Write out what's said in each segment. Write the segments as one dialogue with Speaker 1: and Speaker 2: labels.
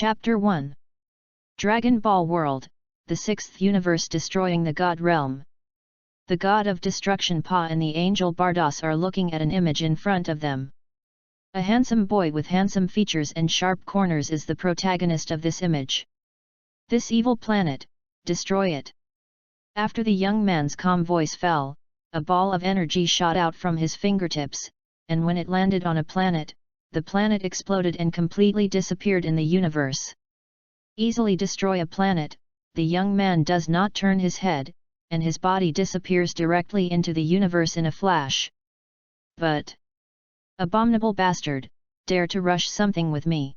Speaker 1: Chapter 1 Dragon Ball World, the Sixth Universe destroying the God Realm. The God of Destruction Pa and the angel Bardos are looking at an image in front of them. A handsome boy with handsome features and sharp corners is the protagonist of this image. This evil planet, destroy it. After the young man's calm voice fell, a ball of energy shot out from his fingertips, and when it landed on a planet, the planet exploded and completely disappeared in the universe. Easily destroy a planet, the young man does not turn his head, and his body disappears directly into the universe in a flash. But, abominable bastard, dare to rush something with me.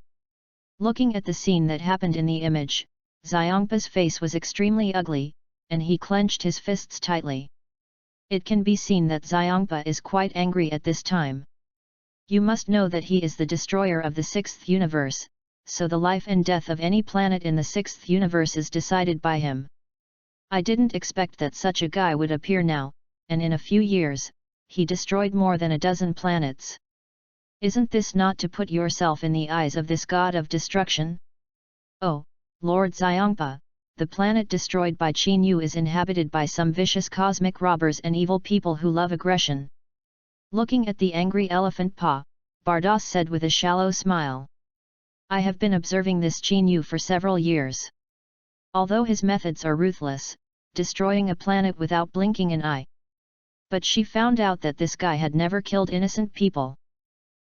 Speaker 1: Looking at the scene that happened in the image, Xiongpa's face was extremely ugly, and he clenched his fists tightly. It can be seen that Xiongpa is quite angry at this time. You must know that he is the destroyer of the Sixth Universe, so the life and death of any planet in the Sixth Universe is decided by him. I didn't expect that such a guy would appear now, and in a few years, he destroyed more than a dozen planets. Isn't this not to put yourself in the eyes of this god of destruction? Oh, Lord Xiongpa, the planet destroyed by Qin Yu is inhabited by some vicious cosmic robbers and evil people who love aggression. Looking at the angry elephant Pa, Bardos said with a shallow smile. I have been observing this Qin Yu for several years. Although his methods are ruthless, destroying a planet without blinking an eye. But she found out that this guy had never killed innocent people.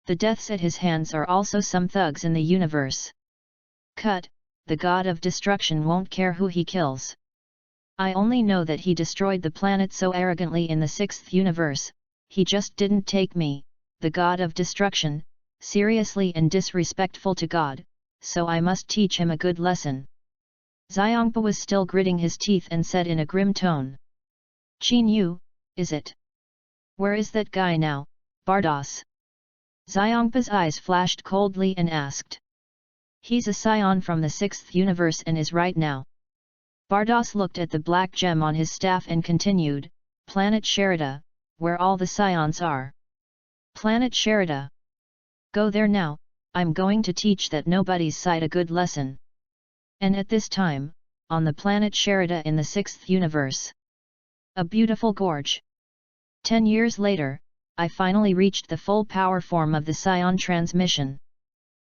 Speaker 1: The deaths at his hands are also some thugs in the universe. Cut, the god of destruction won't care who he kills. I only know that he destroyed the planet so arrogantly in the Sixth Universe. He just didn't take me, the god of destruction, seriously and disrespectful to God, so I must teach him a good lesson. Xiongpa was still gritting his teeth and said in a grim tone. Qin Yu, is it? Where is that guy now, Bardos? Xiongpa's eyes flashed coldly and asked. He's a scion from the Sixth Universe and is right now. Bardos looked at the black gem on his staff and continued, Planet Sherida, where all the scions are. Planet Sherida. Go there now, I'm going to teach that nobody's side a good lesson. And at this time, on the planet Sherida in the Sixth Universe. A beautiful gorge. 10 years later, I finally reached the full power form of the scion transmission.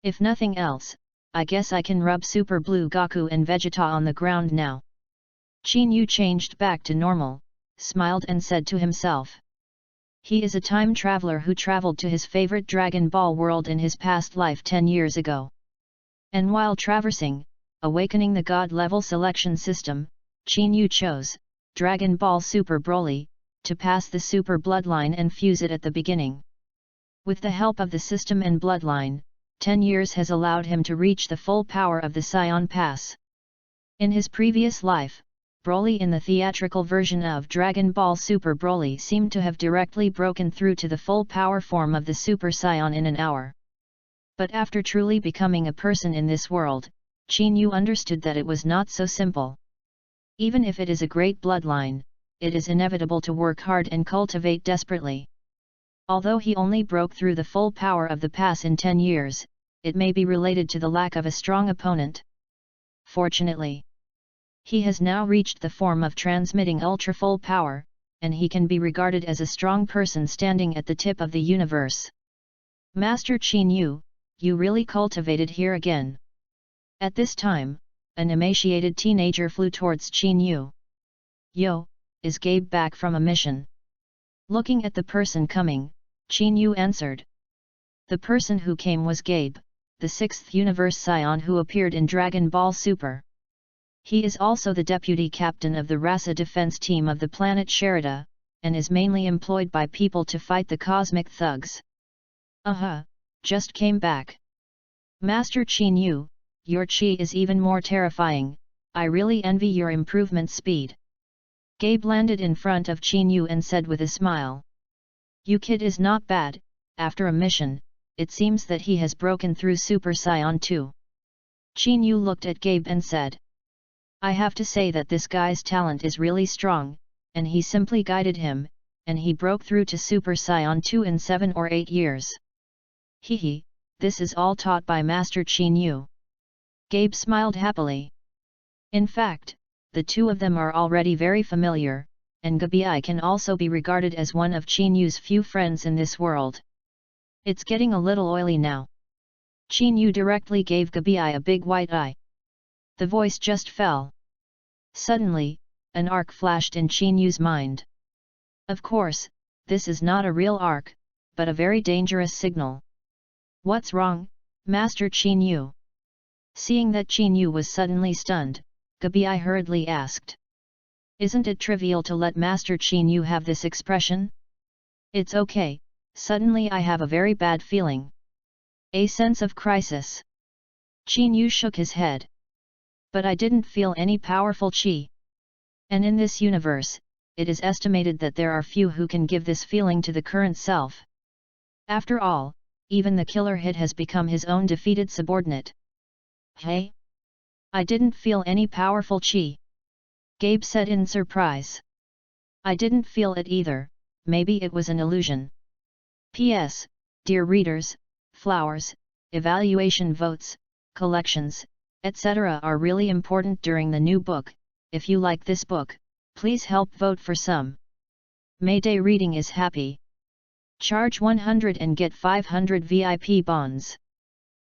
Speaker 1: If nothing else, I guess I can rub Super Blue Goku and Vegeta on the ground now. Qin Yu changed back to normal, smiled and said to himself. He is a time traveler who traveled to his favorite Dragon Ball world in his past life 10 years ago. And while traversing, awakening the God-level selection system, Qin Yu chose Dragon Ball Super Broly to pass the Super Bloodline and fuse it at the beginning. With the help of the system and Bloodline, 10 years has allowed him to reach the full power of the Scion Pass. In his previous life, Broly in the theatrical version of Dragon Ball Super Broly seemed to have directly broken through to the full power form of the Super Saiyan in an hour. But after truly becoming a person in this world, Qin Yu understood that it was not so simple. Even if it is a great bloodline, it is inevitable to work hard and cultivate desperately. Although he only broke through the full power of the pass in 10 years, it may be related to the lack of a strong opponent. Fortunately, he has now reached the form of transmitting ultra-full power, and he can be regarded as a strong person standing at the tip of the universe. Master Qin Yu, you really cultivated here again. At this time, an emaciated teenager flew towards Qin Yu. Yo, is Gabe back from a mission? Looking at the person coming, Qin Yu answered. The person who came was Gabe, the Sixth Universe Scion who appeared in Dragon Ball Super. He is also the deputy captain of the Rasa defense team of the planet Sherida, and is mainly employed by people to fight the cosmic thugs. Just came back. Master Qin Yu, your chi is even more terrifying, I really envy your improvement speed. Gabe landed in front of Qin Yu and said with a smile. You kid is not bad, after a mission, it seems that he has broken through Super Saiyan too. Qin Yu looked at Gabe and said. I have to say that this guy's talent is really strong, and he simply guided him, and he broke through to Super Saiyan 2 in 7 or 8 years. This is all taught by Master Qin Yu. Gabe smiled happily. In fact, the two of them are already very familiar, and Gabi can also be regarded as one of Yu few friends in this world. It's getting a little oily now. Yu directly gave Gabi a big white eye. The voice just fell. Suddenly, an arc flashed in Yu's mind. Of course, this is not a real arc, but a very dangerous signal. What's wrong, Master Yu? Seeing that Yu was suddenly stunned, Gabi hurriedly asked. Isn't it trivial to let Master Yu have this expression? It's okay, suddenly I have a very bad feeling. A sense of crisis. Yu shook his head. But I didn't feel any powerful qi. And in this universe, it is estimated that there are few who can give this feeling to the current self. After all, even the killer hit has become his own defeated subordinate. Hey? I didn't feel any powerful qi. Gabe said in surprise. I didn't feel it either, maybe it was an illusion. P.S. Dear readers, flowers, evaluation votes, collections, etc. are really important during the new book. If you like this book, please help vote for some. Mayday reading is happy. Charge 100 and get 500 VIP bonds.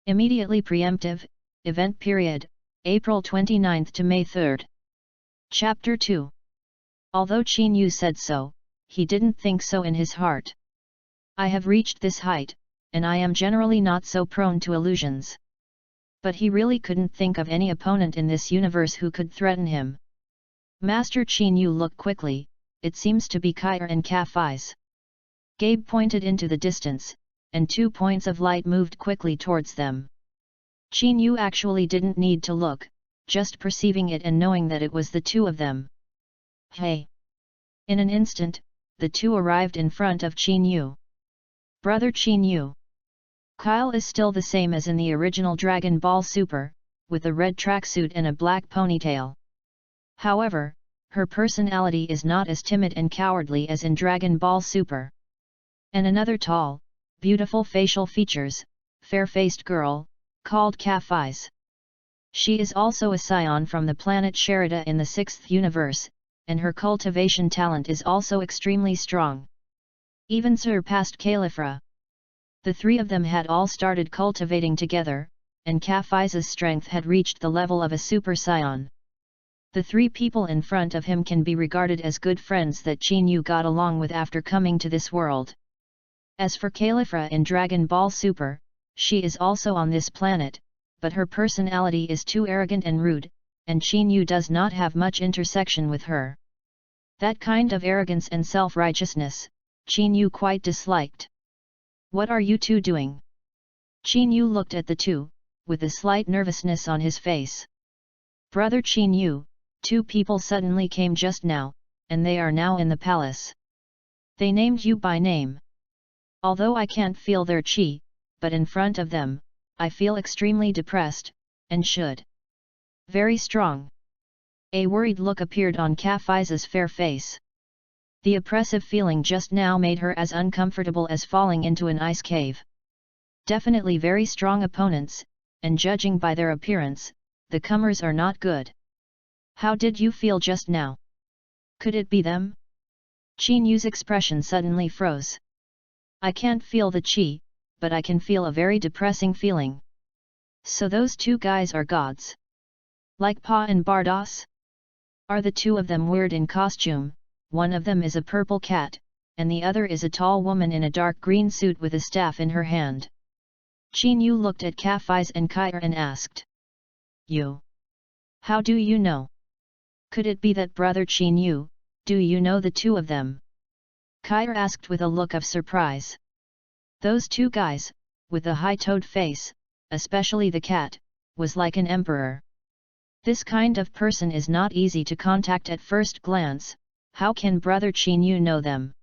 Speaker 1: Immediately preemptive, event period, April 29 to May 3. Chapter 2. Although Yu said so, he didn't think so in his heart. I have reached this height, and I am generally not so prone to illusions. But he really couldn't think of any opponent in this universe who could threaten him. Master Yu looked quickly, it seems to be Kair and Kafai's. Gabe pointed into the distance, and 2 points of light moved quickly towards them. Yu actually didn't need to look, just perceiving it and knowing that it was the two of them. Hey! In an instant, the two arrived in front of Yu. Brother Yu. Kyle is still the same as in the original Dragon Ball Super, with a red tracksuit and a black ponytail. However, her personality is not as timid and cowardly as in Dragon Ball Super. And another tall, beautiful facial features, fair-faced girl, called Kafai's. She is also a scion from the planet Sherida in the 6th universe, and her cultivation talent is also extremely strong. Even surpassed Califra. The three of them had all started cultivating together, and Kafai's strength had reached the level of a super scion. The three people in front of him can be regarded as good friends that Yu got along with after coming to this world. As for Califra in Dragon Ball Super, she is also on this planet, but her personality is too arrogant and rude, and Yu does not have much intersection with her. That kind of arrogance and self-righteousness, Yu quite disliked. What are you two doing? Yu looked at the two, with a slight nervousness on his face. Brother Yu, 2 people suddenly came just now, and they are now in the palace. They named you by name. Although I can't feel their qi, but in front of them, I feel extremely depressed, and should. Very strong. A worried look appeared on Kafai's fair face. The oppressive feeling just now made her as uncomfortable as falling into an ice cave. Definitely very strong opponents, and judging by their appearance, the comers are not good. How did you feel just now? Could it be them? Yu's expression suddenly froze. I can't feel the qi, but I can feel a very depressing feeling. So those two guys are gods. Like Pa and Bardos? Are the two of them weird in costume? One of them is a purple cat, and the other is a tall woman in a dark green suit with a staff in her hand. Yu looked at Kafai's and Kair and asked. You? How do you know? Could it be that brother Yu, do you know the two of them? Kair asked with a look of surprise. Those two guys, with the high-toed face, especially the cat, was like an emperor. This kind of person is not easy to contact at first glance. How can brother Yu know them?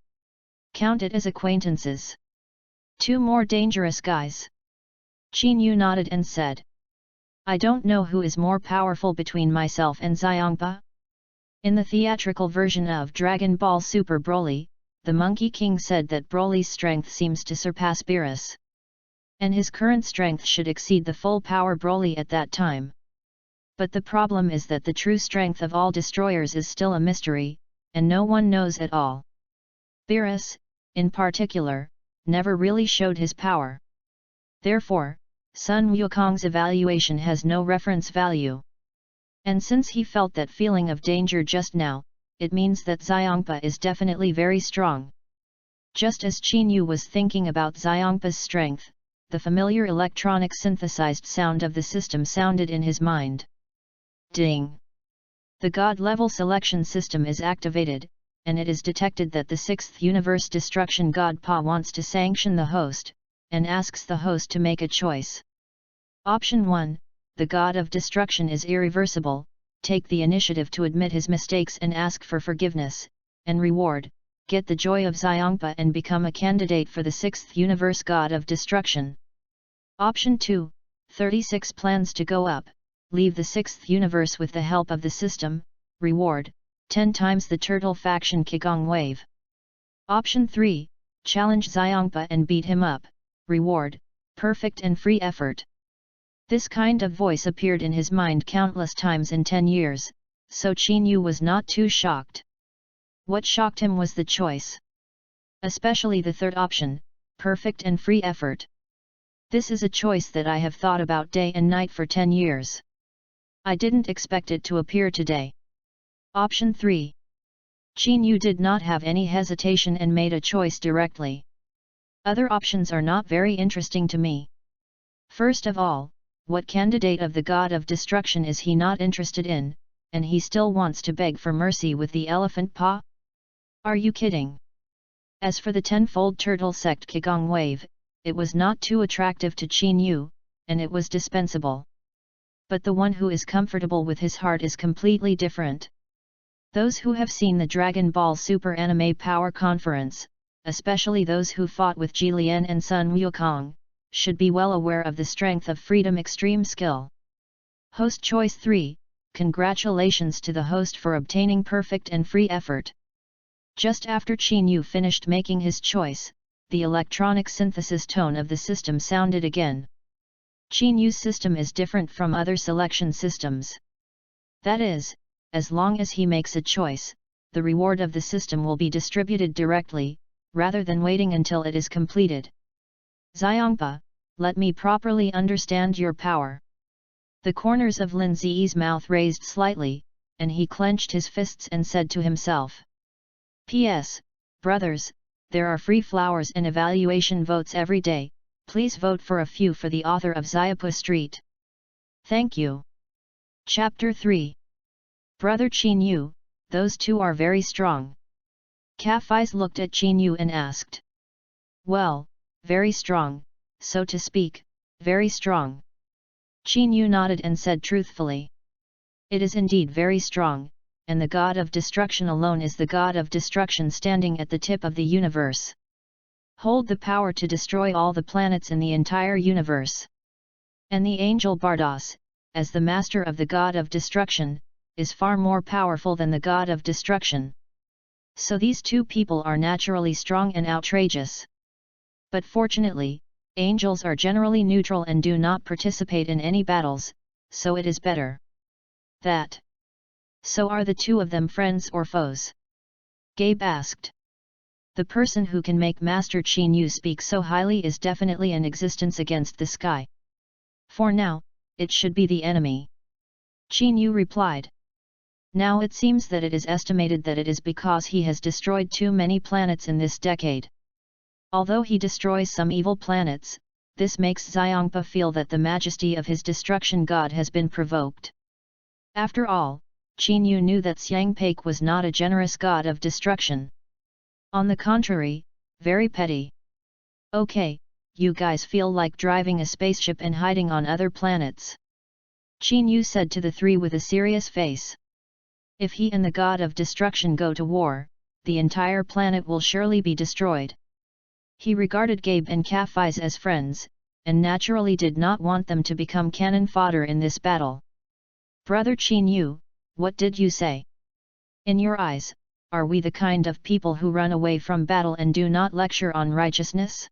Speaker 1: Count it as acquaintances. 2 more dangerous guys. Yu nodded and said. I don't know who is more powerful between myself and Xiongpa. In the theatrical version of Dragon Ball Super Broly, the Monkey King said that Broly's strength seems to surpass Beerus. And his current strength should exceed the full power Broly at that time. But the problem is that the true strength of all destroyers is still a mystery, and no one knows at all. Beerus, in particular, never really showed his power. Therefore, Sun Wukong's evaluation has no reference value. And since he felt that feeling of danger just now, it means that Xiongpa is definitely very strong. Just as Qin Yu was thinking about Xiongpa's strength, the familiar electronic synthesized sound of the system sounded in his mind. Ding! The God-level selection system is activated, and it is detected that the 6th universe destruction god Pa wants to sanction the host, and asks the host to make a choice. Option 1, the god of destruction is irreversible, take the initiative to admit his mistakes and ask for forgiveness, and reward, get the joy of Xiongpa and become a candidate for the 6th universe god of destruction. Option 2, 36 plans to go up, leave the 6th universe with the help of the system, reward, 10 times the turtle faction Qigong wave. Option 3, challenge Xiongpa and beat him up, reward, perfect and free effort. This kind of voice appeared in his mind countless times in 10 years, so Qin Yu was not too shocked. What shocked him was the choice. Especially the third option, perfect and free effort. This is a choice that I have thought about day and night for 10 years. I didn't expect it to appear today. Option 3. Qin Yu did not have any hesitation and made a choice directly. Other options are not very interesting to me. First of all, what candidate of the god of destruction is he not interested in, and he still wants to beg for mercy with the elephant paw? Are you kidding? As for the tenfold turtle sect Qigong wave, it was not too attractive to Qin Yu, and it was dispensable. But the one who is comfortable with his heart is completely different. Those who have seen the Dragon Ball Super Anime Power Conference, especially those who fought with Ji Lian and Sun Wukong, should be well aware of the strength of Freedom Extreme Skill. Host Choice 3, congratulations to the host for obtaining perfect and free effort. Just after Qin Yu finished making his choice, the electronic synthesis tone of the system sounded again. Qin Yu's system is different from other selection systems. That is, as long as he makes a choice, the reward of the system will be distributed directly, rather than waiting until it is completed. Xiongpa, let me properly understand your power. The corners of Lin Ziyi's mouth raised slightly, and he clenched his fists and said to himself. P.S. Brothers, there are free flowers and evaluation votes every day, please vote for a few for the author of Xiaopu Street. Thank you. Chapter 3. Brother Qin Yu, those two are very strong. Kafis looked at Qin Yu and asked. Well, very strong, so to speak, very strong. Qin Yu nodded and said truthfully. It is indeed very strong, and the god of destruction alone is the god of destruction standing at the tip of the universe. Hold the power to destroy all the planets in the entire universe. And the angel Bardos, as the master of the god of destruction, is far more powerful than the god of destruction. So these two people are naturally strong and outrageous. But fortunately, angels are generally neutral and do not participate in any battles, so it is better. That. So are the two of them friends or foes? Gabe asked. The person who can make Master Qin Yu speak so highly is definitely in existence against the sky. For now, it should be the enemy. Qin Yu replied. Now it seems that it is estimated that it is because he has destroyed too many planets in this decade. Although he destroys some evil planets, this makes Xiongpa feel that the majesty of his destruction god has been provoked. After all, Qin Yu knew that Xiangpaik was not a generous god of destruction. On the contrary, very petty. Okay, you guys feel like driving a spaceship and hiding on other planets. Qin Yu said to the three with a serious face. If he and the god of destruction go to war, the entire planet will surely be destroyed. He regarded Gabe and Kafis as friends, and naturally did not want them to become cannon fodder in this battle. Brother Qin Yu, what did you say? In your eyes, are we the kind of people who run away from battle and do not lecture on righteousness?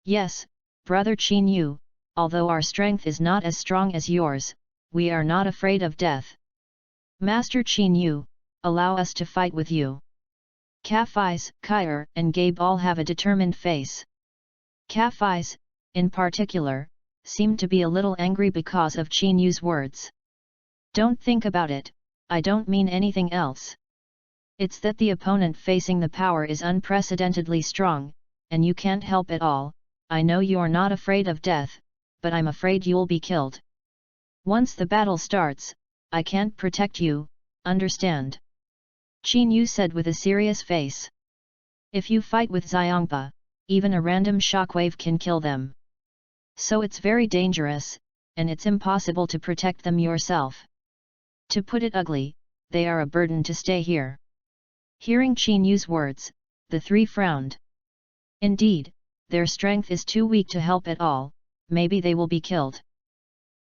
Speaker 1: Yes, Brother Qin Yu, although our strength is not as strong as yours, we are not afraid of death. Master Qin Yu, allow us to fight with you. Kafis, Kair, and Gabe all have a determined face. Kafis, in particular, seemed to be a little angry because of Qin Yu's words. Don't think about it, I don't mean anything else. It's that the opponent facing the power is unprecedentedly strong, and you can't help it all. I know you're not afraid of death, but I'm afraid you'll be killed. Once the battle starts, I can't protect you, understand? Qin Yu said with a serious face. If you fight with Xiangpa, even a random shockwave can kill them. So it's very dangerous, and it's impossible to protect them yourself. To put it ugly, they are a burden to stay here. Hearing Qin Yu's words, the three frowned. Indeed, their strength is too weak to help at all, maybe they will be killed.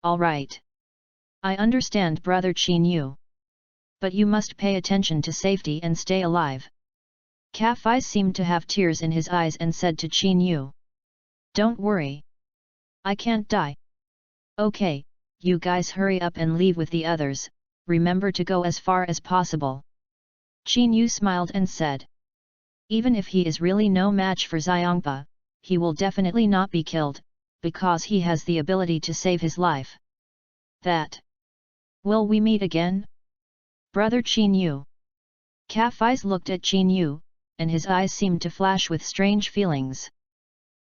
Speaker 1: All right. I understand, brother Qin Yu. But you must pay attention to safety and stay alive. Kafai seemed to have tears in his eyes and said to Qin Yu. Don't worry. I can't die. Okay, you guys hurry up and leave with the others, remember to go as far as possible. Qin Yu smiled and said. Even if he is really no match for Xiangpa, he will definitely not be killed, because he has the ability to save his life. That. Will we meet again? Brother Qin Yu. Kafis looked at Qin Yu, and his eyes seemed to flash with strange feelings.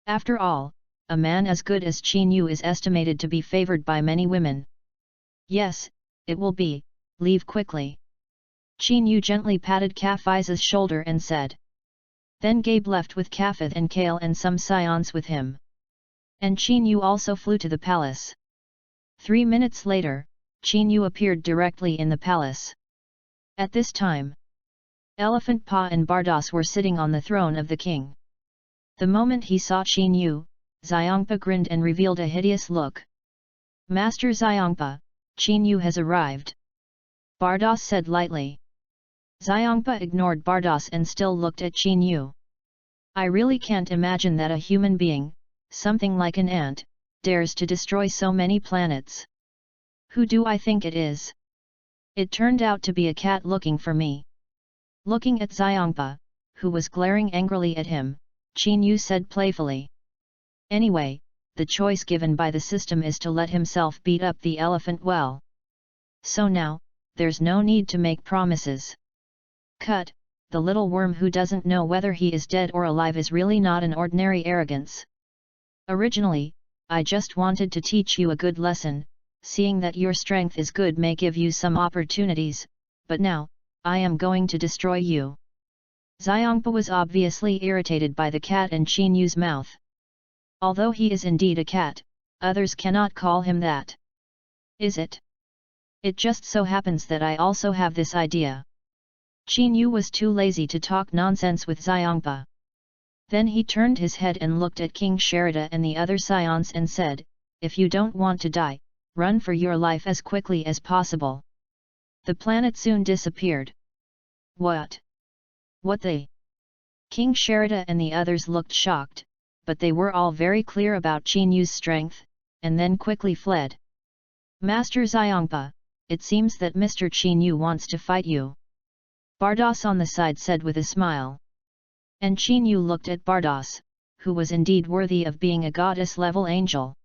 Speaker 1: After all, a man as good as Qin Yu is estimated to be favored by many women. Yes, it will be, leave quickly. Qin Yu gently patted Kafis's shoulder and said. Then Gabe left with Kafith and Kale and some scions with him. And Qin Yu also flew to the palace. 3 minutes later, Qin Yu appeared directly in the palace. At this time, Elephant Pa and Bardos were sitting on the throne of the king. The moment he saw Qin Yu, Xiangpa grinned and revealed a hideous look. Master Xiangpa, Qin Yu has arrived. Bardos said lightly. Xiangpa ignored Bardos and still looked at Qin Yu. I really can't imagine that a human being, something like an ant, dares to destroy so many planets. Who do I think it is? It turned out to be a cat looking for me. Looking at Xiangpa, who was glaring angrily at him, Qin Yu said playfully. Anyway, the choice given by the system is to let himself beat up the elephant well. So now, there's no need to make promises. Cut, the little worm who doesn't know whether he is dead or alive is really not an ordinary arrogance. Originally, I just wanted to teach you a good lesson, seeing that your strength is good may give you some opportunities, but now, I am going to destroy you. Xiangpa was obviously irritated by the cat and Qin Yu's mouth. Although he is indeed a cat, others cannot call him that. Is it? It just so happens that I also have this idea. Qin Yu was too lazy to talk nonsense with Xiangpa. Then he turned his head and looked at King Sherida and the other scions and said, if you don't want to die, run for your life as quickly as possible. The planet soon disappeared. What? What they? King Sherida and the others looked shocked, but they were all very clear about Qin Yu's strength, and then quickly fled. Master Xiangpa, it seems that Mr. Qin Yu wants to fight you. Bardos on the side said with a smile. And Qin Yu looked at Bardos, who was indeed worthy of being a goddess-level angel.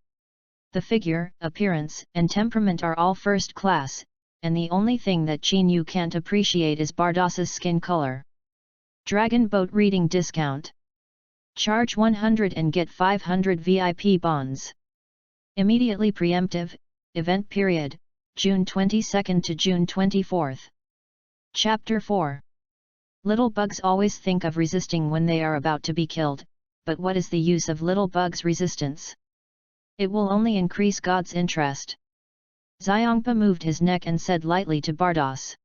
Speaker 1: The figure, appearance, and temperament are all first class, and the only thing that Qin Yu can't appreciate is Bardos's skin color. Dragon Boat Reading Discount. Charge 100 and get 500 VIP bonds. Immediately preemptive, event period, June 22nd to June 24th. Chapter 4. Little bugs always think of resisting when they are about to be killed, but what is the use of little bugs' resistance? It will only increase God's interest. Xiangpa moved his neck and said lightly to Bardos.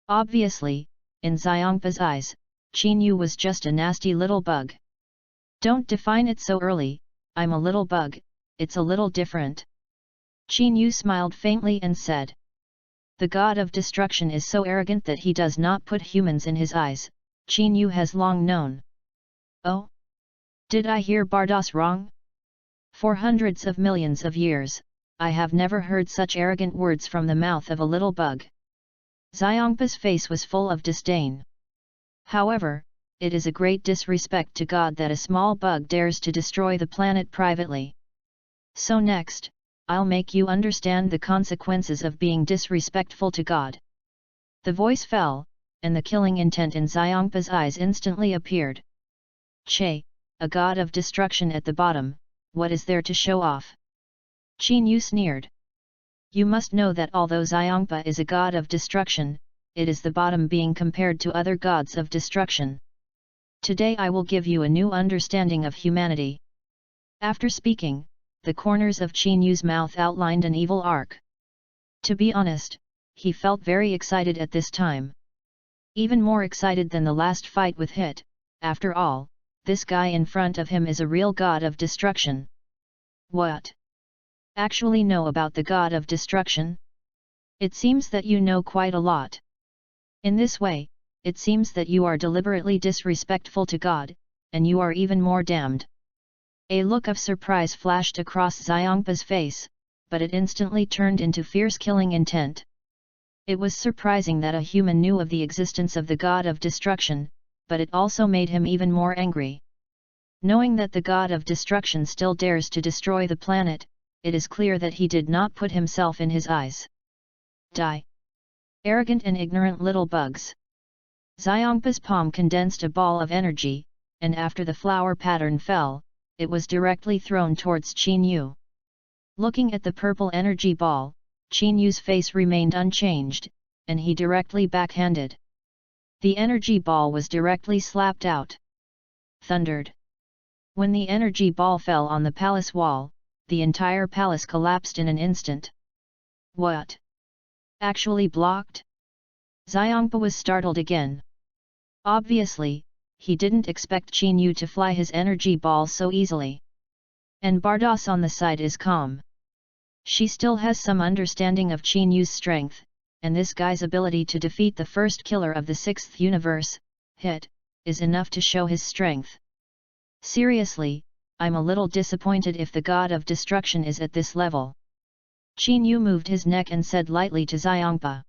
Speaker 1: Obviously, in Xiangpa's eyes, Qin Yu was just a nasty little bug. Don't define it so early, I'm a little bug, it's a little different. Qin Yu smiled faintly and said. The god of destruction is so arrogant that he does not put humans in his eyes, Qin Yu has long known. Oh? Did I hear Bardos wrong? For hundreds of millions of years, I have never heard such arrogant words from the mouth of a little bug. Xiongpa's face was full of disdain. However, it is a great disrespect to God that a small bug dares to destroy the planet privately. So next, I'll make you understand the consequences of being disrespectful to God. The voice fell, and the killing intent in Xiongpa's eyes instantly appeared. Che, a god of destruction at the bottom, what is there to show off? Qin Yu sneered. You must know that although Xiongpa is a god of destruction, it is the bottom being compared to other gods of destruction. Today I will give you a new understanding of humanity. After speaking, the corners of Qin Yu's mouth outlined an evil arc. To be honest, he felt very excited at this time. Even more excited than the last fight with Hit. After all, this guy in front of him is a real god of destruction. What? Actually know about the god of destruction? It seems that you know quite a lot. In this way, it seems that you are deliberately disrespectful to God, and you are even more damned. A look of surprise flashed across Xiongpa's face, but it instantly turned into fierce killing intent. It was surprising that a human knew of the existence of the god of destruction, but it also made him even more angry. Knowing that the god of destruction still dares to destroy the planet, it is clear that he did not put himself in his eyes. Die! Arrogant and ignorant little bugs! Xiongpa's palm condensed a ball of energy, and after the flower pattern fell, it was directly thrown towards Qin Yu. Looking at the purple energy ball, Qin Yu's face remained unchanged, and he directly backhanded. The energy ball was directly slapped out. Thundered. When the energy ball fell on the palace wall, the entire palace collapsed in an instant. What? Actually blocked? Xiongpa was startled again. Obviously, he didn't expect Qin Yu to fly his energy ball so easily. And Bardos on the side is calm. She still has some understanding of Qin Yu's strength, and this guy's ability to defeat the first killer of the sixth universe, Hit, is enough to show his strength. Seriously, I'm a little disappointed if the god of destruction is at this level. Qin Yu moved his neck and said lightly to Xiongpa.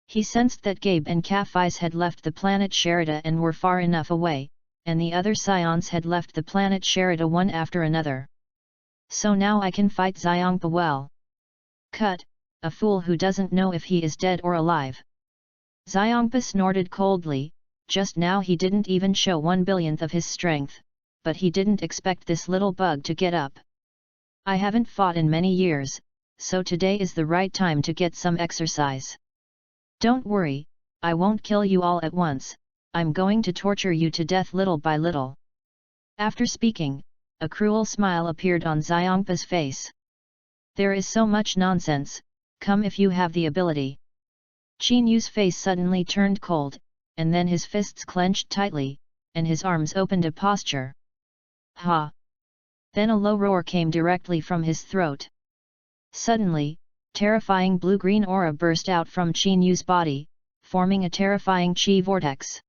Speaker 1: He sensed that Gabe and Caphise had left the planet Sherida and were far enough away, and the other scions had left the planet Sherida one after another. So now I can fight Xiongpa well. Cut, a fool who doesn't know if he is dead or alive. Xiongpa snorted coldly. Just now he didn't even show 1/1000th of his strength, but he didn't expect this little bug to get up. I haven't fought in many years, so today is the right time to get some exercise. Don't worry, I won't kill you all at once, I'm going to torture you to death little by little. After speaking, a cruel smile appeared on Xiongpa's face. There is so much nonsense, come if you have the ability. Qin Yu's face suddenly turned cold, and then his fists clenched tightly, and his arms opened a posture. Ha! Then a low roar came directly from his throat. Suddenly, terrifying blue-green aura burst out from Qin Yu's body, forming a terrifying chi vortex.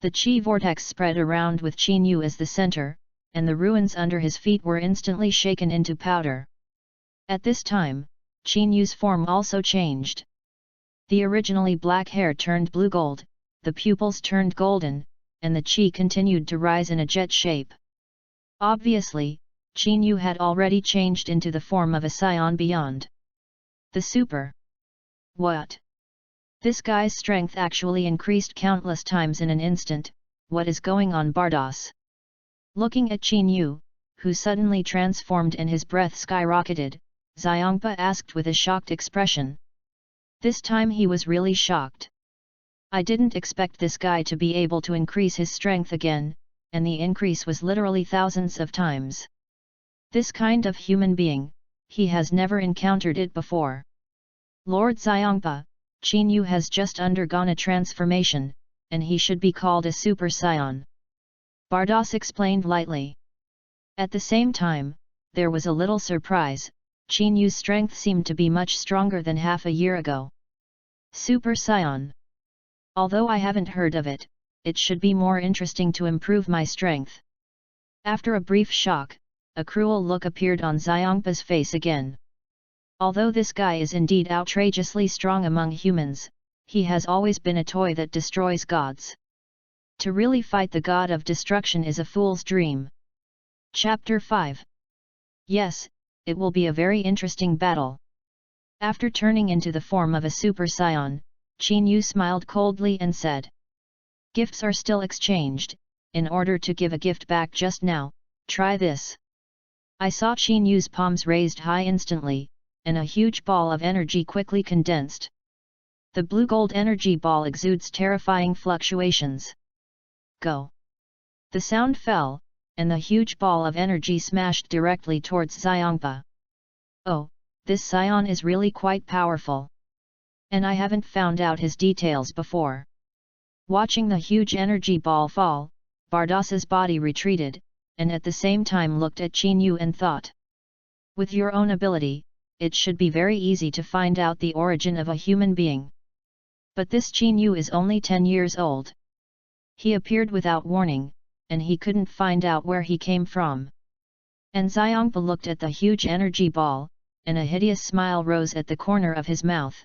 Speaker 1: The chi vortex spread around with Qin Yu as the center, and the ruins under his feet were instantly shaken into powder. At this time, Qin Yu's form also changed. The originally black hair turned blue-gold, the pupils turned golden, and the chi continued to rise in a jet shape. Obviously, Qin Yu had already changed into the form of a scion beyond. The super. What? This guy's strength actually increased countless times in an instant. What is going on, Bardos? Looking at Qin Yu, who suddenly transformed and his breath skyrocketed, Xiongpa asked with a shocked expression. This time he was really shocked. I didn't expect this guy to be able to increase his strength again, and the increase was literally thousands of times. This kind of human being, he has never encountered it before. Lord Xiongpa, Qin Yu has just undergone a transformation, and he should be called a super scion. Bardos explained lightly. At the same time, there was a little surprise. Qin Yu's strength seemed to be much stronger than half a year ago. Super Scion. Although I haven't heard of it, it should be more interesting to improve my strength. After a brief shock, a cruel look appeared on Xiongpa's face again. Although this guy is indeed outrageously strong among humans, he has always been a toy that destroys gods. To really fight the god of destruction is a fool's dream. Chapter 5. Yes, it will be a very interesting battle. After turning into the form of a Super Saiyan, Qin Yu smiled coldly and said, "Gifts are still exchanged. In order to give a gift back just now, try this." I saw Qin Yu's palms raised high instantly, and a huge ball of energy quickly condensed. The blue-gold energy ball exudes terrifying fluctuations. Go! The sound fell, and the huge ball of energy smashed directly towards Xiangpa. Oh, this Saiyan is really quite powerful. And I haven't found out his details before. Watching the huge energy ball fall, Bardas's body retreated, and at the same time looked at Qin Yu and thought. With your own ability, it should be very easy to find out the origin of a human being. But this Qin Yu is only 10 years old. He appeared without warning, and he couldn't find out where he came from. And Xiangpa looked at the huge energy ball, and a hideous smile rose at the corner of his mouth.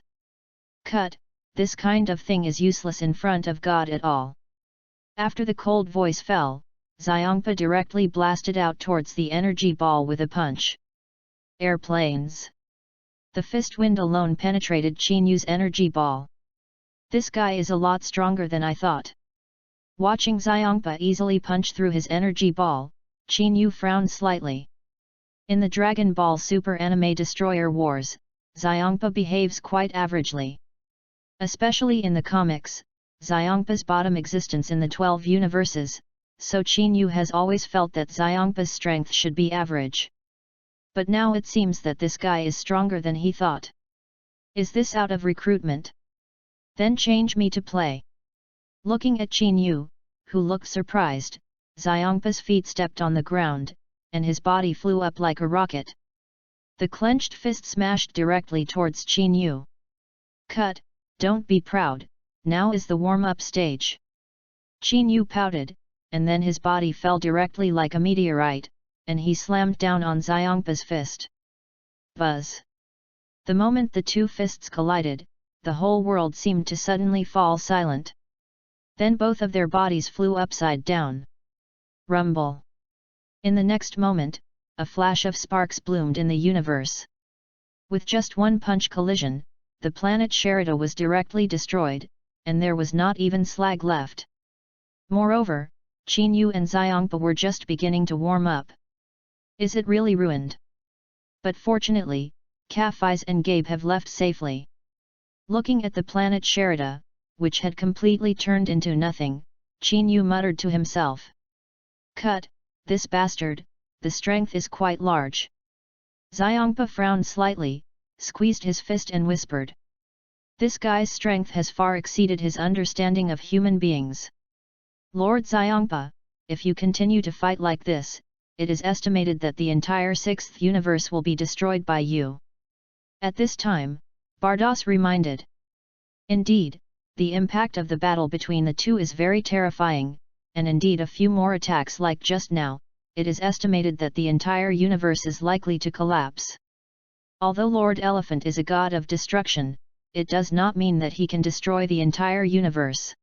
Speaker 1: Cut, this kind of thing is useless in front of God at all. After the cold voice fell, Xiangpa directly blasted out towards the energy ball with a punch. Airplanes! The fist wind alone penetrated Qin Yu's energy ball. This guy is a lot stronger than I thought. Watching Xiangpa easily punch through his energy ball, Qin Yu frowned slightly. In the Dragon Ball Super Anime Destroyer Wars, Xiangpa behaves quite averagely. Especially in the comics, Xiangpa's bottom existence in the 12 universes, so Qin Yu has always felt that Xiangpa's strength should be average. But now it seems that this guy is stronger than he thought. Is this out of recruitment? Then change me to play. Looking at Qin Yu, who looked surprised, Xiangpa's feet stepped on the ground, and his body flew up like a rocket. The clenched fist smashed directly towards Qin Yu. Cut, don't be proud, now is the warm-up stage. Qin Yu pouted, and then his body fell directly like a meteorite, and he slammed down on Xiangpa's fist. Buzz! The moment the two fists collided, the whole world seemed to suddenly fall silent. Then both of their bodies flew upside down. Rumble! In the next moment, a flash of sparks bloomed in the universe. With just one punch collision, the planet Sherida was directly destroyed, and there was not even slag left. Moreover, Qin Yu and Xiangpa were just beginning to warm up. Is it really ruined? But fortunately, Kafis and Gabe have left safely. Looking at the planet Sherida, which had completely turned into nothing, Qin Yu muttered to himself. Cut, this bastard, the strength is quite large. Xiangpa frowned slightly, squeezed his fist and whispered. This guy's strength has far exceeded his understanding of human beings. Lord Xiangpa, if you continue to fight like this, it is estimated that the entire sixth universe will be destroyed by you. At this time, Bardos reminded. Indeed, the impact of the battle between the two is very terrifying, and indeed a few more attacks like just now, it is estimated that the entire universe is likely to collapse. Although Lord Elephant is a god of destruction, it does not mean that he can destroy the entire universe.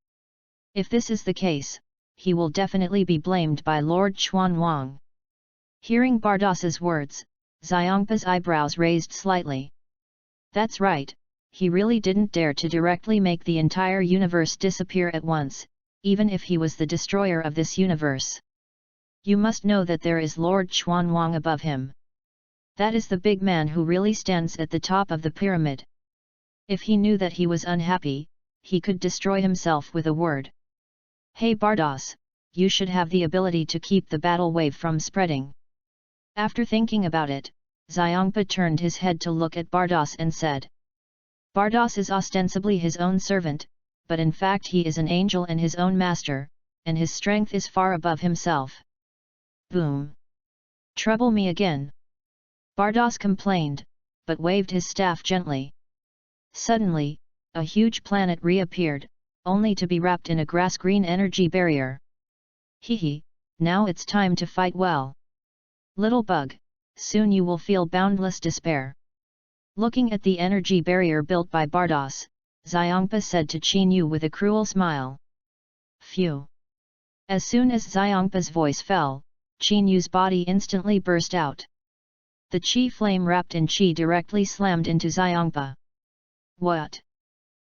Speaker 1: If this is the case, he will definitely be blamed by Lord Xuanwang. Hearing Bardos's words, Xiangpa's eyebrows raised slightly. That's right, he really didn't dare to directly make the entire universe disappear at once, even if he was the destroyer of this universe. You must know that there is Lord Xuanwang above him. That is the big man who really stands at the top of the pyramid. If he knew that he was unhappy, he could destroy himself with a word. Hey Bardos, you should have the ability to keep the battle wave from spreading. After thinking about it, Xiangpa turned his head to look at Bardos and said. Bardos is ostensibly his own servant, but in fact he is an angel and his own master, and his strength is far above himself. Boom! Trouble me again! Bardos complained, but waved his staff gently. Suddenly, a huge planet reappeared, only to be wrapped in a grass-green energy barrier. Hehe, now it's time to fight well. Little bug, soon you will feel boundless despair. Looking at the energy barrier built by Bardos, Xiongpa said to Qin Yu with a cruel smile. Phew! As soon as Xiongpa's voice fell, Qin Yu's body instantly burst out. The chi flame wrapped in chi directly slammed into Xiongpa. What?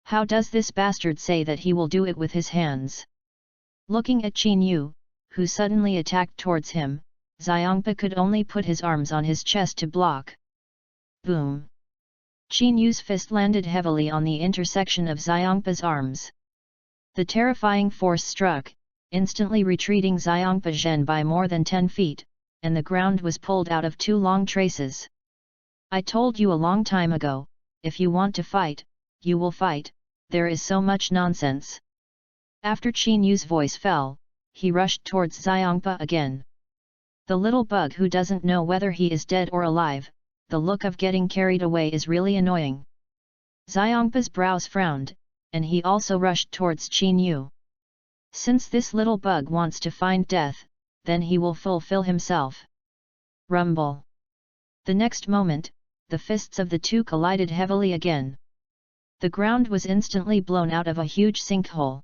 Speaker 1: How does this bastard say that he will do it with his hands? Looking at Qin Yu, who suddenly attacked towards him, Xiongpa could only put his arms on his chest to block. Boom! Qin Yu's fist landed heavily on the intersection of Xiongpa's arms. The terrifying force struck, instantly retreating Xiongpa Zhen by more than 10 feet, and the ground was pulled out of 2 long traces. I told you a long time ago, if you want to fight, you will fight, there is so much nonsense. After Qin Yu's voice fell, he rushed towards Xiongpa again. The little bug who doesn't know whether he is dead or alive, the look of getting carried away is really annoying. Xiongpa's brows frowned, and he also rushed towards Qin Yu. Since this little bug wants to find death, then he will fulfill himself. Rumble! The next moment, the fists of the two collided heavily again. The ground was instantly blown out of a huge sinkhole.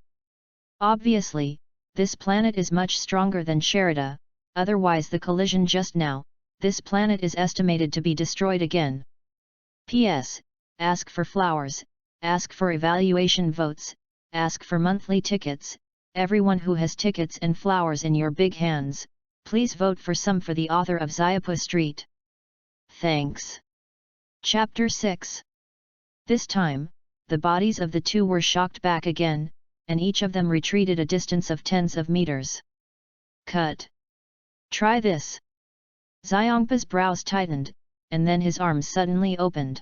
Speaker 1: Obviously, this planet is much stronger than Sherida, otherwise the collision just now, this planet is estimated to be destroyed again. P.S. Ask for flowers, ask for evaluation votes, ask for monthly tickets, everyone who has tickets and flowers in your big hands, please vote for some for the author of Xiaopu Street. Thanks. Chapter 6. This time, the bodies of the two were shocked back again, and each of them retreated a distance of tens of meters. Cut. Try this. Xiongpa's brows tightened, and then his arms suddenly opened.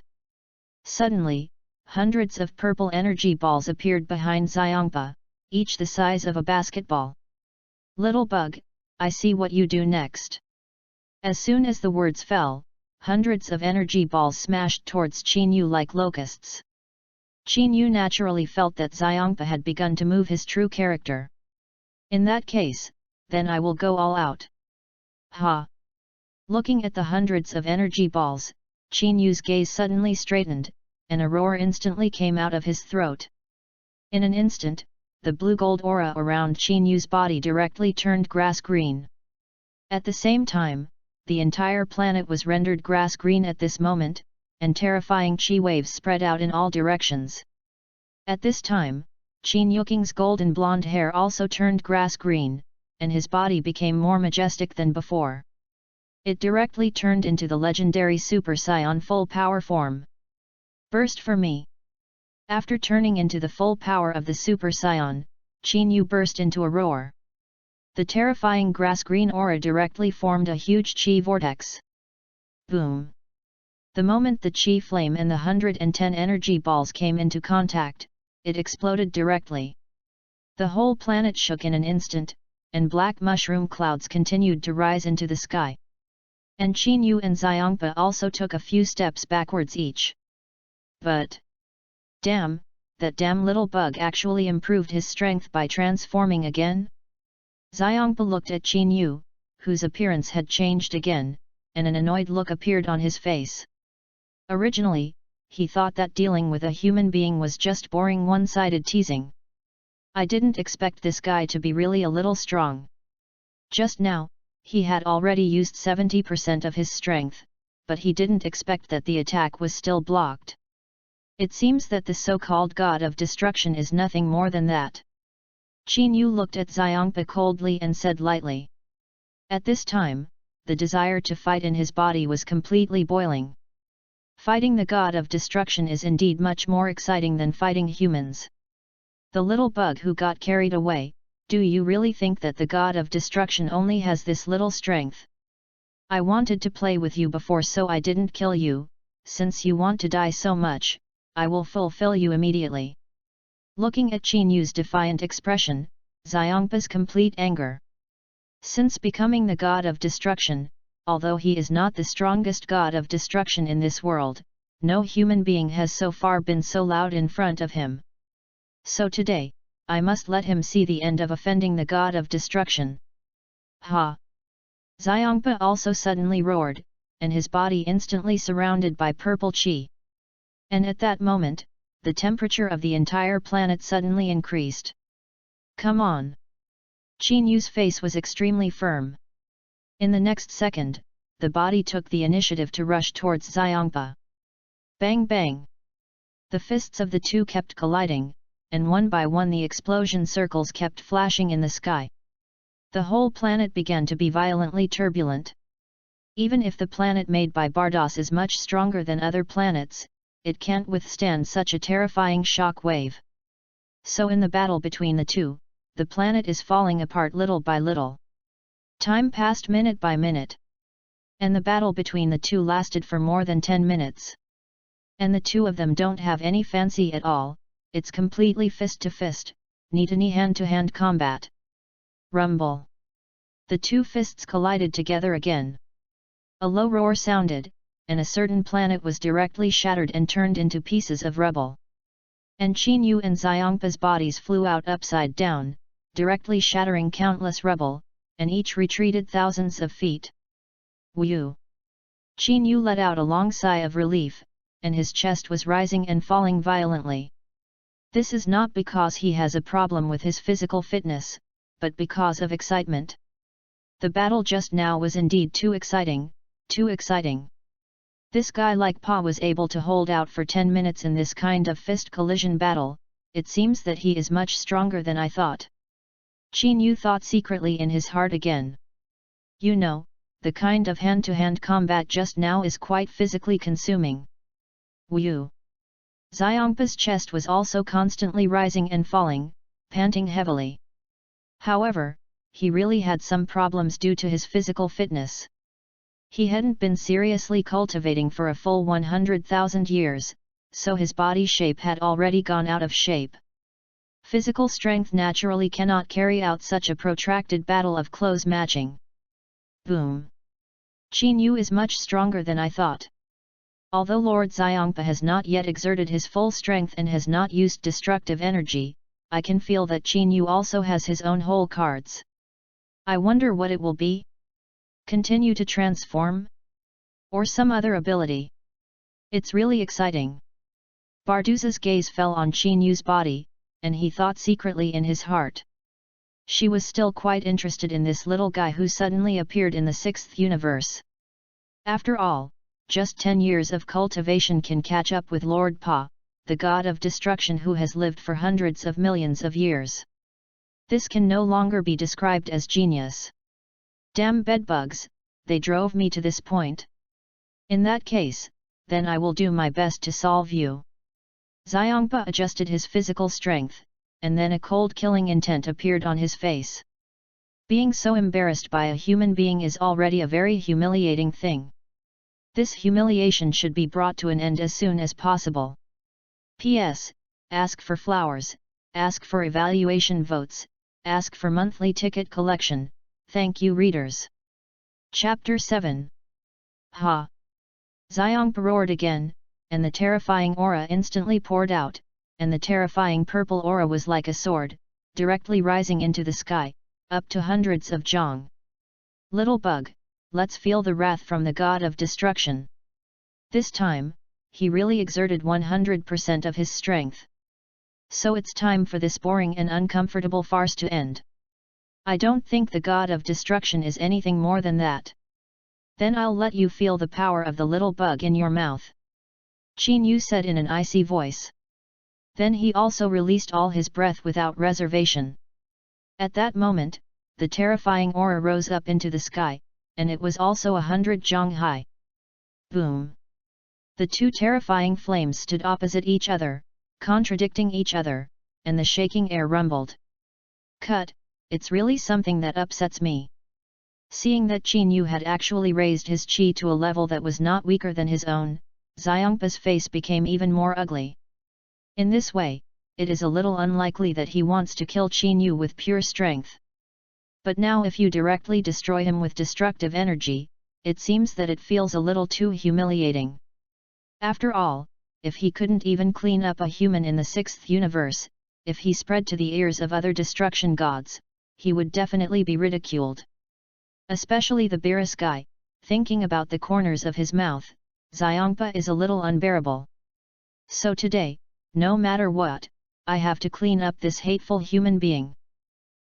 Speaker 1: Suddenly, hundreds of purple energy balls appeared behind Xiongpa, each the size of a basketball. Little bug, I see what you do next. As soon as the words fell, hundreds of energy balls smashed towards Qin Yu like locusts. Qin Yu naturally felt that Xiongpa had begun to move his true character. In that case, then I will go all out. Ha! Looking at the hundreds of energy balls, Qin Yu's gaze suddenly straightened, and a roar instantly came out of his throat. In an instant, the blue-gold aura around Qin Yu's body directly turned grass-green. At the same time, the entire planet was rendered grass-green at this moment, and terrifying chi waves spread out in all directions. At this time, Qin Yuking's golden blonde hair also turned grass-green, and his body became more majestic than before. It directly turned into the legendary Super Saiyan full power form. Burst for me! After turning into the full power of the Super Saiyan, Qin Yu burst into a roar. The terrifying grass-green aura directly formed a huge chi vortex. Boom! The moment the chi flame and the 110 energy balls came into contact, it exploded directly. The whole planet shook in an instant, and black mushroom clouds continued to rise into the sky. And Qin Yu and Xiongpa also took a few steps backwards each. But... damn, that damn little bug actually improved his strength by transforming again? Xiongpa looked at Qin Yu, whose appearance had changed again, and an annoyed look appeared on his face. Originally, he thought that dealing with a human being was just boring one-sided teasing. I didn't expect this guy to be really a little strong. Just now, he had already used 70% of his strength, but he didn't expect that the attack was still blocked. It seems that the so-called god of destruction is nothing more than that. Qin Yu looked at Xiongpa coldly and said lightly. At this time, the desire to fight in his body was completely boiling. Fighting the god of destruction is indeed much more exciting than fighting humans. The little bug who got carried away, do you really think that the god of destruction only has this little strength? I wanted to play with you before, so I didn't kill you. Since you want to die so much, I will fulfill you immediately. Looking at Qin Yu's defiant expression, Xiongpa's complete anger. Since becoming the god of destruction, although he is not the strongest god of destruction in this world, no human being has so far been so loud in front of him. So today, I must let him see the end of offending the god of destruction. Ha! Xiongpa also suddenly roared, and his body instantly surrounded by purple chi. And at that moment, the temperature of the entire planet suddenly increased. Come on! Qin Yu's face was extremely firm. In the next second, the body took the initiative to rush towards Xiangpa. Bang bang! The fists of the two kept colliding, and one by one the explosion circles kept flashing in the sky. The whole planet began to be violently turbulent. Even if the planet made by Bardos is much stronger than other planets, it can't withstand such a terrifying shock wave. So in the battle between the two, the planet is falling apart little by little. Time passed minute by minute. And the battle between the two lasted for more than 10 minutes. And the two of them don't have any fancy at all, it's completely fist to fist, knee to knee, hand to hand combat. Rumble. The two fists collided together again. A low roar sounded, and a certain planet was directly shattered and turned into pieces of rubble. And Qin Yu and Xiangpa's bodies flew out upside down, directly shattering countless rubble, and each retreated thousands of feet. Whew! Qin Yu let out a long sigh of relief, and his chest was rising and falling violently. This is not because he has a problem with his physical fitness, but because of excitement. The battle just now was indeed too exciting, too exciting. This guy like Pa was able to hold out for 10 minutes in this kind of fist collision battle, it seems that he is much stronger than I thought. Qin Yu thought secretly in his heart again. You know, the kind of hand-to-hand combat just now is quite physically consuming. Whew! Xiangpa's chest was also constantly rising and falling, panting heavily. However, he really had some problems due to his physical fitness. He hadn't been seriously cultivating for a full 100,000 years, so his body shape had already gone out of shape. Physical strength naturally cannot carry out such a protracted battle of close matching. Boom! Qin Yu is much stronger than I thought. Although Lord Xiangpa has not yet exerted his full strength and has not used destructive energy, I can feel that Qin Yu also has his own whole cards. I wonder what it will be? Continue to transform? Or some other ability? It's really exciting. Barduz's gaze fell on Qin Yu's body, and he thought secretly in his heart. She was still quite interested in this little guy who suddenly appeared in the 6th universe. After all, just 10 years of cultivation can catch up with Lord Pa, the god of destruction who has lived for hundreds of millions of years. This can no longer be described as genius. Damn bedbugs, they drove me to this point. In that case, then I will do my best to solve you. Xiangpa adjusted his physical strength, and then a cold killing intent appeared on his face. Being so embarrassed by a human being is already a very humiliating thing. This humiliation should be brought to an end as soon as possible. P.S. Ask for flowers, ask for evaluation votes, ask for monthly ticket collection, thank you readers. Chapter 7. Ha! Xiangpa roared again, and the terrifying aura instantly poured out, and the terrifying purple aura was like a sword, directly rising into the sky, up to hundreds of zhang. Little bug, let's feel the wrath from the god of destruction. This time, he really exerted 100% of his strength. So it's time for this boring and uncomfortable farce to end. I don't think the god of destruction is anything more than that. Then I'll let you feel the power of the little bug in your mouth. Qin Yu said in an icy voice. Then he also released all his breath without reservation. At that moment, the terrifying aura rose up into the sky, and it was also 100 zhang high. Boom! The two terrifying flames stood opposite each other, contradicting each other, and the shaking air rumbled. Cut, it's really something that upsets me. Seeing that Qin Yu had actually raised his qi to a level that was not weaker than his own, Xiangpa's face became even more ugly. In this way, it is a little unlikely that he wants to kill Qin Yu with pure strength. But now if you directly destroy him with destructive energy, it seems that it feels a little too humiliating. After all, if he couldn't even clean up a human in the 6th universe, if he spread to the ears of other destruction gods, he would definitely be ridiculed. Especially the Beerus guy, thinking about the corners of his mouth, Xiangpa is a little unbearable. So today, no matter what, I have to clean up this hateful human being.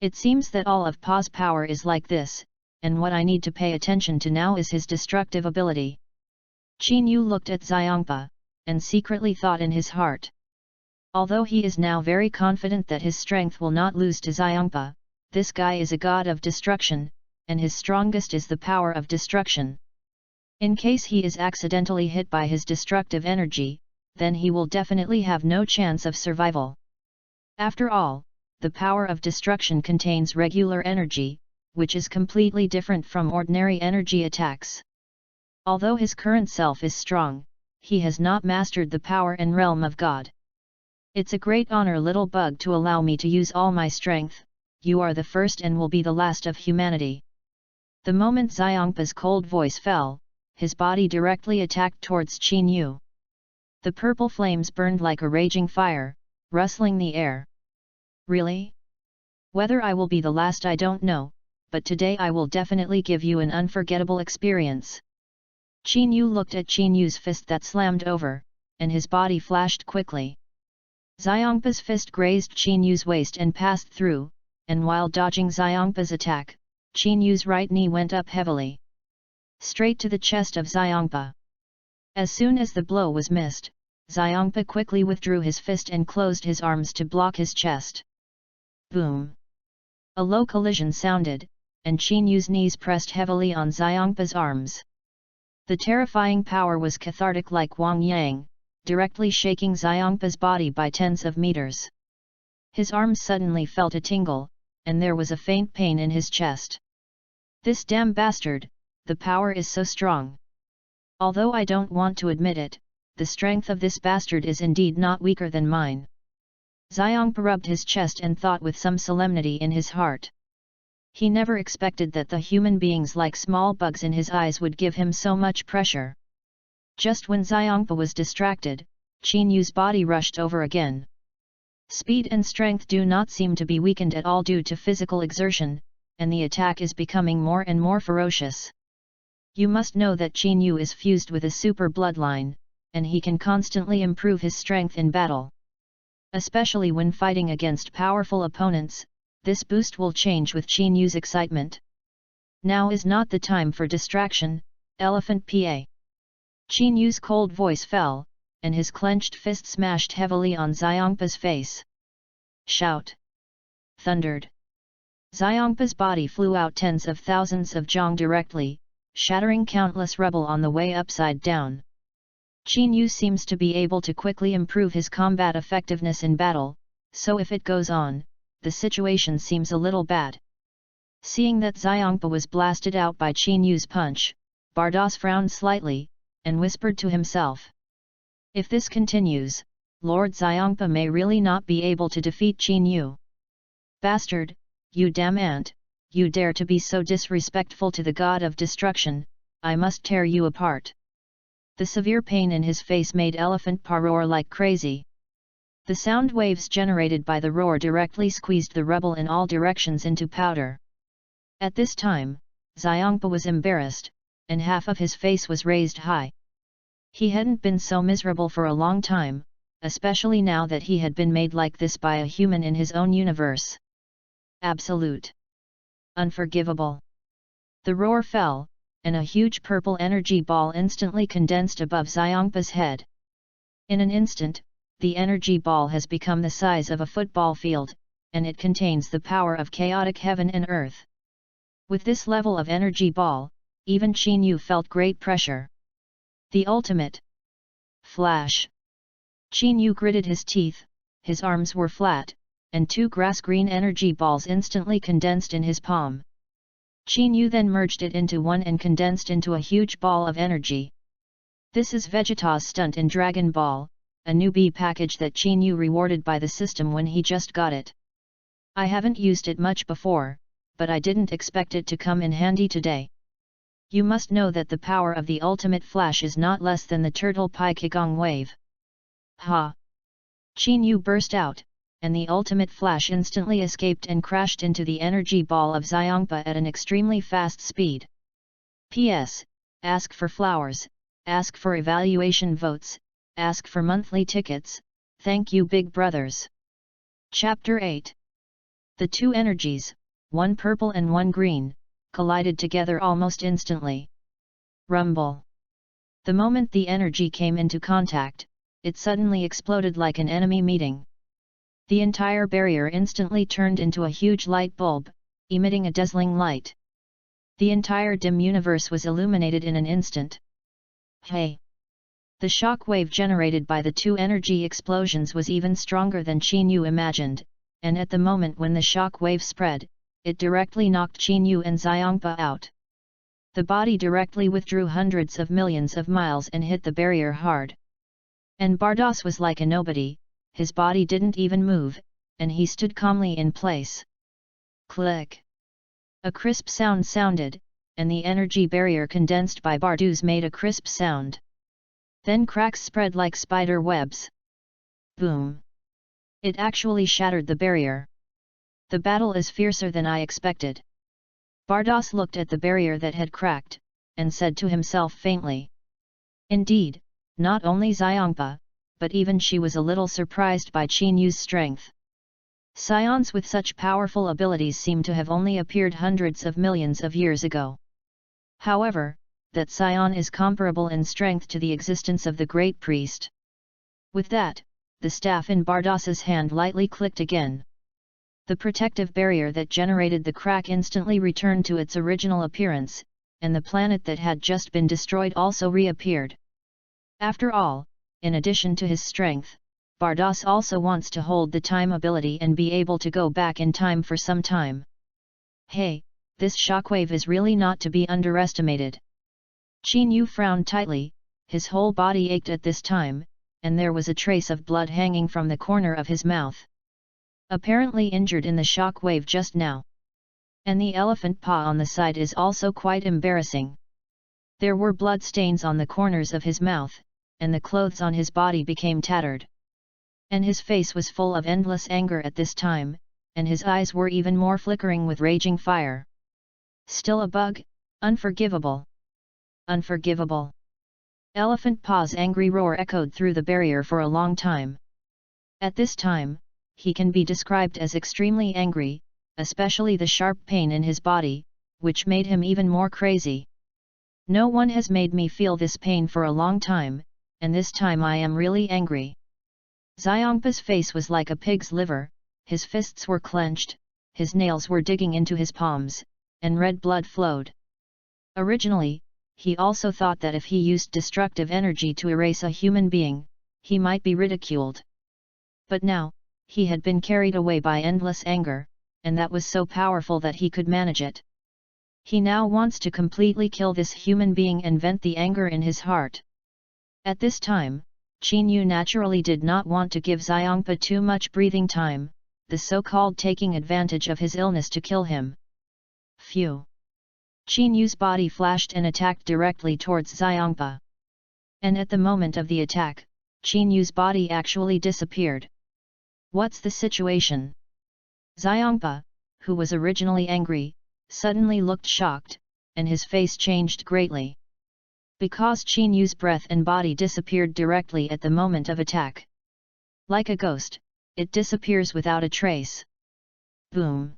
Speaker 1: It seems that all of Pa's power is like this, and what I need to pay attention to now is his destructive ability. Qin Yu looked at Xiangpa, and secretly thought in his heart. Although he is now very confident that his strength will not lose to Xiangpa, this guy is a god of destruction, and his strongest is the power of destruction. In case he is accidentally hit by his destructive energy, then he will definitely have no chance of survival. After all, the power of destruction contains regular energy, which is completely different from ordinary energy attacks. Although his current self is strong, he has not mastered the power and realm of God. It's a great honor, little bug, to allow me to use all my strength. You are the first and will be the last of humanity. The moment Xiangpa's cold voice fell, his body directly attacked towards Qin Yu. The purple flames burned like a raging fire, rustling the air. Really? Whether I will be the last I don't know, but today I will definitely give you an unforgettable experience. Qin Yu looked at Qin Yu's fist that slammed over, and his body flashed quickly. Xiangpa's fist grazed Qin Yu's waist and passed through, and while dodging Xiangpa's attack, Qin Yu's right knee went up heavily, straight to the chest of Xiangpa. As soon as the blow was missed, Xiangpa quickly withdrew his fist and closed his arms to block his chest. Boom! A low collision sounded, and Qin Yu's knees pressed heavily on Xiangpa's arms. The terrifying power was cathartic like Wang Yang, directly shaking Xiangpa's body by tens of meters. His arms suddenly felt a tingle, and there was a faint pain in his chest. This damn bastard, the power is so strong. Although I don't want to admit it, the strength of this bastard is indeed not weaker than mine. Xiangpa rubbed his chest and thought with some solemnity in his heart. He never expected that the human beings like small bugs in his eyes would give him so much pressure. Just when Xiangpa was distracted, Qin Yu's body rushed over again. Speed and strength do not seem to be weakened at all due to physical exertion, and the attack is becoming more and more ferocious. You must know that Qin Yu is fused with a super bloodline, and he can constantly improve his strength in battle. Especially when fighting against powerful opponents, this boost will change with Qin Yu's excitement. Now is not the time for distraction, Elephant Pa. Qin Yu's cold voice fell, and his clenched fist smashed heavily on Xiangpa's face. Shout! Thundered. Xiangpa's body flew out tens of thousands of zhong directly, shattering countless rubble on the way upside down. Qin Yu seems to be able to quickly improve his combat effectiveness in battle, so if it goes on, the situation seems a little bad. Seeing that Xiangpa was blasted out by Qin Yu's punch, Bardos frowned slightly, and whispered to himself. If this continues, Lord Xiangpa may really not be able to defeat Qin Yu. Bastard, you damn ant, you dare to be so disrespectful to the god of destruction, I must tear you apart. The severe pain in his face made Elephant Pa roar like crazy. The sound waves generated by the roar directly squeezed the rubble in all directions into powder. At this time, Xiangpa was embarrassed, and half of his face was raised high. He hadn't been so miserable for a long time, especially now that he had been made like this by a human in his own universe. Absolute. Unforgivable. The roar fell, and a huge purple energy ball instantly condensed above Xiangpa's head. In an instant, the energy ball has become the size of a football field, and it contains the power of chaotic heaven and earth. With this level of energy ball, even Qin Yu felt great pressure. The ultimate. Flash. Qin Yu gritted his teeth, his arms were flat, and two grass-green energy balls instantly condensed in his palm. Qin Yu then merged it into one and condensed into a huge ball of energy. This is Vegeta's stunt in Dragon Ball, a newbie package that Qin Yu rewarded by the system when he just got it. I haven't used it much before, but I didn't expect it to come in handy today. You must know that the power of the ultimate flash is not less than the turtle pi Qigong wave. Ha! Qin Yu burst out, and the ultimate flash instantly escaped and crashed into the energy ball of Xiangpa at an extremely fast speed. P.S. Ask for flowers, ask for evaluation votes, ask for monthly tickets, thank you big brothers. Chapter 8. The two energies, one purple and one green, collided together almost instantly. Rumble. The moment the energy came into contact, it suddenly exploded like an enemy meeting. The entire barrier instantly turned into a huge light bulb, emitting a dazzling light. The entire dim universe was illuminated in an instant. Hey! The shock wave generated by the two energy explosions was even stronger than Qin imagined, and at the moment when the shock wave spread, it directly knocked Qin and Xiangpa out. The body directly withdrew hundreds of millions of miles and hit the barrier hard. And Bardos was like a nobody, his body didn't even move, and he stood calmly in place. Click! A crisp sound sounded, and the energy barrier condensed by Bardos made a crisp sound. Then cracks spread like spider webs. Boom! It actually shattered the barrier. The battle is fiercer than I expected. Bardos looked at the barrier that had cracked, and said to himself faintly. Indeed, not only Xiangpa, but even she was a little surprised by Qin strength. Scions with such powerful abilities seem to have only appeared hundreds of millions of years ago. However, that scion is comparable in strength to the existence of the great priest. With that, the staff in Bardos's hand lightly clicked again. The protective barrier that generated the crack instantly returned to its original appearance, and the planet that had just been destroyed also reappeared. After all, in addition to his strength, Bardos also wants to hold the time ability and be able to go back in time for some time. Hey, this shockwave is really not to be underestimated. Qin frowned tightly, his whole body ached at this time, and there was a trace of blood hanging from the corner of his mouth. Apparently injured in the shock wave just now. And the elephant paw on the side is also quite embarrassing. There were blood stains on the corners of his mouth, and the clothes on his body became tattered. And his face was full of endless anger at this time, and his eyes were even more flickering with raging fire. Still a bug? Unforgivable! Unforgivable! Elephant Paw's angry roar echoed through the barrier for a long time. At this time, he can be described as extremely angry, especially the sharp pain in his body, which made him even more crazy. No one has made me feel this pain for a long time, and this time I am really angry. Xiangpa's face was like a pig's liver, his fists were clenched, his nails were digging into his palms, and red blood flowed. Originally, he also thought that if he used destructive energy to erase a human being, he might be ridiculed. But now, he had been carried away by endless anger, and that was so powerful that he could manage it. He now wants to completely kill this human being and vent the anger in his heart. At this time, Qin naturally did not want to give Xiangpa too much breathing time, the so-called taking advantage of his illness to kill him. Phew! Qin body flashed and attacked directly towards Xiangpa. And at the moment of the attack, Qin body actually disappeared. What's the situation? Xiangpa, who was originally angry, suddenly looked shocked, and his face changed greatly. Because Qin breath and body disappeared directly at the moment of attack. Like a ghost, it disappears without a trace. Boom!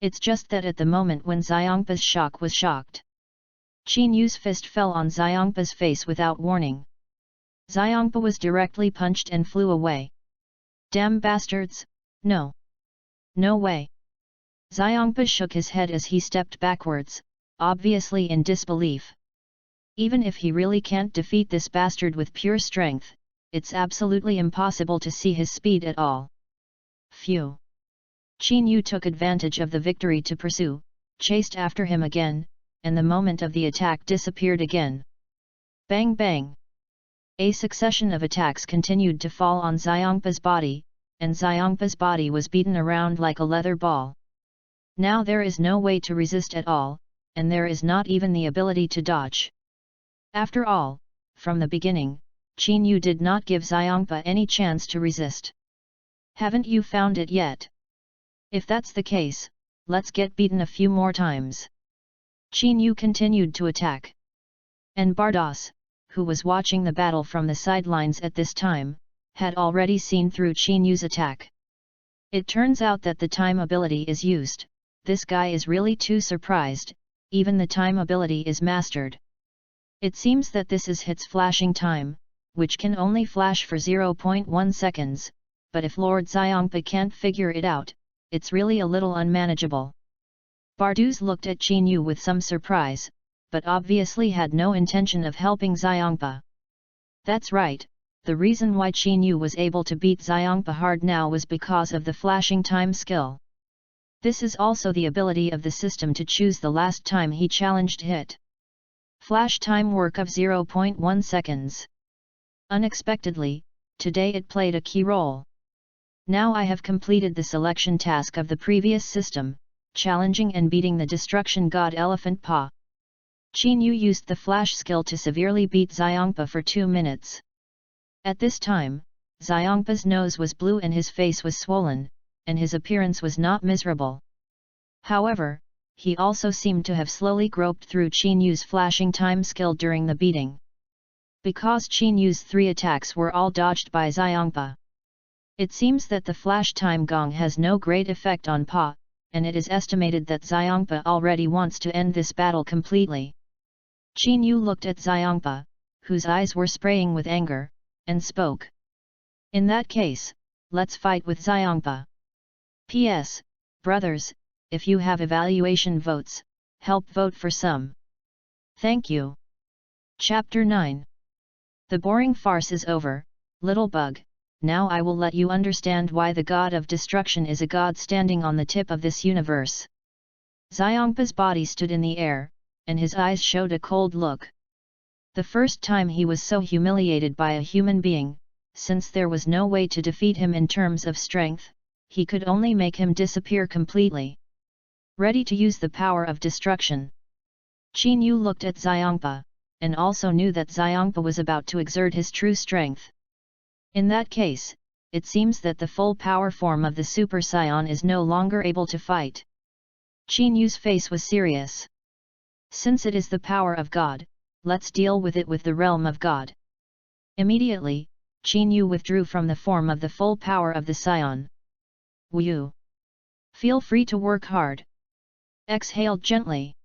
Speaker 1: It's just that at the moment when Xiangpa's shock was shocked, Qin fist fell on Xiangpa's face without warning. Xiangpa was directly punched and flew away. Damn bastards, no! No way! Xiangpa shook his head as he stepped backwards, obviously in disbelief. Even if he really can't defeat this bastard with pure strength, it's absolutely impossible to see his speed at all. Phew! Qin took advantage of the victory to pursue, chased after him again, and the moment of the attack disappeared again. Bang bang! A succession of attacks continued to fall on Xiangpa's body, and Xiangpa's body was beaten around like a leather ball. Now there is no way to resist at all, and there is not even the ability to dodge. After all, from the beginning, Qin did not give Xiangpa any chance to resist. Haven't you found it yet? If that's the case, let's get beaten a few more times. Qin continued to attack. And Bardos, who was watching the battle from the sidelines at this time, had already seen through Qin Yu's attack. It turns out that the time ability is used. This guy is really too surprised, even the time ability is mastered. It seems that this is Hit's flashing time, which can only flash for 0.1 seconds, but if Lord Xiongpa can't figure it out, it's really a little unmanageable. Barduz looked at Qin Yu with some surprise, but obviously had no intention of helping Xiongpa. That's right, the reason why Qin Yu was able to beat Xiongpa hard now was because of the flashing time skill. This is also the ability of the system to choose the last time he challenged Hit. Flash time work of 0.1 seconds. Unexpectedly, today it played a key role. Now I have completed the selection task of the previous system, challenging and beating the destruction god Elephant Paw. Qin Yu used the flash skill to severely beat Xiongpa for 2 minutes. At this time, Xiongpa's nose was blue and his face was swollen, and his appearance was not miserable. However, he also seemed to have slowly groped through Qin Yu's flashing time skill during the beating. Because Qin Yu's 3 attacks were all dodged by Xiongpa. It seems that the flash time gong has no great effect on Pa, and it is estimated that Xiongpa already wants to end this battle completely. Qin Yu looked at Xiongpa, whose eyes were spraying with anger, and spoke. In that case, let's fight with Xiongpa. P.S. Brothers, if you have evaluation votes, help vote for some. Thank you. Chapter 9. The boring farce is over, little bug. Now I will let you understand why the god of destruction is a god standing on the tip of this universe. Xiongpa's body stood in the air, and his eyes showed a cold look. The first time he was so humiliated by a human being, since there was no way to defeat him in terms of strength, he could only make him disappear completely. Ready to use the power of destruction. Qin Yu looked at Xiongpa, and also knew that Xiongpa was about to exert his true strength. In that case, it seems that the full power form of the Super Saiyan is no longer able to fight. Qin Yu's face was serious. Since it is the power of God, let's deal with it with the realm of God. Immediately, Qin Yu withdrew from the form of the full power of the Saiyan. Wu. Feel free to work hard. Exhaled gently.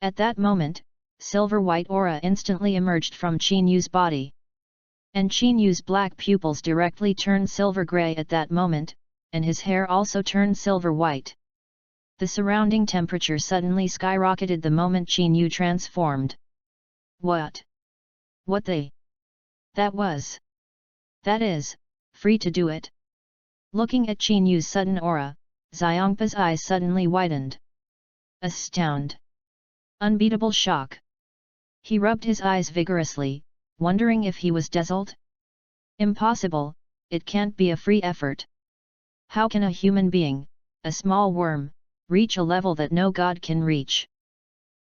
Speaker 1: At that moment, silver-white aura instantly emerged from Qin Yu's body. And Qin Yu's black pupils directly turned silver-grey at that moment, and his hair also turned silver-white. The surrounding temperature suddenly skyrocketed the moment Qin Yu transformed. What? What the? That was. That is, free to do it. Looking at Qin Yu's sudden aura, Xiongpa's eyes suddenly widened. Astound. Unbeatable shock. He rubbed his eyes vigorously, wondering if he was dazzled. Impossible, it can't be a free effort. How can a human being, a small worm, reach a level that no god can reach?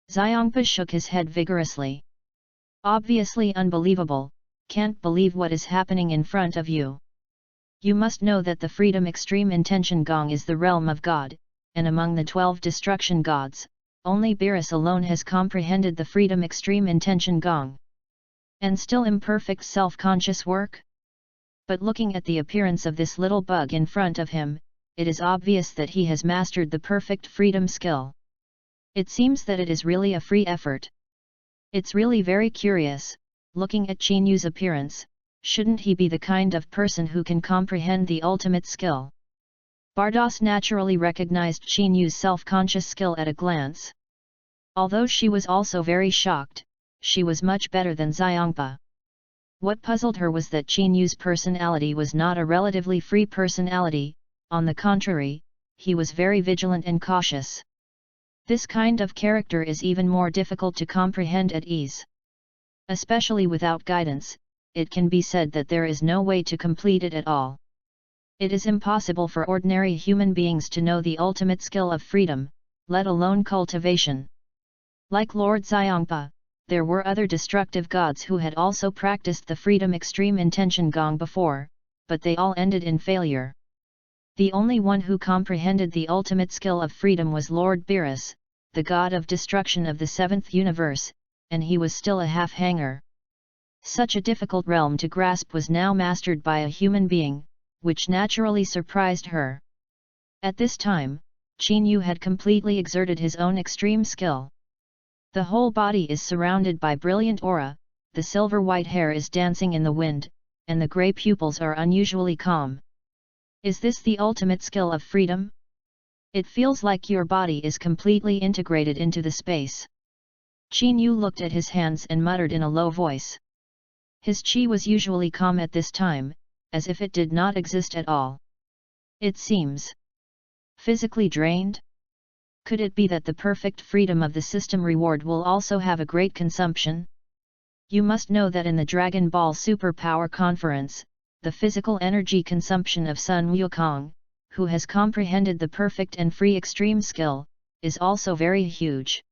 Speaker 1: Xiongpa shook his head vigorously. Obviously unbelievable, can't believe what is happening in front of you. You must know that the Freedom Extreme Intention Gong is the realm of God, and among the 12 destruction gods, only Beerus alone has comprehended the Freedom Extreme Intention Gong. And still imperfect self-conscious work? But looking at the appearance of this little bug in front of him, it is obvious that he has mastered the perfect freedom skill. It seems that it is really a free effort. It's really very curious, looking at Qin Yu's appearance, shouldn't he be the kind of person who can comprehend the ultimate skill? Bardos naturally recognized Qin Yu's self-conscious skill at a glance. Although she was also very shocked, she was much better than Xiongpa. What puzzled her was that Qin Yu's personality was not a relatively free personality, on the contrary, he was very vigilant and cautious. This kind of character is even more difficult to comprehend at ease. Especially without guidance, it can be said that there is no way to complete it at all. It is impossible for ordinary human beings to know the ultimate skill of freedom, let alone cultivation. Like Lord Xiongpa, there were other destructive gods who had also practiced the Freedom Extreme Intention Gong before, but they all ended in failure. The only one who comprehended the ultimate skill of freedom was Lord Beerus, the god of destruction of the 7th universe, and he was still a half-hanger. Such a difficult realm to grasp was now mastered by a human being, which naturally surprised her. At this time, Qin Yu had completely exerted his own extreme skill. The whole body is surrounded by brilliant aura, the silver-white hair is dancing in the wind, and the grey pupils are unusually calm. Is this the ultimate skill of freedom? It feels like your body is completely integrated into the space. Qin Yu looked at his hands and muttered in a low voice. His qi was usually calm at this time, as if it did not exist at all. It seems physically drained? Could it be that the perfect freedom of the system reward will also have a great consumption? You must know that in the Dragon Ball Superpower Conference, the physical energy consumption of Sun Wukong, who has comprehended the perfect and free extreme skill, is also very huge.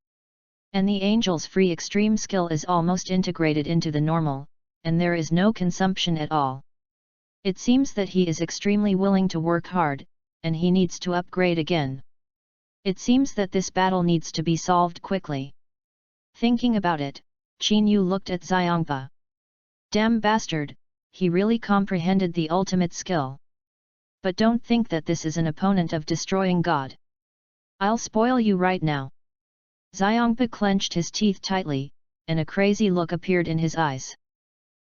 Speaker 1: And the angel's free extreme skill is almost integrated into the normal, and there is no consumption at all. It seems that he is extremely willing to work hard, and he needs to upgrade again. It seems that this battle needs to be solved quickly. Thinking about it, Qin Yu looked at Xiangpa. Damn bastard, he really comprehended the ultimate skill. But don't think that this is an opponent of destroying God. I'll spoil you right now. Xiangpa clenched his teeth tightly, and a crazy look appeared in his eyes.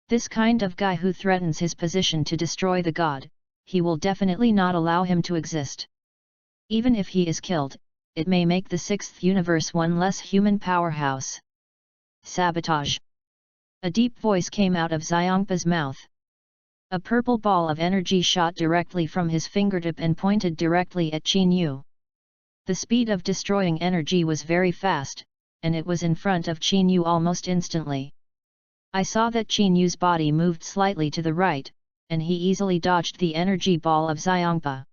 Speaker 1: This kind of guy who threatens his position to destroy the God, he will definitely not allow him to exist. Even if he is killed, it may make the sixth universe one less human powerhouse. Sabotage. A deep voice came out of Xiangpa's mouth. A purple ball of energy shot directly from his fingertip and pointed directly at Qin Yu. The speed of destroying energy was very fast, and it was in front of Qin Yu almost instantly. I saw that Qin Yu's body moved slightly to the right, and he easily dodged the energy ball of Xiangpa.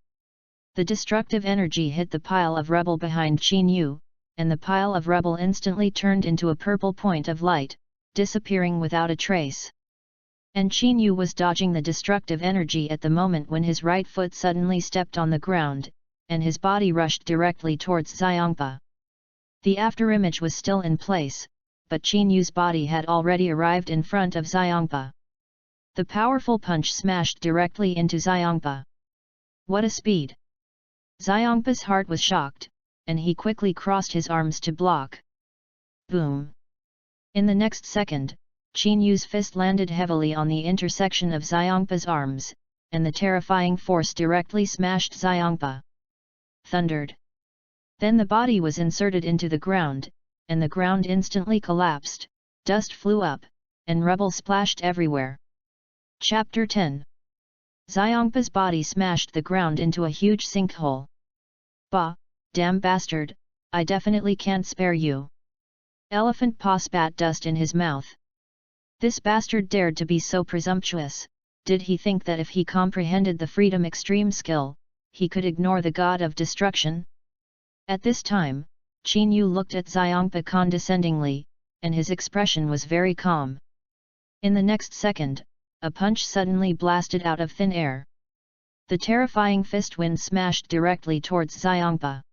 Speaker 1: The destructive energy hit the pile of rubble behind Qin Yu, and the pile of rubble instantly turned into a purple point of light, disappearing without a trace. And Qin Yu was dodging the destructive energy at the moment when his right foot suddenly stepped on the ground, and his body rushed directly towards Xiangpa. The afterimage was still in place, but Qin Yu's body had already arrived in front of Xiangpa. The powerful punch smashed directly into Xiangpa. What a speed! Xiangpa's heart was shocked, and he quickly crossed his arms to block. Boom! In the next second, Qin Yu's fist landed heavily on the intersection of Xiangpa's arms, and the terrifying force directly smashed Xiangpa. Thundered. Then the body was inserted into the ground, and the ground instantly collapsed, dust flew up, and rubble splashed everywhere. Chapter 10. Xiangpa's body smashed the ground into a huge sinkhole. Bah, damn bastard, I definitely can't spare you. Elephant Paw spat dust in his mouth. This bastard dared to be so presumptuous. Did he think that if he comprehended the freedom extreme skill, he could ignore the god of destruction? At this time, Qin Yu looked at Xiangpa condescendingly, and his expression was very calm. In the next second, a punch suddenly blasted out of thin air. The terrifying fist wind smashed directly towards Xiangpa.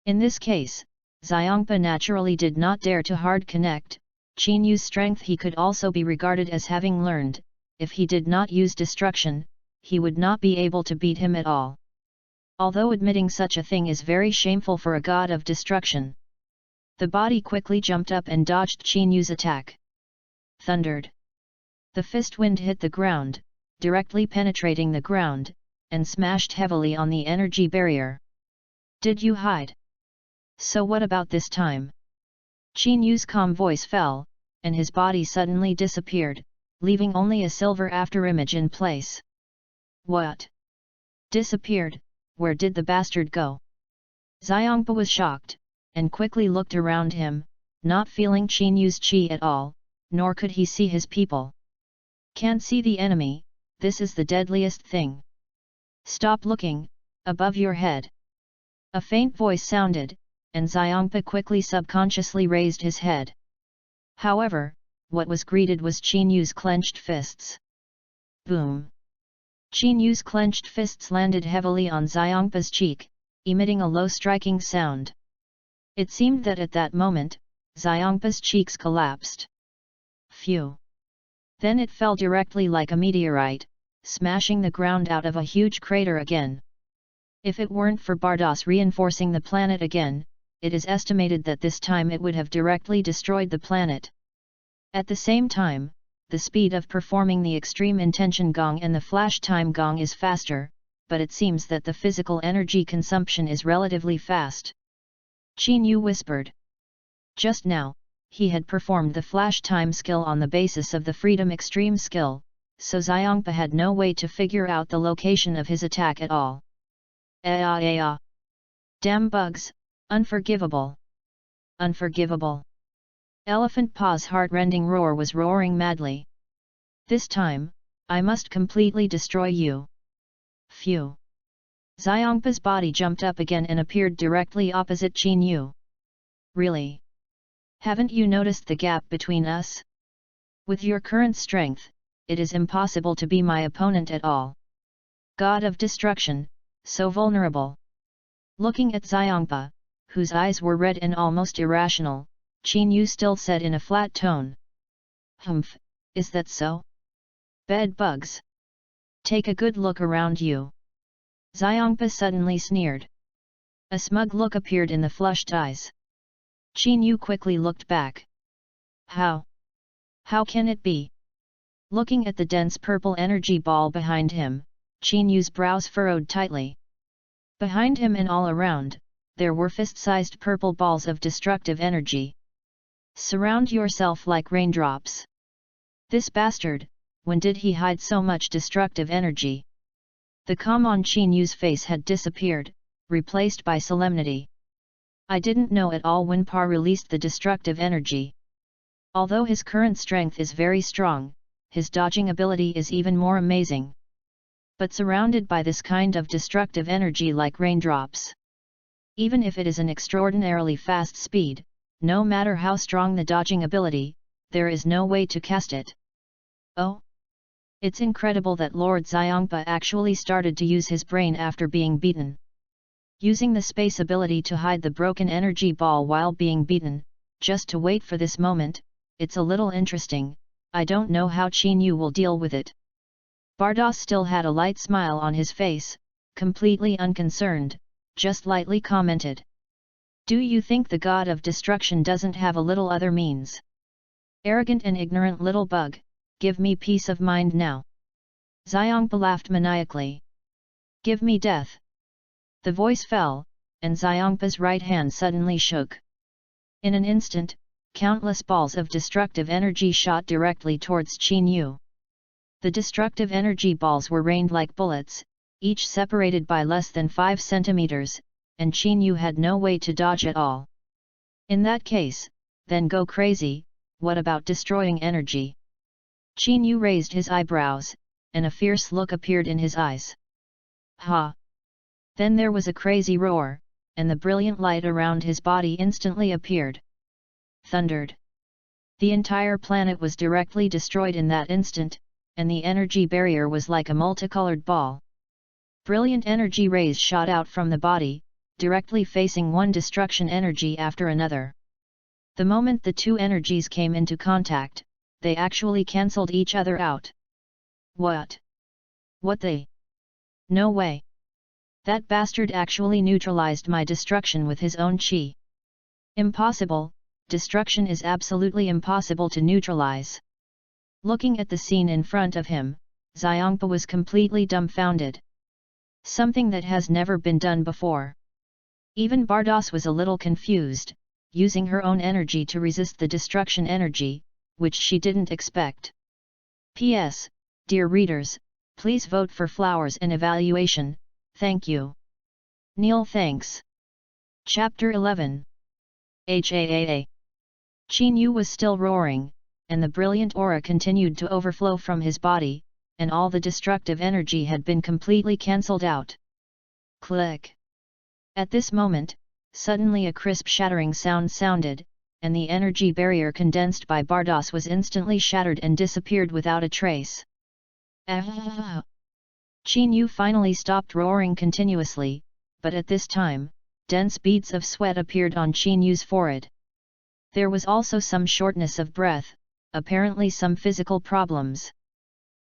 Speaker 1: In this case, Xiangpa naturally did not dare to hard connect. Qin Yu's strength he could also be regarded as having learned. If he did not use destruction, he would not be able to beat him at all. Although admitting such a thing is very shameful for a god of destruction. The body quickly jumped up and dodged Qin Yu's attack. Thundered. The fist wind hit the ground, directly penetrating the ground, and smashed heavily on the energy barrier. Did you hide? So what about this time? Qin Yu's calm voice fell, and his body suddenly disappeared, leaving only a silver afterimage in place. What? Disappeared? Where did the bastard go? Xiangpa was shocked, and quickly looked around him, not feeling Qin Yu's qi at all, nor could he see his people. Can't see the enemy, this is the deadliest thing. Stop looking, above your head. A faint voice sounded, and Xiangpa quickly subconsciously raised his head. However, what was greeted was Qin Yu's clenched fists. Boom! Qin Yu's clenched fists landed heavily on Xiangpa's cheek, emitting a low striking sound. It seemed that at that moment, Xiangpa's cheeks collapsed. Phew! Then it fell directly like a meteorite, smashing the ground out of a huge crater again. If it weren't for Bardos reinforcing the planet again, it is estimated that this time it would have directly destroyed the planet. At the same time, the speed of performing the extreme intention gong and the flash time gong is faster, but it seems that the physical energy consumption is relatively fast. Qin Yu whispered. Just now, he had performed the flash time skill on the basis of the freedom extreme skill, so Xiangpa had no way to figure out the location of his attack at all. Damn bugs, unforgivable! Unforgivable! Elephant Paw's heart-rending roar was roaring madly. This time, I must completely destroy you. Phew! Xiangpa's body jumped up again and appeared directly opposite Qin Yu. Really? Haven't you noticed the gap between us? With your current strength, it is impossible to be my opponent at all. God of destruction, so vulnerable. Looking at Xiangpa, whose eyes were red and almost irrational, Qin Yu still said in a flat tone. Humph, is that so? Bed bugs. Take a good look around you. Xiangpa suddenly sneered. A smug look appeared in the flushed eyes. Qin Yu quickly looked back. How? How can it be? Looking at the dense purple energy ball behind him, Qin Yu's brows furrowed tightly. Behind him and all around, there were fist-sized purple balls of destructive energy. Surround yourself like raindrops. This bastard, when did he hide so much destructive energy? The calm on Qin Yu's face had disappeared, replaced by solemnity. I didn't know at all when Pa released the destructive energy. Although his current strength is very strong, his dodging ability is even more amazing. But surrounded by this kind of destructive energy like raindrops, even if it is an extraordinarily fast speed, no matter how strong the dodging ability, there is no way to cast it. Oh! It's incredible that Lord Xiangpa actually started to use his brain after being beaten. Using the space ability to hide the broken energy ball while being beaten, just to wait for this moment, it's a little interesting. I don't know how Qin Yu will deal with it. Bardos still had a light smile on his face, completely unconcerned, just lightly commented. Do you think the god of destruction doesn't have a little other means? Arrogant and ignorant little bug, give me peace of mind now. Xiangpa laughed maniacally. Give me death. The voice fell, and Xiangpa's right hand suddenly shook. In an instant, countless balls of destructive energy shot directly towards Qin Yu. The destructive energy balls were rained like bullets, each separated by less than 5 centimeters, and Qin Yu had no way to dodge at all. In that case, then go crazy, what about destroying energy? Qin Yu raised his eyebrows, and a fierce look appeared in his eyes. Ha! Then there was a crazy roar, and the brilliant light around his body instantly appeared. Thundered. The entire planet was directly destroyed in that instant, and the energy barrier was like a multicolored ball. Brilliant energy rays shot out from the body, directly facing one destruction energy after another. The moment the two energies came into contact, they actually cancelled each other out. What? What they? No way! That bastard actually neutralized my destruction with his own chi. Impossible, destruction is absolutely impossible to neutralize. Looking at the scene in front of him, Xiangpa was completely dumbfounded. Something that has never been done before. Even Bardos was a little confused, using her own energy to resist the destruction energy, which she didn't expect. P.S. Dear readers, please vote for flowers and evaluation, thank you. Neil thanks. Chapter 11. HAAA. Qin Yu was still roaring, and the brilliant aura continued to overflow from his body, and all the destructive energy had been completely cancelled out. Click! At this moment, suddenly a crisp shattering sound sounded, and the energy barrier condensed by Bardos was instantly shattered and disappeared without a trace. Ah! Qin Yu finally stopped roaring continuously, but at this time, dense beads of sweat appeared on Qin Yu's forehead. There was also some shortness of breath, apparently some physical problems.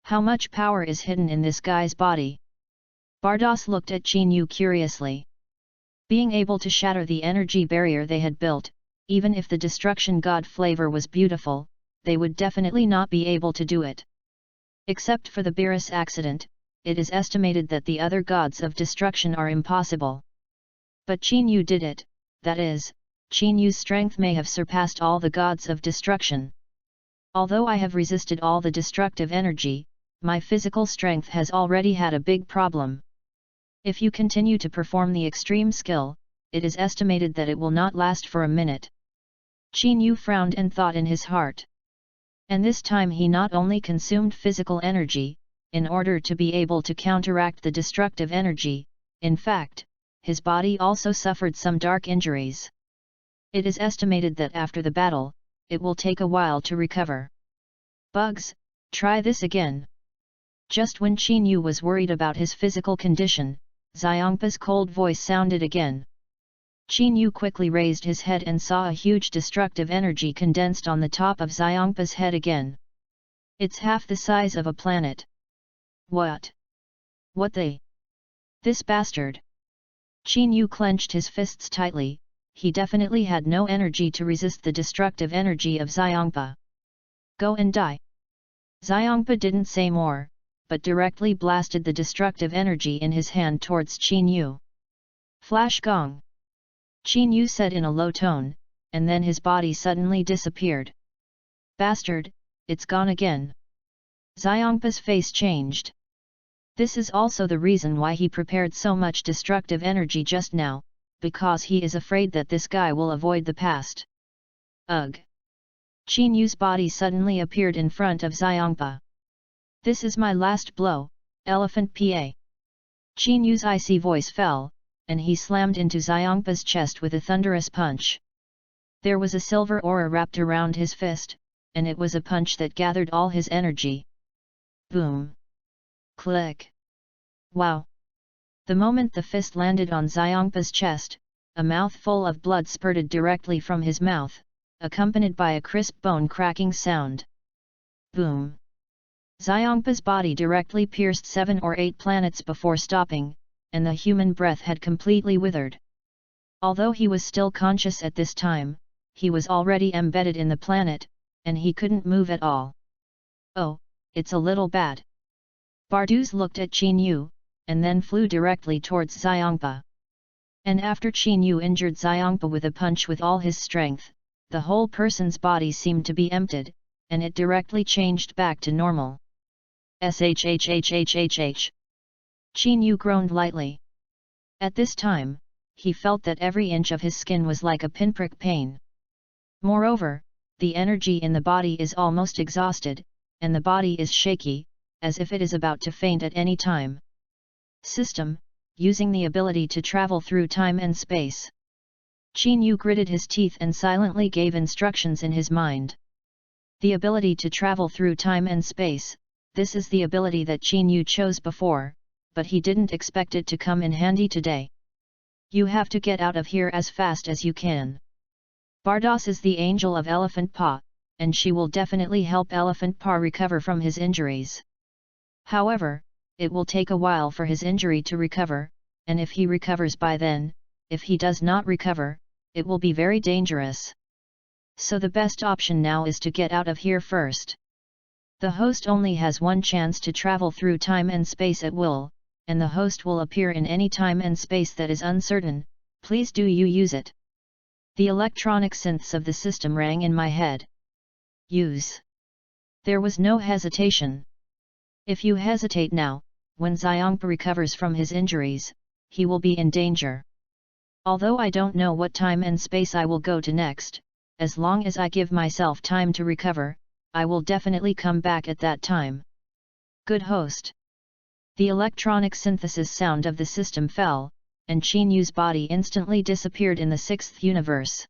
Speaker 1: How much power is hidden in this guy's body? Bardos looked at Qin Yu curiously. Being able to shatter the energy barrier they had built, even if the destruction god flavor was beautiful, they would definitely not be able to do it. Except for the Beerus accident, it is estimated that the other gods of destruction are impossible. But Qin Yu did it, that is, Qin Yu's strength may have surpassed all the gods of destruction. Although I have resisted all the destructive energy, my physical strength has already had a big problem. If you continue to perform the extreme skill, it is estimated that it will not last for a minute. Qin Yu frowned and thought in his heart. And this time he not only consumed physical energy, in order to be able to counteract the destructive energy, in fact, his body also suffered some dark injuries. It is estimated that after the battle, it will take a while to recover. Bugs, try this again. Just when Qin Yu was worried about his physical condition, Xiongpa's cold voice sounded again. Qin Yu quickly raised his head and saw a huge destructive energy condensed on the top of Xiongpa's head again. It's half the size of a planet. What? What the? This bastard! Qin Yu clenched his fists tightly, he definitely had no energy to resist the destructive energy of Xiongpa. Go and die! Xiongpa didn't say more, but directly blasted the destructive energy in his hand towards Qin Yu. Flash gong! Qin Yu said in a low tone, and then his body suddenly disappeared. Bastard, it's gone again! Xiongpa's face changed. This is also the reason why he prepared so much destructive energy just now, because he is afraid that this guy will avoid the past. Ugh! Qin Yu's body suddenly appeared in front of Xiongpa. This is my last blow, Elephant Pa. Qin Yu's icy voice fell, and he slammed into Xiongpa's chest with a thunderous punch. There was a silver aura wrapped around his fist, and it was a punch that gathered all his energy. Boom! Click! Wow! The moment the fist landed on Xiongpa's chest, a mouthful of blood spurted directly from his mouth, accompanied by a crisp bone-cracking sound. Boom! Xiongpa's body directly pierced 7 or 8 planets before stopping, and the human breath had completely withered. Although he was still conscious at this time, he was already embedded in the planet, and he couldn't move at all. Oh, it's a little bad. Bardos looked at Qin Yu, and then flew directly towards Xiongpa. And after Qin Yu injured Xiongpa with a punch with all his strength, the whole person's body seemed to be emptied, and it directly changed back to normal. Shhhhhhh. Qin Yu groaned lightly. At this time, he felt that every inch of his skin was like a pinprick pain. Moreover, the energy in the body is almost exhausted, and the body is shaky, as if it is about to faint at any time. System, using the ability to travel through time and space. Qin Yu gritted his teeth and silently gave instructions in his mind. The ability to travel through time and space, this is the ability that Qin Yu chose before, but he didn't expect it to come in handy today. You have to get out of here as fast as you can. Bardos is the angel of Elephant Pa, and she will definitely help Elephant Pa recover from his injuries. However, it will take a while for his injury to recover, and if he recovers by then, if he does not recover, it will be very dangerous. So the best option now is to get out of here first. The host only has one chance to travel through time and space at will, and the host will appear in any time and space that is uncertain. Please do you use it. The electronic synths of the system rang in my head. Use. There was no hesitation. If you hesitate now, when Xiongpa recovers from his injuries, he will be in danger. Although I don't know what time and space I will go to next, as long as I give myself time to recover, I will definitely come back at that time. Good host. The electronic synthesis sound of the system fell, and Qin Yu's body instantly disappeared in the 6th universe.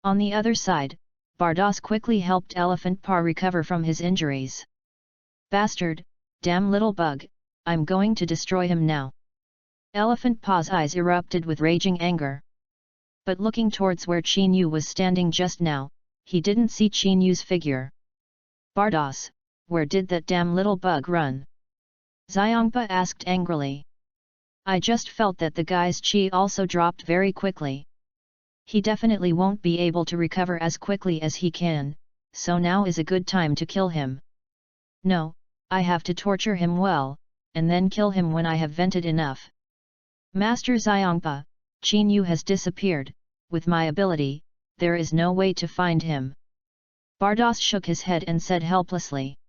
Speaker 1: On the other side, Bardos quickly helped Elephant Pa recover from his injuries. Bastard, damn little bug, I'm going to destroy him now. Elephant Pa's eyes erupted with raging anger. But looking towards where Qin Yu was standing just now, he didn't see Qin Yu's figure. Bardos, where did that damn little bug run? Xiangpa asked angrily. I just felt that the guy's chi also dropped very quickly. He definitely won't be able to recover as quickly as he can, so now is a good time to kill him. No, I have to torture him well, and then kill him when I have vented enough. Master Xiangpa, Qin Yu has disappeared. With my ability, there is no way to find him. Bardos shook his head and said helplessly.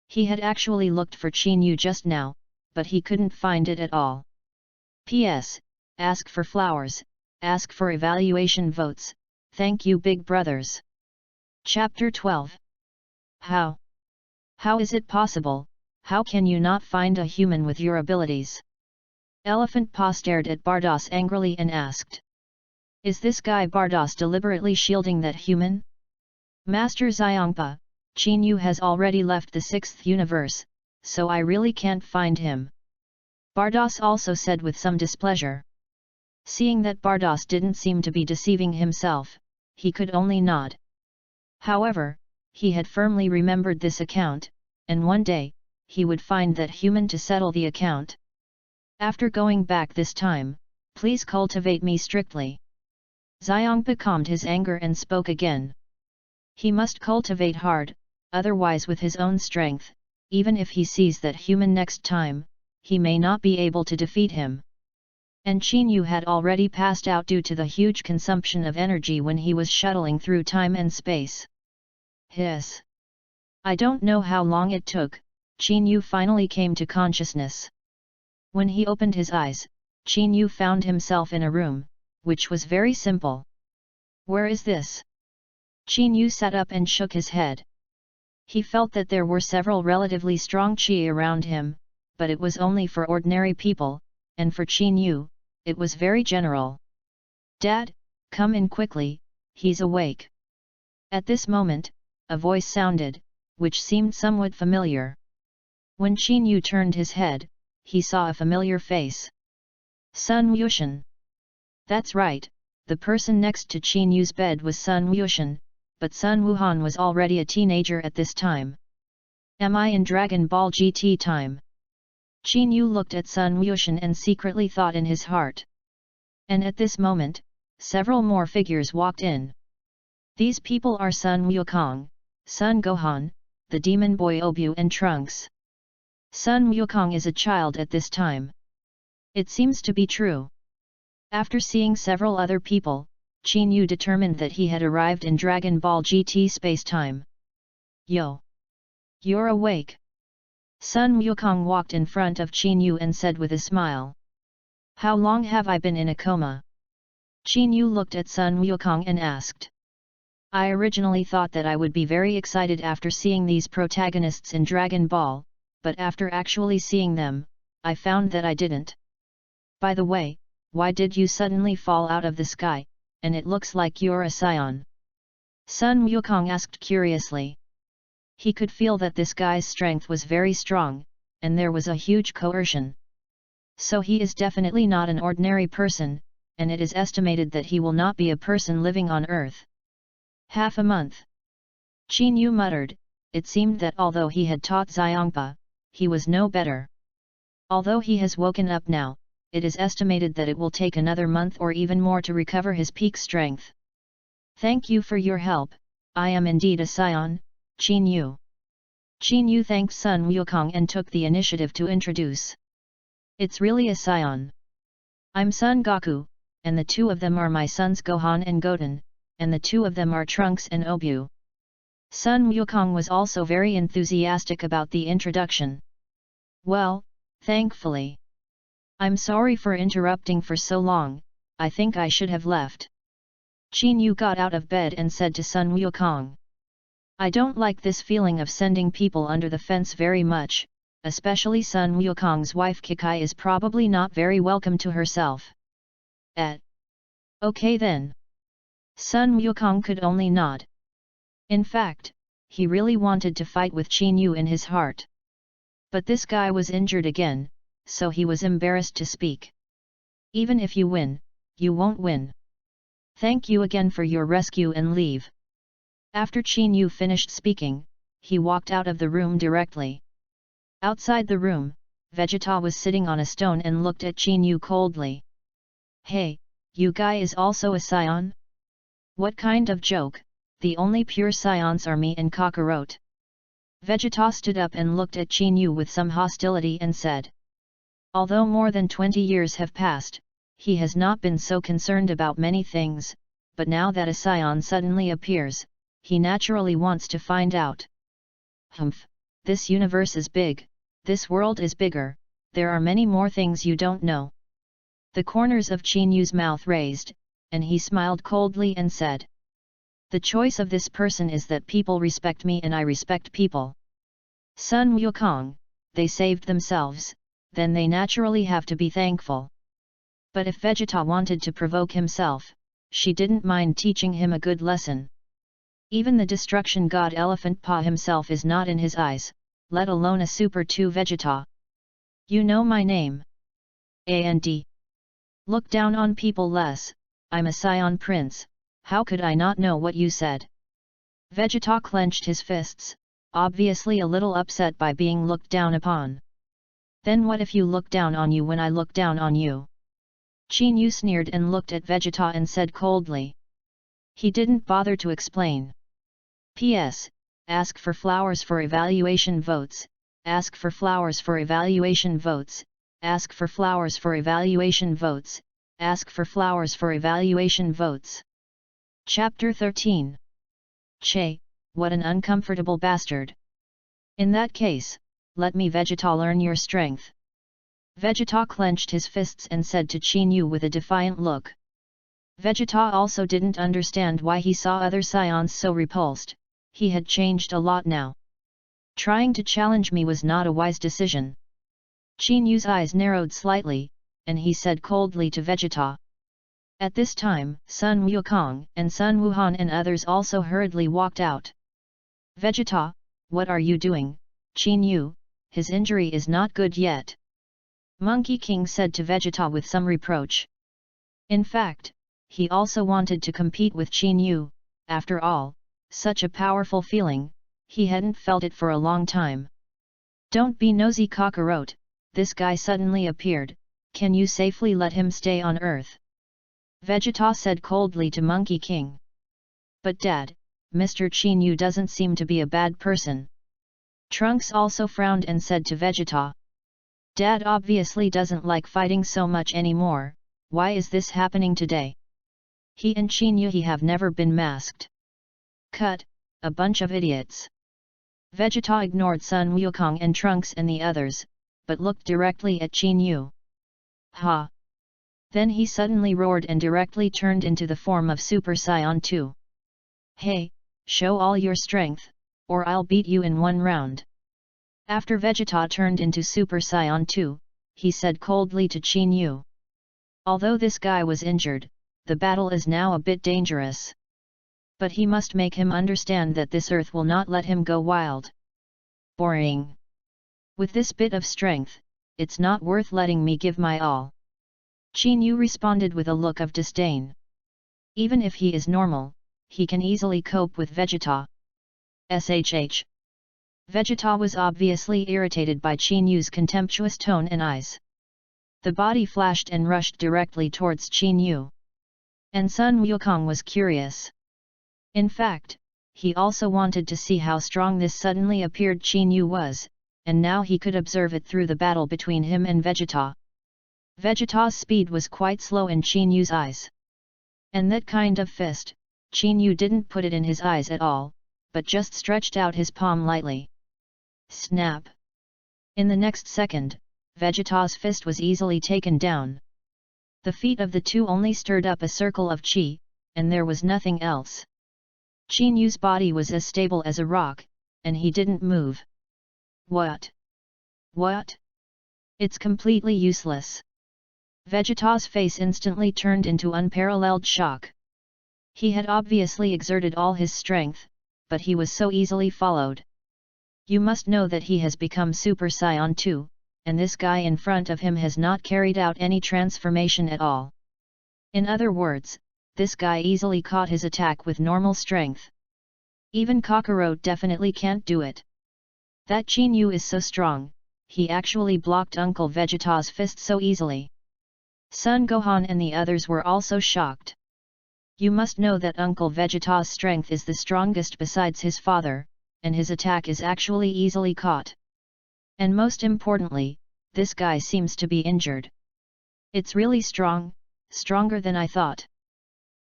Speaker 1: He had actually looked for Qin Yu just now, but he couldn't find it at all. P.S. Ask for flowers, ask for evaluation votes, thank you big brothers. Chapter 12. How? How is it possible, how can you not find a human with your abilities? Elephant Paw stared at Bardos angrily and asked. Is this guy Bardos deliberately shielding that human? Master Xiangpa, Qin Yu has already left the 6th universe, so I really can't find him. Bardos also said with some displeasure. Seeing that Bardos didn't seem to be deceiving himself, he could only nod. However, he had firmly remembered this account, and one day, he would find that human to settle the account. After going back this time, please cultivate me strictly. Xiangpa calmed his anger and spoke again. He must cultivate hard, otherwise with his own strength, even if he sees that human next time, he may not be able to defeat him. And Qin Yu had already passed out due to the huge consumption of energy when he was shuttling through time and space. Hiss! I don't know how long it took, Qin Yu finally came to consciousness. When he opened his eyes, Qin Yu found himself in a room, which was very simple. Where is this? Qin Yu sat up and shook his head. He felt that there were several relatively strong qi around him, but it was only for ordinary people, and for Qin Yu, it was very general. Dad, come in quickly, he's awake. At this moment, a voice sounded, which seemed somewhat familiar. When Qin Yu turned his head, he saw a familiar face. Sun Wuxian. That's right, the person next to Qin Yu's bed was Sun Wuxian, but Sun Wuhan was already a teenager at this time. Am I in Dragon Ball GT time? Qin Yu looked at Sun Wuxian and secretly thought in his heart. And at this moment, several more figures walked in. These people are Sun Wukong, Sun Gohan, the demon boy Obu and Trunks. Sun Wukong is a child at this time. It seems to be true. After seeing several other people, Qin Yu determined that he had arrived in Dragon Ball GT space-time. Yo! You're awake! Sun Wukong walked in front of Qin Yu and said with a smile. How long have I been in a coma? Qin Yu looked at Sun Wukong and asked. I originally thought that I would be very excited after seeing these protagonists in Dragon Ball, but after actually seeing them, I found that I didn't. By the way, why did you suddenly fall out of the sky, and it looks like you're a scion? Sun Wukong asked curiously. He could feel that this guy's strength was very strong, and there was a huge coercion. So he is definitely not an ordinary person, and it is estimated that he will not be a person living on Earth. Half a month. Qin Yu muttered, it seemed that although he had taught Xiangpa, he was no better. Although he has woken up now, it is estimated that it will take another month or even more to recover his peak strength. Thank you for your help, I am indeed a scion, Qin Yu. Qin Yu thanked Sun Wukong and took the initiative to introduce. It's really a scion. I'm Son Goku, and the two of them are my sons Gohan and Goten, and the two of them are Trunks and Obu. Sun Wukong was also very enthusiastic about the introduction. Well, thankfully. I'm sorry for interrupting for so long, I think I should have left. Qin Yu got out of bed and said to Sun Wukong. I don't like this feeling of sending people under the fence very much, especially Sun Wukong's wife Kikai is probably not very welcome to herself. Okay then. Sun Wukong could only nod. In fact, he really wanted to fight with Qin Yu in his heart. But this guy was injured again, so he was embarrassed to speak. Even if you win, you won't win. Thank you again for your rescue and leave. After Qin Yu finished speaking, he walked out of the room directly. Outside the room, Vegeta was sitting on a stone and looked at Qin Yu coldly. Hey, you guy is also a scion? What kind of joke, the only pure scions are me and Kakarot. Vegeta stood up and looked at Qin Yu with some hostility and said. Although more than 20 years have passed, he has not been so concerned about many things, but now that a scion suddenly appears, he naturally wants to find out. Humph, this universe is big, this world is bigger, there are many more things you don't know. The corners of Qin Yu's mouth raised, and he smiled coldly and said. The choice of this person is that people respect me and I respect people. Sun Wukong, they saved themselves, then they naturally have to be thankful. But if Vegeta wanted to provoke himself, she didn't mind teaching him a good lesson. Even the destruction god Elephant Pa himself is not in his eyes, let alone a Super 2 Vegeta. You know my name. And. Look down on people less, I'm a Scion Prince, how could I not know what you said? Vegeta clenched his fists, obviously a little upset by being looked down upon. Then what if you look down on you when I look down on you? Qin Yu sneered and looked at Vegeta and said coldly. He didn't bother to explain. P.S. Ask for flowers for evaluation votes, ask for flowers for evaluation votes, ask for flowers for evaluation votes, ask for flowers for evaluation votes. Chapter 13. Che, what an uncomfortable bastard. In that case, let me Vegeta learn your strength. Vegeta clenched his fists and said to Qin Yu with a defiant look. Vegeta also didn't understand why he saw other scions so repulsed, he had changed a lot now. Trying to challenge me was not a wise decision. Qin Yu's eyes narrowed slightly, and he said coldly to Vegeta. At this time, Sun Wukong and Sun Wuhan and others also hurriedly walked out. Vegeta, what are you doing, Qin Yu? His injury is not good yet. Monkey King said to Vegeta with some reproach. In fact, he also wanted to compete with Qin Yu, after all, such a powerful feeling, he hadn't felt it for a long time. Don't be nosy Kakarot, this guy suddenly appeared, can you safely let him stay on Earth? Vegeta said coldly to Monkey King. But Dad, Mr. Qin Yu doesn't seem to be a bad person. Trunks also frowned and said to Vegeta. Dad obviously doesn't like fighting so much anymore, why is this happening today? He and Qin Yu have never been masked. Cut, a bunch of idiots. Vegeta ignored Sun Wukong and Trunks and the others, but looked directly at Qin Yu. Ha! Then he suddenly roared and directly turned into the form of Super Saiyan 2. Hey, show all your strength, or I'll beat you in one round. After Vegeta turned into Super Saiyan 2, he said coldly to Qin Yu. Although this guy was injured, the battle is now a bit dangerous. But he must make him understand that this earth will not let him go wild. Boring. With this bit of strength, it's not worth letting me give my all. Qin Yu responded with a look of disdain. Even if he is normal, he can easily cope with Vegeta. SHH. Vegeta was obviously irritated by Qin Yu's contemptuous tone and eyes. The body flashed and rushed directly towards Qin Yu. And Sun Wukong was curious. In fact, he also wanted to see how strong this suddenly appeared Qin Yu was, and now he could observe it through the battle between him and Vegeta. Vegeta's speed was quite slow in Qin Yu's eyes. And that kind of fist, Qin Yu didn't put it in his eyes at all, but just stretched out his palm lightly. Snap! In the next second, Vegeta's fist was easily taken down. The feet of the two only stirred up a circle of chi, and there was nothing else. Qin Yu's body was as stable as a rock, and he didn't move. What? What? It's completely useless. Vegeta's face instantly turned into unparalleled shock. He had obviously exerted all his strength, but he was so easily followed. You must know that he has become Super Saiyan 2, and this guy in front of him has not carried out any transformation at all. In other words, this guy easily caught his attack with normal strength. Even Kakarot definitely can't do it. That Qin Yu is so strong, he actually blocked Uncle Vegeta's fist so easily. Sun Gohan and the others were also shocked. You must know that Uncle Vegeta's strength is the strongest besides his father, and his attack is actually easily caught. And most importantly, this guy seems to be injured. It's really strong, stronger than I thought.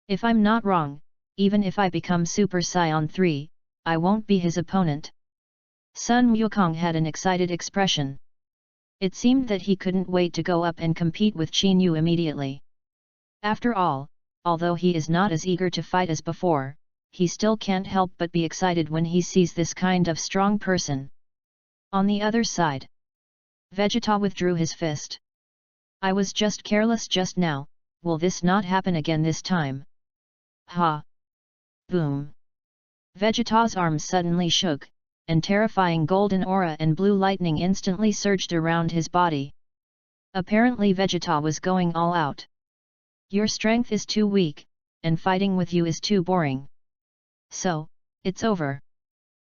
Speaker 1: If I'm not wrong, even if I become Super Saiyan 3, I won't be his opponent. Sun Wukong had an excited expression. It seemed that he couldn't wait to go up and compete with Qin Yu immediately. After all, although he is not as eager to fight as before, he still can't help but be excited when he sees this kind of strong person. On the other side, Vegeta withdrew his fist. I was just careless just now, will this not happen again this time? Ha! Boom! Vegeta's arms suddenly shook, and terrifying golden aura and blue lightning instantly surged around his body. Apparently Vegeta was going all out. Your strength is too weak, and fighting with you is too boring. So, it's over.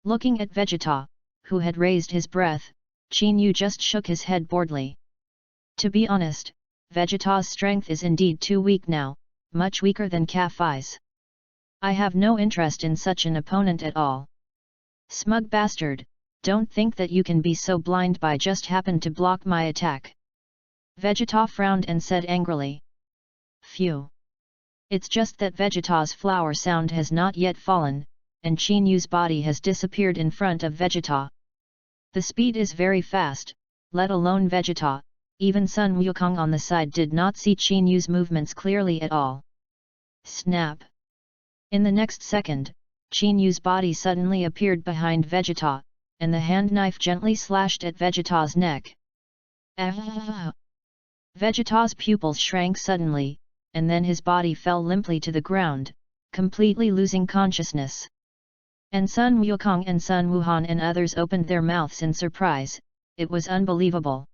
Speaker 1: Looking at Vegeta, who had raised his breath, Qin Yu just shook his head boredly. To be honest, Vegeta's strength is indeed too weak now, much weaker than Kafai's. I have no interest in such an opponent at all. Smug bastard, don't think that you can be so blind by just happen to block my attack. Vegeta frowned and said angrily. Phew. It's just that Vegeta's flower sound has not yet fallen, and Qin Yu's body has disappeared in front of Vegeta. The speed is very fast, let alone Vegeta, even Sun Wukong on the side did not see Qin Yu's movements clearly at all. Snap! In the next second, Qin Yu's body suddenly appeared behind Vegeta, and the hand knife gently slashed at Vegeta's neck. Ah! Vegeta's pupils shrank suddenly, and then his body fell limply to the ground, completely losing consciousness. And Sun Wukong and Sun Wuhan and others opened their mouths in surprise. It was unbelievable.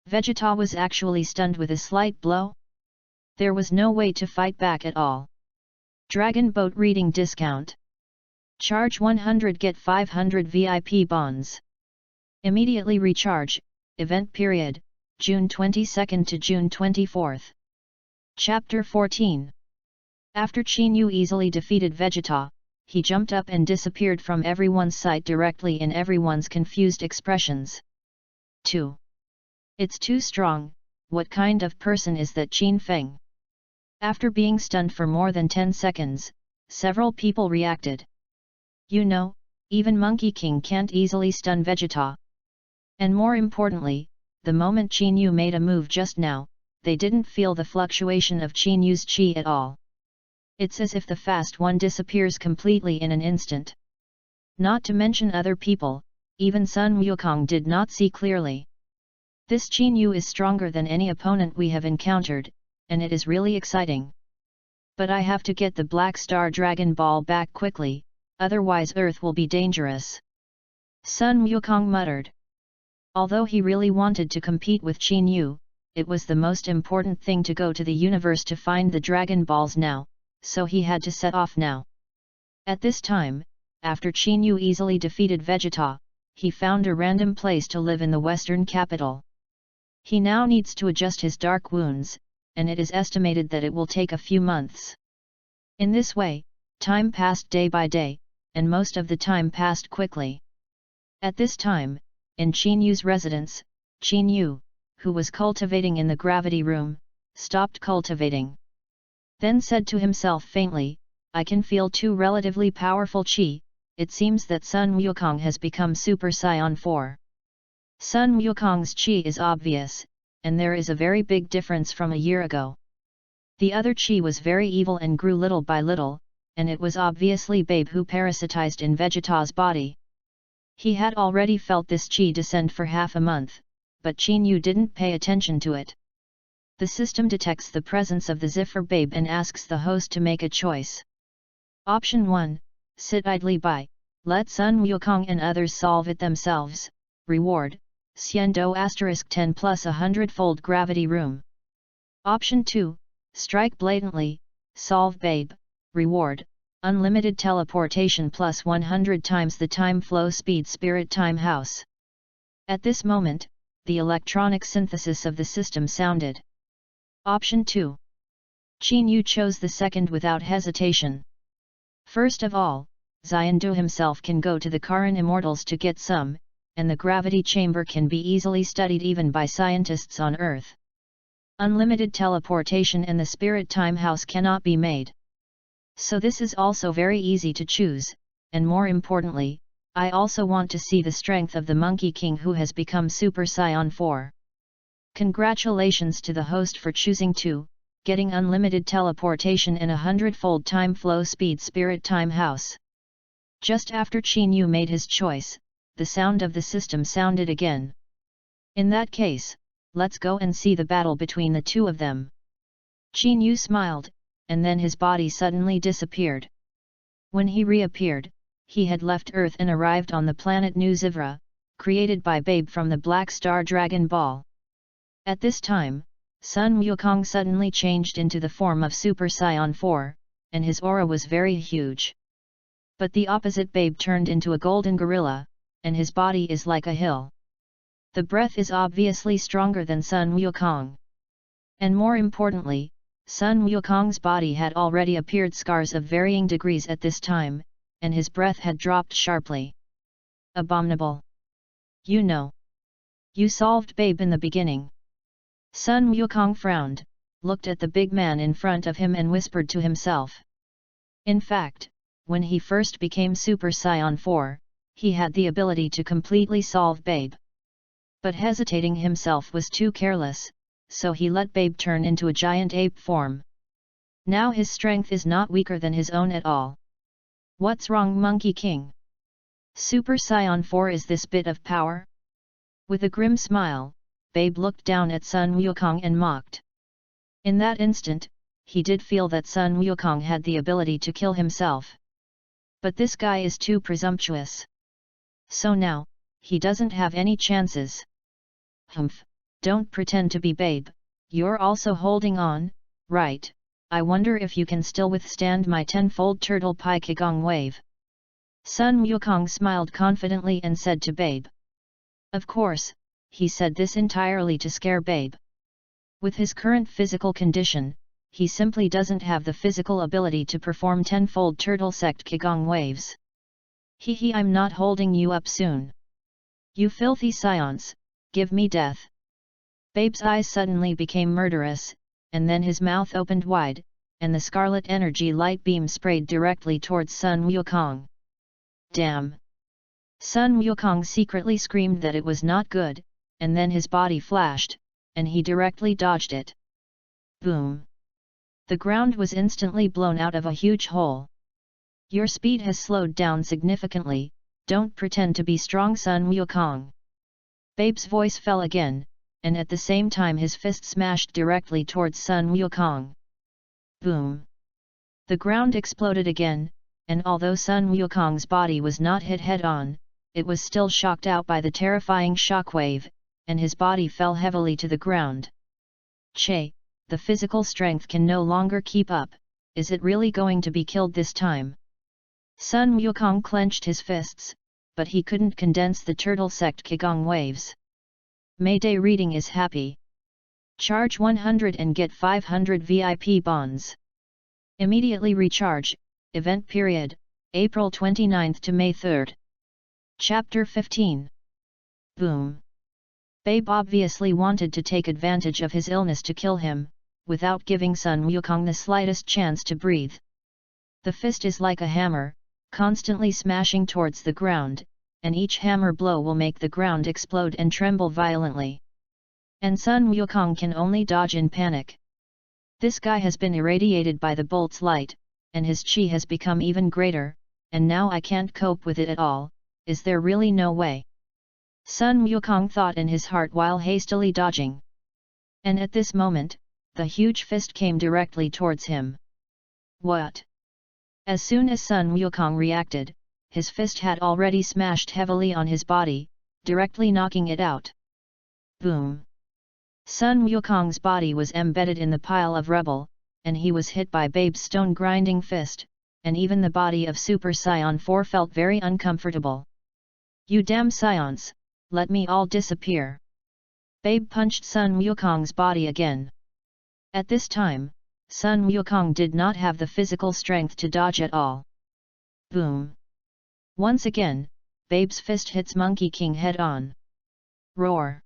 Speaker 1: Vegeta was actually stunned with a slight blow. There was no way to fight back at all. Dragon Boat reading discount. Charge 100 get 500 VIP bonds. Immediately recharge, event period, June 22nd to June 24th. Chapter 14. After Qin Yu easily defeated Vegeta, he jumped up and disappeared from everyone's sight directly in everyone's confused expressions. 2. It's too strong, what kind of person is that Qin Feng? After being stunned for more than 10 seconds, several people reacted. You know, even Monkey King can't easily stun Vegeta. And more importantly, the moment Qin Yu made a move just now, they didn't feel the fluctuation of Qin Yu's chi at all. It's as if the fast one disappears completely in an instant. Not to mention other people, even Sun Wukong did not see clearly. This Qin Yu is stronger than any opponent we have encountered, and it is really exciting. But I have to get the Black Star Dragon Ball back quickly, otherwise Earth will be dangerous. Sun Wukong muttered. Although he really wanted to compete with Qin Yu, it was the most important thing to go to the universe to find the Dragon Balls now, so he had to set off now. At this time, after Qin Yu easily defeated Vegeta, he found a random place to live in the western capital. He now needs to adjust his dark wounds, and it is estimated that it will take a few months. In this way, time passed day by day, and most of the time passed quickly. At this time, in Qin Yu's residence, Qin Yu, who was cultivating in the gravity room, stopped cultivating. Then said to himself faintly, I can feel two relatively powerful chi, it seems that Sun Wukong has become Super Saiyan 4. Sun Wukong's chi is obvious, and there is a very big difference from a year ago. The other chi was very evil and grew little by little, and it was obviously Babe who parasitized in Vegeta's body. He had already felt this chi descend for half a month, but Qin Yu didn't pay attention to it. The system detects the presence of the Ziffer Babe and asks the host to make a choice. Option 1, sit idly by, let Sun Wukong and others solve it themselves, reward, Xiando *10 plus 100-fold gravity room. Option 2, strike blatantly, solve Babe, reward, unlimited teleportation plus 100 times the time flow speed spirit time house. At this moment, the electronic synthesis of the system sounded. Option 2. Qin Yu chose the second without hesitation. First of all, Xiandu himself can go to the Karan Immortals to get some, and the gravity chamber can be easily studied even by scientists on Earth. Unlimited teleportation and the spirit time house cannot be made. So this is also very easy to choose, and more importantly, I also want to see the strength of the Monkey King who has become Super Saiyan 4. Congratulations to the host for choosing 2, getting unlimited teleportation and 100-fold time flow speed spirit time house. Just after Qin Yu made his choice, the sound of the system sounded again. In that case, let's go and see the battle between the two of them. Qin Yu smiled, and then his body suddenly disappeared. When he reappeared, he had left Earth and arrived on the planet New Zivra, created by Babe from the Black Star Dragon Ball. At this time, Sun Wukong suddenly changed into the form of Super Saiyan 4, and his aura was very huge. But the opposite Babe turned into a golden gorilla, and his body is like a hill. The breath is obviously stronger than Sun Wukong. And more importantly, Sun Wukong's body had already appeared scars of varying degrees at this time, and his breath had dropped sharply. Abominable! You know. You solved Babe in the beginning. Sun Wukong frowned, looked at the big man in front of him and whispered to himself. In fact, when he first became Super Saiyan 4, he had the ability to completely solve Babe. But hesitating himself was too careless, so he let Babe turn into a giant ape form. Now his strength is not weaker than his own at all. What's wrong, Monkey King? Super Saiyan 4 is this bit of power? With a grim smile, Babe looked down at Sun Wukong and mocked. In that instant, he did feel that Sun Wukong had the ability to kill himself. But this guy is too presumptuous. So now, he doesn't have any chances. Humph, don't pretend to be Babe, you're also holding on, right? I wonder if you can still withstand my 10-fold turtle pie Qigong wave. Sun Wukong smiled confidently and said to Babe. Of course, he said this entirely to scare Babe. With his current physical condition, he simply doesn't have the physical ability to perform 10-fold turtle sect Qigong waves. Hee, I'm not holding you up soon. You filthy scions, give me death. Babe's eyes suddenly became murderous, and then his mouth opened wide, and the scarlet energy light beam sprayed directly towards Sun Wukong. Damn! Sun Wukong secretly screamed that it was not good, and then his body flashed, and he directly dodged it. Boom! The ground was instantly blown out of a huge hole. Your speed has slowed down significantly, don't pretend to be strong, Sun Wukong. Babe's voice fell again, and at the same time his fist smashed directly towards Sun Wukong. Boom! The ground exploded again, and although Sun Wukong's body was not hit head-on, it was still shocked out by the terrifying shockwave, and his body fell heavily to the ground. Che, the physical strength can no longer keep up, is it really going to be killed this time? Sun Wukong clenched his fists, but he couldn't condense the turtle sect Qigong waves. Mayday reading is happy. Charge 100 and get 500 VIP bonds. Immediately recharge, event period, April 29 to May 3. Chapter 15. Boom! Babe obviously wanted to take advantage of his illness to kill him, without giving Sun Wukong the slightest chance to breathe. The fist is like a hammer, constantly smashing towards the ground, and each hammer blow will make the ground explode and tremble violently. And Sun Wukong can only dodge in panic. This guy has been irradiated by the bolt's light, and his chi has become even greater, and now I can't cope with it at all. Is there really no way? Sun Wukong thought in his heart while hastily dodging. And at this moment, the huge fist came directly towards him. What? As soon as Sun Wukong reacted, his fist had already smashed heavily on his body, directly knocking it out. Boom! Sun Wukong's body was embedded in the pile of rubble, and he was hit by Babe's stone-grinding fist, and even the body of Super Saiyan 4 felt very uncomfortable. "You damn Scions, let me all disappear." Babe punched Sun Wukong's body again. At this time, Sun Wukong did not have the physical strength to dodge at all. Boom! Once again, Babe's fist hits Monkey King head-on. Roar!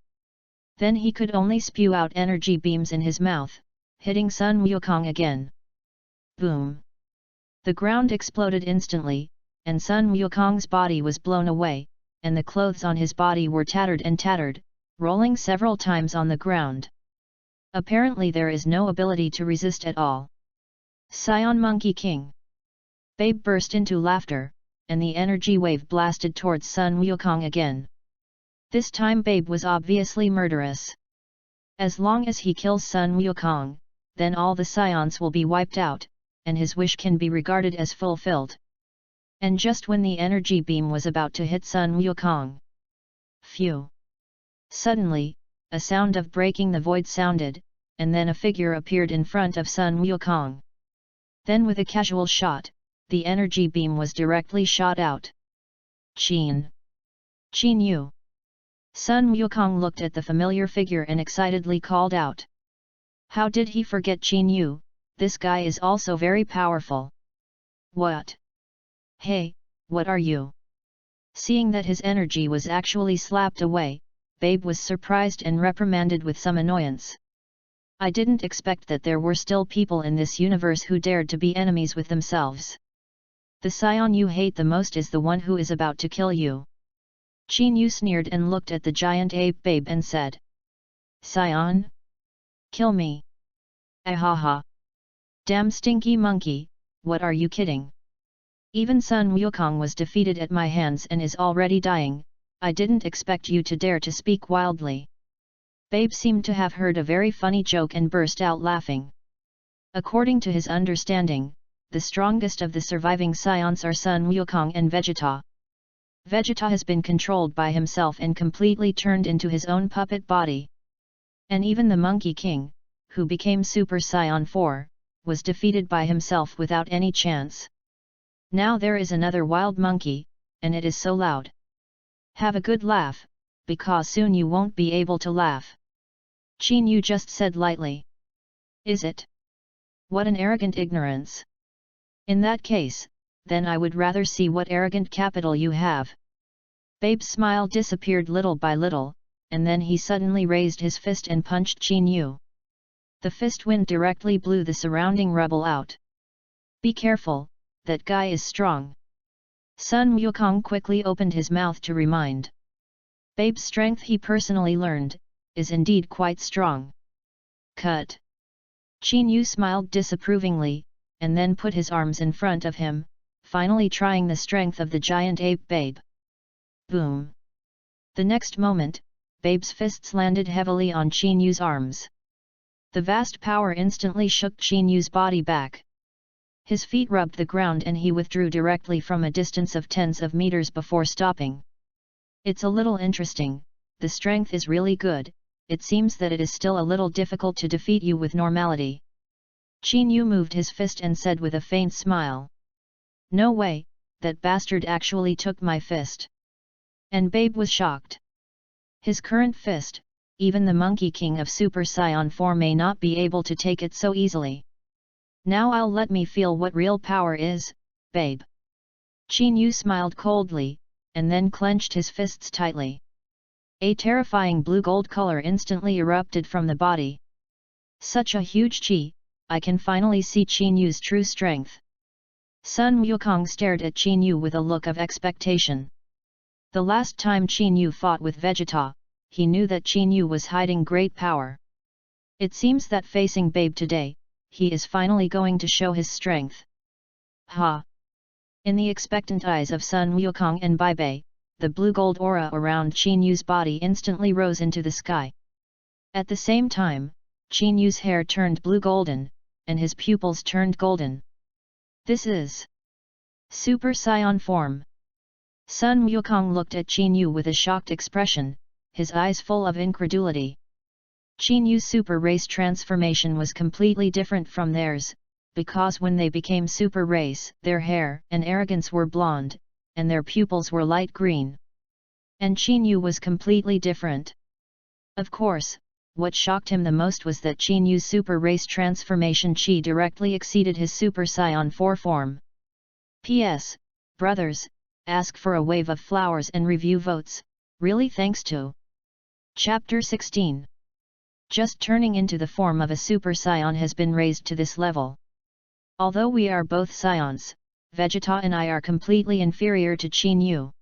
Speaker 1: Then he could only spew out energy beams in his mouth, hitting Sun Wukong again. Boom! The ground exploded instantly, and Sun Wukong's body was blown away, and the clothes on his body were tattered and tattered, rolling several times on the ground. Apparently there is no ability to resist at all. Scion Monkey King! Babe burst into laughter, and the energy wave blasted towards Sun Wukong again. This time Babe was obviously murderous. As long as he kills Sun Wukong, then all the Scions will be wiped out, and his wish can be regarded as fulfilled. And just when the energy beam was about to hit Sun Wukong. Phew! Suddenly, a sound of breaking the void sounded, and then a figure appeared in front of Sun Wukong. Then with a casual shot, the energy beam was directly shot out. Qin! Qin Yu! Sun Wukong looked at the familiar figure and excitedly called out. How did he forget Qin Yu? This guy is also very powerful. What? Hey, what are you? Seeing that his energy was actually slapped away, Babe was surprised and reprimanded with some annoyance. I didn't expect that there were still people in this universe who dared to be enemies with themselves. The Scion you hate the most is the one who is about to kill you. Qin Yu sneered and looked at the giant ape Babe and said. Scion? Kill me. Ahaha. Damn stinky monkey, what are you kidding? Even Sun Wukong was defeated at my hands and is already dying, I didn't expect you to dare to speak wildly. Babe seemed to have heard a very funny joke and burst out laughing. According to his understanding, the strongest of the surviving Scions are Sun Wukong and Vegeta. Vegeta has been controlled by himself and completely turned into his own puppet body. And even the Monkey King, who became Super Saiyan 4, was defeated by himself without any chance. Now there is another wild monkey, and it is so loud. Have a good laugh, because soon you won't be able to laugh. Qin Yu just said lightly. Is it? What an arrogant ignorance. In that case, then I would rather see what arrogant capital you have. Babe's smile disappeared little by little, and then he suddenly raised his fist and punched Qin Yu. The fist wind directly blew the surrounding rubble out. Be careful, that guy is strong. Sun Wukong quickly opened his mouth to remind. Babe's strength he personally learned, is indeed quite strong. Cut. Qin Yu smiled disapprovingly, and then put his arms in front of him, finally trying the strength of the giant ape Babe. Boom! The next moment, Babe's fists landed heavily on Qin Yu's arms. The vast power instantly shook Qin Yu's body back. His feet rubbed the ground and he withdrew directly from a distance of tens of meters before stopping. It's a little interesting, the strength is really good, it seems that it is still a little difficult to defeat you with normality. Qin Yu moved his fist and said with a faint smile. No way, that bastard actually took my fist. And Babe was shocked. His current fist, even the Monkey King of Super Saiyan 4 may not be able to take it so easily. Now I'll let me feel what real power is, Babe. Qin Yu smiled coldly, and then clenched his fists tightly. A terrifying blue-gold color instantly erupted from the body. Such a huge chi, I can finally see Qin Yu's true strength. Sun Wukong stared at Qin Yu with a look of expectation. The last time Qin Yu fought with Vegeta, he knew that Qin Yu was hiding great power. It seems that facing Babe today, he is finally going to show his strength. Ha! In the expectant eyes of Sun Wukong and Babe, the blue-gold aura around Qin Yu's body instantly rose into the sky. At the same time, Qin Yu's hair turned blue-golden, and his pupils turned golden. This is Super Saiyan form. Sun Wukong looked at Qin Yu with a shocked expression, his eyes full of incredulity. Qin Yu's super race transformation was completely different from theirs, because when they became super race, their hair and arrogance were blonde, and their pupils were light green. And Qin was completely different. Of course, what shocked him the most was that Qin super race transformation Qi directly exceeded his Super Saiyan 4 form. P.S. Brothers, ask for a wave of flowers and review votes, really thanks to Chapter 16. Just turning into the form of a Super Saiyan has been raised to this level. Although we are both Saiyans, Vegeta and I are completely inferior to Qin Yu.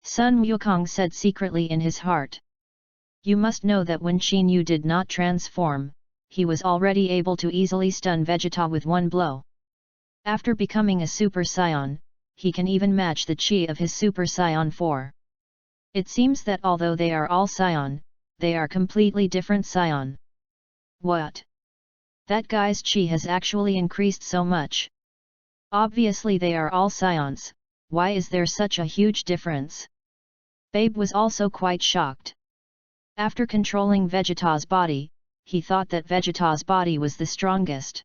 Speaker 1: Sun Wukong said secretly in his heart. You must know that when Qin Yu did not transform, he was already able to easily stun Vegeta with one blow. After becoming a Super Saiyan, he can even match the Qi of his Super Saiyan 4. It seems that although they are all Saiyan, they are completely different Saiyan. What? That guy's Qi has actually increased so much. Obviously they are all Saiyans, why is there such a huge difference? Babe was also quite shocked. After controlling Vegeta's body, he thought that Vegeta's body was the strongest.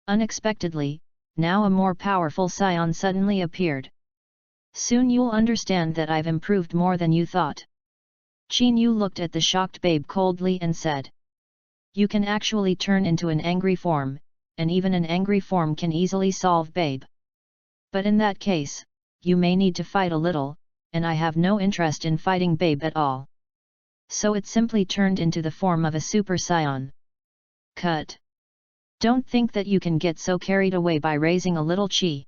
Speaker 1: Unexpectedly, now a more powerful Saiyan suddenly appeared. Soon you'll understand that I've improved more than you thought. Qin Yu looked at the shocked Babe coldly and said. You can actually turn into an angry form, and even an angry form can easily solve Babe. But in that case, you may need to fight a little, and I have no interest in fighting Babe at all. So it simply turned into the form of a Super Saiyan. Cut. Don't think that you can get so carried away by raising a little Qi.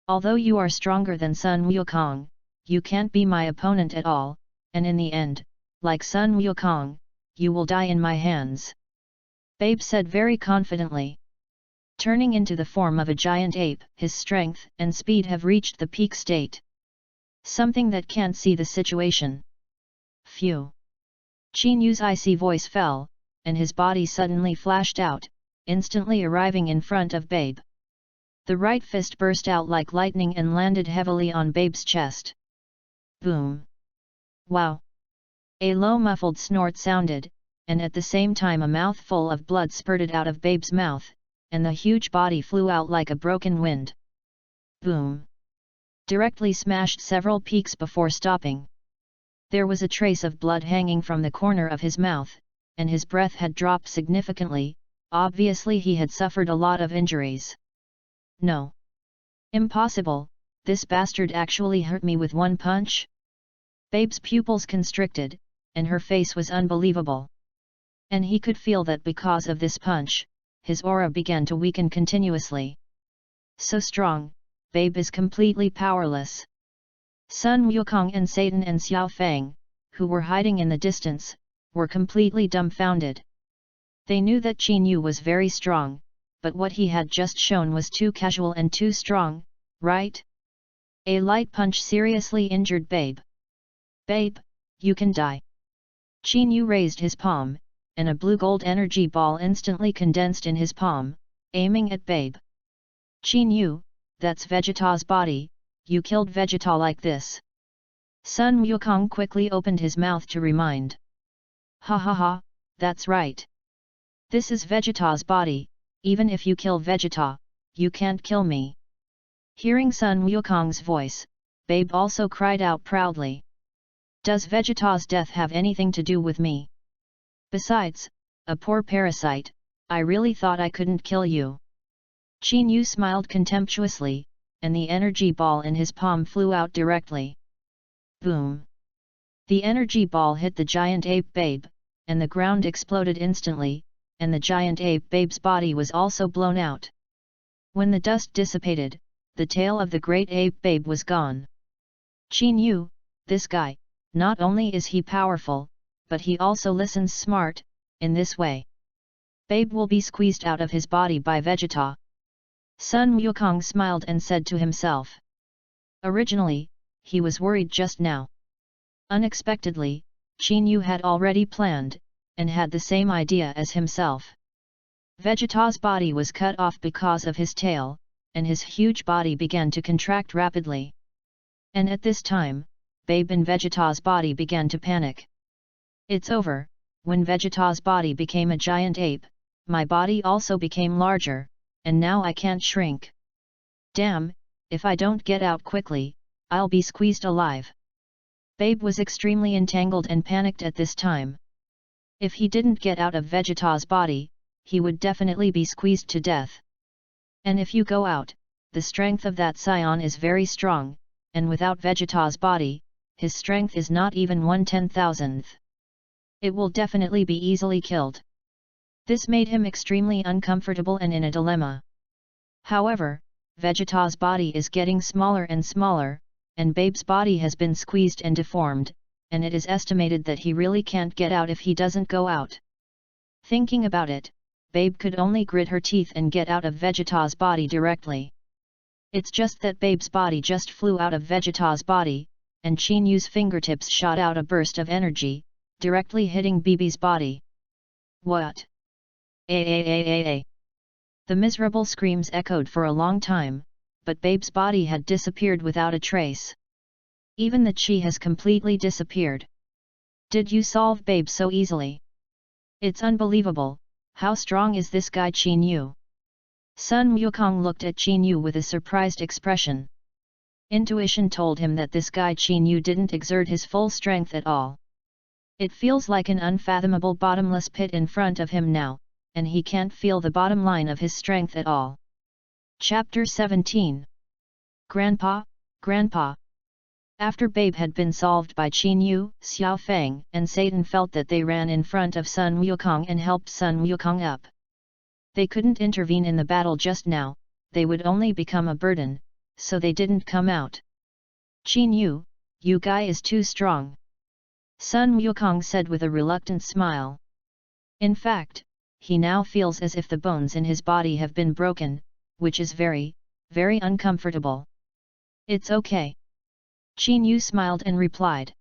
Speaker 1: Although you are stronger than Sun Wukong, you can't be my opponent at all, and in the end, like Sun Wukong, you will die in my hands. Babe said very confidently. Turning into the form of a giant ape, his strength and speed have reached the peak state. Something that can't see the situation. Phew. Qin Yu's icy voice fell, and his body suddenly flashed out, instantly arriving in front of Babe. The right fist burst out like lightning and landed heavily on Babe's chest. Boom! Wow! A low muffled snort sounded, and at the same time a mouthful of blood spurted out of Babe's mouth, and the huge body flew out like a broken wind. Boom! Directly smashed several peaks before stopping. There was a trace of blood hanging from the corner of his mouth, and his breath had dropped significantly, obviously he had suffered a lot of injuries. No. Impossible, this bastard actually hurt me with one punch? Babe's pupils constricted, and her face was unbelievable. And he could feel that because of this punch, his aura began to weaken continuously. So strong, Babe is completely powerless. Sun Wukong and Satan and Xiao Fang, who were hiding in the distance, were completely dumbfounded. They knew that Qin Yu was very strong, but what he had just shown was too casual and too strong, right? A light punch seriously injured Babe. Babe, you can die. Qin Yu raised his palm, and a blue-gold energy ball instantly condensed in his palm, aiming at Babe. Qin Yu, that's Vegeta's body, you killed Vegeta like this. Sun Wukong quickly opened his mouth to remind. Ha ha ha, that's right. This is Vegeta's body, even if you kill Vegeta, you can't kill me. Hearing Sun Wukong's voice, Babe also cried out proudly. Does Vegeta's death have anything to do with me? Besides, a poor parasite, I really thought I couldn't kill you. Qin Yu smiled contemptuously, and the energy ball in his palm flew out directly. Boom! The energy ball hit the giant ape Babe, and the ground exploded instantly, and the giant ape Babe's body was also blown out. When the dust dissipated, the tail of the great ape Babe was gone. Qin Yu, this guy, not only is he powerful, but he also listens smart, in this way. Babe will be squeezed out of his body by Vegeta. Sun Wukong smiled and said to himself. Originally, he was worried just now. Unexpectedly, Qin Yu had already planned, and had the same idea as himself. Vegeta's body was cut off because of his tail, and his huge body began to contract rapidly. And at this time, Babe and Vegeta's body began to panic. It's over, when Vegeta's body became a giant ape, my body also became larger, and now I can't shrink. Damn, if I don't get out quickly, I'll be squeezed alive. Babe was extremely entangled and panicked at this time. If he didn't get out of Vegeta's body, he would definitely be squeezed to death. And if you go out, the strength of that scion is very strong, and without Vegeta's body, his strength is not even 1/10,000th. It will definitely be easily killed. This made him extremely uncomfortable and in a dilemma. However, Vegeta's body is getting smaller and smaller, and Babe's body has been squeezed and deformed, and it is estimated that he really can't get out if he doesn't go out. Thinking about it, Babe could only grit her teeth and get out of Vegeta's body directly. It's just that Babe's body just flew out of Vegeta's body, and Chinyu's fingertips shot out a burst of energy, directly hitting BB's body. What? The miserable screams echoed for a long time, but Babe's body had disappeared without a trace. Even the chi has completely disappeared. Did you solve Babe so easily? It's unbelievable, how strong is this guy Chinyu? Sun Wukong looked at Chinyu with a surprised expression. Intuition told him that this guy Chinyu didn't exert his full strength at all. It feels like an unfathomable bottomless pit in front of him now, and he can't feel the bottom line of his strength at all. Chapter 17. Grandpa, Grandpa. After Babe had been solved by Chinyu, Xiao Feng and Satan felt that they ran in front of Sun Wukong and helped Sun Wukong up. They couldn't intervene in the battle just now, they would only become a burden, so they didn't come out. Chinyu, you guy is too strong. Sun Wukong said with a reluctant smile. In fact, he now feels as if the bones in his body have been broken, which is very, very uncomfortable. It's okay. Chinyu smiled and replied.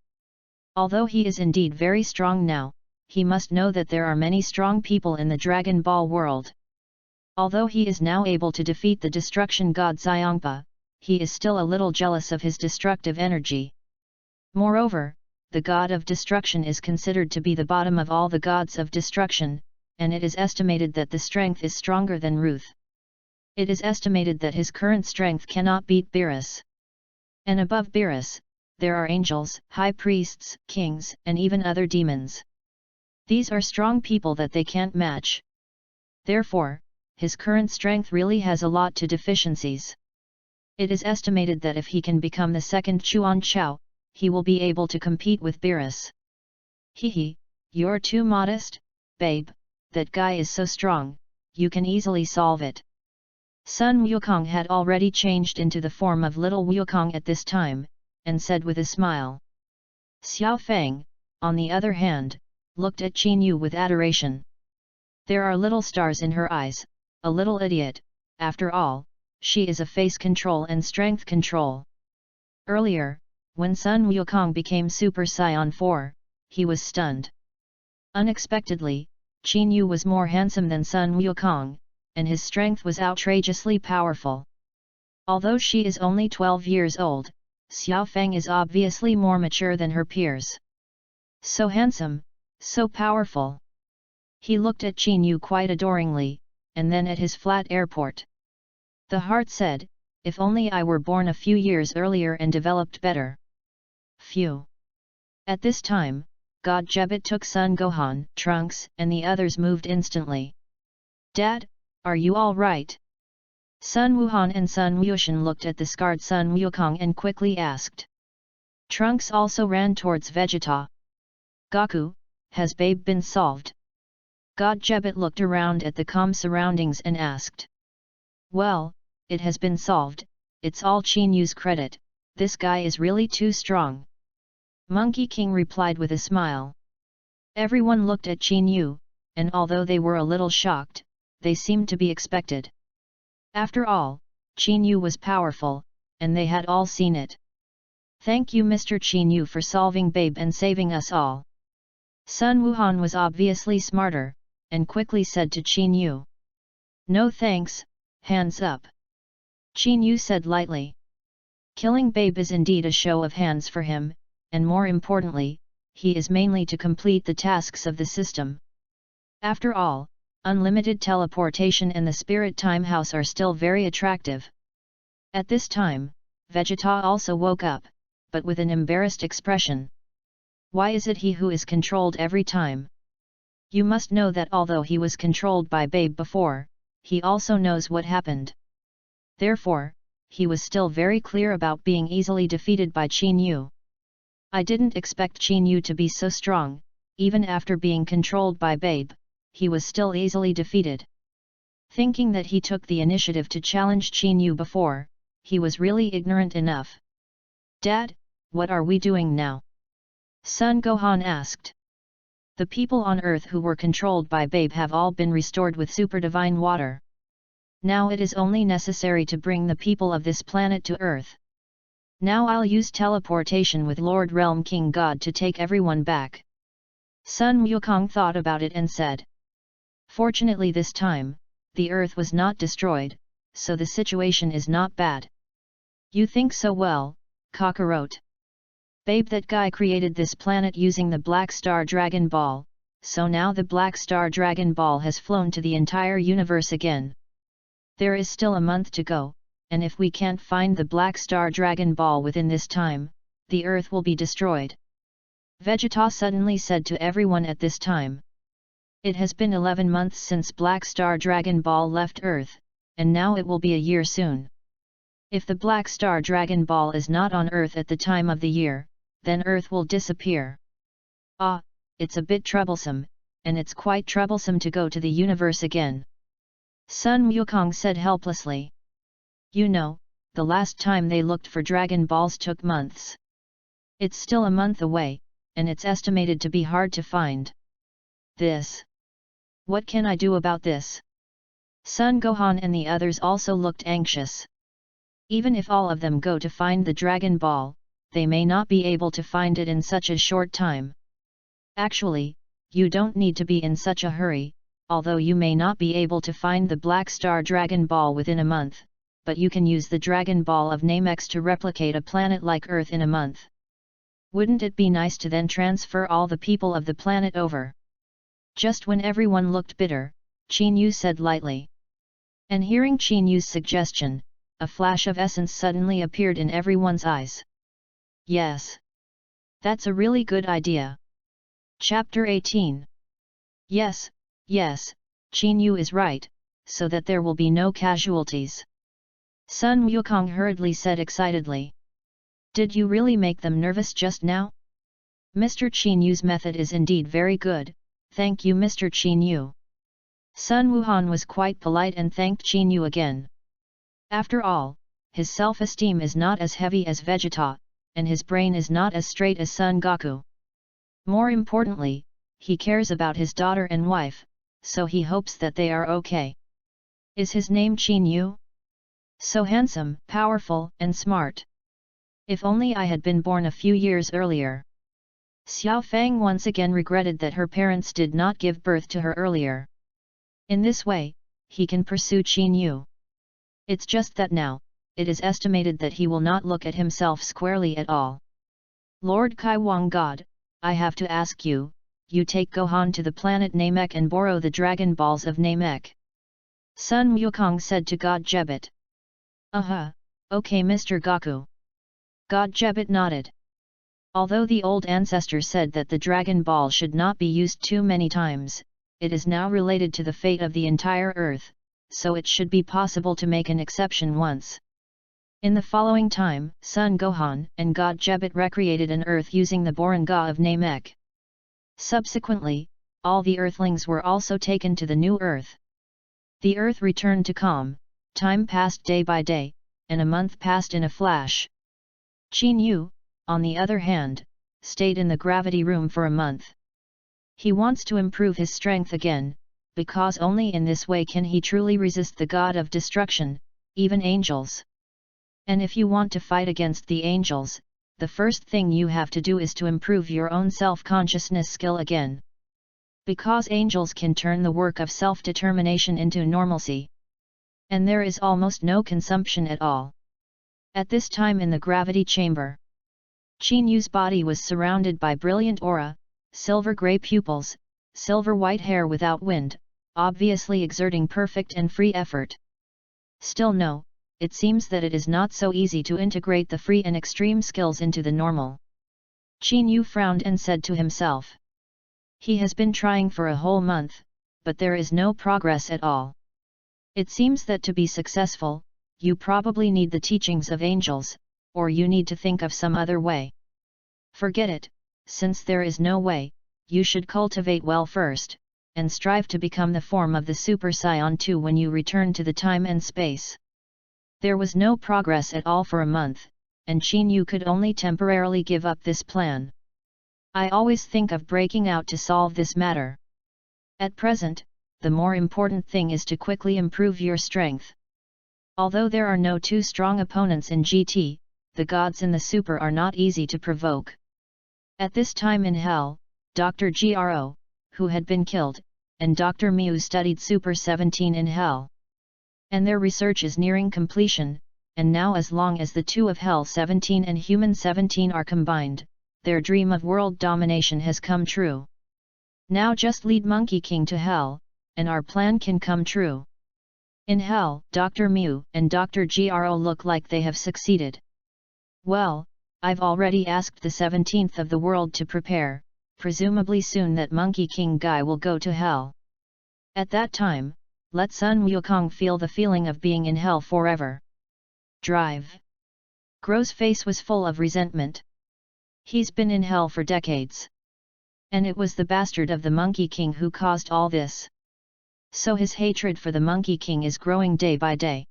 Speaker 1: Although he is indeed very strong now, he must know that there are many strong people in the Dragon Ball world. Although he is now able to defeat the destruction god Xiongpa, he is still a little jealous of his destructive energy. Moreover, the god of destruction is considered to be the bottom of all the gods of destruction, and it is estimated that the strength is stronger than Ruth. It is estimated that his current strength cannot beat Beerus. And above Beerus, there are angels, high priests, kings, and even other demons. These are strong people that they can't match. Therefore, his current strength really has a lot to deficiencies. It is estimated that if he can become the second Chuan Chao, he will be able to compete with Beerus. Hehe, you're too modest, Babe, that guy is so strong, you can easily solve it. Sun Wukong had already changed into the form of little Wukong at this time, and said with a smile. Xiao Feng, on the other hand, looked at Chinyu with adoration. There are little stars in her eyes, a little idiot, after all, she is a face control and strength control. Earlier, when Sun Wukong became Super Saiyan 4, he was stunned. Unexpectedly, Chinyu was more handsome than Sun Wukong, and his strength was outrageously powerful. Although she is only 12 years old, Xiao Feng is obviously more mature than her peers. So handsome, so powerful. He looked at Chinyu quite adoringly, and then at his flat airport. The heart said, if only I were born a few years earlier and developed better. Phew. At this time, God Jebit took Sun Gohan, Trunks, and the others moved instantly. Dad, are you all right? Sun Wuhan and Sun Wushan looked at the scarred Sun Wukong and quickly asked. Trunks also ran towards Vegeta. Goku, has Babe been solved? God Jebit looked around at the calm surroundings and asked. Well, it has been solved, it's all Chinyu's credit, this guy is really too strong. Monkey King replied with a smile. Everyone looked at Chinyu, and although they were a little shocked, they seemed to be expected. After all, Chinyu was powerful, and they had all seen it. Thank you Mr. Chinyu for solving Babe and saving us all. Sun Wuhan was obviously smarter, and quickly said to Chinyu. No thanks, hands up. Chinyu said lightly. Killing Babe is indeed a show of hands for him, and more importantly, he is mainly to complete the tasks of the system. After all, unlimited teleportation and the spirit time house are still very attractive. At this time, Vegeta also woke up, but with an embarrassed expression. Why is it he who is controlled every time? You must know that although he was controlled by Babe before, he also knows what happened. Therefore, he was still very clear about being easily defeated by Qin Yu. I didn't expect Qin Yu to be so strong, even after being controlled by Babe, he was still easily defeated. Thinking that he took the initiative to challenge Qin Yu before, he was really ignorant enough. Dad, what are we doing now? Son Gohan asked. The people on Earth who were controlled by Babe have all been restored with super divine water. Now it is only necessary to bring the people of this planet to Earth. Now I'll use teleportation with Lord Realm King God to take everyone back. Sun Wukong thought about it and said. Fortunately this time, the Earth was not destroyed, so the situation is not bad. You think so well, Kakarot. Babe, that guy created this planet using the Black Star Dragon Ball, so now the Black Star Dragon Ball has flown to the entire universe again. There is still a month to go, and if we can't find the Black Star Dragon Ball within this time, the Earth will be destroyed. Vegeta suddenly said to everyone at this time. It has been 11 months since Black Star Dragon Ball left Earth, and now it will be a year soon. If the Black Star Dragon Ball is not on Earth at the time of the year, then Earth will disappear. Ah, it's a bit troublesome, and it's quite troublesome to go to the universe again. Sun Wukong said helplessly. You know, the last time they looked for Dragon Balls took months. It's still a month away, and it's estimated to be hard to find. This. What can I do about this? Sun Gohan and the others also looked anxious. Even if all of them go to find the Dragon Ball, they may not be able to find it in such a short time. Actually, you don't need to be in such a hurry, although you may not be able to find the Black Star Dragon Ball within a month, but you can use the Dragon Ball of Namex to replicate a planet like Earth in a month. Wouldn't it be nice to then transfer all the people of the planet over? Just when everyone looked bitter, Qin Yu said lightly. And hearing Qin Yu's suggestion, a flash of essence suddenly appeared in everyone's eyes. Yes. That's a really good idea. Chapter 18. Yes, Qin Yu is right, so that there will be no casualties. Sun Wukong hurriedly said excitedly. Did you really make them nervous just now? Mr. Qin Yu's method is indeed very good, thank you Mr. Qin Yu. Sun Wuhan was quite polite and thanked Qin Yu again. After all, his self-esteem is not as heavy as Vegeta, and his brain is not as straight as Son Goku. More importantly, he cares about his daughter and wife, so he hopes that they are okay. Is his name Qin Yu? So handsome, powerful, and smart. If only I had been born a few years earlier. Xiao Fang once again regretted that her parents did not give birth to her earlier. In this way, he can pursue Qin Yu. It's just that now, it is estimated that he will not look at himself squarely at all. Lord Kaiwang God, I have to ask you, you take Gohan to the planet Namek and borrow the Dragon Balls of Namek. Sun Wukong said to God Jebit. Okay Mr. Goku. God Jebit nodded. Although the old ancestor said that the Dragon Ball should not be used too many times, it is now related to the fate of the entire Earth, so it should be possible to make an exception once. In the following time, Sun Gohan and God Jebit recreated an Earth using the Boranga of Namek. Subsequently, all the Earthlings were also taken to the new Earth. The Earth returned to calm, time passed day by day, and a month passed in a flash. Qin Yu, on the other hand, stayed in the gravity room for a month. He wants to improve his strength again, because only in this way can he truly resist the god of destruction, even angels. And if you want to fight against the angels, the first thing you have to do is to improve your own self-consciousness skill again. Because angels can turn the work of self-determination into normalcy. And there is almost no consumption at all. At this time in the gravity chamber, Qin Yu's body was surrounded by brilliant aura, silver-grey pupils, silver-white hair without wind, obviously exerting perfect and free effort. Still no, it seems that it is not so easy to integrate the free and extreme skills into the normal. Qin Yu frowned and said to himself. He has been trying for a whole month, but there is no progress at all. It seems that to be successful, you probably need the teachings of angels, or you need to think of some other way. Forget it, since there is no way, you should cultivate well first, and strive to become the form of the Super Saiyan 2 when you return to the time and space. There was no progress at all for a month, and Qin Yu could only temporarily give up this plan. I always think of breaking out to solve this matter. At present, the more important thing is to quickly improve your strength. Although there are no too strong opponents in GT, the gods in the Super are not easy to provoke. At this time in Hell, Dr. Gro, who had been killed, and Dr. Miu studied Super 17 in Hell. And their research is nearing completion, and now as long as the two of Hell 17 and Human 17 are combined, their dream of world domination has come true. Now just lead Monkey King to Hell, and our plan can come true. In Hell, Dr. Miu and Dr. Gro look like they have succeeded. Well, I've already asked the 17th of the world to prepare, presumably soon that Monkey King guy will go to Hell. At that time, let Sun Wukong feel the feeling of being in Hell forever. Drive. Gro's face was full of resentment. He's been in Hell for decades. And it was the bastard of the Monkey King who caused all this. So his hatred for the Monkey King is growing day by day.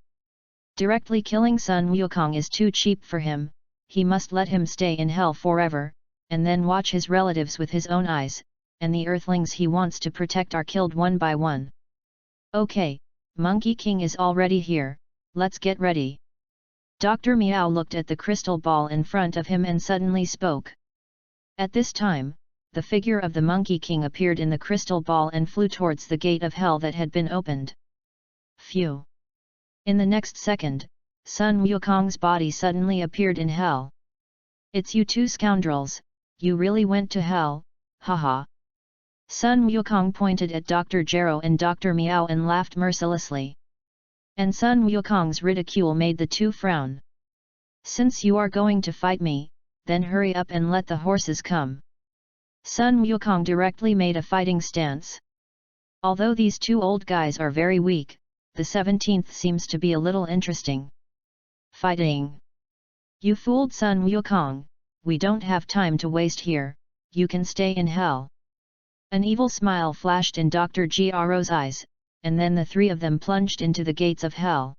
Speaker 1: Directly killing Sun Wukong is too cheap for him, he must let him stay in Hell forever, and then watch his relatives with his own eyes, and the earthlings he wants to protect are killed one by one. Okay, Monkey King is already here, let's get ready. Dr. Miao looked at the crystal ball in front of him and suddenly spoke. At this time, the figure of the Monkey King appeared in the crystal ball and flew towards the gate of Hell that had been opened. Phew! In the next second, Sun Wukong's body suddenly appeared in Hell. It's you two scoundrels, you really went to Hell, haha. Sun Wukong pointed at Dr. Gero and Dr. Miao and laughed mercilessly. And Sun Wukong's ridicule made the two frown. Since you are going to fight me, then hurry up and let the horses come. Sun Wukong directly made a fighting stance. Although these two old guys are very weak, the 17th seems to be a little interesting. Fighting! You fooled Sun Wukong, we don't have time to waste here, you can stay in Hell. An evil smile flashed in Dr. Gro's eyes, and then the three of them plunged into the gates of Hell.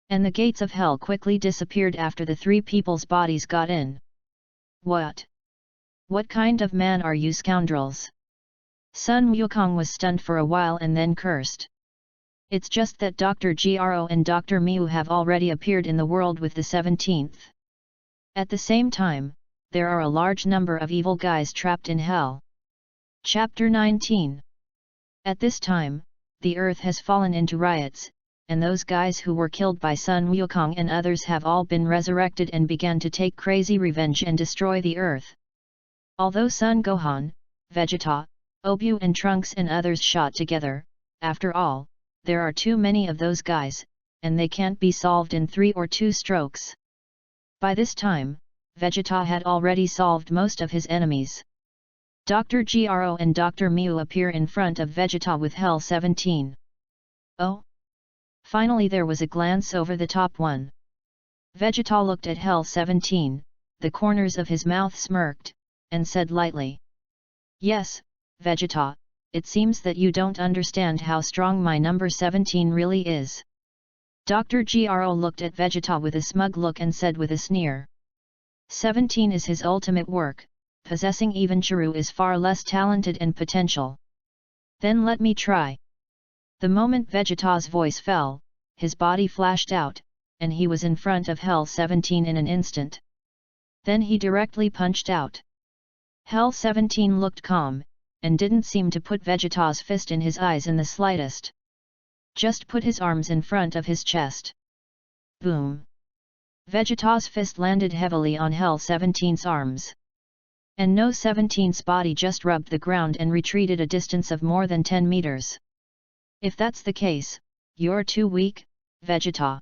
Speaker 1: And the gates of Hell quickly disappeared after the three people's bodies got in. What? What kind of man are you scoundrels? Sun Wukong was stunned for a while and then cursed. It's just that Dr. Gro and Dr. Miu have already appeared in the world with the 17th. At the same time, there are a large number of evil guys trapped in Hell. Chapter 19. At this time, the earth has fallen into riots, and those guys who were killed by Sun Wukong and others have all been resurrected and began to take crazy revenge and destroy the earth. Although Sun Gohan, Vegeta, Obu and Trunks and others shot together, after all, there are too many of those guys, and they can't be solved in 3 or 2 strokes. By this time, Vegeta had already solved most of his enemies. Dr. Gro and Dr. Miu appear in front of Vegeta with Hell 17. Oh! Finally there was a glance over the top one. Vegeta looked at Hell 17, the corners of his mouth smirked, and said lightly. Yes, Vegeta, it seems that you don't understand how strong my number 17 really is. Dr. Gro looked at Vegeta with a smug look and said with a sneer. 17 is his ultimate work. Possessing even Chiru is far less talented and potential. Then let me try. The moment Vegeta's voice fell, his body flashed out, and he was in front of Hell 17 in an instant. Then he directly punched out. Hell 17 looked calm, and didn't seem to put Vegeta's fist in his eyes in the slightest. Just put his arms in front of his chest. Boom! Vegeta's fist landed heavily on Hell 17's arms. And No 17's body just rubbed the ground and retreated a distance of more than 10 meters. If that's the case, you're too weak, Vegeta.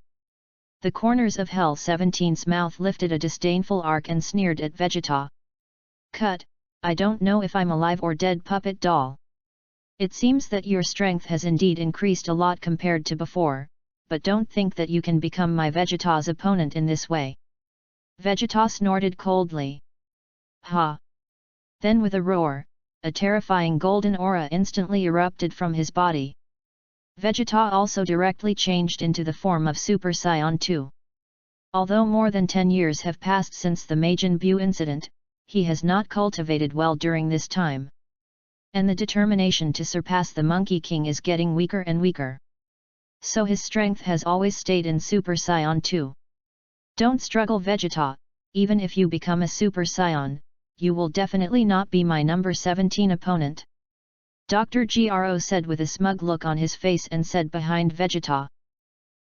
Speaker 1: The corners of Hell 17's mouth lifted a disdainful arc and sneered at Vegeta. Cut, I don't know if I'm alive or dead, puppet doll. It seems that your strength has indeed increased a lot compared to before, but don't think that you can become my Vegeta's opponent in this way. Vegeta snorted coldly. Ha! Then with a roar, a terrifying golden aura instantly erupted from his body. Vegeta also directly changed into the form of Super Saiyan 2. Although more than 10 years have passed since the Majin Buu incident, he has not cultivated well during this time. And the determination to surpass the Monkey King is getting weaker and weaker. So his strength has always stayed in Super Saiyan 2. Don't struggle, Vegeta, even if you become a Super Saiyan, you will definitely not be my number 17 opponent. Dr. Gro said with a smug look on his face and said behind Vegeta.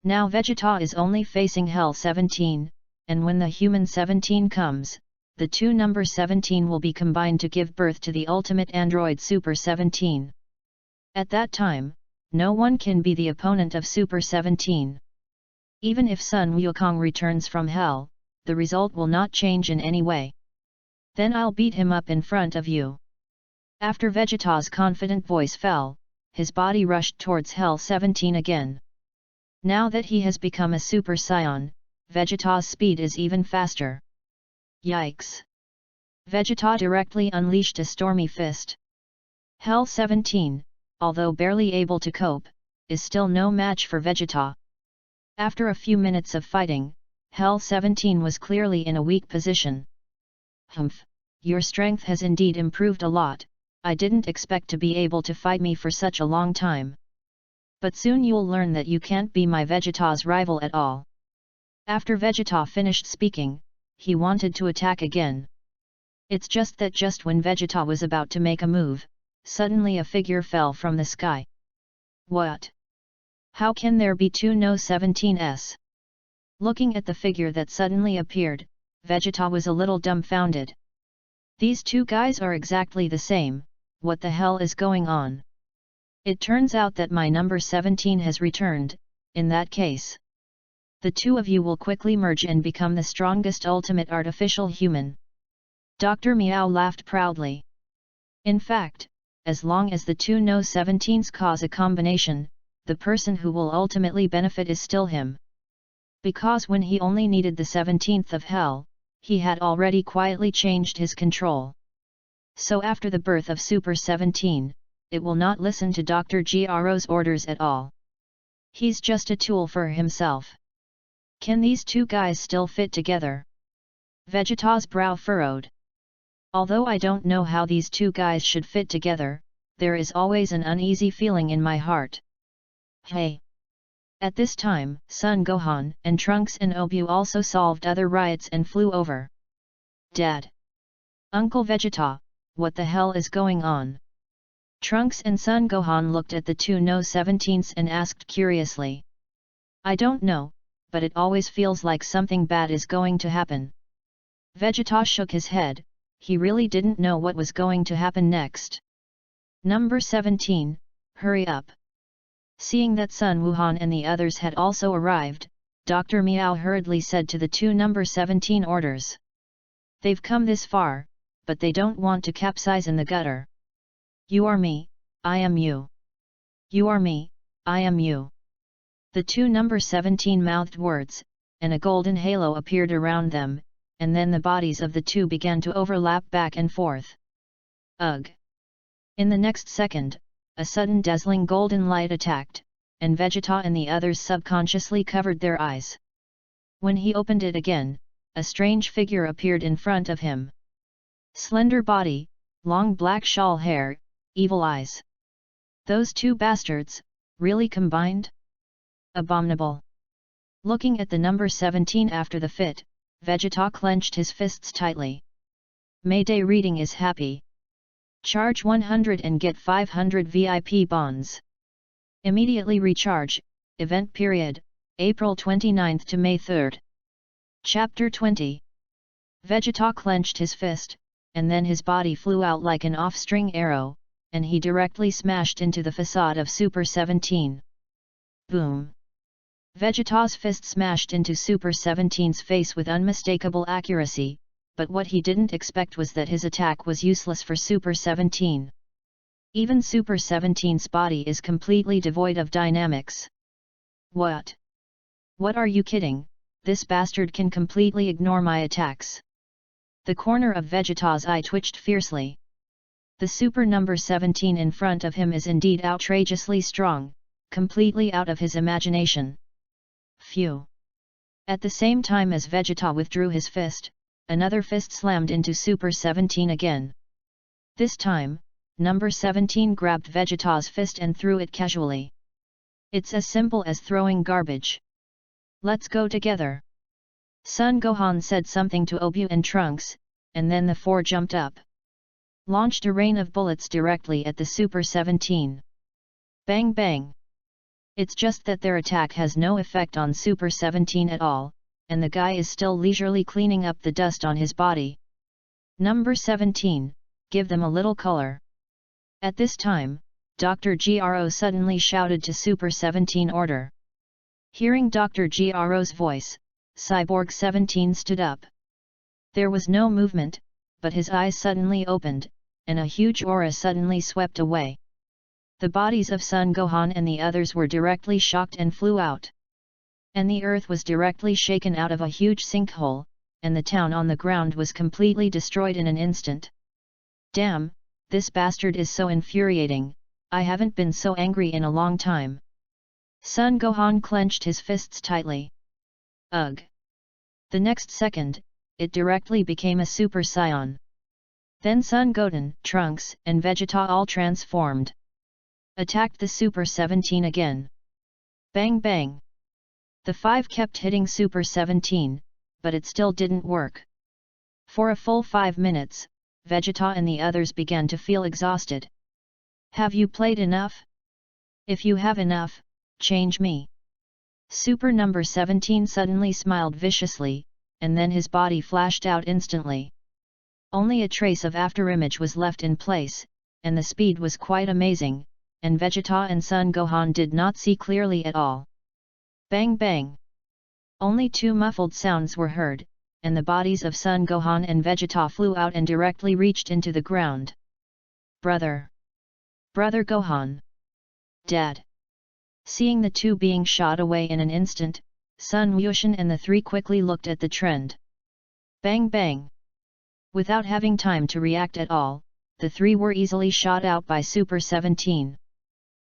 Speaker 1: Now Vegeta is only facing Hell 17, and when the human 17 comes, the two number 17 will be combined to give birth to the ultimate android Super 17. At that time, no one can be the opponent of Super 17. Even if Sun Wukong returns from Hell, the result will not change in any way. Then I'll beat him up in front of you. After Vegeta's confident voice fell, his body rushed towards Hell 17 again. Now that he has become a Super Saiyan, Vegeta's speed is even faster. Yikes! Vegeta directly unleashed a stormy fist. Hell 17, although barely able to cope, is still no match for Vegeta. After a few minutes of fighting, Hell 17 was clearly in a weak position. Humph, your strength has indeed improved a lot, I didn't expect to be able to fight me for such a long time. But soon you'll learn that you can't be my Vegeta's rival at all. After Vegeta finished speaking, he wanted to attack again. It's just that just when Vegeta was about to make a move, suddenly a figure fell from the sky. What? How can there be two No 17s? Looking at the figure that suddenly appeared, Vegeta was a little dumbfounded. These two guys are exactly the same, what the hell is going on? It turns out that my number 17 has returned, in that case. The two of you will quickly merge and become the strongest ultimate artificial human. Dr. Meow laughed proudly. In fact, as long as the two No 17s cause a combination, the person who will ultimately benefit is still him. Because when he only needed the 17th of Hell, he had already quietly changed his control. So after the birth of Super 17, it will not listen to Dr. Gro's orders at all. He's just a tool for himself. Can these two guys still fit together? Vegeta's brow furrowed. Although I don't know how these two guys should fit together, there is always an uneasy feeling in my heart. Hey! At this time, Son Gohan and Trunks and Obue also solved other riots and flew over. Dad! Uncle Vegeta, what the hell is going on? Trunks and Son Gohan looked at the two No 17s and asked curiously. I don't know, but it always feels like something bad is going to happen. Vegeta shook his head, he really didn't know what was going to happen next. Number 17, hurry up. Seeing that Sun Wuhan and the others had also arrived, Dr. Meow hurriedly said to the two number 17 orders. They've come this far, but they don't want to capsize in the gutter. You are me, I am you. You are me, I am you. The two number 17 mouthed words, and a golden halo appeared around them, and then the bodies of the two began to overlap back and forth. Ugh! In the next second, a sudden dazzling golden light attacked, and Vegeta and the others subconsciously covered their eyes. When he opened it again, a strange figure appeared in front of him. Slender body, long black shawl hair, evil eyes. Those two bastards, really combined? Abominable. Looking at the number 17 after the fit, Vegeta clenched his fists tightly. Mayday reading is happy. Charge 100 and get 500 VIP bonds. Immediately recharge, event period, April 29 to May 3. Chapter 20. Vegeta clenched his fist, and then his body flew out like an off-string arrow, and he directly smashed into the facade of Super 17. Boom! Vegeta's fist smashed into Super 17's face with unmistakable accuracy, but what he didn't expect was that his attack was useless for Super 17. Even Super 17's body is completely devoid of dynamics. What? What are you kidding? This bastard can completely ignore my attacks. The corner of Vegeta's eye twitched fiercely. The Super number 17 in front of him is indeed outrageously strong, completely out of his imagination. Phew! At the same time as Vegeta withdrew his fist, another fist slammed into Super 17 again. This time, number 17 grabbed Vegeta's fist and threw it casually. It's as simple as throwing garbage. Let's go together. Son Gohan said something to Obue and Trunks, and then the four jumped up. Launched a rain of bullets directly at the Super 17. Bang bang! It's just that their attack has no effect on Super 17 at all, and the guy is still leisurely cleaning up the dust on his body. Number 17, give them a little color. At this time, Dr. Gro suddenly shouted to Super 17 order. Hearing Dr. Gro's voice, Cyborg 17 stood up. There was no movement, but his eyes suddenly opened, and a huge aura suddenly swept away. The bodies of Son Gohan and the others were directly shocked and flew out. And the earth was directly shaken out of a huge sinkhole, and the town on the ground was completely destroyed in an instant. Damn, this bastard is so infuriating, I haven't been so angry in a long time. Son Gohan clenched his fists tightly. Ugh! The next second, it directly became a Super Saiyan. Then Son Goten, Trunks, and Vegeta all transformed. Attacked the Super 17 again. Bang bang! The five kept hitting Super 17, but it still didn't work. For a full 5 minutes, Vegeta and the others began to feel exhausted. Have you played enough? If you have enough, change me. Super number 17 suddenly smiled viciously, and then his body flashed out instantly. Only a trace of afterimage was left in place, and the speed was quite amazing, and Vegeta and Son Gohan did not see clearly at all. Bang bang! Only 2 muffled sounds were heard, and the bodies of Son Gohan and Vegeta flew out and directly reached into the ground. Brother! Brother Gohan! Dad! Seeing the two being shot away in an instant, Sun Wushan and the three quickly looked at the trend. Bang bang! Without having time to react at all, the three were easily shot out by Super 17.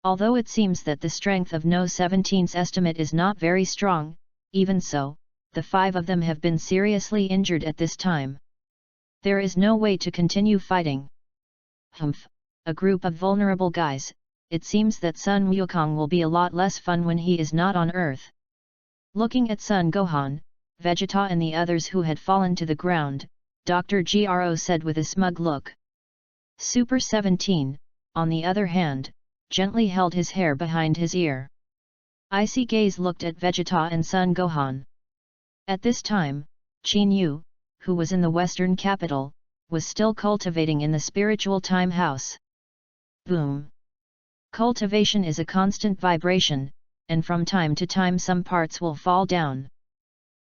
Speaker 1: Although it seems that the strength of No 17's estimate is not very strong, even so, the 5 of them have been seriously injured at this time. There is no way to continue fighting. Humph, a group of vulnerable guys, it seems that Sun Wukong will be a lot less fun when he is not on Earth. Looking at Son Gohan, Vegeta and the others who had fallen to the ground, Dr. Gro said with a smug look. Super 17, on the other hand, gently held his hair behind his ear. Icy gaze looked at Vegeta and Son Gohan. At this time, Qin Yu, who was in the western capital, was still cultivating in the spiritual time house. Boom! Cultivation is a constant vibration, and from time to time some parts will fall down.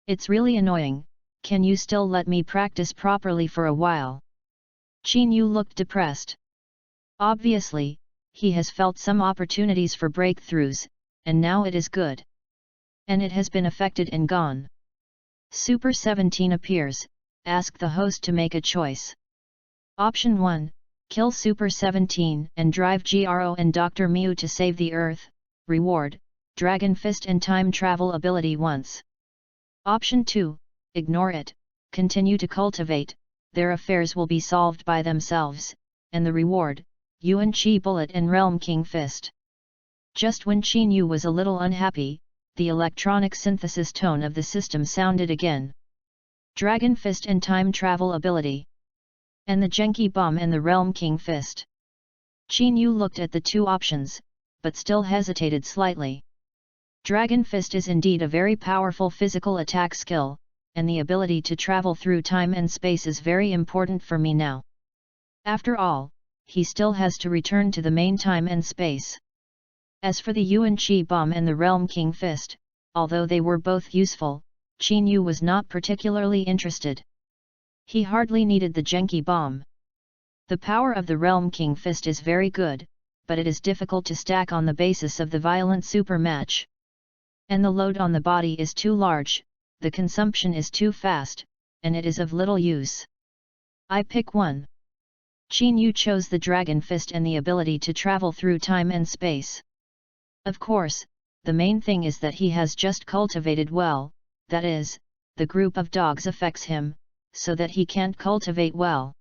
Speaker 1: It's really annoying, can you still let me practice properly for a while? Qin Yu looked depressed. Obviously, he has felt some opportunities for breakthroughs, and now it is good. And it has been affected and gone. Super 17 appears, ask the host to make a choice. Option 1, kill Super 17 and drive Gro and Dr. Mew to save the Earth, reward, Dragon Fist and Time Travel ability once. Option 2, ignore it, continue to cultivate, their affairs will be solved by themselves, and the reward, Yuan Chi Bullet and Realm King Fist. Just when Qin Yu was a little unhappy, the electronic synthesis tone of the system sounded again. Dragon Fist and Time Travel ability. And the Genki Bomb and the Realm King Fist. Qin Yu looked at the two options, but still hesitated slightly. Dragon Fist is indeed a very powerful physical attack skill, and the ability to travel through time and space is very important for me now. After all, he still has to return to the main time and space. As for the Yuan Chi Bomb and the Realm King Fist, although they were both useful, Qin Yu was not particularly interested. He hardly needed the Genki Bomb. The power of the Realm King Fist is very good, but it is difficult to stack on the basis of the violent super match. And the load on the body is too large, the consumption is too fast, and it is of little use. I pick one. Qin Yu chose the Dragon Fist and the ability to travel through time and space. Of course, the main thing is that he has just cultivated well, that is, the group of dogs affects him, so that he can't cultivate well.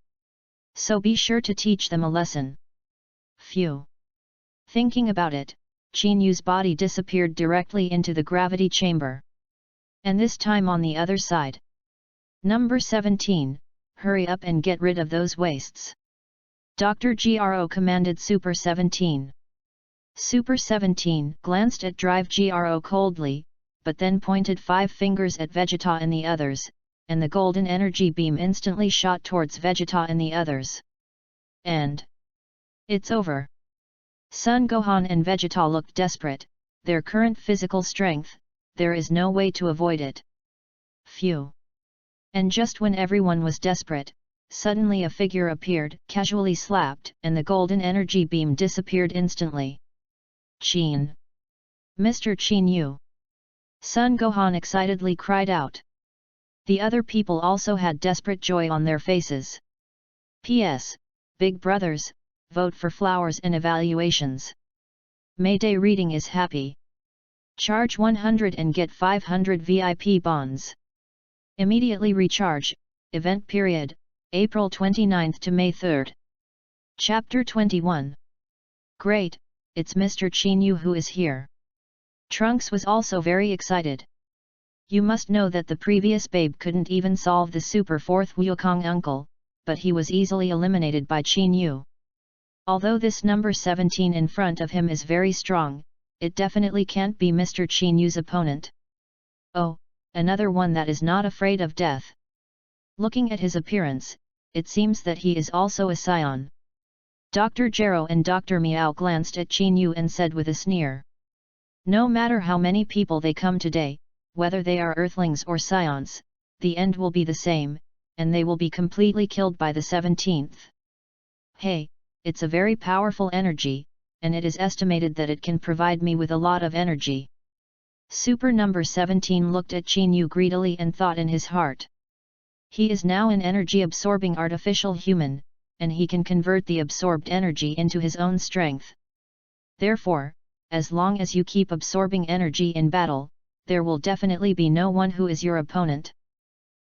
Speaker 1: So be sure to teach them a lesson. Phew. Thinking about it, Qin Yu's body disappeared directly into the gravity chamber. And this time on the other side. Number 17, hurry up and get rid of those wastes. Dr. Gro commanded Super 17. Super 17 glanced at Drive Gro coldly, but then pointed 5 fingers at Vegeta and the others, and the golden energy beam instantly shot towards Vegeta and the others. And it's over. Son Gohan and Vegeta looked desperate, their current physical strength, there is no way to avoid it. Phew. And just when everyone was desperate, suddenly a figure appeared, casually slapped, and the golden energy beam disappeared instantly. Qin. Mr. Qin Yu. Son Gohan excitedly cried out. The other people also had desperate joy on their faces. P.S. Big brothers, vote for flowers and evaluations. May Day reading is happy. Charge 100 and get 500 VIP bonds. Immediately recharge, event period, April 29th to May 3rd. Chapter 21. Great, it's Mr. Qin Yu who is here. Trunks was also very excited. You must know that the previous babe couldn't even solve the super 4th Wukong uncle, but he was easily eliminated by Qin Yu. Although this number 17 in front of him is very strong, it definitely can't be Mr. Qin Yu's opponent. Oh, another one that is not afraid of death. Looking at his appearance, it seems that he is also a scion. Dr. Gero and Dr. Miao glanced at Qin Yu and said with a sneer. No matter how many people they come today, whether they are earthlings or scions, the end will be the same, and they will be completely killed by the 17th. Hey, it's a very powerful energy, and it is estimated that it can provide me with a lot of energy. Super number 17 looked at Qin Yu greedily and thought in his heart. He is now an energy-absorbing artificial human, and he can convert the absorbed energy into his own strength. Therefore, as long as you keep absorbing energy in battle, there will definitely be no one who is your opponent.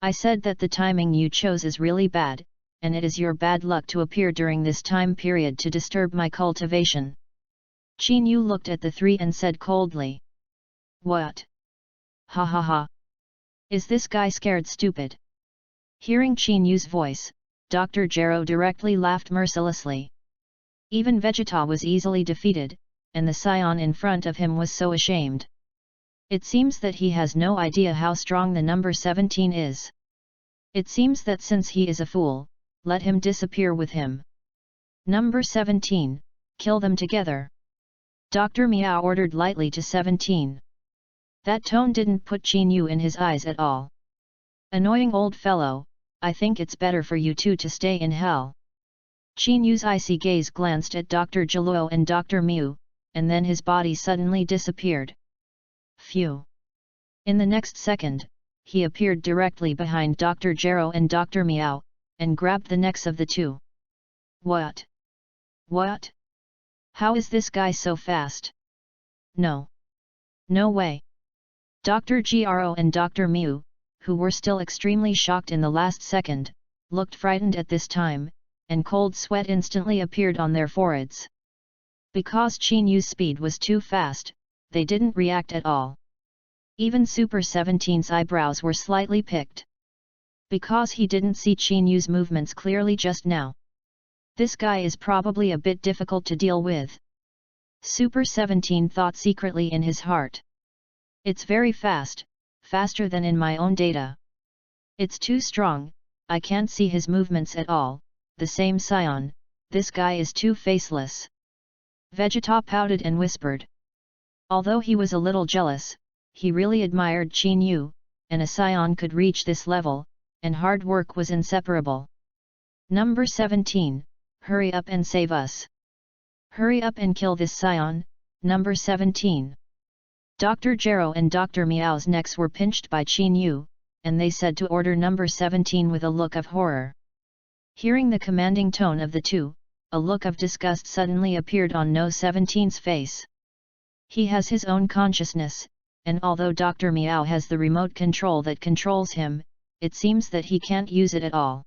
Speaker 1: I said that the timing you chose is really bad, and it is your bad luck to appear during this time period to disturb my cultivation. Qin Yu looked at the three and said coldly. What? Ha ha ha. Is this guy scared stupid? Hearing Qin Yu's voice, Dr. Gero directly laughed mercilessly. Even Vegeta was easily defeated, and the scion in front of him was so ashamed. It seems that he has no idea how strong the number 17 is. It seems that since he is a fool, let him disappear with him. Number 17, kill them together. Dr. Miao ordered lightly to 17. That tone didn't put Qin Yu in his eyes at all. Annoying old fellow, I think it's better for you two to stay in hell. Qin Yu's icy gaze glanced at Dr. Jiluo and Dr. Miu, and then his body suddenly disappeared. Phew! In the next second, he appeared directly behind Dr. Gero and Dr. Miao, and grabbed the necks of the two. What? What? How is this guy so fast? No. No way. Dr. Gro and Dr. Miu, who were still extremely shocked in the last second, looked frightened at this time, and cold sweat instantly appeared on their foreheads. Because Qin Yu's speed was too fast, they didn't react at all. Even Super 17's eyebrows were slightly picked. Because he didn't see Qin Yu's movements clearly just now. This guy is probably a bit difficult to deal with. Super 17 thought secretly in his heart. It's very fast, faster than in my own data. It's too strong, I can't see his movements at all, the same scion, this guy is too faceless. Vegeta pouted and whispered. Although he was a little jealous, he really admired Qin Yu, and a scion could reach this level, and hard work was inseparable. Number 17, hurry up and save us. Hurry up and kill this scion, number 17. Dr. Gero and Dr. Miao's necks were pinched by Qin Yu, and they said to order number 17 with a look of horror. Hearing the commanding tone of the two, a look of disgust suddenly appeared on No 17's face. He has his own consciousness, and although Dr. Miao has the remote control that controls him, it seems that he can't use it at all.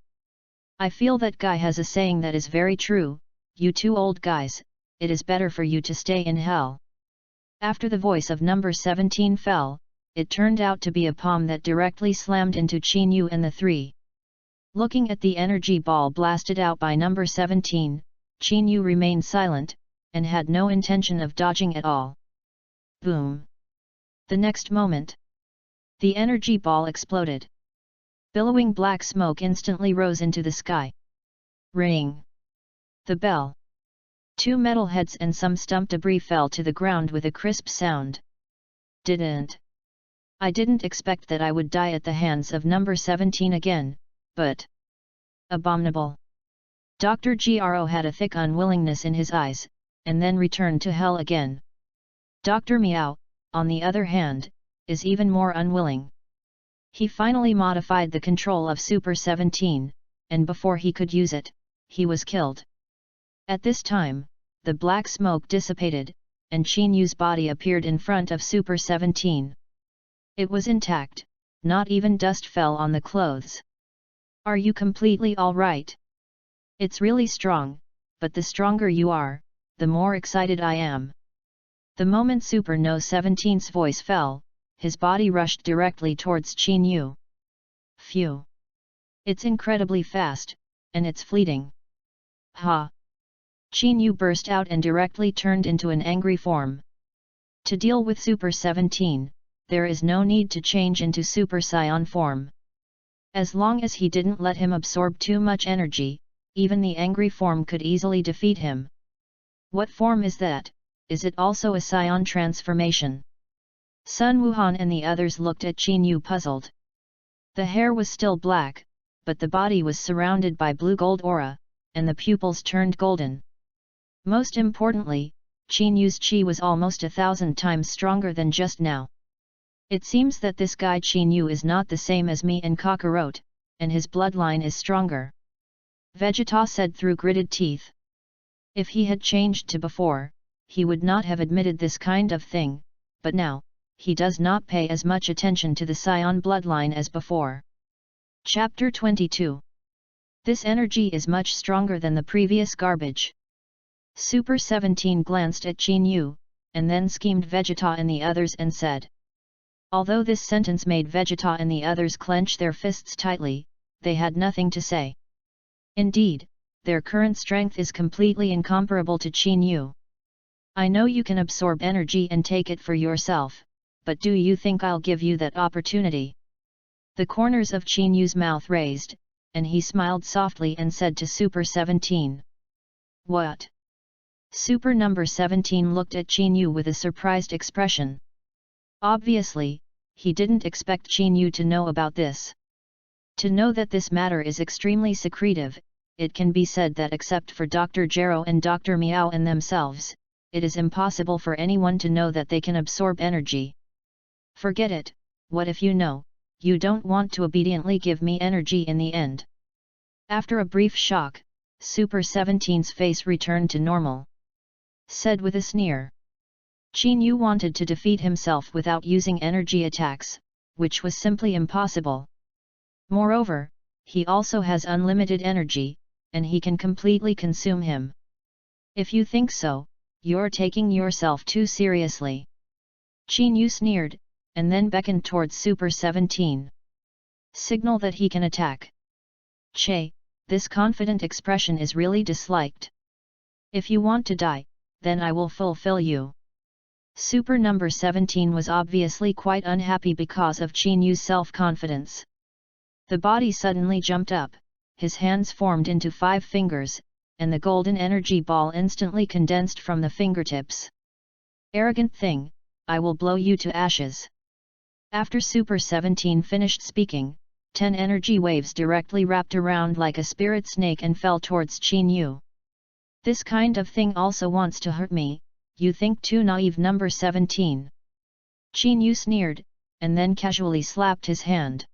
Speaker 1: I feel that guy has a saying that is very true, you two old guys, it is better for you to stay in hell. After the voice of number 17 fell, it turned out to be a palm that directly slammed into Qin Yu and the three. Looking at the energy ball blasted out by number 17, Qin Yu remained silent, and had no intention of dodging at all. Boom! The next moment, the energy ball exploded. Billowing black smoke instantly rose into the sky. Ring! The bell. 2 metal heads and some stump debris fell to the ground with a crisp sound. I didn't expect that I would die at the hands of number 17 again, but... Abominable! Dr. Gro had a thick unwillingness in his eyes, and then returned to hell again. Dr. Miao, on the other hand, is even more unwilling. He finally modified the control of Super 17, and before he could use it, he was killed. At this time, the black smoke dissipated, and Qin Yu's body appeared in front of Super 17. It was intact, not even dust fell on the clothes. Are you completely all right? It's really strong, but the stronger you are, the more excited I am. The moment Super No 17's voice fell, his body rushed directly towards Qin Yu. Phew! It's incredibly fast, and it's fleeting. Ha! Qin Yu burst out and directly turned into an angry form. To deal with Super 17, there is no need to change into Super Saiyan form. As long as he didn't let him absorb too much energy, even the angry form could easily defeat him. What form is that? Is it also a Saiyan transformation? Sun Wuhan and the others looked at Qin Yu puzzled. The hair was still black, but the body was surrounded by blue-gold aura, and the pupils turned golden. Most importantly, Qin Yu's chi was almost 1,000 times stronger than just now. It seems that this guy Qin Yu is not the same as me and Kakarot, and his bloodline is stronger. Vegeta said through gritted teeth. If he had changed to before, he would not have admitted this kind of thing, but now, he does not pay as much attention to the Saiyan bloodline as before. Chapter 22. This energy is much stronger than the previous garbage. Super 17 glanced at Qin Yu, and then schemed Vegeta and the others and said. Although this sentence made Vegeta and the others clench their fists tightly, they had nothing to say. Indeed, their current strength is completely incomparable to Qin Yu. I know you can absorb energy and take it for yourself, but do you think I'll give you that opportunity? The corners of Qin Yu's mouth raised, and he smiled softly and said to Super 17. What? Super number 17 looked at Qin Yu with a surprised expression. Obviously, he didn't expect Qin Yu to know about this. To know that this matter is extremely secretive, it can be said that except for Dr. Gero and Dr. Miao and themselves, it is impossible for anyone to know that they can absorb energy. Forget it, what if you know, you don't want to obediently give me energy in the end. After a brief shock, Super 17's face returned to normal. Said with a sneer. Qin Yu wanted to defeat himself without using energy attacks, which was simply impossible. Moreover, he also has unlimited energy, and he can completely consume him. If you think so, you're taking yourself too seriously. Qin Yu sneered, and then beckoned towards Super 17. Signal that he can attack. Che, this confident expression is really disliked. If you want to die, then I will fulfill you. Super number 17 was obviously quite unhappy because of Qin Yu's self-confidence. The body suddenly jumped up, his hands formed into 5 fingers, and the golden energy ball instantly condensed from the fingertips. "Arrogant thing, I will blow you to ashes." After Super 17 finished speaking, 10 energy waves directly wrapped around like a spirit snake and fell towards Qin Yu. "This kind of thing also wants to hurt me, you think too naive, number 17. Qin Yu sneered, and then casually slapped his hand.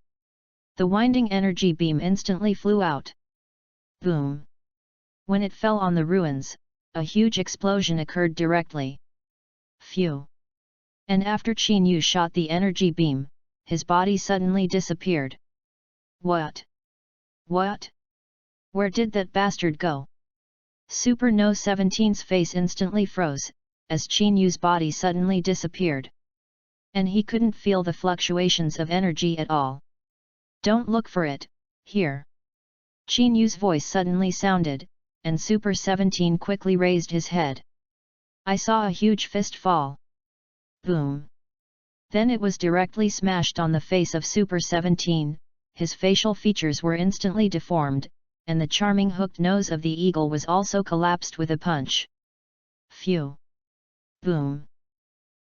Speaker 1: The winding energy beam instantly flew out. Boom! When it fell on the ruins, a huge explosion occurred directly. Phew! And after Qin Yu shot the energy beam, his body suddenly disappeared. What? What? Where did that bastard go? Super No 17's face instantly froze, as Qin Yu's body suddenly disappeared. And he couldn't feel the fluctuations of energy at all. "Don't look for it, here." Qin Yu's voice suddenly sounded, and Super 17 quickly raised his head. "I saw a huge fist fall." Boom! Then it was directly smashed on the face of Super 17, his facial features were instantly deformed, and the charming hooked nose of the eagle was also collapsed with a punch. Phew! Boom!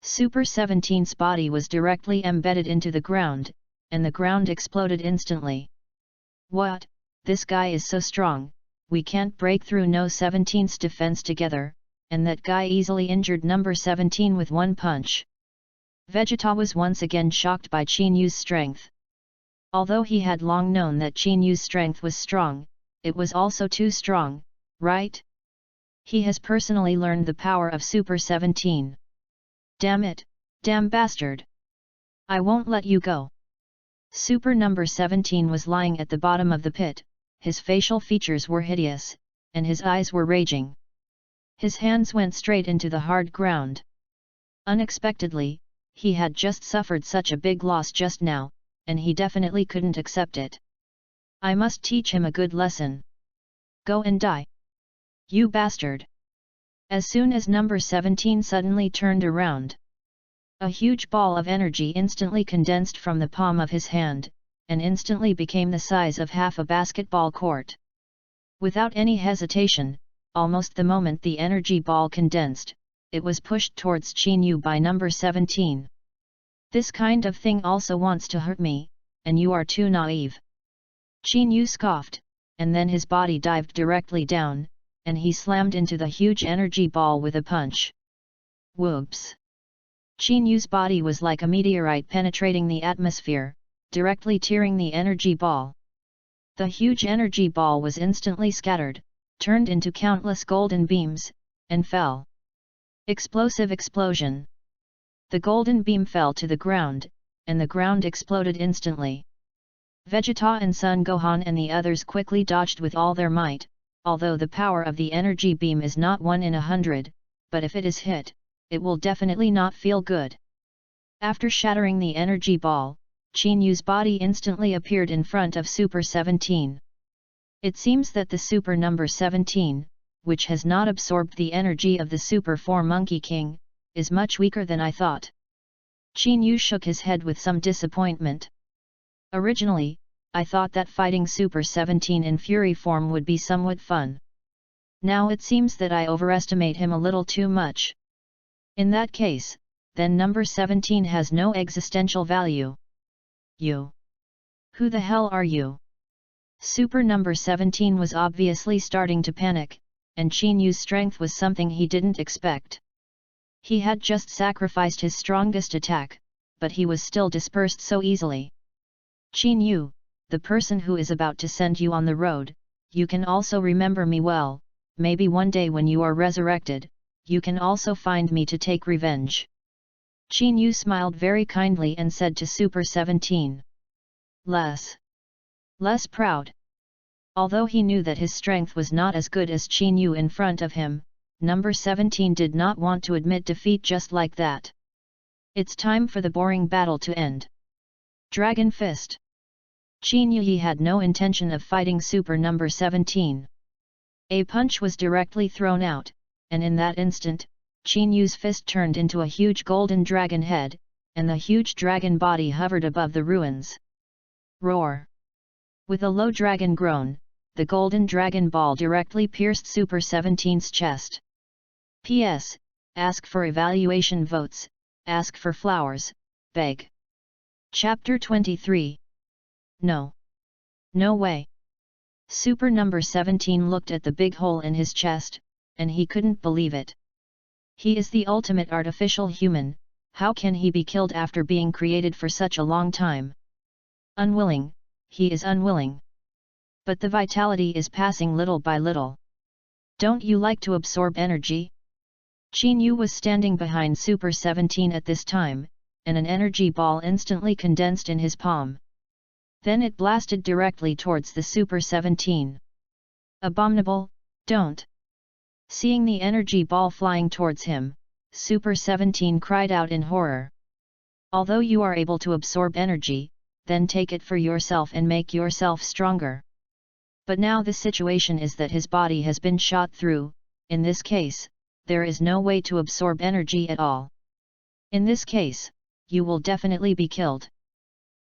Speaker 1: Super 17's body was directly embedded into the ground, and the ground exploded instantly. "What? This guy is so strong, we can't break through No 17's defense together," and that guy easily injured number 17 with one punch. Vegeta was once again shocked by Qin Yu's strength. Although he had long known that Qin Yu's strength was strong, it was also too strong, right? He has personally learned the power of Super 17. "Damn it, damn bastard! I won't let you go." Super number 17 was lying at the bottom of the pit, his facial features were hideous, and his eyes were raging. His hands went straight into the hard ground. Unexpectedly, he had just suffered such a big loss just now, and he definitely couldn't accept it. "I must teach him a good lesson. Go and die. You bastard!" As soon as number 17 suddenly turned around, a huge ball of energy instantly condensed from the palm of his hand, and instantly became the size of half a basketball court. Without any hesitation, almost the moment the energy ball condensed, it was pushed towards Qin Yu by number 17. "This kind of thing also wants to hurt me, and you are too naive." Qin Yu scoffed, and then his body dived directly down, and he slammed into the huge energy ball with a punch. Whoops! Qin Yu's body was like a meteorite penetrating the atmosphere, directly tearing the energy ball. The huge energy ball was instantly scattered, turned into countless golden beams, and fell. Explosive explosion! The golden beam fell to the ground, and the ground exploded instantly. Vegeta and Son Gohan and the others quickly dodged with all their might, although the power of the energy beam is not 1 in 100, but if it is hit, it will definitely not feel good. After shattering the energy ball, Qin Yu's body instantly appeared in front of Super 17. It seems that the Super number 17, which has not absorbed the energy of the Super 4 Monkey King, is much weaker than I thought. Qin Yu shook his head with some disappointment. Originally, I thought that fighting Super 17 in Fury form would be somewhat fun. Now it seems that I overestimate him a little too much. In that case, then number 17 has no existential value. You? Who the hell are you? Super number 17 was obviously starting to panic, and Qin Yu's strength was something he didn't expect. He had just sacrificed his strongest attack, but he was still dispersed so easily. "Qin Yu, the person who is about to send you on the road, you can also remember me well, maybe one day when you are resurrected, you can also find me to take revenge." Qin Yu smiled very kindly and said to Super 17. Less proud. Although he knew that his strength was not as good as Qin Yu in front of him, number 17 did not want to admit defeat just like that. It's time for the boring battle to end. Dragon Fist. Qin Yu had no intention of fighting Super number 17. A punch was directly thrown out, and in that instant, Qin Yu's fist turned into a huge golden dragon head, and the huge dragon body hovered above the ruins. Roar! With a low dragon groan, the golden Dragon Ball directly pierced Super 17's chest. P.S. Ask for evaluation votes, ask for flowers, beg. Chapter 23. No. No way. Super number 17 looked at the big hole in his chest, and he couldn't believe it. He is the ultimate artificial human, how can he be killed after being created for such a long time? Unwilling, he is unwilling. But the vitality is passing little by little. Don't you like to absorb energy? Qin Yu was standing behind Super 17 at this time, and an energy ball instantly condensed in his palm. Then it blasted directly towards the Super 17. Abominable, don't! Seeing the energy ball flying towards him, Super 17 cried out in horror. Although you are able to absorb energy, then take it for yourself and make yourself stronger. But now the situation is that his body has been shot through, in this case, there is no way to absorb energy at all. In this case, you will definitely be killed.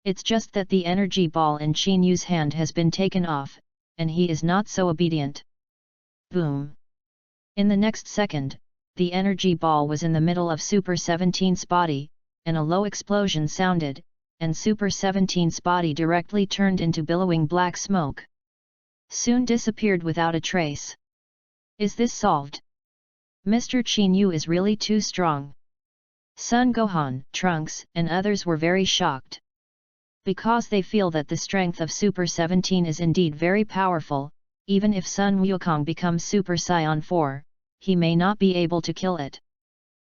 Speaker 1: It's just that the energy ball in Qin Yu's hand has been taken off, and he is not so obedient. Boom! In the next second, the energy ball was in the middle of Super 17's body, and a low explosion sounded, and Super 17's body directly turned into billowing black smoke. Soon disappeared without a trace. Is this solved? Mr. Qin Yu is really too strong. Son Gohan, Trunks, and others were very shocked. Because they feel that the strength of Super 17 is indeed very powerful, even if Sun Wukong becomes Super Saiyan 4, he may not be able to kill it.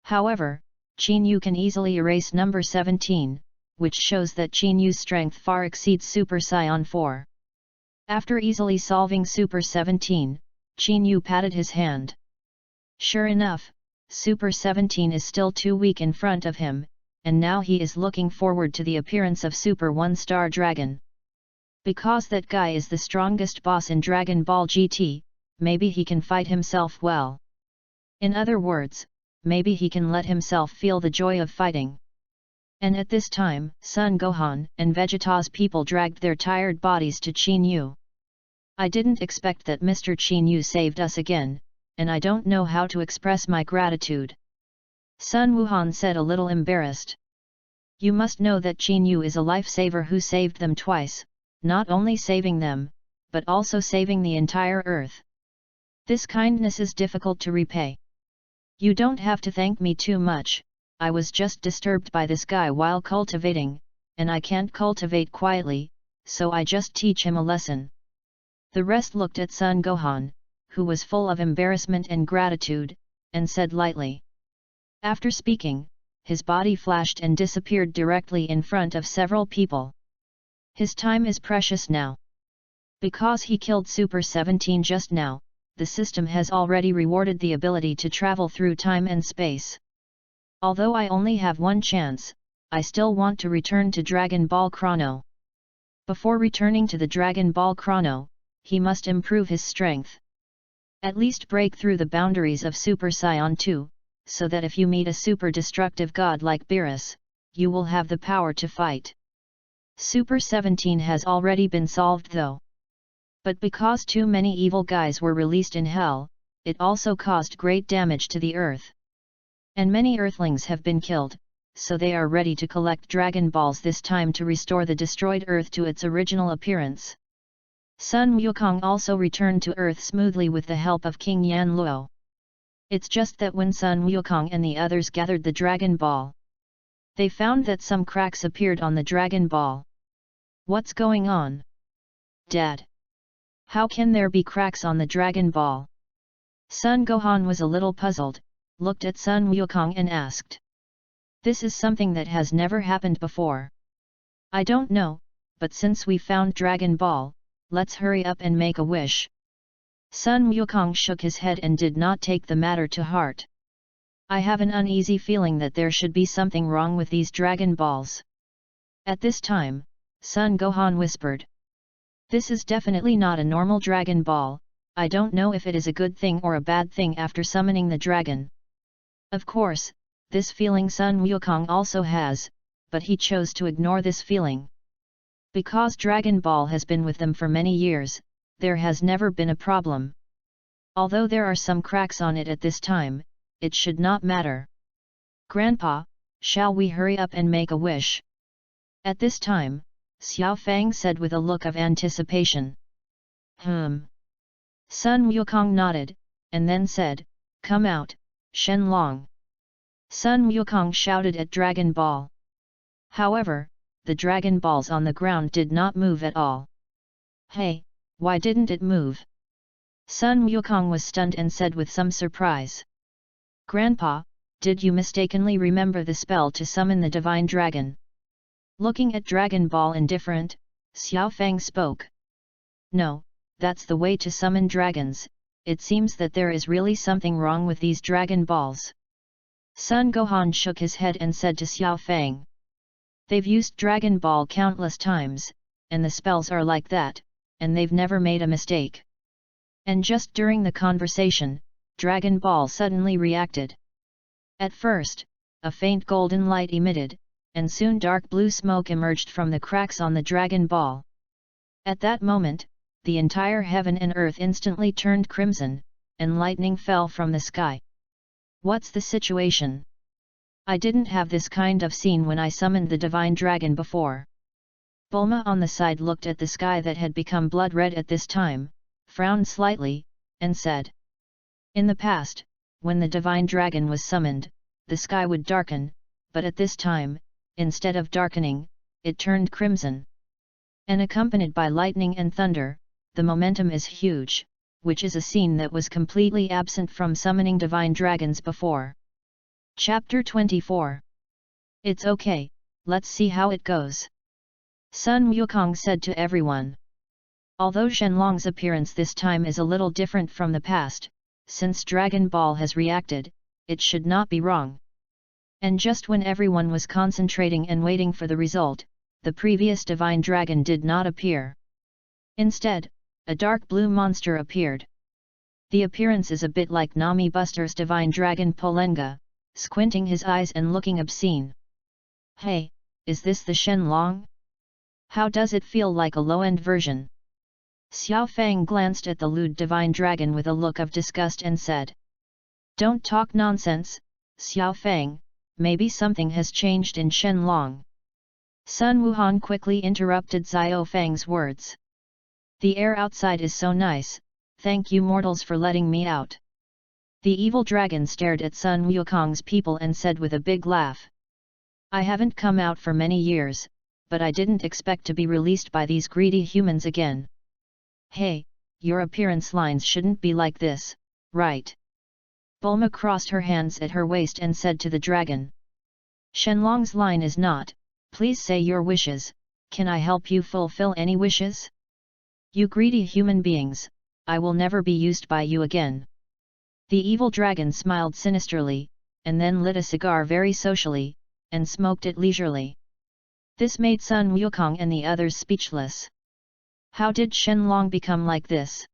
Speaker 1: However, Qin Yu can easily erase number 17, which shows that Qin Yu's strength far exceeds Super Saiyan 4. After easily solving Super 17, Qin Yu patted his hand. Sure enough, Super 17 is still too weak in front of him, and now he is looking forward to the appearance of Super 1-Star Dragon. Because that guy is the strongest boss in Dragon Ball GT, maybe he can fight himself well. In other words, maybe he can let himself feel the joy of fighting. And at this time, Son Gohan and Vegeta's people dragged their tired bodies to Qin Yu. I didn't expect that Mr. Qin Yu saved us again, and I don't know how to express my gratitude. Sun Wuhan said a little embarrassed. You must know that Qin Yu is a lifesaver who saved them twice, not only saving them, but also saving the entire earth. This kindness is difficult to repay. You don't have to thank me too much, I was just disturbed by this guy while cultivating, and I can't cultivate quietly, so I just teach him a lesson. The rest looked at Son Gohan, who was full of embarrassment and gratitude, and said lightly. After speaking, his body flashed and disappeared directly in front of several people. His time is precious now. Because he killed Super 17 just now, the system has already rewarded the ability to travel through time and space. Although I only have one chance, I still want to return to Dragon Ball Chrono. Before returning to the Dragon Ball Chrono, he must improve his strength. At least break through the boundaries of Super Saiyan 2, so that if you meet a super destructive god like Beerus, you will have the power to fight. Super 17 has already been solved though. But because too many evil guys were released in hell, it also caused great damage to the earth. And many earthlings have been killed, so they are ready to collect Dragon Balls this time to restore the destroyed earth to its original appearance. Sun Wukong also returned to Earth smoothly with the help of King Yan Luo. It's just that when Sun Wukong and the others gathered the Dragon Ball, they found that some cracks appeared on the Dragon Ball. What's going on? Dad? How can there be cracks on the Dragon Ball? Sun Gohan was a little puzzled, looked at Sun Wukong and asked. This is something that has never happened before. I don't know, but since we found Dragon Ball, let's hurry up and make a wish. Sun Wukong shook his head and did not take the matter to heart. I have an uneasy feeling that there should be something wrong with these Dragon Balls. At this time, Sun Gohan whispered. This is definitely not a normal Dragon Ball, I don't know if it is a good thing or a bad thing after summoning the dragon. Of course, this feeling Sun Wukong also has, but he chose to ignore this feeling. Because Dragon Ball has been with them for many years, there has never been a problem. Although there are some cracks on it at this time, it should not matter. Grandpa, shall we hurry up and make a wish? At this time, Xiao Fang said with a look of anticipation. Sun Wukong nodded, and then said, "Come out, Shen Long." Sun Wukong shouted at Dragon Ball. However, the Dragon Balls on the ground did not move at all. "Hey, why didn't it move?" Sun Wukong was stunned and said with some surprise. "Grandpa, did you mistakenly remember the spell to summon the Divine Dragon?" Looking at Dragon Ball indifferent, Xiao Fang spoke. "No, that's the way to summon dragons. It seems that there is really something wrong with these Dragon Balls." Sun Gohan shook his head and said to Xiao Fang. "They've used Dragon Ball countless times, and the spells are like that, and they've never made a mistake." And just during the conversation, Dragon Ball suddenly reacted. At first, a faint golden light emitted, and soon dark blue smoke emerged from the cracks on the Dragon Ball. At that moment, the entire heaven and earth instantly turned crimson, and lightning fell from the sky. "What's the situation? I didn't have this kind of scene when I summoned the Divine Dragon before." Bulma on the side looked at the sky that had become blood red at this time, frowned slightly, and said. In the past, when the Divine Dragon was summoned, the sky would darken, but at this time, instead of darkening, it turned crimson. And accompanied by lightning and thunder, the momentum is huge, which is a scene that was completely absent from summoning Divine Dragons before. Chapter 24. It's okay, let's see how it goes. Sun Wukong said to everyone. Although Shenlong's appearance this time is a little different from the past, since Dragon Ball has reacted, it should not be wrong. And just when everyone was concentrating and waiting for the result, the previous Divine Dragon did not appear. Instead, a dark blue monster appeared. The appearance is a bit like Nami Buster's Divine Dragon Polenga, squinting his eyes and looking obscene. Hey, is this the Shenlong? How does it feel like a low-end version? Xiao Fang glanced at the lewd Divine Dragon with a look of disgust and said. Don't talk nonsense, Xiao Fang, maybe something has changed in Shenlong. Sun Wuhan quickly interrupted Xiao Fang's words. The air outside is so nice, thank you mortals for letting me out. The evil dragon stared at Sun Wukong's people and said with a big laugh. I haven't come out for many years, but I didn't expect to be released by these greedy humans again. Hey, your appearance lines shouldn't be like this, right? Bulma crossed her hands at her waist and said to the dragon. Shenlong's line is not, please say your wishes, can I help you fulfill any wishes? You greedy human beings, I will never be used by you again. The evil dragon smiled sinisterly, and then lit a cigar very socially, and smoked it leisurely. This made Sun Wukong and the others speechless. How did Shenlong become like this?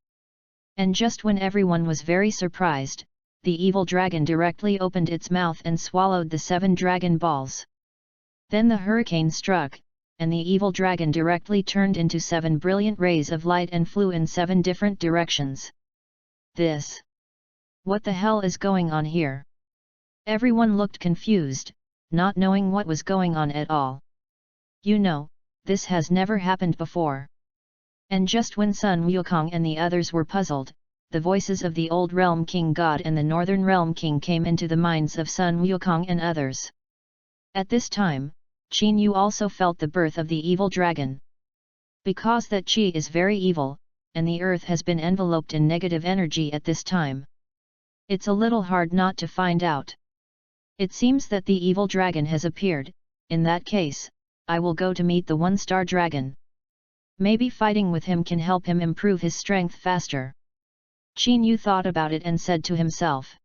Speaker 1: And just when everyone was very surprised, the evil dragon directly opened its mouth and swallowed the 7 dragon balls. Then the hurricane struck, and the evil dragon directly turned into 7 brilliant rays of light and flew in 7 different directions. This. What the hell is going on here? Everyone looked confused, not knowing what was going on at all. You know, this has never happened before. And just when Sun Wukong and the others were puzzled, the voices of the Old Realm King God and the Northern Realm King came into the minds of Sun Wukong and others. At this time, Qin Yu also felt the birth of the evil dragon. Because that Qi is very evil, and the earth has been enveloped in negative energy at this time. It's a little hard not to find out. It seems that the evil dragon has appeared. In that case, I will go to meet the one-star dragon. Maybe fighting with him can help him improve his strength faster. Qin Yu thought about it and said to himself.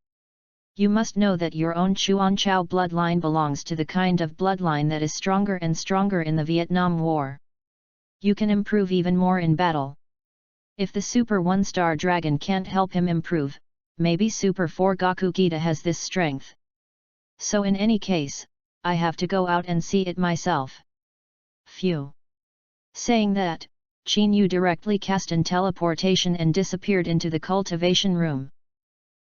Speaker 1: You must know that your own Chuanchao bloodline belongs to the kind of bloodline that is stronger and stronger in the Vietnam War. You can improve even more in battle. If the Super 1-star dragon can't help him improve, maybe Super 4 Goku Gita has this strength. So in any case, I have to go out and see it myself. Phew. Saying that, Qin Yu directly cast an teleportation and disappeared into the cultivation room.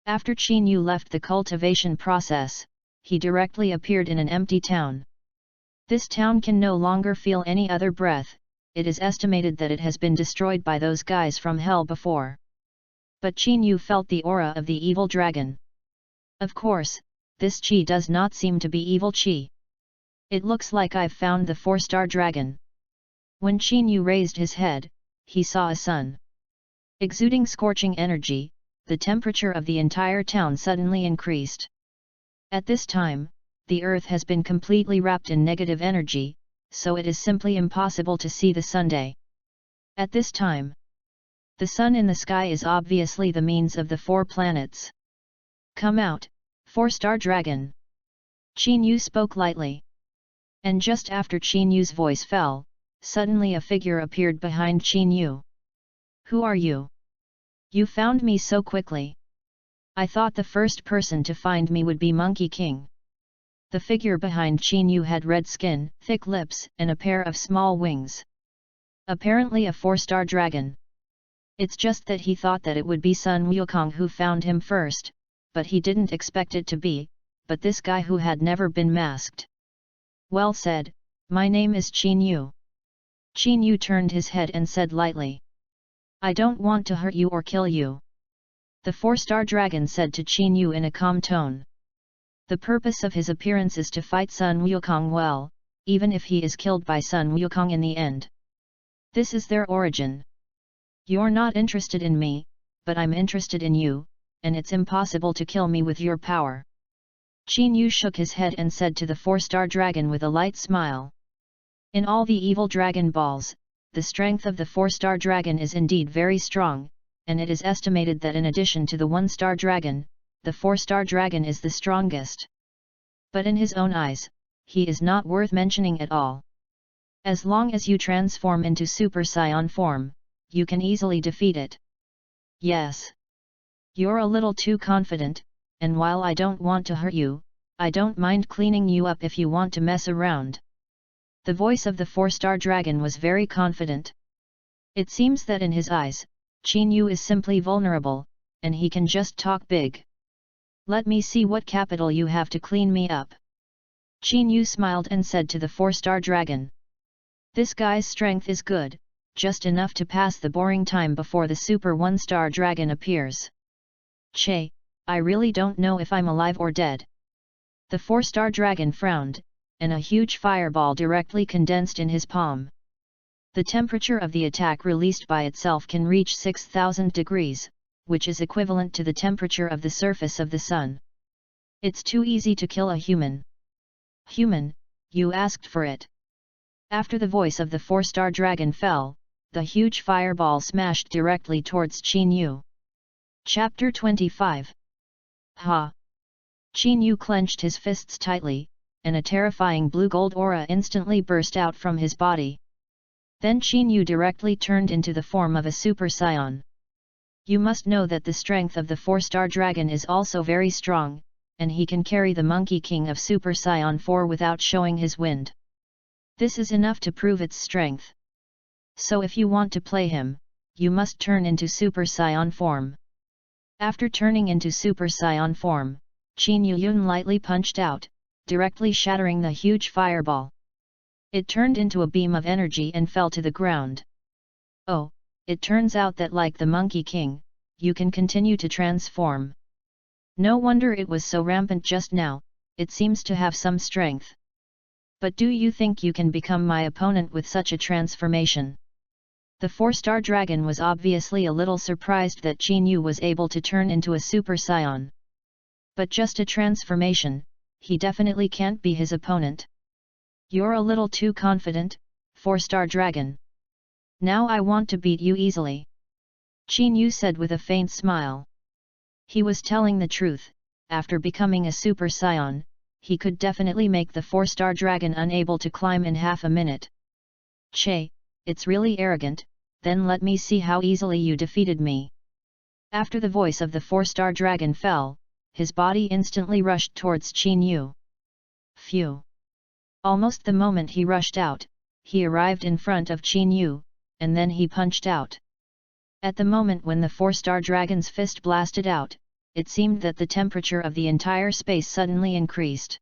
Speaker 1: After Qin Yu left the cultivation process, he directly appeared in an empty town. This town can no longer feel any other breath. It is estimated that it has been destroyed by those guys from hell before. But Qin Yu felt the aura of the evil dragon. Of course, this qi does not seem to be evil qi. It looks like I've found the 4-star dragon. When Qin Yu raised his head, he saw a sun. Exuding scorching energy, the temperature of the entire town suddenly increased. At this time, the earth has been completely wrapped in negative energy, so it is simply impossible to see the sunday. At this time, the sun in the sky is obviously the means of the 4 planets. Come out, 4-star dragon. Qin Yu spoke lightly. And just after Qin Yu's voice fell, suddenly a figure appeared behind Qin Yu. Who are you? You found me so quickly. I thought the first person to find me would be Monkey King. The figure behind Qin Yu had red skin, thick lips, and a pair of small wings. Apparently a 4-star dragon. It's just that he thought that it would be Sun Wukong who found him first, but he didn't expect it to be, but this guy who had never been masked. Well said, my name is Qin Yu. Qin Yu turned his head and said lightly. I don't want to hurt you or kill you. The 4-star dragon said to Qin Yu in a calm tone. The purpose of his appearance is to fight Sun Wukong well, even if he is killed by Sun Wukong in the end. This is their origin. You're not interested in me, but I'm interested in you, and it's impossible to kill me with your power. Qin Yu shook his head and said to the 4-star dragon with a light smile. In all the evil Dragon Balls, the strength of the 4-star dragon is indeed very strong, and it is estimated that in addition to the 1-star dragon, the 4-star dragon is the strongest. But in his own eyes, he is not worth mentioning at all. As long as you transform into Super Saiyan form, you can easily defeat it. Yes. You're a little too confident, and while I don't want to hurt you, I don't mind cleaning you up if you want to mess around. The voice of the 4-star dragon was very confident. It seems that in his eyes, Qin Yu is simply vulnerable, and he can just talk big. Let me see what capital you have to clean me up. Qin Yu smiled and said to the 4-star dragon. This guy's strength is good, just enough to pass the boring time before the super 1-star dragon appears. Che, I really don't know if I'm alive or dead. The 4-star dragon frowned, and a huge fireball directly condensed in his palm. The temperature of the attack released by itself can reach 6,000 degrees, which is equivalent to the temperature of the surface of the sun. It's too easy to kill a human. Human, you asked for it. After the voice of the 4-star dragon fell, the huge fireball smashed directly towards Qin Yu. Chapter 25. Ha! Qin Yu clenched his fists tightly, and a terrifying blue-gold aura instantly burst out from his body. Then Qin Yu directly turned into the form of a Super Saiyan. You must know that the strength of the 4-star dragon is also very strong, and he can carry the Monkey King of Super Saiyan 4 without showing his wind. This is enough to prove its strength. So if you want to play him, you must turn into Super Saiyan form. After turning into Super Saiyan form, Qin Yu lightly punched out, directly shattering the huge fireball. It turned into a beam of energy and fell to the ground. Oh, it turns out that like the Monkey King, you can continue to transform. No wonder it was so rampant just now, it seems to have some strength. But do you think you can become my opponent with such a transformation? The 4-star dragon was obviously a little surprised that Qin Yu was able to turn into a Super Saiyan. But just a transformation, he definitely can't be his opponent. You're a little too confident, 4-star dragon. Now I want to beat you easily. Qin Yu said with a faint smile. He was telling the truth, after becoming a Super Saiyan, he could definitely make the 4-star dragon unable to climb in half a minute. Che, it's really arrogant, then let me see how easily you defeated me. After the voice of the 4-star dragon fell, his body instantly rushed towards Qin Yu. Phew! Almost the moment he rushed out, he arrived in front of Qin Yu, and then he punched out. At the moment when the 4-star dragon's fist blasted out, it seemed that the temperature of the entire space suddenly increased.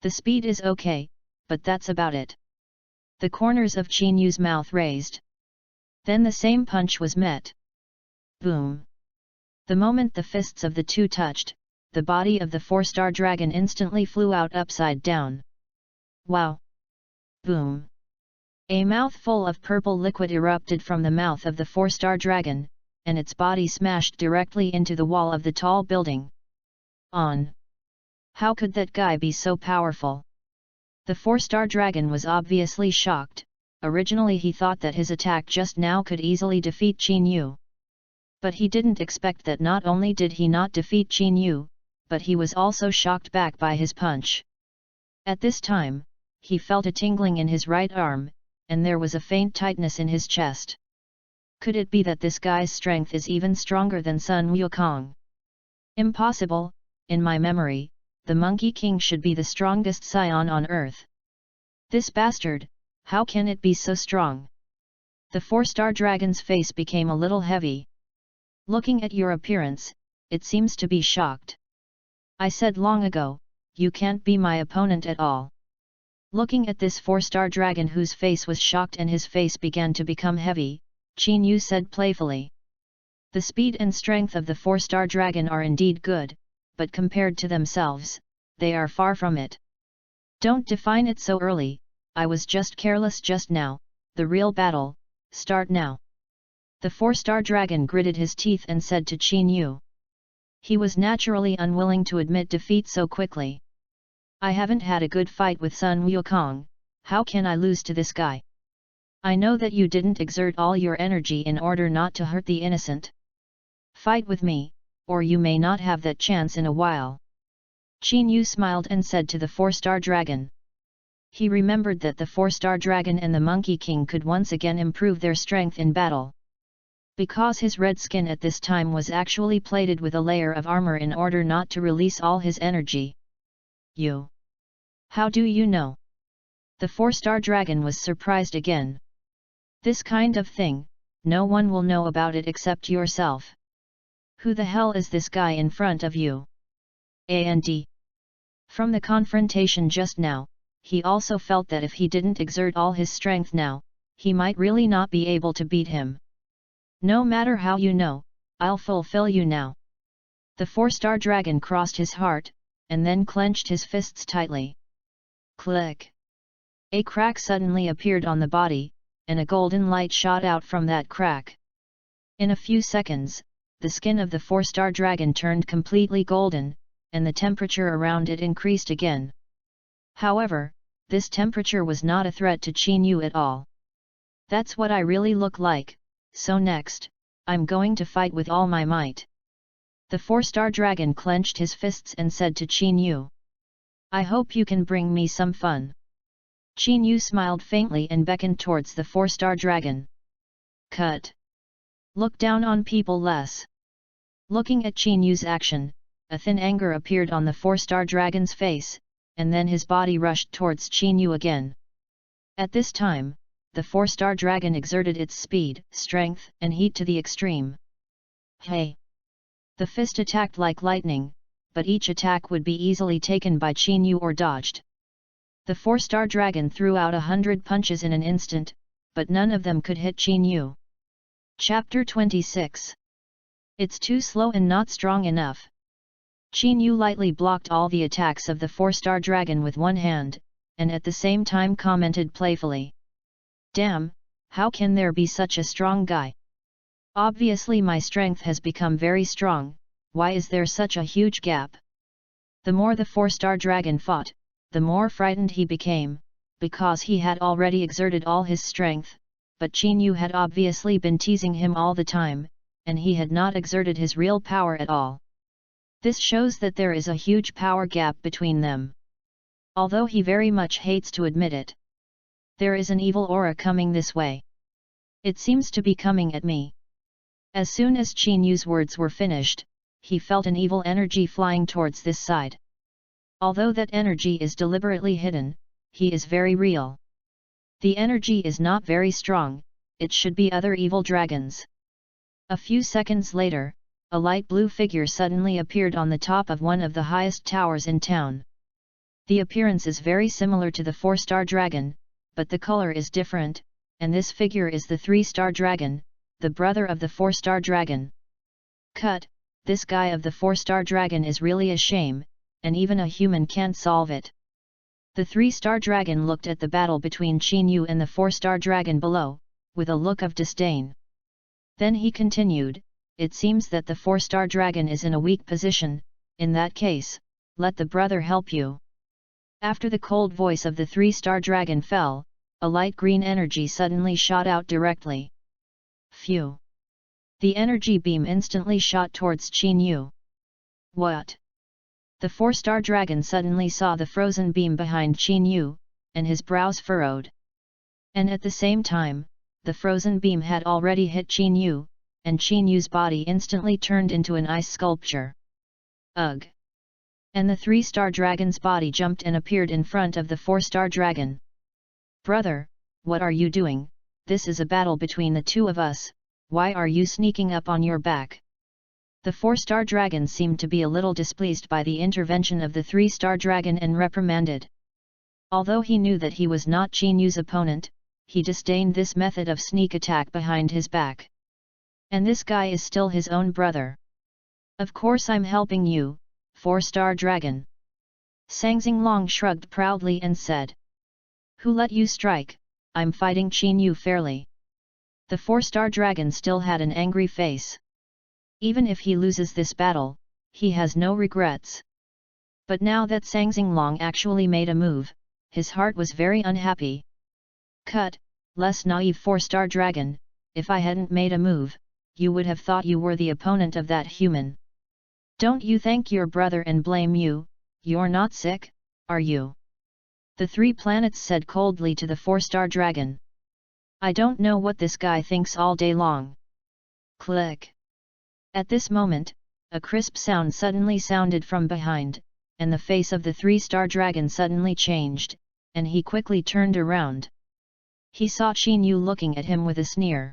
Speaker 1: The speed is okay, but that's about it. The corners of Qin Yu's mouth raised. Then the same punch was met. Boom! The moment the fists of the two touched, the body of the 4-star dragon instantly flew out upside down. Wow! Boom! A mouthful of purple liquid erupted from the mouth of the 4-star dragon, and its body smashed directly into the wall of the tall building. How could that guy be so powerful? The 4-star dragon was obviously shocked. Originally he thought that his attack just now could easily defeat Qin Yu. But he didn't expect that not only did he not defeat Qin Yu, but he was also shocked back by his punch. At this time, he felt a tingling in his right arm, and there was a faint tightness in his chest. Could it be that this guy's strength is even stronger than Sun Wukong? Impossible, in my memory, the Monkey King should be the strongest scion on earth. This bastard, how can it be so strong? The 4-star dragon's face became a little heavy. Looking at your appearance, it seems to be shocked. I said long ago, you can't be my opponent at all. Looking at this 4-star dragon whose face was shocked and his face began to become heavy, Qin Yu said playfully. The speed and strength of the 4-star dragon are indeed good, but compared to themselves, they are far from it. Don't define it so early, I was just careless just now, the real battle, start now. The 4-star dragon gritted his teeth and said to Qin Yu. He was naturally unwilling to admit defeat so quickly. I haven't had a good fight with Sun Wukong, how can I lose to this guy? I know that you didn't exert all your energy in order not to hurt the innocent. Fight with me, or you may not have that chance in a while. Qin Yu smiled and said to the 4-star dragon. He remembered that the 4-star dragon and the Monkey King could once again improve their strength in battle. Because his red skin at this time was actually plated with a layer of armor in order not to release all his energy. You? How do you know? The 4-star dragon was surprised again. This kind of thing, no one will know about it except yourself. Who the hell is this guy in front of you? And from the confrontation just now, he also felt that if he didn't exert all his strength now, he might really not be able to beat him. No matter how you know, I'll fulfill you now. The 4-star dragon crossed his heart, and then clenched his fists tightly. Click! A crack suddenly appeared on the body, and a golden light shot out from that crack. In a few seconds, the skin of the 4-star dragon turned completely golden, and the temperature around it increased again. However, this temperature was not a threat to Qin Yu at all. That's what I really look like, so next, I'm going to fight with all my might. The 4-star dragon clenched his fists and said to Qin Yu. I hope you can bring me some fun. Qin Yu smiled faintly and beckoned towards the 4-star dragon. Cut! Look down on people less. Looking at Qin Yu's action, a thin anger appeared on the 4-star dragon's face, and then his body rushed towards Qin Yu again. At this time, the 4-star dragon exerted its speed, strength, and heat to the extreme. Hey! The fist attacked like lightning, but each attack would be easily taken by Qin Yu or dodged. The 4-star dragon threw out 100 punches in an instant, but none of them could hit Qin Yu. Chapter 26. It's too slow and not strong enough. Qin Yu lightly blocked all the attacks of the 4-star dragon with one hand, and at the same time commented playfully. Damn, how can there be such a strong guy? Obviously my strength has become very strong, why is there such a huge gap? The more the 4-star dragon fought, the more frightened he became, because he had already exerted all his strength, but Qin Yu had obviously been teasing him all the time, and he had not exerted his real power at all. This shows that there is a huge power gap between them. Although he very much hates to admit it. There is an evil aura coming this way. It seems to be coming at me. As soon as Qin Yu's words were finished, he felt an evil energy flying towards this side. Although that energy is deliberately hidden, he is very real. The energy is not very strong, it should be other evil dragons. A few seconds later, a light blue figure suddenly appeared on the top of one of the highest towers in town. The appearance is very similar to the 4-star dragon, but the color is different, and this figure is the 3-star dragon, the brother of the 4-star dragon. Cut, this guy of the 4-star dragon is really a shame, and even a human can't solve it. The 3-star dragon looked at the battle between Qin Yu and the 4-star dragon below, with a look of disdain. Then he continued, it seems that the 4-star dragon is in a weak position, in that case, let the brother help you. After the cold voice of the 3-star dragon fell, a light green energy suddenly shot out directly. Phew! The energy beam instantly shot towards Qin Yu. What? The 4-star dragon suddenly saw the frozen beam behind Qin Yu, and his brows furrowed. And at the same time, the frozen beam had already hit Qin Yu, and Qin Yu's body instantly turned into an ice sculpture. Ugh! And the 3-star dragon's body jumped and appeared in front of the 4-star dragon. Brother, what are you doing? This is a battle between the two of us, why are you sneaking up on your back? The 4-star dragon seemed to be a little displeased by the intervention of the 3-star dragon and reprimanded. Although he knew that he was not Qin Yu's opponent, he disdained this method of sneak attack behind his back. And this guy is still his own brother. Of course I'm helping you, 4-star dragon. Sang Xinglong shrugged proudly and said. Who let you strike? I'm fighting Qin Yu fairly. The 4-star dragon still had an angry face. Even if he loses this battle, he has no regrets. But now that Sang Xinglong actually made a move, his heart was very unhappy. Cut, less naive 4-star dragon, if I hadn't made a move, you would have thought you were the opponent of that human. Don't you thank your brother and blame you, you're not sick, are you? The 3 planets said coldly to the 4-star dragon. I don't know what this guy thinks all day long. Click. At this moment, a crisp sound suddenly sounded from behind, and the face of the 3-star dragon suddenly changed, and he quickly turned around. He saw Qin Yu looking at him with a sneer.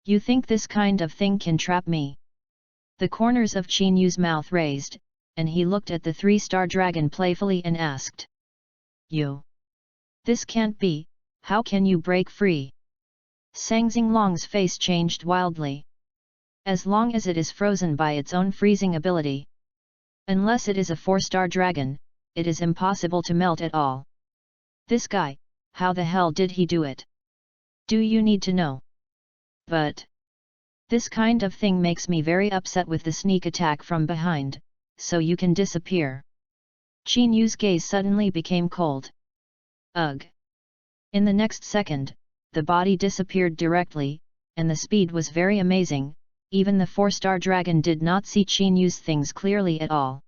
Speaker 1: You think this kind of thing can trap me? The corners of Qin Yu's mouth raised, and he looked at the 3-star dragon playfully and asked. You? This can't be, how can you break free? Sang Xinglong's face changed wildly. As long as it is frozen by its own freezing ability. Unless it is a 4-star dragon, it is impossible to melt at all. This guy, how the hell did he do it? Do you need to know? But this kind of thing makes me very upset with the sneak attack from behind, so you can disappear. Qin Yu's gaze suddenly became cold. Ugh! In the next second, the body disappeared directly, and the speed was very amazing. Even the 4-star dragon did not see Qin Yu's things clearly at all.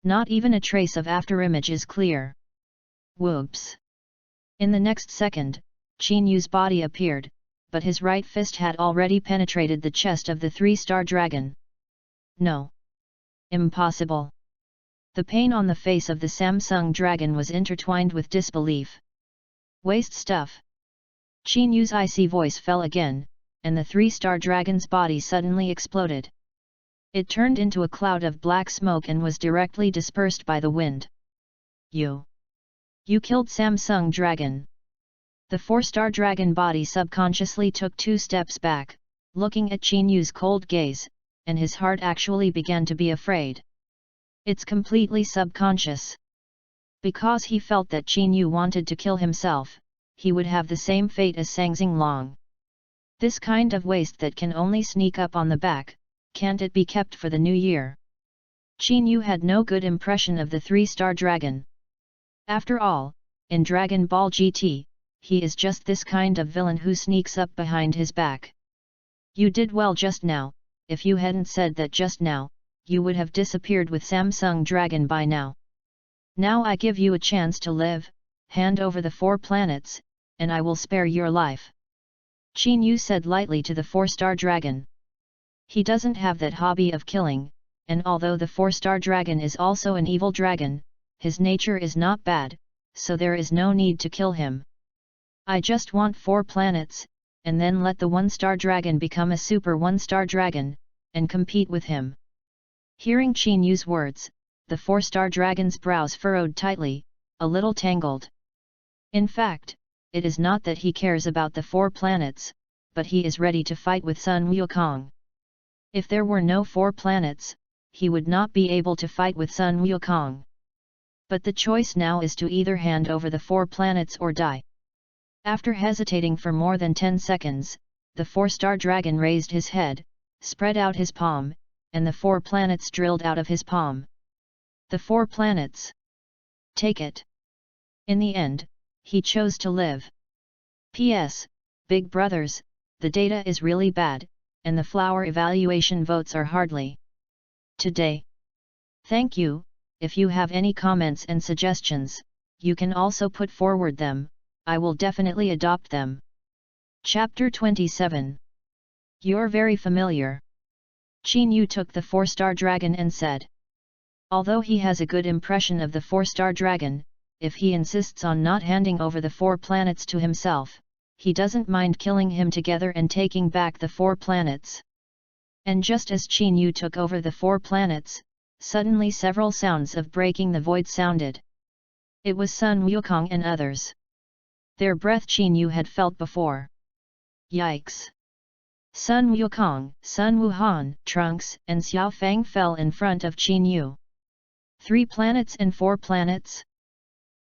Speaker 1: Not even a trace of afterimage is clear. Whoops! In the next second, Qin Yu's body appeared, but his right fist had already penetrated the chest of the 3-star dragon. No! Impossible! The pain on the face of the Samsung dragon was intertwined with disbelief. Waste stuff! Qin Yu's icy voice fell again, and the 3-star dragon's body suddenly exploded. It turned into a cloud of black smoke and was directly dispersed by the wind. You killed Samsung dragon. The 4-star dragon body subconsciously took 2 steps back, looking at Qin Yu's cold gaze, and his heart actually began to be afraid. It's completely subconscious. Because he felt that Qin Yu wanted to kill himself, he would have the same fate as Sang Xinglong. This kind of waste that can only sneak up on the back, can't it be kept for the new year? Qin Yu had no good impression of the 3-star dragon. After all, in Dragon Ball GT, he is just this kind of villain who sneaks up behind his back. You did well just now. If you hadn't said that just now, you would have disappeared with Samsung dragon by now. Now I give you a chance to live, hand over the 4 planets, and I will spare your life. Qin Yu said lightly to the 4-star dragon. He doesn't have that hobby of killing, and although the 4-star dragon is also an evil dragon, his nature is not bad, so there is no need to kill him. I just want 4 planets, and then let the 1-star dragon become a super 1-star dragon, and compete with him. Hearing Qin Yu's words, the 4-star dragon's brows furrowed tightly, a little tangled. In fact, it is not that he cares about the 4 planets, but he is ready to fight with Sun Wukong. If there were no 4 planets, he would not be able to fight with Sun Wukong. But the choice now is to either hand over the 4 planets or die. After hesitating for more than 10 seconds, the 4-star dragon raised his head, spread out his palm, and the 4 planets drilled out of his palm. The 4 planets. Take it. In the end, he chose to live. P.S. Big brothers, the data is really bad, and the flower evaluation votes are hardly today. Thank you. If you have any comments and suggestions, you can also put forward them, I will definitely adopt them. Chapter 27. You're very familiar. Qin Yu took the 4-star dragon and said. Although he has a good impression of the 4-star dragon, if he insists on not handing over the 4 planets to himself, he doesn't mind killing him together and taking back the 4 planets. And just as Qin Yu took over the 4 planets, suddenly several sounds of breaking the void sounded. It was Sun Wukong and others. Their breath Qin Yu had felt before. Yikes! Sun Wukong, Sun Wuhan, Trunks, and Xiao Fang fell in front of Qin Yu. 3 planets and 4 planets?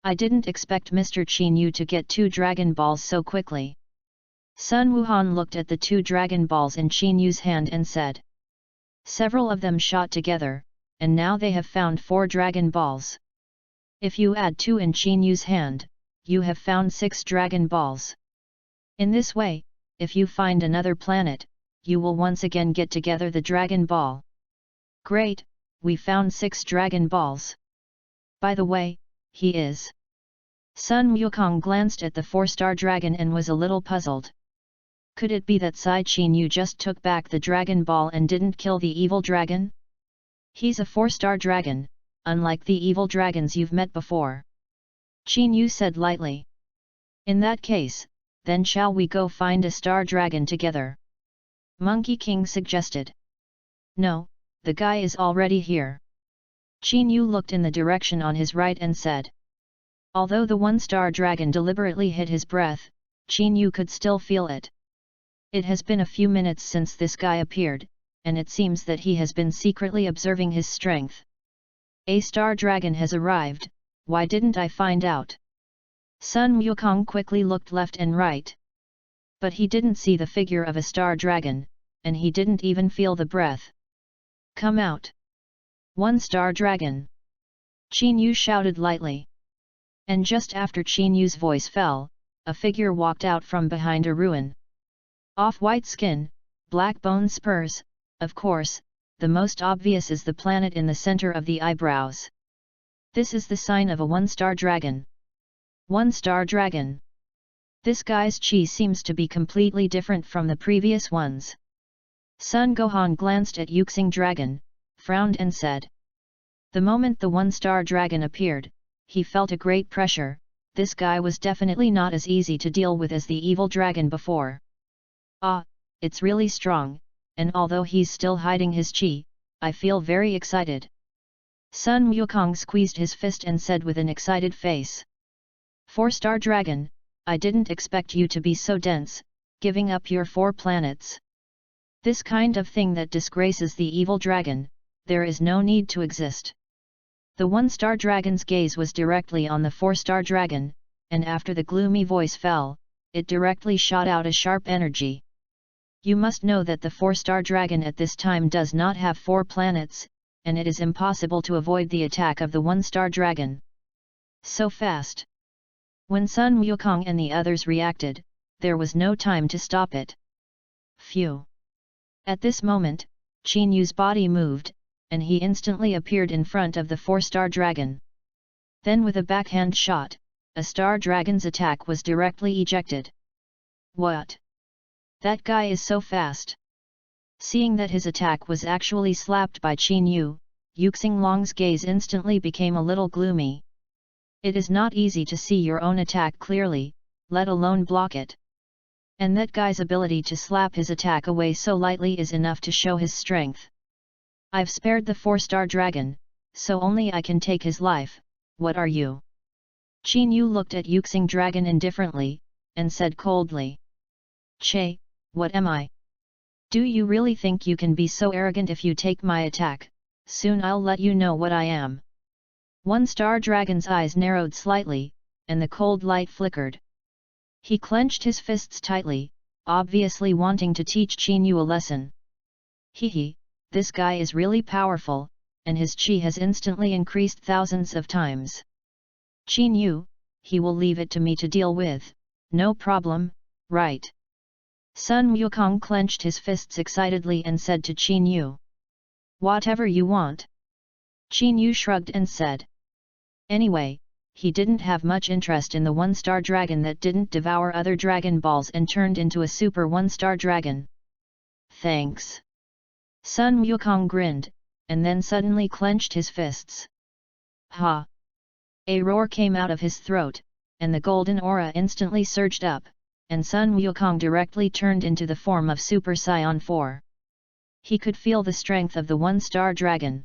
Speaker 1: I didn't expect Mr. Qin Yu to get 2 Dragon Balls so quickly. Sun Wuhan looked at the 2 Dragon Balls in Qin Yu's hand and said. Several of them shot together, and now they have found 4 Dragon Balls. If you add 2 in Qin Yu's hand, you have found 6 Dragon Balls. In this way, if you find another planet, you will once again get together the Dragon Ball. Great, we found 6 Dragon Balls. By the way, he is. Sun Wukong glanced at the 4-star dragon and was a little puzzled. Could it be that Qin Yu just took back the Dragon Ball and didn't kill the evil dragon? He's a 4-star dragon, unlike the evil dragons you've met before. Qin Yu said lightly. In that case, then shall we go find a star dragon together? Monkey King suggested. No, the guy is already here. Qin Yu looked in the direction on his right and said. Although the 1-star dragon deliberately hid his breath, Qin Yu could still feel it. It has been a few minutes since this guy appeared, and it seems that he has been secretly observing his strength. A star dragon has arrived, why didn't I find out? Sun Wukong quickly looked left and right. But he didn't see the figure of a star dragon, and he didn't even feel the breath. Come out! 1-star dragon! Qin Yu shouted lightly. And just after Qin Yu's voice fell, a figure walked out from behind a ruin. Off-white skin, black bone spurs, of course, the most obvious is the planet in the center of the eyebrows. This is the sign of a 1-star dragon. 1-star dragon. This guy's chi seems to be completely different from the previous ones. Sun Gohan glanced at Yuxing Dragon, frowned and said. The moment the 1-star dragon appeared, he felt a great pressure. This guy was definitely not as easy to deal with as the evil dragon before. Ah, it's really strong, and although he's still hiding his chi, I feel very excited. Sun Wukong squeezed his fist and said with an excited face. 4-star dragon, I didn't expect you to be so dense, giving up your 4 planets. This kind of thing that disgraces the evil dragon, there is no need to exist. The 1-star dragon's gaze was directly on the 4-star dragon, and after the gloomy voice fell, it directly shot out a sharp energy. You must know that the 4-star dragon at this time does not have 4 planets, and it is impossible to avoid the attack of the 1-star dragon. So fast. When Sun Wukong and the others reacted, there was no time to stop it. Phew! At this moment, Qin Yu's body moved, and he instantly appeared in front of the 4-star dragon. Then with a backhand shot, a star dragon's attack was directly ejected. What? That guy is so fast! Seeing that his attack was actually slapped by Qin Yu, Yuxing Long's gaze instantly became a little gloomy. It is not easy to see your own attack clearly, let alone block it. And that guy's ability to slap his attack away so lightly is enough to show his strength. I've spared the 4-star dragon, so only I can take his life. What are you? Qin Yu looked at Yuxing dragon indifferently, and said coldly. Che, what am I? Do you really think you can be so arrogant? If you take my attack, soon I'll let you know what I am. 1-star dragon's eyes narrowed slightly, and the cold light flickered. He clenched his fists tightly, obviously wanting to teach Qin Yu a lesson. Hee, this guy is really powerful, and his qi has instantly increased thousands of times. Qin Yu, he will leave it to me to deal with, no problem, right? Sun Wukong clenched his fists excitedly and said to Qin Yu. Whatever you want. Qin Yu shrugged and said. Anyway, he didn't have much interest in the 1-star dragon that didn't devour other Dragon Balls and turned into a super 1-star dragon. Thanks. Sun Wukong grinned, and then suddenly clenched his fists. Ha! A roar came out of his throat, and the golden aura instantly surged up, and Sun Wukong directly turned into the form of Super Saiyan 4. He could feel the strength of the 1-star dragon.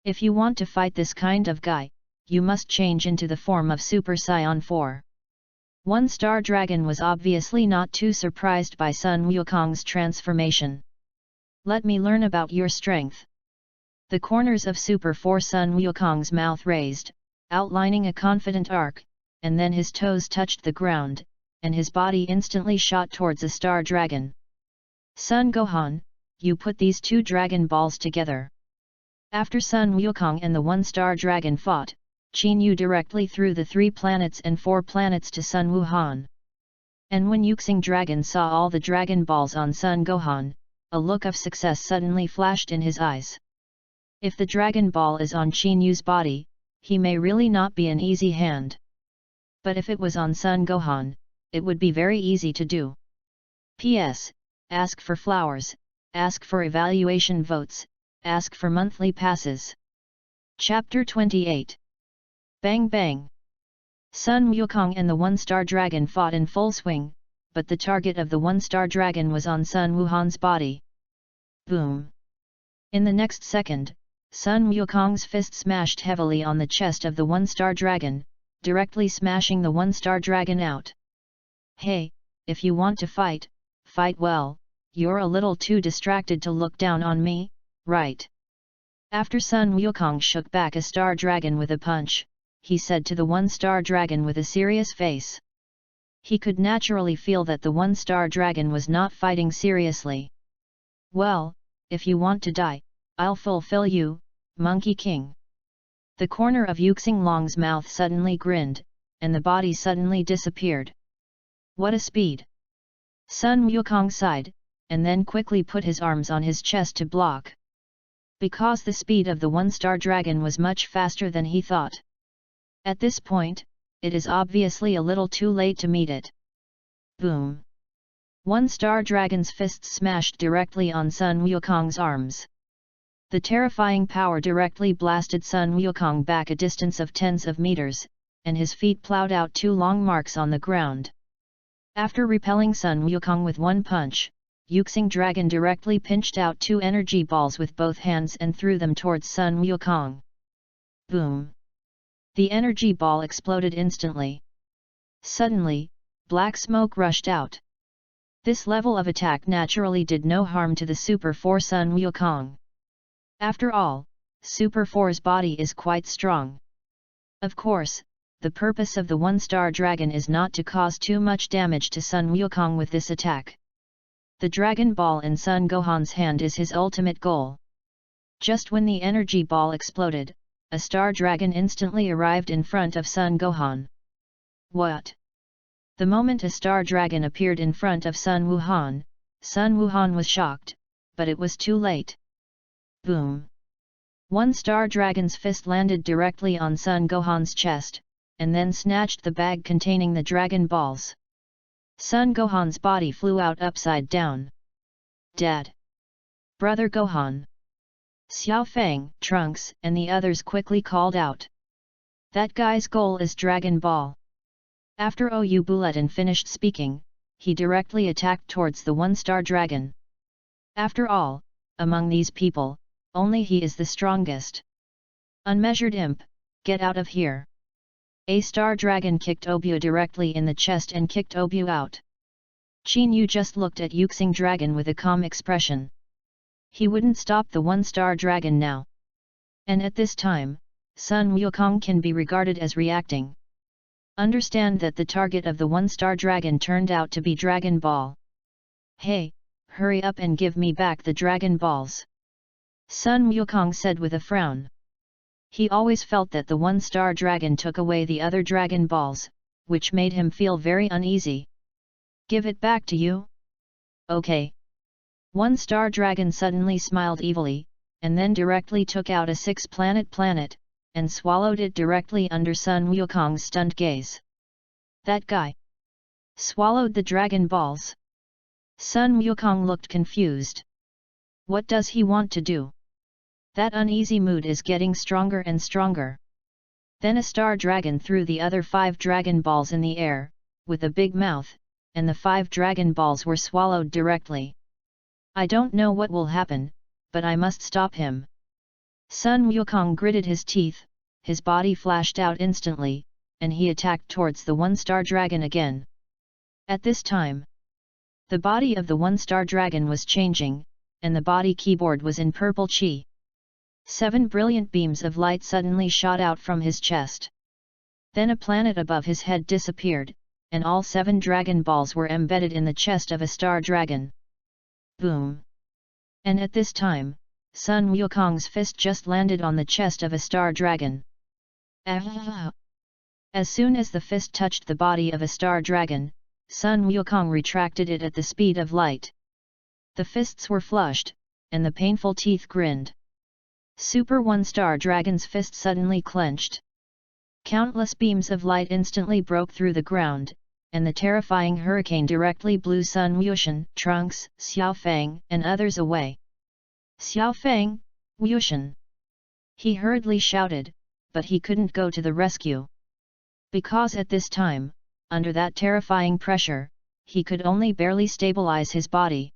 Speaker 1: If you want to fight this kind of guy, you must change into the form of Super Saiyan 4. 1-star dragon was obviously not too surprised by Sun Wukong's transformation. Let me learn about your strength. The corners of Super 4 Sun Wukong's mouth raised, outlining a confident arc, and then his toes touched the ground, and his body instantly shot towards a star dragon. Sun Gohan, you put these 2 Dragon Balls together. After Sun Wukong and the 1-star dragon fought, Qin Yu directly threw the 3 planets and 4 planets to Sun Wuhan. And when Yuxing dragon saw all the Dragon Balls on Sun Gohan, a look of success suddenly flashed in his eyes. If the Dragon Ball is on Qin Yu's body, he may really not be an easy hand. But if it was on Sun Gohan, it would be very easy to do. P.S. Ask for flowers, ask for evaluation votes, ask for monthly passes. Chapter 28. Bang bang! Sun Wukong and the 1-star dragon fought in full swing, but the target of the 1-star dragon was on Sun Wuhan's body. Boom! In the next second, Sun Wukong's fist smashed heavily on the chest of the 1-star dragon, directly smashing the 1-star dragon out. Hey, if you want to fight, fight well, you're a little too distracted to look down on me, right? After Sun Wukong shook back a star dragon with a punch, he said to the 1-star dragon with a serious face. He could naturally feel that the 1-star dragon was not fighting seriously. Well, if you want to die, I'll fulfill you, Monkey King. The corner of Yuxing Long's mouth suddenly grinned, and the body suddenly disappeared. What a speed! Sun Wukong sighed, and then quickly put his arms on his chest to block. Because the speed of the 1-star dragon was much faster than he thought. At this point, it is obviously a little too late to meet it. Boom! 1-star dragon's fists smashed directly on Sun Wukong's arms. The terrifying power directly blasted Sun Wukong back a distance of tens of meters, and his feet plowed out 2 long marks on the ground. After repelling Sun Wukong with 1 punch, Yuxing Dragon directly pinched out 2 energy balls with both hands and threw them towards Sun Wukong. Boom! The energy ball exploded instantly. Suddenly, black smoke rushed out. This level of attack naturally did no harm to the Super 4 Sun Wukong. After all, Super 4's body is quite strong. Of course, the purpose of the 1-star dragon is not to cause too much damage to Sun Wukong with this attack. The Dragon Ball in Sun Gohan's hand is his ultimate goal. Just when the energy ball exploded, a star dragon instantly arrived in front of Sun Gohan. What? The moment a star dragon appeared in front of Sun Wuhan was shocked, but it was too late. Boom! 1-star dragon's fist landed directly on Sun Gohan's chest, and then snatched the bag containing the Dragon Balls. Sun Gohan's body flew out upside down. Dead! Brother Gohan! Xiao Fang, Trunks, and the others quickly called out. That guy's goal is Dragon Ball. After Oyu Bulletin finished speaking, he directly attacked towards the one-star dragon. After all, among these people, only he is the strongest. Unmeasured imp, get out of here. A star dragon kicked Obu directly in the chest and kicked Obu out. Qin Yu just looked at Yuxing dragon with a calm expression. He wouldn't stop the one-star dragon now. And at this time, Sun Wukong can be regarded as reacting. Understand that the target of the one-star dragon turned out to be Dragon Ball. Hey, hurry up and give me back the Dragon Balls. Sun Wukong said with a frown. He always felt that the one-star dragon took away the other Dragon Balls, which made him feel very uneasy. Give it back to you? Okay. One-star dragon suddenly smiled evilly, and then directly took out a six-planet, and swallowed it directly under Sun Wukong's stunned gaze. That guy swallowed the Dragon Balls. Sun Wukong looked confused. What does he want to do? That uneasy mood is getting stronger and stronger. Then a star dragon threw the other 5 Dragon Balls in the air, with a big mouth, and the 5 Dragon Balls were swallowed directly. I don't know what will happen, but I must stop him. Sun Wukong gritted his teeth, his body flashed out instantly, and he attacked towards the one-star dragon again. At this time, the body of the one-star dragon was changing, and the body keyboard was in purple chi. 7 brilliant beams of light suddenly shot out from his chest. Then a planet above his head disappeared, and all 7 Dragon Balls were embedded in the chest of a star dragon. Boom! And at this time, Sun Wukong's fist just landed on the chest of a star dragon. As soon as the fist touched the body of a star dragon, Sun Wukong retracted it at the speed of light. The fists were flushed, and the painful teeth grinned. Super one-star dragon's fist suddenly clenched. Countless beams of light instantly broke through the ground, and the terrifying hurricane directly blew Sun Wushan, Trunks, Xiaofang, and others away. Xiaofang, Wushan! He hurriedly shouted, but he couldn't go to the rescue. Because at this time, under that terrifying pressure, he could only barely stabilize his body.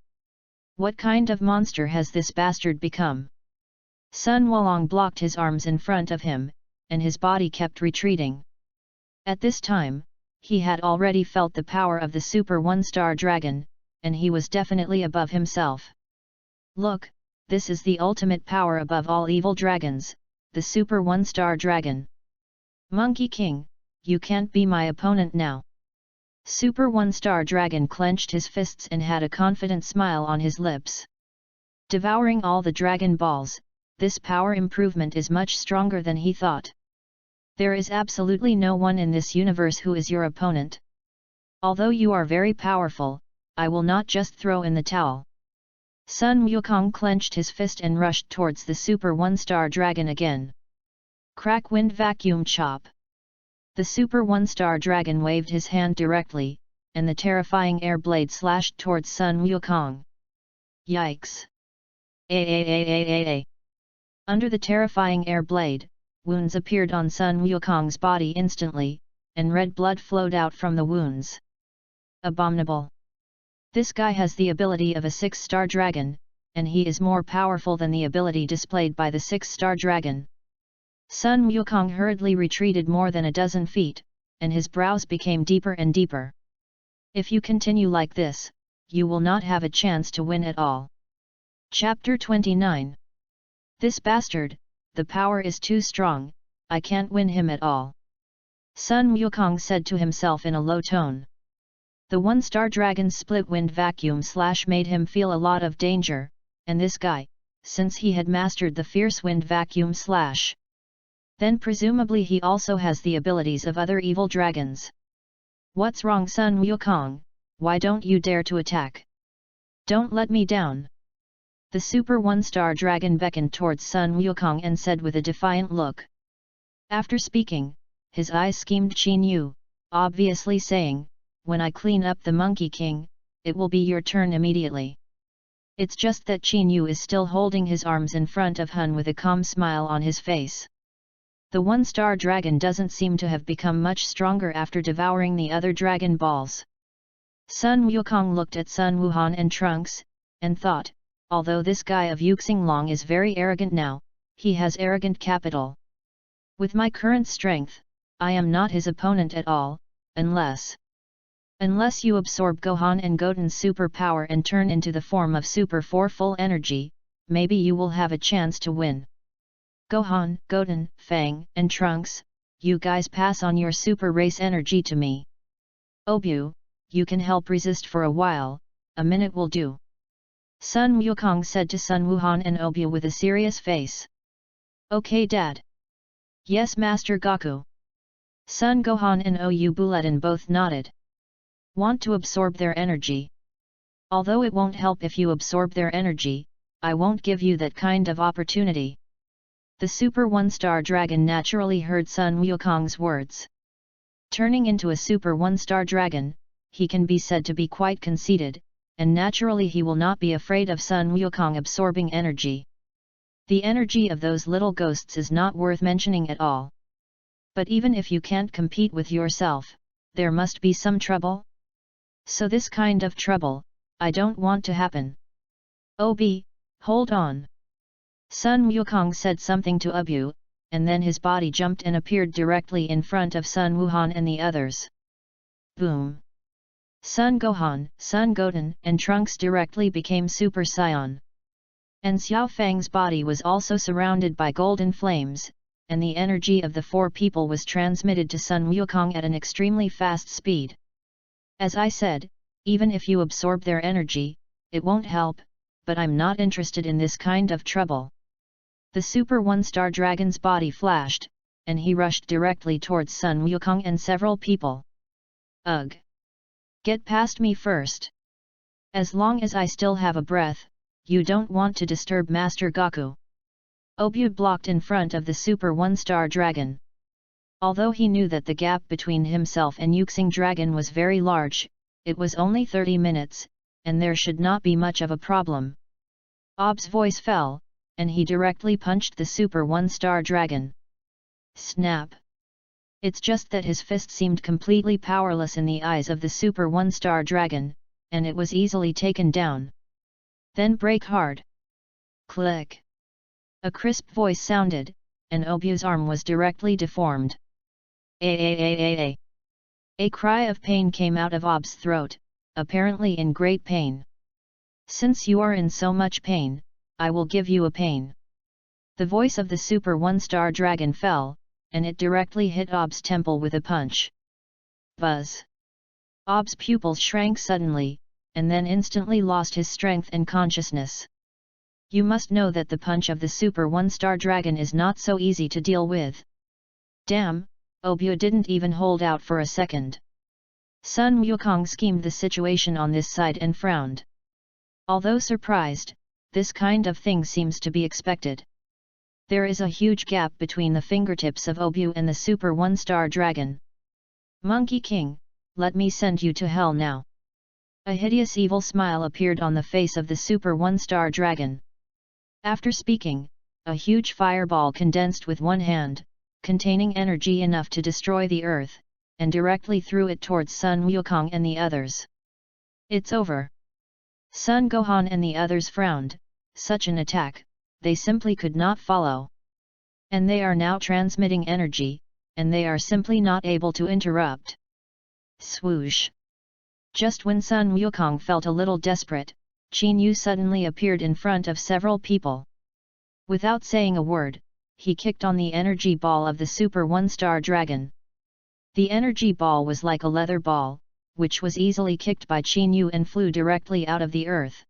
Speaker 1: What kind of monster has this bastard become? Sun Wulong blocked his arms in front of him, and his body kept retreating. At this time, he had already felt the power of the super one-star dragon, and he was definitely above himself. Look, this is the ultimate power above all evil dragons, the super one-star dragon. Monkey King, you can't be my opponent now. Super one-star dragon clenched his fists and had a confident smile on his lips. Devouring all the Dragon Balls, this power improvement is much stronger than he thought. There is absolutely no one in this universe who is your opponent. Although you are very powerful, I will not just throw in the towel. Sun Wukong clenched his fist and rushed towards the super one-star dragon again. Crack wind vacuum chop. The super one-star dragon waved his hand directly, and the terrifying air blade slashed towards Sun Wukong. Yikes! Under the terrifying air blade, wounds appeared on Sun Wukong's body instantly, and red blood flowed out from the wounds. Abominable! This guy has the ability of a 6-star dragon, and he is more powerful than the ability displayed by the 6-star dragon. Sun Wukong hurriedly retreated more than a dozen feet, and his brows became deeper and deeper. If you continue like this, you will not have a chance to win at all. Chapter 29. This bastard, the power is too strong, I can't win him at all. Sun Wukong said to himself in a low tone. The one-star dragon's split wind vacuum slash made him feel a lot of danger, and this guy, since he had mastered the fierce wind vacuum slash. Then presumably he also has the abilities of other evil dragons. What's wrong, Sun Wukong? Why don't you dare to attack? Don't let me down. The super one-star dragon beckoned towards Sun Wukong and said with a defiant look. After speaking, his eyes schemed Qin Yu, obviously saying, when I clean up the Monkey King, it will be your turn immediately. It's just that Qin Yu is still holding his arms in front of Hun with a calm smile on his face. The one-star dragon doesn't seem to have become much stronger after devouring the other Dragon Balls. Sun Wukong looked at Sun Wuhan and Trunks, and thought, although this guy of Yuxinglong is very arrogant now, he has arrogant capital. With my current strength, I am not his opponent at all, unless you absorb Gohan and Goten's super power and turn into the form of Super 4 full energy, maybe you will have a chance to win. Gohan, Goten, Fang, and Trunks, you guys pass on your super race energy to me. Obue, you can help resist for a while, a minute will do. Sun Wukong said to Sun Wuhan and Obue with a serious face. Okay Dad. Yes Master Goku. Sun Gohan and Ou Buletin both nodded. Want to absorb their energy. Although it won't help if you absorb their energy, I won't give you that kind of opportunity. The Super 1-Star Dragon naturally heard Sun Wukong's words. Turning into a Super 1-Star Dragon, he can be said to be quite conceited, and naturally he will not be afraid of Sun Wukong absorbing energy. The energy of those little ghosts is not worth mentioning at all. But even if you can't compete with yourself, there must be some trouble? So this kind of trouble, I don't want to happen. Obi, hold on. Sun Wukong said something to Obue, and then his body jumped and appeared directly in front of Sun Wuhan and the others. Boom! Sun Gohan, Sun Goten, and Trunks directly became Super Saiyan. And Xiao Fang's body was also surrounded by golden flames, and the energy of the four people was transmitted to Sun Wukong at an extremely fast speed. As I said, even if you absorb their energy, it won't help, but I'm not interested in this kind of trouble. The Super 1-Star Dragon's body flashed, and he rushed directly towards Sun Wukong and several people. Ugh! Get past me first! As long as I still have a breath, you don't want to disturb Master Goku. Obue blocked in front of the Super 1-Star Dragon. Although he knew that the gap between himself and Yuxing Dragon was very large, it was only 30 minutes, and there should not be much of a problem. Ob's voice fell, and he directly punched the Super 1-Star Dragon. Snap! It's just that his fist seemed completely powerless in the eyes of the Super 1-Star Dragon, and it was easily taken down. Then break hard. Click! A crisp voice sounded, and Obue's arm was directly deformed. A cry of pain came out of Ob's throat, apparently in great pain. Since you are in so much pain, I will give you a pain. The voice of the Super 1-Star Dragon fell, and it directly hit Ob's temple with a punch. Buzz! Ob's pupils shrank suddenly, and then instantly lost his strength and consciousness. You must know that the punch of the Super 1-Star Dragon is not so easy to deal with. Damn! Obue didn't even hold out for a second. Sun Wukong schemed the situation on this side and frowned. Although surprised, this kind of thing seems to be expected. There is a huge gap between the fingertips of Obue and the Super 1-Star Dragon. Monkey King, let me send you to hell now. A hideous evil smile appeared on the face of the Super 1-Star Dragon. After speaking, a huge fireball condensed with one hand, containing energy enough to destroy the earth, and directly threw it towards Sun Wukong and the others. It's over. Sun Gohan and the others frowned. Such an attack, they simply could not follow. And they are now transmitting energy, and they are simply not able to interrupt. Swoosh! Just when Sun Wukong felt a little desperate, Qin Yu suddenly appeared in front of several people. Without saying a word, he kicked on the energy ball of the Super 1-Star Dragon. The energy ball was like a leather ball, which was easily kicked by Qin Yu and flew directly out of the earth.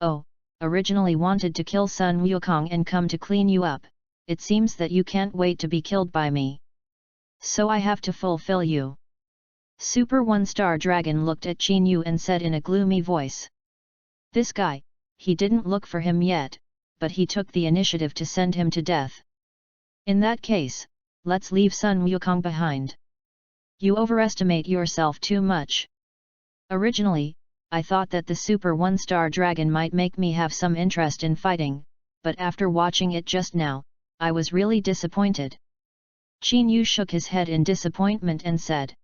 Speaker 1: Oh, originally wanted to kill Sun Wukong and come to clean you up, it seems that you can't wait to be killed by me. So I have to fulfill you. Super 1-Star Dragon looked at Qin Yu and said in a gloomy voice. This guy, he didn't look for him yet, but he took the initiative to send him to death. In that case, let's leave Sun Wukong behind. You overestimate yourself too much. Originally, I thought that the Super 1-Star Dragon might make me have some interest in fighting, but after watching it just now, I was really disappointed. Qin Yu shook his head in disappointment and said.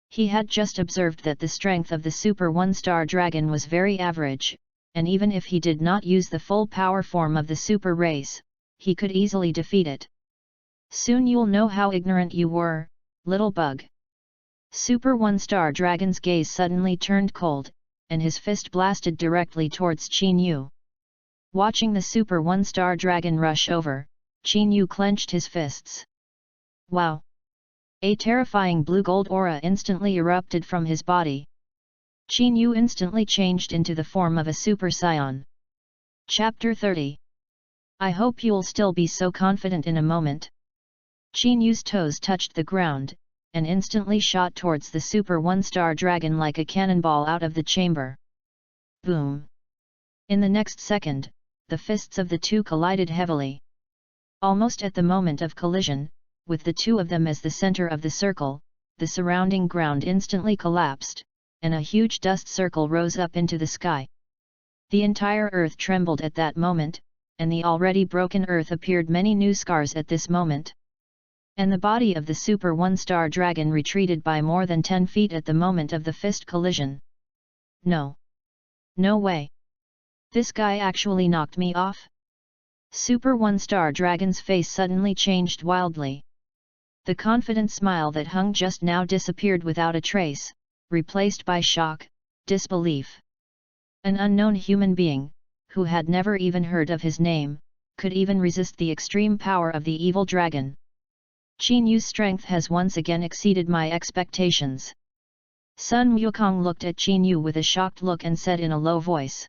Speaker 1: He had just observed that the strength of the Super 1-star dragon was very average, and even if he did not use the full power form of the super race, he could easily defeat it. Soon you'll know how ignorant you were, little bug. Super 1-star dragon's gaze suddenly turned cold, and his fist blasted directly towards Qin Yu. Watching the Super 1-star dragon rush over, Qin Yu clenched his fists. Wow! A terrifying blue-gold aura instantly erupted from his body. Qin Yu instantly changed into the form of a Super Saiyan. Chapter 30. I hope you'll still be so confident in a moment. Qin Yu's toes touched the ground, and instantly shot towards the Super 1-star dragon like a cannonball out of the chamber. Boom! In the next second, the fists of the two collided heavily. Almost at the moment of collision, with the two of them as the center of the circle, the surrounding ground instantly collapsed, and a huge dust circle rose up into the sky. The entire earth trembled at that moment, and the already broken earth appeared many new scars at this moment. And the body of the Super 1-star dragon retreated by more than 10 feet at the moment of the fist collision. No! No way! This guy actually knocked me off? Super 1-star dragon's face suddenly changed wildly. The confident smile that hung just now disappeared without a trace, replaced by shock, disbelief. An unknown human being, who had never even heard of his name, could even resist the extreme power of the evil dragon. Qin Yu's strength has once again exceeded my expectations. Sun Wukong looked at Qin Yu with a shocked look and said in a low voice.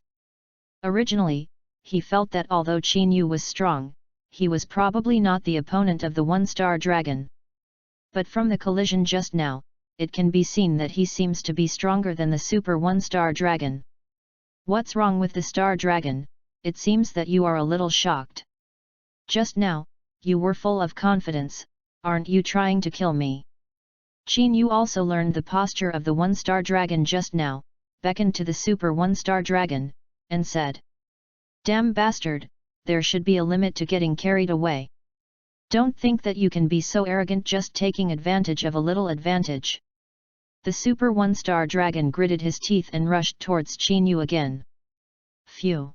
Speaker 1: Originally, he felt that although Qin Yu was strong, he was probably not the opponent of the 1-star dragon. But from the collision just now, it can be seen that he seems to be stronger than the Super 1-star dragon. What's wrong with the star dragon? It seems that you are a little shocked. Just now, you were full of confidence. Aren't you trying to kill me? Qin Yu also learned the posture of the 1-star dragon just now, beckoned to the Super 1-star dragon, and said. Damn bastard, there should be a limit to getting carried away. Don't think that you can be so arrogant just taking advantage of a little advantage. The Super 1-star dragon gritted his teeth and rushed towards Qin Yu again. Phew!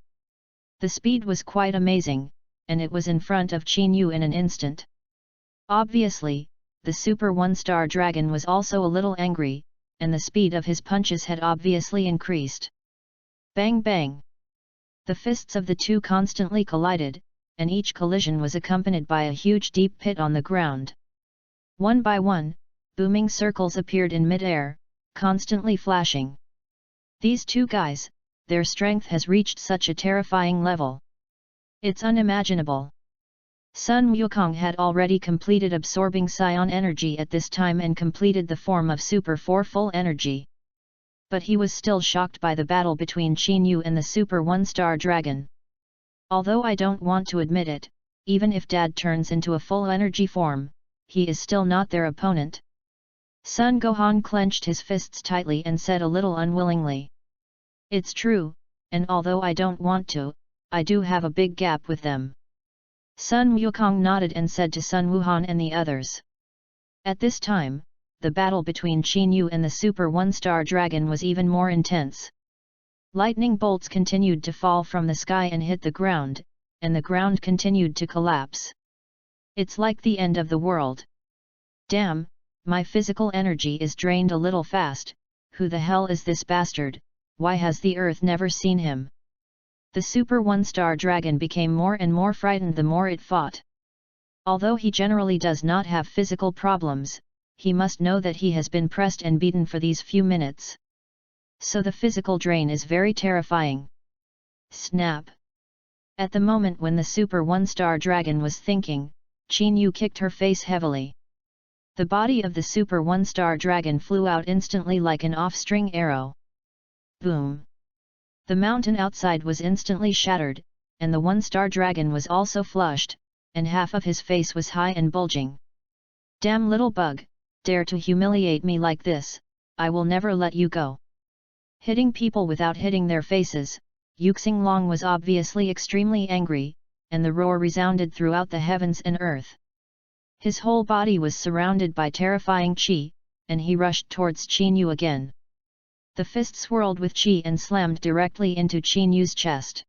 Speaker 1: The speed was quite amazing, and it was in front of Qin Yu in an instant. Obviously, the Super 1-star dragon was also a little angry, and the speed of his punches had obviously increased. Bang bang! The fists of the two constantly collided, and each collision was accompanied by a huge deep pit on the ground. One by one, booming circles appeared in mid-air, constantly flashing. These two guys, their strength has reached such a terrifying level. It's unimaginable. Sun Wukong had already completed absorbing Scion energy at this time and completed the form of Super 4 full energy. But he was still shocked by the battle between Qin Yu and the Super 1-star dragon. Although I don't want to admit it, even if Dad turns into a full energy form, he is still not their opponent. Sun Gohan clenched his fists tightly and said a little unwillingly. It's true, and although I don't want to, I do have a big gap with them. Sun Wukong nodded and said to Sun Wuhan and the others. At this time, the battle between Qin Yu and the Super 1-star dragon was even more intense. Lightning bolts continued to fall from the sky and hit the ground, and the ground continued to collapse. It's like the end of the world. Damn, my physical energy is drained a little fast. Who the hell is this bastard? Why has the earth never seen him? The Super 1-star dragon became more and more frightened the more it fought. Although he generally does not have physical problems, he must know that he has been pressed and beaten for these few minutes. So the physical drain is very terrifying. Snap! At the moment when the Super 1-star dragon was thinking, Qin Yu kicked her face heavily. The body of the Super 1-star dragon flew out instantly like an off-string arrow. Boom! The mountain outside was instantly shattered, and the 1-star dragon was also flushed, and half of his face was high and bulging. Damn little bug, dare to humiliate me like this, I will never let you go. Hitting people without hitting their faces, Yuxing was obviously extremely angry, and the roar resounded throughout the heavens and earth. His whole body was surrounded by terrifying qi, and he rushed towards Qin Yu again. The fist swirled with chi and slammed directly into Qin Yu's chest.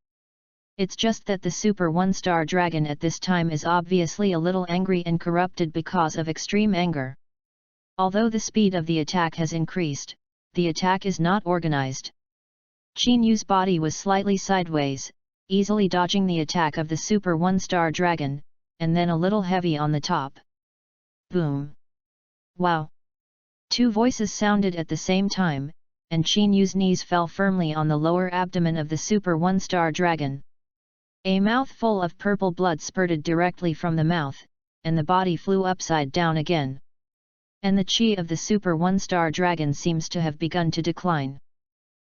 Speaker 1: It's just that the Super 1-star dragon at this time is obviously a little angry and corrupted because of extreme anger. Although the speed of the attack has increased, the attack is not organized. Qin Yu's body was slightly sideways, easily dodging the attack of the Super 1-star dragon, and then a little heavy on the top. Boom! Wow! Two voices sounded at the same time, and Qin Yu's knees fell firmly on the lower abdomen of the Super 1-star dragon. A mouthful of purple blood spurted directly from the mouth, and the body flew upside down again. And the chi of the Super 1-star dragon seems to have begun to decline.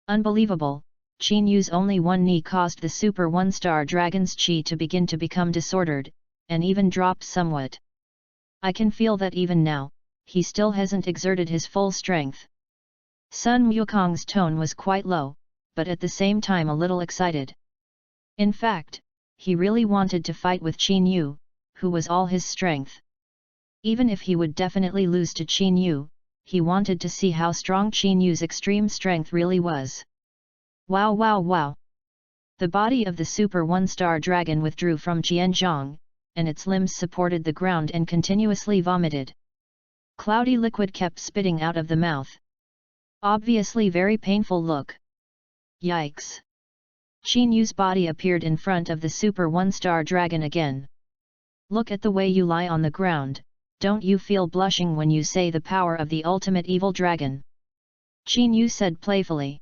Speaker 1: Unbelievable, Qin Yu's only one knee caused the Super 1-star dragon's chi to begin to become disordered, and even dropped somewhat. I can feel that even now, he still hasn't exerted his full strength. Sun Wukong's tone was quite low, but at the same time a little excited. In fact, he really wanted to fight with Qin Yu, who was all his strength. Even if he would definitely lose to Qin Yu, he wanted to see how strong Qin Yu's extreme strength really was. Wow wow wow! The body of the Super 1-star dragon withdrew from Qianzhong, and its limbs supported the ground and continuously vomited. Cloudy liquid kept spitting out of the mouth. Obviously very painful look. Yikes! Qin Yu's body appeared in front of the Super 1-star dragon again. Look at the way you lie on the ground, don't you feel blushing when you say the power of the ultimate evil dragon? Qin Yu said playfully.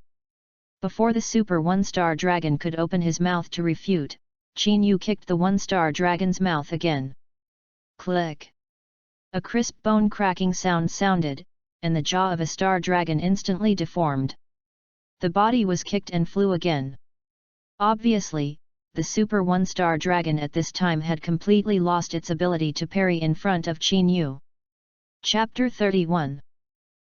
Speaker 1: Before the Super 1-star dragon could open his mouth to refute, Qin Yu kicked the 1-star dragon's mouth again. Click! A crisp bone-cracking sound sounded, and the jaw of a star dragon instantly deformed. The body was kicked and flew again. Obviously, the Super 1-star dragon at this time had completely lost its ability to parry in front of Qin Yu. Chapter 31.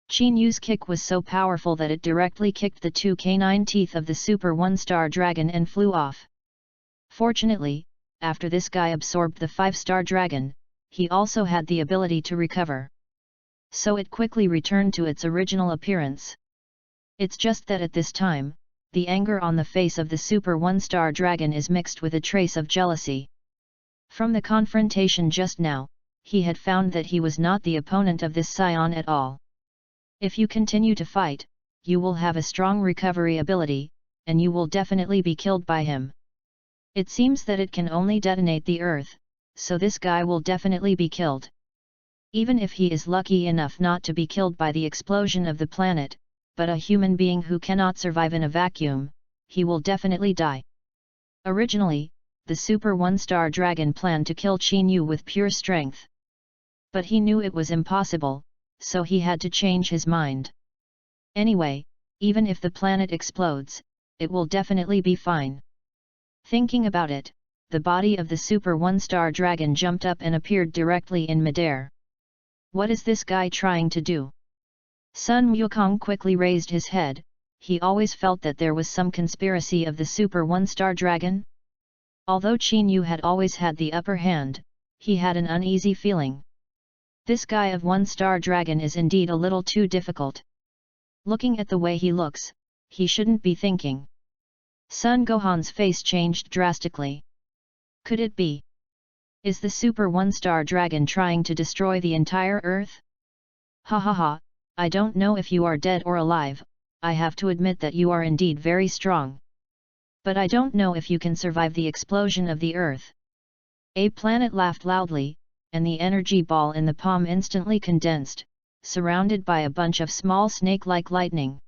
Speaker 1: Qin Yu's kick was so powerful that it directly kicked the two canine teeth of the Super 1-star dragon and flew off. Fortunately, after this guy absorbed the 5-star dragon, he also had the ability to recover. So it quickly returned to its original appearance. It's just that at this time, the anger on the face of the Super 1-star dragon is mixed with a trace of jealousy. From the confrontation just now, he had found that he was not the opponent of this scion at all. If you continue to fight, you will have a strong recovery ability, and you will definitely be killed by him. It seems that it can only detonate the earth, so this guy will definitely be killed. Even if he is lucky enough not to be killed by the explosion of the planet, but a human being who cannot survive in a vacuum, he will definitely die. Originally, the Super 1-star dragon planned to kill Qin Yu with pure strength. But he knew it was impossible, so he had to change his mind. Anyway, even if the planet explodes, it will definitely be fine. Thinking about it, the body of the Super 1-star dragon jumped up and appeared directly in midair. What is this guy trying to do? Sun Wukong quickly raised his head. He always felt that there was some conspiracy of the Super 1-star dragon. Although Qin Yu had always had the upper hand, he had an uneasy feeling. This guy of 1-star dragon is indeed a little too difficult. Looking at the way he looks, he shouldn't be thinking. Sun Gohan's face changed drastically. Could it be? Is the Super 1-star dragon trying to destroy the entire Earth? Ha ha ha, I don't know if you are dead or alive, I have to admit that you are indeed very strong. But I don't know if you can survive the explosion of the Earth. A planet laughed loudly, and the energy ball in the palm instantly condensed, surrounded by a bunch of small snake-like lightning.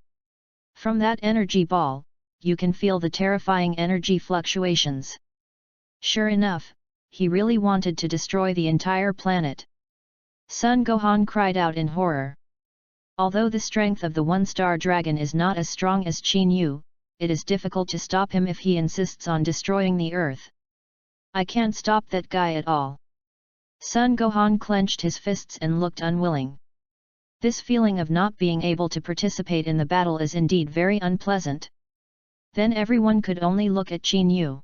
Speaker 1: From that energy ball, you can feel the terrifying energy fluctuations. Sure enough, he really wanted to destroy the entire planet. Sun Gohan cried out in horror. Although the strength of the 1-star dragon is not as strong as Qin Yu, it is difficult to stop him if he insists on destroying the Earth. I can't stop that guy at all. Sun Gohan clenched his fists and looked unwilling. This feeling of not being able to participate in the battle is indeed very unpleasant. Then everyone could only look at Qin Yu.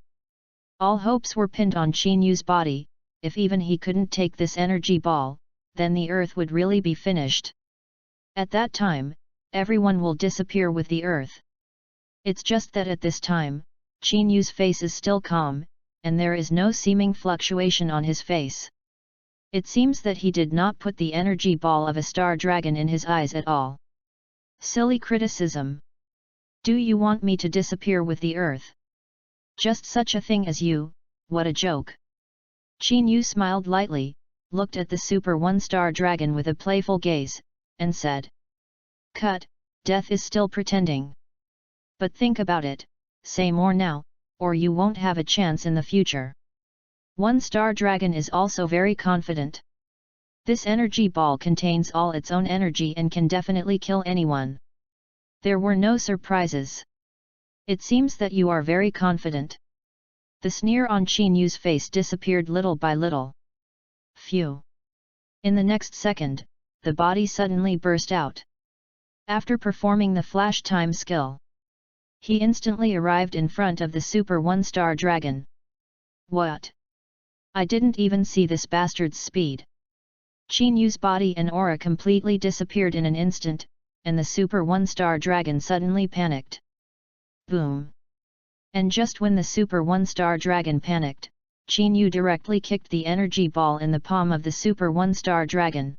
Speaker 1: All hopes were pinned on Qin Yu's body. If even he couldn't take this energy ball, then the Earth would really be finished. At that time, everyone will disappear with the earth. It's just that at this time, Qin Yu's face is still calm, and there is no seeming fluctuation on his face. It seems that he did not put the energy ball of a star dragon in his eyes at all. Silly criticism. Do you want me to disappear with the earth? Just such a thing as you, what a joke. Qin Yu smiled lightly, looked at the Super One-Star Dragon with a playful gaze, and said, "Cut, death is still pretending. But think about it, say more now, or you won't have a chance in the future." One-Star Dragon is also very confident. This energy ball contains all its own energy and can definitely kill anyone. There were no surprises. It seems that you are very confident. The sneer on Qin Yu's face disappeared little by little. Phew! In the next second, the body suddenly burst out. After performing the flash time skill, he instantly arrived in front of the Super One-Star Dragon. What? I didn't even see this bastard's speed. Qin Yu's body and aura completely disappeared in an instant, and the Super One-Star Dragon suddenly panicked. Boom! And just when the Super One-Star Dragon panicked, Qin Yu directly kicked the energy ball in the palm of the Super One-Star Dragon.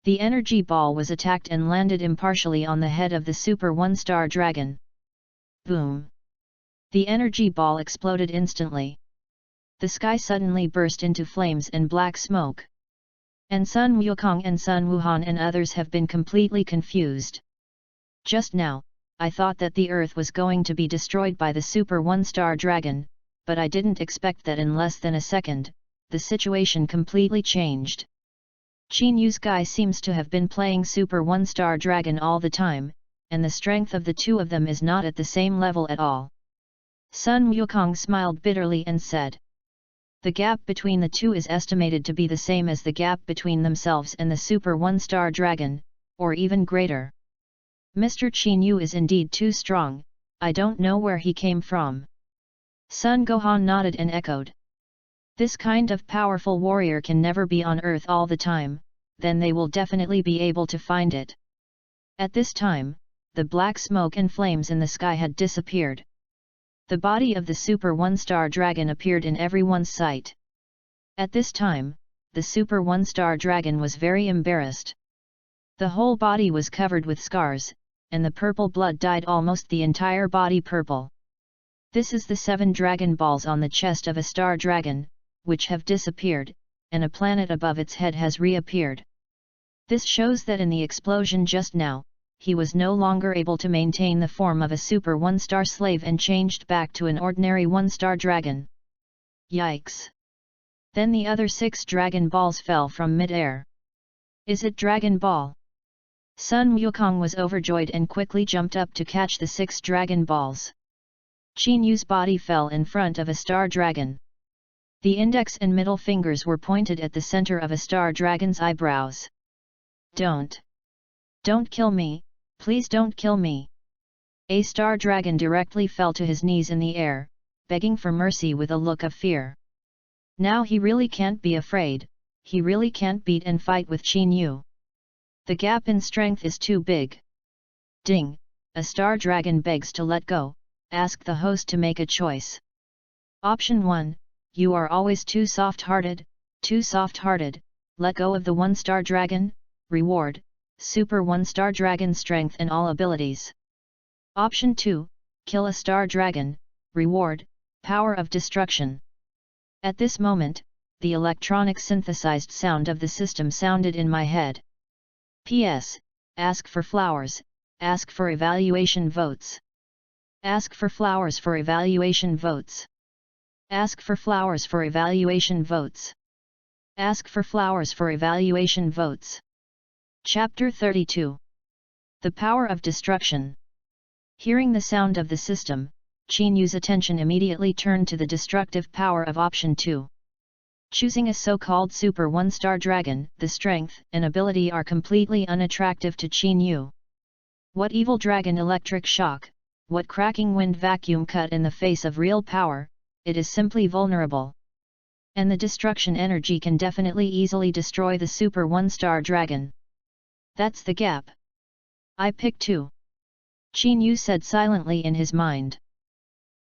Speaker 1: The energy ball was attacked and landed impartially on the head of the Super One-Star Dragon. Boom! The energy ball exploded instantly. The sky suddenly burst into flames and black smoke. And Sun Wukong and Sun Wuhan and others have been completely confused. Just now, I thought that the earth was going to be destroyed by the Super One-Star Dragon, but I didn't expect that in less than a second, the situation completely changed. Qin Yu's guy seems to have been playing Super One-Star Dragon all the time, and the strength of the two of them is not at the same level at all. Sun Wukong smiled bitterly and said, "The gap between the two is estimated to be the same as the gap between themselves and the Super One-Star Dragon, or even greater. Mr. Qin Yu is indeed too strong, I don't know where he came from." Sun Gohan nodded and echoed. "This kind of powerful warrior can never be on Earth all the time, then they will definitely be able to find it." At this time, the black smoke and flames in the sky had disappeared. The body of the Super One-Star Dragon appeared in everyone's sight. At this time, the Super One-Star Dragon was very embarrassed. The whole body was covered with scars, and the purple blood dyed almost the entire body purple. This is the 7 dragon balls on the chest of a star dragon, which have disappeared, and a planet above its head has reappeared. This shows that in the explosion just now, he was no longer able to maintain the form of a Super One-Star slave and changed back to an ordinary One-Star Dragon. Yikes! Then the other 6 Dragon Balls fell from mid-air. Is it Dragon Ball? Sun Wukong was overjoyed and quickly jumped up to catch the 6 Dragon Balls. Qin Yu's body fell in front of a Star Dragon. The index and middle fingers were pointed at the center of a Star Dragon's eyebrows. Don't kill me, please don't kill me." A Star Dragon directly fell to his knees in the air, begging for mercy with a look of fear. Now he really can't be afraid, he really can't beat and fight with Qin Yu. The gap in strength is too big. Ding! A Star Dragon begs to let go, ask the host to make a choice. Option 1, you are always too soft-hearted, let go of the One-Star Dragon, reward, Super One-Star Dragon strength and all abilities. Option 2, kill a Star Dragon, reward, power of destruction. At this moment, the electronic synthesized sound of the system sounded in my head. P.S. Ask for flowers, ask for evaluation votes. Ask for flowers for evaluation votes. Ask for flowers for evaluation votes. Ask for flowers for evaluation votes. Chapter 32. The Power of Destruction. Hearing the sound of the system, Qin Yu's attention immediately turned to the destructive power of Option 2. Choosing a so-called Super One-Star Dragon, the strength and ability are completely unattractive to Qin Yu. What evil dragon electric shock, what cracking wind vacuum cut in the face of real power, it is simply vulnerable. And the destruction energy can definitely easily destroy the Super One-Star Dragon. That's the gap, I pick 2. Qin Yu said silently in his mind.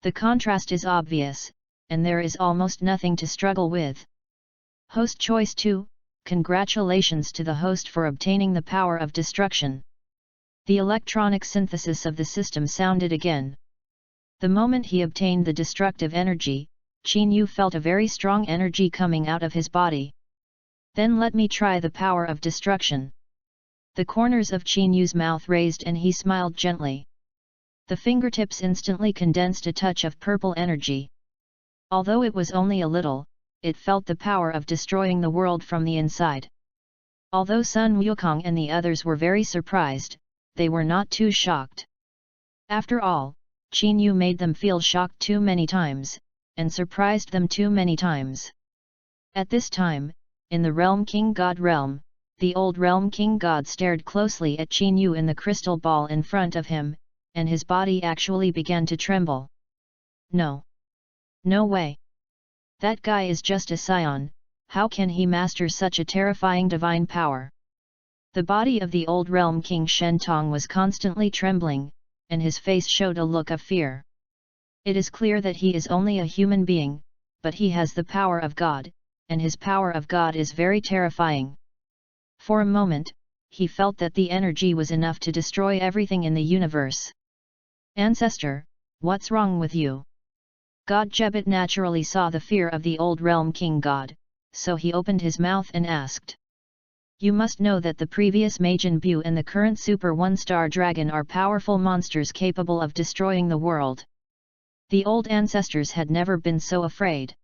Speaker 1: The contrast is obvious, and there is almost nothing to struggle with. Host choice 2, congratulations to the host for obtaining the power of destruction. The electronic synthesis of the system sounded again. The moment he obtained the destructive energy, Qin Yu felt a very strong energy coming out of his body. Then let me try the power of destruction. The corners of Qin Yu's mouth raised and he smiled gently. The fingertips instantly condensed a touch of purple energy. Although it was only a little, it felt the power of destroying the world from the inside. Although Sun Wukong and the others were very surprised, they were not too shocked. After all, Qin Yu made them feel shocked too many times, and surprised them too many times. At this time, in the Realm King God realm, the old Realm King God stared closely at Qin Yu in the crystal ball in front of him, and his body actually began to tremble. No. No way. That guy is just a scion, how can he master such a terrifying divine power? The body of the old Realm King Shentong was constantly trembling, and his face showed a look of fear. It is clear that he is only a human being, but he has the power of God, and his power of God is very terrifying. For a moment, he felt that the energy was enough to destroy everything in the universe. Ancestor, what's wrong with you? God Jebet naturally saw the fear of the old Realm King God, so he opened his mouth and asked. You must know that the previous Majin Bu and the current Super 1-Star Dragon are powerful monsters capable of destroying the world. The old ancestors had never been so afraid.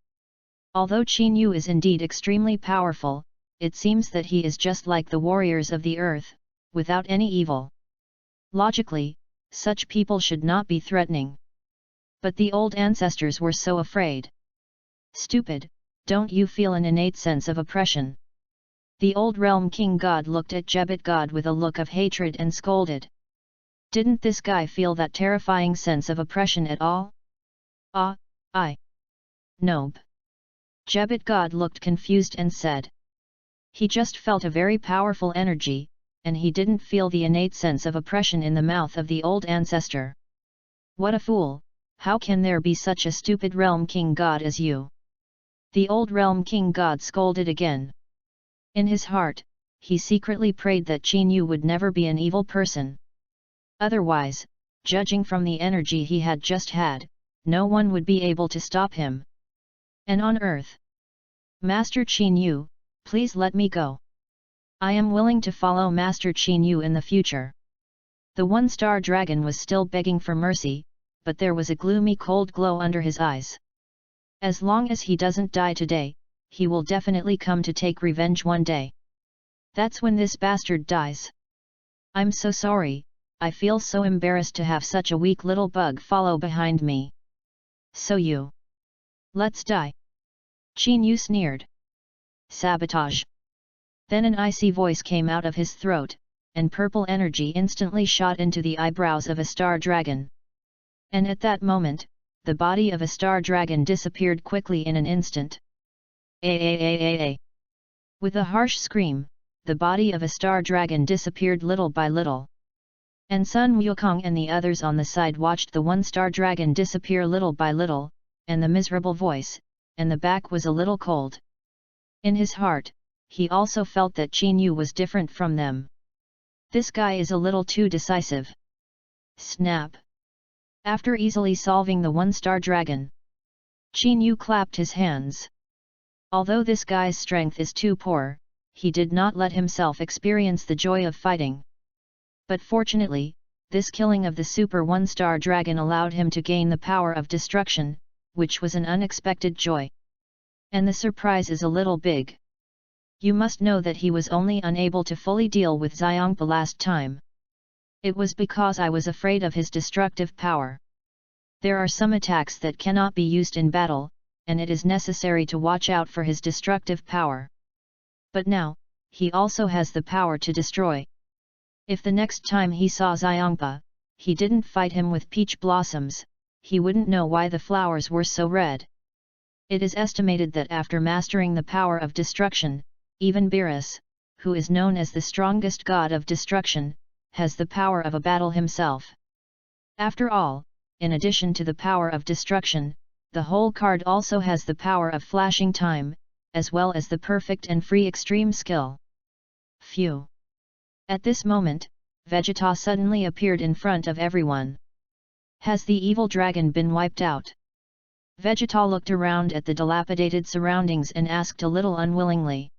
Speaker 1: Although Qin Yu is indeed extremely powerful, it seems that he is just like the warriors of the earth, without any evil. Logically, such people should not be threatening. But the old ancestors were so afraid. Stupid, don't you feel an innate sense of oppression? The old Realm King God looked at Jebet God with a look of hatred and scolded. Didn't this guy feel that terrifying sense of oppression at all? Nope. Jebet God looked confused and said. He just felt a very powerful energy, and he didn't feel the innate sense of oppression in the mouth of the old ancestor. What a fool, how can there be such a stupid Realm King God as you? The old Realm King God scolded again. In his heart, he secretly prayed that Qin Yu would never be an evil person. Otherwise, judging from the energy he had just had, no one would be able to stop him. And on earth. Master Qin Yu, please let me go. I am willing to follow Master Qin Yu in the future. The 1-Star Dragon was still begging for mercy, but there was a gloomy cold glow under his eyes. As long as he doesn't die today, he will definitely come to take revenge one day. That's when this bastard dies. I'm so sorry, I feel so embarrassed to have such a weak little bug follow behind me. So you. Let's die. Qin Yu sneered. Sabotage. Then an icy voice came out of his throat, and purple energy instantly shot into the eyebrows of a star dragon. And at that moment, the body of a star dragon disappeared quickly in an instant. With a harsh scream, the body of a star dragon disappeared little by little. And Sun Wukong and the others on the side watched the 1-Star Dragon disappear little by little, and the miserable voice, and the back was a little cold. In his heart, he also felt that Qin Yu was different from them. This guy is a little too decisive. Snap! After easily solving the 1-Star Dragon, Qin Yu clapped his hands. Although this guy's strength is too poor, he did not let himself experience the joy of fighting. But fortunately, this killing of the Super 1-Star Dragon allowed him to gain the power of destruction, which was an unexpected joy. And the surprise is a little big. You must know that he was only unable to fully deal with Xiongpa last time. It was because I was afraid of his destructive power. There are some attacks that cannot be used in battle, and it is necessary to watch out for his destructive power. But now, he also has the power to destroy. If the next time he saw Xiongpa, he didn't fight him with peach blossoms, he wouldn't know why the flowers were so red. It is estimated that after mastering the power of destruction, even Beerus, who is known as the strongest god of destruction, has the power of a battle himself. After all, in addition to the power of destruction, the whole card also has the power of flashing time, as well as the perfect and free extreme skill. Phew! At this moment, Vegeta suddenly appeared in front of everyone. Has the evil dragon been wiped out? Vegeta looked around at the dilapidated surroundings and asked a little unwillingly.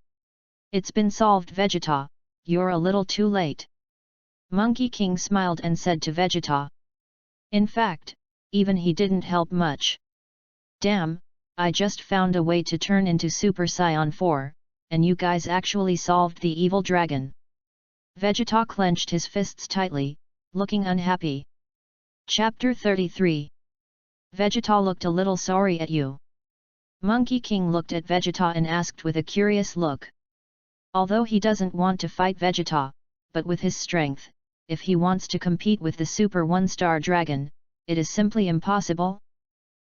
Speaker 1: It's been solved, Vegeta, you're a little too late. Monkey King smiled and said to Vegeta. In fact, even he didn't help much. Damn, I just found a way to turn into Super Saiyan 4, and you guys actually solved the evil dragon. Vegeta clenched his fists tightly, looking unhappy. Chapter 33. Vegeta looked a little sorry at you. Monkey King looked at Vegeta and asked with a curious look. Although he doesn't want to fight Vegeta, but with his strength, if he wants to compete with the Super One-Star Dragon, it is simply impossible.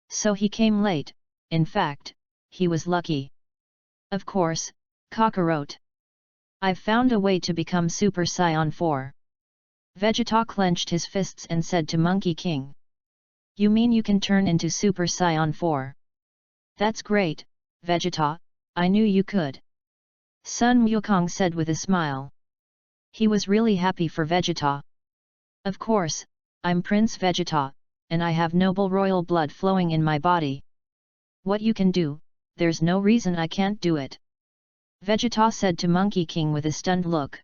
Speaker 1: So he came late. In fact, he was lucky. Of course, Kakarot. I've found a way to become Super Saiyan 4. Vegeta clenched his fists and said to Monkey King. You mean you can turn into Super Saiyan 4? That's great, Vegeta, I knew you could. Sun Wukong said with a smile. He was really happy for Vegeta. Of course, I'm Prince Vegeta, and I have noble royal blood flowing in my body. What you can do, there's no reason I can't do it. Vegeta said to Monkey King with a stunned look.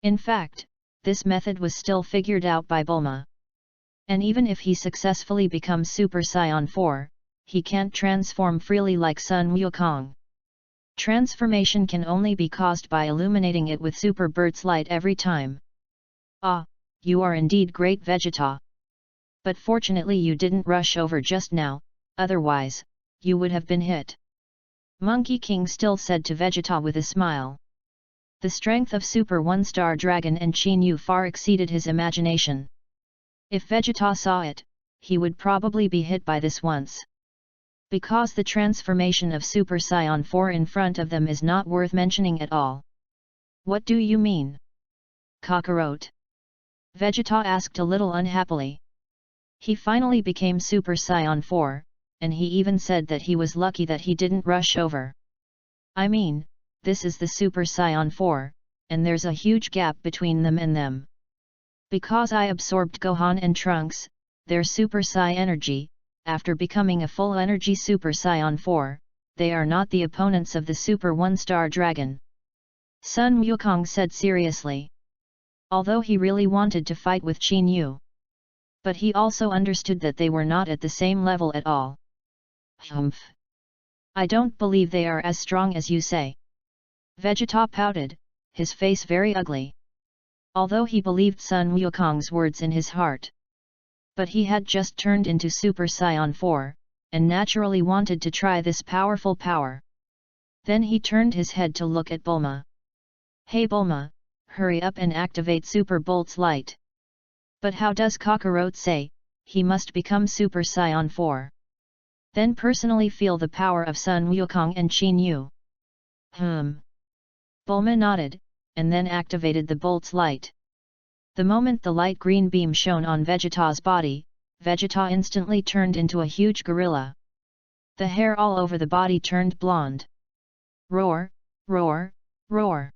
Speaker 1: In fact, this method was still figured out by Bulma. And even if he successfully becomes Super Saiyan 4, he can't transform freely like Sun Wukong. Transformation can only be caused by illuminating it with Super Bird's light every time. Ah, you are indeed great, Vegeta. But fortunately you didn't rush over just now, otherwise, you would have been hit. Monkey King still said to Vegeta with a smile. The strength of Super One-Star Dragon and Qin Yu far exceeded his imagination. If Vegeta saw it, he would probably be hit by this once. Because the transformation of Super Saiyan 4 in front of them is not worth mentioning at all. What do you mean? Kakarot? Vegeta asked a little unhappily. He finally became Super Saiyan 4, and he even said that he was lucky that he didn't rush over. I mean, this is the Super Saiyan 4, and there's a huge gap between them and them. Because I absorbed Gohan and Trunks, their Super Sai energy, after becoming a full energy Super Saiyan 4, they are not the opponents of the Super One-Star Dragon. Sun Wukong said seriously. Although he really wanted to fight with Qin Yu. But he also understood that they were not at the same level at all. Humph! I don't believe they are as strong as you say. Vegeta pouted, his face very ugly. Although he believed Sun Wukong's words in his heart. But he had just turned into Super Saiyan 4, and naturally wanted to try this powerful power. Then he turned his head to look at Bulma. Hey Bulma, hurry up and activate Super Bolt's light. But how does Kakarot say, he must become Super Saiyan 4? Then personally feel the power of Sun Wukong and Qin Yu. Bulma nodded, and then activated the Bolt's light. The moment the light green beam shone on Vegeta's body, Vegeta instantly turned into a huge gorilla. The hair all over the body turned blonde. Roar, roar, roar.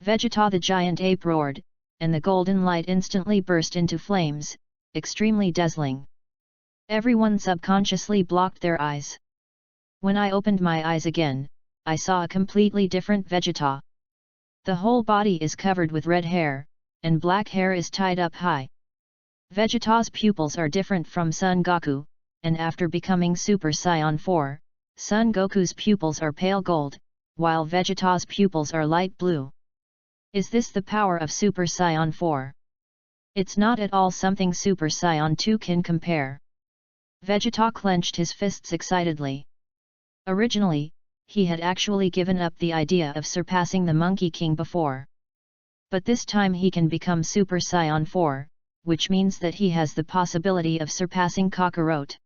Speaker 1: Vegeta the giant ape roared, and the golden light instantly burst into flames, extremely dazzling. Everyone subconsciously blocked their eyes. When I opened my eyes again, I saw a completely different Vegeta. The whole body is covered with red hair, and black hair is tied up high. Vegeta's pupils are different from Son Goku, and after becoming Super Saiyan 4, Son Goku's pupils are pale gold, while Vegeta's pupils are light blue. Is this the power of Super Saiyan 4? It's not at all something Super Saiyan 2 can compare. Vegeta clenched his fists excitedly. Originally, he had actually given up the idea of surpassing the Monkey King before. But this time he can become Super Saiyan 4, which means that he has the possibility of surpassing Kakarot.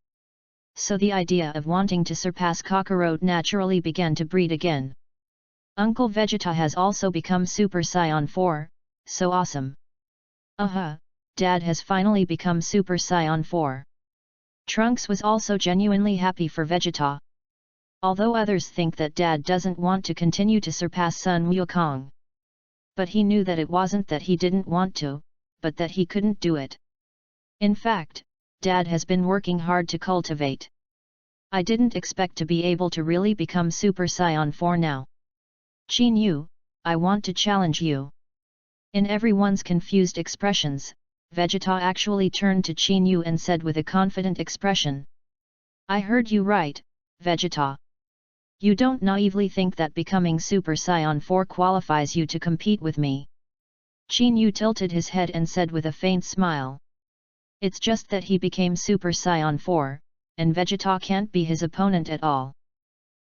Speaker 1: So the idea of wanting to surpass Kakarot naturally began to breed again. Uncle Vegeta has also become Super Saiyan 4, so awesome. Dad has finally become Super Saiyan 4. Trunks was also genuinely happy for Vegeta. Although others think that Dad doesn't want to continue to surpass Sun Wukong. But he knew that it wasn't that he didn't want to, but that he couldn't do it. In fact, Dad has been working hard to cultivate. I didn't expect to be able to really become Super Saiyan 4 now. Qin Yu, I want to challenge you. In everyone's confused expressions, Vegeta actually turned to Qin Yu and said with a confident expression. I heard you right, Vegeta. You don't naively think that becoming Super Saiyan 4 qualifies you to compete with me. Qin Yu tilted his head and said with a faint smile. It's just that he became Super Saiyan 4, and Vegeta can't be his opponent at all.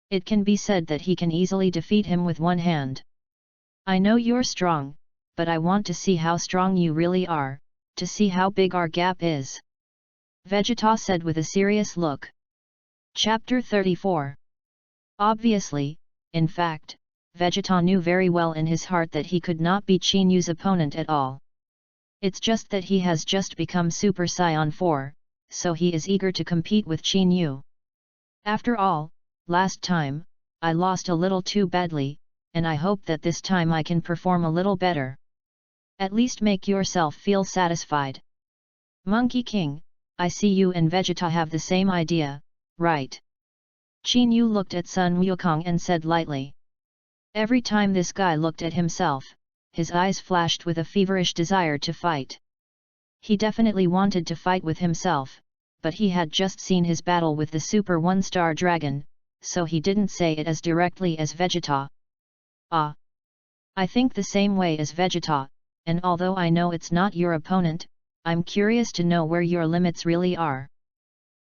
Speaker 1: It can be said that he can easily defeat him with one hand. I know you're strong, but I want to see how strong you really are, to see how big our gap is. Vegeta said with a serious look. Chapter 34. Obviously, in fact, Vegeta knew very well in his heart that he could not be Qin Yu's opponent at all. It's just that he has just become Super Saiyan 4, so he is eager to compete with Qin Yu. After all, last time, I lost a little too badly, and I hope that this time I can perform a little better. At least make yourself feel satisfied. Monkey King, I see you and Vegeta have the same idea, right? Qin Yu looked at Sun Wukong and said lightly. Every time this guy looked at himself, his eyes flashed with a feverish desire to fight. He definitely wanted to fight with himself, but he had just seen his battle with the Super One-Star Dragon, so he didn't say it as directly as Vegeta. I think the same way as Vegeta, and although I know it's not your opponent, I'm curious to know where your limits really are.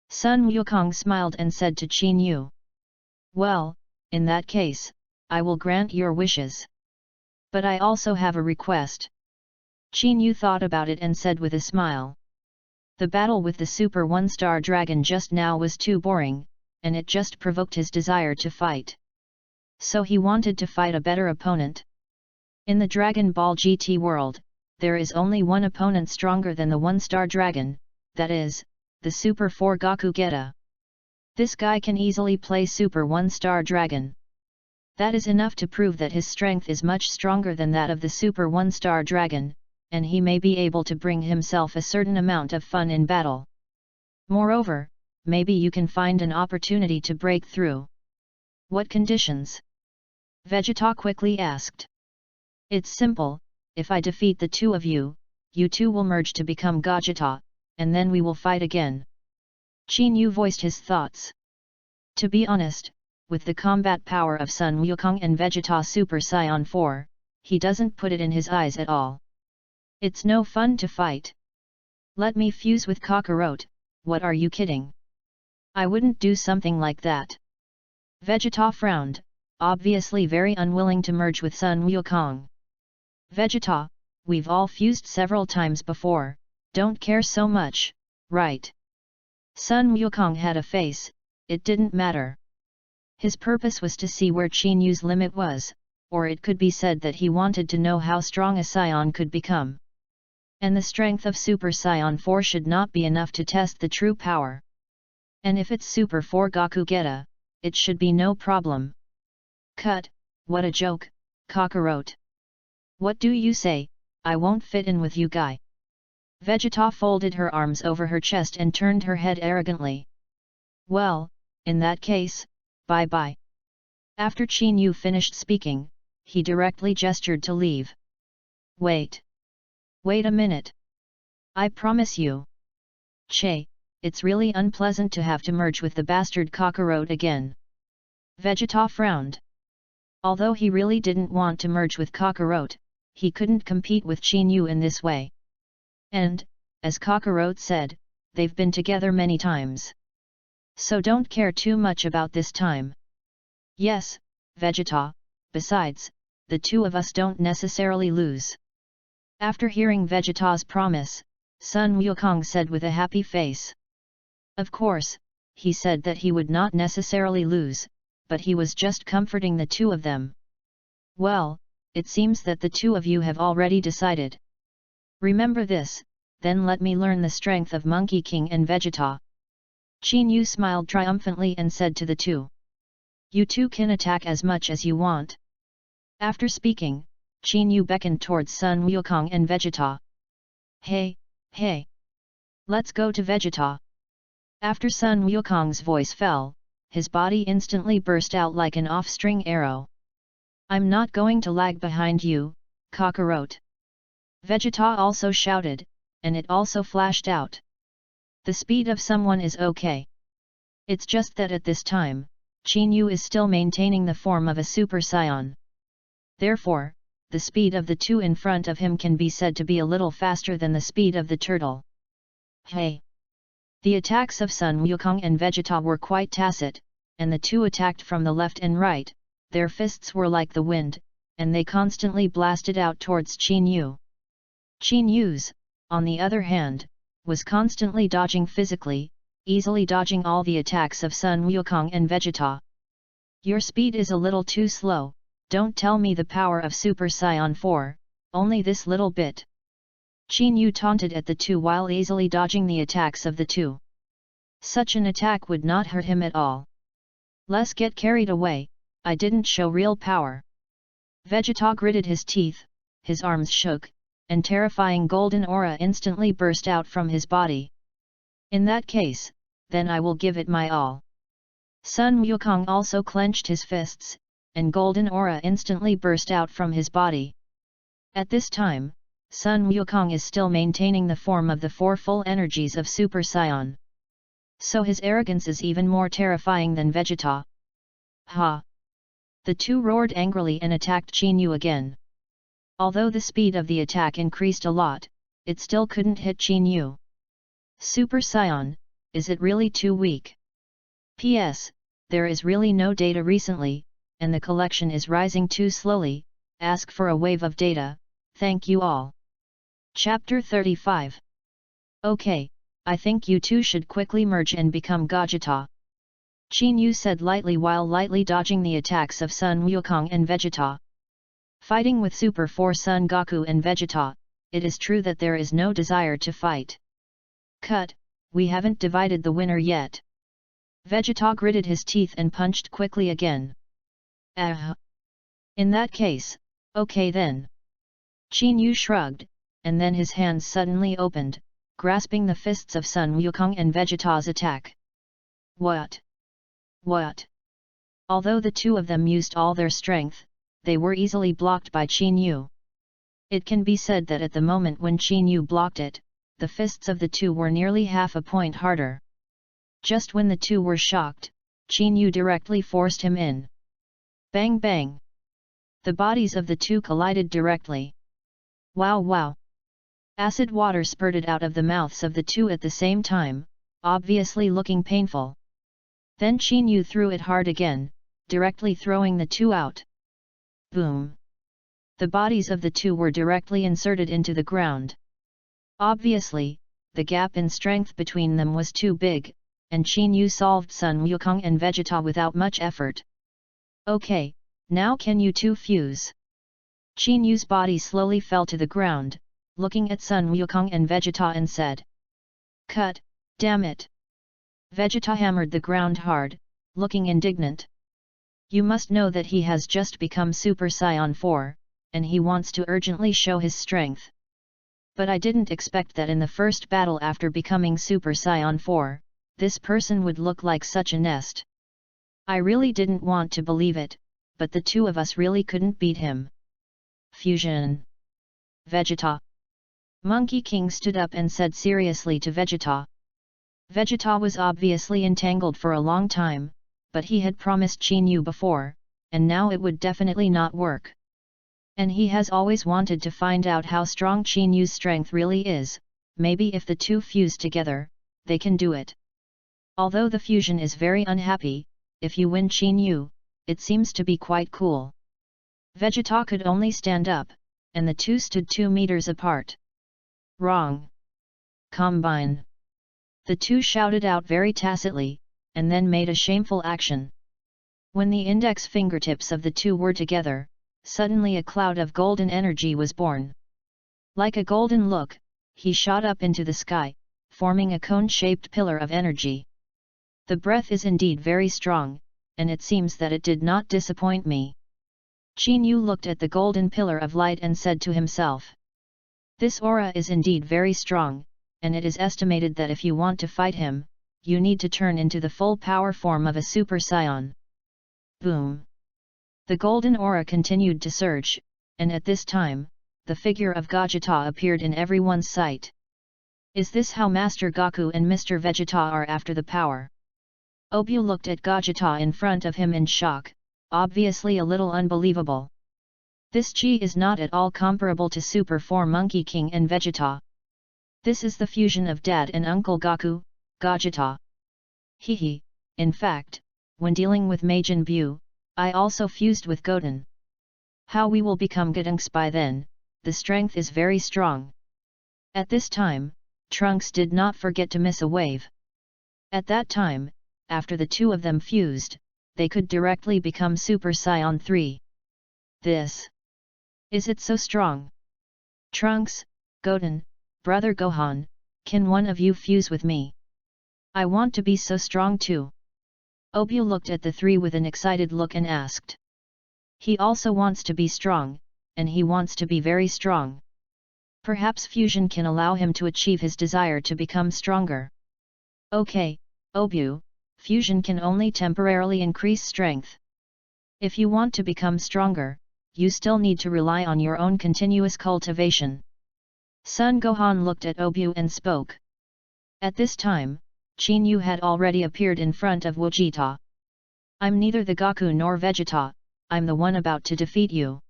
Speaker 1: Sun Wukong smiled and said to Qin Yu. Well, in that case, I will grant your wishes. But I also have a request. Qin Yu thought about it and said with a smile. The battle with the Super One-Star Dragon just now was too boring, and it just provoked his desire to fight. So he wanted to fight a better opponent. In the Dragon Ball GT world, there is only one opponent stronger than the One-Star Dragon, that is, the Super 4 Goku Geta. This guy can easily play Super One-Star Dragon. That is enough to prove that his strength is much stronger than that of the Super One-Star Dragon, and he may be able to bring himself a certain amount of fun in battle. Moreover, maybe you can find an opportunity to break through. What conditions? Vegeta quickly asked. It's simple, if I defeat the two of you, you two will merge to become Gogeta, and then we will fight again. Qin Yu voiced his thoughts. To be honest, with the combat power of Sun Wukong and Vegeta Super Saiyan 4, he doesn't put it in his eyes at all. It's no fun to fight. Let me fuse with Kakarot, what are you kidding? I wouldn't do something like that. Vegeta frowned, obviously very unwilling to merge with Sun Wukong. Vegeta, we've all fused several times before, don't care so much, right? Sun Wukong had a face, it didn't matter. His purpose was to see where Qin Yu's limit was, or it could be said that he wanted to know how strong a Saiyan could become. And the strength of Super Saiyan 4 should not be enough to test the true power. And if it's Super 4 Goku Geta, it should be no problem. Cut, what a joke, Kakarot. What do you say, I won't fit in with you guy. Vegeta folded her arms over her chest and turned her head arrogantly. Well, in that case, bye-bye. After Qin Yu finished speaking, he directly gestured to leave. Wait. Wait a minute. I promise you. Che, it's really unpleasant to have to merge with the bastard Kakarot again. Vegeta frowned. Although he really didn't want to merge with Kakarot, he couldn't compete with Qin Yu in this way. And, as Kakarot said, they've been together many times. So don't care too much about this time. Yes, Vegeta, besides, the two of us don't necessarily lose. After hearing Vegeta's promise, Sun Wukong said with a happy face. Of course, he said that he would not necessarily lose, but he was just comforting the two of them. Well, it seems that the two of you have already decided. Remember this, then let me learn the strength of Monkey King and Vegeta. Qin Yu smiled triumphantly and said to the two. You two can attack as much as you want. After speaking, Qin Yu beckoned towards Sun Wukong and Vegeta. Hey, hey! Let's go to Vegeta! After Sun Wukong's voice fell, his body instantly burst out like an off-string arrow. I'm not going to lag behind you, Kakarot! Vegeta also shouted, and it also flashed out. The speed of someone is okay. It's just that at this time, Qin Yu is still maintaining the form of a Super Saiyan. Therefore, the speed of the two in front of him can be said to be a little faster than the speed of the turtle. Hey! The attacks of Sun Wukong and Vegeta were quite tacit, and the two attacked from the left and right. Their fists were like the wind, and they constantly blasted out towards Qin Yu. Qin Yu's, on the other hand, was constantly dodging physically, easily dodging all the attacks of Sun Wukong and Vegeta. Your speed is a little too slow, don't tell me the power of Super Saiyan 4, only this little bit. Qin Yu taunted at the two while easily dodging the attacks of the two. Such an attack would not hurt him at all. Let's get carried away, I didn't show real power. Vegeta gritted his teeth, his arms shook, and terrifying golden aura instantly burst out from his body. In that case, then I will give it my all. Sun Wukong also clenched his fists, and golden aura instantly burst out from his body. At this time, Sun Wukong is still maintaining the form of the four full energies of Super Saiyan. So his arrogance is even more terrifying than Vegeta. Ha! The two roared angrily and attacked Qin Yu again. Although the speed of the attack increased a lot, it still couldn't hit Qin Yu. Super Saiyan, is it really too weak? P.S. There is really no data recently, and the collection is rising too slowly, ask for a wave of data, thank you all. Chapter 35. Okay, I think you two should quickly merge and become Gogeta. Qin Yu said lightly while lightly dodging the attacks of Sun Wukong and Vegeta. Fighting with Super 4 Son Goku and Vegeta, it is true that there is no desire to fight. Cut, we haven't divided the winner yet. Vegeta gritted his teeth and punched quickly again. In that case, okay then. Qin Yu shrugged, and then his hands suddenly opened, grasping the fists of Sun Wukong and Vegeta's attack. What? What? Although the two of them used all their strength, they were easily blocked by Qin Yu. It can be said that at the moment when Qin Yu blocked it, the fists of the two were nearly half a point harder. Just when the two were shocked, Qin Yu directly forced him in. Bang bang! The bodies of the two collided directly. Wow wow! Acid water spurted out of the mouths of the two at the same time, obviously looking painful. Then Qin Yu threw it hard again, directly throwing the two out. Boom! The bodies of the two were directly inserted into the ground. Obviously, the gap in strength between them was too big, and Qin Yu solved Sun Wukong and Vegeta without much effort. Okay, now can you two fuse? Qin Yu's body slowly fell to the ground, looking at Sun Wukong and Vegeta and said. Cut, damn it! Vegeta hammered the ground hard, looking indignant. You must know that he has just become Super Saiyan 4, and he wants to urgently show his strength. But I didn't expect that in the first battle after becoming Super Saiyan 4, this person would look like such a nest. I really didn't want to believe it, but the two of us really couldn't beat him. Fusion. Vegeta. Monkey King stood up and said seriously to Vegeta. Vegeta was obviously entangled for a long time, but he had promised Qin Yu before, and now it would definitely not work. And he has always wanted to find out how strong Qin Yu's strength really is, maybe if the two fuse together, they can do it. Although the fusion is very unhappy, if you win Qin Yu, it seems to be quite cool. Vegeta could only stand up, and the two stood 2 meters apart. Wrong. Combine. The two shouted out very tacitly, and then made a shameful action. When the index fingertips of the two were together, suddenly a cloud of golden energy was born. Like a golden look, he shot up into the sky, forming a cone-shaped pillar of energy. The breath is indeed very strong, and it seems that it did not disappoint me. Qin Yu looked at the golden pillar of light and said to himself. This aura is indeed very strong, and it is estimated that if you want to fight him, you need to turn into the full power form of a Super Saiyan. Boom! The golden aura continued to surge, and at this time, the figure of Gogeta appeared in everyone's sight. Is this how Master Goku and Mr. Vegeta are after the power? Obyu looked at Gogeta in front of him in shock, obviously a little unbelievable. This chi is not at all comparable to Super 4 Monkey King and Vegeta. This is the fusion of Dad and Uncle Goku, Gogeta. Hehe, in fact, when dealing with Majin Buu, I also fused with Goten. How we will become Gotenks by then, the strength is very strong. At this time, Trunks did not forget to miss a wave. At that time, after the two of them fused, they could directly become Super Saiyan 3. Is it so strong? Trunks, Goten, Brother Gohan, can one of you fuse with me? I want to be so strong too. Obyu looked at the three with an excited look and asked. He also wants to be strong, and he wants to be very strong. Perhaps fusion can allow him to achieve his desire to become stronger. Okay, Obyu, fusion can only temporarily increase strength. If you want to become stronger, you still need to rely on your own continuous cultivation. Son Gohan looked at Obyu and spoke. At this time, Qin Yu had already appeared in front of Vegeta. I'm neither the Goku nor Vegeta, I'm the one about to defeat you.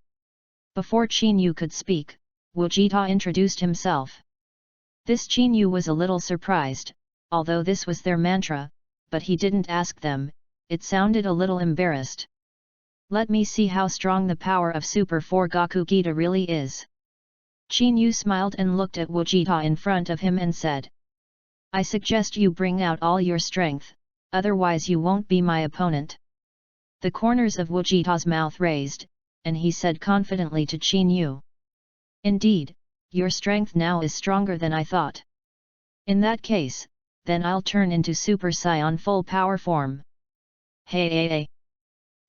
Speaker 1: Before Qin Yu could speak, Vegeta introduced himself. This Qin Yu was a little surprised, although this was their mantra, but he didn't ask them, it sounded a little embarrassed. Let me see how strong the power of Super 4 Goku Gita really is. Qin Yu smiled and looked at Vegeta in front of him and said. I suggest you bring out all your strength, otherwise you won't be my opponent. The corners of Vegeta's mouth raised, and he said confidently to Qin Yu. Indeed, your strength now is stronger than I thought. In that case, then I'll turn into Super Saiyan full power form. Hey!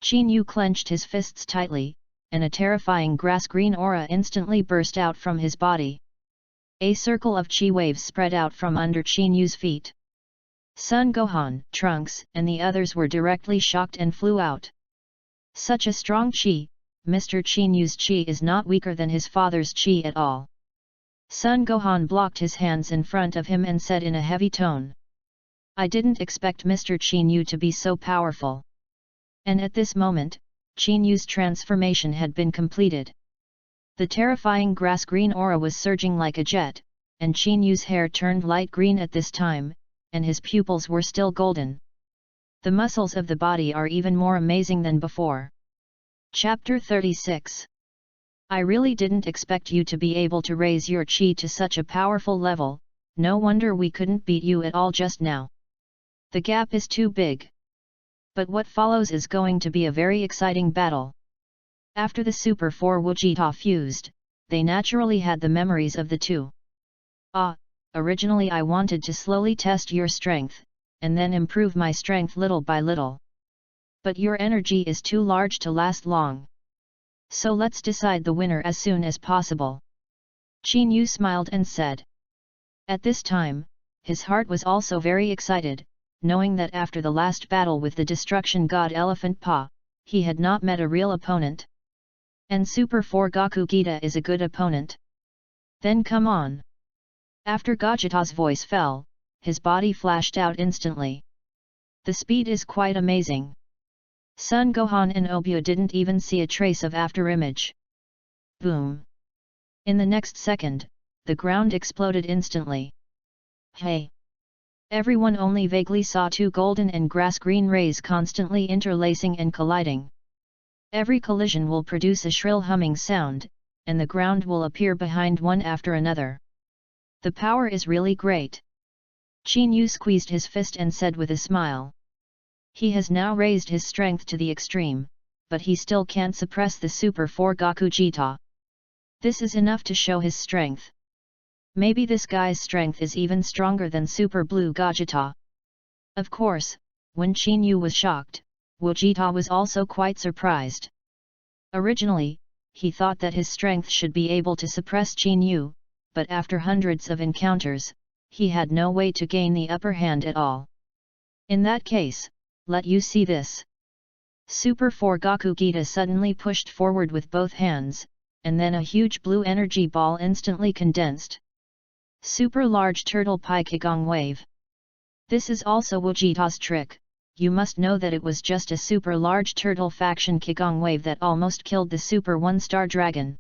Speaker 1: Qin Yu clenched his fists tightly, and a terrifying grass-green aura instantly burst out from his body. A circle of chi waves spread out from under Qin Yu's feet. Son Gohan, Trunks, and the others were directly shocked and flew out. Such a strong chi, Mr. Qin Yu's chi is not weaker than his father's chi at all. Son Gohan blocked his hands in front of him and said in a heavy tone. I didn't expect Mr. Qin Yu to be so powerful. And at this moment, Qin Yu's transformation had been completed. The terrifying grass-green aura was surging like a jet, and Qin Yu's hair turned light green at this time, and his pupils were still golden. The muscles of the body are even more amazing than before. Chapter 36. I really didn't expect you to be able to raise your chi to such a powerful level, no wonder we couldn't beat you at all just now. The gap is too big. But what follows is going to be a very exciting battle. After the Super 4 Vegeta fused, they naturally had the memories of the two. Originally I wanted to slowly test your strength, and then improve my strength little by little. But your energy is too large to last long. So let's decide the winner as soon as possible. Qin Yu smiled and said. At this time, his heart was also very excited, knowing that after the last battle with the destruction god Elephant Pa, he had not met a real opponent. And Super 4 Goku Gita is a good opponent. Then come on. After Gogeta's voice fell, his body flashed out instantly. The speed is quite amazing. Son Gohan and Obyu didn't even see a trace of afterimage. Boom! In the next second, the ground exploded instantly. Hey! Everyone only vaguely saw two golden and grass-green rays constantly interlacing and colliding. Every collision will produce a shrill humming sound, and the ground will appear behind one after another. The power is really great. Qin Yu squeezed his fist and said with a smile. He has now raised his strength to the extreme, but he still can't suppress the Super 4 Goku Gita. This is enough to show his strength. Maybe this guy's strength is even stronger than Super Blue Gogeta. Of course, when Qin Yu was shocked, Gogeta was also quite surprised. Originally, he thought that his strength should be able to suppress Qin Yu, but after hundreds of encounters, he had no way to gain the upper hand at all. In that case, let you see this. Super 4 Goku Gita suddenly pushed forward with both hands, and then a huge blue energy ball instantly condensed. Super Large Turtle Pi Qigong Wave. This is also Gogeta's trick. You must know that it was just a super large turtle faction Qigong wave that almost killed the super 1-star dragon.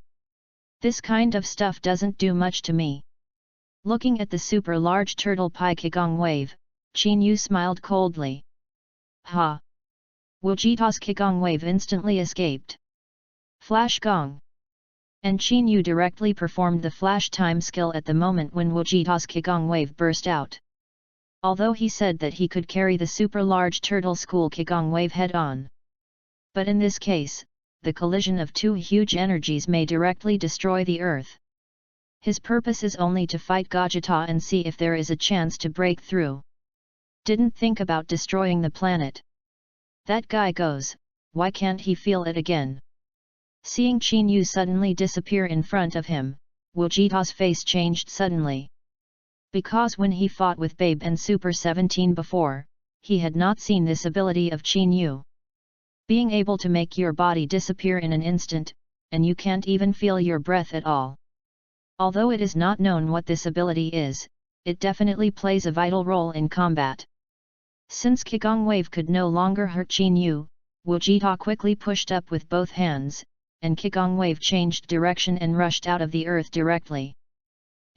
Speaker 1: This kind of stuff doesn't do much to me. Looking at the super large turtle Pi Qigong wave, Qin Yu smiled coldly. Ha! Gogeta's Qigong wave instantly escaped. Flash Gong. And Qin Yu directly performed the flash time skill at the moment when Gogeta's Qigong wave burst out. Although he said that he could carry the super large turtle school Qigong wave head on. But in this case, the collision of two huge energies may directly destroy the earth. His purpose is only to fight Gogeta and see if there is a chance to break through. Didn't think about destroying the planet. That guy goes, why can't he feel it again? Seeing Qin Yu suddenly disappear in front of him, Gogeta's face changed suddenly. Because when he fought with Babe and Super 17 before, he had not seen this ability of Qin Yu. Being able to make your body disappear in an instant, and you can't even feel your breath at all. Although it is not known what this ability is, it definitely plays a vital role in combat. Since Qigong wave could no longer hurt Qin Yu, Gogeta quickly pushed up with both hands, and Qigong wave changed direction and rushed out of the earth directly.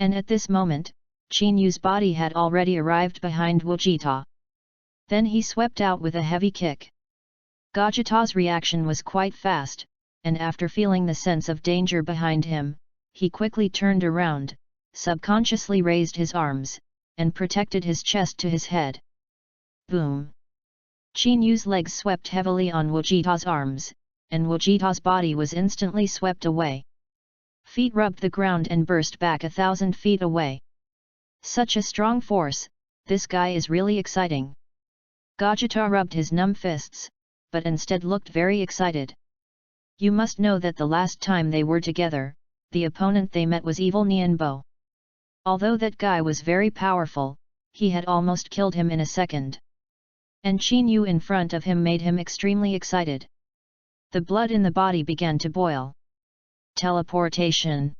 Speaker 1: And at this moment, Qin Yu's body had already arrived behind Gogeta. Then he swept out with a heavy kick. Gogeta's reaction was quite fast, and after feeling the sense of danger behind him, he quickly turned around, subconsciously raised his arms, and protected his chest to his head. Boom! Qin Yu's legs swept heavily on Gogeta's arms, and Gogeta's body was instantly swept away. Feet rubbed the ground and burst back 1,000 feet away. Such a strong force, this guy is really exciting. Gogeta rubbed his numb fists, but instead looked very excited. You must know that the last time they were together, the opponent they met was Evil Nianbo. Although that guy was very powerful, he had almost killed him in a second. And Qin Yu in front of him made him extremely excited. The blood in the body began to boil. Teleportation.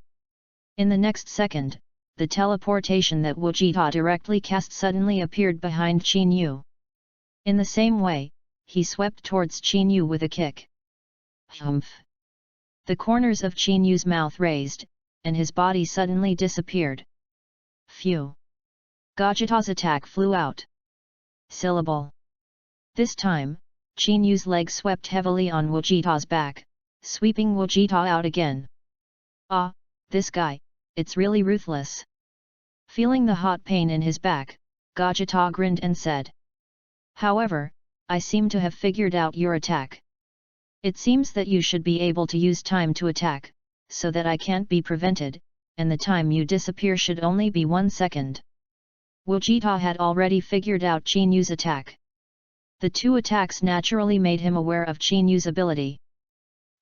Speaker 1: In the next second, the teleportation that Gogeta directly cast suddenly appeared behind Qin Yu. In the same way, he swept towards Qin Yu with a kick. Humph! The corners of Qin Yu's mouth raised, and his body suddenly disappeared. Phew! Gogeta's attack flew out. Syllable. This time, Qin Yu's leg swept heavily on Gogeta's back, sweeping Gogeta out again. Ah, this guy, it's really ruthless. Feeling the hot pain in his back, Gogeta grinned and said. However, I seem to have figured out your attack. It seems that you should be able to use time to attack, so that I can't be prevented, and the time you disappear should only be 1 second. Gogeta had already figured out Qin Yu's attack. The two attacks naturally made him aware of Qin Yu's ability.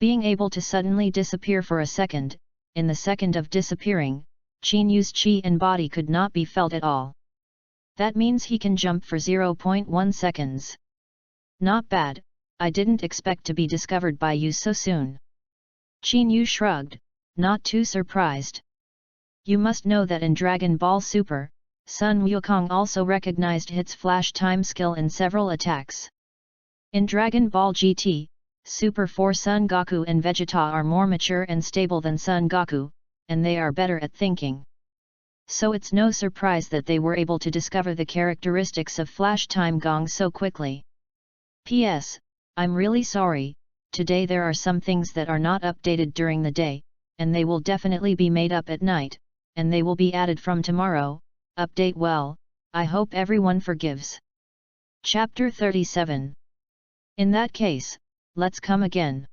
Speaker 1: Being able to suddenly disappear for a second, in the second of disappearing, Qin Yu's chi and body could not be felt at all. That means he can jump for 0.1 seconds. Not bad, I didn't expect to be discovered by you so soon. Qin Yu shrugged, not too surprised. You must know that in Dragon Ball Super, Sun Wukong also recognized his flash time skill in several attacks. In Dragon Ball GT, Super 4 Son Goku and Vegeta are more mature and stable than Son Goku, and they are better at thinking. So it's no surprise that they were able to discover the characteristics of flash time gong so quickly. P.S. I'm really sorry, today there are some things that are not updated during the day, and they will definitely be made up at night, and they will be added from tomorrow. Update well, I hope everyone forgives. Chapter 37. In that case, let's come again.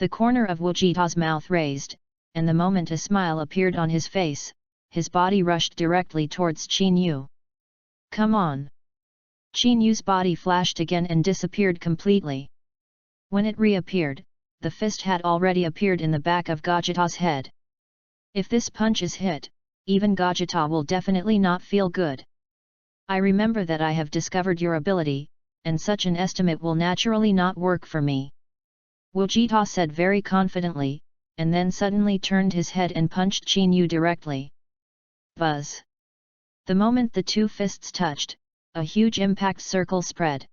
Speaker 1: The corner of Gogeta's mouth raised, and the moment a smile appeared on his face, his body rushed directly towards Qin Yu. "Come on!" Qin Yu's body flashed again and disappeared completely. When it reappeared, the fist had already appeared in the back of Gajita's head. If this punch is hit, even Gajita will definitely not feel good. I remember that I have discovered your ability, and such an estimate will naturally not work for me. Gajita said very confidently, and then suddenly turned his head and punched Qin Yu directly. Buzz! The moment the two fists touched, a huge impact circle spread.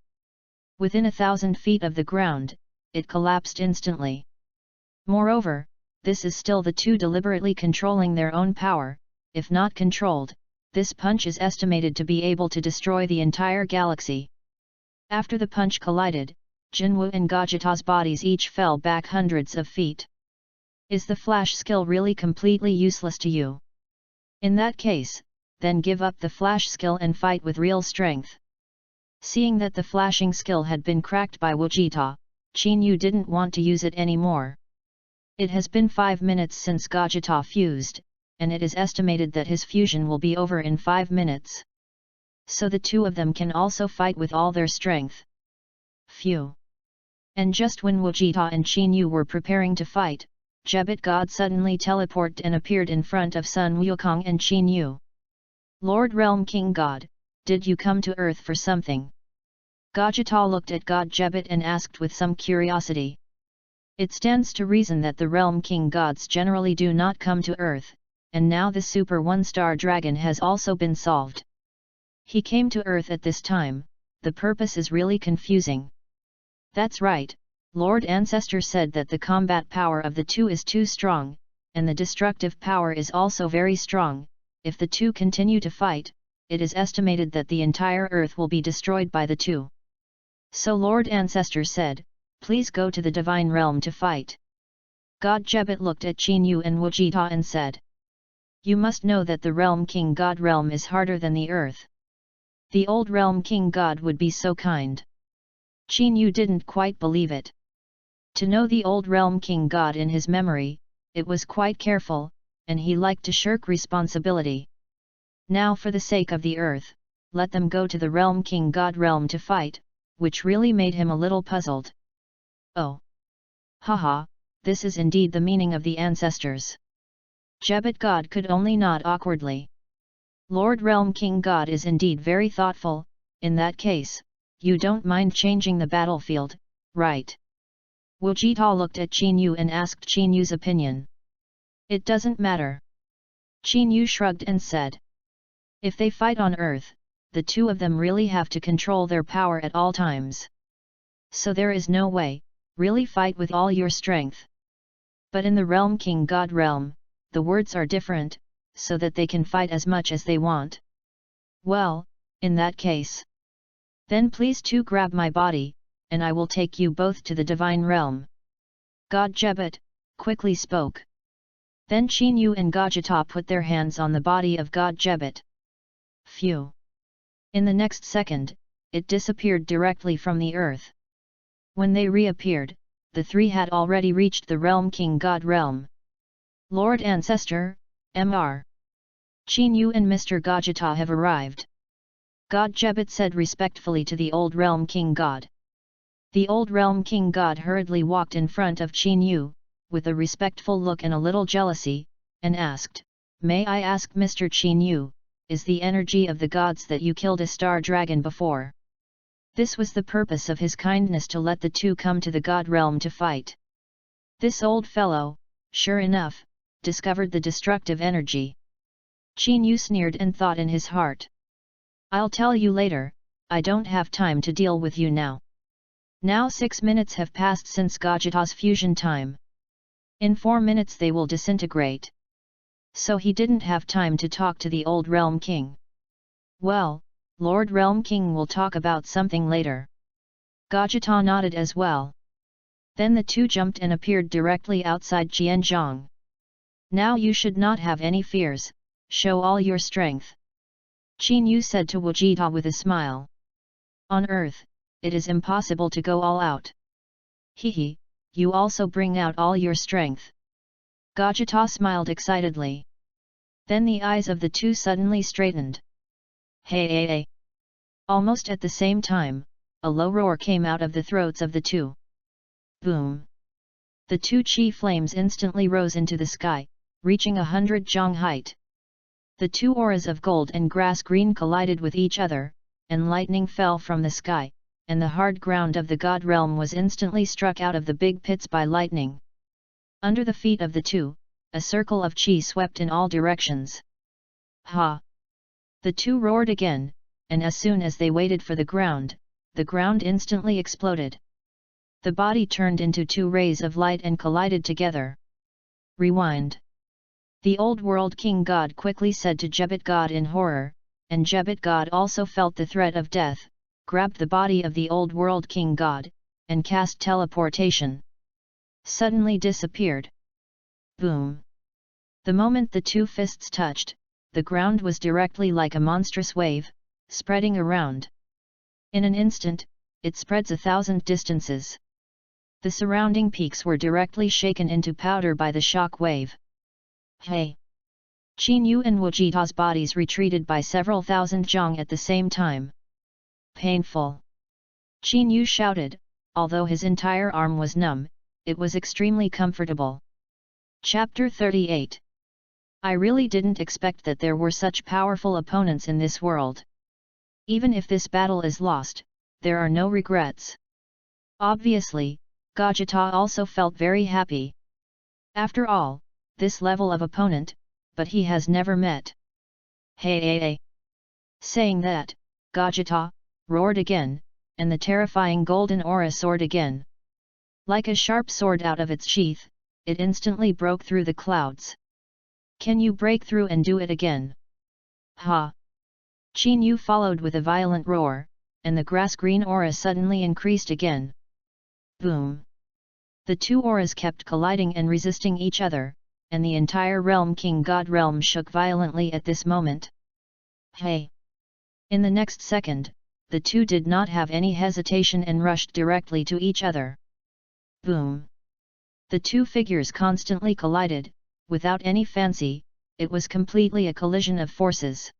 Speaker 1: Within 1,000 feet of the ground, it collapsed instantly. Moreover, this is still the two deliberately controlling their own power. If not controlled, this punch is estimated to be able to destroy the entire galaxy. After the punch collided, Jinwu and Gajita's bodies each fell back hundreds of feet. Is the flash skill really completely useless to you? In that case, then give up the flash skill and fight with real strength. Seeing that the flashing skill had been cracked by Gajita, Qin Yu didn't want to use it anymore. It has been 5 minutes since Gajita fused, and it is estimated that his fusion will be over in 5 minutes. So the two of them can also fight with all their strength. Phew! And just when Gajita and Qin Yu were preparing to fight, Jebit God suddenly teleported and appeared in front of Sun Wukong and Qin Yu. "Lord Realm King God, did you come to Earth for something?" Gajita looked at God Jebit and asked with some curiosity. It stands to reason that the Realm King Gods generally do not come to Earth, and now the Super One-Star Dragon has also been solved. He came to Earth at this time, the purpose is really confusing. That's right, Lord Ancestor said that the combat power of the two is too strong, and the destructive power is also very strong. If the two continue to fight, it is estimated that the entire Earth will be destroyed by the two. So Lord Ancestor said, "Please go to the Divine Realm to fight." God Jebit looked at Qin Yu and Gajita and said, "You must know that the Realm King God realm is harder than the Earth. The old Realm King God would be so kind." Qin Yu didn't quite believe it. To know the old Realm King God in his memory, it was quite careful, and he liked to shirk responsibility. Now for the sake of the Earth, let them go to the Realm King God realm to fight, which really made him a little puzzled. Oh! Haha, this is indeed the meaning of the ancestors. Jebit God could only nod awkwardly. Lord Realm King God is indeed very thoughtful. In that case, you don't mind changing the battlefield, right? Gajita looked at Qin Yu and asked Qin Yu's opinion. It doesn't matter. Qin Yu shrugged and said. If they fight on Earth, the two of them really have to control their power at all times. So there is no way, really fight with all your strength. But in the Realm King God realm, the words are different, so that they can fight as much as they want. Well, in that case. Then please to grab my body, and I will take you both to the Divine Realm. God Jebit quickly spoke. Then Qin Yu and Gajita put their hands on the body of God Jebit. Phew! In the next second, it disappeared directly from the earth. When they reappeared, the three had already reached the Realm King God realm. Lord Ancestor, Mr. Qin Yu and Mr. Gajita have arrived. God Jebit said respectfully to the old Realm King God. The old Realm King God hurriedly walked in front of Qin Yu, with a respectful look and a little jealousy, and asked, "May I ask Mr. Qin Yu, is the energy of the gods that you killed a star dragon before?" This was the purpose of his kindness, to let the two come to the God realm to fight. This old fellow, sure enough, discovered the destructive energy. Qin Yu sneered and thought in his heart. "I'll tell you later, I don't have time to deal with you now." Now 6 minutes have passed since Gajita's fusion time. In 4 minutes they will disintegrate. So he didn't have time to talk to the old Realm King. Well, Lord Realm King will talk about something later. Gajita nodded as well. Then the two jumped and appeared directly outside Qianzhong. "Now you should not have any fears, show all your strength," Qin Yu said to Gajita with a smile. "On Earth, it is impossible to go all out. Hehe, you also bring out all your strength." Gajata smiled excitedly. Then the eyes of the two suddenly straightened. Hey! Almost at the same time, a low roar came out of the throats of the two. Boom! The two chi flames instantly rose into the sky, reaching 100 jong height. The two auras of gold and grass green collided with each other, and lightning fell from the sky, and the hard ground of the god realm was instantly struck out of the big pits by lightning. Under the feet of the two, a circle of chi swept in all directions. Ha! The two roared again, and as soon as they waited for the ground instantly exploded. The body turned into two rays of light and collided together. Rewind. The old world king god quickly said to Jebit god in horror, and Jebit god also felt the threat of death, grabbed the body of the old world king god, and cast teleportation. Suddenly disappeared. Boom! The moment the two fists touched, the ground was directly like a monstrous wave, spreading around. In an instant, it spreads 1,000 distances. The surrounding peaks were directly shaken into powder by the shock wave. Hey! Qin Yu and Wujita's bodies retreated by several thousand jong at the same time. Painful! Qin Yu shouted, although his entire arm was numb, it was extremely comfortable. Chapter 38. I really didn't expect that there were such powerful opponents in this world. Even if this battle is lost, there are no regrets. Obviously, Gajata also felt very happy. After all, this level of opponent, but he has never met. Hey! Saying that, Gajata roared again, and the terrifying golden aura soared again. Like a sharp sword out of its sheath, it instantly broke through the clouds. Can you break through and do it again? Ha! Qin Yu followed with a violent roar, and the grass-green aura suddenly increased again. Boom! The two auras kept colliding and resisting each other, and the entire realm king god realm shook violently at this moment. Hey! In the next second, the two did not have any hesitation and rushed directly to each other. Boom! The two figures constantly collided, without any fancy, it was completely a collision of forces.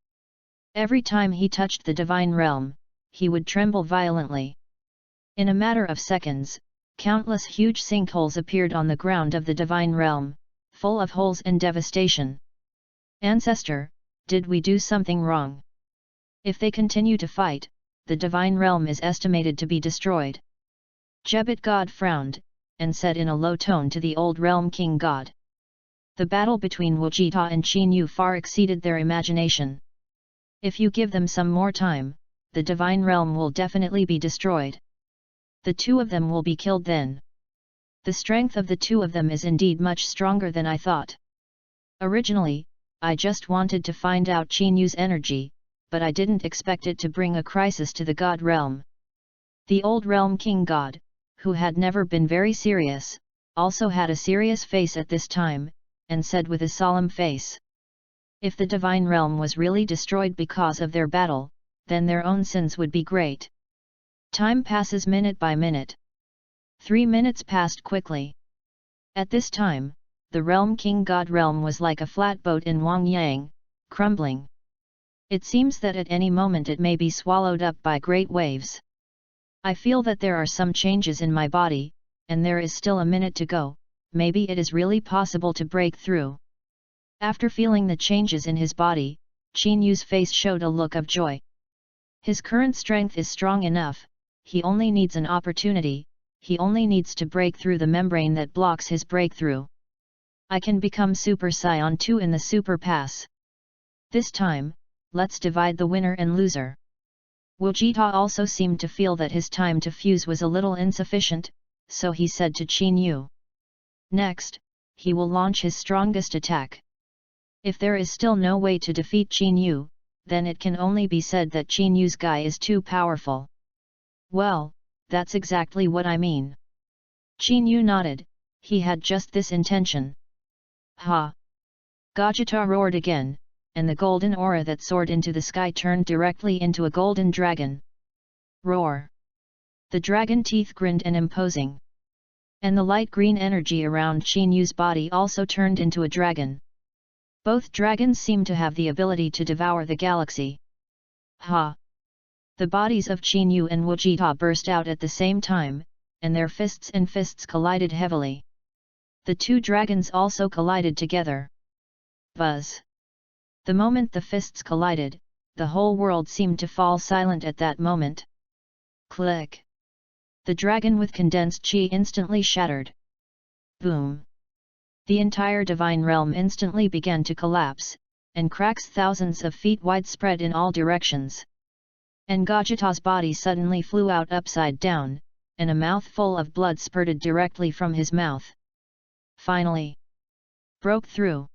Speaker 1: Every time he touched the divine realm, he would tremble violently. In a matter of seconds, countless huge sinkholes appeared on the ground of the divine realm, full of holes and devastation. Ancestor, did we do something wrong? If they continue to fight, the divine realm is estimated to be destroyed. Jebit god frowned, and said in a low tone to the old realm king god. The battle between Wujita and Qin Yu far exceeded their imagination. If you give them some more time, the divine realm will definitely be destroyed. The two of them will be killed then. The strength of the two of them is indeed much stronger than I thought. Originally, I just wanted to find out Qin Yu's energy, but I didn't expect it to bring a crisis to the god realm. The old realm king god, who had never been very serious, also had a serious face at this time, and said with a solemn face. If the divine realm was really destroyed because of their battle, then their own sins would be great. Time passes minute by minute. 3 minutes passed quickly. At this time, the realm king god realm was like a flat boat in Wangyang, crumbling. It seems that at any moment it may be swallowed up by great waves. I feel that there are some changes in my body, and there is still a minute to go, maybe it is really possible to break through. After feeling the changes in his body, Qin Yu's face showed a look of joy. His current strength is strong enough, he only needs an opportunity, he only needs to break through the membrane that blocks his breakthrough. I can become Super Saiyan 2 in the Super Pass. This time, let's divide the winner and loser. Wujita also seemed to feel that his time to fuse was a little insufficient, so he said to Qin Yu. Next, he will launch his strongest attack. If there is still no way to defeat Qin Yu, then it can only be said that Qin Yu's guy is too powerful. Well, that's exactly what I mean. Qin Yu nodded, he had just this intention. Ha! Gajata roared again, and the golden aura that soared into the sky turned directly into a golden dragon. Roar! The dragon teeth grinned and imposing. And the light green energy around Qin Yu's body also turned into a dragon. Both dragons seem to have the ability to devour the galaxy. Ha! The bodies of Qin Yu and Wu Jita burst out at the same time, and their fists collided heavily. The two dragons also collided together. Buzz! The moment the fists collided, the whole world seemed to fall silent at that moment. Click! The dragon with condensed chi instantly shattered. Boom! The entire divine realm instantly began to collapse, and cracks thousands of feet wide spread in all directions. And Gajata's body suddenly flew out upside down, and a mouthful of blood spurted directly from his mouth. Finally! Broke through!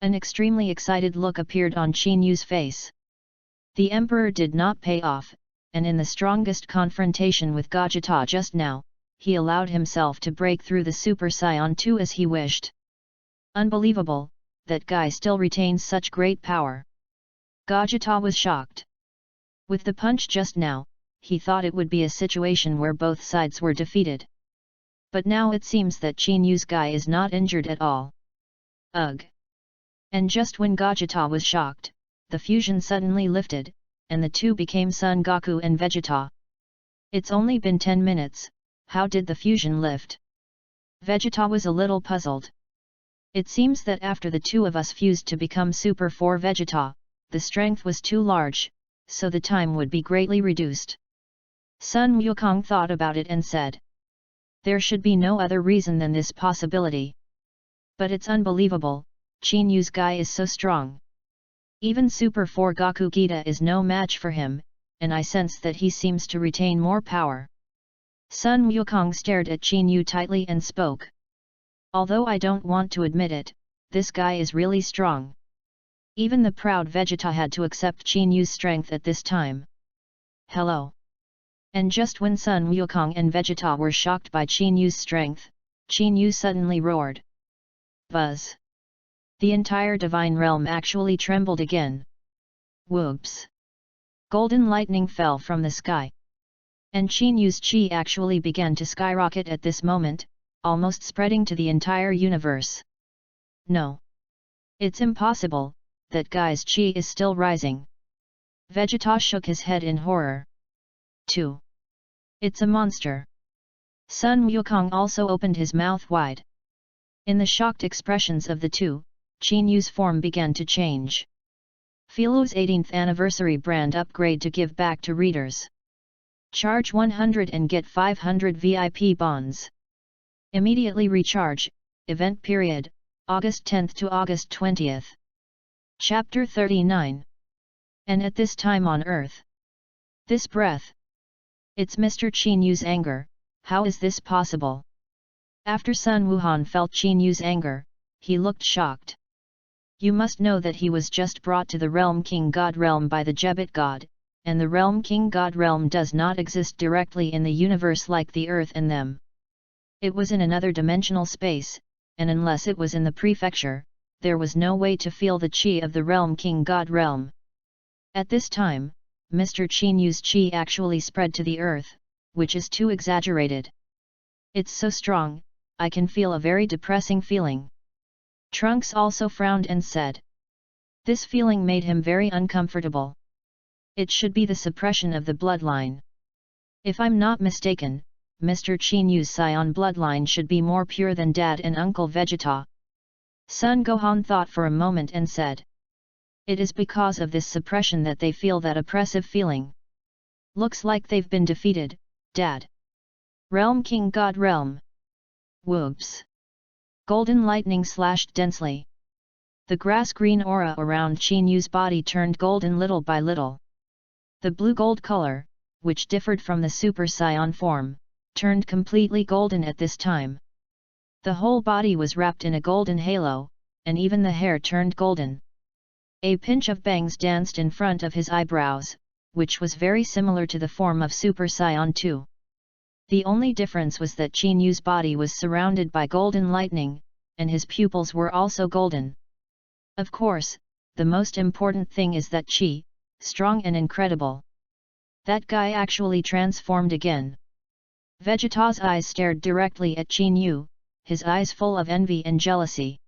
Speaker 1: An extremely excited look appeared on Qin Yu's face. The emperor did not pay off, and in the strongest confrontation with Gajata just now, he allowed himself to break through the Super Saiyan 2 as he wished. Unbelievable, that guy still retains such great power. Gajata was shocked. With the punch just now, he thought it would be a situation where both sides were defeated. But now it seems that Qin Yu's guy is not injured at all. Ugh! And just when Gajata was shocked, the fusion suddenly lifted, and the two became Son Goku and Vegeta. It's only been 10 minutes, how did the fusion lift? Vegeta was a little puzzled. It seems that after the two of us fused to become Super 4 Vegeta, the strength was too large, so the time would be greatly reduced. Sun Wukong thought about it and said, there should be no other reason than this possibility. But it's unbelievable, Qin Yu's guy is so strong. Even Super 4 Goku Gita is no match for him, and I sense that he seems to retain more power. Sun Wukong stared at Qin Yu tightly and spoke. Although I don't want to admit it, this guy is really strong. Even the proud Vegeta had to accept Qin Yu's strength at this time. Hello! And just when Sun Wukong and Vegeta were shocked by Qin Yu's strength, Qin Yu suddenly roared. Buzz! The entire divine realm actually trembled again. Whoops! Golden lightning fell from the sky. And Qin Yu's chi actually began to skyrocket at this moment, almost spreading to the entire universe. No! It's impossible, that guy's chi is still rising. Vegeta shook his head in horror. 2. It's a monster. Sun Wukong also opened his mouth wide. In the shocked expressions of the two, Qin Yu's form began to change. Philo's 18th anniversary brand upgrade to give back to readers. Charge 100 and get 500 VIP bonds. Immediately recharge, event period, August 10th to August 20th. Chapter 39. And at this time on Earth. This breath. It's Mr. Qin Yu's anger, how is this possible? After Sun Wuhan felt Qin Yu's anger, he looked shocked. You must know that he was just brought to the Realm King God realm by the Jebit God, and the Realm King God realm does not exist directly in the universe like the Earth and them. It was in another dimensional space, and unless it was in the prefecture, there was no way to feel the chi of the Realm King God realm. At this time, Mr. Qin Yu's chi actually spread to the Earth, which is too exaggerated. It's so strong, I can feel a very depressing feeling. Trunks also frowned and said. This feeling made him very uncomfortable. It should be the suppression of the bloodline. If I'm not mistaken, Mr. Qin Yu's Scion bloodline should be more pure than Dad and Uncle Vegeta. Sun Gohan thought for a moment and said. It is because of this suppression that they feel that oppressive feeling. Looks like they've been defeated, Dad. Realm King God realm. Whoops! Golden lightning slashed densely. The grass-green aura around Qin Yu's body turned golden little by little. The blue-gold color, which differed from the Super Saiyan form, turned completely golden at this time. The whole body was wrapped in a golden halo, and even the hair turned golden. A pinch of bangs danced in front of his eyebrows, which was very similar to the form of Super Saiyan 2. The only difference was that Qin Yu's body was surrounded by golden lightning, and his pupils were also golden. Of course, the most important thing is that Qi, strong and incredible. That guy actually transformed again. Vegeta's eyes stared directly at Qin Yu, his eyes full of envy and jealousy.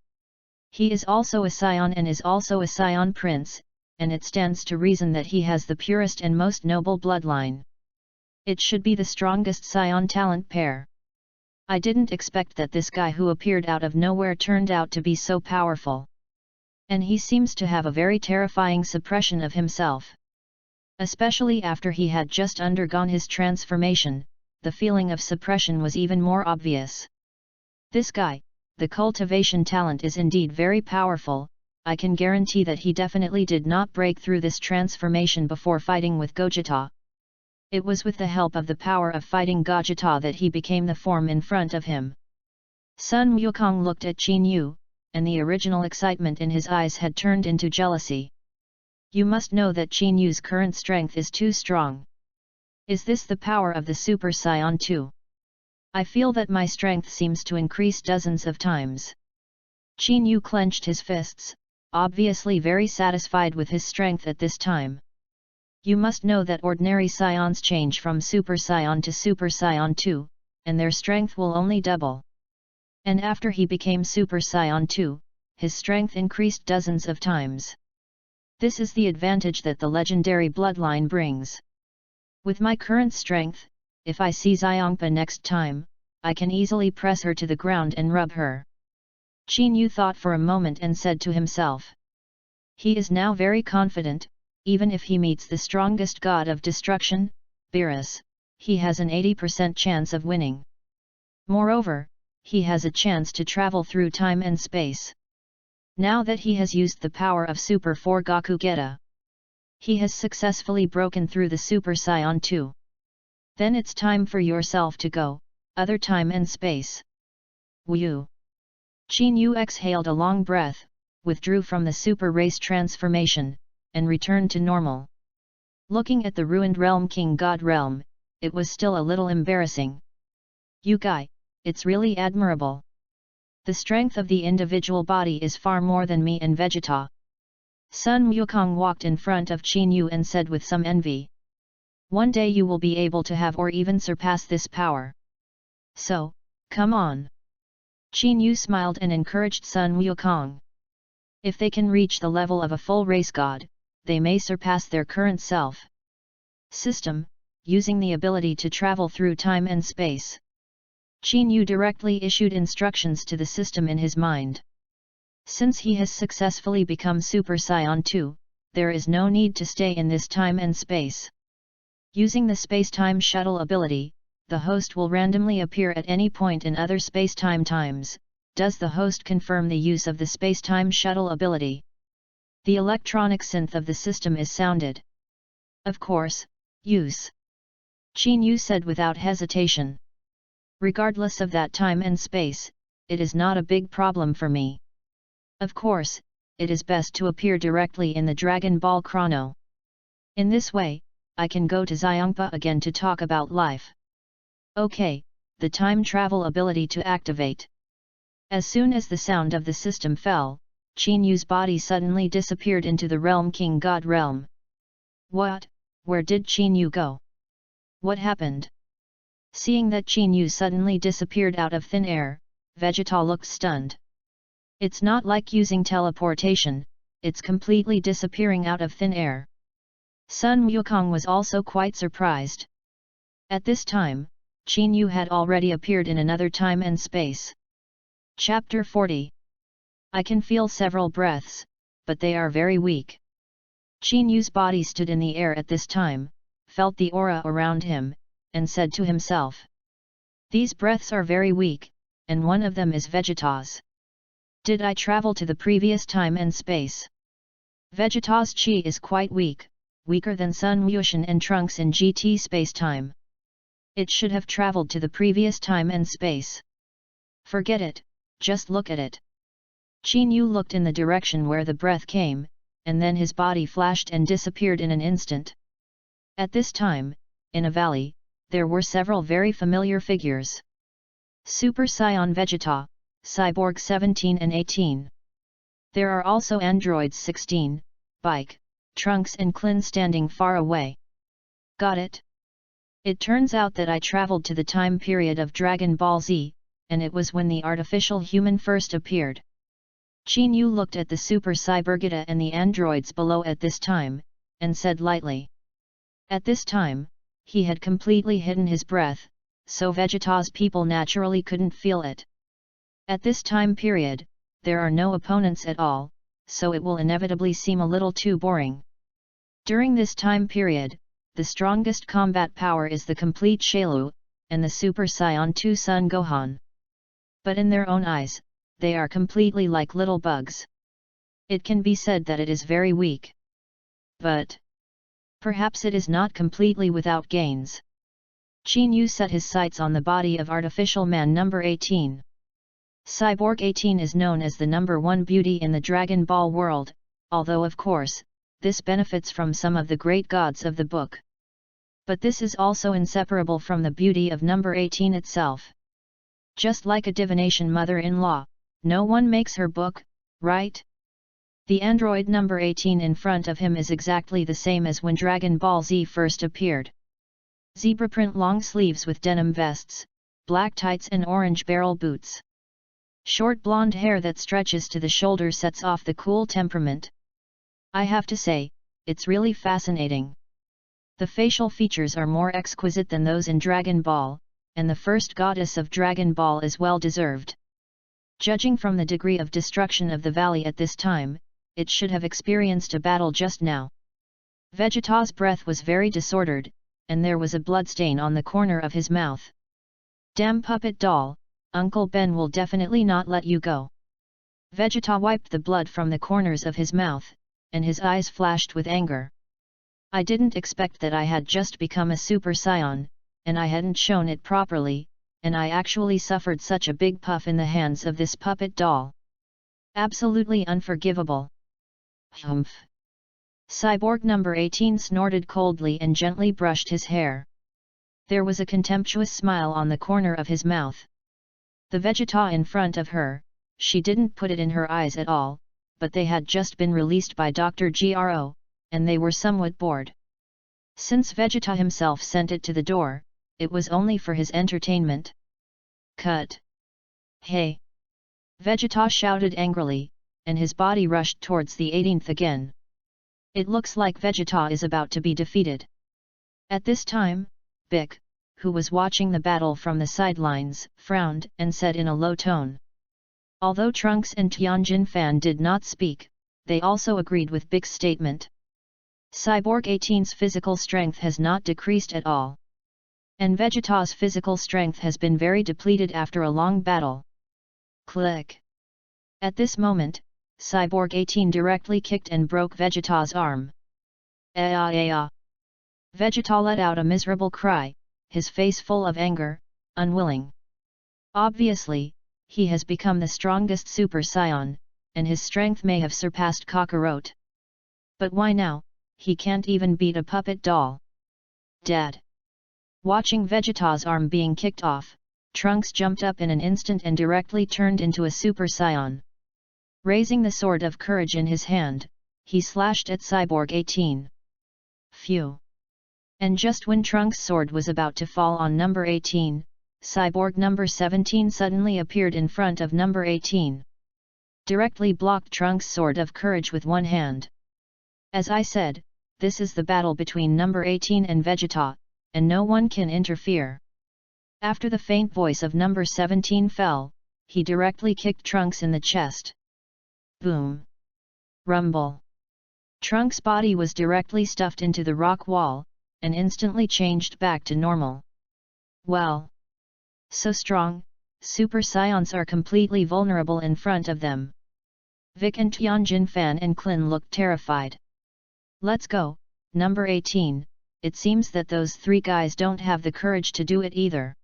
Speaker 1: He is also a scion and is also a scion prince, and it stands to reason that he has the purest and most noble bloodline. It should be the strongest scion talent pair. I didn't expect that this guy who appeared out of nowhere turned out to be so powerful. And he seems to have a very terrifying suppression of himself. Especially after he had just undergone his transformation, the feeling of suppression was even more obvious. This guy, the cultivation talent is indeed very powerful. I can guarantee that he definitely did not break through this transformation before fighting with Gogeta. It was with the help of the power of fighting Gogeta that he became the form in front of him. Sun Wukong looked at Qin Yu, and the original excitement in his eyes had turned into jealousy. You must know that Qin Yu's current strength is too strong. Is this the power of the Super Saiyan too? I feel that my strength seems to increase dozens of times. Qin Yu clenched his fists, obviously very satisfied with his strength at this time. You must know that ordinary Scions change from Super Saiyan to Super Saiyan 2, and their strength will only double. And after he became Super Saiyan 2, his strength increased dozens of times. This is the advantage that the legendary bloodline brings. With my current strength, if I see Xiangpa next time, I can easily press her to the ground and rub her. Qin Yu thought for a moment and said to himself. He is now very confident, even if he meets the strongest god of destruction, Beerus, he has an 80% chance of winning. Moreover, he has a chance to travel through time and space. Now that he has used the power of Super 4 Gakugeta, he has successfully broken through the Super Saiyan 2. Then it's time for yourself to go, other time and space. Wu. Qin Yu exhaled a long breath, withdrew from the super race transformation, and returned to normal. Looking at the ruined realm King God realm, it was still a little embarrassing. You guy, it's really admirable. The strength of the individual body is far more than me and Vegeta. Sun Wukong walked in front of Qin Yu and said with some envy. One day you will be able to have or even surpass this power. So, come on. Qin Yu smiled and encouraged Sun Wukong. If they can reach the level of a full race god, they may surpass their current self. System, using the ability to travel through time and space. Qin Yu directly issued instructions to the system in his mind. Since he has successfully become Super Saiyan 2, there is no need to stay in this time and space. Using the space-time shuttle ability, the host will randomly appear at any point in other space-time times. Does the host confirm the use of the space-time shuttle ability? The electronic synth of the system is sounded. Of course, use. Qin Yu said without hesitation. Regardless of that time and space, it is not a big problem for me. Of course, it is best to appear directly in the Dragon Ball Chrono. In this way, I can go to Xiangpa again to talk about life. Okay, the time travel ability to activate. As soon as the sound of the system fell, Qin Yu's body suddenly disappeared into the realm King God realm. What? Where did Qin Yu go? What happened? Seeing that Qin Yu suddenly disappeared out of thin air, Vegeta looked stunned. It's not like using teleportation, it's completely disappearing out of thin air. Sun Wukong was also quite surprised. At this time, Qin Yu had already appeared in another time and space. Chapter 40. I can feel several breaths, but they are very weak. Qin Yu's body stood in the air at this time, felt the aura around him, and said to himself. These breaths are very weak, and one of them is Vegeta's. Did I travel to the previous time and space? Vegeta's chi is quite weak, weaker than Sun Wushan and Trunks in GT space-time. It should have traveled to the previous time and space. Forget it, just look at it. Qin Yu looked in the direction where the breath came, and then his body flashed and disappeared in an instant. At this time, in a valley, there were several very familiar figures. Super Saiyan Vegeta, Cyborg 17 and 18. There are also androids 16, Bike, Trunks and Klin standing far away. Got it? It turns out that I traveled to the time period of Dragon Ball Z, and it was when the artificial human first appeared. Qin Yu looked at the Super Cybergita and the androids below at this time, and said lightly. At this time, he had completely hidden his breath, so Vegeta's people naturally couldn't feel it. At this time period, there are no opponents at all, so it will inevitably seem a little too boring. During this time period, the strongest combat power is the complete Shailu, and the Super Saiyan 2 Son Gohan. But in their own eyes, they are completely like little bugs. It can be said that it is very weak. But perhaps it is not completely without gains. Qin Yu set his sights on the body of artificial man number 18. Cyborg 18 is known as the number 1 beauty in the Dragon Ball world, although of course, this benefits from some of the great gods of the book. But this is also inseparable from the beauty of number 18 itself. Just like a divination mother-in-law, no one makes her book, right? The android number 18 in front of him is exactly the same as when Dragon Ball Z first appeared. Zebra print long sleeves with denim vests, black tights and orange barrel boots. Short blonde hair that stretches to the shoulder sets off the cool temperament. I have to say, it's really fascinating. The facial features are more exquisite than those in Dragon Ball, and the first goddess of Dragon Ball is well deserved. Judging from the degree of destruction of the valley at this time, it should have experienced a battle just now. Vegeta's breath was very disordered, and there was a bloodstain on the corner of his mouth. Damn puppet doll, Uncle Ben will definitely not let you go. Vegeta wiped the blood from the corners of his mouth, and his eyes flashed with anger. I didn't expect that I had just become a Super Saiyan, and I hadn't shown it properly, and I actually suffered such a big puff in the hands of this puppet doll. Absolutely unforgivable. Humph. Cyborg number 18 snorted coldly and gently brushed his hair. There was a contemptuous smile on the corner of his mouth. The Vegeta in front of her, she didn't put it in her eyes at all, but they had just been released by Dr. Gro, and they were somewhat bored. Since Vegeta himself sent it to the door, it was only for his entertainment. Cut! Hey! Vegeta shouted angrily, and his body rushed towards the 18th again. It looks like Vegeta is about to be defeated. At this time, Bic, who was watching the battle from the sidelines, frowned and said in a low tone. Although Trunks and Tianjin Fan did not speak, they also agreed with Bic's statement. Cyborg 18's physical strength has not decreased at all. And Vegeta's physical strength has been very depleted after a long battle. Click! At this moment, Cyborg 18 directly kicked and broke Vegeta's arm. Vegeta let out a miserable cry, his face full of anger, unwilling. Obviously, he has become the strongest Super Saiyan, and his strength may have surpassed Kakarot. But why now, he can't even beat a puppet doll. Dad! Watching Vegeta's arm being kicked off, Trunks jumped up in an instant and directly turned into a Super Saiyan. Raising the sword of courage in his hand, he slashed at Cyborg 18. Phew! And just when Trunks' sword was about to fall on number 18, Cyborg number 17 suddenly appeared in front of number 18. Directly blocked Trunks' sword of courage with one hand. As I said, this is the battle between number 18 and Vegeta, and no one can interfere. After the faint voice of number 17 fell, he directly kicked Trunks in the chest. Boom! Rumble! Trunks' body was directly stuffed into the rock wall, and instantly changed back to normal. Well! So strong, Super Saiyans are completely vulnerable in front of them. Vic and Tianjin Fan and Klin looked terrified. Let's go, number 18, it seems that those three guys don't have the courage to do it either.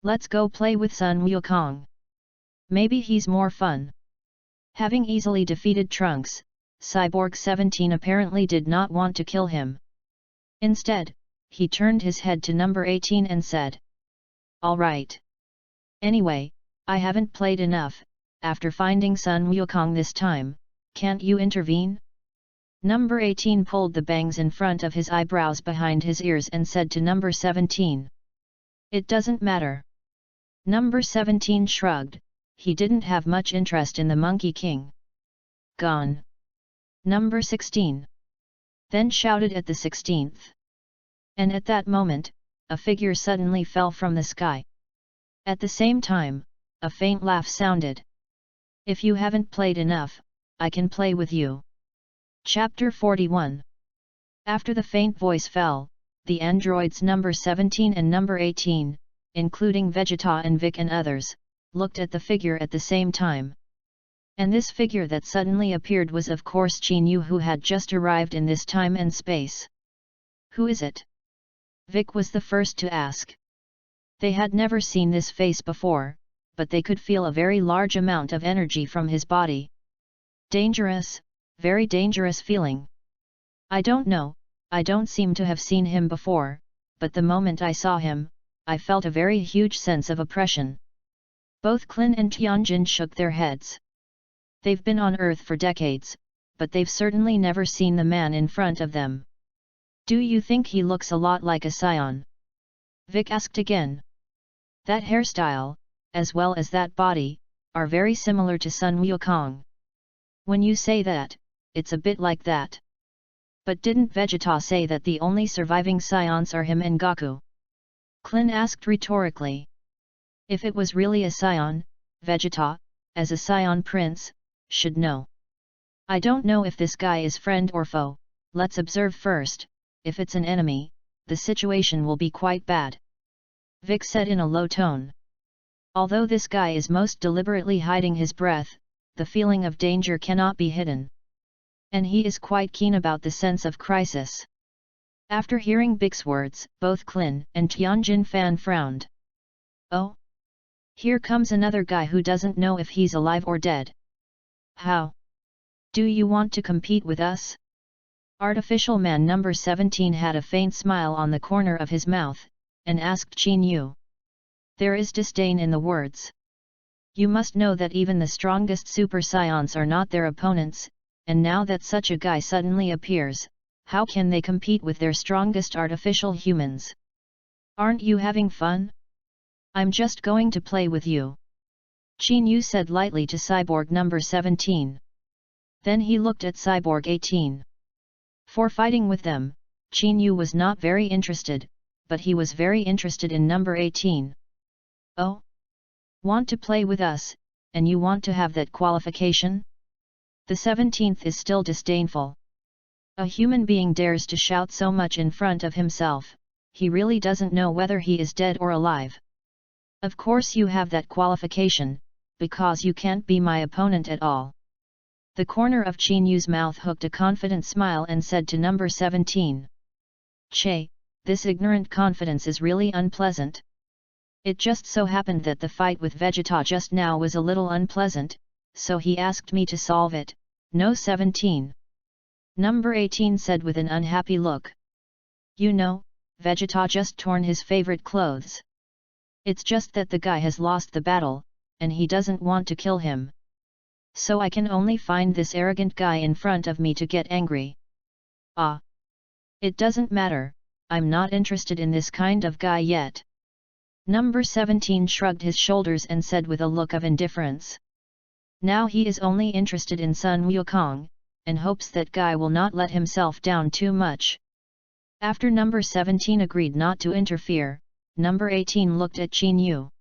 Speaker 1: Let's go play with Sun Wukong. Maybe he's more fun. Having easily defeated Trunks, Cyborg 17 apparently did not want to kill him. Instead, he turned his head to number 18 and said, "Alright. Anyway, I haven't played enough, after finding Sun Wukong this time, can't you intervene?" Number 18 pulled the bangs in front of his eyebrows behind his ears and said to number 17. It doesn't matter. Number 17 shrugged, he didn't have much interest in the Monkey King. Gone. Number 16. Then shouted at the 16th. And at that moment, a figure suddenly fell from the sky. At the same time, a faint laugh sounded. If you haven't played enough, I can play with you. Chapter 41. After the faint voice fell, the androids number 17 and number 18, including Vegeta and Vic and others, looked at the figure at the same time. And this figure that suddenly appeared was of course Qin Yu, who had just arrived in this time and space. Who is it? Vic was the first to ask. They had never seen this face before, but they could feel a very large amount of energy from his body. Dangerous, very dangerous feeling. I don't know, I don't seem to have seen him before, but the moment I saw him, I felt a very huge sense of oppression. Both Clin and Tianjin shook their heads. They've been on Earth for decades, but they've certainly never seen the man in front of them. Do you think he looks a lot like a scion? Vic asked again. That hairstyle, as well as that body, are very similar to Sun Wukong. When you say that, it's a bit like that. But didn't Vegeta say that the only surviving scions are him and Goku? Clin asked rhetorically. If it was really a scion, Vegeta, as a scion prince, should know. I don't know if this guy is friend or foe, let's observe first. If it's an enemy, the situation will be quite bad. Vic said in a low tone. Although this guy is most deliberately hiding his breath, the feeling of danger cannot be hidden. And he is quite keen about the sense of crisis. After hearing Vic's words, both Clin and Tianjin Fan frowned. Oh? Here comes another guy who doesn't know if he's alive or dead. How? Do you want to compete with us? Artificial man number 17 had a faint smile on the corner of his mouth, and asked Qin Yu. There is disdain in the words. You must know that even the strongest super scions are not their opponents, and now that such a guy suddenly appears, how can they compete with their strongest artificial humans? Aren't you having fun? I'm just going to play with you. Qin Yu said lightly to Cyborg number 17. Then he looked at Cyborg 18. For fighting with them, Qin Yu was not very interested, but he was very interested in number 18. Oh? Want to play with us, and you want to have that qualification? The 17th is still disdainful. A human being dares to shout so much in front of himself, he really doesn't know whether he is dead or alive. Of course you have that qualification, because you can't be my opponent at all. The corner of Qin Yu's mouth hooked a confident smile and said to number 17. Che, this ignorant confidence is really unpleasant. It just so happened that the fight with Vegeta just now was a little unpleasant, so he asked me to solve it. No 17. Number 18 said with an unhappy look. You know, Vegeta just torn his favorite clothes. It's just that the guy has lost the battle, and he doesn't want to kill him. So I can only find this arrogant guy in front of me to get angry. Ah! It doesn't matter, I'm not interested in this kind of guy yet. Number 17 shrugged his shoulders and said with a look of indifference. Now he is only interested in Sun Wukong, and hopes that guy will not let himself down too much. After number 17 agreed not to interfere, number 18 looked at Qin Yu.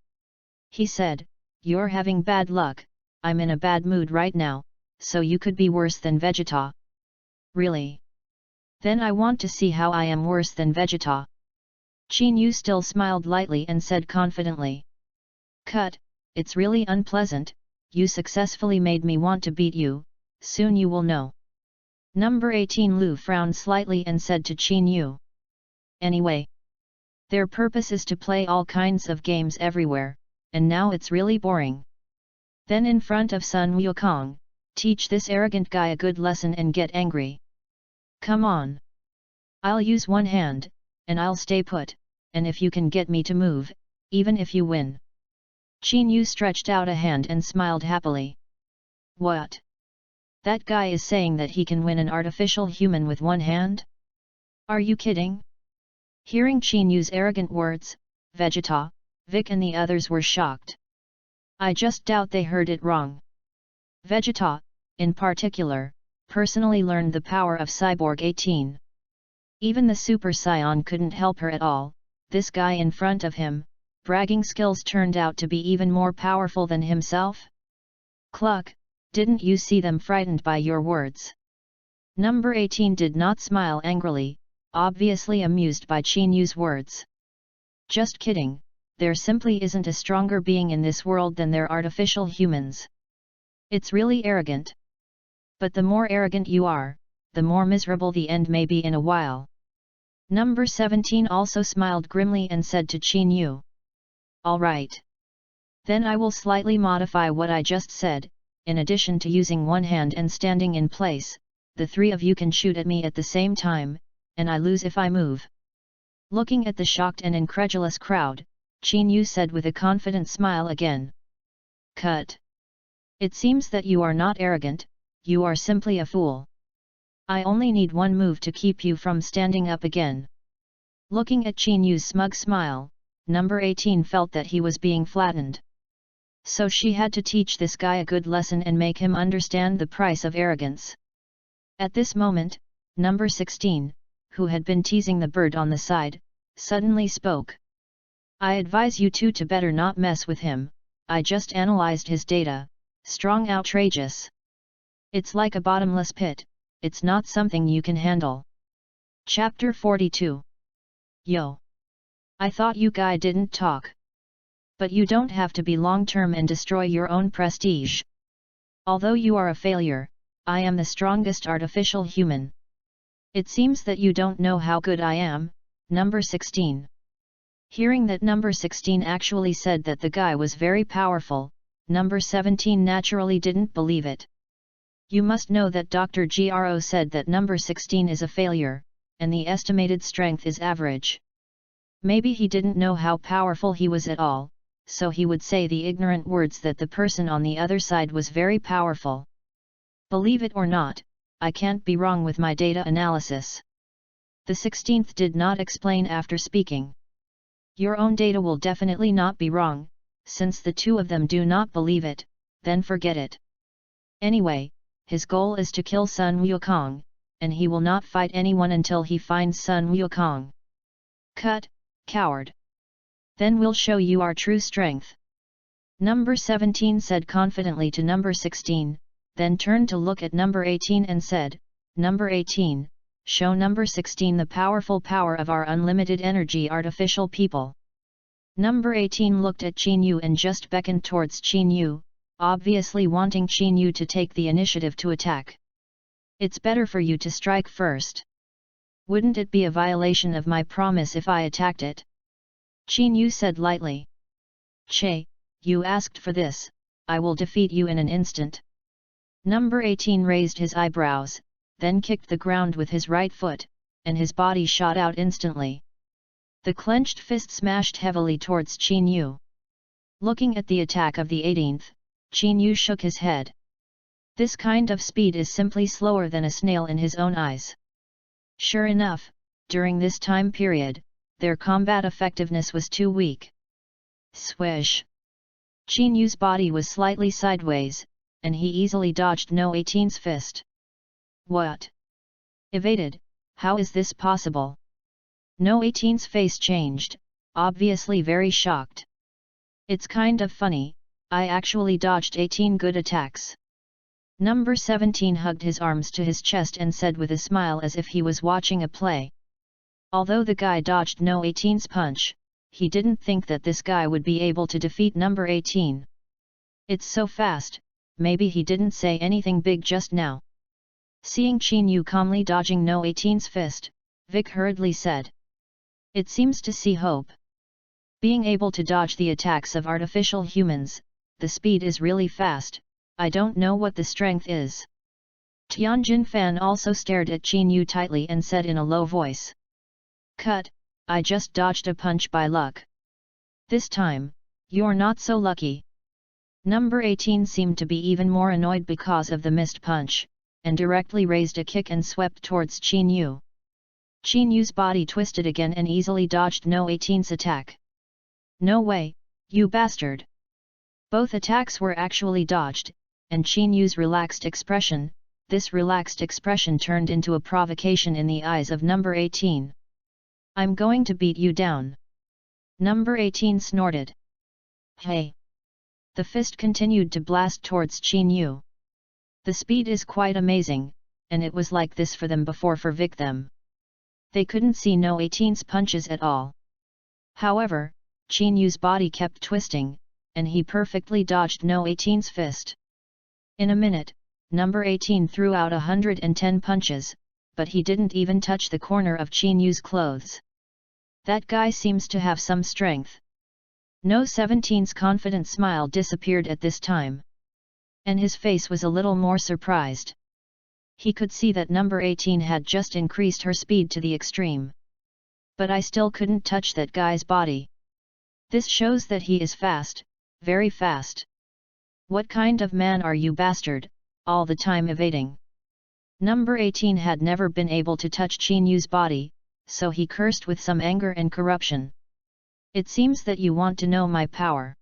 Speaker 1: He said, You're having bad luck, I'm in a bad mood right now, so you could be worse than Vegeta. Really? Then I want to see how I am worse than Vegeta. Qin Yu still smiled lightly and said confidently. Cut, it's really unpleasant, you successfully made me want to beat you, soon you will know. Number 18 Lu frowned slightly and said to Qin Yu. Anyway. Their purpose is to play all kinds of games everywhere, and now it's really boring. Then in front of Sun Wukong, teach this arrogant guy a good lesson and get angry. Come on. I'll use one hand, and I'll stay put, and if you can get me to move, even if you win. Qin Yu stretched out a hand and smiled happily. What? That guy is saying that he can win an artificial human with one hand? Are you kidding? Hearing Qin Yu's arrogant words, Vegeta, Vic and the others were shocked. I just doubt they heard it wrong. Vegeta, in particular, personally learned the power of Cyborg 18. Even the Super Saiyan couldn't help her at all. This guy in front of him, bragging skills turned out to be even more powerful than himself? Cluck, didn't you see them frightened by your words? Number 18 did not smile angrily, obviously amused by Qin Yu's words. Just kidding, there simply isn't a stronger being in this world than their artificial humans. It's really arrogant. But the more arrogant you are, the more miserable the end may be in a while. Number 17 also smiled grimly and said to Qin Yu. Alright. Then I will slightly modify what I just said. In addition to using one hand and standing in place, the three of you can shoot at me at the same time, and I lose if I move. Looking at the shocked and incredulous crowd, Qin Yu said with a confident smile again. Cut. It seems that you are not arrogant, you are simply a fool. I only need one move to keep you from standing up again. Looking at Qin Yu's smug smile, number 18 felt that he was being flattened. So she had to teach this guy a good lesson and make him understand the price of arrogance. At this moment, number 16, who had been teasing the bird on the side, suddenly spoke. I advise you two to better not mess with him. I just analyzed his data, strong outrageous. It's like a bottomless pit, it's not something you can handle. Chapter 42. Yo! I thought you guy didn't talk. But you don't have to be long-term and destroy your own prestige. Although you are a failure, I am the strongest artificial human. It seems that you don't know how good I am, number 16. Hearing that number 16 actually said that the guy was very powerful, number 17 naturally didn't believe it. You must know that Dr. Gro said that number 16 is a failure, and the estimated strength is average. Maybe he didn't know how powerful he was at all, so he would say the ignorant words that the person on the other side was very powerful. Believe it or not, I can't be wrong with my data analysis. The 16th did not explain after speaking. Your own data will definitely not be wrong, since the two of them do not believe it, then forget it. Anyway, his goal is to kill Sun Wukong, and he will not fight anyone until he finds Sun Wukong. Cut, coward. Then we'll show you our true strength. Number 17 said confidently to number 16, then turned to look at number 18 and said, Number 18, show number 16 the powerful power of our unlimited energy artificial people. Number 18 looked at Qin Yu and just beckoned towards Qin Yu, obviously wanting Qin Yu to take the initiative to attack. It's better for you to strike first. Wouldn't it be a violation of my promise if I attacked it? Qin Yu said lightly. Che, you asked for this, I will defeat you in an instant. Number 18 raised his eyebrows, then kicked the ground with his right foot, and his body shot out instantly. The clenched fist smashed heavily towards Qin Yu. Looking at the attack of the 18th, Qin Yu shook his head. This kind of speed is simply slower than a snail in his own eyes. Sure enough, during this time period, their combat effectiveness was too weak. Swish! Qin Yu's body was slightly sideways, and he easily dodged No 18's fist. What? Evaded? How is this possible? No 18's face changed, obviously very shocked. It's kind of funny, I actually dodged 18 good attacks. Number 17 hugged his arms to his chest and said with a smile as if he was watching a play. Although the guy dodged No 18's punch, he didn't think that this guy would be able to defeat number 18. It's so fast, maybe he didn't say anything big just now. Seeing Qin Yu calmly dodging No 18's fist, Vic hurriedly said. It seems to see hope. Being able to dodge the attacks of artificial humans, the speed is really fast, I don't know what the strength is. Tianjin Fan also stared at Qin Yu tightly and said in a low voice. Cut, I just dodged a punch by luck. This time, you're not so lucky. Number 18 seemed to be even more annoyed because of the missed punch, and directly raised a kick and swept towards Qin Yu. Qin Yu's body twisted again and easily dodged No 18's attack. "No way, you bastard!" Both attacks were actually dodged, and Qin Yu's relaxed expression, this relaxed expression turned into a provocation in the eyes of number 18. "I'm going to beat you down." Number 18 snorted. "Hey!" The fist continued to blast towards Qin Yu. The speed is quite amazing, and it was like this for them before for Vic them. They couldn't see No 18's punches at all. However, Qin Yu's body kept twisting, and he perfectly dodged No 18's fist. In a minute, number 18 threw out 110 punches, but he didn't even touch the corner of Qin Yu's clothes. "That guy seems to have some strength." No 17's confident smile disappeared at this time. And his face was a little more surprised. He could see that number 18 had just increased her speed to the extreme. "But I still couldn't touch that guy's body. This shows that he is fast, very fast. What kind of man are you, bastard, all the time evading?" Number 18 had never been able to touch Qin Yu's body, so he cursed with some anger and corruption. "It seems that you want to know my power.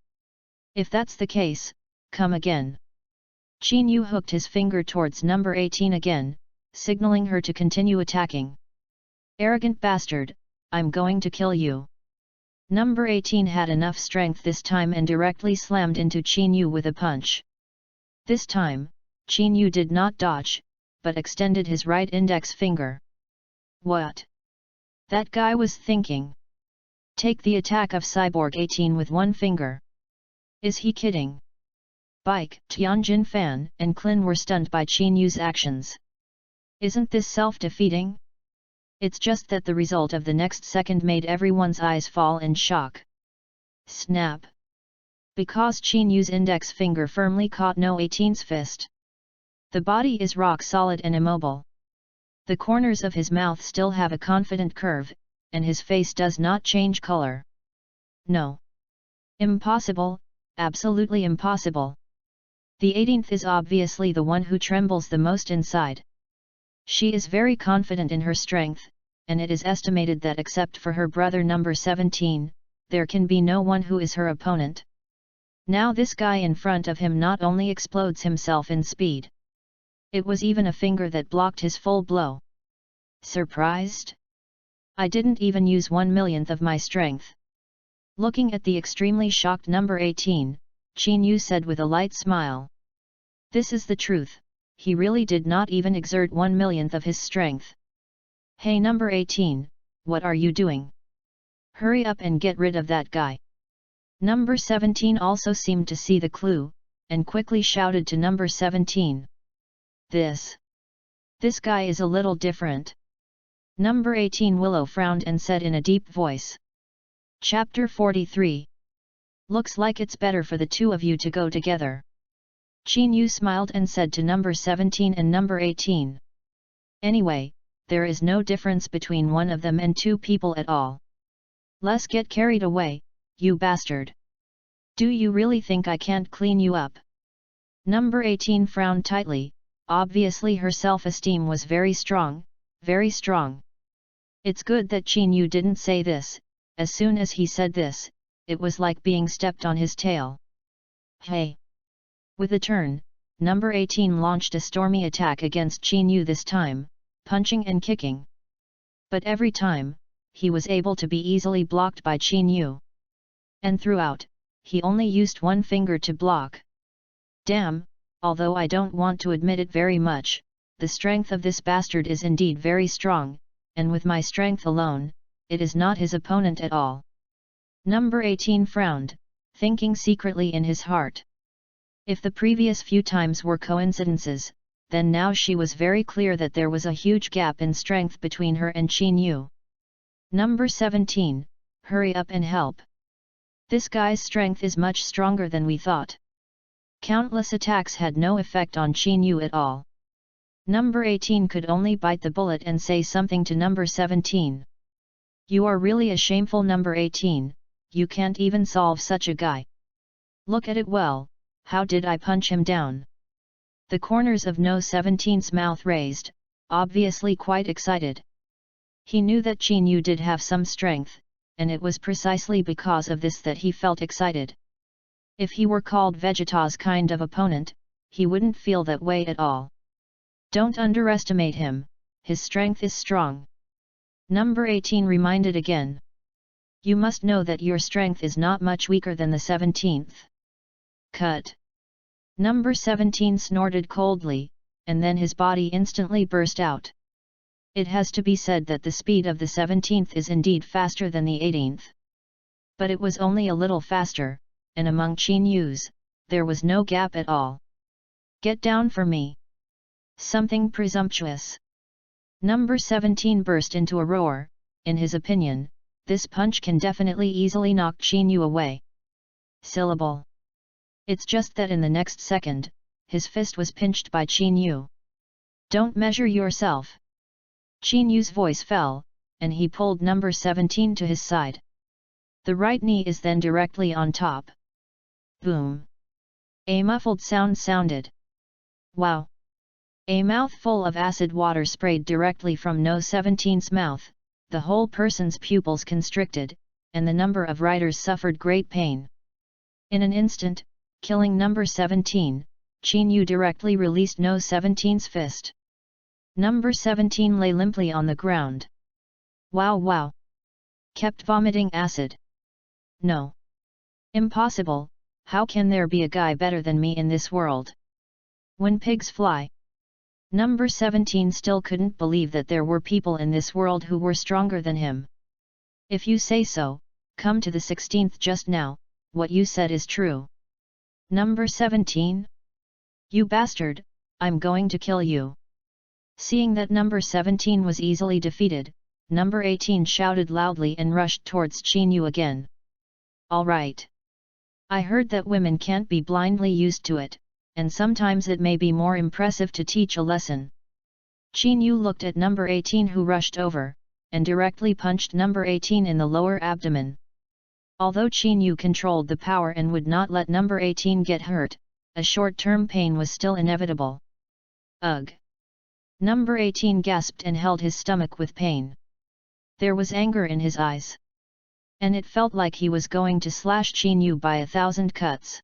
Speaker 1: If that's the case, come again." Qin Yu hooked his finger towards number 18 again, signaling her to continue attacking. "Arrogant bastard, I'm going to kill you." Number 18 had enough strength this time and directly slammed into Qin Yu with a punch. This time, Qin Yu did not dodge, but extended his right index finger. What? That guy was thinking. Take the attack of Cyborg 18 with one finger. Is he kidding? Bike, Tianjin Fan and Klin were stunned by Qin Yu's actions. Isn't this self-defeating? It's just that the result of the next second made everyone's eyes fall in shock. Snap! Because Qin Yu's index finger firmly caught No 18's fist. The body is rock solid and immobile. The corners of his mouth still have a confident curve, and his face does not change color. No. Impossible, absolutely impossible. The 18th is obviously the one who trembles the most inside. She is very confident in her strength, and it is estimated that except for her brother number 17, there can be no one who is her opponent. Now this guy in front of him not only explodes himself in speed. It was even a finger that blocked his full blow. Surprised? I didn't even use 1/1,000,000th of my strength. Looking at the extremely shocked number 18, Qin Yu said with a light smile. This is the truth, he really did not even exert 1/1,000,000th of his strength. Hey number 18, what are you doing? Hurry up and get rid of that guy. Number 17 also seemed to see the clue, and quickly shouted to number 17. This guy is a little different. Number 18 Willow frowned and said in a deep voice. Chapter 43. Looks like it's better for the two of you to go together. Qin Yu smiled and said to number 17 and number 18. Anyway, there is no difference between one of them and two people at all. Let's get carried away, you bastard. Do you really think I can't clean you up? Number 18 frowned tightly, obviously her self-esteem was very strong, very strong. It's good that Qin Yu didn't say this. As soon as he said this, it was like being stepped on his tail. Hey! With a turn, number 18 launched a stormy attack against Qin Yu this time, punching and kicking. But every time, he was able to be easily blocked by Qin Yu. And throughout, he only used one finger to block. Damn, although I don't want to admit it very much, the strength of this bastard is indeed very strong, and with my strength alone, it is not his opponent at all. Number 18 frowned, thinking secretly in his heart. If the previous few times were coincidences, then now she was very clear that there was a huge gap in strength between her and Qin Yu. Number 17, hurry up and help. This guy's strength is much stronger than we thought. Countless attacks had no effect on Qin Yu at all. Number 18 could only bite the bullet and say something to number 17. You are really a shameful number 18, you can't even solve such a guy. Look at it well, how did I punch him down? The corners of No 17's mouth raised, obviously quite excited. He knew that Qin Yu did have some strength, and it was precisely because of this that he felt excited. If he were called Vegeta's kind of opponent, he wouldn't feel that way at all. Don't underestimate him, his strength is strong. Number 18 reminded again. You must know that your strength is not much weaker than the 17th. Cut. Number 17 snorted coldly, and then his body instantly burst out. It has to be said that the speed of the 17th is indeed faster than the 18th. But it was only a little faster, and among Qin Yu's, there was no gap at all. Get down for me. Something presumptuous. Number 17 burst into a roar. In his opinion, this punch can definitely easily knock Qin Yu away. Syllable. It's just that in the next second, his fist was pinched by Qin Yu. Don't measure yourself. Qin Yu's voice fell, and he pulled number 17 to his side. The right knee is then directly on top. Boom. A muffled sound sounded. Wow. A mouthful of acid water sprayed directly from No 17's mouth, the whole person's pupils constricted, and the number of riders suffered great pain. In an instant, killing number 17, Qin Yu directly released No 17's fist. Number 17 lay limply on the ground. Wow wow. Kept vomiting acid. No. Impossible, how can there be a guy better than me in this world? When pigs fly. Number 17 still couldn't believe that there were people in this world who were stronger than him. If you say so, come to the 16th just now, what you said is true. Number 17? You bastard, I'm going to kill you. Seeing that number 17 was easily defeated, number 18 shouted loudly and rushed towards Qin Yu again. All right. I heard that women can't be blindly used to it, and sometimes it may be more impressive to teach a lesson. Qin Yu looked at number 18 who rushed over, and directly punched number 18 in the lower abdomen. Although Qin Yu controlled the power and would not let number 18 get hurt, a short-term pain was still inevitable. Ugh! Number 18 gasped and held his stomach with pain. There was anger in his eyes. And it felt like he was going to slash Qin Yu by 1,000 cuts.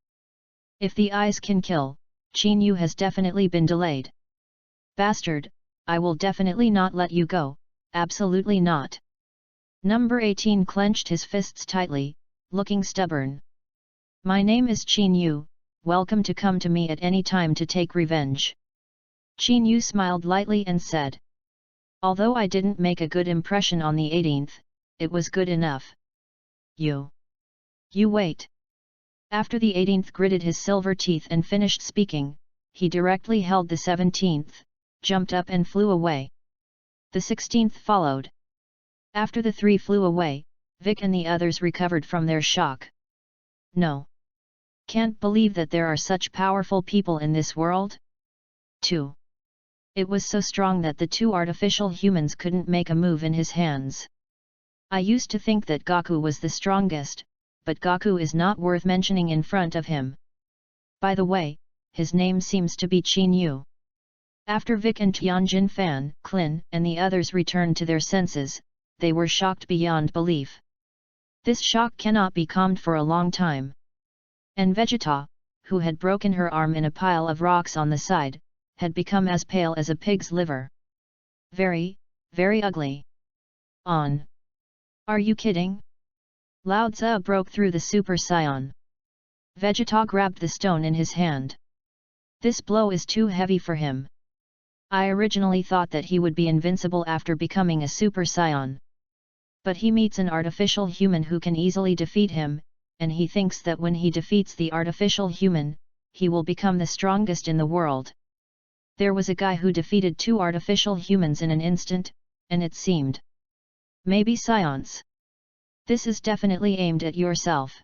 Speaker 1: If the eyes can kill, Qin Yu has definitely been delayed. Bastard, I will definitely not let you go, absolutely not. Number 18 clenched his fists tightly, looking stubborn. My name is Qin Yu, welcome to come to me at any time to take revenge. Qin Yu smiled lightly and said. Although I didn't make a good impression on the 18th, it was good enough. You wait. After the 18th gritted his silver teeth and finished speaking, he directly held the 17th, jumped up and flew away. The 16th followed. After the three flew away, Vic and the others recovered from their shock. No. Can't believe that there are such powerful people in this world? 2. It was so strong that the two artificial humans couldn't make a move in his hands. I used to think that Gaku was the strongest, but Gaku is not worth mentioning in front of him. By the way, his name seems to be Qin Yu. After Vic and Tianjin Fan, Clin, and the others returned to their senses, they were shocked beyond belief. This shock cannot be calmed for a long time. And Vegeta, who had broken her arm in a pile of rocks on the side, had become as pale as a pig's liver. Very, very ugly. On. Are you kidding? Lao Tzu broke through the Super Saiyan. Vegeta grabbed the stone in his hand. This blow is too heavy for him. I originally thought that he would be invincible after becoming a Super Saiyan. But he meets an artificial human who can easily defeat him, and he thinks that when he defeats the artificial human, he will become the strongest in the world. There was a guy who defeated two artificial humans in an instant, and it seemed. Maybe science. This is definitely aimed at yourself.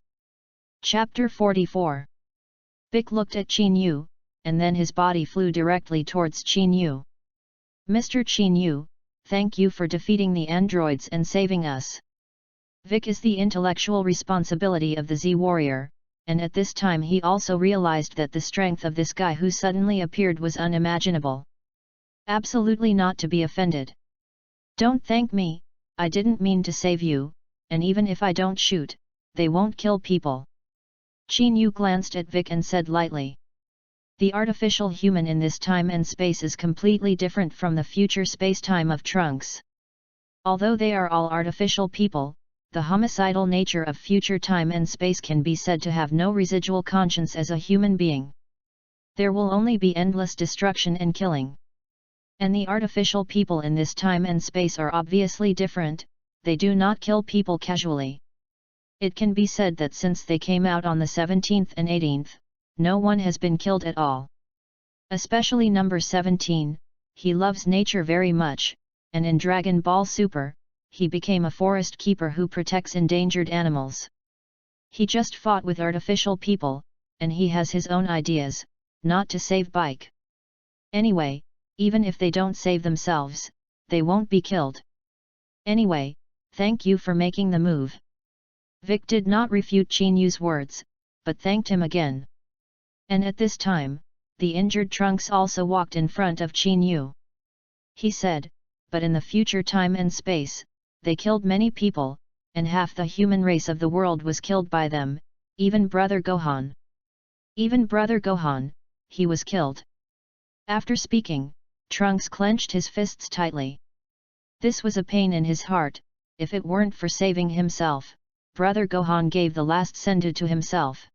Speaker 1: Chapter 44. Vic looked at Qin Yu, and then his body flew directly towards Qin Yu. Mr. Qin Yu, thank you for defeating the androids and saving us. Vic is the intellectual responsibility of the Z-Warrior, and at this time he also realized that the strength of this guy who suddenly appeared was unimaginable. Absolutely not to be offended. Don't thank me, I didn't mean to save you, and even if I don't shoot, they won't kill people. Qin Yu glanced at Vic and said lightly. The artificial human in this time and space is completely different from the future space-time of Trunks. Although they are all artificial people, the homicidal nature of future time and space can be said to have no residual conscience as a human being. There will only be endless destruction and killing. And the artificial people in this time and space are obviously different, they do not kill people casually. It can be said that since they came out on the 17th and 18th, no one has been killed at all. Especially number 17, he loves nature very much, and in Dragon Ball Super, he became a forest keeper who protects endangered animals. He just fought with artificial people, and he has his own ideas, not to save Bike. Anyway, even if they don't save themselves, they won't be killed. Anyway, thank you for making the move. Vic did not refute Qin Yu's words, but thanked him again. And at this time, the injured Trunks also walked in front of Qin Yu. He said, but in the future time and space, they killed many people, and half the human race of the world was killed by them, even Brother Gohan. Even Brother Gohan, he was killed. After speaking, Trunks clenched his fists tightly. This was a pain in his heart, if it weren't for saving himself, Brother Gohan gave the last sendu to himself.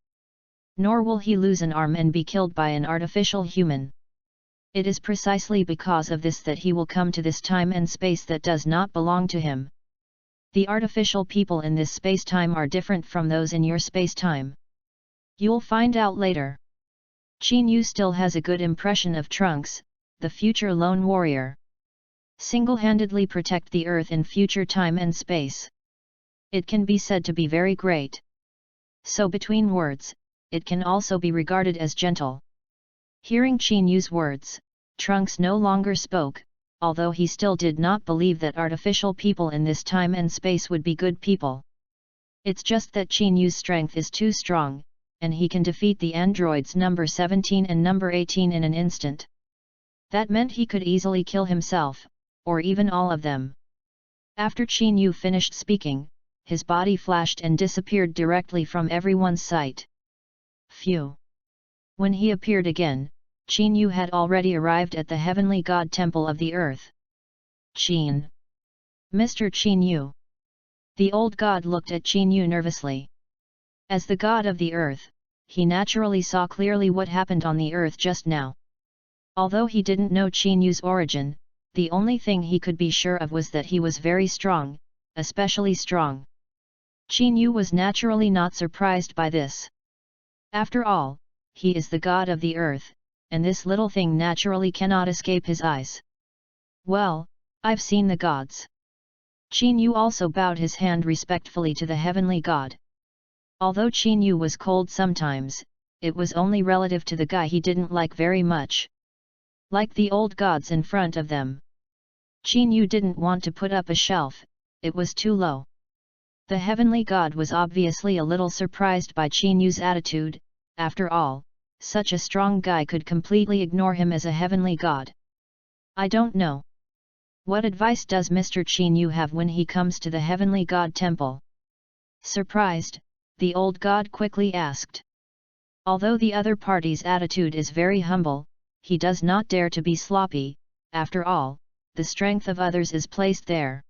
Speaker 1: Nor will he lose an arm and be killed by an artificial human. It is precisely because of this that he will come to this time and space that does not belong to him. The artificial people in this space-time are different from those in your space-time. You'll find out later. Qin Yu still has a good impression of Trunks, the future lone warrior. Single-handedly protect the Earth in future time and space. It can be said to be very great. So between words, it can also be regarded as gentle. Hearing Qin Yu's words, Trunks no longer spoke, although he still did not believe that artificial people in this time and space would be good people. It's just that Qin Yu's strength is too strong, and he can defeat the androids number 17 and number 18 in an instant. That meant he could easily kill himself, or even all of them. After Qin Yu finished speaking, his body flashed and disappeared directly from everyone's sight. Phew! When he appeared again, Qin Yu had already arrived at the Heavenly God Temple of the Earth. Qin! Mr. Qin Yu! The old god looked at Qin Yu nervously. As the god of the Earth, he naturally saw clearly what happened on the Earth just now. Although he didn't know Qin Yu's origin, the only thing he could be sure of was that he was very strong, especially strong. Qin Yu was naturally not surprised by this. After all, he is the god of the Earth, and this little thing naturally cannot escape his eyes. Well, I've seen the gods. Qin Yu also bowed his hand respectfully to the heavenly god. Although Qin Yu was cold sometimes, it was only relative to the guy he didn't like very much. Like the old gods in front of them. Qin Yu didn't want to put up a shelf, it was too low. The heavenly god was obviously a little surprised by Qin Yu's attitude. After all, such a strong guy could completely ignore him as a heavenly god. I don't know. What advice does Mr. Qin Yu have when he comes to the heavenly god temple? Surprised, the old god quickly asked. Although the other party's attitude is very humble, he does not dare to be sloppy. After all, the strength of others is placed there.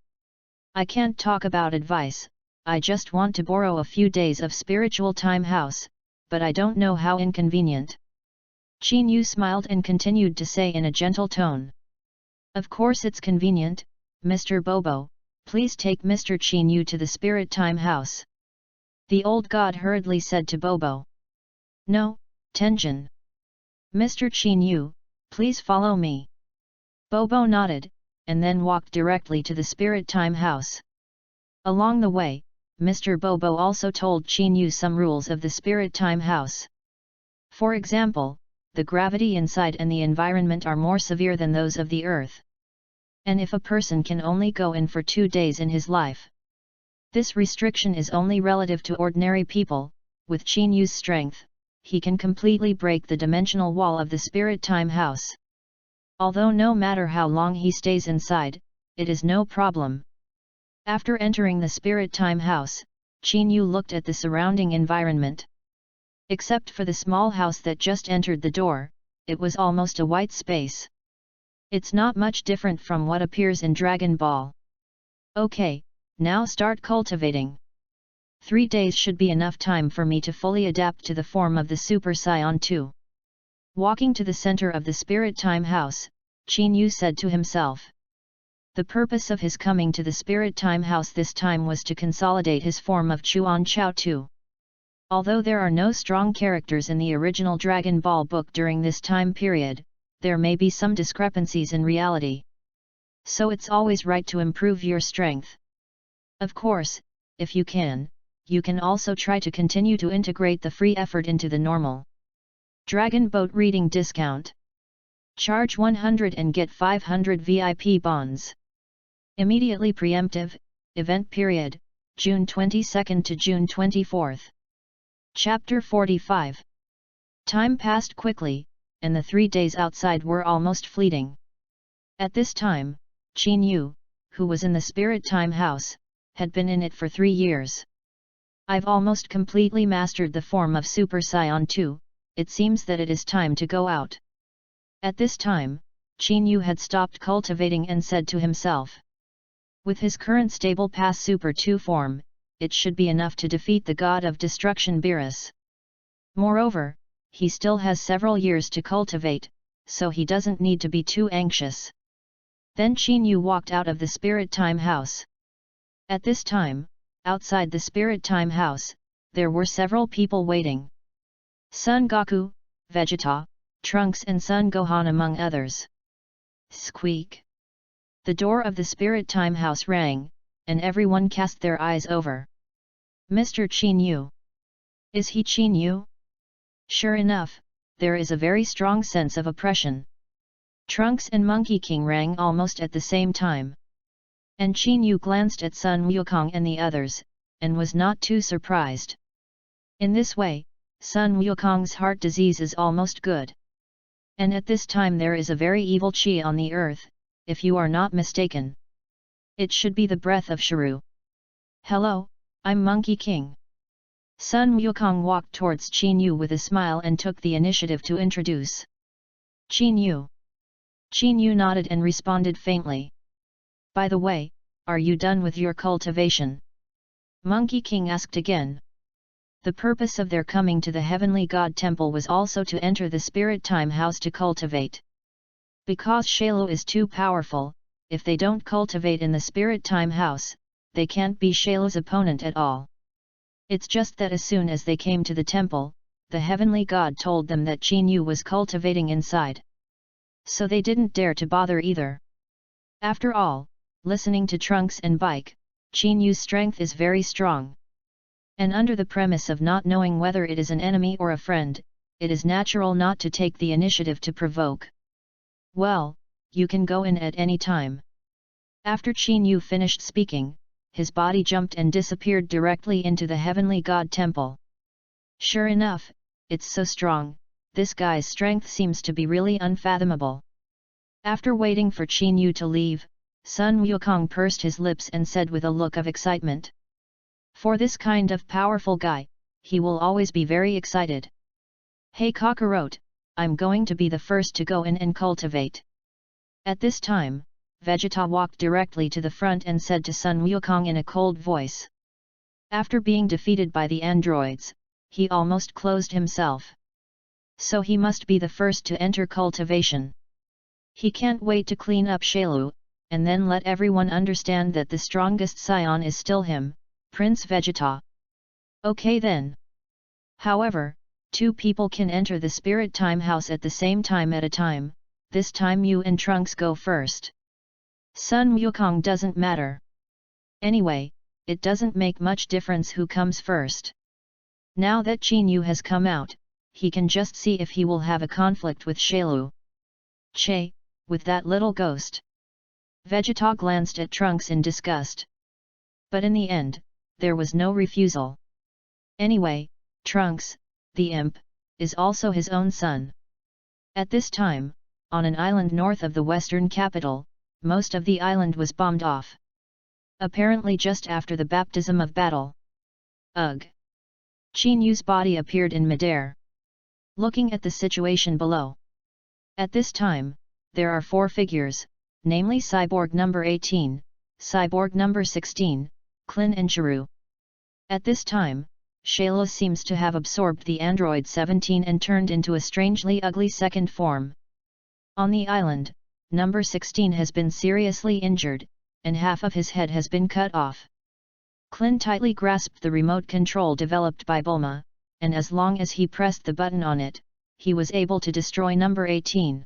Speaker 1: I can't talk about advice, I just want to borrow a few days of spiritual time house, but I don't know how inconvenient. Qin Yu smiled and continued to say in a gentle tone. Of course it's convenient, Mr. Bobo, please take Mr. Qin Yu to the spirit time house. The old god hurriedly said to Bobo. No, Tenjin. Mr. Qin Yu, please follow me. Bobo nodded, and then walked directly to the spirit time house. Along the way, Mr. Bobo also told Qin Yu some rules of the spirit time house. For example, the gravity inside and the environment are more severe than those of the Earth. And if a person can only go in for 2 days in his life, this restriction is only relative to ordinary people, with Qin Yu's strength, he can completely break the dimensional wall of the spirit time house. Although no matter how long he stays inside, it is no problem. After entering the spirit time house, Qin Yu looked at the surrounding environment. Except for the small house that just entered the door, it was almost a white space. It's not much different from what appears in Dragon Ball. Okay, now start cultivating. 3 days should be enough time for me to fully adapt to the form of the Super Saiyan 2. Walking to the center of the spirit time house, Qin Yu said to himself. The purpose of his coming to the spirit time house this time was to consolidate his form of Chuan Chao 2. Although there are no strong characters in the original Dragon Ball book during this time period, there may be some discrepancies in reality. So it's always right to improve your strength. Of course, if you can also try to continue to integrate the free effort into the normal Dragon Boat reading discount. Charge 100 and get 500 VIP bonds. Immediately preemptive, event period, June 22nd to June 24th. Chapter 45. Time passed quickly, and the 3 days outside were almost fleeting. At this time, Qin Yu, who was in the spirit time house, had been in it for 3 years. I've almost completely mastered the form of Super Saiyan 2, it seems that it is time to go out. At this time, Qin Yu had stopped cultivating and said to himself. With his current stable Pass Super 2 form, it should be enough to defeat the god of destruction Beerus. Moreover, he still has several years to cultivate, so he doesn't need to be too anxious. Then Qin Yu walked out of the spirit time house. At this time, outside the spirit time house, there were several people waiting. Son Goku, Vegeta, Trunks and Son Gohan among others. Squeak! The door of the spirit time house rang, and everyone cast their eyes over. Mr. Qin Yu. Is he Qin Yu? Sure enough, there is a very strong sense of oppression. Trunks and Monkey King rang almost at the same time. And Qin Yu glanced at Sun Wukong and the others, and was not too surprised. In this way, Sun Wukong's heart disease is almost good. And at this time there is a very evil qi on the earth, if you are not mistaken. It should be the breath of Shiru. Hello, I'm Monkey King. Sun Wukong walked towards Qin Yu with a smile and took the initiative to introduce. Qin Yu. Qin Yu nodded and responded faintly. By the way, are you done with your cultivation? Monkey King asked again. The purpose of their coming to the Heavenly God Temple was also to enter the Spirit Time House to cultivate. Because Shailu is too powerful, if they don't cultivate in the Spirit Time House, they can't be Shailu's opponent at all. It's just that as soon as they came to the temple, the Heavenly God told them that Qin Yu was cultivating inside. So they didn't dare to bother either. After all, listening to Trunks and Bike, Qin Yu's strength is very strong. And under the premise of not knowing whether it is an enemy or a friend, it is natural not to take the initiative to provoke. Well, you can go in at any time. After Qin Yu finished speaking, his body jumped and disappeared directly into the Heavenly God Temple. Sure enough, it's so strong, this guy's strength seems to be really unfathomable. After waiting for Qin Yu to leave, Sun Wukong pursed his lips and said with a look of excitement. For this kind of powerful guy, he will always be very excited. Hey Kakarot, I'm going to be the first to go in and cultivate. At this time, Vegeta walked directly to the front and said to Sun Wukong in a cold voice. After being defeated by the androids, he almost closed himself. So he must be the first to enter cultivation. He can't wait to clean up Shailu, and then let everyone understand that the strongest scion is still him, Prince Vegeta. Okay then. However, 2 people can enter the Spirit Time House at the same time at a time, this time you and Trunks go first. Sun Wukong doesn't matter. Anyway, it doesn't make much difference who comes first. Now that Qin Yu has come out, he can just see if he will have a conflict with Shailu. Che, with that little ghost. Vegeta glanced at Trunks in disgust. But in the end, there was no refusal. Anyway, Trunks, the imp, is also his own son. At this time, on an island north of the western capital, most of the island was bombed off. Apparently just after the baptism of battle. Ugh! Qin Yu's body appeared in midair. Looking at the situation below. At this time, there are 4 figures, namely Cyborg number 18, Cyborg number 16, Klin and Chiru. At this time, Shayla seems to have absorbed the android 17 and turned into a strangely ugly second form. On the island, number 16 has been seriously injured, and half of his head has been cut off. Klin tightly grasped the remote control developed by Bulma, and as long as he pressed the button on it, he was able to destroy number 18.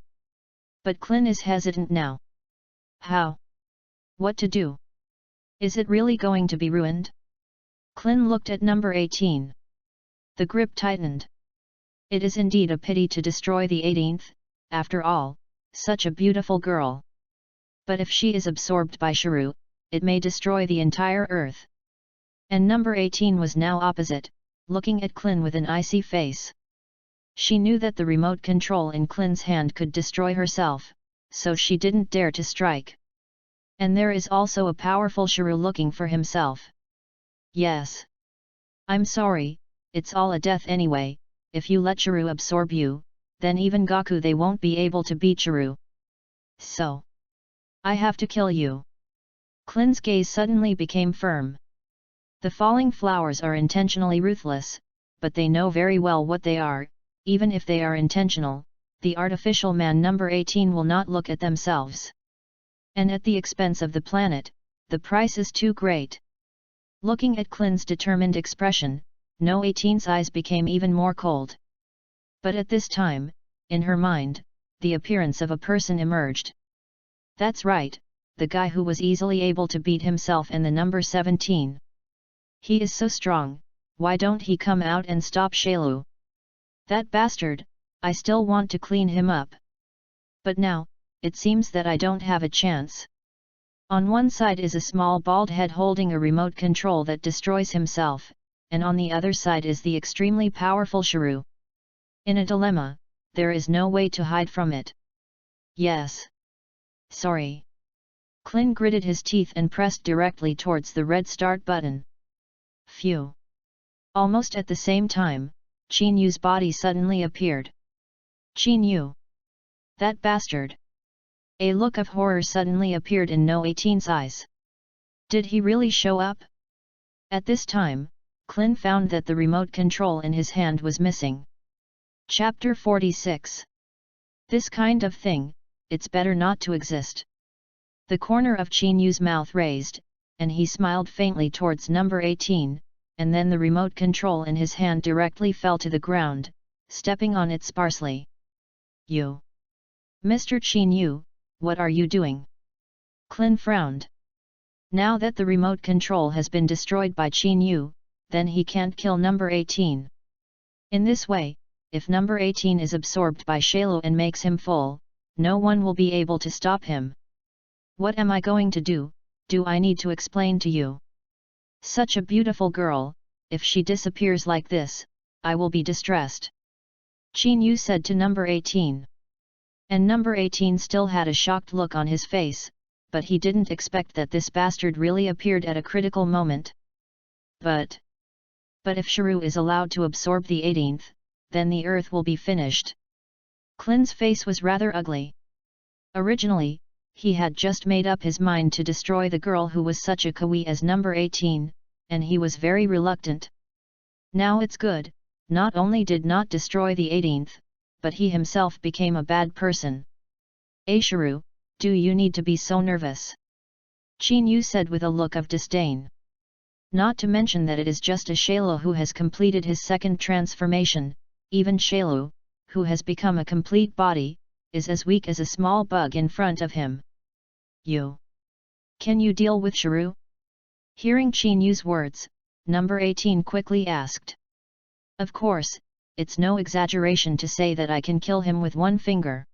Speaker 1: But Klin is hesitant now. How? What to do? Is it really going to be ruined? Klin looked at number 18. The grip tightened. It is indeed a pity to destroy the 18th, after all, such a beautiful girl. But if she is absorbed by Chiru, it may destroy the entire Earth. And number 18 was now opposite, looking at Klin with an icy face. She knew that the remote control in Klin's hand could destroy herself, so she didn't dare to strike. And there is also a powerful Chiru looking for himself. Yes. I'm sorry, it's all a death anyway. If you let Chiru absorb you, then even Goku they won't be able to beat Chiru. So. I have to kill you. Klin's gaze suddenly became firm. The falling flowers are intentionally ruthless, but they know very well what they are. Even if they are intentional, the artificial man number 18 will not look at themselves. And at the expense of the planet, the price is too great. Looking at Klin's determined expression, No 18's eyes became even more cold. But at this time, in her mind, the appearance of a person emerged. That's right, the guy who was easily able to beat himself and the number 17. He is so strong, why don't he come out and stop Shaylu? That bastard, I still want to clean him up. But now, it seems that I don't have a chance. On one side is a small bald head holding a remote control that destroys himself, and on the other side is the extremely powerful Chiru. In a dilemma, there is no way to hide from it. Yes. Sorry. Klin gritted his teeth and pressed directly towards the red start button. Phew. Almost at the same time, Qin Yu's body suddenly appeared. Qin Yu. That bastard. A look of horror suddenly appeared in No 18's eyes. Did he really show up? At this time, Klin found that the remote control in his hand was missing. Chapter 46. This kind of thing, it's better not to exist. The corner of Qin Yu's mouth raised, and he smiled faintly towards number 18, and then the remote control in his hand directly fell to the ground, stepping on it sparsely. You. Mr. Qin Yu, what are you doing? Klin frowned. Now that the remote control has been destroyed by Qin Yu, then he can't kill number 18. In this way, if number 18 is absorbed by Shaylu and makes him full, no one will be able to stop him. What am I going to do? Do I need to explain to you? Such a beautiful girl, if she disappears like this, I will be distressed. Qin Yu said to number 18. And number 18 still had a shocked look on his face, but he didn't expect that this bastard really appeared at a critical moment. But if Chiru is allowed to absorb the 18th, then the Earth will be finished. Klin's face was rather ugly. Originally, he had just made up his mind to destroy the girl who was such a kawaii as number 18, and he was very reluctant. Now it's good, not only did not destroy the 18th, but he himself became a bad person. Chiru, do you need to be so nervous? Qin Yu said with a look of disdain. Not to mention that it is just a Shaylu who has completed his second transformation, even Shaylu, who has become a complete body, is as weak as a small bug in front of him. You. Can you deal with Chiru? Hearing Qin Yu's words, number 18 quickly asked. Of course, it's no exaggeration to say that I can kill him with one finger.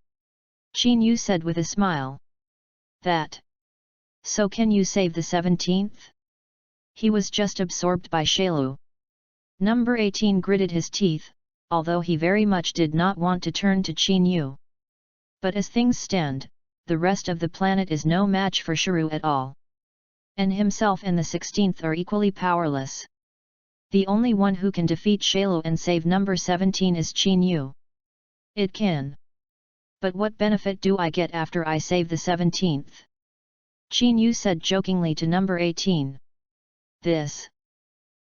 Speaker 1: Qin Yu said with a smile. That. So can you save the 17th? He was just absorbed by Shaylu. Number 18 gritted his teeth, although he very much did not want to turn to Qin Yu. But as things stand, the rest of the planet is no match for Shiru at all. And himself and the 16th are equally powerless. The only one who can defeat Shailu and save number 17 is Qin Yu. It can. But what benefit do I get after I save the 17th? Qin Yu said jokingly to number 18. This.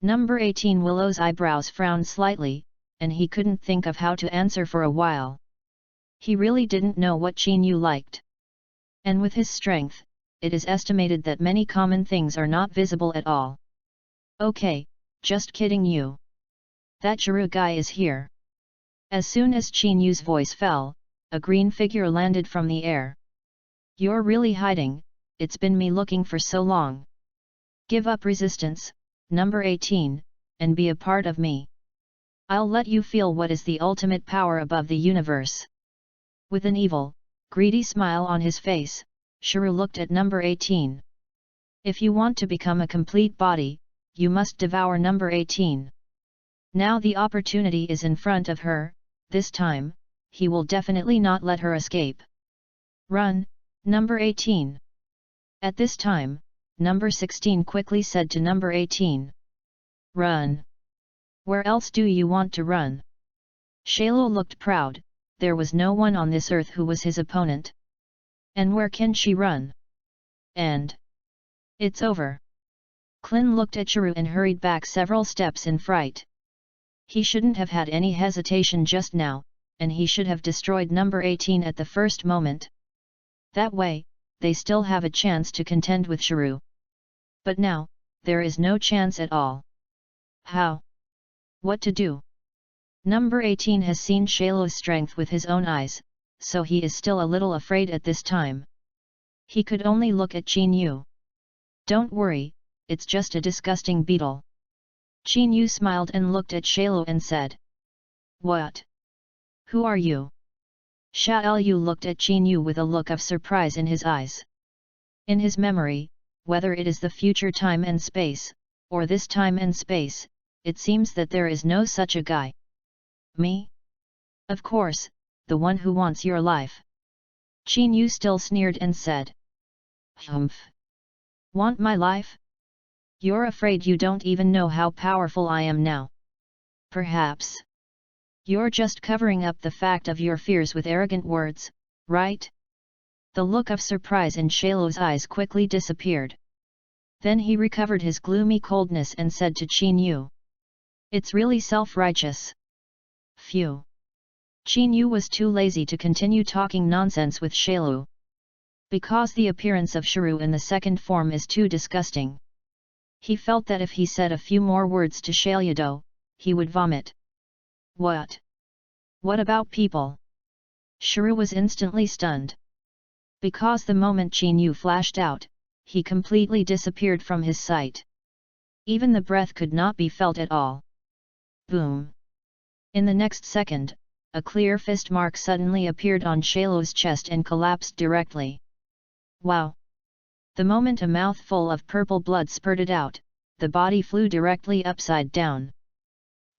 Speaker 1: Number 18 Willow's eyebrows frowned slightly, and he couldn't think of how to answer for a while. He really didn't know what Qin Yu liked. And with his strength, it is estimated that many common things are not visible at all. Okay, just kidding you. That Shiru guy is here. As soon as Qin Yu's voice fell, a green figure landed from the air. You're really hiding, it's been me looking for so long. Give up resistance, number 18, and be a part of me. I'll let you feel what is the ultimate power above the universe. With an evil, greedy smile on his face, Shiru looked at number 18. If you want to become a complete body, you must devour number 18. Now the opportunity is in front of her, this time, he will definitely not let her escape. Run, number 18. At this time, number 16 quickly said to number 18. Run. Where else do you want to run? Shailu looked proud, there was no one on this earth who was his opponent. And where can she run? And it's over. Klin looked at Shiru and hurried back several steps in fright. He shouldn't have had any hesitation just now, and he should have destroyed number 18 at the first moment. That way, they still have a chance to contend with Shiru. But now, there is no chance at all. How? What to do? Number 18 has seen Shailu's strength with his own eyes, so he is still a little afraid at this time. He could only look at Qin Yu. Don't worry, it's just a disgusting beetle. Qin Yu smiled and looked at Shailu and said. What? Who are you? Shailu looked at Qin Yu with a look of surprise in his eyes. In his memory, whether it is the future time and space, or this time and space, it seems that there is no such a guy. Me? Of course, the one who wants your life. Qin Yu still sneered and said. Humph. Want my life? You're afraid you don't even know how powerful I am now. Perhaps. You're just covering up the fact of your fears with arrogant words, right? The look of surprise in Shailu's eyes quickly disappeared. Then he recovered his gloomy coldness and said to Qin Yu. It's really self-righteous. Phew. Qin Yu was too lazy to continue talking nonsense with Shailu. Because the appearance of Shiru in the second form is too disgusting. He felt that if he said a few more words to Shailu, he would vomit. What? What about people? Shiru was instantly stunned. Because the moment Qin Yu flashed out, he completely disappeared from his sight. Even the breath could not be felt at all. Boom! In the next second, a clear fist mark suddenly appeared on Shailu's chest and collapsed directly. Wow! The moment a mouthful of purple blood spurted out, the body flew directly upside down.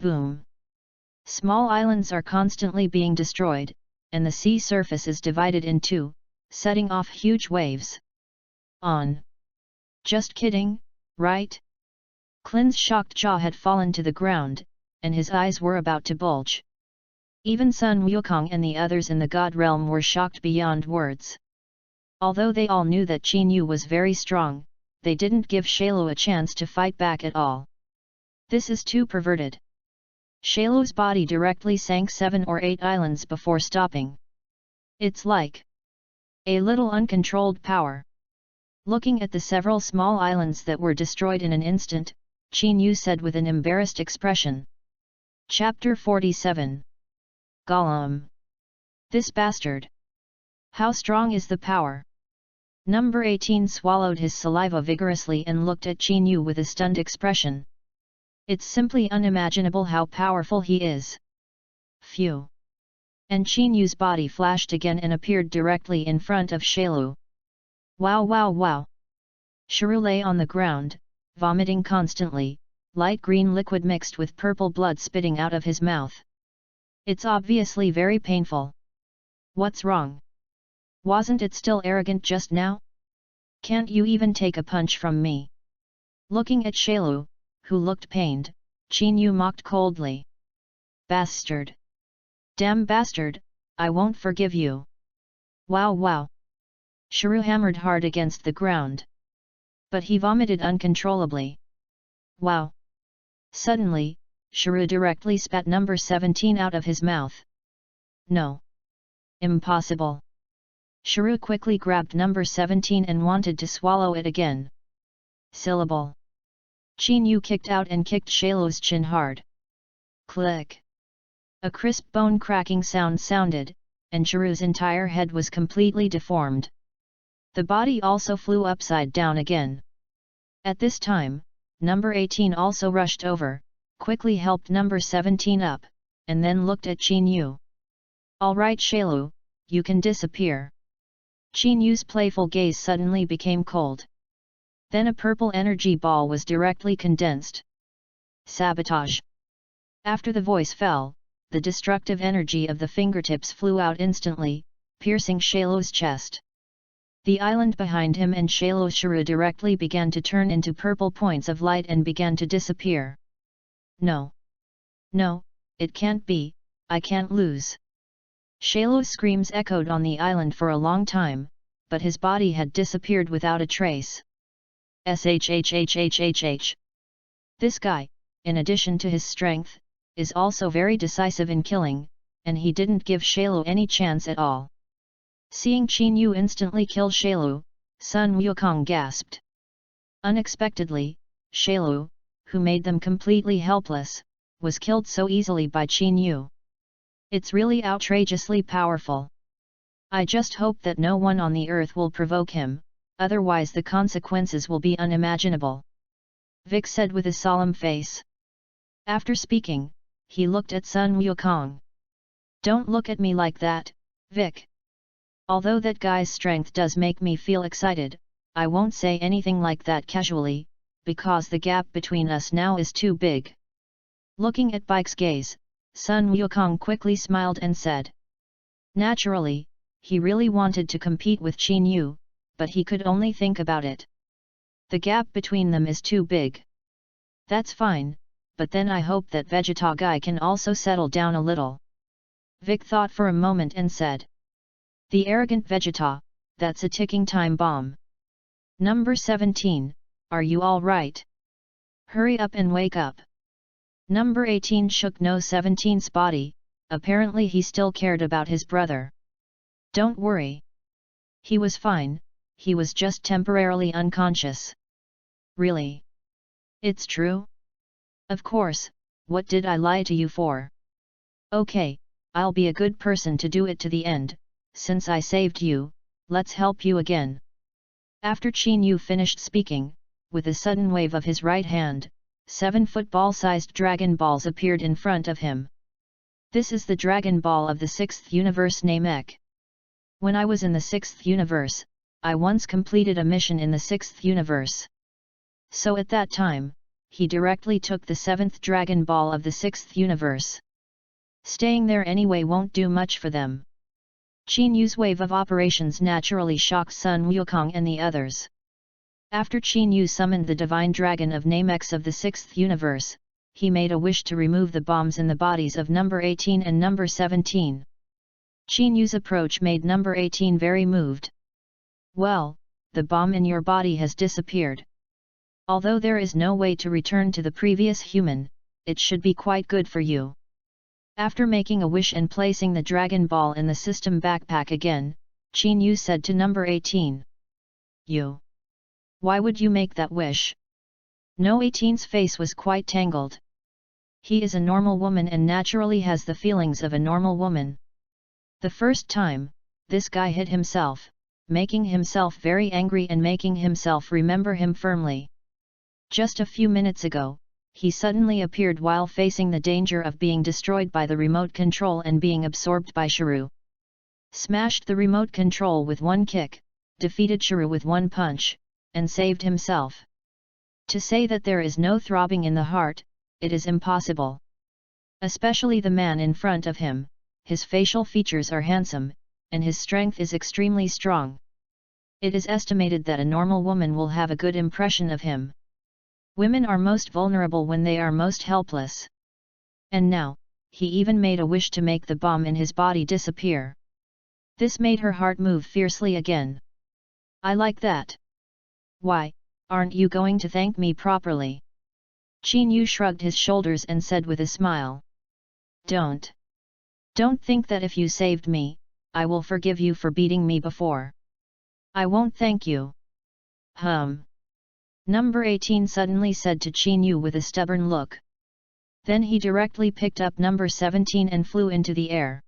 Speaker 1: Boom! Small islands are constantly being destroyed, and the sea surface is divided in two, setting off huge waves. On. Just kidding, right? Klin's shocked jaw had fallen to the ground, and his eyes were about to bulge. Even Sun Wukong and the others in the God realm were shocked beyond words. Although they all knew that Qin Yu was very strong, they didn't give Shailu a chance to fight back at all. This is too perverted. Shailu's body directly sank 7 or 8 islands before stopping. It's like a little uncontrolled power. Looking at the several small islands that were destroyed in an instant, Qin Yu said with an embarrassed expression. Chapter 47. Gollum. This bastard. How strong is the power? Number 18 swallowed his saliva vigorously and looked at Qin Yu with a stunned expression. It's simply unimaginable how powerful he is. Phew. And Qin Yu's body flashed again and appeared directly in front of Shailu. Wow wow wow. Shiru lay on the ground, vomiting constantly, light green liquid mixed with purple blood spitting out of his mouth. It's obviously very painful. What's wrong? Wasn't it still arrogant just now? Can't you even take a punch from me? Looking at Shailu, who looked pained, Qin Yu mocked coldly. Bastard! Damn bastard, I won't forgive you. Wow wow! Shailu hammered hard against the ground. But he vomited uncontrollably. Wow! Suddenly, Shailu directly spat number 17 out of his mouth. No! Impossible! Shailu quickly grabbed number 17 and wanted to swallow it again. Syllable! Qin Yu kicked out and kicked Shailu's chin hard. Click! A crisp bone-cracking sound sounded, and Shailu's entire head was completely deformed. The body also flew upside down again. At this time, number 18 also rushed over, quickly helped number 17 up, and then looked at Qin Yu. Alright Shailu, you can disappear. Qin Yu's playful gaze suddenly became cold. Then a purple energy ball was directly condensed. Sabotage! After the voice fell, the destructive energy of the fingertips flew out instantly, piercing Shailu's chest. The island behind him and Shailu's Shailu directly began to turn into purple points of light and began to disappear. No! No, it can't be, I can't lose. Shailu's screams echoed on the island for a long time, but his body had disappeared without a trace. Shhhhhhh. This guy, in addition to his strength, is also very decisive in killing, and he didn't give Shailu any chance at all. Seeing Qin Yu instantly kill Shailu, Sun Wukong gasped. Unexpectedly, Shailu, who made them completely helpless, was killed so easily by Qin Yu. It's really outrageously powerful. I just hope that no one on the earth will provoke him, otherwise the consequences will be unimaginable. Vic said with a solemn face. After speaking, he looked at Sun Wukong. Don't look at me like that, Vic. Although that guy's strength does make me feel excited, I won't say anything like that casually, because the gap between us now is too big. Looking at Bike's gaze, Sun Wukong quickly smiled and said. Naturally, he really wanted to compete with Qin Yu, but he could only think about it. The gap between them is too big. That's fine, but then I hope that Vegeta guy can also settle down a little. Vic thought for a moment and said. The arrogant Vegeta, that's a ticking time bomb. Number 17, are you all right? Hurry up and wake up. Number 18 shook No 17's body, apparently he still cared about his brother. Don't worry. He was fine, he was just temporarily unconscious. Really? It's true? Of course, what did I lie to you for? Okay, I'll be a good person to do it to the end, since I saved you, let's help you again. After Qin Yu finished speaking, with a sudden wave of his right hand, 7 football-sized Dragon Balls appeared in front of him. This is the Dragon Ball of the 6th universe Namek. When I was in the 6th universe, I once completed a mission in the 6th universe. So at that time, he directly took the 7th Dragon Ball of the 6th universe. Staying there anyway won't do much for them. Qin Yu's wave of operations naturally shocked Sun Wukong and the others. After Qin Yu summoned the Divine Dragon of Namex of the 6th universe, he made a wish to remove the bombs in the bodies of number 18 and number 17. Qin Yu's approach made number 18 very moved. Well, the bomb in your body has disappeared. Although there is no way to return to the previous human, it should be quite good for you. After making a wish and placing the Dragon Ball in the system backpack again, Qin Yu said to number 18. You. Why would you make that wish? No 18's face was quite tangled. He is a normal woman and naturally has the feelings of a normal woman. The first time, this guy hit himself, making himself very angry and making himself remember him firmly. Just a few minutes ago, he suddenly appeared while facing the danger of being destroyed by the remote control and being absorbed by Shailu. Smashed the remote control with one kick, defeated Shailu with one punch, and saved himself. To say that there is no throbbing in the heart, it is impossible. Especially the man in front of him, his facial features are handsome, and his strength is extremely strong. It is estimated that a normal woman will have a good impression of him. Women are most vulnerable when they are most helpless. And now, he even made a wish to make the bomb in his body disappear. This made her heart move fiercely again. I like that. Why, aren't you going to thank me properly? Qin Yu shrugged his shoulders and said with a smile. Don't think that if you saved me, I will forgive you for beating me before. I won't thank you. Number 18 suddenly said to Qin Yu with a stubborn look. Then he directly picked up number 17 and flew into the air.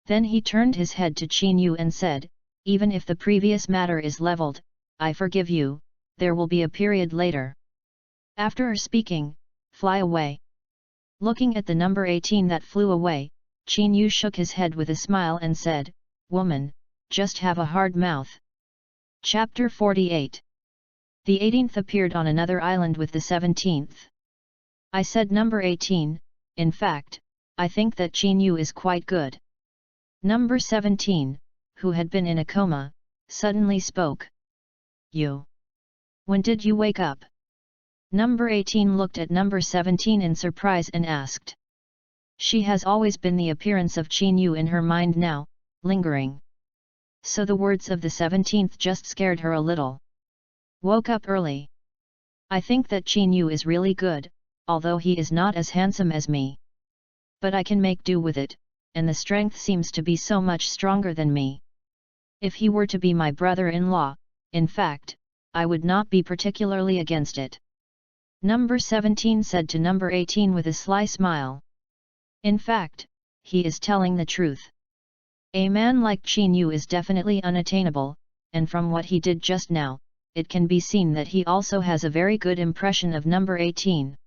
Speaker 1: Then he turned his head to Qin Yu and said, even if the previous matter is leveled, I forgive you, there will be a period later. After speaking, fly away. Looking at the number 18 that flew away, Qin Yu shook his head with a smile and said, woman, just have a hard mouth. Chapter 48. The 18th appeared on another island with the 17th. I said number 18, in fact, I think that Qin Yu is quite good. Number 17, who had been in a coma, suddenly spoke. You. When did you wake up? Number 18 looked at number 17 in surprise and asked. She has always been the appearance of Qin Yu in her mind now, lingering. So the words of the 17th just scared her a little. Woke up early. I think that Qin Yu is really good, although he is not as handsome as me. But I can make do with it, and the strength seems to be so much stronger than me. If he were to be my brother-in-law, in fact, I would not be particularly against it. Number 17 said to number 18 with a sly smile. In fact, he is telling the truth. A man like Qin Yu is definitely unattainable, and from what he did just now, it can be seen that he also has a very good impression of number 18.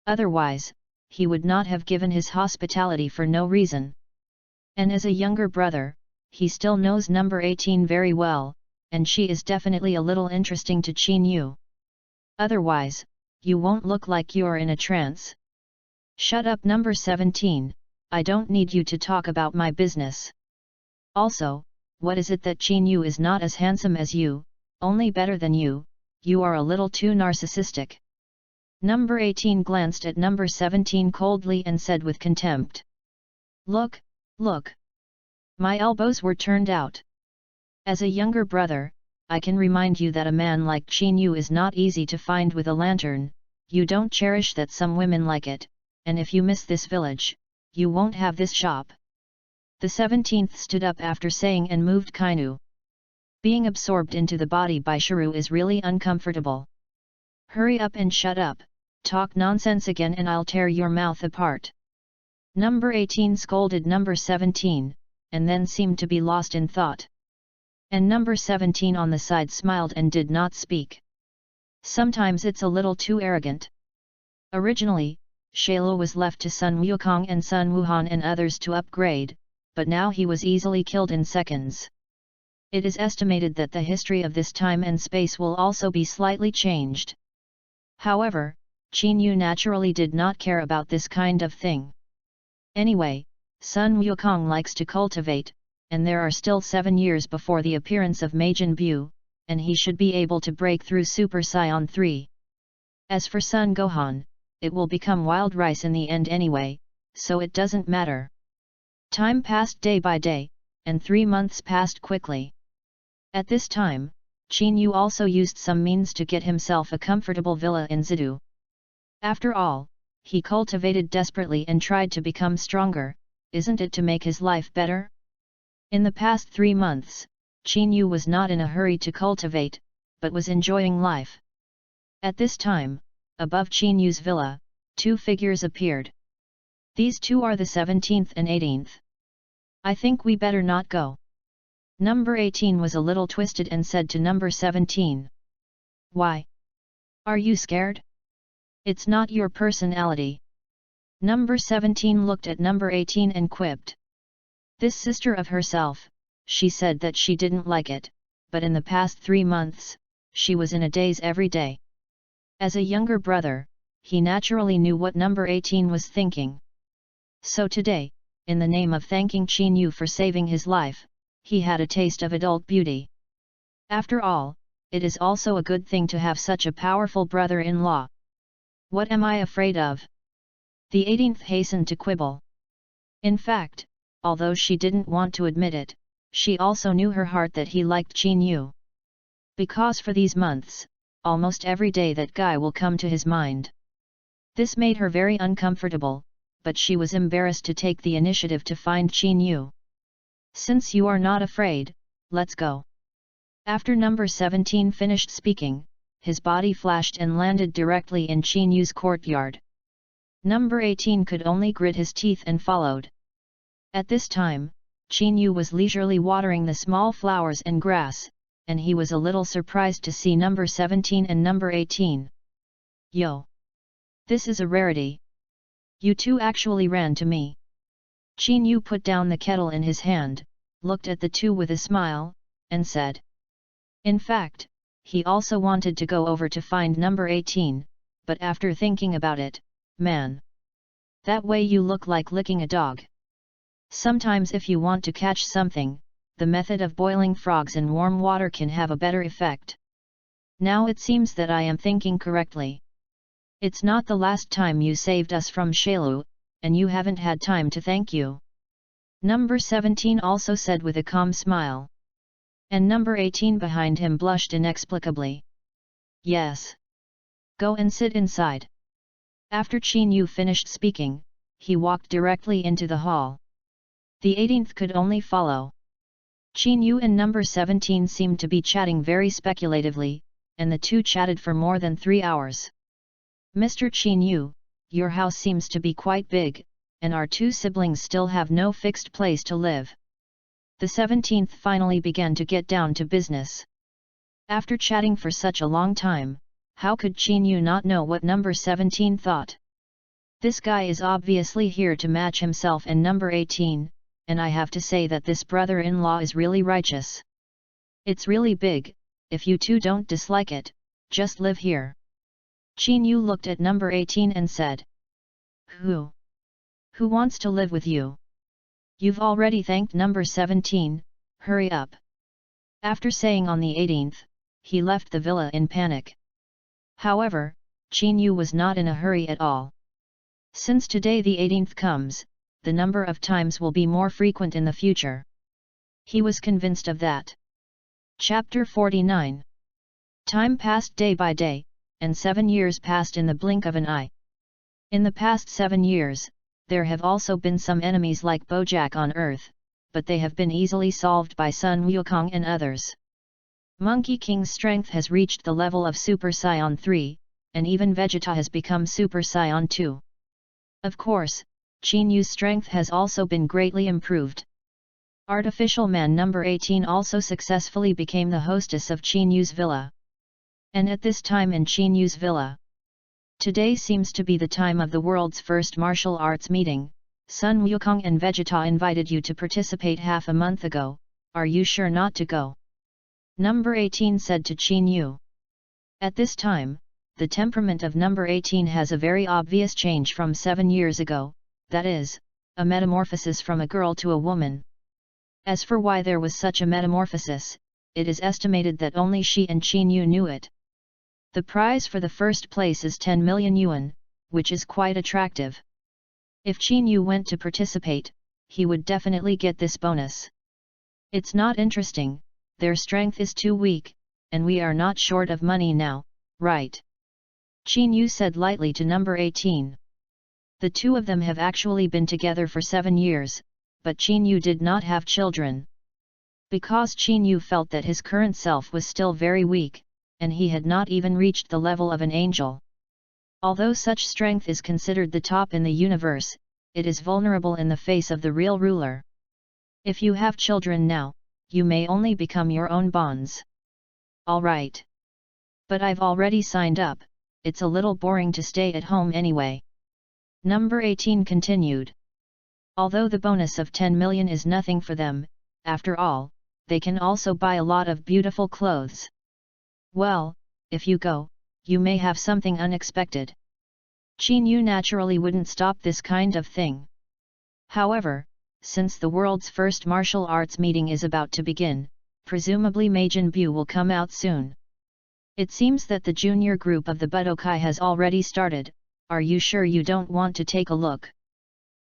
Speaker 1: Otherwise, he would not have given his hospitality for no reason. And as a younger brother, he still knows number 18 very well, and she is definitely a little interesting to Qin Yu. Otherwise, you won't look like you're in a trance. Shut up number 17, I don't need you to talk about my business. Also, what is it that Qin Yu is not as handsome as you, only better than you are a little too narcissistic. Number 18 glanced at number 17 coldly and said with contempt. Look. My elbows were turned out. As a younger brother, I can remind you that a man like Qin Yu is not easy to find with a lantern, you don't cherish that some women like it, and if you miss this village, you won't have this shop. The 17th stood up after saying and moved Kainu. Being absorbed into the body by Shiru is really uncomfortable. Hurry up and shut up, talk nonsense again and I'll tear your mouth apart. Number 18 scolded number 17, and then seemed to be lost in thought. And number 17 on the side smiled and did not speak. Sometimes it's a little too arrogant. Originally, Shayla was left to Sun Wukong and Sun Wuhan and others to upgrade, but now he was easily killed in seconds. It is estimated that the history of this time and space will also be slightly changed. However, Qin Yu naturally did not care about this kind of thing. Anyway, Sun Wukong likes to cultivate, and there are still 7 years before the appearance of Majin Bu, and he should be able to break through Super Saiyan 3. As for Sun Gohan, it will become wild rice in the end anyway, so it doesn't matter. Time passed day by day, and 3 months passed quickly. At this time, Qin Yu also used some means to get himself a comfortable villa in Zidu. After all, he cultivated desperately and tried to become stronger, isn't it to make his life better? In the past 3 months, Qin Yu was not in a hurry to cultivate, but was enjoying life. At this time, above Qin Yu's villa, 2 figures appeared. These 2 are the 17th and 18th. I think we better not go. Number 18 was a little twisted and said to number 17. Why? Are you scared? It's not your personality. Number 17 looked at number 18 and quipped. This sister of herself, she said that she didn't like it, but in the past 3 months, she was in a daze every day. As a younger brother, he naturally knew what number 18 was thinking. So today, in the name of thanking Qin Yu for saving his life, he had a taste of adult beauty. After all, it is also a good thing to have such a powerful brother-in-law. What am I afraid of? The 18th hastened to quibble. In fact, although she didn't want to admit it, she also knew her heart that he liked Qin Yu. Because for these months, almost every day that guy will come to his mind. This made her very uncomfortable, but she was embarrassed to take the initiative to find Qin Yu. Since you are not afraid, let's go. After number 17 finished speaking, his body flashed and landed directly in Qin Yu's courtyard. Number 18 could only grit his teeth and followed. At this time, Qin Yu was leisurely watering the small flowers and grass, and he was a little surprised to see number 17 and number 18. Yo! This is a rarity. You two actually ran to me. Qin Yu put down the kettle in his hand, looked at the two with a smile, and said. In fact, he also wanted to go over to find number 18, but after thinking about it, man. That way you look like licking a dog. Sometimes if you want to catch something, the method of boiling frogs in warm water can have a better effect. Now it seems that I am thinking correctly. It's not the last time you saved us from Shailu, and you haven't had time to thank you. Number 17 also said with a calm smile. And number 18 behind him blushed inexplicably. Yes. Go and sit inside. After Qin Yu finished speaking, he walked directly into the hall. The 18th could only follow. Qin Yu and number 17 seemed to be chatting very speculatively, and the two chatted for more than 3 hours. Mr. Qin Yu, your house seems to be quite big, and our two siblings still have no fixed place to live. The 17th finally began to get down to business. After chatting for such a long time, how could Qin Yu not know what number 17 thought? This guy is obviously here to match himself and number 18, and I have to say that this brother-in-law is really righteous. It's really big, if you two don't dislike it, just live here. Qin Yu looked at number 18 and said. Who? Who wants to live with you? You've already thanked number 17, hurry up. After saying on the 18th, he left the villa in panic. However, Qin Yu was not in a hurry at all. Since today the 18th comes, the number of times will be more frequent in the future. He was convinced of that. Chapter 49. Time passed day by day, and 7 years passed in the blink of an eye. In the past 7 years, there have also been some enemies like Bojack on Earth, but they have been easily solved by Sun Wukong and others. Monkey King's strength has reached the level of Super Saiyan 3, and even Vegeta has become Super Saiyan 2. Of course, Qin Yu's strength has also been greatly improved. Artificial Man number 18 also successfully became the hostess of Qin Yu's villa. And at this time in Qin Yu's villa, today seems to be the time of the world's first martial arts meeting. Sun Wukong and Vegeta invited you to participate half a month ago, are you sure not to go? Number 18 said to Qin Yu. At this time, the temperament of number 18 has a very obvious change from 7 years ago, that is, a metamorphosis from a girl to a woman. As for why there was such a metamorphosis, it is estimated that only she and Qin Yu knew it. The prize for the first place is 10 million yuan, which is quite attractive. If Qin Yu went to participate, he would definitely get this bonus. It's not interesting, their strength is too weak, and we are not short of money now, right? Qin Yu said lightly to number 18. The two of them have actually been together for 7 years, but Qin Yu did not have children. Because Qin Yu felt that his current self was still very weak, and he had not even reached the level of an angel. Although such strength is considered the top in the universe, it is vulnerable in the face of the real ruler. If you have children now, you may only become your own bonds. Alright. But I've already signed up, it's a little boring to stay at home anyway. Number 18 continued. Although the bonus of 10 million is nothing for them, after all, they can also buy a lot of beautiful clothes. Well, if you go, you may have something unexpected. Qin Yu naturally wouldn't stop this kind of thing. However, since the world's first martial arts meeting is about to begin, presumably Majin Bu will come out soon. It seems that the junior group of the Budokai has already started. Are you sure you don't want to take a look?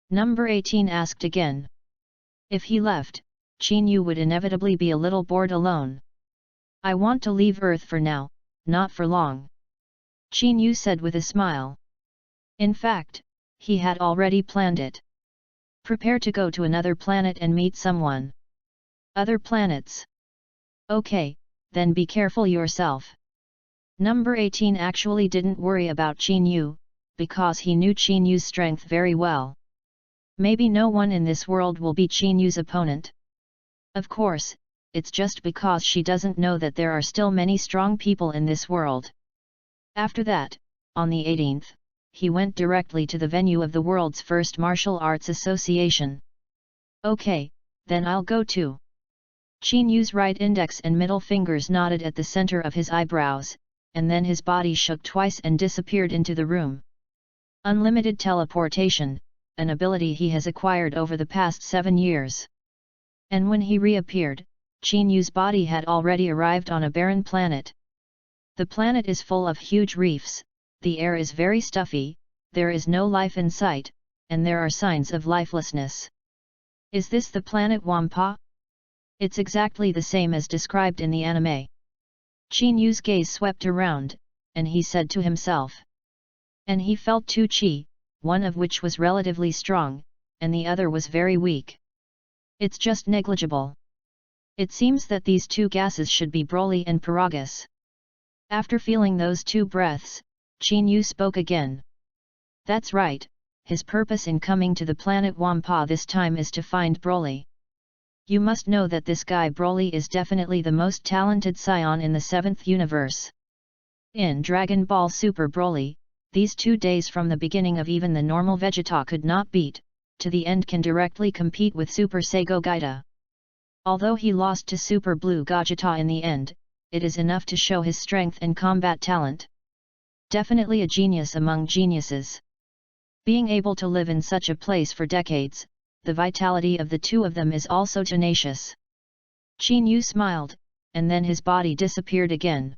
Speaker 1: Number 18 asked again. If he left, Qin Yu would inevitably be a little bored alone. I want to leave Earth for now, not for long. Qin Yu said with a smile. In fact, he had already planned it. Prepare to go to another planet and meet someone. Other planets. Okay, then be careful yourself. Number 18 actually didn't worry about Qin Yu, because he knew Qin Yu's strength very well. Maybe no one in this world will be Qin Yu's opponent. Of course, it's just because she doesn't know that there are still many strong people in this world. After that, on the 18th, he went directly to the venue of the world's first martial arts association. Okay, then I'll go too. Qin Yu's right index and middle fingers nodded at the center of his eyebrows, and then his body shook twice and disappeared into the room. Unlimited teleportation, an ability he has acquired over the past 7 years. And when he reappeared, Qin Yu's body had already arrived on a barren planet. The planet is full of huge reefs, the air is very stuffy, there is no life in sight, and there are signs of lifelessness. Is this the planet Wampa? It's exactly the same as described in the anime. Qin Yu's gaze swept around, and he said to himself. And he felt two qi, one of which was relatively strong, and the other was very weak. It's just negligible. It seems that these two gases should be Broly and Paragus. After feeling those two breaths, Qin Yu spoke again. That's right, his purpose in coming to the planet Wampa this time is to find Broly. You must know that this guy Broly is definitely the most talented scion in the 7th universe. In Dragon Ball Super Broly, these 2 days from the beginning of even the normal Vegeta could not beat, to the end can directly compete with Super Saigo Gaita. Although he lost to Super Blue Gogeta in the end, it is enough to show his strength and combat talent. Definitely a genius among geniuses. Being able to live in such a place for decades, the vitality of the two of them is also tenacious. Qin Yu smiled, and then his body disappeared again.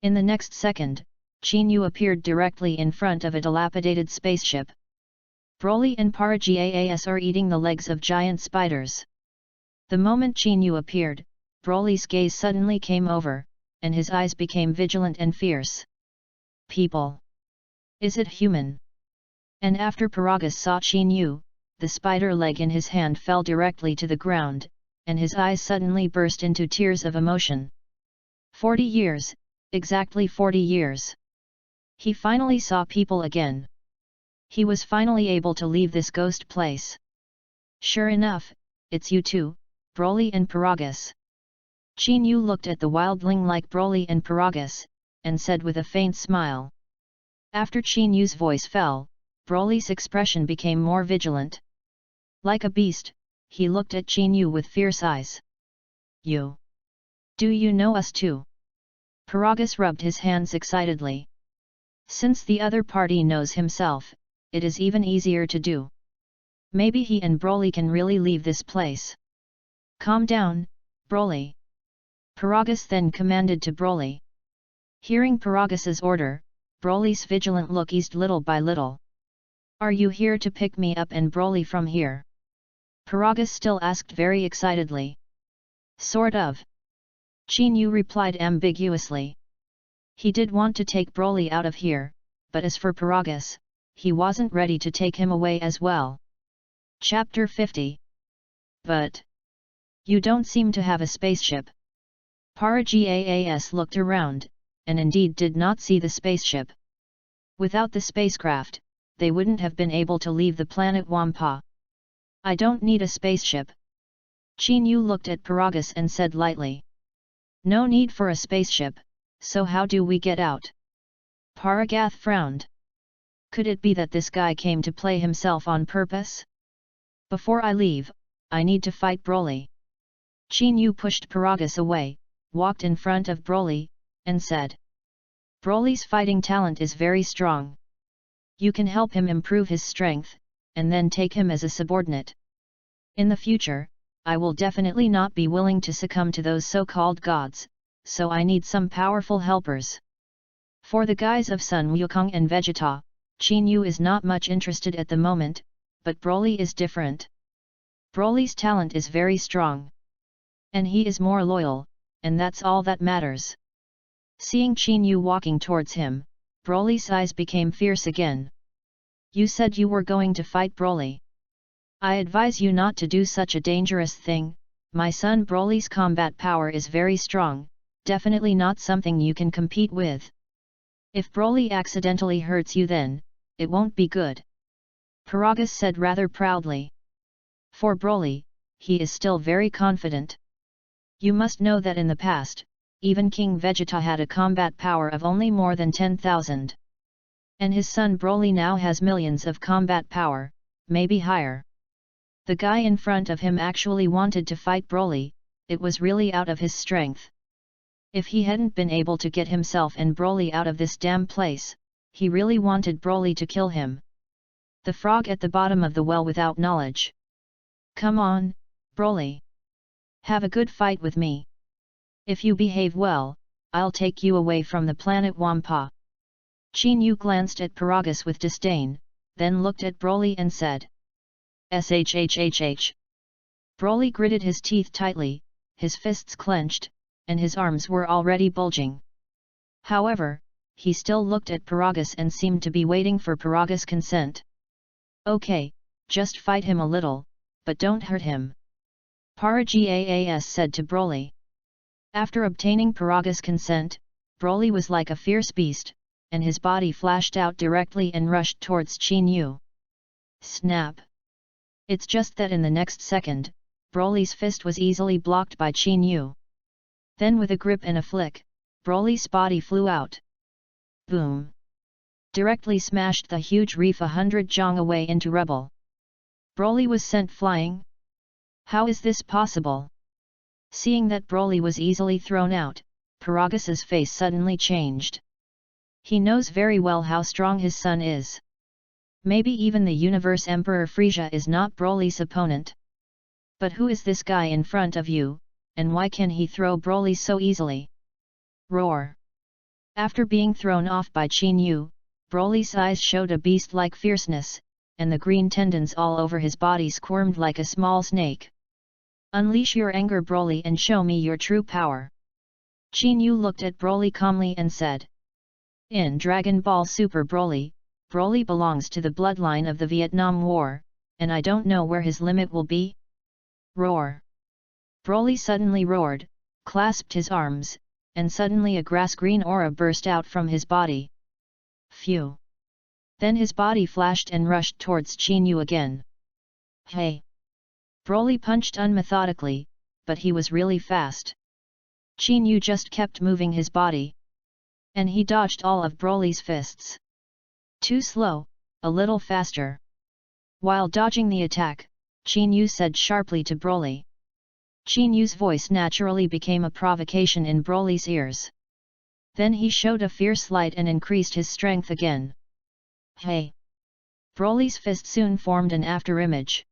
Speaker 1: In the next second, Qin Yu appeared directly in front of a dilapidated spaceship. Broly and Paragas are eating the legs of giant spiders. The moment Qin Yu appeared, Broly's gaze suddenly came over, and his eyes became vigilant and fierce. People. Is it human? And after Paragas saw Qin Yu, the spider leg in his hand fell directly to the ground, and his eyes suddenly burst into tears of emotion. 40 years, exactly 40 years. He finally saw people again. He was finally able to leave this ghost place. Sure enough, it's you two, Broly and Paragus. Qin Yu looked at the wildling like Broly and Paragus, and said with a faint smile. After Qin Yu's voice fell, Broly's expression became more vigilant. Like a beast, he looked at Qin Yu with fierce eyes. You. Do you know us too? Paragus rubbed his hands excitedly. Since the other party knows himself, it is even easier to do. Maybe he and Broly can really leave this place. Calm down, Broly. Paragus then commanded to Broly. Hearing Paragas's order, Broly's vigilant look eased little by little. Are you here to pick me up and Broly from here? Paragus still asked very excitedly. Sort of. Qin Yu replied ambiguously. He did want to take Broly out of here, but as for Paragus, he wasn't ready to take him away as well. Chapter 50. But you don't seem to have a spaceship. Paragas looked around, and indeed did not see the spaceship. Without the spacecraft, they wouldn't have been able to leave the planet Wampa. I don't need a spaceship. Qin Yu looked at Paragus and said lightly. No need for a spaceship, so how do we get out? Paragus frowned. Could it be that this guy came to play himself on purpose? Before I leave, I need to fight Broly. Qin Yu pushed Paragus away, walked in front of Broly, and said. Broly's fighting talent is very strong. You can help him improve his strength, and then take him as a subordinate. In the future, I will definitely not be willing to succumb to those so-called gods, so I need some powerful helpers. For the guys of Sun Wukong and Vegeta, Qin Yu is not much interested at the moment, but Broly is different. Broly's talent is very strong. And he is more loyal, and that's all that matters. Seeing Qin Yu walking towards him, Broly's eyes became fierce again. You said you were going to fight Broly. I advise you not to do such a dangerous thing. My son Broly's combat power is very strong, definitely not something you can compete with. If Broly accidentally hurts you, then it won't be good. Paragus said rather proudly. For Broly, he is still very confident. You must know that in the past, even King Vegeta had a combat power of only more than 10,000. And his son Broly now has millions of combat power, maybe higher. The guy in front of him actually wanted to fight Broly, it was really out of his strength. If he hadn't been able to get himself and Broly out of this damn place, he really wanted Broly to kill him. The frog at the bottom of the well without knowledge. Come on, Broly. Have a good fight with me. If you behave well, I'll take you away from the planet Wampa. Qin Yu glanced at Paragus with disdain, then looked at Broly and said, "Shhhh." Broly gritted his teeth tightly, his fists clenched, and his arms were already bulging. However, he still looked at Paragus and seemed to be waiting for Paragus' consent. Okay, just fight him a little, but don't hurt him. Paragus said to Broly. After obtaining Paragus' consent, Broly was like a fierce beast, and his body flashed out directly and rushed towards Qin Yu. Snap! It's just that in the next second, Broly's fist was easily blocked by Qin Yu. Then with a grip and a flick, Broly's body flew out. Boom! Directly smashed the huge reef 100 jong away into rubble. Broly was sent flying. How is this possible? Seeing that Broly was easily thrown out, Paragus's face suddenly changed. He knows very well how strong his son is. Maybe even the Universe Emperor Frieza is not Broly's opponent. But who is this guy in front of you, and why can he throw Broly so easily? Roar! After being thrown off by Qin Yu, Broly's eyes showed a beast-like fierceness, and the green tendons all over his body squirmed like a small snake. Unleash your anger, Broly, and show me your true power. Qin Yu looked at Broly calmly and said. In Dragon Ball Super Broly, Broly belongs to the bloodline of the Vietnam War, and I don't know where his limit will be. Roar! Broly suddenly roared, clasped his arms, and suddenly a grass-green aura burst out from his body. Phew! Then his body flashed and rushed towards Qin Yu again. Hey! Broly punched unmethodically, but he was really fast. Qin Yu just kept moving his body. And he dodged all of Broly's fists. Too slow, a little faster. While dodging the attack, Qin Yu said sharply to Broly. Qin Yu's voice naturally became a provocation in Broly's ears. Then he showed a fierce light and increased his strength again. Hey! Broly's fist soon formed an afterimage.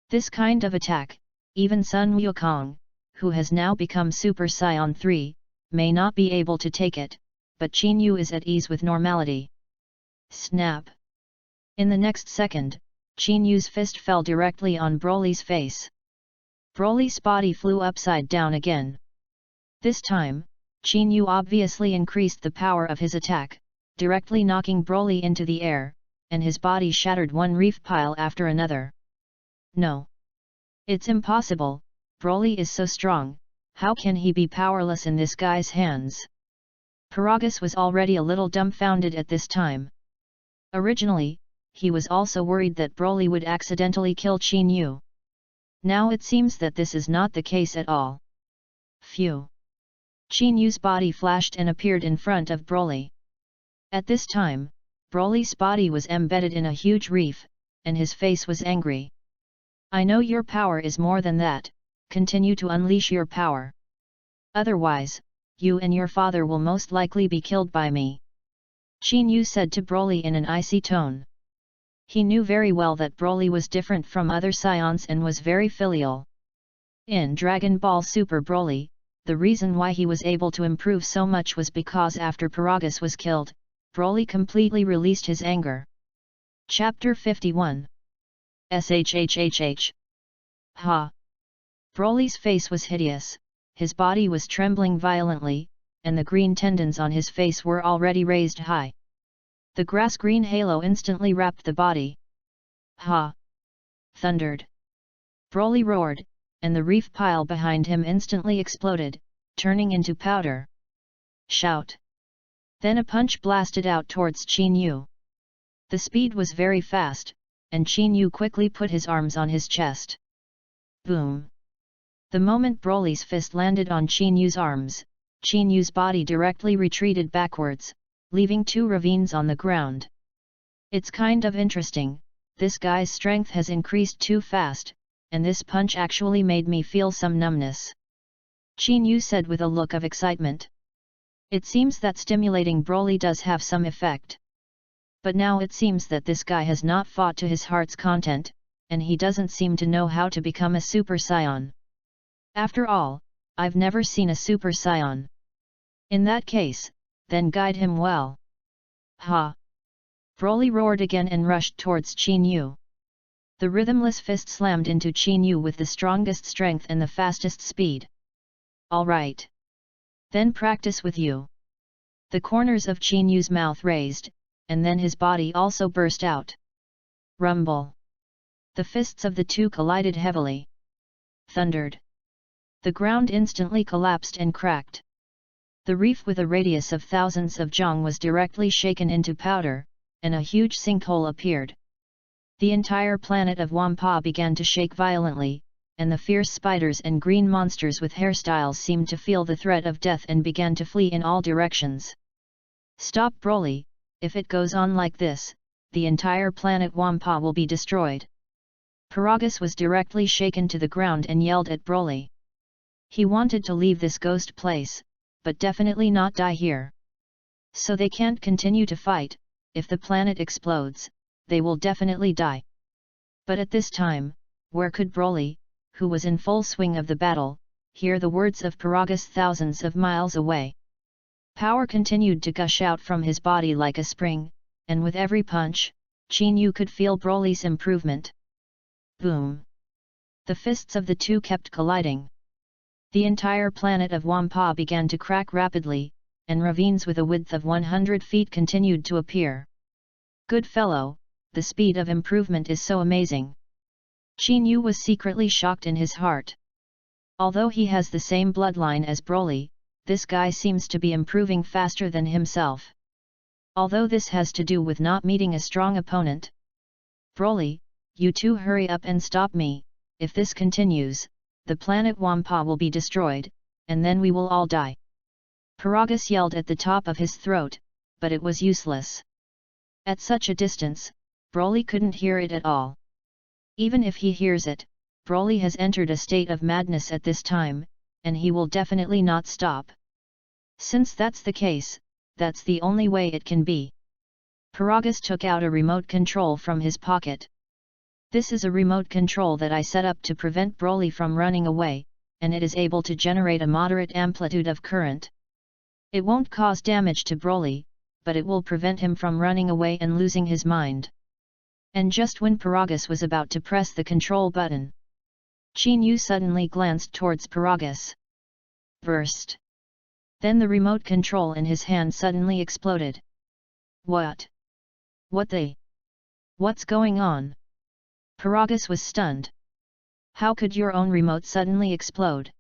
Speaker 1: This kind of attack, even Sun Wukong, who has now become Super Saiyan 3, may not be able to take it, but Qin Yu is at ease with normality. Snap! In the next second, Qin Yu's fist fell directly on Broly's face. Broly's body flew upside down again. This time, Qin Yu obviously increased the power of his attack, directly knocking Broly into the air, and his body shattered one reef pile after another. No! It's impossible, Broly is so strong, how can he be powerless in this guy's hands? Paragus was already a little dumbfounded at this time. Originally, he was also worried that Broly would accidentally kill Qin Yu. Now it seems that this is not the case at all. Phew! Qin Yu's body flashed and appeared in front of Broly. At this time, Broly's body was embedded in a huge reef, and his face was angry. I know your power is more than that, continue to unleash your power. Otherwise, you and your father will most likely be killed by me," Qin Yu said to Broly in an icy tone. He knew very well that Broly was different from other scions and was very filial. In Dragon Ball Super Broly, the reason why he was able to improve so much was because after Paragus was killed, Broly completely released his anger. Chapter 51. SHHHH. Ha! Broly's face was hideous, his body was trembling violently, and the green tendons on his face were already raised high. The grass-green halo instantly wrapped the body. Ha! Thundered. Broly roared, and the reef pile behind him instantly exploded, turning into powder. Shout! Then a punch blasted out towards Qin Yu. The speed was very fast, and Qin Yu quickly put his arms on his chest. Boom! The moment Broly's fist landed on Qin Yu's arms, Qin Yu's body directly retreated backwards, leaving 2 ravines on the ground. It's kind of interesting, this guy's strength has increased too fast, and this punch actually made me feel some numbness, Qin Yu said with a look of excitement. It seems that stimulating Broly does have some effect. But now it seems that this guy has not fought to his heart's content, and he doesn't seem to know how to become a Super Saiyan. After all, I've never seen a Super Saiyan. In that case, then guide him well. Ha! Broly roared again and rushed towards Qin Yu. The rhythmless fist slammed into Qin Yu with the strongest strength and the fastest speed. Alright. Then practice with you. The corners of Qin Yu's mouth raised, and then his body also burst out. Rumble. The fists of the two collided heavily. Thundered. The ground instantly collapsed and cracked. The reef with a radius of thousands of jong was directly shaken into powder, and a huge sinkhole appeared. The entire planet of Wampa began to shake violently, and the fierce spiders and green monsters with hairstyles seemed to feel the threat of death and began to flee in all directions. Stop, Broly, if it goes on like this, the entire planet Wampa will be destroyed. Paragus was directly shaken to the ground and yelled at Broly. He wanted to leave this ghost place, but definitely not die here. So they can't continue to fight, if the planet explodes, they will definitely die. But at this time, where could Broly, who was in full swing of the battle, hear the words of Paragus thousands of miles away? Power continued to gush out from his body like a spring, and with every punch, Qin Yu could feel Broly's improvement. Boom! The fists of the two kept colliding. The entire planet of Wampa began to crack rapidly, and ravines with a width of 100 feet continued to appear. Good fellow, the speed of improvement is so amazing. Qin Yu was secretly shocked in his heart. Although he has the same bloodline as Broly, this guy seems to be improving faster than himself. Although this has to do with not meeting a strong opponent. Broly, you two hurry up and stop me, if this continues, the planet Wampa will be destroyed, and then we will all die. Paragus yelled at the top of his throat, but it was useless. At such a distance, Broly couldn't hear it at all. Even if he hears it, Broly has entered a state of madness at this time, and he will definitely not stop. Since that's the case, that's the only way it can be. Paragus took out a remote control from his pocket. This is a remote control that I set up to prevent Broly from running away, and it is able to generate a moderate amplitude of current. It won't cause damage to Broly, but it will prevent him from running away and losing his mind. And just when Paragus was about to press the control button, Qin Yu suddenly glanced towards Paragus. Burst. Then the remote control in his hand suddenly exploded. What? What's going on? Paragus was stunned. How could your own remote suddenly explode?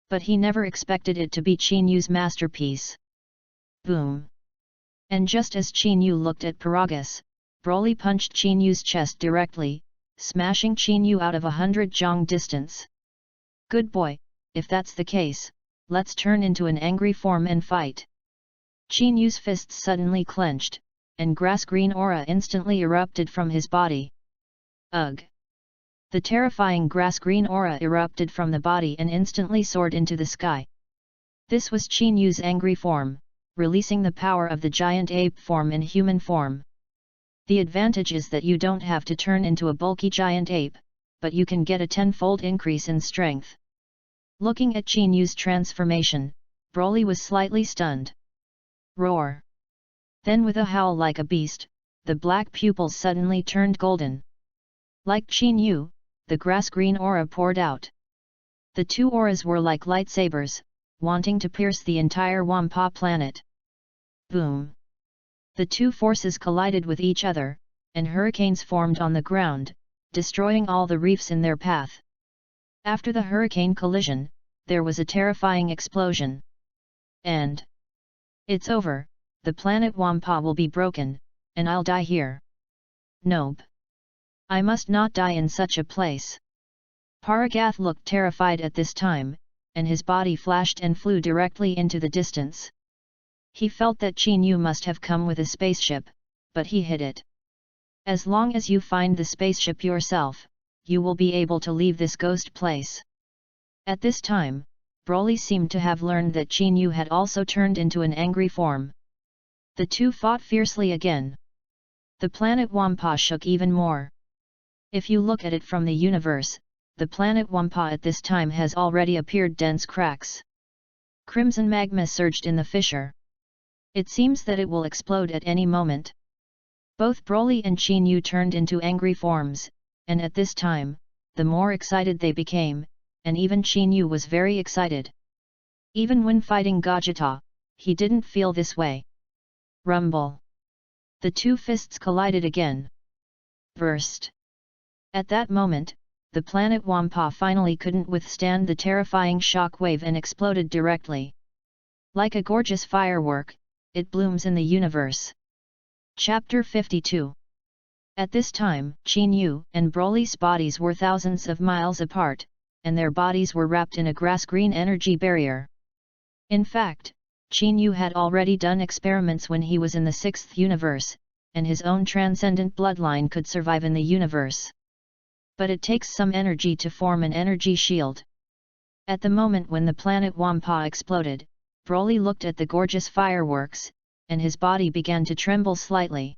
Speaker 1: But he never expected it to be Qin Yu's masterpiece. Boom! And just as Qin Yu looked at Paragus, Broly punched Qin Yu's chest directly, smashing Qin Yu out of 100 jong distance. Good boy, if that's the case, let's turn into an angry form and fight. Qin Yu's fists suddenly clenched, and grass-green aura instantly erupted from his body. Ugh! The terrifying grass-green aura erupted from the body and instantly soared into the sky. This was Qin Yu's angry form, releasing the power of the giant ape form in human form. The advantage is that you don't have to turn into a bulky giant ape, but you can get a tenfold increase in strength. Looking at Qin Yu's transformation, Broly was slightly stunned. Roar! Then with a howl like a beast, the black pupils suddenly turned golden. Like Qin Yu, the grass-green aura poured out. The two auras were like lightsabers, wanting to pierce the entire Wampa planet. Boom! The two forces collided with each other, and hurricanes formed on the ground, destroying all the reefs in their path. After the hurricane collision, there was a terrifying explosion. And it's over, the planet Wampa will be broken, and I'll die here. Nope. I must not die in such a place. Paragath looked terrified at this time, and his body flashed and flew directly into the distance. He felt that Qin Yu must have come with a spaceship, but he hid it. As long as you find the spaceship yourself, you will be able to leave this ghost place. At this time, Broly seemed to have learned that Qin Yu had also turned into an angry form. The two fought fiercely again. The planet Wampa shook even more. If you look at it from the universe, the planet Wampa at this time has already appeared dense cracks. Crimson magma surged in the fissure. It seems that it will explode at any moment. Both Broly and Qin Yu turned into angry forms, and at this time, the more excited they became, and even Qin Yu was very excited. Even when fighting Gogeta, he didn't feel this way. Rumble! The two fists collided again. Burst! At that moment, the planet Wampa finally couldn't withstand the terrifying shock wave and exploded directly. Like a gorgeous firework, it blooms in the universe. Chapter 52. At this time, Qin Yu and Broly's bodies were thousands of miles apart, and their bodies were wrapped in a grass-green energy barrier. In fact, Qin Yu had already done experiments when he was in the 6th universe, and his own transcendent bloodline could survive in the universe. But it takes some energy to form an energy shield. At the moment when the planet Wampa exploded, Broly looked at the gorgeous fireworks, and his body began to tremble slightly.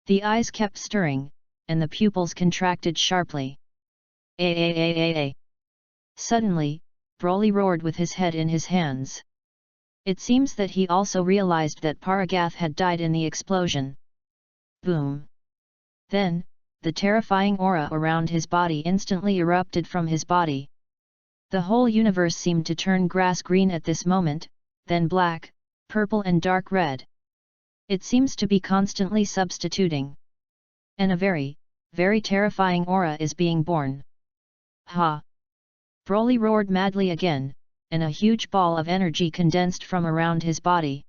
Speaker 1: The eyes kept stirring, and the pupils contracted sharply. Suddenly, Broly roared with his head in his hands. It seems that he also realized that Paragath had died in the explosion. Boom! Then, the terrifying aura around his body instantly erupted from his body. The whole universe seemed to turn grass-green at this moment, then black, purple and dark red. It seems to be constantly substituting. And a very, very terrifying aura is being born. Ha! Broly roared madly again, and a huge ball of energy condensed from around his body.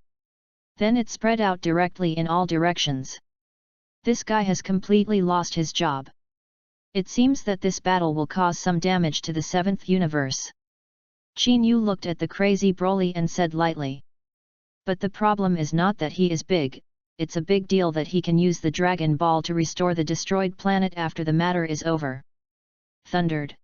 Speaker 1: Then it spread out directly in all directions. This guy has completely lost his job. It seems that this battle will cause some damage to the 7th universe. Qin Yu looked at the crazy Broly and said lightly. But the problem is not that he is big, it's a big deal that he can use the Dragon Ball to restore the destroyed planet after the matter is over. Thundered.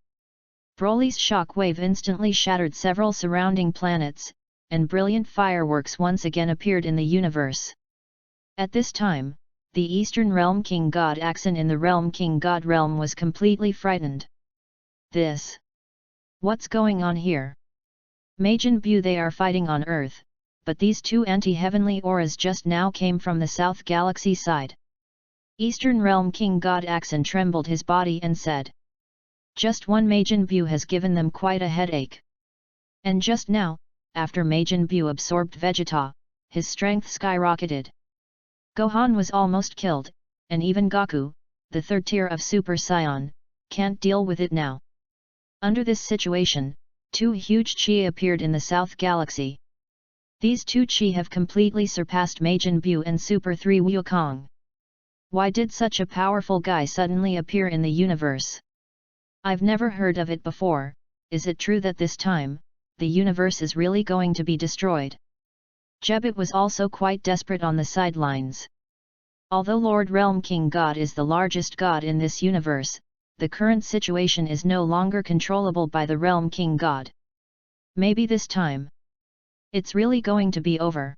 Speaker 1: Broly's shock wave instantly shattered several surrounding planets, and brilliant fireworks once again appeared in the universe. At this time, the Eastern Realm King God Axon in the Realm King God realm was completely frightened. This. What's going on here? Majin Buu, they are fighting on Earth, but these two anti-heavenly auras just now came from the South Galaxy side. Eastern Realm King God Axon trembled his body and said. Just one Majin Buu has given them quite a headache. And just now, after Majin Buu absorbed Vegeta, his strength skyrocketed. Gohan was almost killed, and even Goku, the 3rd tier of Super Saiyan, can't deal with it now. Under this situation, two huge Chi appeared in the South Galaxy. These two Chi have completely surpassed Majin Buu and Super 3 Wukong. Why did such a powerful guy suddenly appear in the universe? I've never heard of it before. Is it true that this time, the universe is really going to be destroyed? Jebit was also quite desperate on the sidelines. Although Lord Realm King God is the largest god in this universe, the current situation is no longer controllable by the Realm King God. Maybe this time. It's really going to be over.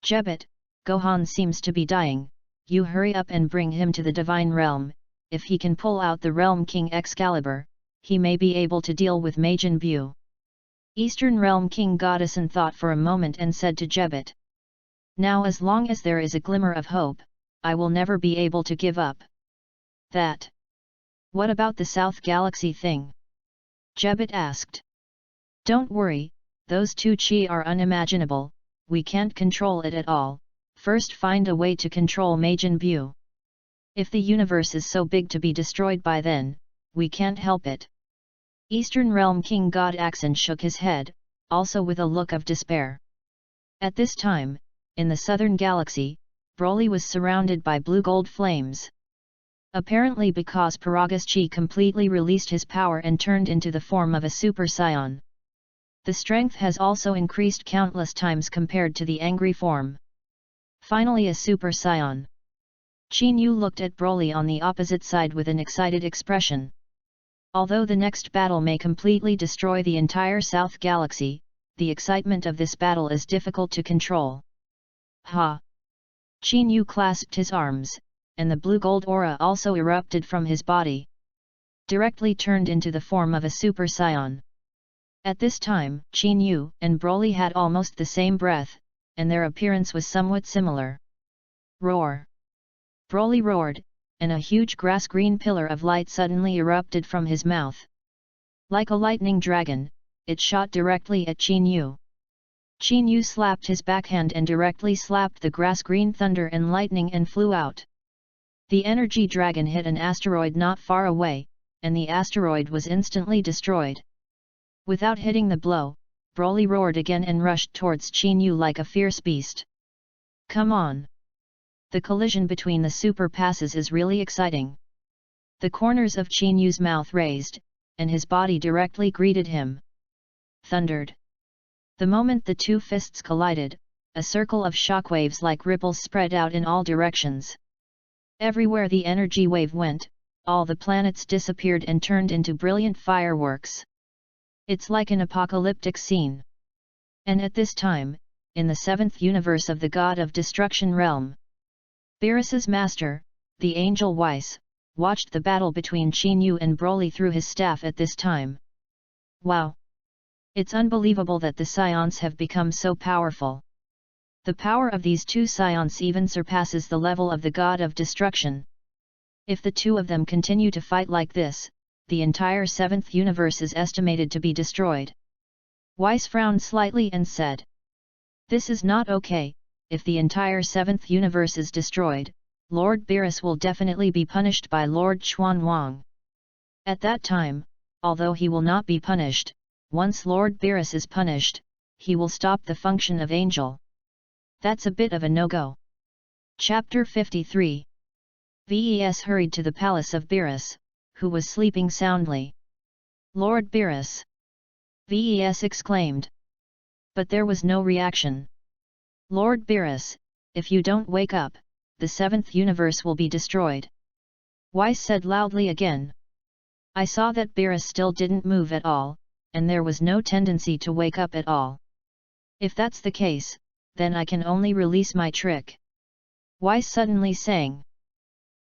Speaker 1: Jebbet, Gohan seems to be dying, you hurry up and bring him to the Divine Realm. If he can pull out the Realm King Excalibur, he may be able to deal with Majin Buu. Eastern Realm King Goddessin thought for a moment and said to Jebbet. Now as long as there is a glimmer of hope, I will never be able to give up. That. What about the South Galaxy thing? Jebbet asked. Don't worry, those two chi are unimaginable, we can't control it at all, first find a way to control Majin Buu. If the universe is so big to be destroyed by then, we can't help it. Eastern Realm King God Axon shook his head, also with a look of despair. At this time, in the Southern Galaxy, Broly was surrounded by blue-gold flames. Apparently because Paragus Chi completely released his power and turned into the form of a Super Saiyan. The strength has also increased countless times compared to the angry form. Finally a Super Saiyan. Qin Yu looked at Broly on the opposite side with an excited expression. Although the next battle may completely destroy the entire South Galaxy, the excitement of this battle is difficult to control. Ha! Qin Yu clasped his arms, and the blue-gold aura also erupted from his body. Directly turned into the form of a Super Saiyan. At this time, Qin Yu and Broly had almost the same breath, and their appearance was somewhat similar. Roar! Broly roared, and a huge grass-green pillar of light suddenly erupted from his mouth. Like a lightning dragon, it shot directly at Qin Yu. Qin Yu slapped his backhand and directly slapped the grass-green thunder and lightning and flew out. The energy dragon hit an asteroid not far away, and the asteroid was instantly destroyed. Without hitting the blow, Broly roared again and rushed towards Qin Yu like a fierce beast. Come on! The collision between the super passes is really exciting. The corners of Qin Yu's mouth raised, and his body directly greeted him. Thundered. The moment the two fists collided, a circle of shockwaves like ripples spread out in all directions. Everywhere the energy wave went, all the planets disappeared and turned into brilliant fireworks. It's like an apocalyptic scene. And at this time, in the seventh universe of the God of Destruction realm, Beerus's master, the angel Whis, watched the battle between Qin Yu and Broly through his staff at this time. Wow! It's unbelievable that the Scions have become so powerful. The power of these two Scions even surpasses the level of the God of Destruction. If the two of them continue to fight like this, the entire seventh universe is estimated to be destroyed. Whis frowned slightly and said, "This is not okay. If the entire seventh universe is destroyed, Lord Beerus will definitely be punished by Lord Xuanwang. At that time, although he will not be punished, once Lord Beerus is punished, he will stop the function of angel. That's a bit of a no-go." Chapter 53. Ves hurried to the palace of Beerus, who was sleeping soundly. "Lord Beerus!" Ves exclaimed. But there was no reaction. "Lord Beerus, if you don't wake up, the seventh universe will be destroyed." Whis said loudly again. "I saw that Beerus still didn't move at all, and there was no tendency to wake up at all. If that's the case, then I can only release my trick," Whis suddenly sang.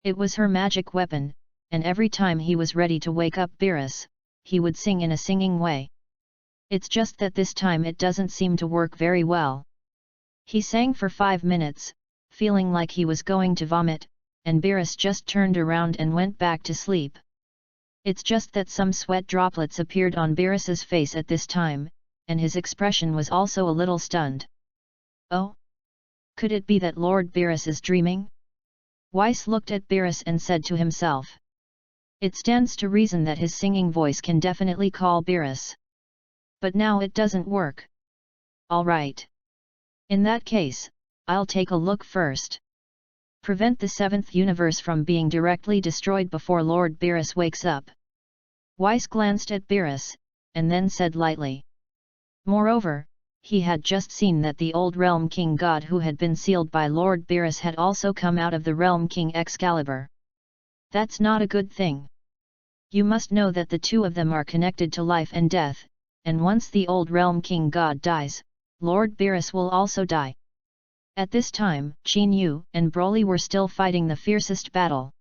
Speaker 1: It was her magic weapon, and every time he was ready to wake up Beerus, he would sing in a singing way. It's just that this time it doesn't seem to work very well. He sang for 5 minutes, feeling like he was going to vomit, and Beerus just turned around and went back to sleep. It's just that some sweat droplets appeared on Beerus's face at this time, and his expression was also a little stunned. Oh? Could it be that Lord Beerus is dreaming? Whis looked at Beerus and said to himself. It stands to reason that his singing voice can definitely call Beerus. But now it doesn't work. All right. In that case, I'll take a look first. Prevent the seventh universe from being directly destroyed before Lord Beerus wakes up. Whis glanced at Beerus, and then said lightly. Moreover, he had just seen that the old Realm King God who had been sealed by Lord Beerus had also come out of the Realm King Excalibur. That's not a good thing. You must know that the two of them are connected to life and death, and once the old Realm King God dies, Lord Beerus will also die. At this time, Qin Yu and Broly were still fighting the fiercest battle.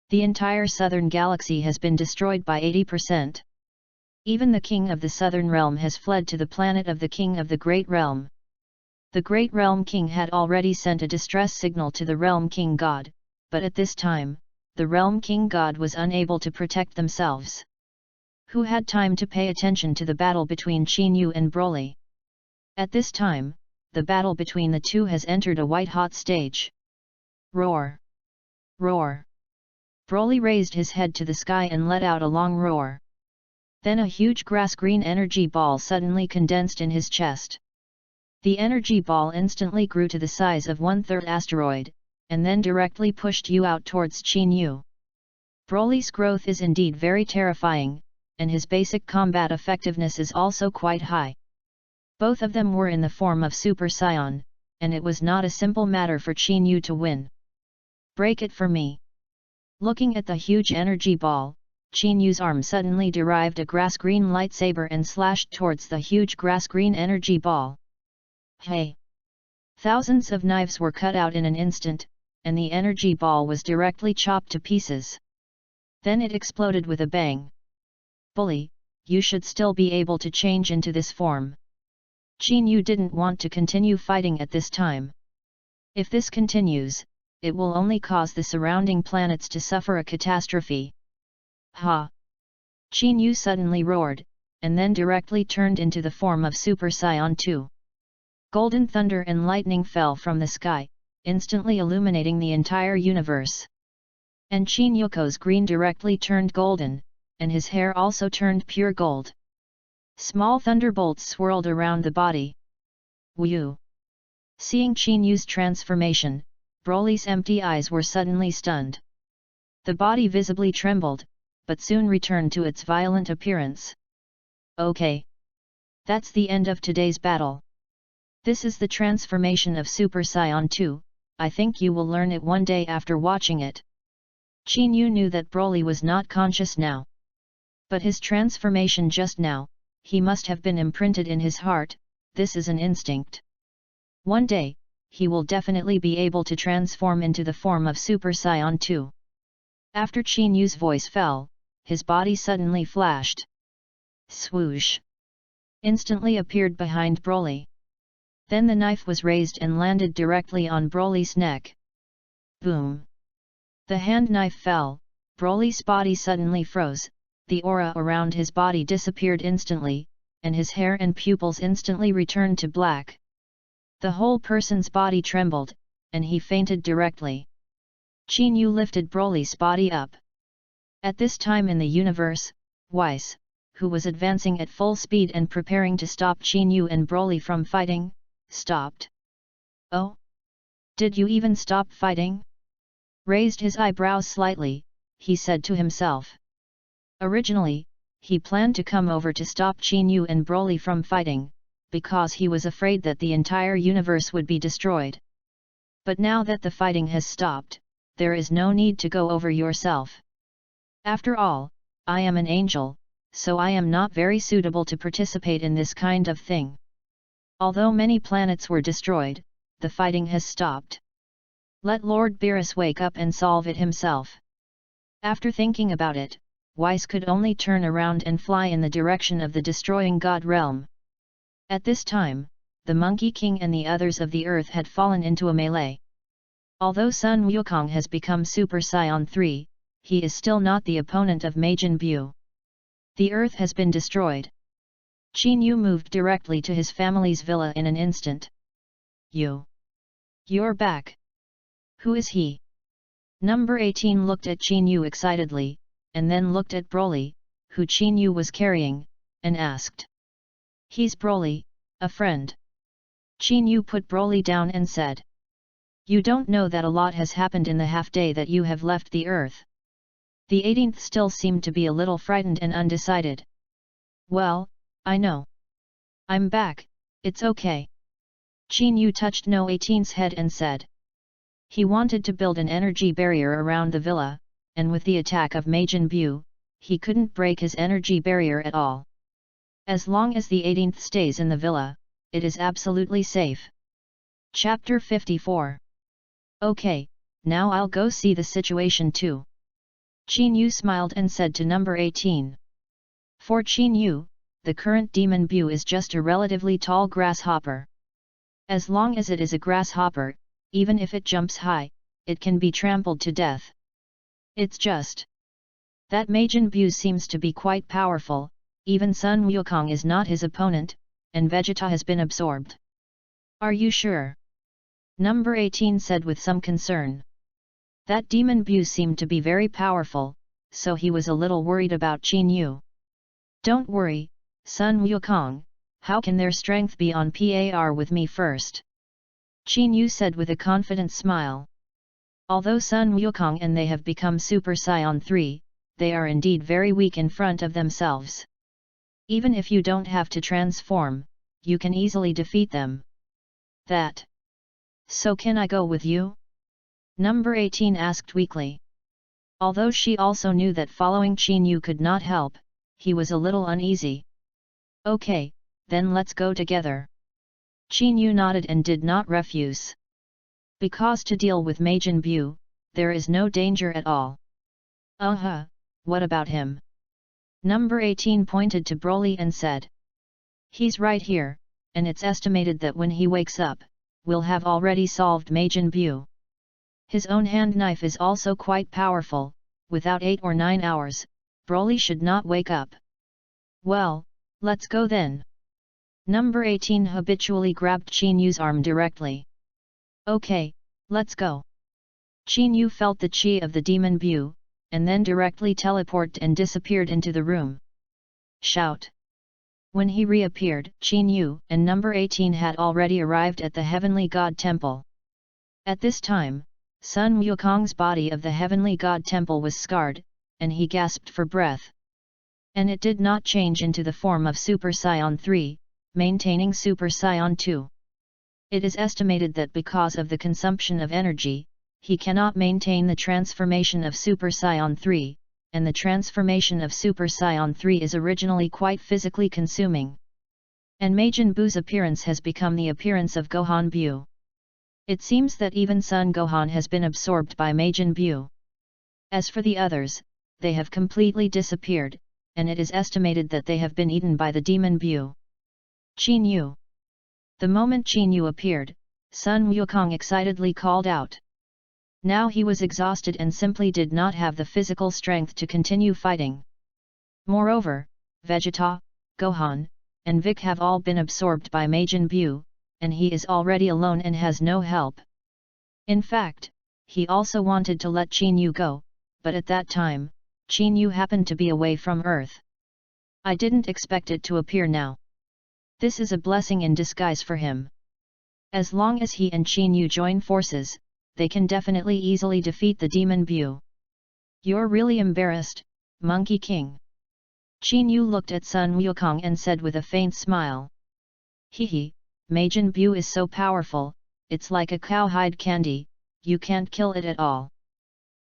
Speaker 1: The entire southern galaxy has been destroyed by 80%. Even the king of the southern realm has fled to the planet of the king of the great realm. The great realm king had already sent a distress signal to the realm king god, but at this time, the realm king god was unable to protect themselves. Who had time to pay attention to the battle between Qin Yu and Broly? At this time, the battle between the two has entered a white-hot stage. Roar! Roar! Broly raised his head to the sky and let out a long roar. Then a huge grass-green energy ball suddenly condensed in his chest. The energy ball instantly grew to the size of 1/3 asteroid, and then directly pushed Yu out towards Qin Yu. Broly's growth is indeed very terrifying, and his basic combat effectiveness is also quite high. Both of them were in the form of Super Saiyan, and it was not a simple matter for Qin Yu to win. Break it for me. Looking at the huge energy ball, Qin Yu's arm suddenly derived a grass-green lightsaber and slashed towards the huge grass-green energy ball. Hey! Thousands of knives were cut out in an instant, and the energy ball was directly chopped to pieces. Then it exploded with a bang. Bully, you should still be able to change into this form. Qin Yu didn't want to continue fighting at this time. If this continues, it will only cause the surrounding planets to suffer a catastrophe. Ha! Qin Yu suddenly roared, and then directly turned into the form of Super Saiyan 2. Golden thunder and lightning fell from the sky, instantly illuminating the entire universe. And Qin Yuko's green directly turned golden, and his hair also turned pure gold. Small thunderbolts swirled around the body. Woo! Seeing Qin Yu's transformation, Broly's empty eyes were suddenly stunned. The body visibly trembled, but soon returned to its violent appearance. Okay. That's the end of today's battle. This is the transformation of Super Saiyan 2, I think you will learn it one day after watching it. Qin Yu knew that Broly was not conscious now. But his transformation just now, he must have been imprinted in his heart, this is an instinct. One day, he will definitely be able to transform into the form of Super Saiyan 2. After Qin Yu's voice fell, his body suddenly flashed. Swoosh! Instantly appeared behind Broly. Then the knife was raised and landed directly on Broly's neck. Boom! The hand knife fell, Broly's body suddenly froze, the aura around his body disappeared instantly, and his hair and pupils instantly returned to black. The whole person's body trembled, and he fainted directly. Qin Yu lifted Broly's body up. At this time in the universe, Weiss, who was advancing at full speed and preparing to stop Qin Yu and Broly from fighting, stopped. Oh? Did you even stop fighting? Raised his eyebrows slightly, he said to himself. Originally, he planned to come over to stop Qin Yu and Broly from fighting, because he was afraid that the entire universe would be destroyed. But now that the fighting has stopped, there is no need to go over yourself. After all, I am an angel, so I am not very suitable to participate in this kind of thing. Although many planets were destroyed, the fighting has stopped. Let Lord Beerus wake up and solve it himself. After thinking about it, Weiss could only turn around and fly in the direction of the destroying God realm. At this time, the Monkey King and the others of the Earth had fallen into a melee. Although Sun Wukong has become Super Saiyan 3, he is still not the opponent of Majin Buu. The Earth has been destroyed. Qin Yu moved directly to his family's villa in an instant. You're back. Who is he? Number 18 looked at Qin Yu excitedly, and then looked at Broly, who Qin Yu was carrying, and asked. He's Broly, a friend. Qin Yu put Broly down and said. You don't know that a lot has happened in the half-day that you have left the Earth. The 18th still seemed to be a little frightened and undecided. Well, I know. I'm back, it's okay. Qin Yu touched No 18's head and said. He wanted to build an energy barrier around the villa, and with the attack of Majin Buu, he couldn't break his energy barrier at all. As long as the 18th stays in the villa, it is absolutely safe. Chapter 54. Okay, now I'll go see the situation too. Qin Yu smiled and said to number 18. For Qin Yu, the current demon Bu is just a relatively tall grasshopper. As long as it is a grasshopper, even if it jumps high, it can be trampled to death. It's just that Majin Bu seems to be quite powerful, even Sun Wukong is not his opponent, and Vegeta has been absorbed. Are you sure? Number 18 said with some concern. That demon Bu seemed to be very powerful, so he was a little worried about Qin Yu. Don't worry, Sun Wukong, how can their strength be on par with me first? Qin Yu said with a confident smile. Although Sun Wukong and they have become Super Saiyan 3, they are indeed very weak in front of themselves. Even if you don't have to transform, you can easily defeat them. So can I go with you? Number 18 asked weakly. Although she also knew that following Qin Yu could not help, he was a little uneasy. Okay, then let's go together. Qin Yu nodded and did not refuse. Because to deal with Majin Bu, there is no danger at all. What about him? Number 18 pointed to Broly and said. He's right here, and it's estimated that when he wakes up, we'll have already solved Majin Bu. His own hand knife is also quite powerful, without 8 or 9 hours, Broly should not wake up. Well, let's go then. Number 18 habitually grabbed Qin Yu's arm directly. Okay, let's go. Qin Yu felt the chi of the demon Bu, and then directly teleported and disappeared into the room. Shout! When he reappeared, Qin Yu and number 18 had already arrived at the Heavenly God Temple. At this time, Sun Wukong's body of the Heavenly God Temple was scarred, and he gasped for breath. And it did not change into the form of Super Saiyan 3, maintaining Super Saiyan 2. It is estimated that because of the consumption of energy, he cannot maintain the transformation of Super Saiyan 3, and the transformation of Super Saiyan 3 is originally quite physically consuming. And Majin Bu's appearance has become the appearance of Gohan Bu. It seems that even Son Gohan has been absorbed by Majin Bu. As for the others, they have completely disappeared, and it is estimated that they have been eaten by the demon Bu. Qin Yu. The moment Qin Yu appeared, Sun Wukong excitedly called out. Now he was exhausted and simply did not have the physical strength to continue fighting. Moreover, Vegeta, Gohan, and Vic have all been absorbed by Majin Bu, and he is already alone and has no help. In fact, he also wanted to let Qin Yu go, but at that time, Qin Yu happened to be away from Earth. I didn't expect it to appear now. This is a blessing in disguise for him. As long as he and Qin Yu join forces, they can definitely easily defeat the demon Bu. You're really embarrassed, Monkey King. Qin Yu looked at Sun Wukong and said with a faint smile. Hehe, Majin Bu is so powerful, it's like a cowhide candy, you can't kill it at all.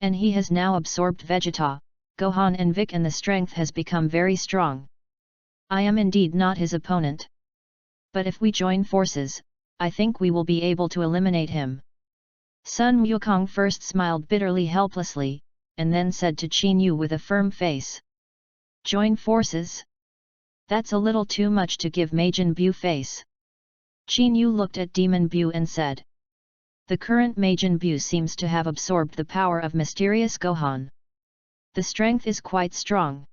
Speaker 1: And he has now absorbed Vegeta, Gohan and Vic, and the strength has become very strong. I am indeed not his opponent. But if we join forces, I think we will be able to eliminate him. Sun Wukong first smiled bitterly helplessly, and then said to Qin Yu with a firm face. Join forces? That's a little too much to give Majin Bu face. Qin Yu looked at Demon Bu and said. The current Majin Bu seems to have absorbed the power of mysterious Gohan. The strength is quite strong.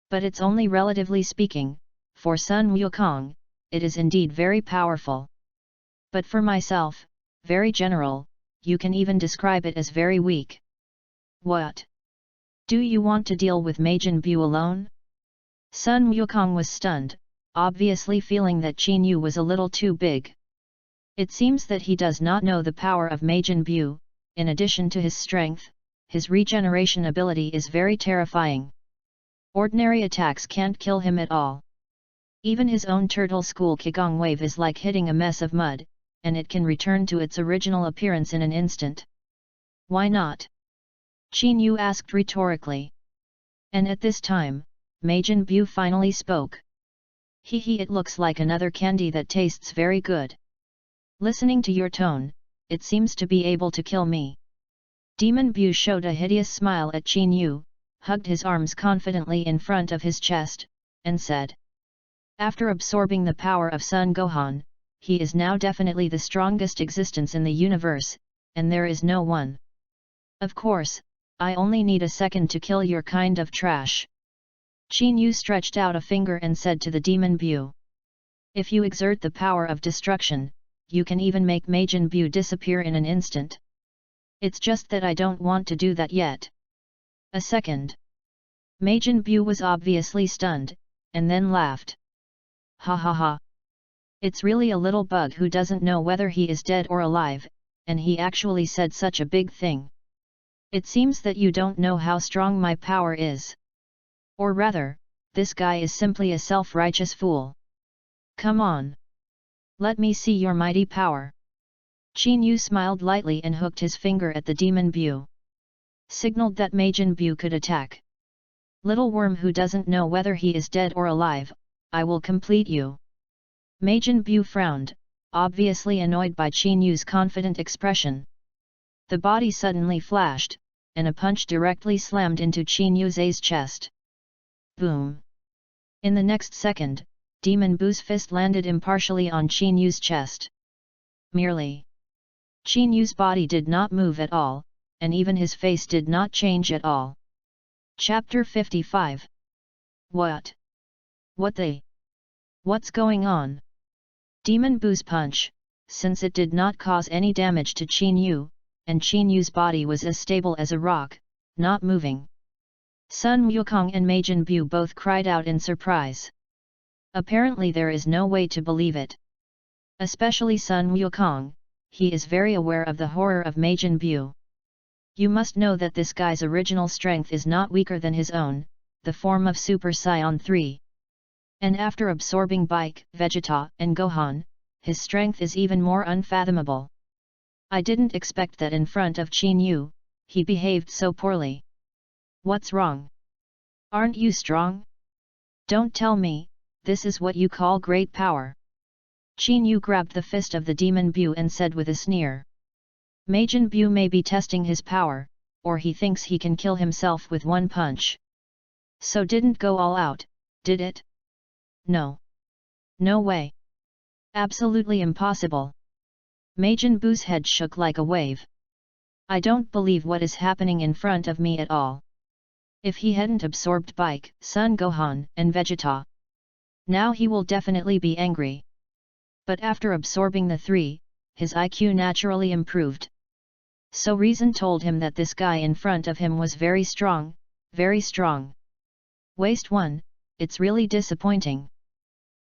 Speaker 1: But it's only relatively speaking, for Sun Wukong, it is indeed very powerful. But for myself, very general, you can even describe it as very weak. What? Do you want to deal with Majin Bu alone? Sun Wukong was stunned, obviously feeling that Qin Yu was a little too big. It seems that he does not know the power of Majin Bu. In addition to his strength, his regeneration ability is very terrifying. Ordinary attacks can't kill him at all. Even his own Turtle School Qigong wave is like hitting a mess of mud, and it can return to its original appearance in an instant. Why not? Qin Yu asked rhetorically. And at this time, Majin Bu finally spoke. Hee, it looks like another candy that tastes very good. Listening to your tone, it seems to be able to kill me. Demon Bu showed a hideous smile at Qin Yu, hugged his arms confidently in front of his chest, and said. After absorbing the power of Sun Gohan, he is now definitely the strongest existence in the universe, and there is no one. Of course, I only need a second to kill your kind of trash. Qin Yu stretched out a finger and said to the Demon Bu. If you exert the power of destruction, you can even make Majin Bu disappear in an instant. It's just that I don't want to do that yet. A second. Majin Bu was obviously stunned, and then laughed. Ha ha ha. It's really a little bug who doesn't know whether he is dead or alive, and he actually said such a big thing. It seems that you don't know how strong my power is. Or rather, this guy is simply a self-righteous fool. Come on. Let me see your mighty power. Qin Yu smiled lightly and hooked his finger at the Demon Bu. Signaled that Majin Bu could attack. Little worm who doesn't know whether he is dead or alive, I will complete you. Majin Bu frowned, obviously annoyed by Qin Yu's confident expression. The body suddenly flashed, and a punch directly slammed into Qin Yu's chest. Boom! In the next second, Demon Bu's fist landed impartially on Qin Yu's chest. Merely. Qin Yu's body did not move at all, and even his face did not change at all. Chapter 55. What? What the? What's going on? Demon Bu's punch, since it did not cause any damage to Qin Yu, and Qin Yu's body was as stable as a rock, not moving. Sun Wukong and Majin Bu both cried out in surprise. Apparently there is no way to believe it. Especially Sun Wukong, he is very aware of the horror of Majin Bu. You must know that this guy's original strength is not weaker than his own, the form of Super Saiyan 3. And after absorbing Bike, Vegeta, and Gohan, his strength is even more unfathomable. I didn't expect that in front of Qin Yu, he behaved so poorly. What's wrong? Aren't you strong? Don't tell me, this is what you call great power. Qin Yu grabbed the fist of the Demon Bu and said with a sneer. Majin Bu may be testing his power, or he thinks he can kill himself with one punch. So didn't go all out, did it? No. No way. Absolutely impossible. Majin Bu's head shook like a wave. I don't believe what is happening in front of me at all. If he hadn't absorbed Bike, Son Gohan, and Vegeta, now he will definitely be angry. But after absorbing the three, his IQ naturally improved. So reason told him that this guy in front of him was very strong, very strong. Waste 1, it's really disappointing.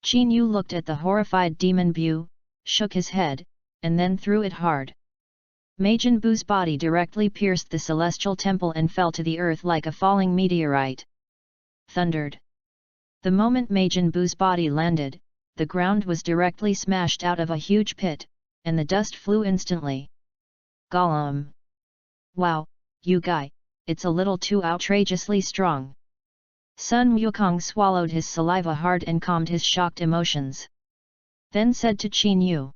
Speaker 1: Qin Yu looked at the horrified Demon Bu, shook his head, and then threw it hard. Majin Bu's body directly pierced the celestial temple and fell to the earth like a falling meteorite. Thundered. The moment Majin Bu's body landed, the ground was directly smashed out of a huge pit, and the dust flew instantly. Gollum! Wow, you guy, it's a little too outrageously strong. Sun Wukong swallowed his saliva hard and calmed his shocked emotions. Then said to Qin Yu.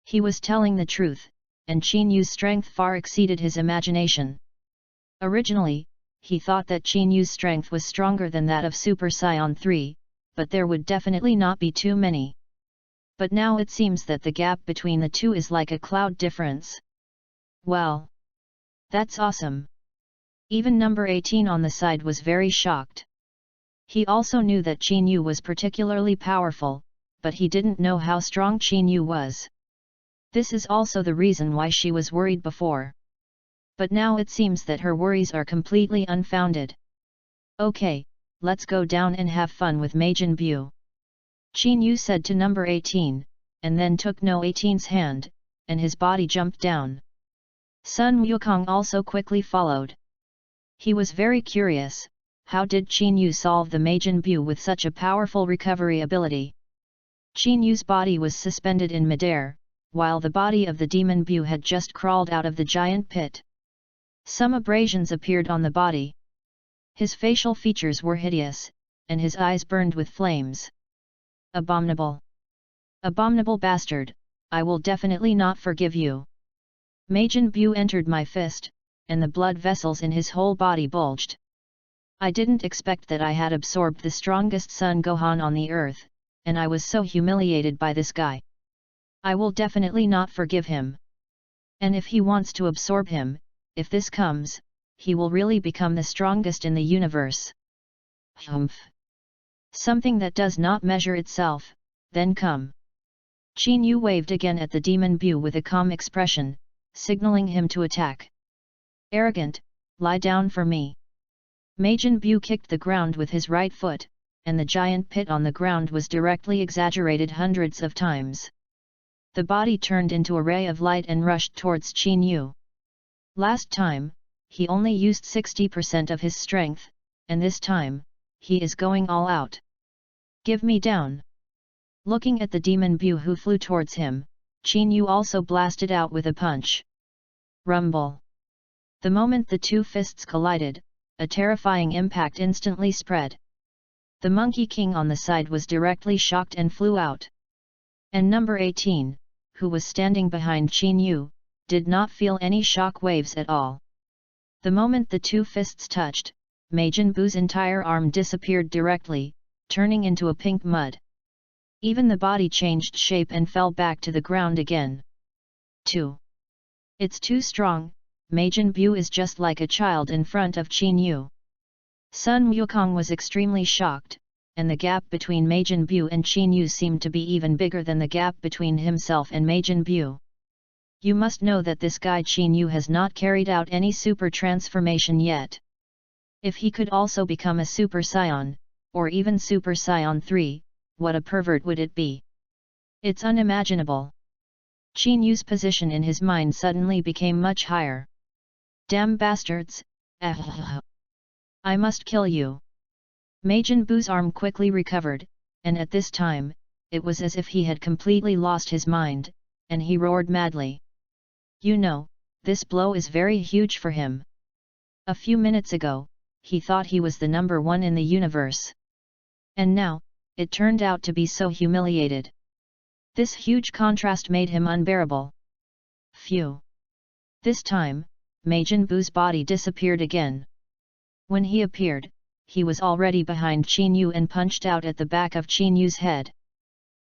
Speaker 1: He was telling the truth, and Qin Yu's strength far exceeded his imagination. Originally, he thought that Qin Yu's strength was stronger than that of Super Saiyan 3, but there would definitely not be too many. But now it seems that the gap between the two is like a cloud difference. Well, that's awesome. Even number 18 on the side was very shocked. He also knew that Qin Yu was particularly powerful, but he didn't know how strong Qin Yu was. This is also the reason why she was worried before. But now it seems that her worries are completely unfounded. Okay, let's go down and have fun with Majin Bu. Qin Yu said to number 18, and then took no 18's hand, and his body jumped down. Sun Wukong also quickly followed. He was very curious, how did Qin Yu solve the Majin Bu with such a powerful recovery ability? Qin Yu's body was suspended in midair, while the body of the Demon Bu had just crawled out of the giant pit. Some abrasions appeared on the body. His facial features were hideous, and his eyes burned with flames. Abominable! Abominable bastard, I will definitely not forgive you. Majin Buu entered my fist, and the blood vessels in his whole body bulged. I didn't expect that I had absorbed the strongest Son Gohan on the earth, and I was so humiliated by this guy. I will definitely not forgive him. And if he wants to absorb him, if this comes, he will really become the strongest in the universe. Humph! Something that does not measure itself, then come. Qin Yu waved again at the demon Buu with a calm expression, signaling him to attack. Arrogant, lie down for me. Majin Buu kicked the ground with his right foot, and the giant pit on the ground was directly exaggerated hundreds of times. The body turned into a ray of light and rushed towards Qin Yu. Last time, he only used 60% of his strength, and this time, he is going all out. Give me down. Looking at the demon Buu who flew towards him, Qin Yu also blasted out with a punch. Rumble. The moment the two fists collided, a terrifying impact instantly spread. The Monkey King on the side was directly shocked and flew out. And number 18, who was standing behind Qin Yu, did not feel any shock waves at all. The moment the two fists touched, Majin Buu's entire arm disappeared directly, turning into a pink mud. Even the body changed shape and fell back to the ground again. 2. It's too strong, Majin Buu is just like a child in front of Qin Yu. Sun Wukong was extremely shocked, and the gap between Majin Buu and Qin Yu seemed to be even bigger than the gap between himself and Majin Buu. You must know that this guy Qin Yu has not carried out any super transformation yet. If he could also become a Super Saiyan, or even Super Saiyan 3, what a pervert would it be? It's unimaginable. Qin Yu's position in his mind suddenly became much higher. Damn bastards! I must kill you. Majin Buu's arm quickly recovered, and at this time, it was as if he had completely lost his mind, and he roared madly. You know, this blow is very huge for him. A few minutes ago, he thought he was the number one in the universe. And now, it turned out to be so humiliated. This huge contrast made him unbearable. Phew! This time, Majin Buu's body disappeared again. When he appeared, he was already behind Qin Yu and punched out at the back of Qin Yu's head.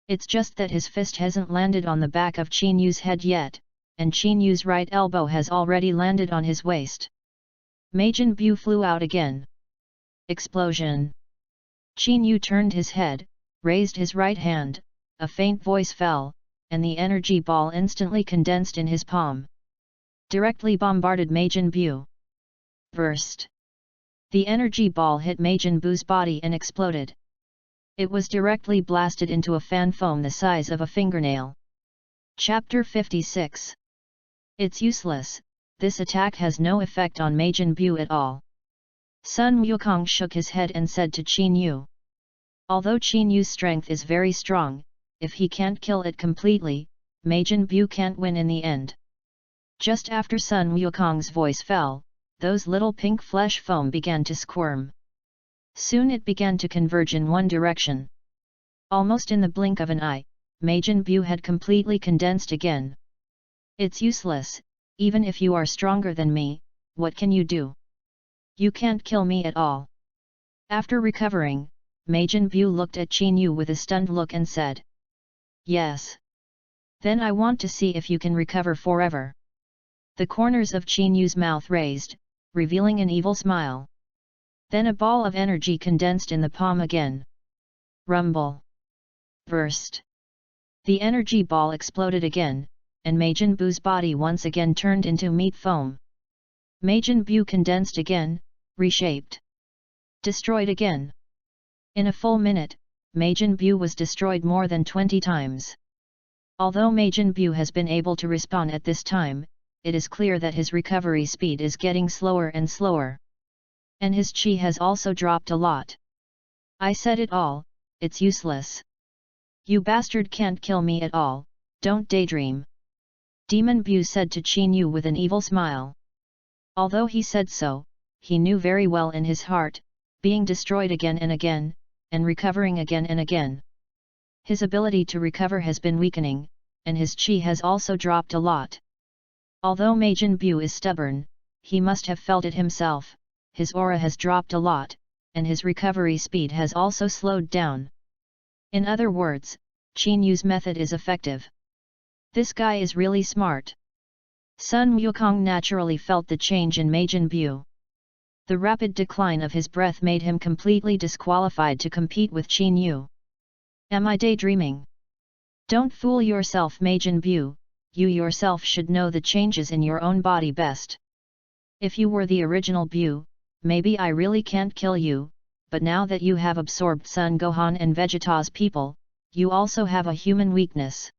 Speaker 1: It's just that his fist hasn't landed on the back of Qin Yu's head yet, and Qin Yu's right elbow has already landed on his waist. Majin Buu flew out again. Explosion! Qin Yu turned his head, raised his right hand, a faint voice fell, and the energy ball instantly condensed in his palm. Directly bombarded Majin Buu. Burst! The energy ball hit Majin Buu's body and exploded. It was directly blasted into a fan foam the size of a fingernail. Chapter 56. It's useless, this attack has no effect on Majin Buu at all. Sun Wukong shook his head and said to Qin Yu. Although Qin Yu's strength is very strong, if he can't kill it completely, Majin Buu can't win in the end. Just after Sun Wukong's voice fell, those little pink flesh foam began to squirm. Soon it began to converge in one direction. Almost in the blink of an eye, Majin Buu had completely condensed again. It's useless, even if you are stronger than me, what can you do? You can't kill me at all. After recovering, Majin Buu looked at Qin Yu with a stunned look and said. Yes. Then I want to see if you can recover forever. The corners of Qin Yu's mouth raised, revealing an evil smile. Then a ball of energy condensed in the palm again. Rumble. Burst. The energy ball exploded again, and Majin Buu's body once again turned into meat foam. Majin Buu condensed again, reshaped. Destroyed again. In a full minute, Majin Buu was destroyed more than 20 times. Although Majin Buu has been able to respawn at this time, it is clear that his recovery speed is getting slower and slower. And his chi has also dropped a lot. I said it all, it's useless. You bastard can't kill me at all, don't daydream. Demon Buu said to Qin Yu with an evil smile. Although he said so, he knew very well in his heart, being destroyed again and again, and recovering again and again. His ability to recover has been weakening, and his chi has also dropped a lot. Although Majin Bu is stubborn, he must have felt it himself, his aura has dropped a lot, and his recovery speed has also slowed down. In other words, Qin Yu's method is effective. This guy is really smart. Sun Wukong naturally felt the change in Majin Bu. The rapid decline of his breath made him completely disqualified to compete with Qin Yu. Am I daydreaming? Don't fool yourself, Majin Bu, you yourself should know the changes in your own body best. If you were the original Bu, maybe I really can't kill you, but now that you have absorbed Sun Gohan and Vegeta's people, you also have a human weakness.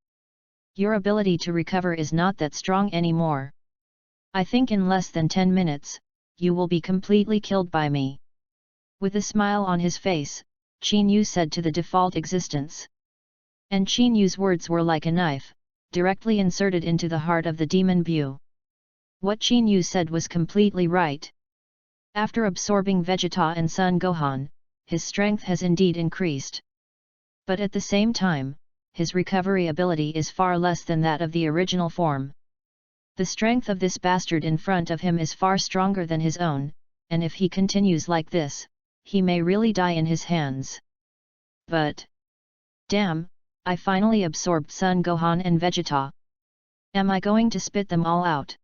Speaker 1: Your ability to recover is not that strong anymore. I think in less than 10 minutes, you will be completely killed by me. With a smile on his face, Qin Yu said to the default existence. And Qin Yu's words were like a knife, directly inserted into the heart of the demon Bu. What Qin Yu said was completely right. After absorbing Vegeta and Sun Gohan, his strength has indeed increased. But at the same time, his recovery ability is far less than that of the original form. The strength of this bastard in front of him is far stronger than his own, and if he continues like this, he may really die in his hands. But... damn, I finally absorbed Sun Gohan and Vegeta. Am I going to spit them all out?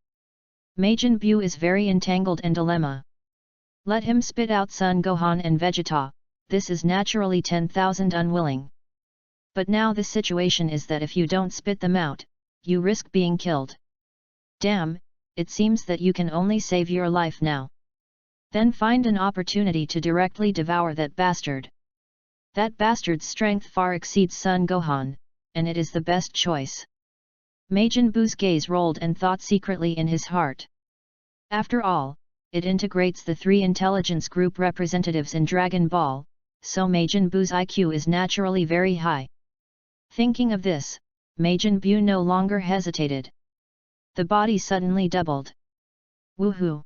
Speaker 1: Majin Bu is very entangled and dilemma. Let him spit out Sun Gohan and Vegeta, this is naturally 10,000 unwilling. But now the situation is that if you don't spit them out, you risk being killed. Damn, it seems that you can only save your life now. Then find an opportunity to directly devour that bastard. That bastard's strength far exceeds Sun Gohan, and it is the best choice. Majin Bu's gaze rolled and thought secretly in his heart. After all, it integrates the 3 intelligence group representatives in Dragon Ball, so Majin Bu's IQ is naturally very high. Thinking of this, Majin Bu no longer hesitated. The body suddenly doubled. Woohoo!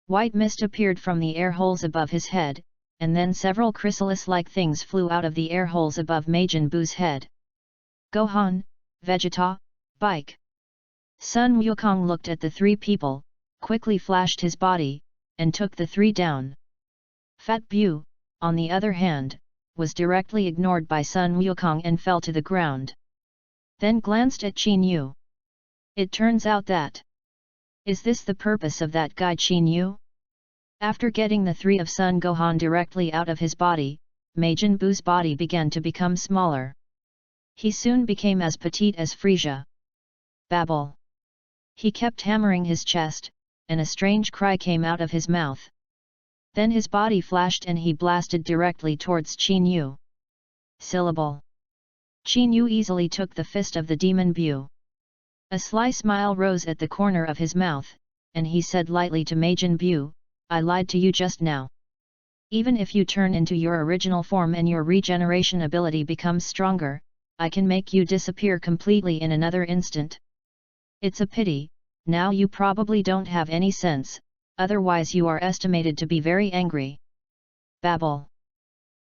Speaker 1: White mist appeared from the air holes above his head, and then several chrysalis-like things flew out of the air holes above Majin Bu's head. Gohan, Vegeta, Bike. Sun Wukong looked at the 3 people, quickly flashed his body, and took the 3 down. Fat Bu, on the other hand, was directly ignored by Sun Wukong and fell to the ground. Then glanced at Qin Yu. It turns out that... is this the purpose of that guy Qin Yu? After getting the 3 of Sun Gohan directly out of his body, Majin Bu's body began to become smaller. He soon became as petite as Frieza. Babble. He kept hammering his chest, and a strange cry came out of his mouth. Then his body flashed and he blasted directly towards Qin Yu. Syllable. Qin Yu easily took the fist of the demon Bu. A sly smile rose at the corner of his mouth, and he said lightly to Majin Bu, I lied to you just now. Even if you turn into your original form and your regeneration ability becomes stronger, I can make you disappear completely in another instant. It's a pity, now you probably don't have any sense, otherwise you are estimated to be very angry. Babble.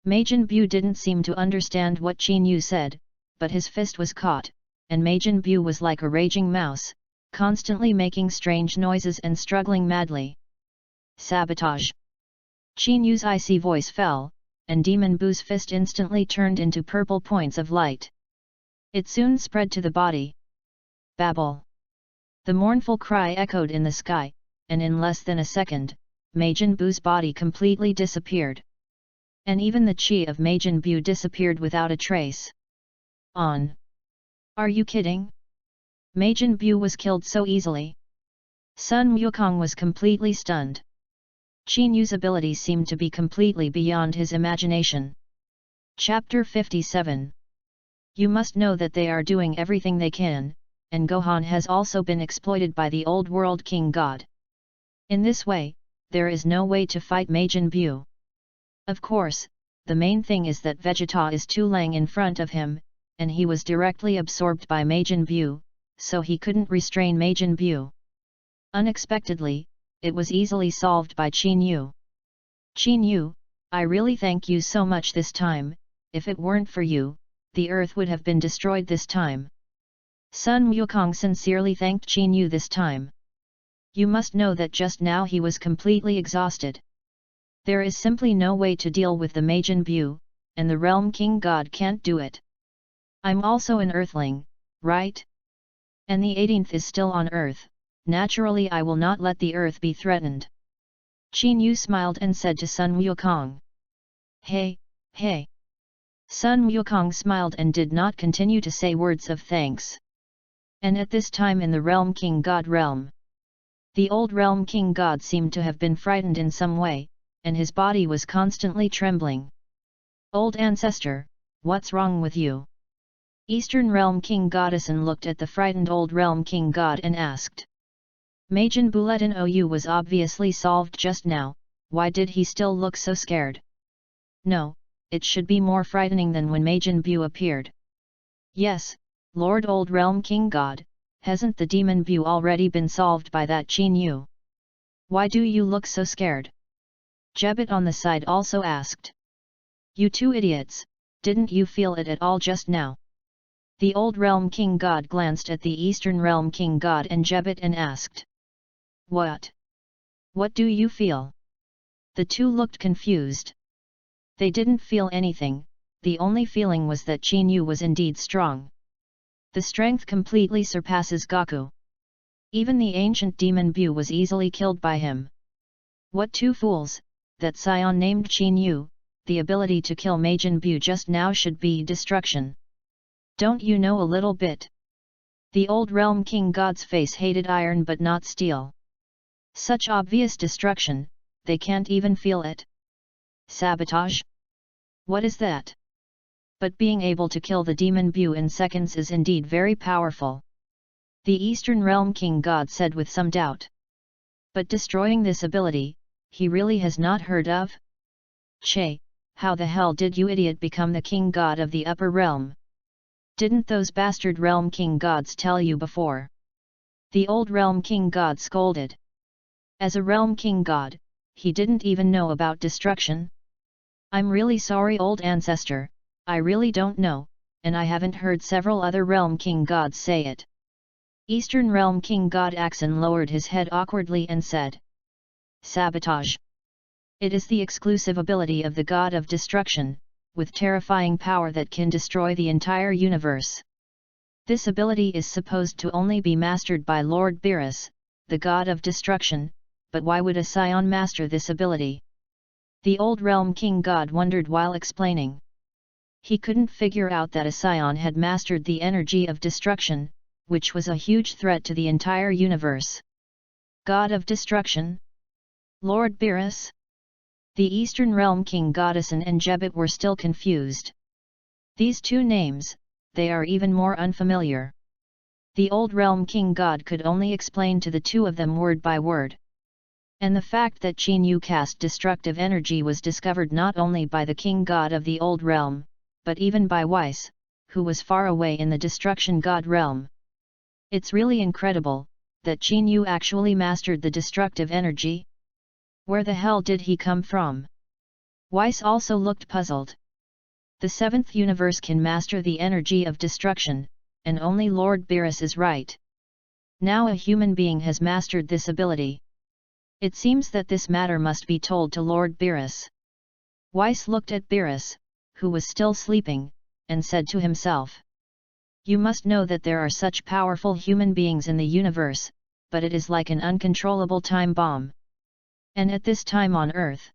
Speaker 1: Majin Bu didn't seem to understand what Qin Yu said, but his fist was caught, and Majin Bu was like a raging mouse, constantly making strange noises and struggling madly. Sabotage. Qin Yu's icy voice fell, and Demon Bu's fist instantly turned into purple points of light. It soon spread to the body. Babble. The mournful cry echoed in the sky, and in less than a second, Majin Bu's body completely disappeared. And even the chi of Majin Bu disappeared without a trace. On. Are you kidding? Majin Bu was killed so easily. Sun Wukong was completely stunned. Qin Yu's ability seemed to be completely beyond his imagination. Chapter 57. You must know that they are doing everything they can, and Gohan has also been exploited by the old world king god. In this way, there is no way to fight Majin Bu. Of course, the main thing is that Vegeta is too lang in front of him, and he was directly absorbed by Majin Bu, so he couldn't restrain Majin Bu. Unexpectedly, it was easily solved by Qin Yu. Qin Yu, I really thank you so much this time, if it weren't for you, the earth would have been destroyed this time. Sun Wukong sincerely thanked Qin Yu this time. You must know that just now he was completely exhausted. There is simply no way to deal with the Majin Bu, and the Realm King God can't do it. I'm also an earthling, right? And the 18th is still on earth, naturally I will not let the earth be threatened. Qin Yu smiled and said to Sun Wukong. Hey, hey. Sun Wukong smiled and did not continue to say words of thanks. And at this time in the Realm King God realm, the old Realm King God seemed to have been frightened in some way, and his body was constantly trembling. Old ancestor, what's wrong with you? Eastern Realm King Goddessin looked at the frightened old Realm King God and asked. Majin Bulletin Ou was obviously solved just now, why did he still look so scared? No, it should be more frightening than when Majin Bu appeared. Yes, Lord Old Realm King God, hasn't the demon Bu already been solved by that Qin Yu? Why do you look so scared? Jebit on the side also asked. You two idiots, didn't you feel it at all just now? The old Realm King God glanced at the Eastern Realm King God and Jebit and asked. What? What do you feel? The two looked confused. They didn't feel anything, the only feeling was that Qin Yu was indeed strong. The strength completely surpasses Goku. Even the ancient demon Bu was easily killed by him. What two fools, that scion named Qin Yu, the ability to kill Majin Bu just now should be destruction. Don't you know a little bit? The old Realm King God's face hated iron but not steel. Such obvious destruction, they can't even feel it. Sabotage? What is that? But being able to kill the demon Bu in seconds is indeed very powerful. The Eastern Realm King God said with some doubt. But destroying this ability, he really has not heard of? Che, how the hell did you idiot become the King God of the Upper Realm? Didn't those bastard Realm King Gods tell you before? The old Realm King God scolded. As a Realm King God, he didn't even know about destruction? I'm really sorry old ancestor, I really don't know, and I haven't heard several other Realm King Gods say it. Eastern Realm King God Axon lowered his head awkwardly and said. Sabotage. It is the exclusive ability of the God of Destruction, with terrifying power that can destroy the entire universe. This ability is supposed to only be mastered by Lord Beerus, the God of Destruction, but why would a scion master this ability? The old Realm King God wondered while explaining. He couldn't figure out that a scion had mastered the energy of destruction, which was a huge threat to the entire universe. God of Destruction? Lord Beerus? The Eastern Realm King Goddessin and Jebit were still confused. These two names, they are even more unfamiliar. The old Realm King God could only explain to the two of them word by word. And the fact that Qin Yu cast destructive energy was discovered not only by the King God of the Old Realm, but even by Weiss, who was far away in the Destruction God realm. It's really incredible, that Qin Yu actually mastered the destructive energy. Where the hell did he come from? Weiss also looked puzzled. The seventh universe can master the energy of destruction, and only Lord Beerus is right. Now a human being has mastered this ability. It seems that this matter must be told to Lord Beerus. Weiss looked at Beerus, who was still sleeping, and said to himself. You must know that there are such powerful human beings in the universe, but it is like an uncontrollable time bomb. And at this time on Earth.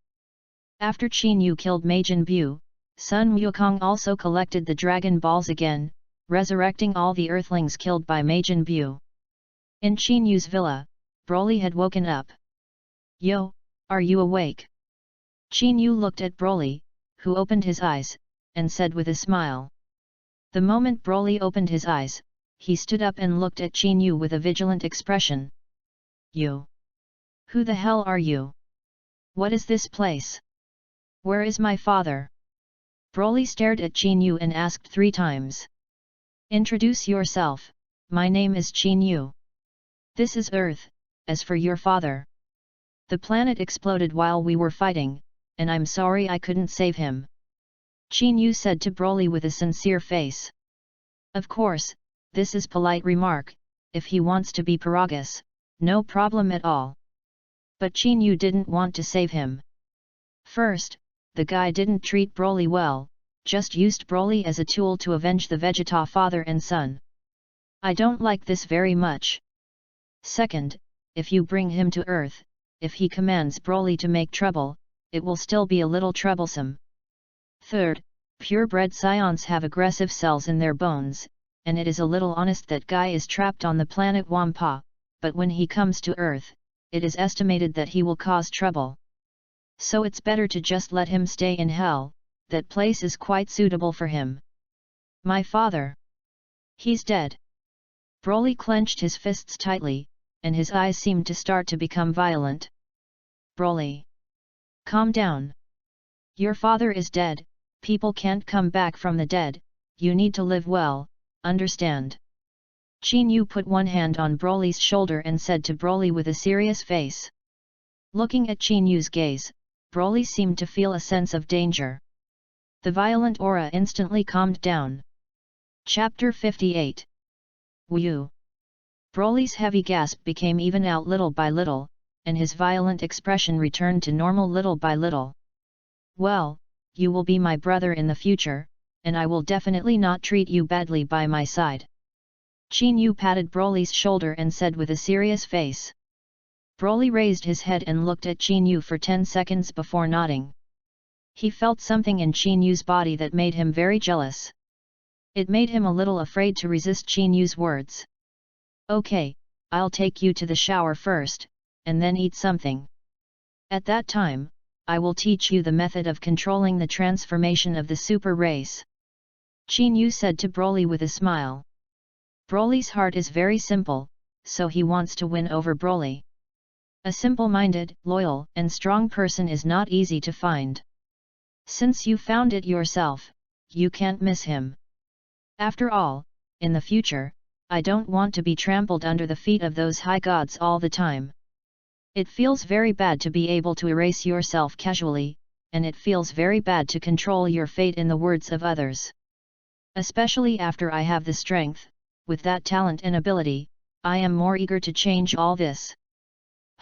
Speaker 1: After Qin Yu killed Majin Bu, Sun Wukong also collected the Dragon Balls again, resurrecting all the Earthlings killed by Majin Bu. In Qin Yu's villa, Broly had woken up. Yo, are you awake? Qin Yu looked at Broly, who opened his eyes, and said with a smile. The moment Broly opened his eyes, he stood up and looked at Qin Yu with a vigilant expression. You? Who the hell are you? What is this place? Where is my father? Broly stared at Qin Yu and asked 3 times. Introduce yourself, my name is Qin Yu. This is Earth, as for your father. The planet exploded while we were fighting, and I'm sorry I couldn't save him. Qin Yu said to Broly with a sincere face. Of course, this is polite remark, if he wants to be Paragus, no problem at all. But Qin Yu didn't want to save him. First, the guy didn't treat Broly well, just used Broly as a tool to avenge the Vegeta father and son. I don't like this very much. Second, if you bring him to Earth, if he commands Broly to make trouble, it will still be a little troublesome. Third, purebred scions have aggressive cells in their bones, and it is a little honest that guy is trapped on the planet Wampa, but when he comes to Earth, it is estimated that he will cause trouble. So it's better to just let him stay in hell, that place is quite suitable for him. My father. He's dead. Broly clenched his fists tightly, and his eyes seemed to start to become violent. Broly. Calm down. Your father is dead, people can't come back from the dead, you need to live well, understand? Qin Yu put one hand on Broly's shoulder and said to Broly with a serious face. Looking at Qin Yu's gaze, Broly seemed to feel a sense of danger. The violent aura instantly calmed down. Chapter 58. Wu. Broly's heavy gasp became even out little by little, and his violent expression returned to normal little by little. Well, you will be my brother in the future, and I will definitely not treat you badly by my side. Qin Yu patted Broly's shoulder and said with a serious face. Broly raised his head and looked at Qin Yu for 10 seconds before nodding. He felt something in Qin Yu's body that made him very jealous. It made him a little afraid to resist Qin Yu's words. Okay, I'll take you to the shower first, and then eat something. At that time, I will teach you the method of controlling the transformation of the super race. Qin Yu said to Broly with a smile. Broly's heart is very simple, so he wants to win over Broly. A simple-minded, loyal, and strong person is not easy to find. Since you found it yourself, you can't miss him. After all, in the future, I don't want to be trampled under the feet of those high gods all the time. It feels very bad to be able to erase yourself casually, and it feels very bad to control your fate in the words of others. Especially after I have the strength, with that talent and ability, I am more eager to change all this.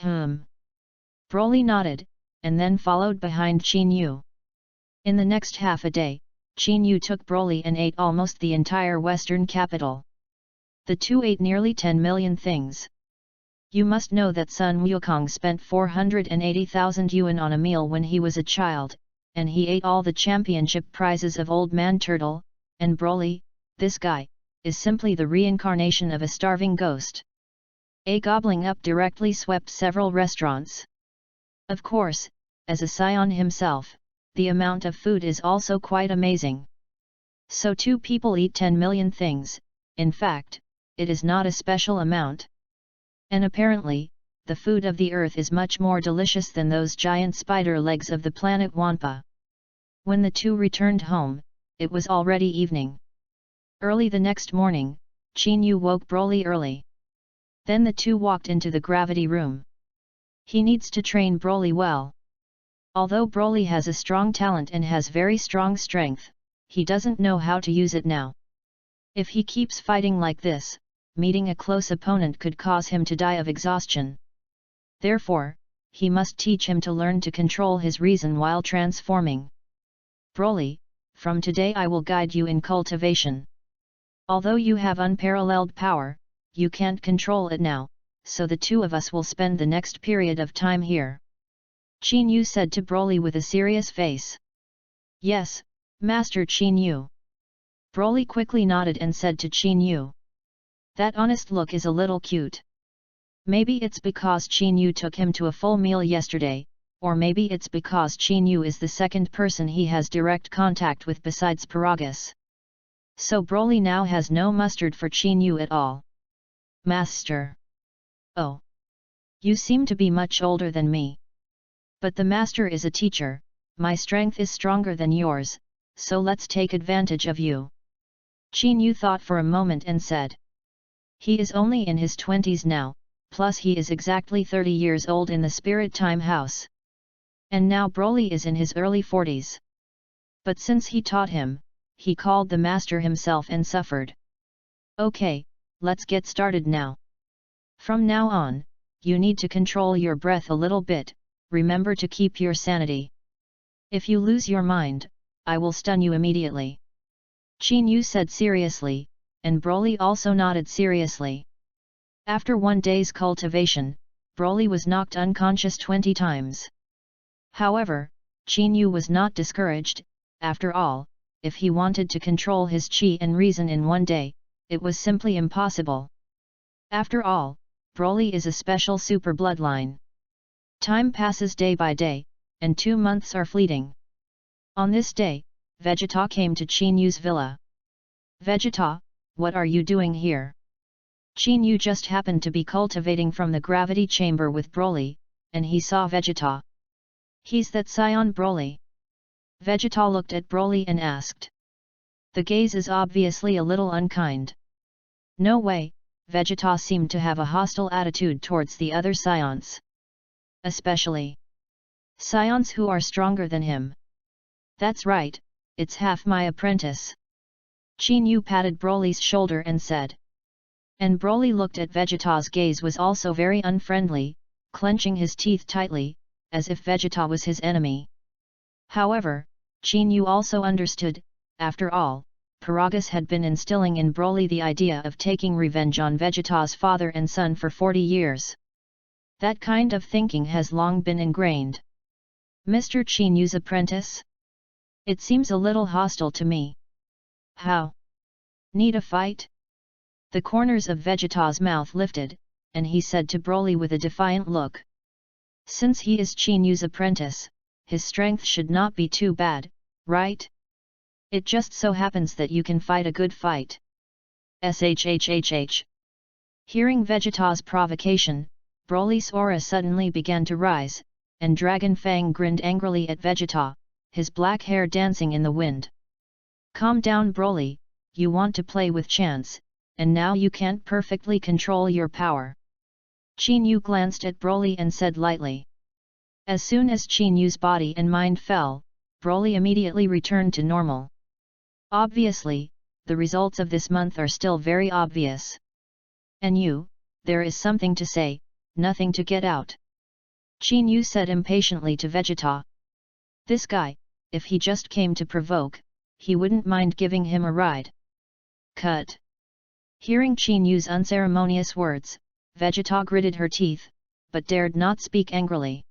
Speaker 1: Broly nodded, and then followed behind Qin Yu. In the next half a day, Qin Yu took Broly and ate almost the entire western capital. The two ate nearly 10 million things. You must know that Sun Wukong spent 480,000 yuan on a meal when he was a child, and he ate all the championship prizes of Old Man Turtle, and Broly, this guy, is simply the reincarnation of a starving ghost. A gobbling up directly swept several restaurants. Of course, as a scion himself, the amount of food is also quite amazing. So two people eat 10 million things, in fact, it is not a special amount. And apparently, the food of the earth is much more delicious than those giant spider legs of the planet Wampa. When the two returned home, it was already evening. Early the next morning, Qin Yu woke Broly early. Then the two walked into the gravity room. He needs to train Broly well. Although Broly has a strong talent and has very strong strength, he doesn't know how to use it now. If he keeps fighting like this, meeting a close opponent could cause him to die of exhaustion. Therefore, he must teach him to learn to control his reason while transforming. Broly, from today I will guide you in cultivation. Although you have unparalleled power, you can't control it now, so the two of us will spend the next period of time here. Qin Yu said to Broly with a serious face. Yes, Master Qin Yu. Broly quickly nodded and said to Qin Yu. That honest look is a little cute. Maybe it's because Qin Yu took him to a full meal yesterday, or maybe it's because Qin Yu is the second person he has direct contact with besides Paragus. So Broly now has no mustard for Qin Yu at all. Master. Oh. You seem to be much older than me. But the master is a teacher, my strength is stronger than yours, so let's take advantage of you. Qin Yu thought for a moment and said. He is only in his 20s now, plus he is exactly 30 years old in the Spirit Time House. And now Broly is in his early 40s. But since he taught him, he called the master himself and suffered. Okay, let's get started now. From now on, you need to control your breath a little bit, remember to keep your sanity. If you lose your mind, I will stun you immediately. Qin Yu said seriously, and Broly also nodded seriously. After 1 day's cultivation, Broly was knocked unconscious 20 times. However, Qin Yu was not discouraged. After all, if he wanted to control his qi and reason in 1 day, it was simply impossible. After all, Broly is a special super bloodline. Time passes day by day, and 2 months are fleeting. On this day, Vegeta came to Qin Yu's villa. Vegeta, what are you doing here? Qin Yu just happened to be cultivating from the gravity chamber with Broly, and he saw Vegeta. He's that scion Broly. Vegeta looked at Broly and asked. The gaze is obviously a little unkind. No way, Vegeta seemed to have a hostile attitude towards the other scions. Especially scions who are stronger than him. That's right, it's half my apprentice. Qin Yu patted Broly's shoulder and said. And Broly looked at Vegeta's gaze was also very unfriendly, clenching his teeth tightly, as if Vegeta was his enemy. However, Qin Yu also understood, after all, Paragus had been instilling in Broly the idea of taking revenge on Vegeta's father and son for 40 years. That kind of thinking has long been ingrained. Mr. Qin Yu's apprentice? It seems a little hostile to me. How? Need a fight? The corners of Vegeta's mouth lifted, and he said to Broly with a defiant look. Since he is Qin Yu's apprentice, his strength should not be too bad, right? It just so happens that you can fight a good fight. Shhhh. Hearing Vegeta's provocation, Broly's aura suddenly began to rise, and Dragon Fang grinned angrily at Vegeta, his black hair dancing in the wind. Calm down Broly, you want to play with chance, and now you can't perfectly control your power. Qin Yu glanced at Broly and said lightly. As soon as Qin Yu's body and mind fell, Broly immediately returned to normal. Obviously, the results of this month are still very obvious. And you, there is something to say, nothing to get out. Qin Yu said impatiently to Vegeta. This guy, if he just came to provoke, he wouldn't mind giving him a ride. Cut. Hearing Qin Yu's unceremonious words, Vegeta gritted her teeth, but dared not speak angrily.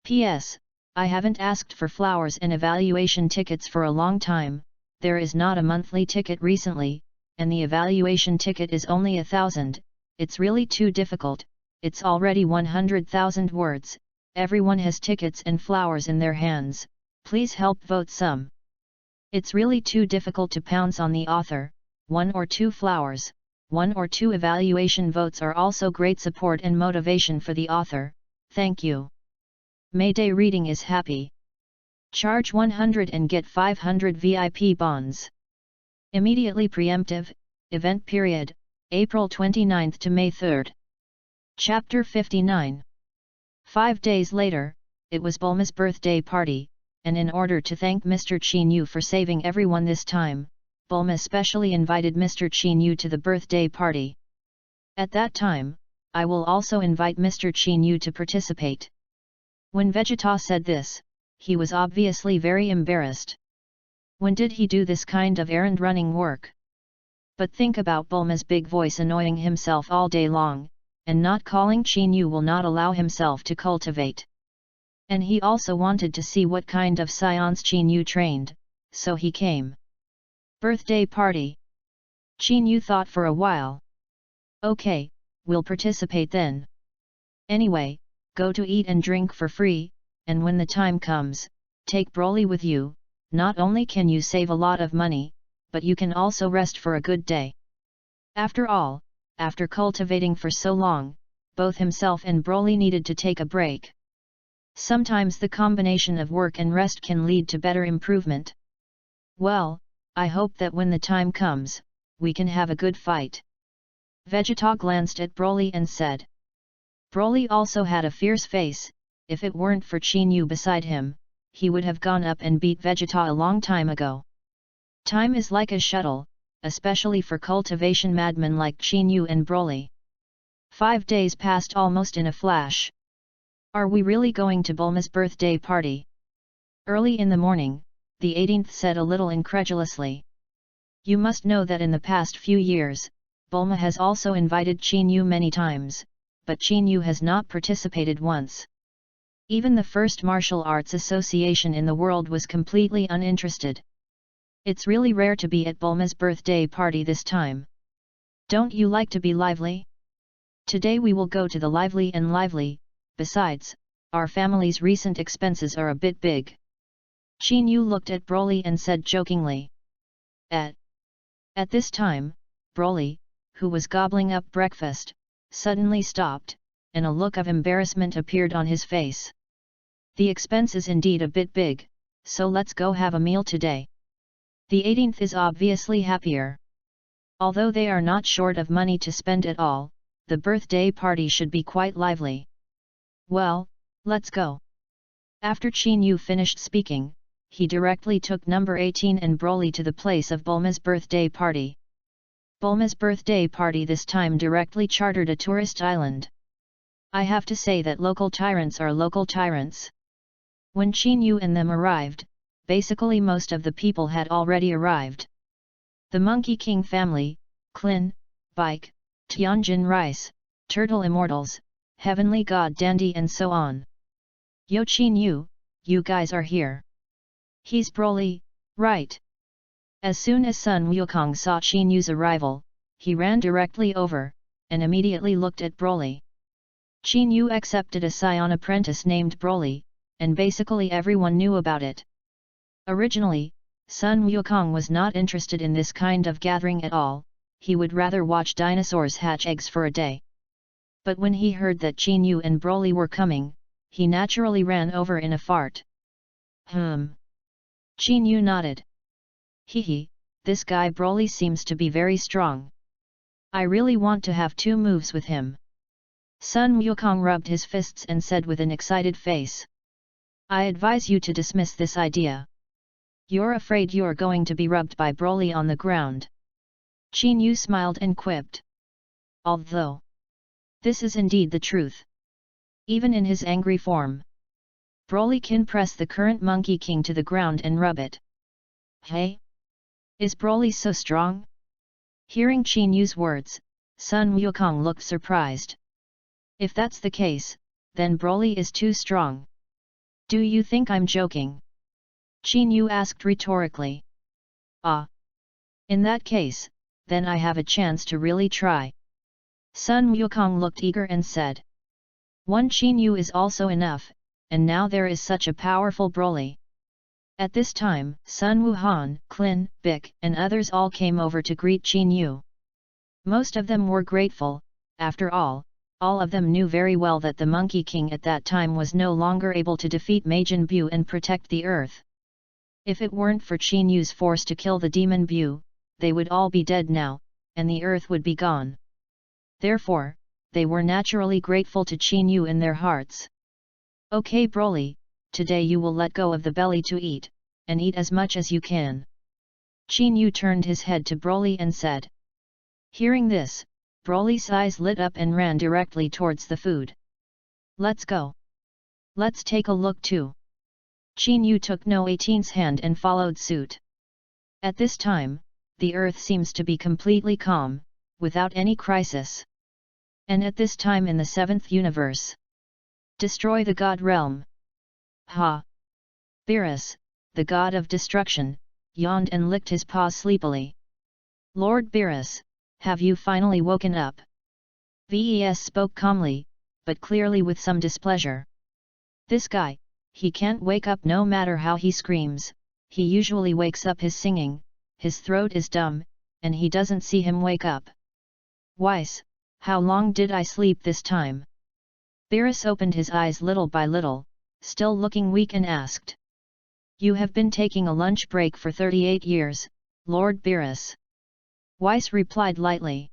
Speaker 1: P.S. I haven't asked for flowers and evaluation tickets for a long time, there is not a monthly ticket recently, and the evaluation ticket is only 1,000, it's really too difficult, it's already 100,000 words, everyone has tickets and flowers in their hands, please help vote some. It's really too difficult to pounce on the author, 1 or 2 flowers, 1 or 2 evaluation votes are also great support and motivation for the author, thank you. Mayday reading is happy. Charge 100 and get 500 VIP bonds. Immediately preemptive, event period, April 29 to May 3. Chapter 59. 5 days later, it was Bulma's birthday party, and in order to thank Mr. Qin Yu for saving everyone this time, Bulma specially invited Mr. Qin Yu to the birthday party. At that time, I will also invite Mr. Qin Yu to participate. When Vegeta said this, he was obviously very embarrassed. When did he do this kind of errand-running work? But think about Bulma's big voice annoying himself all day long, and not calling Qin Yu will not allow himself to cultivate. And he also wanted to see what kind of scions Qin Yu trained, so he came. Birthday party. Qin Yu thought for a while. Okay, we'll participate then. Anyway, go to eat and drink for free, and when the time comes, take Broly with you, not only can you save a lot of money, but you can also rest for a good day. After all, after cultivating for so long, both himself and Broly needed to take a break. Sometimes the combination of work and rest can lead to better improvement. Well, I hope that when the time comes, we can have a good fight. Vegeta glanced at Broly and said. Broly also had a fierce face, if it weren't for Qin Yu beside him, he would have gone up and beat Vegeta a long time ago. Time is like a shuttle, especially for cultivation madmen like Chinyu and Broly. 5 days passed almost in a flash. Are we really going to Bulma's birthday party? Early in the morning, the 18th said a little incredulously. You must know that in the past few years, Bulma has also invited Chinyu many times, but Chinyu has not participated once. Even the first martial arts association in the world was completely uninterested. It's really rare to be at Bulma's birthday party this time. Don't you like to be lively? Today we will go to the lively and lively, besides, our family's recent expenses are a bit big. Chinyu looked at Broly and said jokingly. At this time, Broly, who was gobbling up breakfast, suddenly stopped, and a look of embarrassment appeared on his face. The expense is indeed a bit big, so let's go have a meal today. The 18th is obviously happier. Although they are not short of money to spend at all, the birthday party should be quite lively. Well, let's go. After Chinyu finished speaking, he directly took number 18 and Broly to the place of Bulma's birthday party. Bulma's birthday party this time directly chartered a tourist island. I have to say that local tyrants are local tyrants. When Chinyu and them arrived, basically most of the people had already arrived. The Monkey King family, Klin, Bike, Tianjin Rice, Turtle Immortals, Heavenly God Dandy and so on. Yo Chinyu, you guys are here. He's Broly, right? As soon as Sun Wukong saw Chinyu's arrival, he ran directly over, and immediately looked at Broly. Chinyu accepted a scion apprentice named Broly, and basically everyone knew about it. Originally, Sun Wukong was not interested in this kind of gathering at all, he would rather watch dinosaurs hatch eggs for a day. But when he heard that Chinyu and Broly were coming, he naturally ran over in a fart. Chinyu nodded. Hehe, this guy Broly seems to be very strong. I really want to have 2 moves with him. Sun Wukong rubbed his fists and said with an excited face. I advise you to dismiss this idea. You're afraid you're going to be rubbed by Broly on the ground. Chinyu smiled and quipped. Although this is indeed the truth. Even in his angry form, Broly can press the current Monkey King to the ground and rub it. Hey? Is Broly so strong? Hearing Chinyu's words, Sun Wukong looked surprised. If that's the case, then Broly is too strong. Do you think I'm joking? Chinyu asked rhetorically. Ah. In that case, then I have a chance to really try. Sun Wukong looked eager and said. One Chinyu is also enough, and now there is such a powerful Broly. At this time, Sun Wuhan, Klin, Bic, and others all came over to greet Chinyu. Most of them were grateful. After all of them knew very well that the Monkey King at that time was no longer able to defeat Majin Buu and protect the earth. If it weren't for Chinyu's force to kill the demon Buu, they would all be dead now, and the earth would be gone. Therefore, they were naturally grateful to Chinyu in their hearts. Okay Broly, today you will let go of the belly to eat, and eat as much as you can. Chinyu turned his head to Broly and said. Hearing this, Broly's eyes lit up and ran directly towards the food. Let's go. Let's take a look too. Chinyu took No 18's hand and followed suit. At this time, the earth seems to be completely calm, without any crisis. And at this time in the 7th universe. Destroy the God realm. Ha! Beerus, the god of destruction, yawned and licked his paws sleepily. Lord Beerus, have you finally woken up? Ves spoke calmly, but clearly with some displeasure. This guy, he can't wake up no matter how he screams, he usually wakes up his singing, his throat is dumb, and he doesn't see him wake up. Weiss, how long did I sleep this time? Beerus opened his eyes little by little, still looking weak and asked. You have been taking a lunch break for 38 years, Lord Beerus. Weiss replied lightly.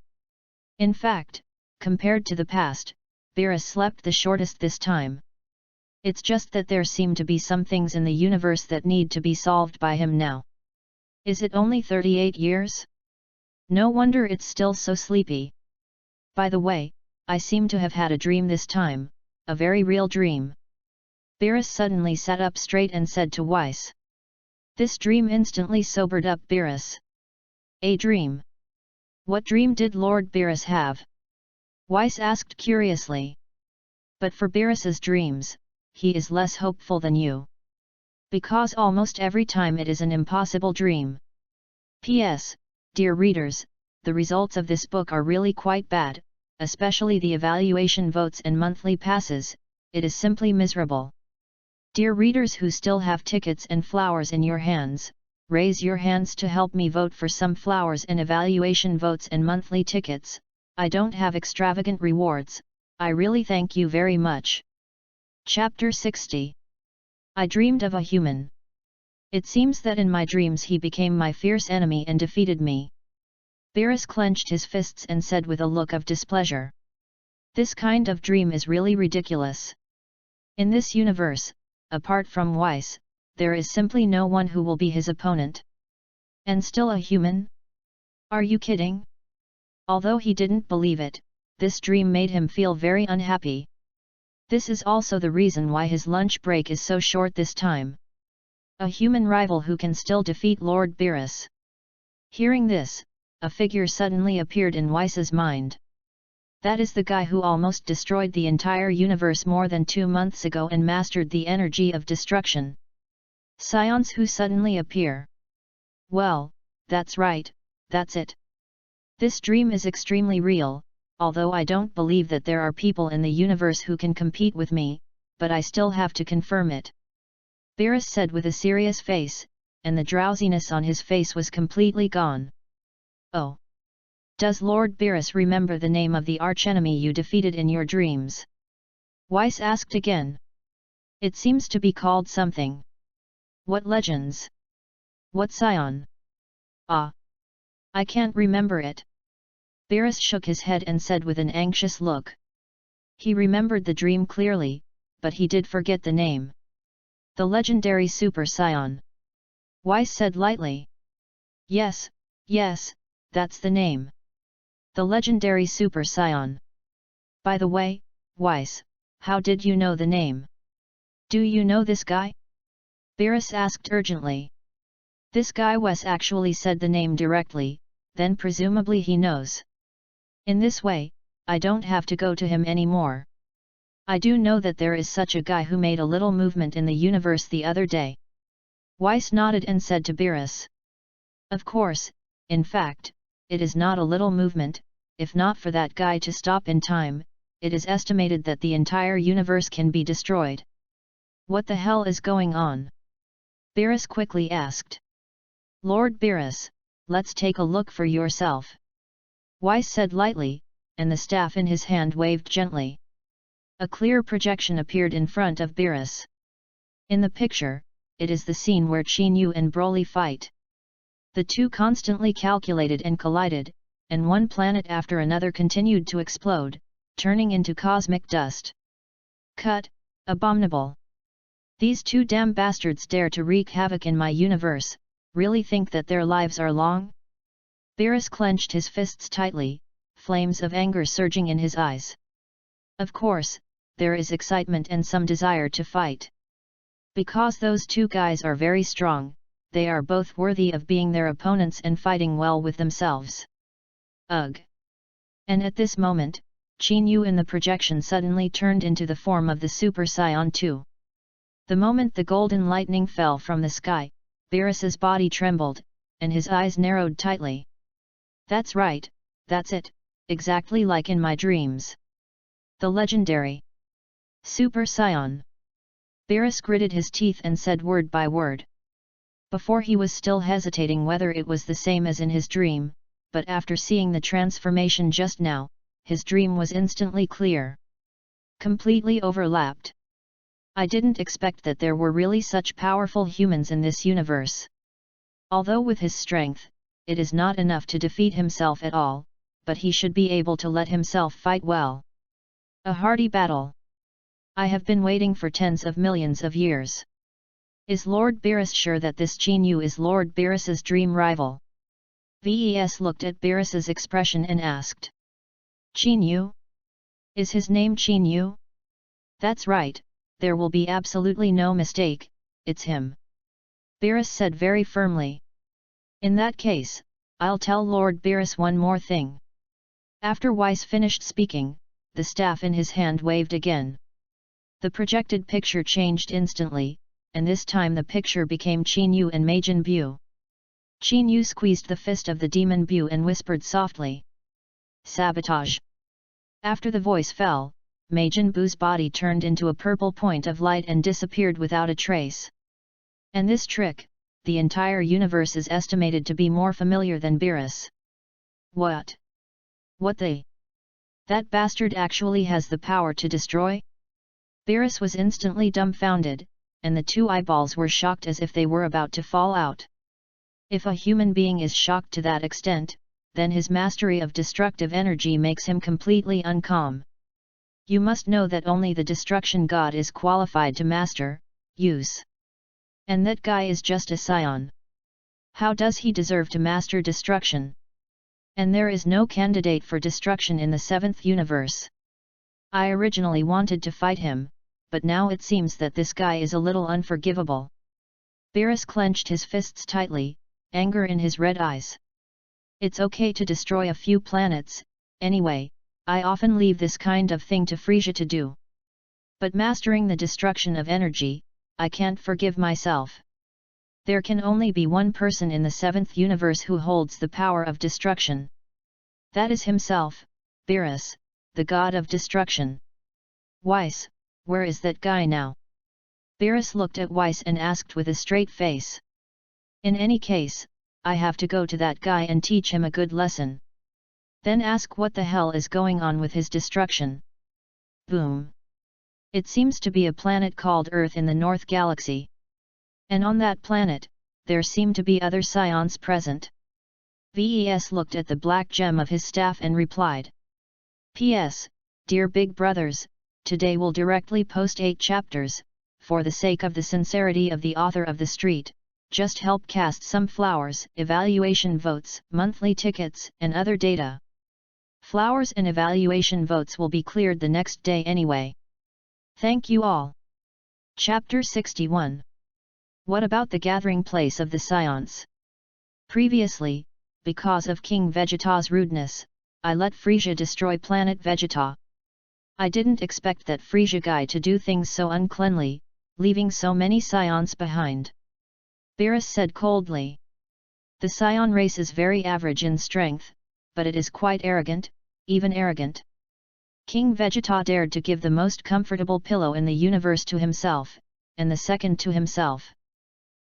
Speaker 1: In fact, compared to the past, Beerus slept the shortest this time. It's just that there seem to be some things in the universe that need to be solved by him now. Is it only 38 years? No wonder it's still so sleepy. By the way, I seem to have had a dream this time, a very real dream. Beerus suddenly sat up straight and said to Weiss. This dream instantly sobered up Beerus. A dream? What dream did Lord Beerus have? Weiss asked curiously. But for Beerus's dreams, he is less hopeful than you. Because almost every time it is an impossible dream. P.S. Dear readers, the results of this book are really quite bad, especially the evaluation votes and monthly passes, it is simply miserable. Dear readers who still have tickets and flowers in your hands, raise your hands to help me vote for some flowers and evaluation votes and monthly tickets. I don't have extravagant rewards, I really thank you very much. Chapter 60. I dreamed of a human. It seems that in my dreams he became my fierce enemy and defeated me. Beerus clenched his fists and said with a look of displeasure. This kind of dream is really ridiculous. In this universe, apart from Weiss, there is simply no one who will be his opponent. And still a human? Are you kidding? Although he didn't believe it, this dream made him feel very unhappy. This is also the reason why his lunch break is so short this time. A human rival who can still defeat Lord Beerus. Hearing this, a figure suddenly appeared in Weiss's mind. That is the guy who almost destroyed the entire universe more than 2 months ago and mastered the energy of destruction. Scions who suddenly appear. Well, that's right, that's it. This dream is extremely real, although I don't believe that there are people in the universe who can compete with me, but I still have to confirm it. Beerus said with a serious face, and the drowsiness on his face was completely gone. Oh! Does Lord Beerus remember the name of the archenemy you defeated in your dreams? Weiss asked again. It seems to be called something. What legends? What scion? Ah! I can't remember it. Beerus shook his head and said with an anxious look. He remembered the dream clearly, but he did forget the name. The legendary Super Scion. Weiss said lightly. Yes, that's the name. The legendary Super Scion. By the way, Weiss, how did you know the name? Do you know this guy? Beerus asked urgently. This guy Weiss actually said the name directly, then presumably he knows. In this way, I don't have to go to him anymore. I do know that there is such a guy who made a little movement in the universe the other day. Weiss nodded and said to Beerus. Of course, in fact, it is not a little movement. If not for that guy to stop in time, it is estimated that the entire universe can be destroyed. What the hell is going on? Beerus quickly asked. Lord Beerus, let's take a look for yourself. Weiss said lightly, and the staff in his hand waved gently. A clear projection appeared in front of Beerus. In the picture, it is the scene where Chinyu and Broly fight. The two constantly calculated and collided, and one planet after another continued to explode, turning into cosmic dust. Cut, abominable. These two damn bastards dare to wreak havoc in my universe, really think that their lives are long? Beerus clenched his fists tightly, flames of anger surging in his eyes. Of course, there is excitement and some desire to fight. Because those two guys are very strong, they are both worthy of being their opponents and fighting well with themselves. Ugh! And at this moment, Chinyu in the projection suddenly turned into the form of the Super Saiyan 2. The moment the golden lightning fell from the sky, Beerus's body trembled, and his eyes narrowed tightly. That's right, that's it, exactly like in my dreams. The legendary Super Saiyan. Beerus gritted his teeth and said word by word. Before he was still hesitating whether it was the same as in his dream, but after seeing the transformation just now, his dream was instantly clear. Completely overlapped. I didn't expect that there were really such powerful humans in this universe. Although with his strength, it is not enough to defeat himself at all, but he should be able to let himself fight well. A hearty battle. I have been waiting for tens of millions of years. Is Lord Beerus sure that this Chinyu is Lord Beerus's dream rival? Ves looked at Beerus's expression and asked. Chinyu? Is his name Chinyu? That's right, there will be absolutely no mistake, it's him. Beerus said very firmly. In that case, I'll tell Lord Beerus one more thing. After Weiss finished speaking, the staff in his hand waved again. The projected picture changed instantly, and this time the picture became Chinyu and Majin Bu. Chinyu squeezed the fist of the demon Bu and whispered softly. Sabotage! After the voice fell, Majin Bu's body turned into a purple point of light and disappeared without a trace. And this trick, the entire universe is estimated to be more familiar than Beerus. What? What the? That bastard actually has the power to destroy? Beerus was instantly dumbfounded, and the two eyeballs were shocked as if they were about to fall out. If a human being is shocked to that extent, then his mastery of destructive energy makes him completely uncalm. You must know that only the destruction god is qualified to master, use. And that guy is just a scion. How does he deserve to master destruction? And there is no candidate for destruction in the 7th universe. I originally wanted to fight him, but now it seems that this guy is a little unforgivable. Beerus clenched his fists tightly, anger in his red eyes. It's okay to destroy a few planets, anyway, I often leave this kind of thing to Frisia to do. But mastering the destruction of energy, I can't forgive myself. There can only be one person in the 7th universe who holds the power of destruction. That is himself, Beerus, the god of destruction. Weiss, where is that guy now? Beerus looked at Weiss and asked with a straight face. In any case, I have to go to that guy and teach him a good lesson. Then ask what the hell is going on with his destruction. Boom. It seems to be a planet called Earth in the North Galaxy. And on that planet, there seem to be other scions present. Ves looked at the black gem of his staff and replied. P.S. Dear Big Brothers, today we'll directly post 8 chapters, for the sake of the sincerity of the author of the street, just help cast some flowers, evaluation votes, monthly tickets, and other data. Flowers and evaluation votes will be cleared the next day anyway. Thank you all. Chapter 61. What about the gathering place of the scions? Previously, because of King Vegeta's rudeness, I let Frisia destroy planet Vegeta. I didn't expect that Frisia guy to do things so uncleanly, leaving so many scions behind. Beerus said coldly. The scion race is very average in strength, but it is quite arrogant, even arrogant. King Vegeta dared to give the most comfortable pillow in the universe to himself, and the second to himself.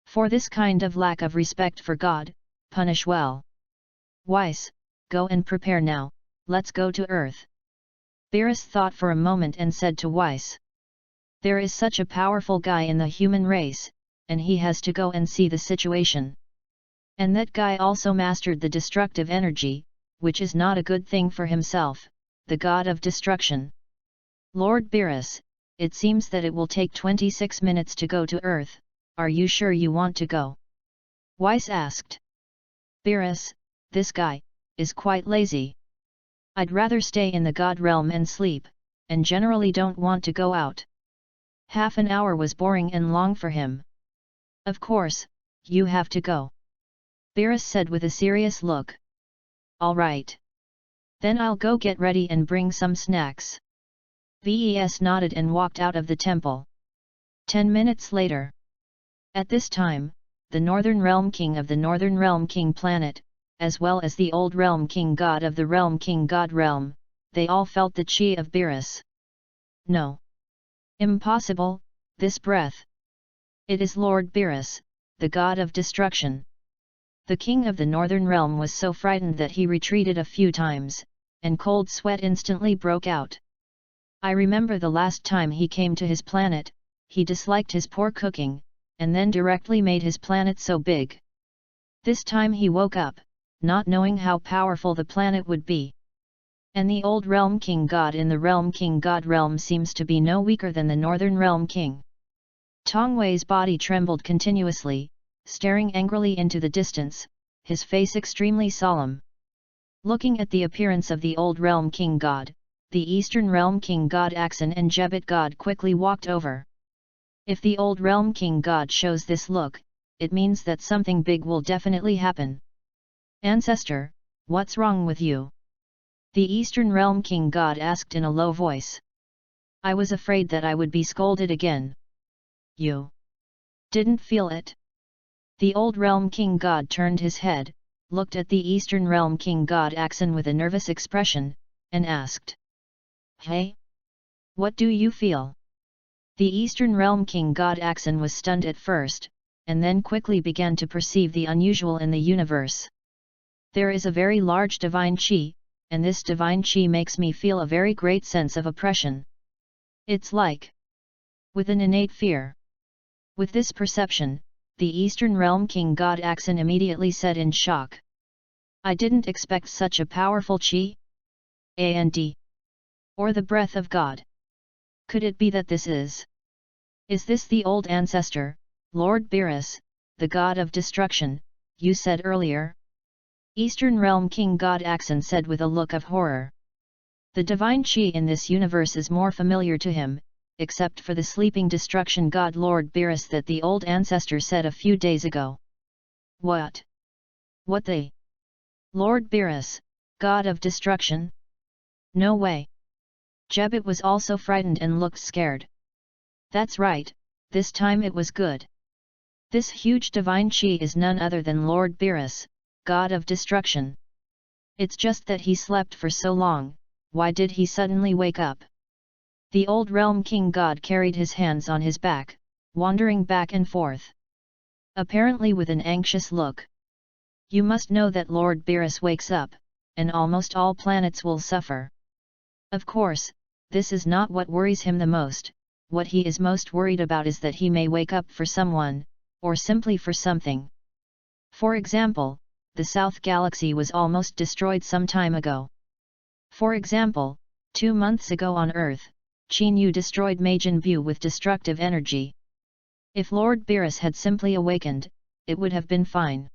Speaker 1: For this kind of lack of respect for God, punish well. Weiss, go and prepare now, let's go to Earth. Beerus thought for a moment and said to Weiss. There is such a powerful guy in the human race, and he has to go and see the situation. And that guy also mastered the destructive energy, which is not a good thing for himself, the god of destruction. Lord Beerus, it seems that it will take 26 minutes to go to Earth, are you sure you want to go? Weiss asked. Beerus, this guy, is quite lazy. I'd rather stay in the god realm and sleep, and generally don't want to go out. Half an hour was boring and long for him. Of course, you have to go. Beerus said with a serious look. All right. Then I'll go get ready and bring some snacks. Ves nodded and walked out of the temple. 10 minutes later. At this time, the Northern Realm King of the Northern Realm King planet, as well as the Old Realm King God of the Realm King God Realm, they all felt the chi of Beerus. No. Impossible, this breath. It is Lord Beerus, the god of destruction. The king of the Northern Realm was so frightened that he retreated a few times, and cold sweat instantly broke out. I remember the last time he came to his planet, he disliked his poor cooking, and then directly made his planet so big. This time he woke up, not knowing how powerful the planet would be. And the old realm king god in the realm king god realm seems to be no weaker than the northern realm king. Tongwei's body trembled continuously, staring angrily into the distance, his face extremely solemn. Looking at the appearance of the old realm king god, the eastern realm king god Axon and Jebit god quickly walked over. If the old realm king god shows this look, it means that something big will definitely happen. Ancestor, what's wrong with you? The eastern realm king god asked in a low voice. I was afraid that I would be scolded again. You didn't feel it? The old realm king god turned his head, looked at the eastern realm king god Axon with a nervous expression, and asked. Hey? What do you feel? The eastern realm king god Axon was stunned at first, and then quickly began to perceive the unusual in the universe. There is a very large divine chi, and this divine chi makes me feel a very great sense of oppression. It's like with an innate fear. With this perception, the eastern realm king god Axon immediately said in shock. I didn't expect such a powerful chi? And or the breath of God. Could it be that this is this the old ancestor, Lord Beerus, the god of destruction, you said earlier? Eastern realm king god Axon said with a look of horror. The divine chi in this universe is more familiar to him, except for the sleeping destruction god Lord Beerus that the old ancestor said a few days ago. What? What they? Lord Beerus, god of destruction? No way. Jebit was also frightened and looked scared. That's right, this time it was good. This huge divine chi is none other than Lord Beerus, god of destruction. It's just that he slept for so long, why did he suddenly wake up? The old realm king god carried his hands on his back, wandering back and forth. Apparently with an anxious look. You must know that Lord Beerus wakes up, and almost all planets will suffer. Of course, this is not what worries him the most, what he is most worried about is that he may wake up for someone, or simply for something. For example, the South Galaxy was almost destroyed some time ago. For example, 2 months ago on Earth, Qin Yu destroyed Majin Buu with destructive energy. If Lord Beerus had simply awakened, it would have been fine.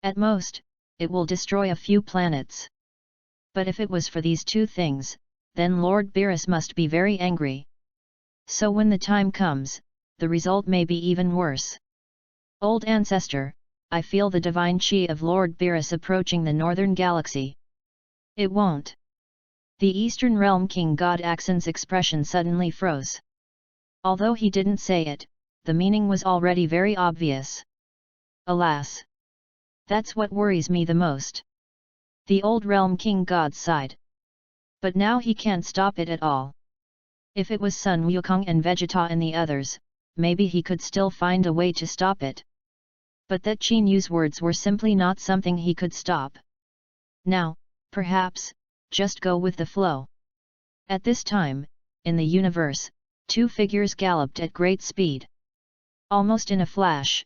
Speaker 1: At most, it will destroy a few planets. But if it was for these two things, then Lord Beerus must be very angry. So when the time comes, the result may be even worse. Old ancestor, I feel the divine chi of Lord Beerus approaching the northern galaxy. It won't. The eastern realm king god Axon's expression suddenly froze. Although he didn't say it, the meaning was already very obvious. Alas! That's what worries me the most. The old realm king god sighed. But now he can't stop it at all. If it was Sun Wukong and Vegeta and the others, maybe he could still find a way to stop it. But that Qin Yu's words were simply not something he could stop. Now, perhaps, just go with the flow. At this time, in the universe, 2 figures galloped at great speed. Almost in a flash.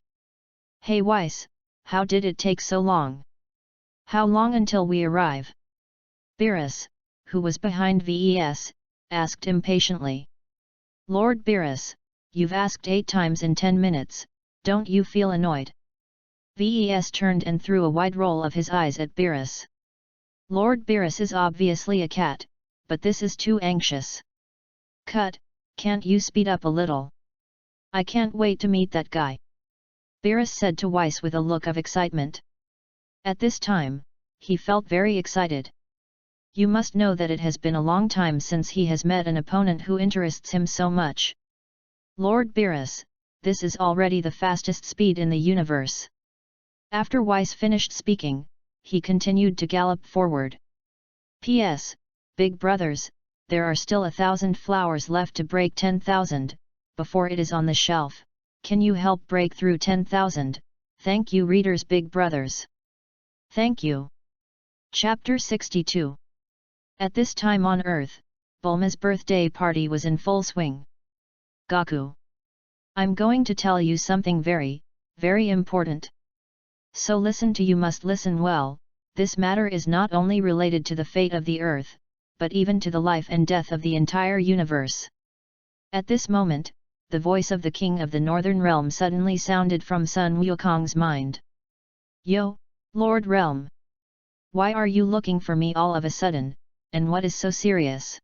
Speaker 1: Hey Weiss, how did it take so long? How long until we arrive? Beerus, who was behind Ves, asked impatiently. Lord Beerus, you've asked 8 times in 10 minutes, don't you feel annoyed? Ves turned and threw a wide roll of his eyes at Beerus. Lord Beerus is obviously a cat, but this is too anxious. Cut, can't you speed up a little? I can't wait to meet that guy. Beerus said to Weiss with a look of excitement. At this time, he felt very excited. You must know that it has been a long time since he has met an opponent who interests him so much. Lord Beerus, this is already the fastest speed in the universe. After Weiss finished speaking, he continued to gallop forward. P.S. Big brothers, there are still 1,000 flowers left to break 10,000, before it is on the shelf. Can you help break through 10,000? Thank you readers big brothers. Thank you. Chapter 62. At this time on Earth, Bulma's birthday party was in full swing. Gaku. I'm going to tell you something very, very important. So listen to you must listen well, this matter is not only related to the fate of the Earth, but even to the life and death of the entire universe. At this moment, the voice of the king of the Northern Realm suddenly sounded from Sun Wukong's mind. Yo, Lord Realm! Why are you looking for me all of a sudden, and what is so serious?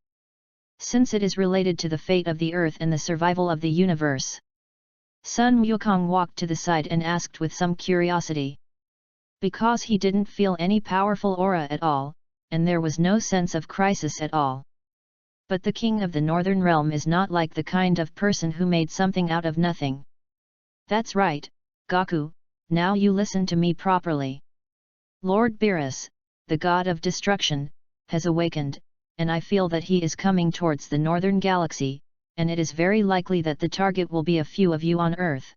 Speaker 1: Since it is related to the fate of the earth and the survival of the universe. Sun Wukong walked to the side and asked with some curiosity. Because he didn't feel any powerful aura at all, and there was no sense of crisis at all. But the king of the Northern Realm is not like the kind of person who made something out of nothing. That's right, Gaku, now you listen to me properly. Lord Beerus, the god of destruction, has awakened, and I feel that he is coming towards the Northern Galaxy, and it is very likely that the target will be a few of you on Earth.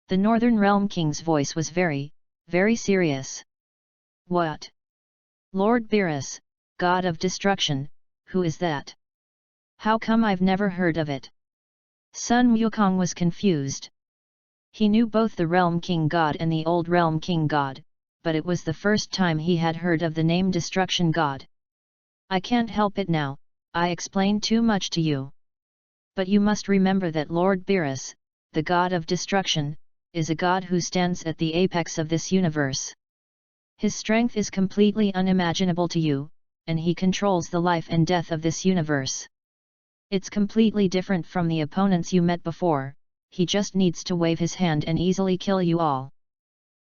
Speaker 1: The Northern Realm King's voice was very, very serious. What? Lord Beerus, god of destruction, who is that? How come I've never heard of it? Sun Wukong was confused. He knew both the Realm King God and the Old Realm King God, but it was the first time he had heard of the name Destruction God. I can't help it now, I explained too much to you. But you must remember that Lord Beerus, the god of destruction, is a god who stands at the apex of this universe. His strength is completely unimaginable to you, and he controls the life and death of this universe. It's completely different from the opponents you met before, he just needs to wave his hand and easily kill you all.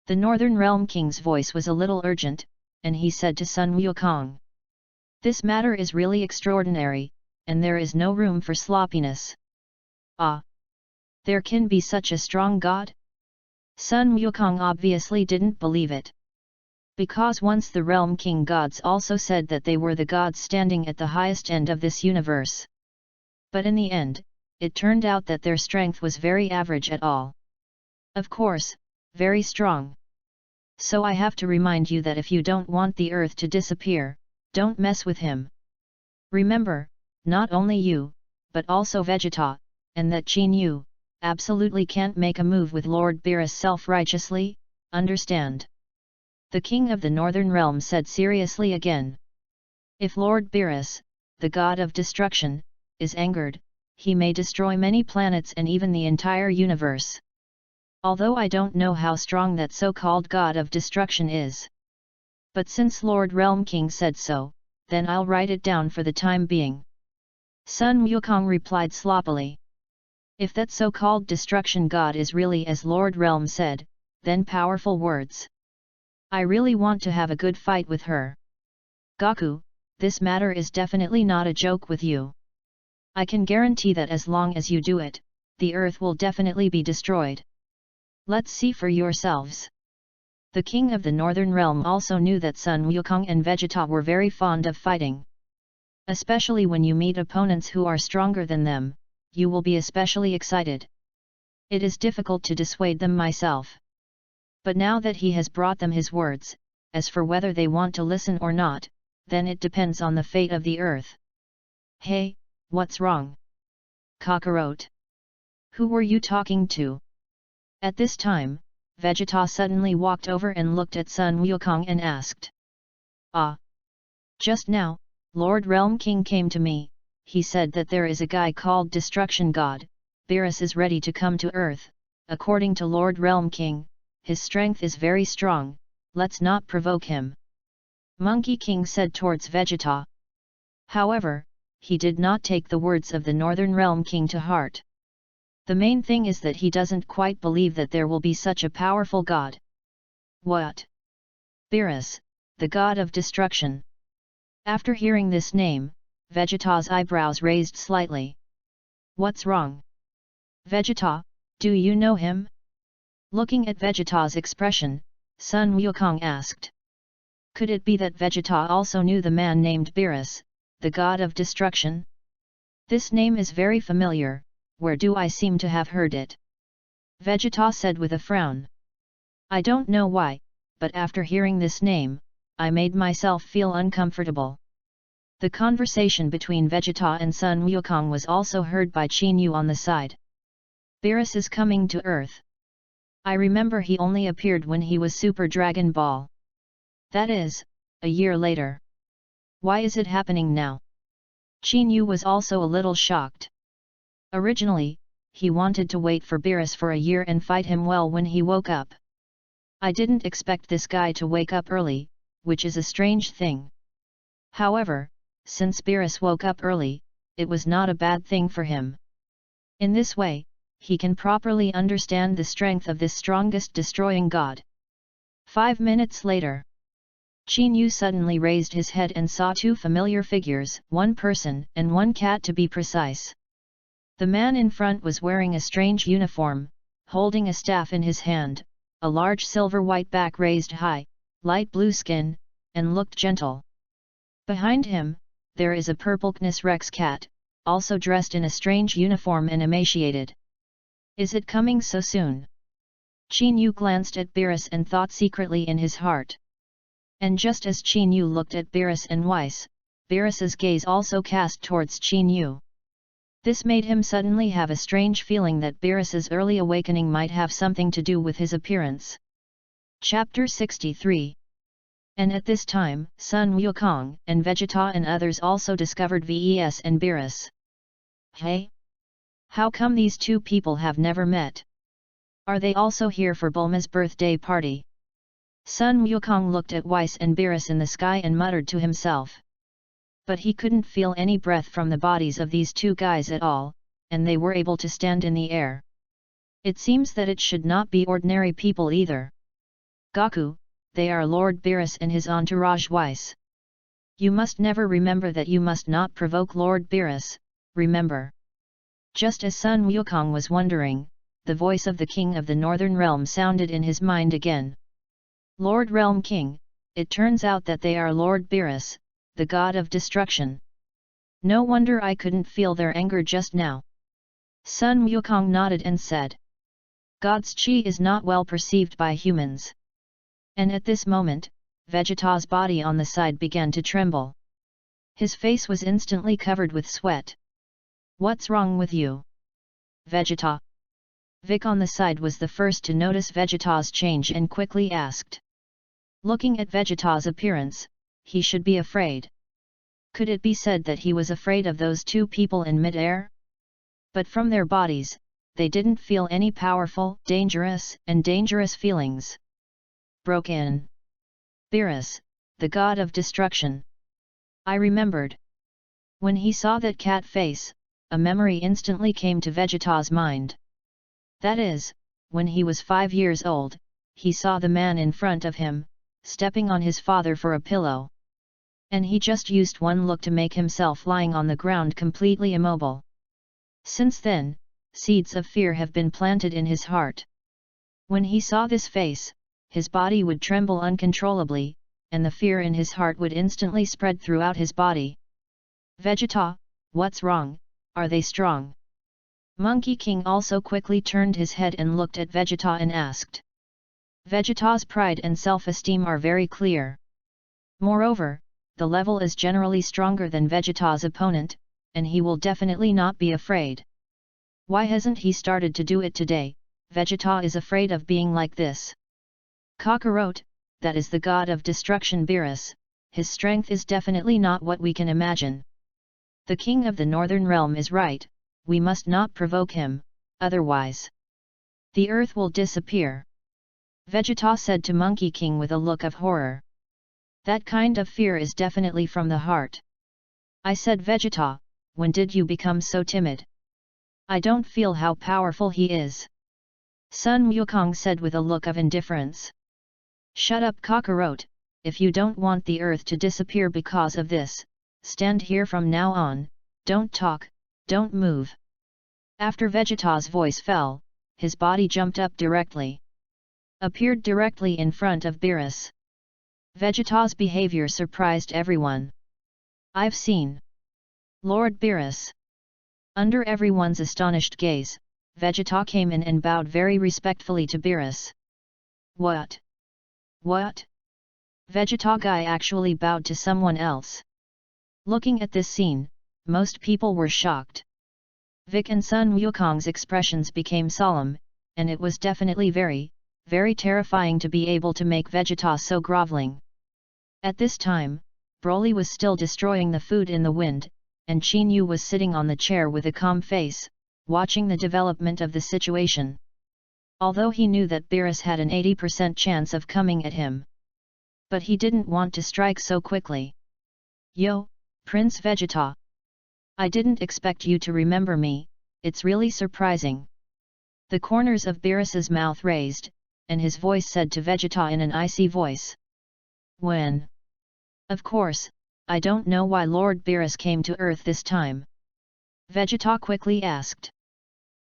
Speaker 1: The Northern Realm King's voice was a little urgent, and he said to Sun Wukong. This matter is really extraordinary, and there is no room for sloppiness. Ah! There can be such a strong god? Sun Wukong obviously didn't believe it. Because once the Realm King gods also said that they were the gods standing at the highest end of this universe. But in the end, it turned out that their strength was very average at all. Of course, very strong. So I have to remind you that if you don't want the earth to disappear, don't mess with him. Remember, not only you, but also Vegeta, and that Qin Yu, absolutely can't make a move with Lord Beerus self-righteously, understand? The king of the Northern Realm said seriously again. If Lord Beerus, the god of destruction, is angered, he may destroy many planets and even the entire universe. Although I don't know how strong that so-called god of destruction is. But since Lord Realm King said so, then I'll write it down for the time being. Sun Wukong replied sloppily. If that so-called destruction god is really as Lord Realm said, then powerful words. I really want to have a good fight with her. Gaku, this matter is definitely not a joke with you. I can guarantee that as long as you do it, the earth will definitely be destroyed. Let's see for yourselves. The king of the Northern Realm also knew that Sun Wukong and Vegeta were very fond of fighting. Especially when you meet opponents who are stronger than them, you will be especially excited. It is difficult to dissuade them myself. But now that he has brought them his words, as for whether they want to listen or not, then it depends on the fate of the earth. Hey, what's wrong? Kakarot. Who were you talking to? At this time, Vegeta suddenly walked over and looked at Sun Wukong and asked. Ah! Just now, Lord Realm King came to me, he said that there is a guy called Destruction God, Beerus is ready to come to Earth, according to Lord Realm King, his strength is very strong, let's not provoke him. Monkey King said towards Vegeta. However, he did not take the words of the Northern Realm King to heart. The main thing is that he doesn't quite believe that there will be such a powerful god. What? Beerus, the god of destruction. After hearing this name, Vegeta's eyebrows raised slightly. What's wrong? Vegeta, do you know him? Looking at Vegeta's expression, Sun Wukong asked. Could it be that Vegeta also knew the man named Beerus, the god of destruction? This name is very familiar, where do I seem to have heard it? Vegeta said with a frown. I don't know why, but after hearing this name, I made myself feel uncomfortable. The conversation between Vegeta and Sun Wukong was also heard by Qin Yu on the side. Beerus is coming to Earth. I remember he only appeared when he was Super Dragon Ball. That is, a year later. Why is it happening now? Qin Yu was also a little shocked. Originally, he wanted to wait for Beerus for a year and fight him well when he woke up. I didn't expect this guy to wake up early, which is a strange thing. However, since Beerus woke up early, it was not a bad thing for him. In this way, he can properly understand the strength of this strongest destroying god. 5 minutes later, Qin Yu suddenly raised his head and saw two familiar figures, one person and one cat to be precise. The man in front was wearing a strange uniform, holding a staff in his hand, a large silver-white back raised high, light blue skin, and looked gentle. Behind him, there is a purple Cnis Rex cat, also dressed in a strange uniform and emaciated. Is it coming so soon? Qin Yu glanced at Beerus and thought secretly in his heart. And just as Qin Yu looked at Beerus and Weiss, Beerus's gaze also cast towards Qin Yu. This made him suddenly have a strange feeling that Beerus's early awakening might have something to do with his appearance. Chapter 63. And at this time, Sun Wukong and Vegeta and others also discovered Ves and Beerus. Hey? How come these two people have never met? Are they also here for Bulma's birthday party? Sun Wukong looked at Weiss and Beerus in the sky and muttered to himself. But he couldn't feel any breath from the bodies of these two guys at all, and they were able to stand in the air. It seems that it should not be ordinary people either. Goku, they are Lord Beerus and his entourage Weiss. You must never remember that you must not provoke Lord Beerus, remember. Just as Sun Wukong was wondering, the voice of the King of the Northern Realm sounded in his mind again. Lord Realm King, it turns out that they are Lord Beerus, the god of destruction. No wonder I couldn't feel their anger just now. Sun Wukong nodded and said. God's chi is not well perceived by humans. And at this moment, Vegeta's body on the side began to tremble. His face was instantly covered with sweat. What's wrong with you? Vegeta. Vic on the side was the first to notice Vegeta's change and quickly asked. Looking at Vegeta's appearance, he should be afraid. Could it be said that he was afraid of those two people in mid-air? But from their bodies, they didn't feel any powerful, dangerous feelings. Broke in. Beerus, the god of destruction. I remembered. When he saw that cat face, a memory instantly came to Vegeta's mind. That is, when he was 5 years old, he saw the man in front of him, stepping on his father for a pillow. And he just used one look to make himself lying on the ground completely immobile. Since then, seeds of fear have been planted in his heart. When he saw this face, his body would tremble uncontrollably, and the fear in his heart would instantly spread throughout his body. Vegeta, what's wrong, are they strong? Monkey King also quickly turned his head and looked at Vegeta and asked. Vegeta's pride and self-esteem are very clear. Moreover, the level is generally stronger than Vegeta's opponent, and he will definitely not be afraid. Why hasn't he started to do it today? Vegeta is afraid of being like this. Kakarot, that is the god of destruction Beerus, his strength is definitely not what we can imagine. The king of the Northern Realm is right, we must not provoke him, otherwise the earth will disappear. Vegeta said to Monkey King with a look of horror. That kind of fear is definitely from the heart. I said Vegeta, when did you become so timid? I don't feel how powerful he is. Sun Wukong said with a look of indifference. Shut up Kakarot, if you don't want the earth to disappear because of this, stand here from now on, don't talk, don't move. After Vegeta's voice fell, his body jumped up directly. Appeared directly in front of Beerus. Vegeta's behavior surprised everyone. I've seen Lord Beerus. Under everyone's astonished gaze, Vegeta came in and bowed very respectfully to Beerus. What? What? Vegeta guy actually bowed to someone else. Looking at this scene, most people were shocked. Vic and Sun Wukong's expressions became solemn, and it was definitely very terrifying to be able to make Vegeta so groveling. At this time, Broly was still destroying the food in the wind, and Qin Yu was sitting on the chair with a calm face, watching the development of the situation. Although he knew that Beerus had an 80% chance of coming at him. But he didn't want to strike so quickly. "Yo, Prince Vegeta. I didn't expect you to remember me, it's really surprising." The corners of Beerus's mouth raised, and his voice said to Vegeta in an icy voice. "When? Of course, I don't know why Lord Beerus came to Earth this time." Vegeta quickly asked.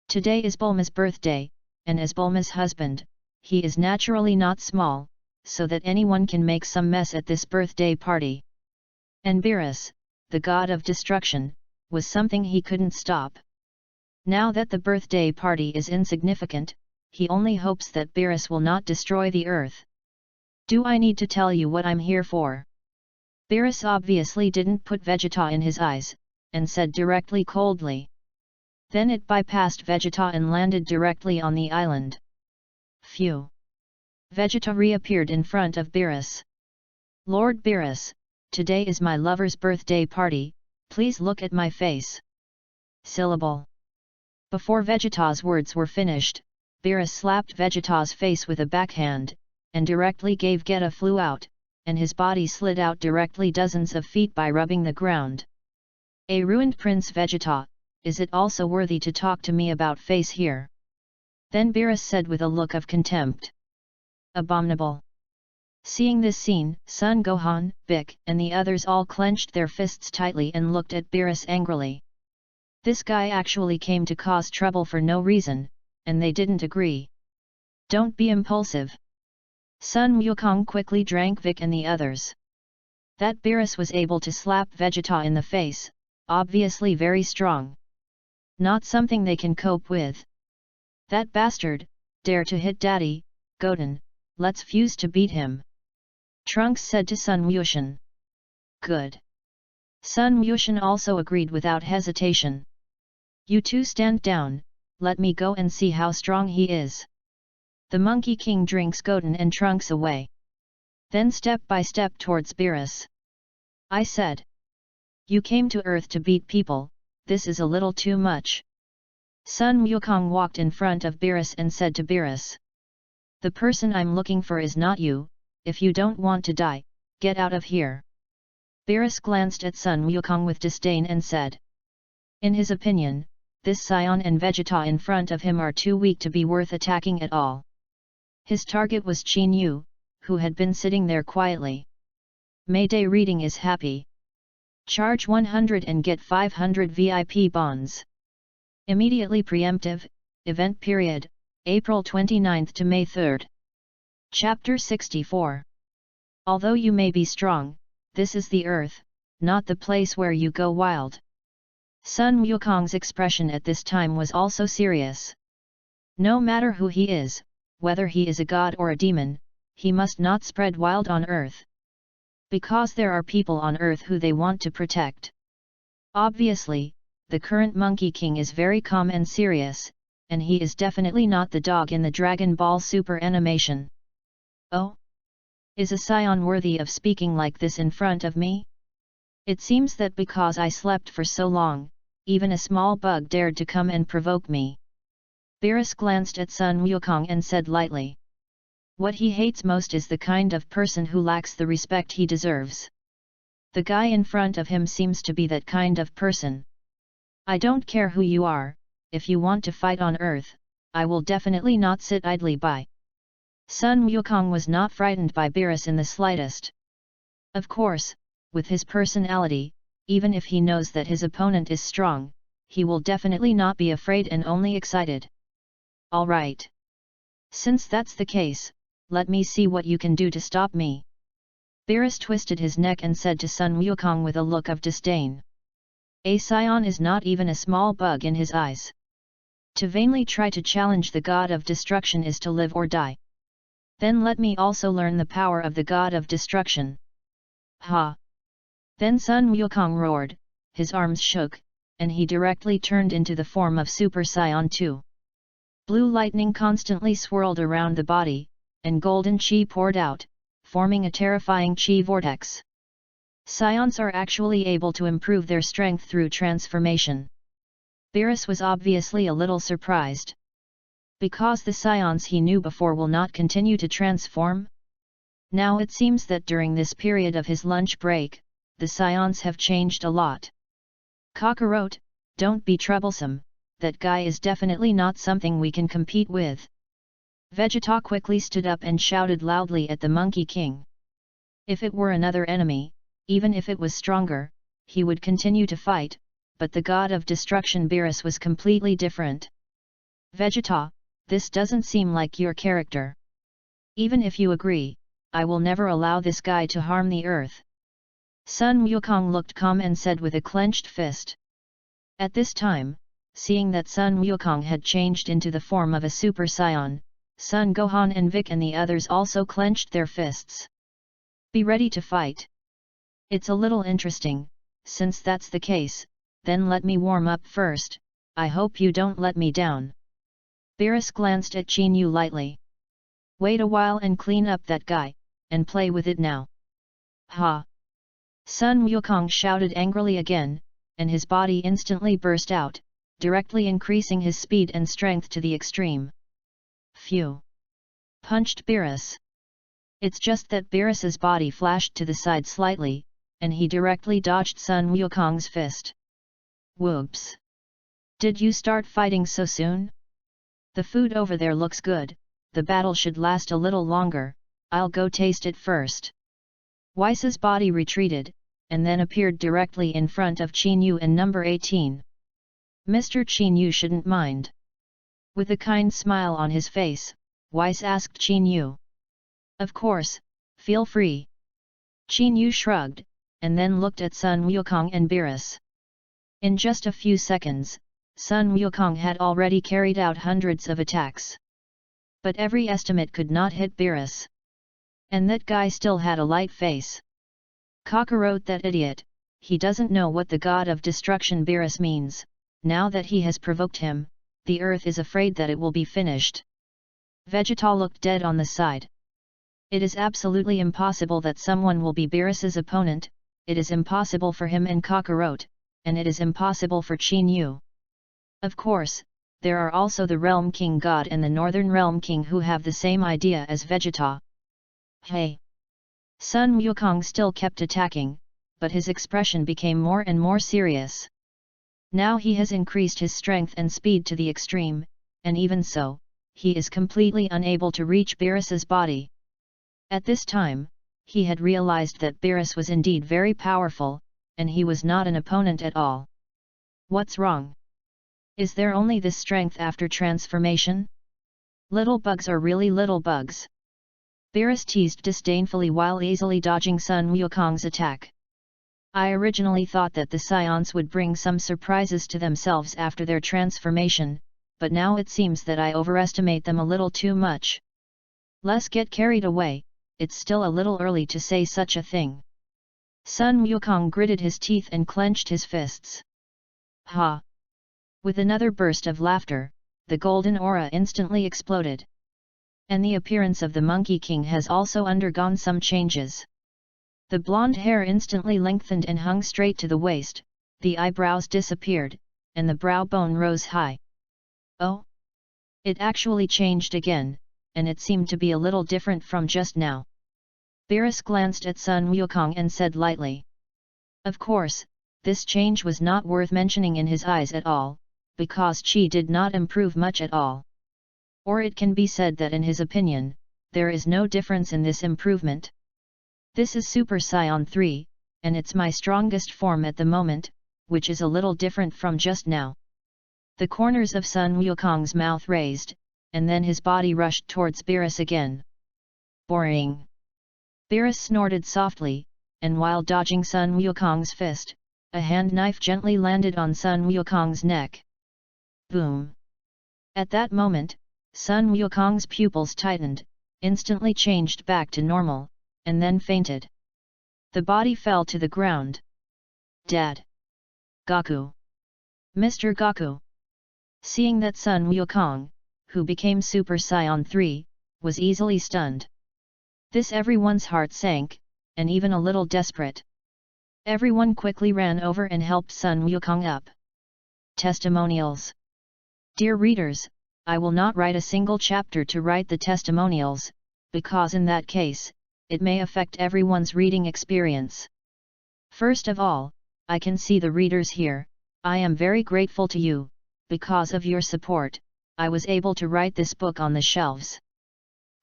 Speaker 1: "Today is Bulma's birthday, and as Bulma's husband, he is naturally not small, so that anyone can make some mess at this birthday party. And Beerus, the god of destruction, was something he couldn't stop. Now that the birthday party is insignificant, he only hopes that Beerus will not destroy the earth. Do I need to tell you what I'm here for?" Beerus obviously didn't put Vegeta in his eyes, and said directly coldly. Then it bypassed Vegeta and landed directly on the island. Phew! Vegeta reappeared in front of Beerus. "Lord Beerus, today is my lover's birthday party, please look at my face." Syllable. Before Vegeta's words were finished, Beerus slapped Vegeta's face with a backhand, and directly gave Geta flew out, and his body slid out directly dozens of feet by rubbing the ground. "A ruined Prince Vegeta, is it also worthy to talk to me about face here?" Then Beerus said with a look of contempt. "Abominable." Seeing this scene, Son Gohan, Bic, and the others all clenched their fists tightly and looked at Beerus angrily. This guy actually came to cause trouble for no reason, and they didn't agree. "Don't be impulsive." Sun Wukong quickly drank Vic and the others. That Beerus was able to slap Vegeta in the face, obviously very strong. Not something they can cope with. "That bastard, dare to hit Daddy, Goten, let's fuse to beat him," Trunks said to Sun Wushan. "Good." Sun Wushan also agreed without hesitation. "You two stand down, let me go and see how strong he is." The Monkey King drinks Goten and Trunks away. Then step by step towards Beerus. "I said. You came to Earth to beat people, this is a little too much." Sun Wukong walked in front of Beerus and said to Beerus. "The person I'm looking for is not you, if you don't want to die, get out of here." Beerus glanced at Sun Wukong with disdain and said. In his opinion, this Scion and Vegeta in front of him are too weak to be worth attacking at all. His target was Qin Yu, who had been sitting there quietly. Mayday reading is happy. Charge 100 and get 500 VIP bonds. Immediately preemptive, event period, April 29 to May 3. Chapter 64. Although you may be strong, this is the earth, not the place where you go wild. Sun Wukong's expression at this time was also serious. No matter who he is, whether he is a god or a demon, he must not spread wild on earth. Because there are people on earth who they want to protect. Obviously, the current Monkey King is very calm and serious, and he is definitely not the dog in the Dragon Ball Super animation. Oh? Is a Scion worthy of speaking like this in front of me? It seems that because I slept for so long, even a small bug dared to come and provoke me. Beerus glanced at Sun Wukong and said lightly. What he hates most is the kind of person who lacks the respect he deserves. The guy in front of him seems to be that kind of person. I don't care who you are, if you want to fight on Earth, I will definitely not sit idly by. Sun Wukong was not frightened by Beerus in the slightest. Of course, with his personality, even if he knows that his opponent is strong, he will definitely not be afraid and only excited. Alright. Since that's the case, let me see what you can do to stop me. Beerus twisted his neck and said to Sun Wukong with a look of disdain. A Scion is not even a small bug in his eyes. To vainly try to challenge the god of destruction is to live or die. Then let me also learn the power of the god of destruction. Ha! Then Sun Wukong roared, his arms shook, and he directly turned into the form of Super Saiyan 2. Blue lightning constantly swirled around the body, and golden chi poured out, forming a terrifying chi vortex. Scions are actually able to improve their strength through transformation. Beerus was obviously a little surprised. Because the scions he knew before will not continue to transform? Now it seems that during this period of his lunch break, the scions have changed a lot. Cockroach, don't be troublesome, that guy is definitely not something we can compete with. Vegeta quickly stood up and shouted loudly at the Monkey King. If it were another enemy, even if it was stronger, he would continue to fight, but the god of destruction Beerus was completely different. Vegeta, this doesn't seem like your character. Even if you agree, I will never allow this guy to harm the earth. Sun Wukong looked calm and said with a clenched fist. At this time, seeing that Sun Wukong had changed into the form of a Super Saiyan, Sun Gohan and Vic and the others also clenched their fists. Be ready to fight. It's a little interesting, since that's the case, then let me warm up first, I hope you don't let me down. Beerus glanced at Qin Yu lightly. Wait a while and clean up that guy, and play with it now. Ha! Sun Wukong shouted angrily again, and his body instantly burst out, directly increasing his speed and strength to the extreme. Phew! Punched Beerus. It's just that Beerus's body flashed to the side slightly, and he directly dodged Sun Wukong's fist. Whoops! Did you start fighting so soon? The food over there looks good, the battle should last a little longer, I'll go taste it first. Weiss's body retreated, and then appeared directly in front of Qin Yu and number 18. Mr. Qin Yu shouldn't mind. With a kind smile on his face, Weiss asked Qin Yu. Of course, feel free. Qin Yu shrugged, and then looked at Sun Wukong and Beerus. In just a few seconds, Sun Wukong had already carried out hundreds of attacks. But every estimate could not hit Beerus. And that guy still had a light face. Cockroach, that idiot, he doesn't know what the god of destruction Beerus means. Now that he has provoked him, the earth is afraid that it will be finished. Vegeta looked dead on the side. It is absolutely impossible that someone will be Beerus's opponent, it is impossible for him and Cockroach, and it is impossible for Qin Yu. Of course, there are also the Realm King God and the Northern Realm King who have the same idea as Vegeta. Hey! Sun Wukong still kept attacking, but his expression became more and more serious. Now he has increased his strength and speed to the extreme, and even so, he is completely unable to reach Beerus's body. At this time, he had realized that Beerus was indeed very powerful, and he was not an opponent at all. What's wrong? Is there only this strength after transformation? Little bugs are really little bugs. Beerus teased disdainfully while easily dodging Sun Wukong's attack. I originally thought that the scions would bring some surprises to themselves after their transformation, but now it seems that I overestimate them a little too much. Less get carried away, it's still a little early to say such a thing. Sun Wukong gritted his teeth and clenched his fists. Ha! With another burst of laughter, the golden aura instantly exploded. And the appearance of the Monkey King has also undergone some changes. The blonde hair instantly lengthened and hung straight to the waist, the eyebrows disappeared, and the brow bone rose high. Oh! It actually changed again, and it seemed to be a little different from just now. Beerus glanced at Sun Wukong and said lightly. Of course, this change was not worth mentioning in his eyes at all, because Qi did not improve much at all. Or it can be said that in his opinion, there is no difference in this improvement. This is Super Saiyan 3, and it's my strongest form at the moment, which is a little different from just now. The corners of Sun Wukong's mouth raised, and then his body rushed towards Beerus again. Boring! Beerus snorted softly, and while dodging Sun Wukong's fist, a hand knife gently landed on Sun Wukong's neck. Boom! At that moment, Sun Wukong's pupils tightened, instantly changed back to normal, and then fainted. The body fell to the ground. Dad! Goku! Mr. Goku! Seeing that Sun Wukong, who became Super Saiyan 3, was easily stunned. This everyone's heart sank, and even a little desperate. Everyone quickly ran over and helped Sun Wukong up. Testimonials. Dear readers, I will not write a single chapter to write the testimonials, because in that case, it may affect everyone's reading experience. First of all, I can see the readers here. I am very grateful to you. Because of your support, I was able to write this book on the shelves.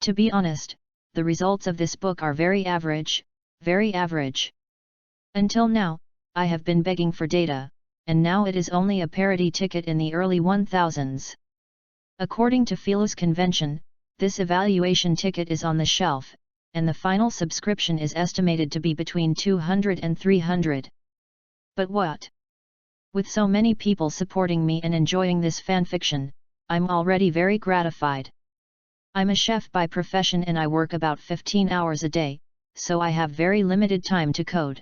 Speaker 1: To be honest, the results of this book are very average, very average. Until now, I have been begging for data, and now it is only a parody ticket in the early 1000s. According to Philo's convention, this evaluation ticket is on the shelf, and the final subscription is estimated to be between 200 and 300. But what? With so many people supporting me and enjoying this fanfiction, I'm already very gratified. I'm a chef by profession and I work about 15 hours a day, so I have very limited time to code.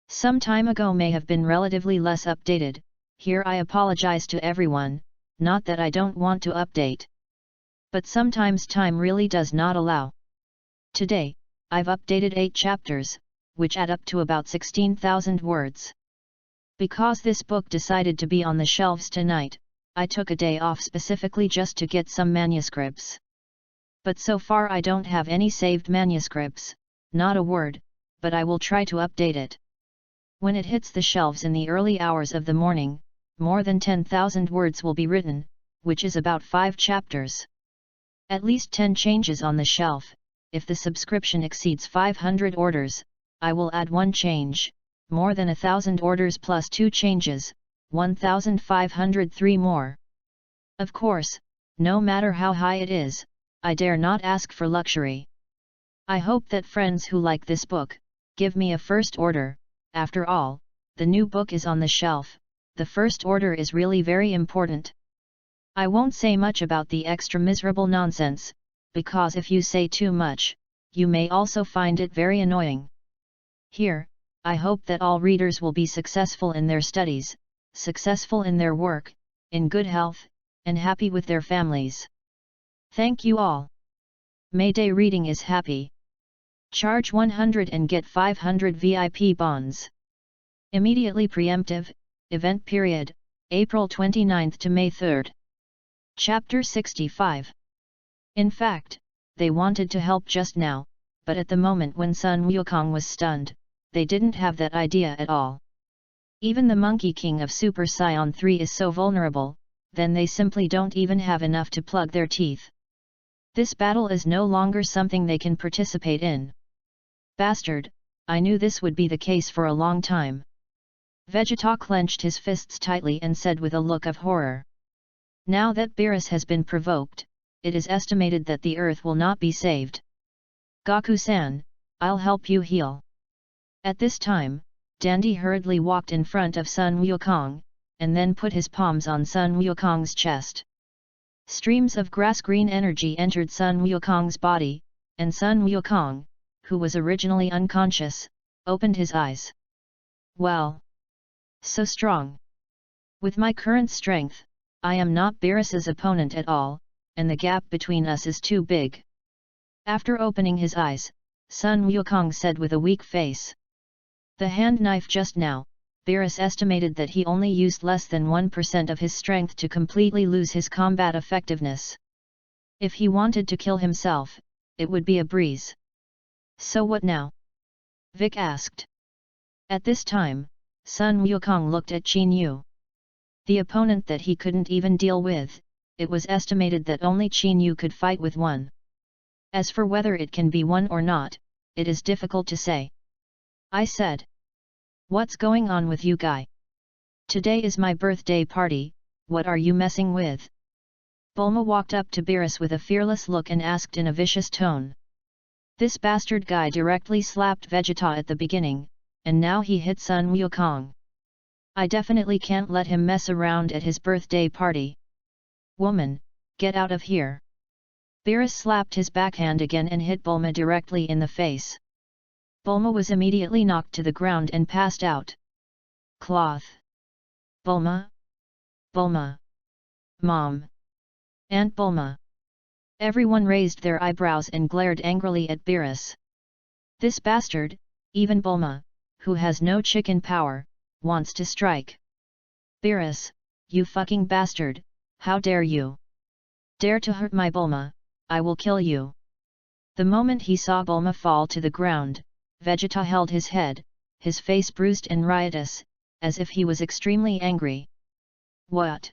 Speaker 1: Some time ago may have been relatively less updated. Here I apologize to everyone, not that I don't want to update. But sometimes time really does not allow. Today, I've updated 8 chapters, which add up to about 16,000 words. Because this book decided to be on the shelves tonight, I took a day off specifically just to get some manuscripts. But so far I don't have any saved manuscripts, not a word, but I will try to update it. When it hits the shelves in the early hours of the morning, more than 10,000 words will be written, which is about 5 chapters. At least 10 changes on the shelf. If the subscription exceeds 500 orders, I will add 1 change. More than 1,000 orders plus 2 changes, 1,503 more. Of course, no matter how high it is, I dare not ask for luxury. I hope that friends who like this book, give me a first order. After all, the new book is on the shelf, the first order is really very important. I won't say much about the extra miserable nonsense, because if you say too much, you may also find it very annoying. Here, I hope that all readers will be successful in their studies, successful in their work, in good health, and happy with their families. Thank you all. Mayday reading is happy. Charge 100 and get 500 VIP bonds. Immediately preemptive, event period, April 29 to May 3. Chapter 65. In fact, they wanted to help just now, but at the moment when Sun Wukong was stunned, they didn't have that idea at all. Even the Monkey King of Super Saiyan 3 is so vulnerable, then they simply don't even have enough to plug their teeth. This battle is no longer something they can participate in. Bastard, I knew this would be the case for a long time. Vegeta clenched his fists tightly and said with a look of horror. Now that Beerus has been provoked, it is estimated that the Earth will not be saved. Goku-san, I'll help you heal. At this time, Dandy hurriedly walked in front of Sun Wukong, and then put his palms on Sun Wukong's chest. Streams of grass-green energy entered Sun Wukong's body, and Sun Wukong, who was originally unconscious, opened his eyes. Well, so strong. With my current strength, I am not Beerus's opponent at all, and the gap between us is too big. After opening his eyes, Sun Wukong said with a weak face. The hand knife just now, Beerus estimated that he only used less than 1% of his strength to completely lose his combat effectiveness. If he wanted to kill himself, it would be a breeze. So what now? Vic asked. At this time, Sun Wukong looked at Qin Yu. The opponent that he couldn't even deal with, it was estimated that only Qin Yu could fight with one. As for whether it can be won or not, it is difficult to say. I said. What's going on with you guy? Today is my birthday party, what are you messing with? Bulma walked up to Beerus with a fearless look and asked in a vicious tone. This bastard guy directly slapped Vegeta at the beginning, and now he hit Sun Wukong. I definitely can't let him mess around at his birthday party. Woman, get out of here. Beerus slapped his backhand again and hit Bulma directly in the face. Bulma was immediately knocked to the ground and passed out. Cloth. Bulma? Bulma. Mom. Aunt Bulma. Everyone raised their eyebrows and glared angrily at Beerus. This bastard, even Bulma, who has no chicken power, wants to strike. Beerus, you fucking bastard, how dare you? Dare to hurt my Bulma, I will kill you. The moment he saw Bulma fall to the ground, Vegeta held his head, his face bruised and riotous, as if he was extremely angry. What?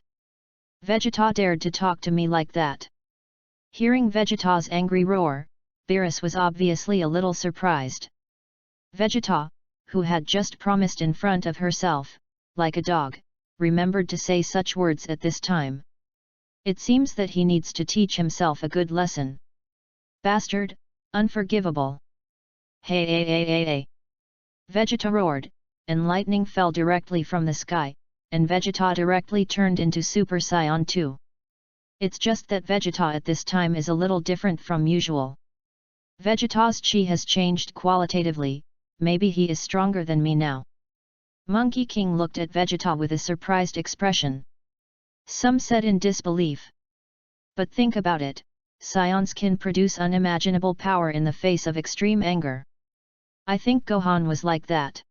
Speaker 1: Vegeta dared to talk to me like that? Hearing Vegeta's angry roar, Beerus was obviously a little surprised. Vegeta, who had just promised in front of herself, like a dog, remembered to say such words at this time. It seems that he needs to teach himself a good lesson. Bastard, unforgivable. Hey hey hey hey hey. Vegeta roared, and lightning fell directly from the sky, and Vegeta directly turned into Super Saiyan 2. It's just that Vegeta at this time is a little different from usual. Vegeta's chi has changed qualitatively, maybe he is stronger than me now. Monkey King looked at Vegeta with a surprised expression. Some said in disbelief. But think about it, Saiyans can produce unimaginable power in the face of extreme anger. I think Gohan was like that.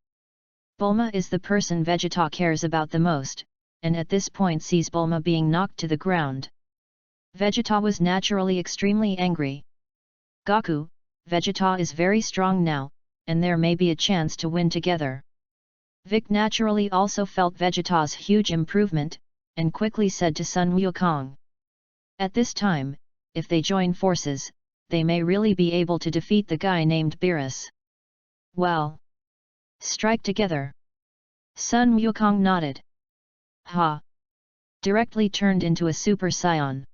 Speaker 1: Bulma is the person Vegeta cares about the most, and at this point sees Bulma being knocked to the ground. Vegeta was naturally extremely angry. Goku, Vegeta is very strong now, and there may be a chance to win together. Vic naturally also felt Vegeta's huge improvement, and quickly said to Sun Wukong. At this time, if they join forces, they may really be able to defeat the guy named Beerus. Well, strike together. Sun Wukong nodded. Ha! Directly turned into a Super Saiyan.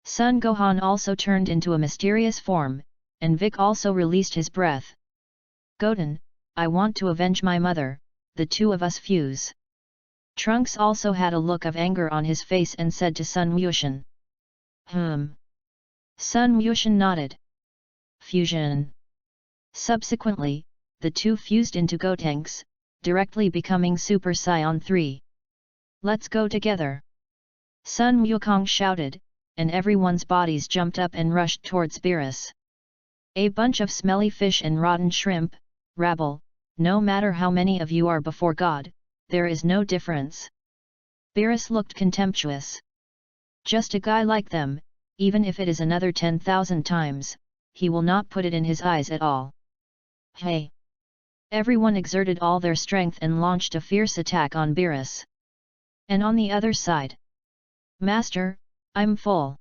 Speaker 1: Son Gohan also turned into a mysterious form, and Vic also released his breath. Goten, I want to avenge my mother, the two of us fuse. Trunks also had a look of anger on his face and said to Sun Wushan. Sun Wushan nodded. Fusion. Subsequently, the two fused into Gotenks, directly becoming Super Saiyan 3. Let's go together! Sun Wukong shouted, and everyone's bodies jumped up and rushed towards Beerus. A bunch of smelly fish and rotten shrimp, rabble, no matter how many of you are before God, there is no difference. Beerus looked contemptuous. Just a guy like them, even if it is another 10,000 times, he will not put it in his eyes at all. Hey! Everyone exerted all their strength and launched a fierce attack on Beerus. And on the other side. Master, I'm full.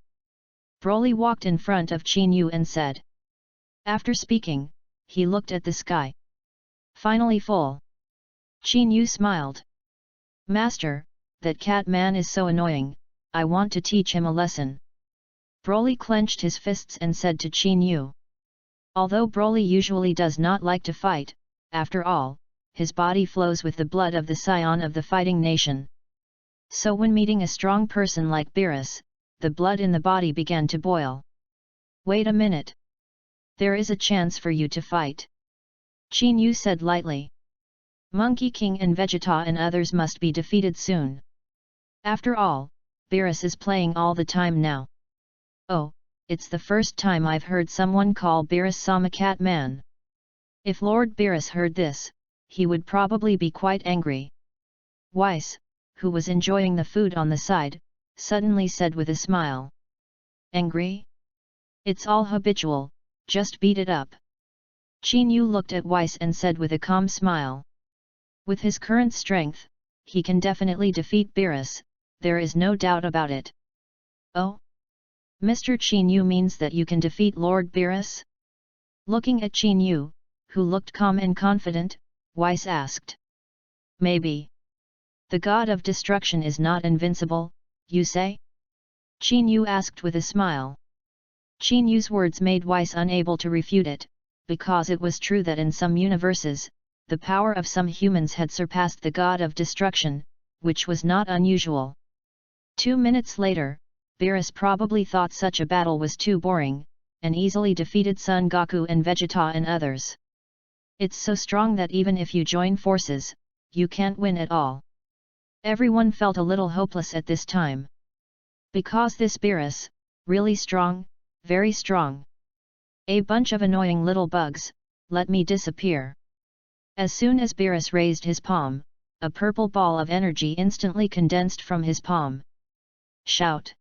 Speaker 1: Broly walked in front of Qin Yu and said. After speaking, he looked at the sky. Finally full. Qin Yu smiled. Master, that cat man is so annoying, I want to teach him a lesson. Broly clenched his fists and said to Qin Yu. Although Broly usually does not like to fight, after all, his body flows with the blood of the scion of the fighting nation. So when meeting a strong person like Beerus, the blood in the body began to boil. Wait a minute. There is a chance for you to fight. Qin Yu said lightly. Monkey King and Vegeta and others must be defeated soon. After all, Beerus is playing all the time now. Oh, it's the first time I've heard someone call Beerus Sama Cat Man. If Lord Beerus heard this, he would probably be quite angry. Weiss, who was enjoying the food on the side, suddenly said with a smile. Angry? It's all habitual, just beat it up. Qin Yu looked at Weiss and said with a calm smile. With his current strength, he can definitely defeat Beerus, there is no doubt about it. Oh? Mr. Qin Yu means that you can defeat Lord Beerus? Looking at Qin Yu, who looked calm and confident, Weiss asked. Maybe. The god of destruction is not invincible, you say? Qin Yu asked with a smile. Qin Yu's words made Weiss unable to refute it, because it was true that in some universes, the power of some humans had surpassed the god of destruction, which was not unusual. 2 minutes later, Beerus probably thought such a battle was too boring, and easily defeated Son Goku and Vegeta and others. It's so strong that even if you join forces, you can't win at all. Everyone felt a little hopeless at this time. Because this Beerus, really strong, very strong. A bunch of annoying little bugs, let me disappear. As soon as Beerus raised his palm, a purple ball of energy instantly condensed from his palm. Shout!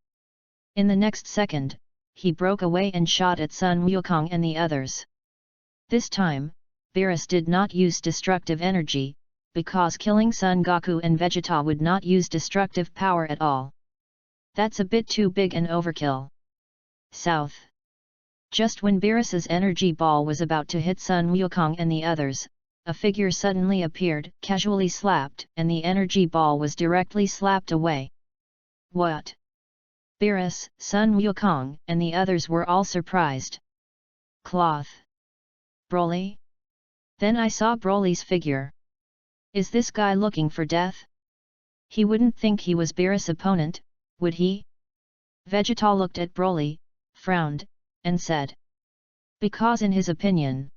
Speaker 1: In the next second, he broke away and shot at Sun Wukong and the others. This time, Beerus did not use destructive energy, because killing Son Goku and Vegeta would not use destructive power at all. That's a bit too big an overkill. South. Just when Beerus's energy ball was about to hit Sun Wukong and the others, a figure suddenly appeared, casually slapped, and the energy ball was directly slapped away. What? Beerus, Sun Wukong, and the others were all surprised. Cloth. Broly? Then I saw Broly's figure. Is this guy looking for death? He wouldn't think he was Beerus' opponent, would he? Vegeta looked at Broly, frowned, and said. Because in his opinion,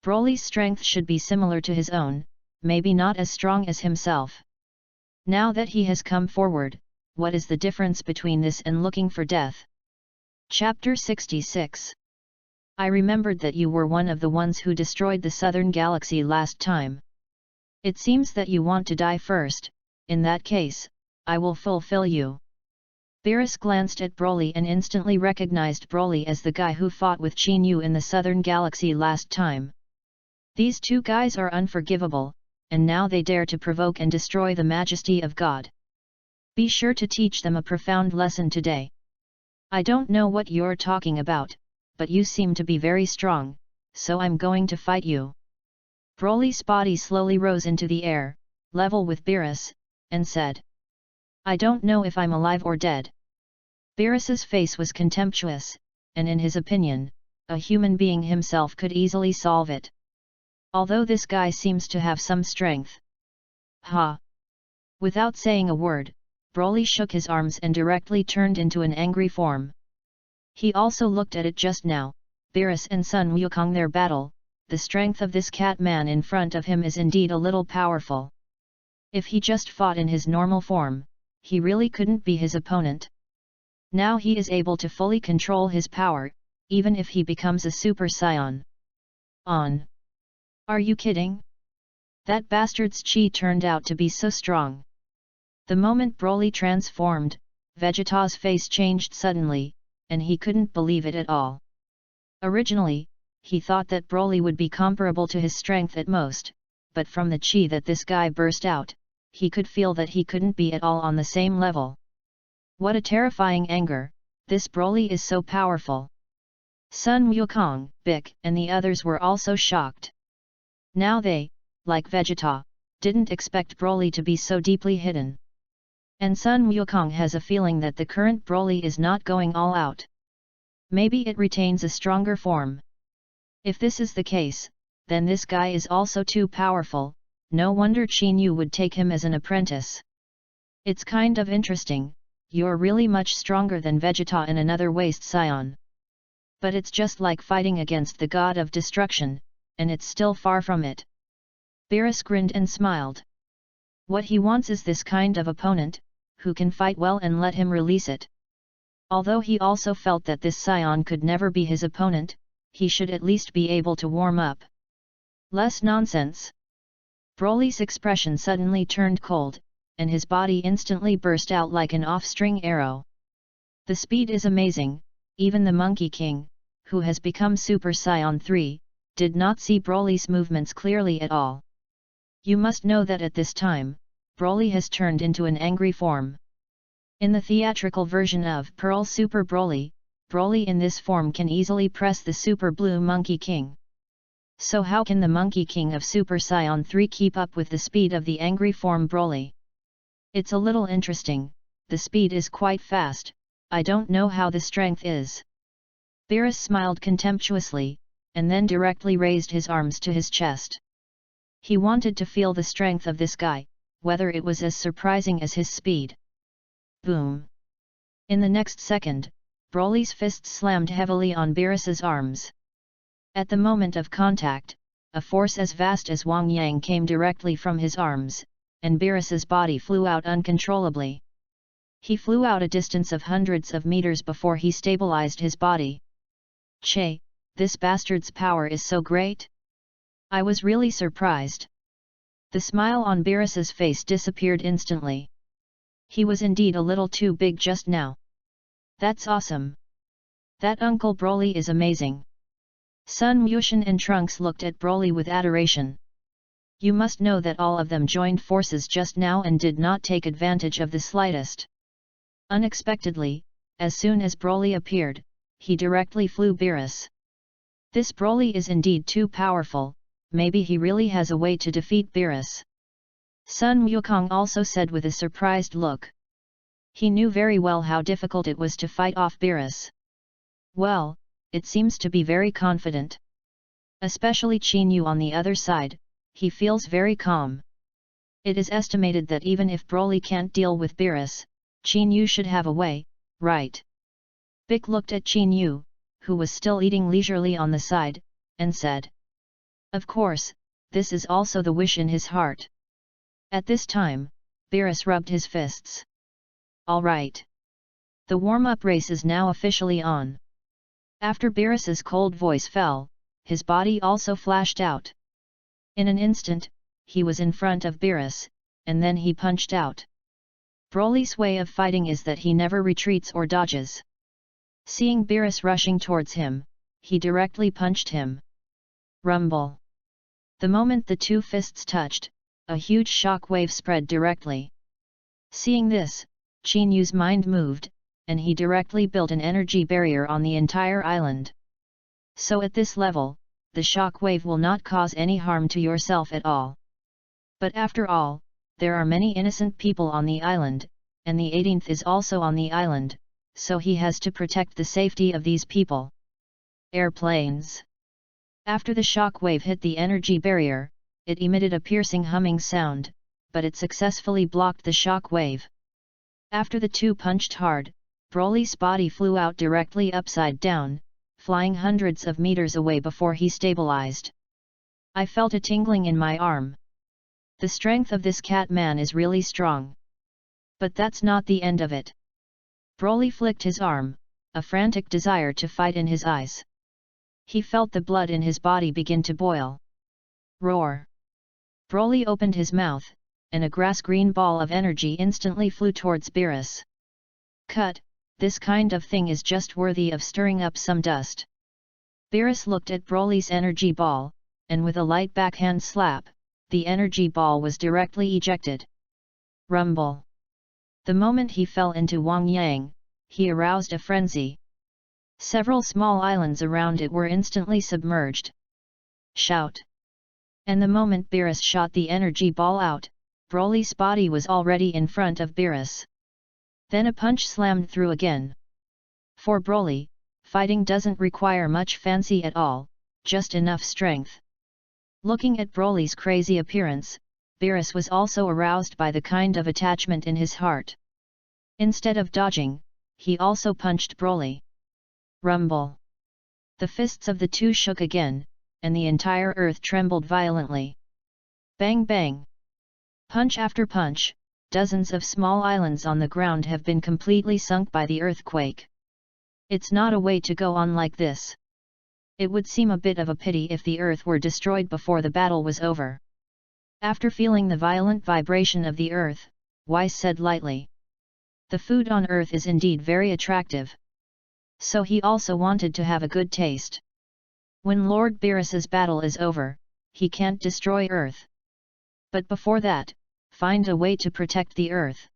Speaker 1: Broly's strength should be similar to his own, maybe not as strong as himself. Now that he has come forward, what is the difference between this and looking for death? Chapter 66. I remembered that you were one of the ones who destroyed the southern galaxy last time. It seems that you want to die first. In that case, I will fulfill you. Beerus glanced at Broly and instantly recognized Broly as the guy who fought with Qin Yu in the southern galaxy last time. These two guys are unforgivable, and now they dare to provoke and destroy the majesty of God. Be sure to teach them a profound lesson today. I don't know what you're talking about, but you seem to be very strong, so I'm going to fight you. Broly's body slowly rose into the air, level with Beerus, and said. I don't know if I'm alive or dead. Beerus's face was contemptuous, and in his opinion, a human being himself could easily solve it. Although this guy seems to have some strength. Ha! Without saying a word, Broly shook his arms and directly turned into an angry form. He also looked at it just now, Beerus and Sun Wukong their battle, the strength of this cat man in front of him is indeed a little powerful. If he just fought in his normal form, he really couldn't be his opponent. Now he is able to fully control his power, even if he becomes a Super Saiyan. On. Are you kidding? That bastard's chi turned out to be so strong. The moment Broly transformed, Vegeta's face changed suddenly, and he couldn't believe it at all. Originally, he thought that Broly would be comparable to his strength at most, but from the chi that this guy burst out, he could feel that he couldn't be at all on the same level. What a terrifying anger, this Broly is so powerful. Sun Wukong, Bic, and the others were also shocked. Now they, like Vegeta, didn't expect Broly to be so deeply hidden. And Sun Wukong has a feeling that the current Broly is not going all out. Maybe it retains a stronger form. If this is the case, then this guy is also too powerful, no wonder Qin Yu would take him as an apprentice. It's kind of interesting, you're really much stronger than Vegeta in another Waste Scion. But it's just like fighting against the god of destruction, and it's still far from it. Beerus grinned and smiled. What he wants is this kind of opponent, who can fight well and let him release it. Although he also felt that this Scion could never be his opponent, he should at least be able to warm up. Less nonsense. Broly's expression suddenly turned cold, and his body instantly burst out like an off-string arrow. The speed is amazing, even the Monkey King, who has become Super Saiyan 3, did not see Broly's movements clearly at all. You must know that at this time, Broly has turned into an angry form. In the theatrical version of Pearl Super Broly, Broly in this form can easily press the Super Blue Monkey King. So how can the Monkey King of Super Saiyan 3 keep up with the speed of the angry form Broly? It's a little interesting, the speed is quite fast, I don't know how the strength is. Beerus smiled contemptuously, and then directly raised his arms to his chest. He wanted to feel the strength of this guy, whether it was as surprising as his speed. Boom! In the next second, Broly's fists slammed heavily on Beerus's arms. At the moment of contact, a force as vast as Wang Yang came directly from his arms, and Beerus's body flew out uncontrollably. He flew out a distance of hundreds of meters before he stabilized his body. Che, this bastard's power is so great! I was really surprised. The smile on Beerus's face disappeared instantly. He was indeed a little too big just now. That's awesome. That Uncle Broly is amazing. Sun Wushan and Trunks looked at Broly with adoration. You must know that all of them joined forces just now and did not take advantage of the slightest. Unexpectedly, as soon as Broly appeared, he directly flew Beerus. This Broly is indeed too powerful, maybe he really has a way to defeat Beerus. Sun Wukong also said with a surprised look. He knew very well how difficult it was to fight off Beerus. Well, it seems to be very confident. Especially Qin Yu on the other side, he feels very calm. It is estimated that even if Broly can't deal with Beerus, Qin Yu should have a way, right? Bic looked at Qin Yu, who was still eating leisurely on the side, and said. Of course, this is also the wish in his heart. At this time, Beerus rubbed his fists. All right. The warm-up race is now officially on. After Beerus's cold voice fell, his body also flashed out. In an instant, he was in front of Beerus, and then he punched out. Broly's way of fighting is that he never retreats or dodges. Seeing Beerus rushing towards him, he directly punched him. Rumble. The moment the two fists touched, a huge shock wave spread directly. Seeing this, Qin Yu's mind moved, and he directly built an energy barrier on the entire island. So at this level, the shock wave will not cause any harm to yourself at all. But after all, there are many innocent people on the island, and the 18th is also on the island, so he has to protect the safety of these people. Airplanes. After the shock wave hit the energy barrier, it emitted a piercing humming sound, but it successfully blocked the shock wave. After the two punched hard, Broly's body flew out directly upside down, flying hundreds of meters away before he stabilized. I felt a tingling in my arm. The strength of this cat man is really strong. But that's not the end of it. Broly flicked his arm, a frantic desire to fight in his eyes. He felt the blood in his body begin to boil. Roar! Broly opened his mouth, and a grass-green ball of energy instantly flew towards Beerus. Cut, this kind of thing is just worthy of stirring up some dust. Beerus looked at Broly's energy ball, and with a light backhand slap, the energy ball was directly ejected. Rumble! The moment he fell into Wang Yang, he aroused a frenzy. Several small islands around it were instantly submerged. Shout! And the moment Beerus shot the energy ball out, Broly's body was already in front of Beerus. Then a punch slammed through again. For Broly, fighting doesn't require much fancy at all, just enough strength. Looking at Broly's crazy appearance, Beerus was also aroused by the kind of attachment in his heart. Instead of dodging, he also punched Broly. Rumble! The fists of the two shook again, and the entire earth trembled violently. Bang bang! Punch after punch, dozens of small islands on the ground have been completely sunk by the earthquake. It's not a way to go on like this. It would seem a bit of a pity if the earth were destroyed before the battle was over. After feeling the violent vibration of the earth, Weiss said lightly. The food on earth is indeed very attractive. So he also wanted to have a good taste. When Lord Beerus's battle is over, he can't destroy earth. But before that, find a way to protect the earth.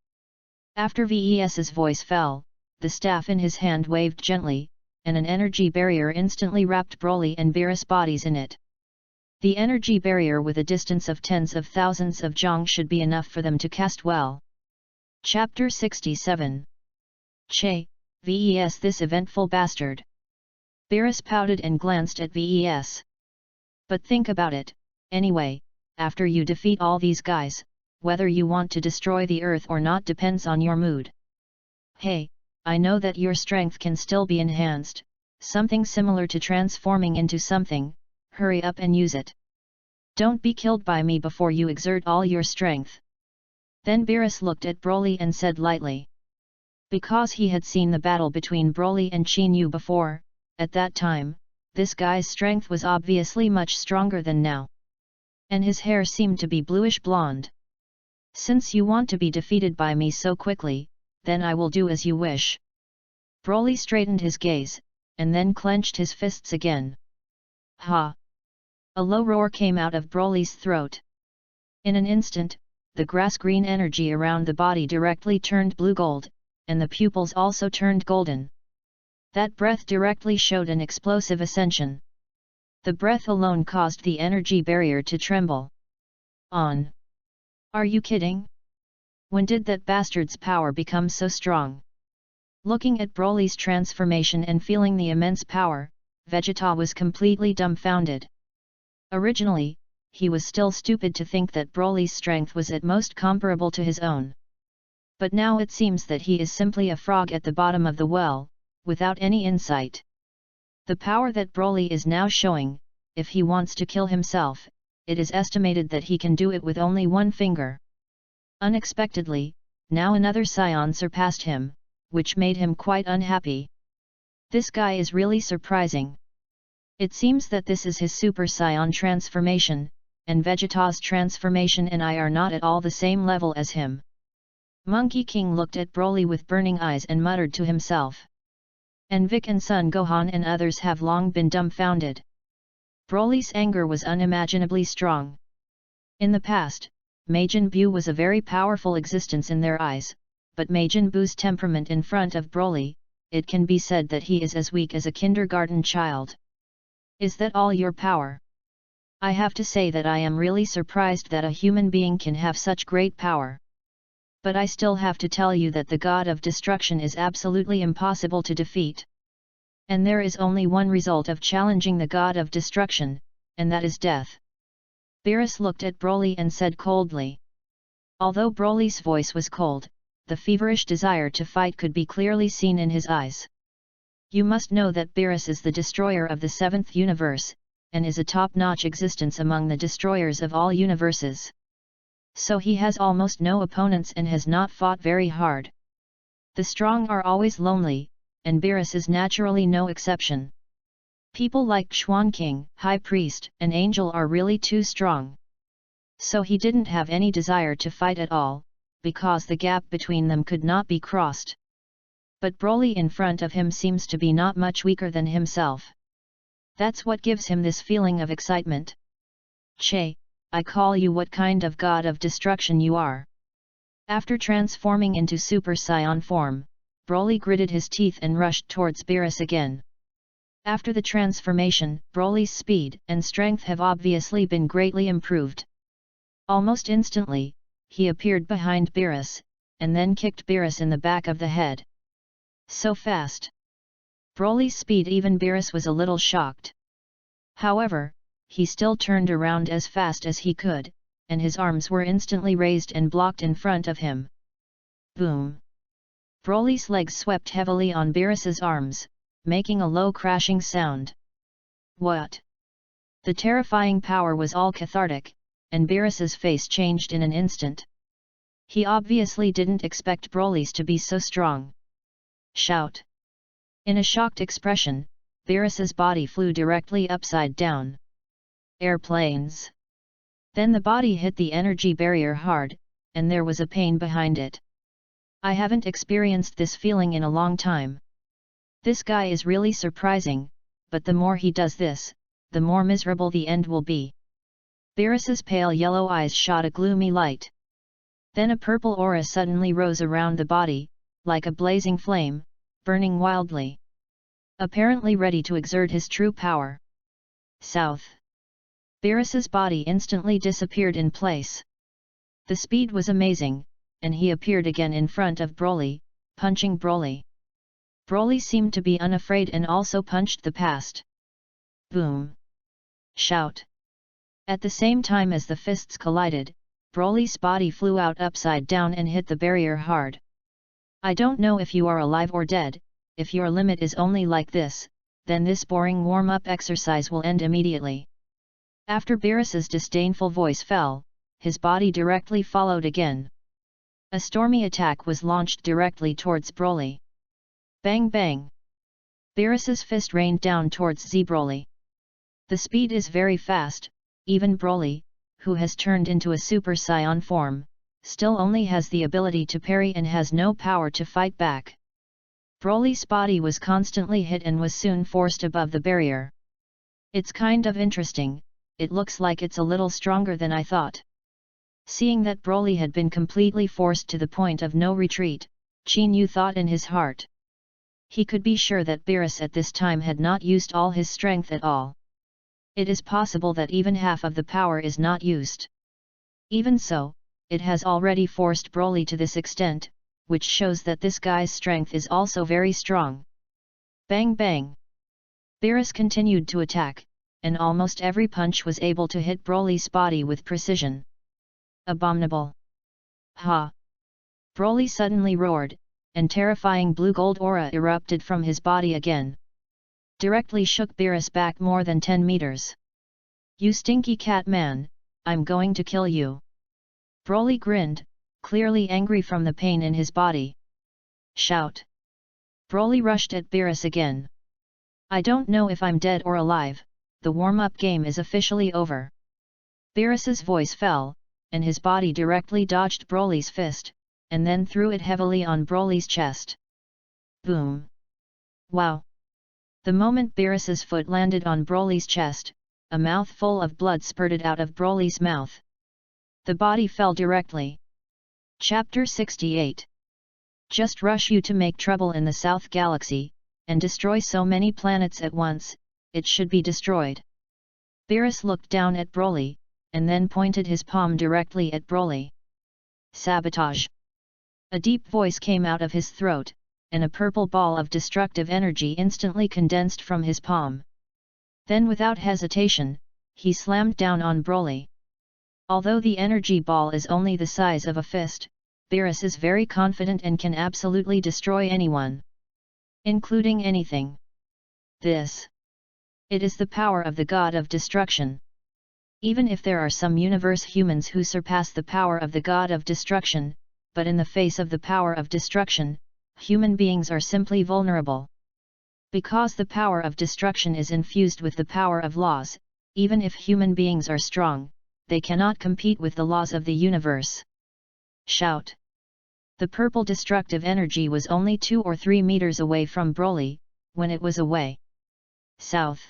Speaker 1: After Ves's voice fell, the staff in his hand waved gently, and an energy barrier instantly wrapped Broly and Beerus bodies in it. The energy barrier with a distance of tens of thousands of zhang should be enough for them to cast well. Chapter 67. Che, Ves this eventful bastard. Beerus pouted and glanced at Ves. But think about it, anyway, after you defeat all these guys, whether you want to destroy the earth or not depends on your mood. Hey, I know that your strength can still be enhanced, something similar to transforming into something, hurry up and use it. Don't be killed by me before you exert all your strength. Then Beerus looked at Broly and said lightly. Because he had seen the battle between Broly and Qin Yu before, at that time, this guy's strength was obviously much stronger than now. and his hair seemed to be bluish blonde. Since you want to be defeated by me so quickly, then I will do as you wish. Broly straightened his gaze, and then clenched his fists again. Ha! A low roar came out of Broly's throat. In an instant, the grass-green energy around the body directly turned blue-gold, and the pupils also turned golden. That breath directly showed an explosive ascension. The breath alone caused the energy barrier to tremble. On. Are you kidding? When did that bastard's power become so strong? Looking at Broly's transformation and feeling the immense power, Vegeta was completely dumbfounded. Originally, he was still stupid to think that Broly's strength was at most comparable to his own. But now it seems that he is simply a frog at the bottom of the well, without any insight. The power that Broly is now showing, if he wants to kill himself, it is estimated that he can do it with only one finger. Unexpectedly, now another Scion surpassed him, which made him quite unhappy. This guy is really surprising. It seems that this is his Super Saiyan transformation, and Vegeta's transformation and I are not at all the same level as him. Monkey King looked at Broly with burning eyes and muttered to himself. And Vic and Son Gohan and others have long been dumbfounded. Broly's anger was unimaginably strong. In the past, Majin Buu was a very powerful existence in their eyes, but Majin Buu's temperament in front of Broly, it can be said that he is as weak as a kindergarten child. Is that all your power? I have to say that I am really surprised that a human being can have such great power. But I still have to tell you that the God of Destruction is absolutely impossible to defeat. And there is only one result of challenging the God of Destruction, and that is death. Beerus looked at Broly and said coldly. Although Broly's voice was cold, the feverish desire to fight could be clearly seen in his eyes. You must know that Beerus is the destroyer of the 7th universe, and is a top-notch existence among the destroyers of all universes. So he has almost no opponents and has not fought very hard. The strong are always lonely, and Beerus is naturally no exception. People like Xuan King, High Priest, and Angel are really too strong. So he didn't have any desire to fight at all, because the gap between them could not be crossed. But Broly in front of him seems to be not much weaker than himself. That's what gives him this feeling of excitement. Che, I call you what kind of God of destruction you are. After transforming into Super Saiyan form, Broly gritted his teeth and rushed towards Beerus again. After the transformation, Broly's speed and strength have obviously been greatly improved. Almost instantly, he appeared behind Beerus, and then kicked Beerus in the back of the head. So fast! Broly's speed, even Beerus was a little shocked. However, he still turned around as fast as he could, and his arms were instantly raised and blocked in front of him. Boom! Broly's legs swept heavily on Beerus's arms, making a low crashing sound. What? The terrifying power was all cathartic, and Beerus's face changed in an instant. He obviously didn't expect Broly's to be so strong. Shout! In a shocked expression, Beerus's body flew directly upside down. Airplanes! Then the body hit the energy barrier hard, and there was a pain behind it. I haven't experienced this feeling in a long time. This guy is really surprising, but the more he does this, the more miserable the end will be. Beerus's pale yellow eyes shot a gloomy light. Then a purple aura suddenly rose around the body, like a blazing flame, burning wildly. Apparently ready to exert his true power. South. Beerus's body instantly disappeared in place. The speed was amazing, and he appeared again in front of Broly, punching Broly. Broly seemed to be unafraid and also punched the past. Boom! Shout! At the same time as the fists collided, Broly's body flew out upside down and hit the barrier hard. I don't know if you are alive or dead. If your limit is only like this, then this boring warm-up exercise will end immediately. After Beerus's disdainful voice fell, his body directly followed again. A stormy attack was launched directly towards Broly. Bang bang! Beerus's fist rained down towards Broly. The speed is very fast, even Broly, who has turned into a Super Saiyan form, still only has the ability to parry and has no power to fight back. Broly's body was constantly hit and was soon forced above the barrier. It's kind of interesting, it looks like it's a little stronger than I thought. Seeing that Broly had been completely forced to the point of no retreat, Qin Yu thought in his heart. He could be sure that Beerus at this time had not used all his strength at all. It is possible that even half of the power is not used. Even so, it has already forced Broly to this extent, which shows that this guy's strength is also very strong. Bang bang! Beerus continued to attack, and almost every punch was able to hit Broly's body with precision. Abominable! Ha! Broly suddenly roared, and terrifying blue-gold aura erupted from his body again. Directly shook Beerus back more than 10 meters. You stinky cat man, I'm going to kill you. Broly grinned, clearly angry from the pain in his body. Shout! Broly rushed at Beerus again. I don't know if I'm dead or alive, the warm-up game is officially over. Beerus's voice fell, and his body directly dodged Broly's fist, and then threw it heavily on Broly's chest. Boom! Wow! The moment Beerus's foot landed on Broly's chest, a mouthful of blood spurted out of Broly's mouth. The body fell directly. Chapter 68. Just rush you to make trouble in the South Galaxy, and destroy so many planets at once, it should be destroyed. Beerus looked down at Broly, and then pointed his palm directly at Broly. Sabotage! A deep voice came out of his throat, and a purple ball of destructive energy instantly condensed from his palm. Then without hesitation, he slammed down on Broly. Although the energy ball is only the size of a fist, Beerus is very confident and can absolutely destroy anyone. Including anything. It is the power of the God of Destruction. Even if there are some universe humans who surpass the power of the God of Destruction, but in the face of the power of destruction, human beings are simply vulnerable. Because the power of destruction is infused with the power of laws, even if human beings are strong, they cannot compete with the laws of the universe. Shout! The purple destructive energy was only 2 or 3 meters away from Broly, when it was away. South!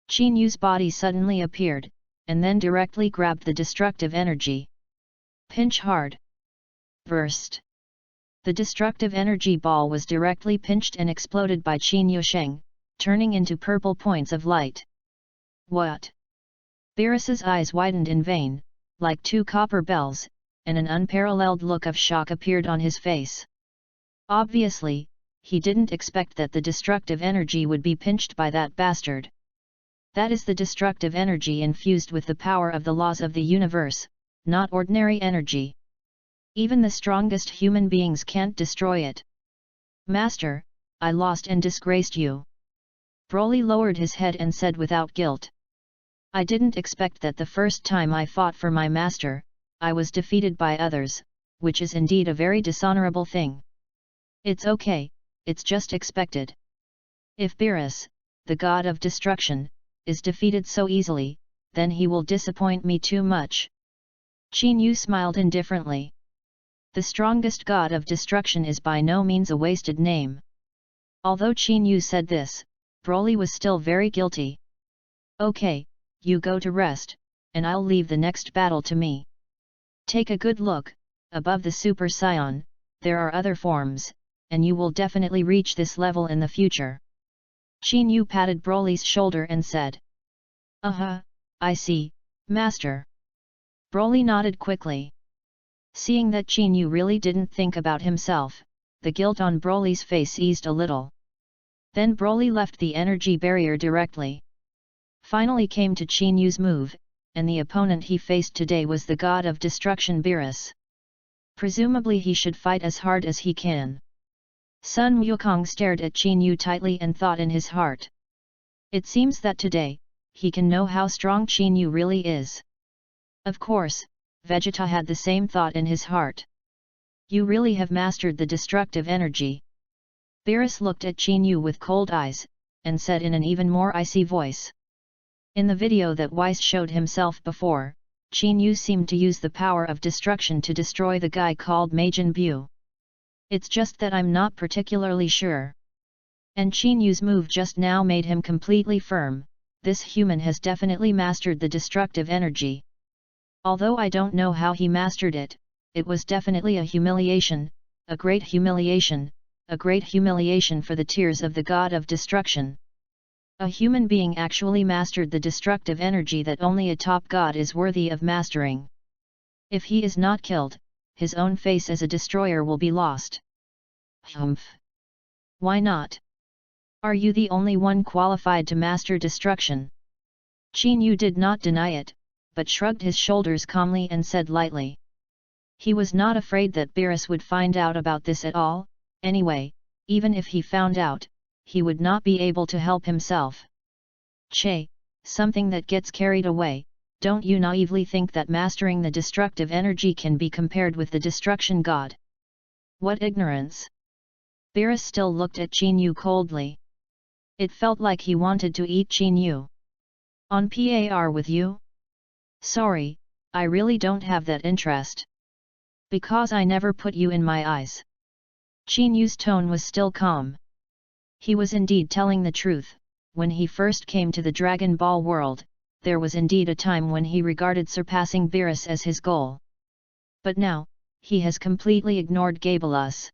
Speaker 1: Qin Yu's body suddenly appeared, and then directly grabbed the destructive energy. Pinch hard! Burst! The destructive energy ball was directly pinched and exploded by Qin Yu Sheng, turning into purple points of light. What? Beerus's eyes widened in vain, like 2 copper bells, and an unparalleled look of shock appeared on his face. Obviously, he didn't expect that the destructive energy would be pinched by that bastard. That is the destructive energy infused with the power of the laws of the universe, not ordinary energy. Even the strongest human beings can't destroy it. Master, I lost and disgraced you. Broly lowered his head and said without guilt. I didn't expect that the first time I fought for my master, I was defeated by others, which is indeed a very dishonorable thing. It's okay, it's just expected. If Beerus, the God of Destruction, is defeated so easily, then he will disappoint me too much. Qin Yu smiled indifferently. The strongest God of Destruction is by no means a wasted name. Although Qin Yu said this, Broly was still very guilty. Okay, you go to rest, and I'll leave the next battle to me. Take a good look, above the Super Saiyan, there are other forms, and you will definitely reach this level in the future. Qin Yu patted Broly's shoulder and said. I see, Master. Broly nodded quickly. Seeing that Qin Yu really didn't think about himself, the guilt on Broly's face eased a little. Then Broly left the energy barrier directly. Finally came to Qin Yu's move, and the opponent he faced today was the God of Destruction Beerus. Presumably he should fight as hard as he can. Sun Wukong stared at Qin Yu tightly and thought in his heart. It seems that today, he can know how strong Qin Yu really is. Of course, Vegeta had the same thought in his heart. You really have mastered the destructive energy. Beerus looked at Qin Yu with cold eyes, and said in an even more icy voice. In the video that Weiss showed himself before, Qin Yu seemed to use the power of destruction to destroy the guy called Majin Bu. It's just that I'm not particularly sure. And Qin Yu's move just now made him completely firm. This human has definitely mastered the destructive energy. Although I don't know how he mastered it, it was definitely a humiliation, a great humiliation for the tears of the god of destruction. A human being actually mastered the destructive energy that only a top god is worthy of mastering. If he is not killed, his own face as a destroyer will be lost. Humph! Why not? Are you the only one qualified to master destruction? Qin Yu did not deny it, but shrugged his shoulders calmly and said lightly. He was not afraid that Beerus would find out about this at all. Anyway, even if he found out, he would not be able to help himself. Che, something that gets carried away. Don't you naively think that mastering the destructive energy can be compared with the destruction god? What ignorance! Beerus still looked at Qin Yu coldly. It felt like he wanted to eat Qin Yu. On par with you? Sorry, I really don't have that interest. Because I never put you in my eyes. Qin Yu's tone was still calm. He was indeed telling the truth. When he first came to the Dragon Ball world, there was indeed a time when he regarded surpassing Beerus as his goal. But now, he has completely ignored Gabalus.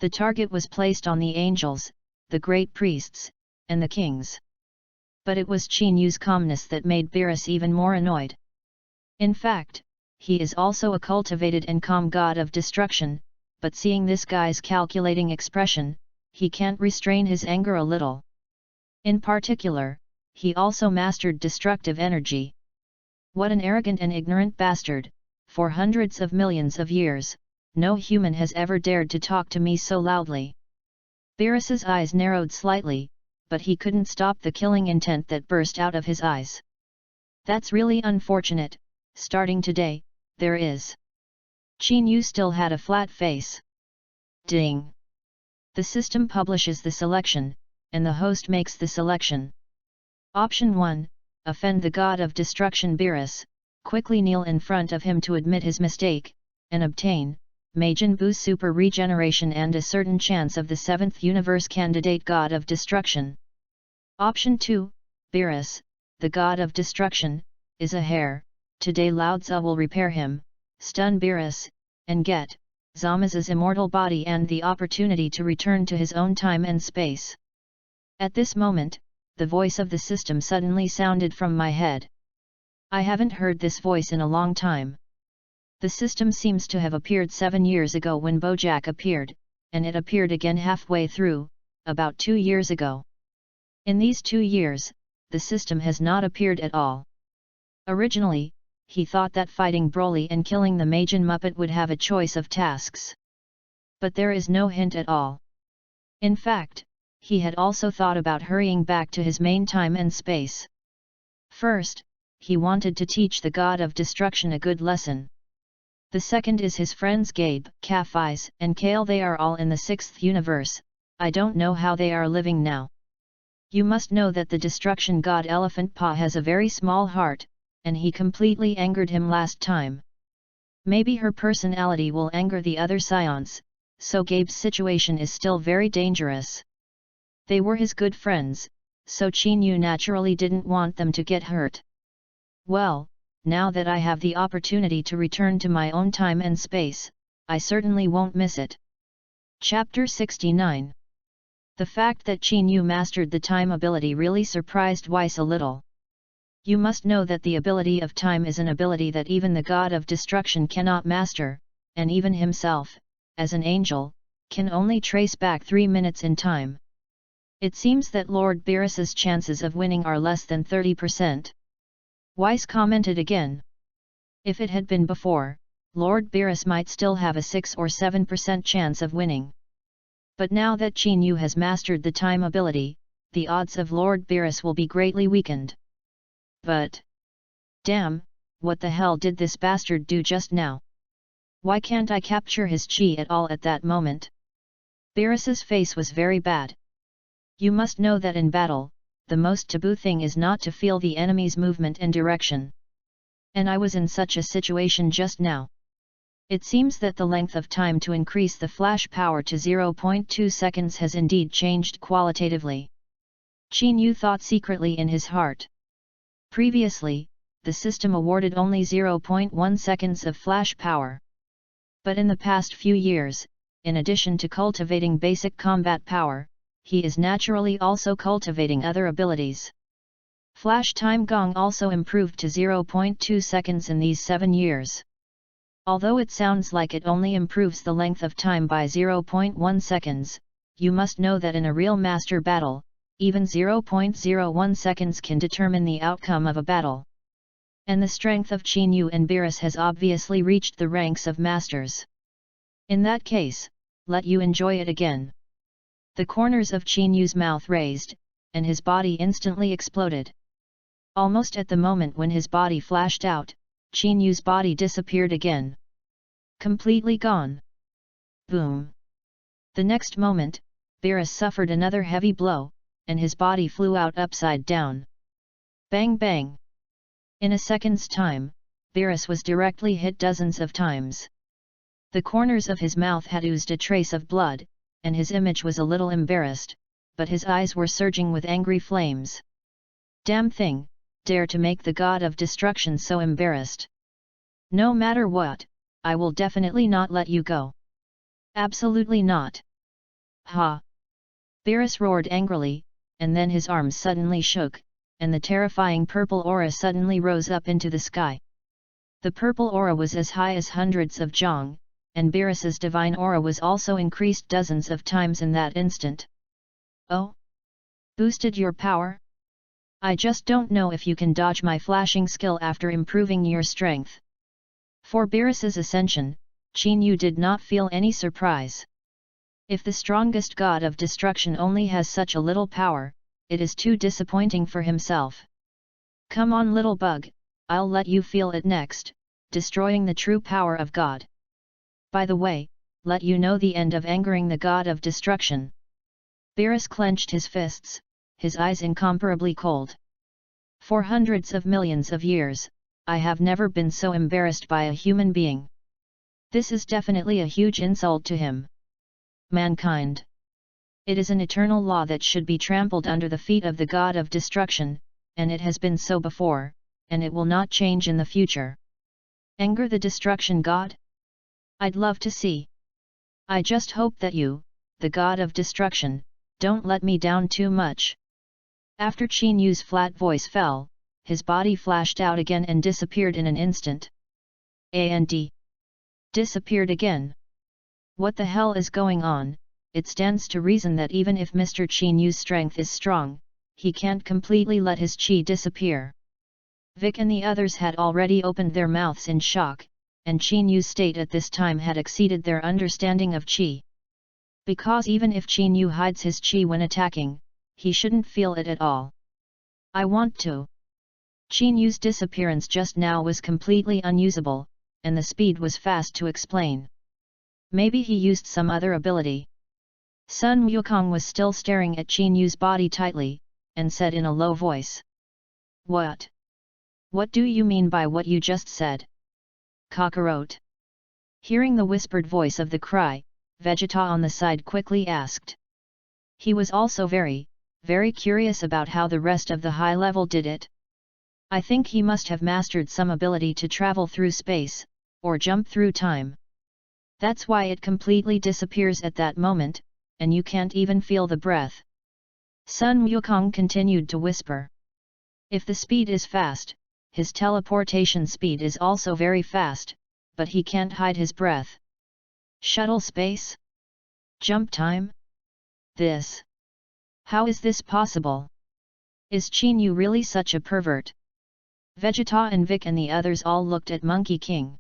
Speaker 1: The target was placed on the angels, the great priests, and the kings. But it was Qin Yu's calmness that made Beerus even more annoyed. In fact, he is also a cultivated and calm god of destruction, but seeing this guy's calculating expression, he can't restrain his anger a little. In particular, he also mastered destructive energy. What an arrogant and ignorant bastard! For hundreds of millions of years, no human has ever dared to talk to me so loudly. Beerus's eyes narrowed slightly, but he couldn't stop the killing intent that burst out of his eyes. That's really unfortunate. Starting today, there is. Qin Yu still had a flat face. Ding! The system publishes the selection, and the host makes the selection. Option 1, offend the god of destruction Beerus, quickly kneel in front of him to admit his mistake, and obtain Majin Buu's super regeneration and a certain chance of the 7th universe candidate god of destruction. Option 2, Beerus, the god of destruction, is a hare. Today Lao Tzu will repair him, stun Beerus, and get Zama's immortal body and the opportunity to return to his own time and space. At this moment, the voice of the system suddenly sounded from my head. I haven't heard this voice in a long time. The system seems to have appeared 7 years ago when Bojack appeared, and it appeared again halfway through, about 2 years ago. In these 2 years, the system has not appeared at all. Originally, he thought that fighting Broly and killing the Majin Muppet would have a choice of tasks. But there is no hint at all. In fact, he had also thought about hurrying back to his main time and space. First, he wanted to teach the god of destruction a good lesson. The second is his friends Gabe, Caphise, and Kale. They are all in the 6th universe. I don't know how they are living now. You must know that the destruction god Elephant Paw has a very small heart, and he completely angered him last time. Maybe her personality will anger the other scions, so Gabe's situation is still very dangerous. They were his good friends, so Qin Yu naturally didn't want them to get hurt. Well, now that I have the opportunity to return to my own time and space, I certainly won't miss it. Chapter 69. The fact that Qin Yu mastered the time ability really surprised Weiss a little. You must know that the ability of time is an ability that even the god of destruction cannot master, and even himself, as an angel, can only trace back 3 minutes in time. It seems that Lord Beerus's chances of winning are less than 30%. Weiss commented again. If it had been before, Lord Beerus might still have a 6 or 7% chance of winning. But now that Qin Yu has mastered the time ability, the odds of Lord Beerus will be greatly weakened. But... damn, what the hell did this bastard do just now? Why can't I capture his chi at all at that moment? Beerus's face was very bad. You must know that in battle, the most taboo thing is not to feel the enemy's movement and direction. And I was in such a situation just now. It seems that the length of time to increase the flash power to 0.2 seconds has indeed changed qualitatively. Qin Yu thought secretly in his heart. Previously, the system awarded only 0.1 seconds of flash power. But in the past few years, in addition to cultivating basic combat power, he is naturally also cultivating other abilities. Flash time gong also improved to 0.2 seconds in these 7 years. Although it sounds like it only improves the length of time by 0.1 seconds, you must know that in a real master battle, even 0.01 seconds can determine the outcome of a battle. And the strength of Qin Yu and Beerus has obviously reached the ranks of masters. In that case, let you enjoy it again. The corners of Qin Yu's mouth raised, and his body instantly exploded. Almost at the moment when his body flashed out, Qin Yu's body disappeared again. Completely gone. Boom! The next moment, Beerus suffered another heavy blow, and his body flew out upside down. Bang bang! In a second's time, Beerus was directly hit dozens of times. The corners of his mouth had oozed a trace of blood, and his image was a little embarrassed, but his eyes were surging with angry flames. Damn thing, dare to make the god of destruction so embarrassed. No matter what, I will definitely not let you go. Absolutely not. Ha! Beerus roared angrily, and then his arms suddenly shook, and the terrifying purple aura suddenly rose up into the sky. The purple aura was as high as hundreds of jong, and Beerus's divine aura was also increased dozens of times in that instant. Oh? Boosted your power? I just don't know if you can dodge my flashing skill after improving your strength. For Beerus's ascension, Qin Yu did not feel any surprise. If the strongest god of destruction only has such a little power, it is too disappointing for himself. Come on little bug, I'll let you feel it next, destroying the true power of God. By the way, let you know the end of angering the god of destruction. Beerus clenched his fists, his eyes incomparably cold. For hundreds of millions of years, I have never been so embarrassed by a human being. This is definitely a huge insult to him. Mankind. It is an eternal law that should be trampled under the feet of the god of destruction, and it has been so before, and it will not change in the future. Anger the destruction god? I'd love to see. I just hope that you, the god of destruction, don't let me down too much. After Qin Yu's flat voice fell, his body flashed out again and disappeared in an instant. And disappeared again. What the hell is going on? It stands to reason that even if Mr. Qin Yu's strength is strong, he can't completely let his qi disappear. Vic and the others had already opened their mouths in shock, and Qin Yu's state at this time had exceeded their understanding of qi. Because even if Qin Yu hides his qi when attacking, he shouldn't feel it at all. I want to. Qin Yu's disappearance just now was completely unusable, and the speed was fast to explain. Maybe he used some other ability. Sun Wukong was still staring at Qin Yu's body tightly, and said in a low voice. What? What do you mean by what you just said? Cockroach. Hearing the whispered voice of the cry, Vegeta on the side quickly asked. He was also very curious about how the rest of the high level did it. I think he must have mastered some ability to travel through space, or jump through time. That's why it completely disappears at that moment, and you can't even feel the breath. Sun Wukong continued to whisper. If the speed is fast, his teleportation speed is also very fast, but he can't hide his breath. Shuttle space? Jump time? This. How is this possible? Is Qin Yu really such a pervert? Vegeta and Vic and the others all looked at Monkey King.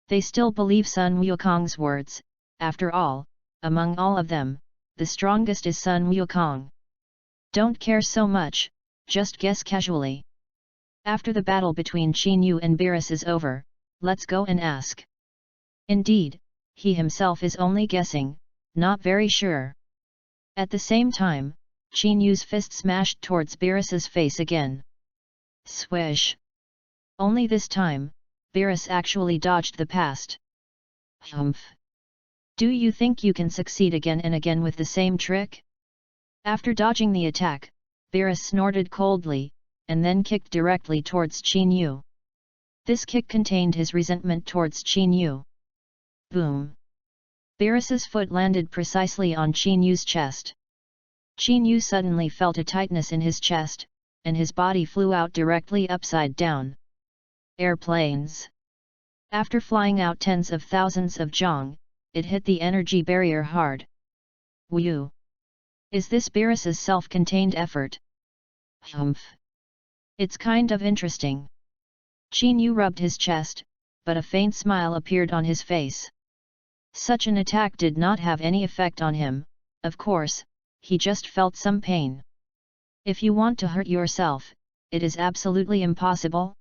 Speaker 1: They still believe Sun Wukong's words. After all, among all of them, the strongest is Sun Wukong. Don't care so much, just guess casually. After the battle between Qin Yu and Beerus is over, let's go and ask. Indeed, he himself is only guessing, not very sure. At the same time, Qin Yu's fist smashed towards Beerus's face again. Swish! Only this time, Beerus actually dodged the past. Humph! Do you think you can succeed again and again with the same trick? After dodging the attack, Beerus snorted coldly, and then kicked directly towards Qin Yu. This kick contained his resentment towards Qin Yu. Boom! Beerus's foot landed precisely on Qin Yu's chest. Qin Yu suddenly felt a tightness in his chest, and his body flew out directly upside down. Airplanes! After flying out tens of thousands of zhong, it hit the energy barrier hard. Whew! Is this Beerus's self-contained effort? Humph! It's kind of interesting. Qin Yu rubbed his chest, but a faint smile appeared on his face. Such an attack did not have any effect on him, of course, he just felt some pain. If you want to hurt yourself, it is absolutely impossible.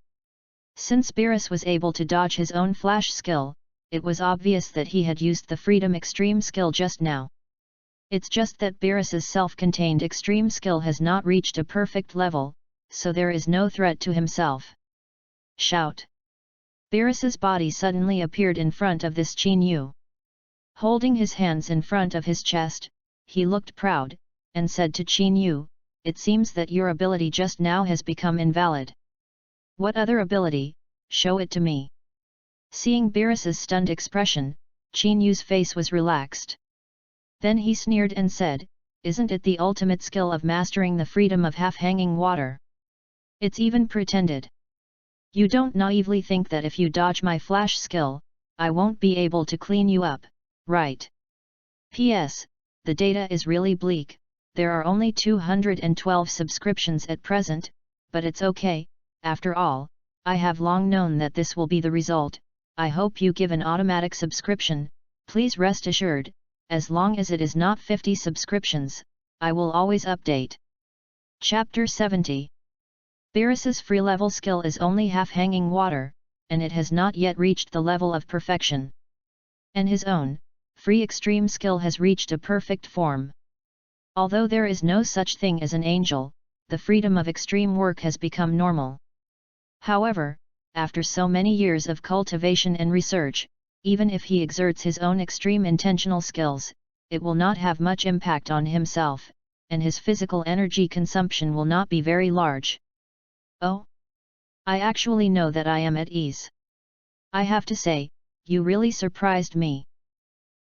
Speaker 1: Since Beerus was able to dodge his own flash skill, it was obvious that he had used the Freedom Extreme skill just now. It's just that Beerus's self-contained extreme skill has not reached a perfect level, so there is no threat to himself. Shout! Beerus's body suddenly appeared in front of this Qin Yu. Holding his hands in front of his chest, he looked proud, and said to Qin Yu, "It seems that your ability just now has become invalid. What other ability? Show it to me." Seeing Beerus's stunned expression, Qin Yu's face was relaxed. Then he sneered and said, "Isn't it the ultimate skill of mastering the freedom of half-hanging water? It's even pretended. You don't naively think that if you dodge my flash skill, I won't be able to clean you up, right? P.S. The data is really bleak, there are only 212 subscriptions at present, but it's okay, after all, I have long known that this will be the result. I hope you give an automatic subscription, please rest assured, as long as it is not 50 subscriptions, I will always update." Chapter 70. Beerus's free level skill is only half-hanging water, and it has not yet reached the level of perfection. And his own, free extreme skill has reached a perfect form. Although there is no such thing as an angel, the freedom of extreme work has become normal. However, after so many years of cultivation and research, even if he exerts his own extreme intentional skills, it will not have much impact on himself, and his physical energy consumption will not be very large. Oh! I actually know that I am at ease. I have to say, you really surprised me.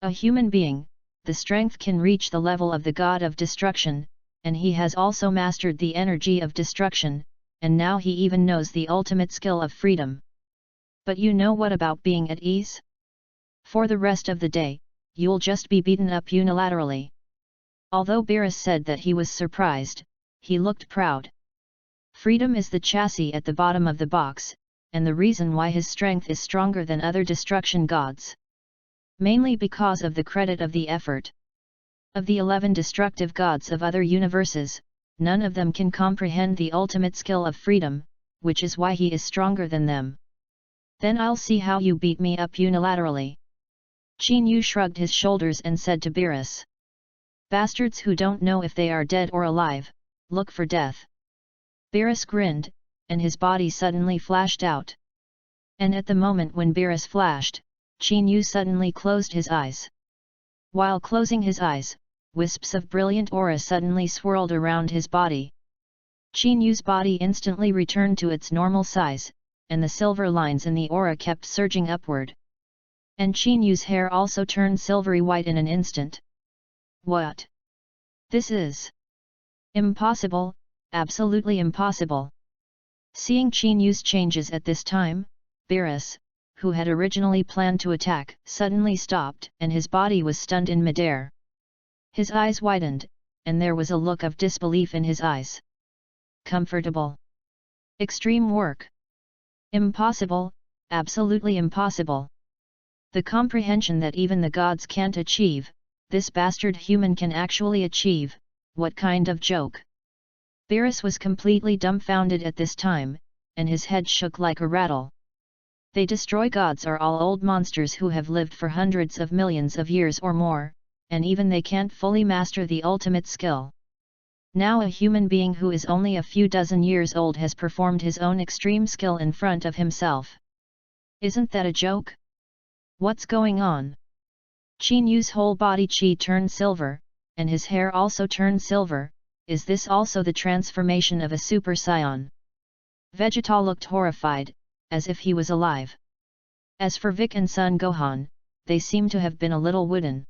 Speaker 1: A human being, the strength can reach the level of the god of destruction, and he has also mastered the energy of destruction, and now he even knows the ultimate skill of freedom. But you know what about being at ease? For the rest of the day, you'll just be beaten up unilaterally. Although Beerus said that he was surprised, he looked proud. Freedom is the chassis at the bottom of the box, and the reason why his strength is stronger than other destruction gods. Mainly because of the credit of the effort. Of the 11 destructive gods of other universes, none of them can comprehend the ultimate skill of freedom, which is why he is stronger than them. Then I'll see how you beat me up unilaterally. Qin Yu shrugged his shoulders and said to Beerus. Bastards who don't know if they are dead or alive, look for death. Beerus grinned, and his body suddenly flashed out. And at the moment when Beerus flashed, Qin Yu suddenly closed his eyes. While closing his eyes, wisps of brilliant aura suddenly swirled around his body. Qin Yu's body instantly returned to its normal size, and the silver lines in the aura kept surging upward. And Qin Yu's hair also turned silvery white in an instant. What? This is impossible, absolutely impossible. Seeing Qin Yu's changes at this time, Beerus, who had originally planned to attack, suddenly stopped, and his body was stunned in midair. His eyes widened, and there was a look of disbelief in his eyes. Comfortable. Extreme work. Impossible, absolutely impossible. The comprehension that even the gods can't achieve, this bastard human can actually achieve, what kind of joke? Beerus was completely dumbfounded at this time, and his head shook like a rattle. They destroy gods are all old monsters who have lived for hundreds of millions of years or more, and even they can't fully master the ultimate skill. Now a human being who is only a few dozen years old has performed his own extreme skill in front of himself. Isn't that a joke? What's going on? Qin Yu's whole body qi turned silver, and his hair also turned silver. Is this also the transformation of a Super Saiyan? Vegeta looked horrified, as if he was alive. As for Vic and Son Gohan, they seemed to have been a little wooden.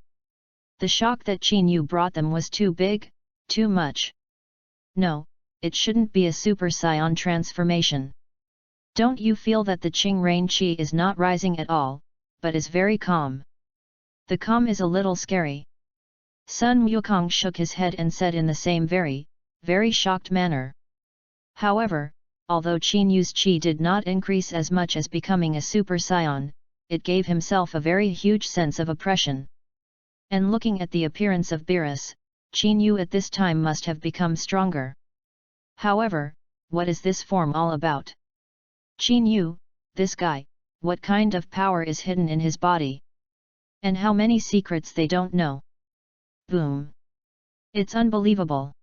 Speaker 1: The shock that Qin Yu brought them was too big, too much. No, it shouldn't be a Super Saiyan transformation. Don't you feel that the Qing Rain Qi is not rising at all, but is very calm? The calm is a little scary. Sun Wukong shook his head and said in the same very, very shocked manner. However, although Qin Yu's Qi did not increase as much as becoming a Super Saiyan, it gave himself a very huge sense of oppression. And looking at the appearance of Beerus, Qin Yu at this time must have become stronger. However, what is this form all about? Qin Yu, this guy, what kind of power is hidden in his body? And how many secrets they don't know? Boom! It's unbelievable.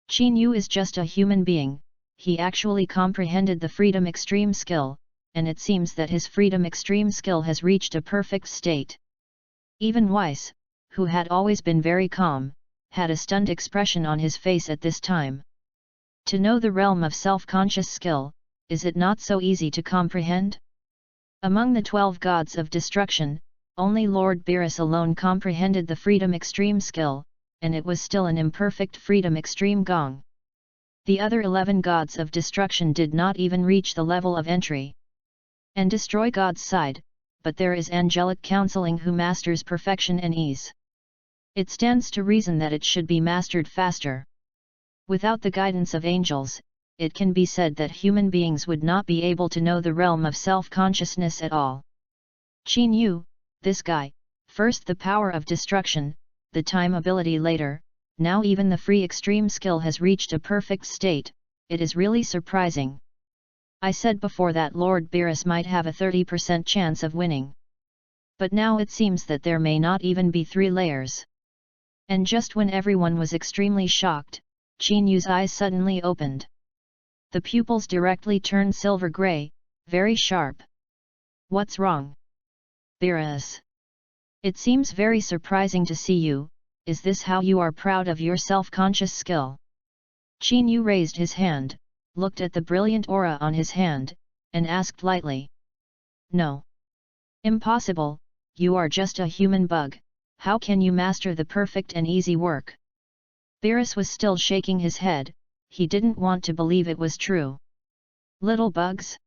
Speaker 1: Qin Yu is just a human being. He actually comprehended the Freedom Extreme skill, and it seems that his Freedom Extreme skill has reached a perfect state. Even Weiss, who had always been very calm, had a stunned expression on his face at this time. To know the realm of self-conscious skill, is it not so easy to comprehend? Among the 12 gods of destruction, only Lord Beerus alone comprehended the Freedom Extreme skill, and it was still an imperfect Freedom Extreme Gong. The other 11 gods of destruction did not even reach the level of entry and destroy God's side, but there is angelic counseling who masters perfection and ease. It stands to reason that it should be mastered faster. Without the guidance of angels, it can be said that human beings would not be able to know the realm of self-consciousness at all. Qin Yu, this guy, first the power of destruction, the time ability later, now even the free extreme skill has reached a perfect state. It is really surprising. I said before that Lord Beerus might have a 30% chance of winning. But now it seems that there may not even be 3 layers. And just when everyone was extremely shocked, Qin Yu's eyes suddenly opened. The pupils directly turned silver grey, very sharp. What's wrong? Beerus. It seems very surprising to see you. Is this how you are proud of your self-conscious skill? Qin Yu raised his hand, looked at the brilliant aura on his hand, and asked lightly. No. Impossible, you are just a human bug, how can you master the perfect and easy work? Beerus was still shaking his head, he didn't want to believe it was true. Little bugs?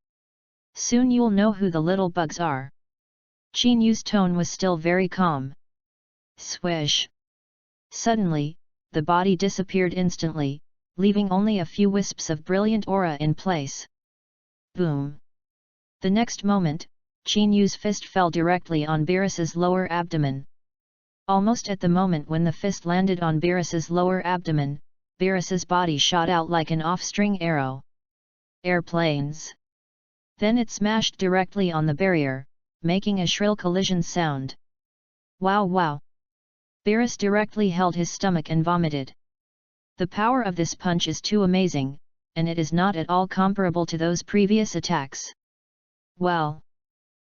Speaker 1: Soon you'll know who the little bugs are. Qin Yu's tone was still very calm. Swish! Suddenly, the body disappeared instantly, leaving only a few wisps of brilliant aura in place. Boom! The next moment, Qin Yu's fist fell directly on Beerus's lower abdomen. Almost at the moment when the fist landed on Beerus's lower abdomen, Beerus's body shot out like an off-string arrow. Airplanes! Then it smashed directly on the barrier, making a shrill collision sound. Wow wow! Beerus directly held his stomach and vomited. The power of this punch is too amazing, and it is not at all comparable to those previous attacks. Well,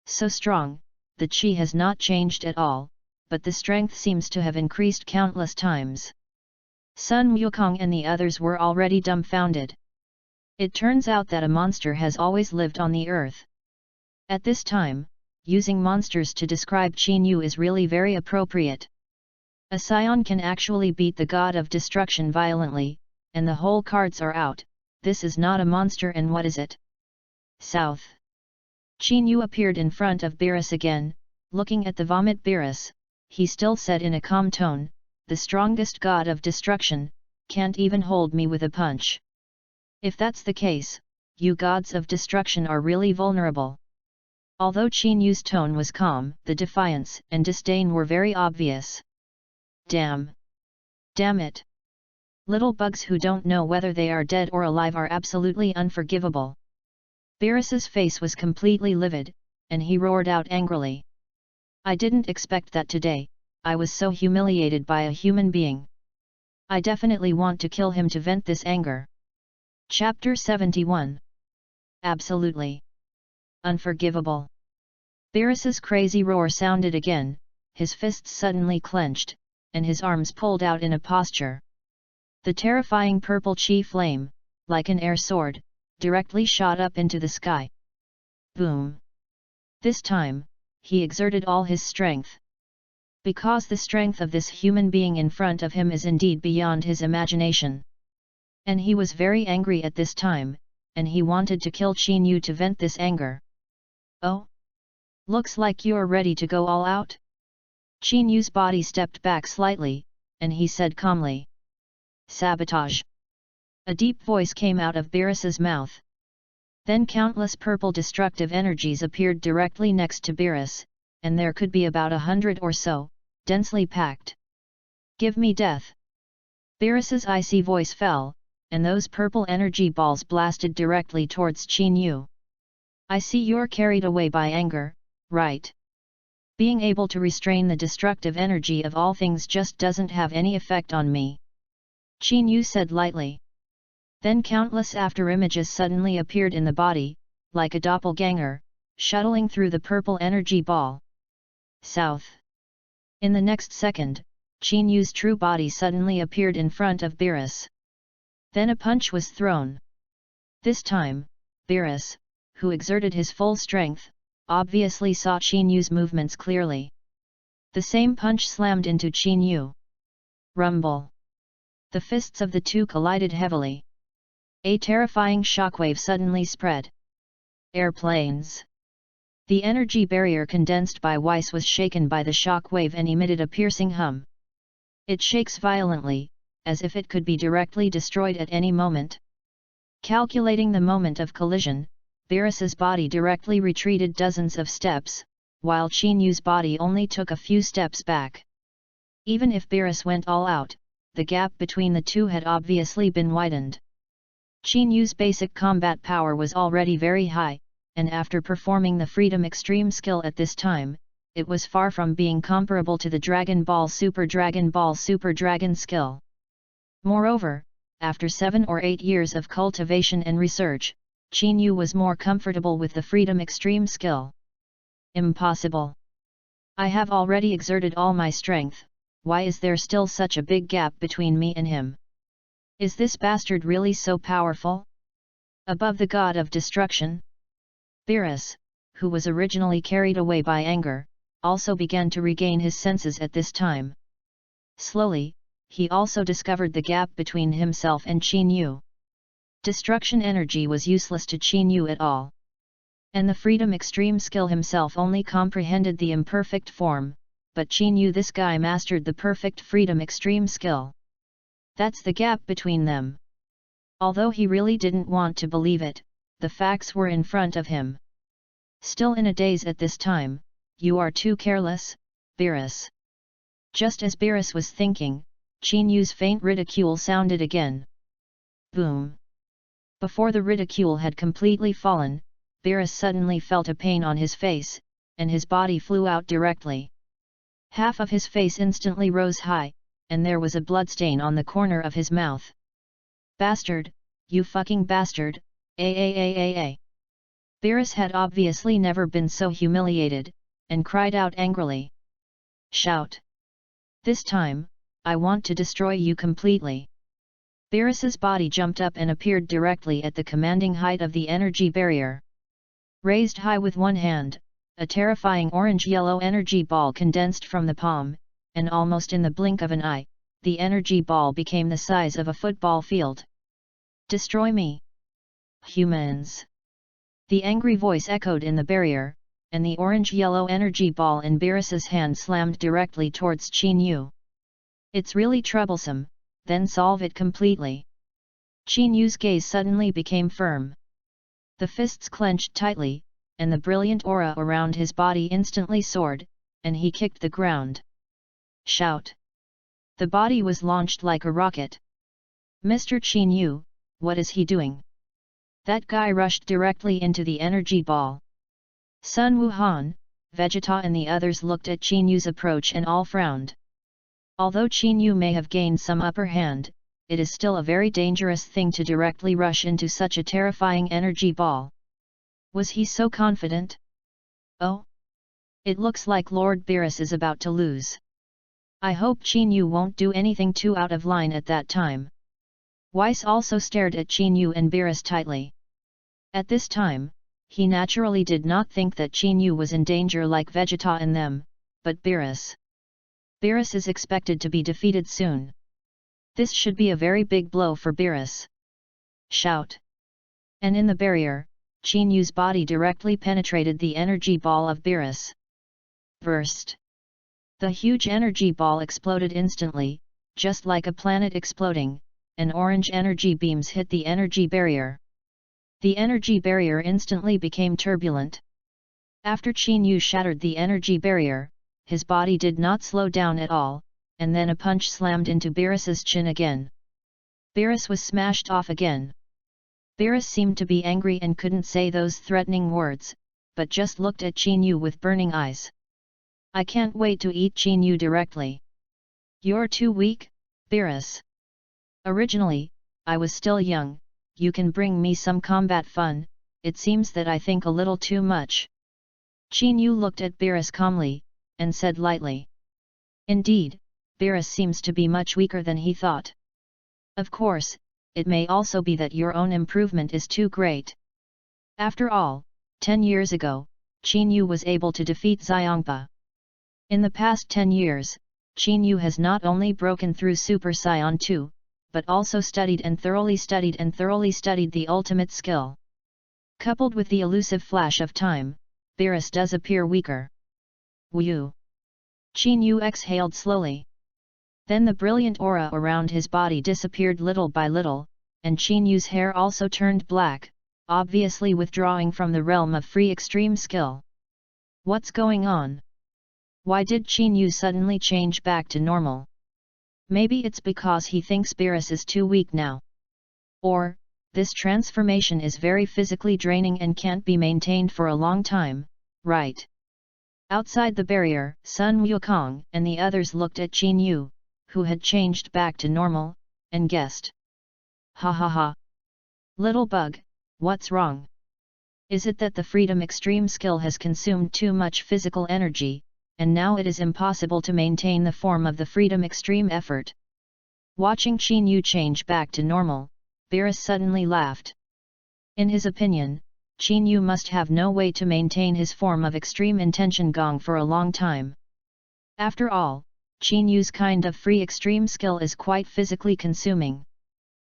Speaker 1: so strong, the qi has not changed at all, but the strength seems to have increased countless times. Sun Wukong and the others were already dumbfounded. It turns out that a monster has always lived on the earth. At this time, using monsters to describe Qin Yu is really very appropriate. A Saiyan can actually beat the god of destruction violently, and the whole cards are out. This is not a monster, and what is it? South. Qin Yu appeared in front of Beerus again, looking at the vomit Beerus. He still said in a calm tone, the strongest god of destruction, can't even hold me with a punch. If that's the case, you gods of destruction are really vulnerable. Although Qin Yu's tone was calm, the defiance and disdain were very obvious. Damn! Damn it! Little bugs who don't know whether they are dead or alive are absolutely unforgivable. Beerus's face was completely livid, and he roared out angrily. I didn't expect that today, I was so humiliated by a human being. I definitely want to kill him to vent this anger. Chapter 71. Absolutely unforgivable. Beerus's crazy roar sounded again, his fists suddenly clenched, and his arms pulled out in a posture. The terrifying purple chi flame, like an air sword, directly shot up into the sky. Boom! This time, he exerted all his strength. Because the strength of this human being in front of him is indeed beyond his imagination. And he was very angry at this time, and he wanted to kill Qin Yu to vent this anger. Oh? Looks like you're ready to go all out? Qin Yu's body stepped back slightly, and he said calmly. Sabotage. A deep voice came out of Beerus's mouth. Then countless purple destructive energies appeared directly next to Beerus, and there could be about 100 or so, densely packed. Give me death. Beerus's icy voice fell, and those purple energy balls blasted directly towards Qin Yu. I see you're carried away by anger, right? Being able to restrain the destructive energy of all things just doesn't have any effect on me. Qin Yu said lightly. Then countless afterimages suddenly appeared in the body, like a doppelganger, shuttling through the purple energy ball. South. In the next second, Qin Yu's true body suddenly appeared in front of Beerus. Then a punch was thrown. This time, Beerus, who exerted his full strength, obviously saw Qin Yu's movements clearly. The same punch slammed into Qin Yu. Rumble. The fists of the two collided heavily. A terrifying shockwave suddenly spread. Airplanes. The energy barrier condensed by Weiss was shaken by the shockwave and emitted a piercing hum. It shakes violently, as if it could be directly destroyed at any moment. Calculating the moment of collision, Beerus's body directly retreated dozens of steps, while Qin Yu's body only took a few steps back. Even if Beerus went all out, the gap between the two had obviously been widened. Qin Yu's basic combat power was already very high, and after performing the Freedom Extreme skill at this time, it was far from being comparable to the Dragon Ball Super Dragon skill. Moreover, after 7 or 8 years of cultivation and research, Qin Yu was more comfortable with the Freedom Extreme skill. Impossible. I have already exerted all my strength, why is there still such a big gap between me and him? Is this bastard really so powerful? Above the god of destruction? Beerus, who was originally carried away by anger, also began to regain his senses at this time. Slowly, he also discovered the gap between himself and Qin Yu. Destruction energy was useless to Qin Yu at all. And the Freedom Extreme skill himself only comprehended the imperfect form, but Qin Yu, this guy, mastered the perfect Freedom Extreme skill. That's the gap between them. Although he really didn't want to believe it, the facts were in front of him. Still in a daze at this time, you are too careless, Beerus. Just as Beerus was thinking, Qin Yu's faint ridicule sounded again. Boom! Before the ridicule had completely fallen, Beerus suddenly felt a pain on his face, and his body flew out directly. Half of his face instantly rose high, and there was a bloodstain on the corner of his mouth. Bastard, you fucking bastard, a. Beerus had obviously never been so humiliated, and cried out angrily. Shout! This time, I want to destroy you completely. Beerus's body jumped up and appeared directly at the commanding height of the energy barrier. Raised high with one hand, a terrifying orange-yellow energy ball condensed from the palm, and almost in the blink of an eye, the energy ball became the size of a football field. Destroy me! Humans! The angry voice echoed in the barrier, and the orange-yellow energy ball in Beerus's hand slammed directly towards Qin Yu. It's really troublesome, then solve it completely. Qin Yu's gaze suddenly became firm. The fists clenched tightly, and the brilliant aura around his body instantly soared, and he kicked the ground. Shout! The body was launched like a rocket. Mr. Qin Yu, what is he doing? That guy rushed directly into the energy ball. Sun Wuhan, Vegeta and the others looked at Qin Yu's approach and all frowned. Although Qin Yu may have gained some upper hand, it is still a very dangerous thing to directly rush into such a terrifying energy ball. Was he so confident? Oh! It looks like Lord Beerus is about to lose. I hope Qin Yu won't do anything too out of line at that time. Weiss also stared at Qin Yu and Beerus tightly. At this time, he naturally did not think that Qin Yu was in danger like Vegeta and them, but Beerus. Beerus is expected to be defeated soon. This should be a very big blow for Beerus. Shout! And in the barrier, Qin Yu's body directly penetrated the energy ball of Beerus. Burst! The huge energy ball exploded instantly, just like a planet exploding, and orange energy beams hit the energy barrier. The energy barrier instantly became turbulent. After Qin Yu shattered the energy barrier, his body did not slow down at all, and then a punch slammed into Beerus's chin again. Beerus was smashed off again. Beerus seemed to be angry and couldn't say those threatening words, but just looked at Qin Yu with burning eyes. I can't wait to eat Qin Yu directly. You're too weak, Beerus. Originally, I was still young. You can bring me some combat fun, it seems that I think a little too much. Qin Yu looked at Beerus calmly, and said lightly. Indeed, Beerus seems to be much weaker than he thought. Of course, it may also be that your own improvement is too great. After all, 10 years ago, Qin Yu was able to defeat Xiongpa. In the past 10 years, Qin Yu has not only broken through Super Saiyan 2, but also studied and thoroughly studied the ultimate skill. Coupled with the elusive flash of time, Beerus does appear weaker. Whew! Qin Yu exhaled slowly. Then the brilliant aura around his body disappeared little by little, and Qin Yu's hair also turned black, obviously withdrawing from the realm of free extreme skill. What's going on? Why did Qin Yu suddenly change back to normal? Maybe it's because he thinks Beerus is too weak now. Or, this transformation is very physically draining and can't be maintained for a long time, right? Outside the barrier, Sun Wukong and the others looked at Qin Yu, who had changed back to normal, and guessed. Ha ha ha! Little bug, what's wrong? Is it that the Freedom Extreme skill has consumed too much physical energy, and now it is impossible to maintain the form of the Freedom Extreme effort? Watching Qin Yu change back to normal, Beerus suddenly laughed. In his opinion, Qin Yu must have no way to maintain his form of Extreme Intention Gong for a long time. After all, Qin Yu's kind of free extreme skill is quite physically consuming.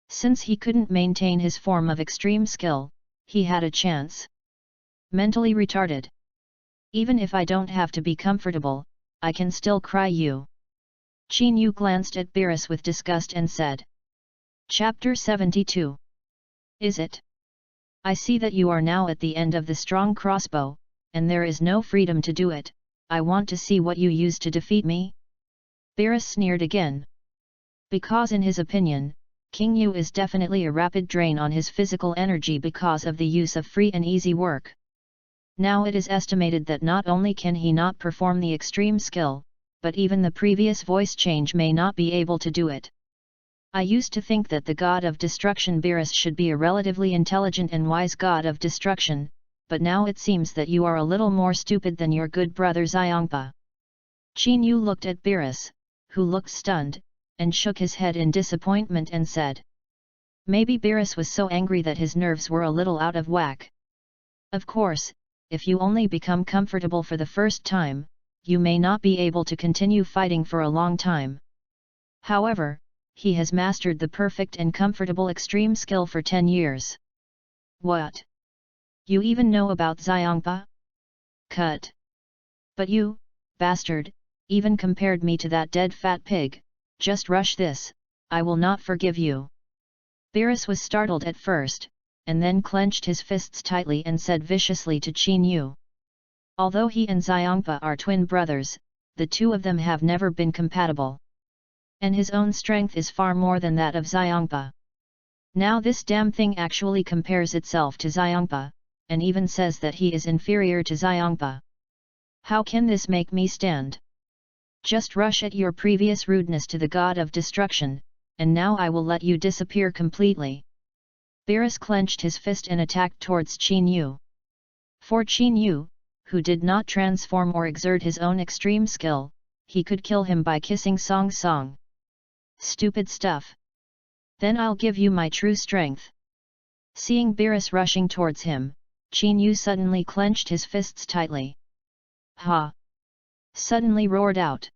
Speaker 1: Since he couldn't maintain his form of extreme skill, he had a chance. Mentally retarded. Even if I don't have to be comfortable, I can still cry you. Qin Yu glanced at Beerus with disgust and said. Chapter 72. Is it? I see that you are now at the end of the strong crossbow, and there is no freedom to do it. I want to see what you use to defeat me. Beerus sneered again. Because in his opinion, King Yu is definitely a rapid drain on his physical energy because of the use of free and easy work. Now it is estimated that not only can he not perform the extreme skill, but even the previous voice change may not be able to do it. I used to think that the god of destruction Beerus should be a relatively intelligent and wise god of destruction, but now it seems that you are a little more stupid than your good brother Xiongpa. Qin Yu looked at Beerus, who looked stunned, and shook his head in disappointment and said. Maybe Beerus was so angry that his nerves were a little out of whack. Of course, if you only become comfortable for the first time, you may not be able to continue fighting for a long time. However, he has mastered the perfect and comfortable extreme skill for 10 years. What? You even know about Xiongpa? Cut. But you, bastard, even compared me to that dead fat pig. Just rush this, I will not forgive you. Beerus was startled at first, and then clenched his fists tightly and said viciously to Qin Yu. Although he and Xiongpa are twin brothers, the two of them have never been compatible. And his own strength is far more than that of Xiongpa. Now this damn thing actually compares itself to Xiongpa, and even says that he is inferior to Xiongpa. How can this make me stand? Just rush at your previous rudeness to the god of destruction, and now I will let you disappear completely. Beerus clenched his fist and attacked towards Qin Yu. For Qin Yu, who did not transform or exert his own extreme skill, he could kill him by kissing Song Song. Stupid stuff. Then I'll give you my true strength. Seeing Beerus rushing towards him, Qin Yu suddenly clenched his fists tightly. Ha! Suddenly roared out.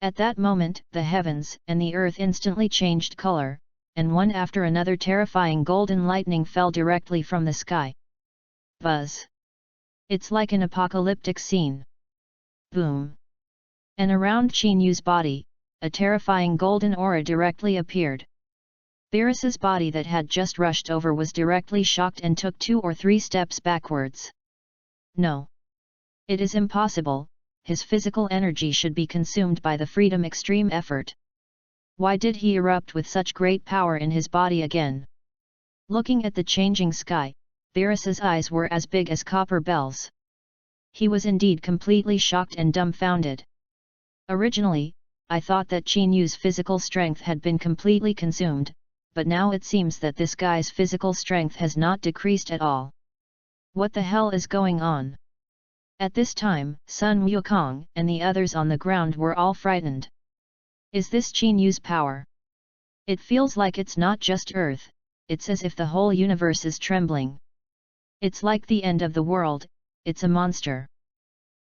Speaker 1: At that moment, the heavens and the earth instantly changed color, and one after another terrifying golden lightning fell directly from the sky. Buzz! It's like an apocalyptic scene. Boom! And around Qin Yu's body, a terrifying golden aura directly appeared. Beerus's body that had just rushed over was directly shocked and took 2 or 3 steps backwards. No! It is impossible, his physical energy should be consumed by the freedom extreme effort. Why did he erupt with such great power in his body again? Looking at the changing sky, Beerus's eyes were as big as copper bells. He was indeed completely shocked and dumbfounded. Originally, I thought that Qin Yu's physical strength had been completely consumed, but now it seems that this guy's physical strength has not decreased at all. What the hell is going on? At this time, Sun Wukong and the others on the ground were all frightened. Is this Qin Yu's power? It feels like it's not just Earth, it's as if the whole universe is trembling. It's like the end of the world, it's a monster.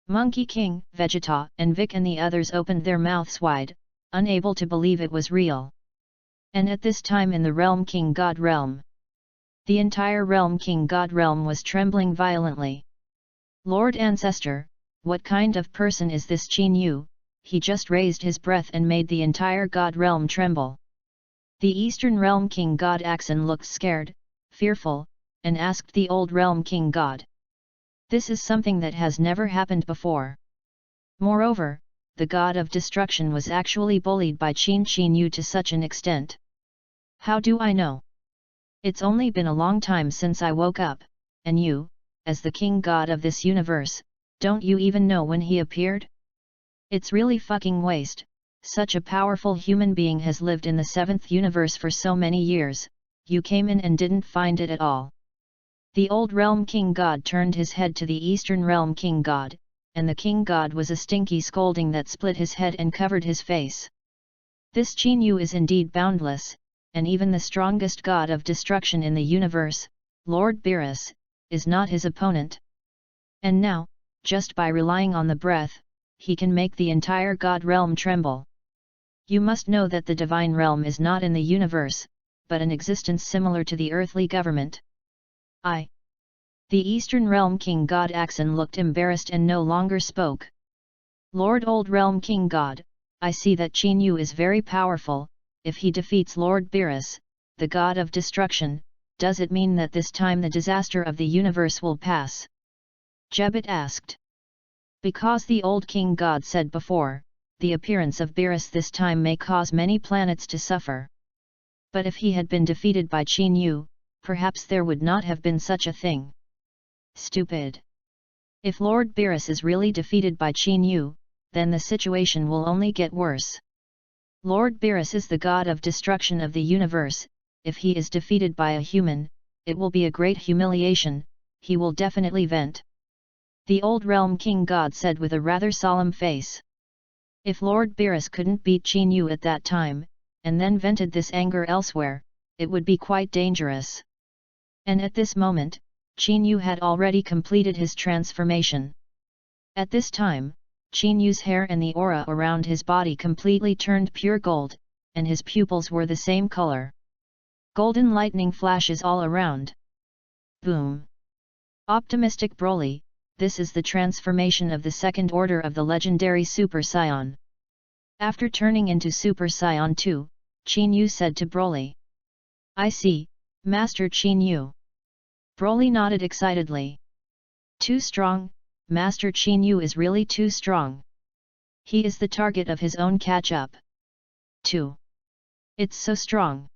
Speaker 1: Monkey King, Vegeta, and Vic and the others opened their mouths wide, unable to believe it was real. And at this time in the Realm King God Realm, the entire Realm King God Realm was trembling violently. Lord Ancestor, what kind of person is this Qin Yu? He just raised his breath and made the entire God Realm tremble. The Eastern Realm King God Axon looked scared, fearful, and asked the old Realm King God. This is something that has never happened before. Moreover, the god of destruction was actually bullied by Qin Yu to such an extent. How do I know? It's only been a long time since I woke up, and you, as the king god of this universe, don't you even know when he appeared? It's really fucking waste, such a powerful human being has lived in the 7th universe for so many years, you came in and didn't find it at all. The old Realm King God turned his head to the Eastern Realm King God, and the King God was a stinky scolding that split his head and covered his face. This Qin Yu is indeed boundless, and even the strongest god of destruction in the universe, Lord Beerus, is not his opponent. And now, just by relying on the breath, he can make the entire God realm tremble. You must know that the divine realm is not in the universe, but an existence similar to the earthly government. The Eastern Realm King God Axon looked embarrassed and no longer spoke. Lord Old Realm King God, I see that Qin Yu is very powerful. If he defeats Lord Beerus, the god of destruction, does it mean that this time the disaster of the universe will pass? Jebit asked. Because the old king god said before, the appearance of Beerus this time may cause many planets to suffer. But if he had been defeated by Qin Yu, perhaps there would not have been such a thing. Stupid. If Lord Beerus is really defeated by Qin Yu, then the situation will only get worse. Lord Beerus is the god of destruction of the universe. If he is defeated by a human, it will be a great humiliation, he will definitely vent. The old Realm King God said with a rather solemn face. If Lord Beerus couldn't beat Qin Yu at that time, and then vented this anger elsewhere, it would be quite dangerous. And at this moment, Qin Yu had already completed his transformation. At this time, Qin Yu's hair and the aura around his body completely turned pure gold, and his pupils were the same color. Golden lightning flashes all around. Boom! Optimistic Broly, this is the transformation of the second order of the legendary Super Saiyan. After turning into Super Saiyan 2, Qin Yu said to Broly. I see, Master Qin Yu. Broly nodded excitedly. Too strong, Master Qin Yu is really too strong. He is the target of his own catch-up. 2. It's so strong.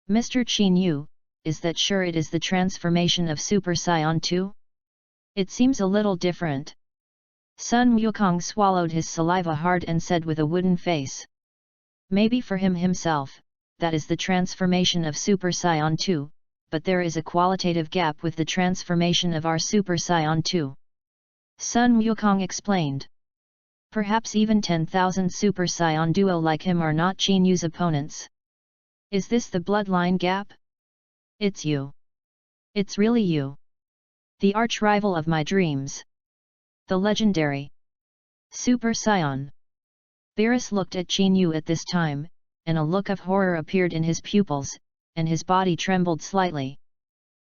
Speaker 1: Mr. Qin Yu, is that sure it is the transformation of Super Saiyan 2? It seems a little different. Sun Wukong swallowed his saliva hard and said with a wooden face. Maybe for him himself, that is the transformation of Super Saiyan 2, but there is a qualitative gap with the transformation of our Super Saiyan 2. Sun Wukong explained. Perhaps even 10,000 Super Saiyan duo like him are not Qin Yu's opponents. Is this the bloodline gap? It's you. It's really you. The arch-rival of my dreams. The legendary Super Saiyan. Beerus looked at Qin Yu at this time, and a look of horror appeared in his pupils, and his body trembled slightly.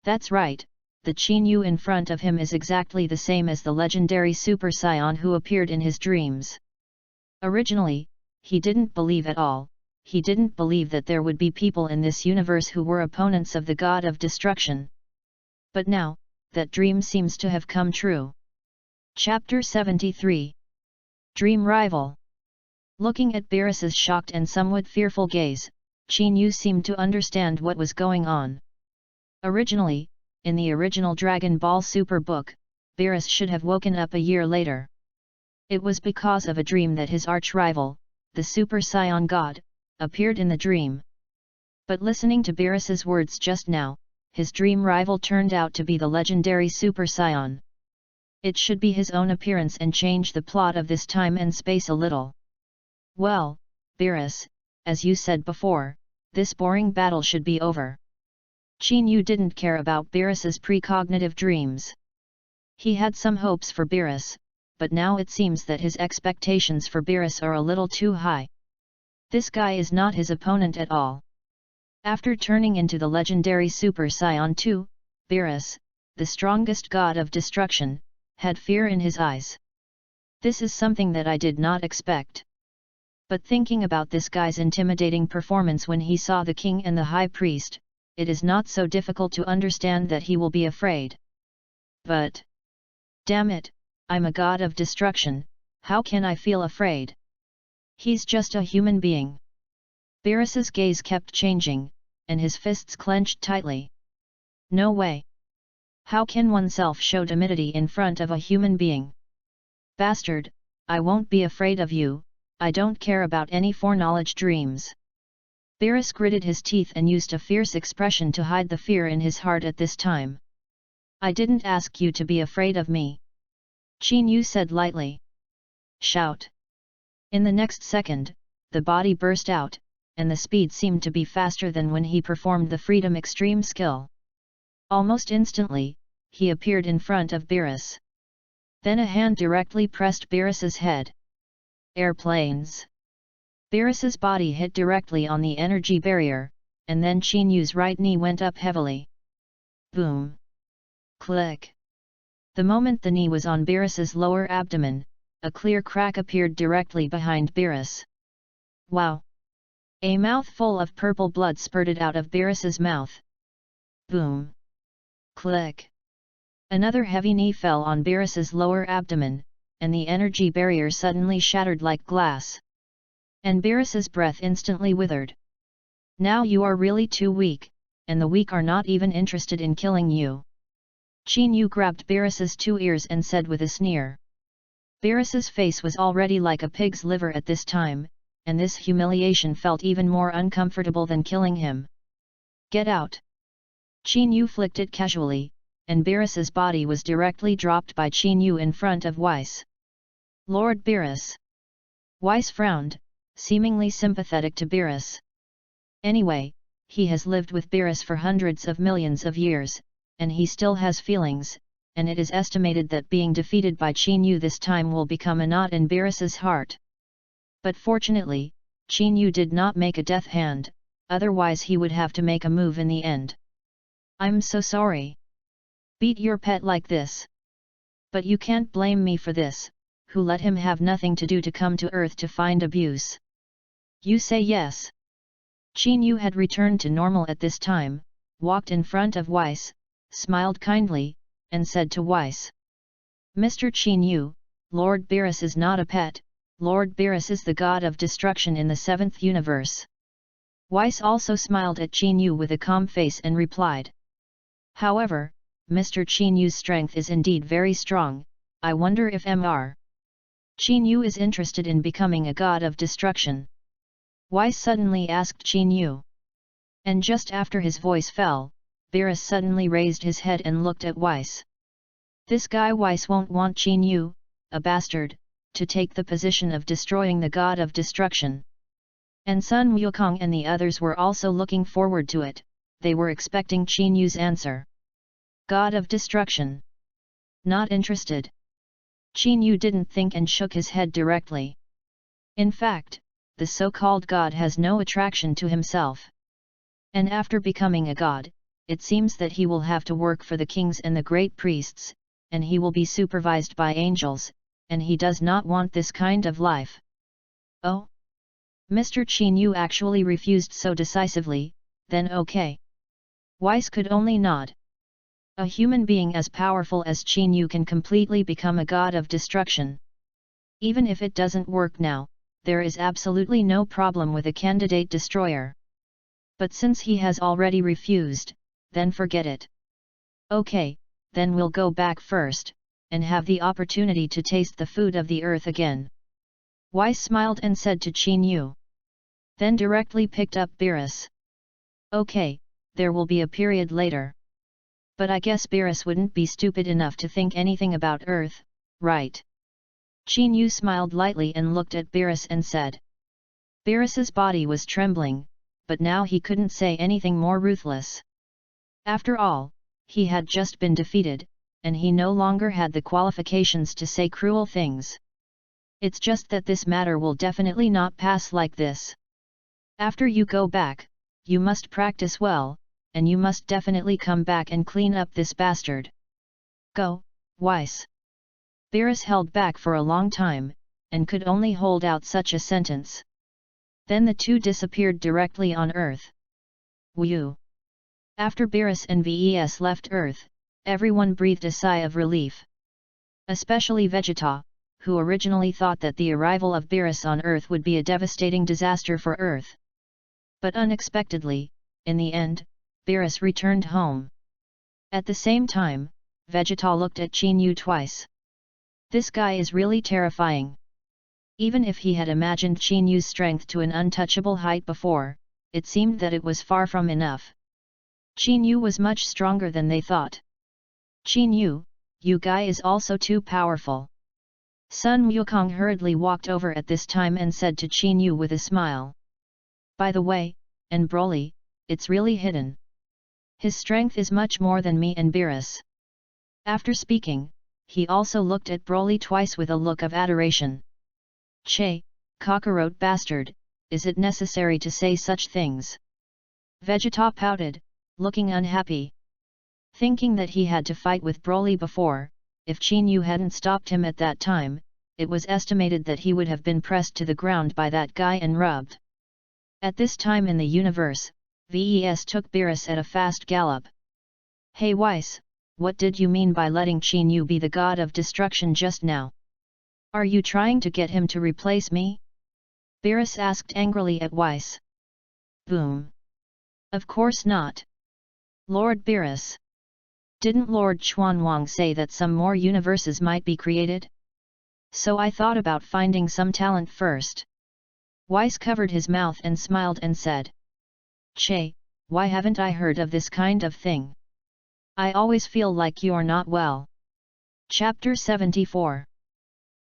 Speaker 1: That's right, the Qin Yu in front of him is exactly the same as the legendary Super Saiyan who appeared in his dreams. Originally, he didn't believe at all, he didn't believe that there would be people in this universe who were opponents of the God of Destruction. But now, that dream seems to have come true. Chapter 73. Dream Rival. Looking at Beerus's shocked and somewhat fearful gaze, Qin Yu seemed to understand what was going on. Originally, in the original Dragon Ball Super book, Beerus should have woken up a year later. It was because of a dream that his arch-rival, the Super Saiyan God, appeared in the dream. But listening to Beerus's words just now, his dream rival turned out to be the legendary Super Saiyan. It should be his own appearance and change the plot of this time and space a little. Well, Beerus, as you said before, this boring battle should be over. Qin Yu didn't care about Beerus's precognitive dreams. He had some hopes for Beerus, but now it seems that his expectations for Beerus are a little too high. This guy is not his opponent at all. After turning into the legendary Super Saiyan 2, Beerus, the strongest god of destruction, had fear in his eyes. This is something that I did not expect. But thinking about this guy's intimidating performance when he saw the king and the high priest, it is not so difficult to understand that he will be afraid. But, damn it, I'm a god of destruction, how can I feel afraid? He's just a human being. Beerus's gaze kept changing, and his fists clenched tightly. No way. How can oneself show timidity in front of a human being? Bastard, I won't be afraid of you, I don't care about any foreknowledge dreams. Beerus gritted his teeth and used a fierce expression to hide the fear in his heart at this time. I didn't ask you to be afraid of me. Qin Yu said lightly. Shout. In the next second, the body burst out, and the speed seemed to be faster than when he performed the Freedom Extreme skill. Almost instantly, he appeared in front of Beerus. Then a hand directly pressed Beerus's head. Airplanes. Beerus's body hit directly on the energy barrier, and then Qin Yu's right knee went up heavily. Boom. Click. The moment the knee was on Beerus's lower abdomen, a clear crack appeared directly behind Beerus. Wow! A mouthful of purple blood spurted out of Beerus's mouth. Boom. Click. Another heavy knee fell on Beerus's lower abdomen, and the energy barrier suddenly shattered like glass. And Beerus's breath instantly withered. Now you are really too weak, and the weak are not even interested in killing you. Qin Yu grabbed Beerus's two ears and said with a sneer. Beerus's face was already like a pig's liver at this time, and this humiliation felt even more uncomfortable than killing him. Get out! Qin Yu flicked it casually, and Beerus's body was directly dropped by Qin Yu in front of Weiss. Lord Beerus. Weiss frowned, seemingly sympathetic to Beerus. Anyway, he has lived with Beerus for hundreds of millions of years, and he still has feelings, and it is estimated that being defeated by Qin Yu this time will become a knot in Beerus's heart. But fortunately, Qin Yu did not make a death hand, otherwise he would have to make a move in the end. I'm so sorry. Beat your pet like this. But you can't blame me for this, who let him have nothing to do to come to Earth to find abuse. You say yes. Qin Yu had returned to normal at this time, walked in front of Weiss, smiled kindly, and said to Weiss. Mr. Qin Yu, Lord Beerus is not a pet, Lord Beerus is the god of destruction in the 7th universe. Weiss also smiled at Qin Yu with a calm face and replied. However, Mr. Qin Yu's strength is indeed very strong, I wonder if Mr. Qin Yu is interested in becoming a god of destruction. Weiss suddenly asked Qin Yu. And just after his voice fell, Beerus suddenly raised his head and looked at Weiss. This guy Weiss won't want Qin Yu, a bastard, to take the position of destroying the god of destruction. And Sun Wukong and the others were also looking forward to it, they were expecting Qin Yu's answer. God of destruction. Not interested. Qin Yu didn't think and shook his head directly. In fact, the so-called god has no attraction to himself. And after becoming a god, it seems that he will have to work for the kings and the great priests, and he will be supervised by angels, and he does not want this kind of life. Oh? Mr. Qin Yu actually refused so decisively, then okay. Weiss could only nod. A human being as powerful as Qin Yu can completely become a god of destruction. Even if it doesn't work now, there is absolutely no problem with a candidate destroyer. But since he has already refused, then forget it. Okay, then we'll go back first, and have the opportunity to taste the food of the earth again. Weiss smiled and said to Qin Yu. Then directly picked up Beerus. Okay, there will be a period later. But I guess Beerus wouldn't be stupid enough to think anything about Earth, right? Qin Yu smiled lightly and looked at Beerus and said. Beerus's body was trembling, but now he couldn't say anything more ruthless. After all, he had just been defeated, and he no longer had the qualifications to say cruel things. It's just that this matter will definitely not pass like this. After you go back, you must practice well, and you must definitely come back and clean up this bastard. Go, Weiss. Beerus held back for a long time, and could only hold out such a sentence. Then the two disappeared directly on Earth. Wu. After Beerus and Ves left Earth, everyone breathed a sigh of relief. Especially Vegeta, who originally thought that the arrival of Beerus on Earth would be a devastating disaster for Earth. But unexpectedly, in the end, Beerus returned home. At the same time, Vegeta looked at Qin Yu twice. This guy is really terrifying. Even if he had imagined Qin Yu's strength to an untouchable height before, it seemed that it was far from enough. Qin Yu was much stronger than they thought. Qin Yu, you guy is also too powerful. Sun Wukong hurriedly walked over at this time and said to Qin Yu with a smile. By the way, and Broly, it's really hidden. His strength is much more than me and Beerus. After speaking, he also looked at Broly twice with a look of adoration. Che, cockroach bastard, is it necessary to say such things? Vegeta pouted, looking unhappy. Thinking that he had to fight with Broly before, if Qin Yu hadn't stopped him at that time, it was estimated that he would have been pressed to the ground by that guy and rubbed. At this time in the universe, Ves took Beerus at a fast gallop. Hey Weiss, what did you mean by letting Qin Yu be the god of destruction just now? Are you trying to get him to replace me? Beerus asked angrily at Weiss. Boom. Of course not. Lord Beerus. Didn't Lord Chuanwang say that some more universes might be created? So I thought about finding some talent first. Weiss covered his mouth and smiled and said. Che, why haven't I heard of this kind of thing? I always feel like you're not well. Chapter 74.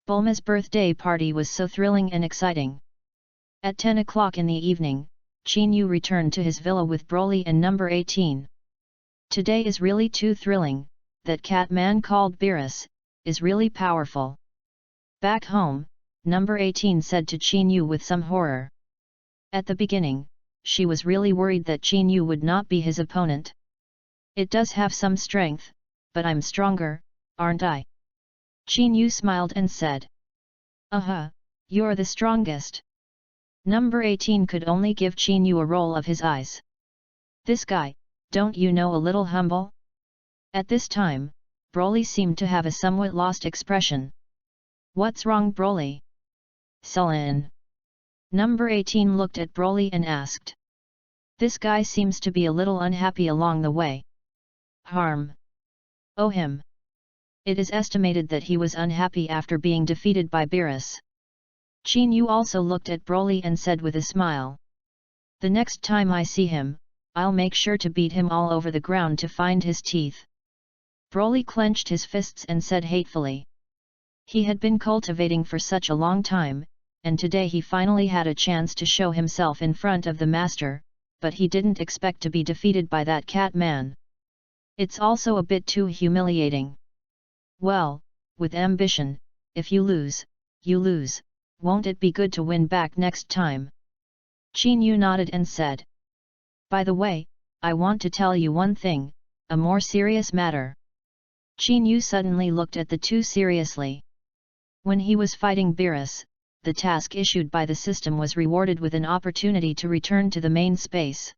Speaker 1: Bulma's birthday party was so thrilling and exciting. At 10 o'clock in the evening, Qin Yu returned to his villa with Broly and number 18. Today is really too thrilling, that cat man called Beerus, is really powerful. Back home, number 18 said to Qin Yu with some horror. At the beginning, she was really worried that Qin Yu would not be his opponent. It does have some strength, but I'm stronger, aren't I? Qin Yu smiled and said. You're the strongest. Number 18 could only give Qin Yu a roll of his eyes. This guy, don't you know a little humble? At this time, Broly seemed to have a somewhat lost expression. What's wrong Broly? Sullen. Number 18 looked at Broly and asked. This guy seems to be a little unhappy along the way. Harm. Oh him. It is estimated that he was unhappy after being defeated by Beerus. Qin Yu also looked at Broly and said with a smile. The next time I see him, I'll make sure to beat him all over the ground to find his teeth. Broly clenched his fists and said hatefully. He had been cultivating for such a long time, and today he finally had a chance to show himself in front of the master, but he didn't expect to be defeated by that cat man. It's also a bit too humiliating. Well, with ambition, if you lose, you lose, won't it be good to win back next time? Qin Yu nodded and said. By the way, I want to tell you one thing, a more serious matter. Qin Yu suddenly looked at the two seriously. When he was fighting Beerus, the task issued by the system was rewarded with an opportunity to return to the main space.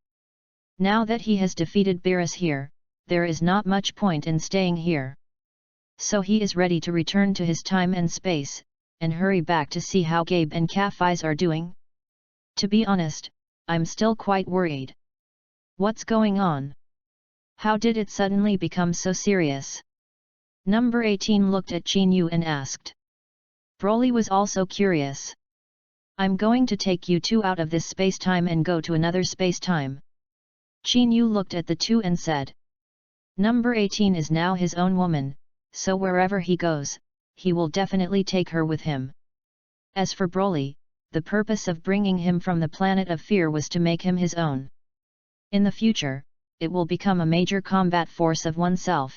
Speaker 1: Now that he has defeated Beerus here, there is not much point in staying here. So he is ready to return to his time and space, and hurry back to see how Gabe and Kaphi's are doing. To be honest, I'm still quite worried. What's going on? How did it suddenly become so serious? Number 18 looked at Qin Yu and asked. Broly was also curious. I'm going to take you two out of this space-time and go to another space-time. Qin Yu looked at the two and said. Number 18 is now his own woman, so wherever he goes, he will definitely take her with him. As for Broly, the purpose of bringing him from the planet of fear was to make him his own. In the future, it will become a major combat force of oneself.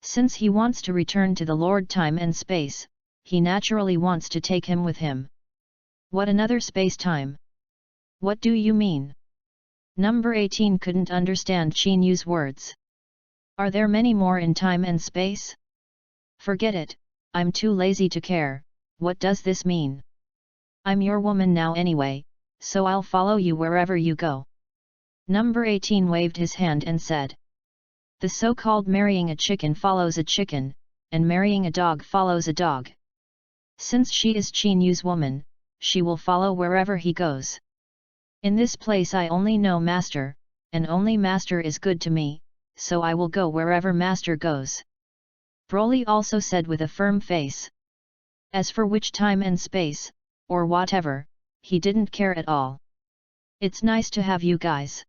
Speaker 1: Since he wants to return to the Lord Time and Space, he naturally wants to take him with him. What, another space-time? What do you mean? Number 18 couldn't understand Qin Yu's words. Are there many more in time and space? Forget it, I'm too lazy to care. What does this mean? I'm your woman now anyway, so I'll follow you wherever you go. Number 18 waved his hand and said. The so-called marrying a chicken follows a chicken, and marrying a dog follows a dog. Since she is Qin Yu's woman, she will follow wherever he goes. In this place I only know Master, and only Master is good to me, so I will go wherever Master goes. Broly also said with a firm face. As for which time and space, or whatever, he didn't care at all. It's nice to have you guys.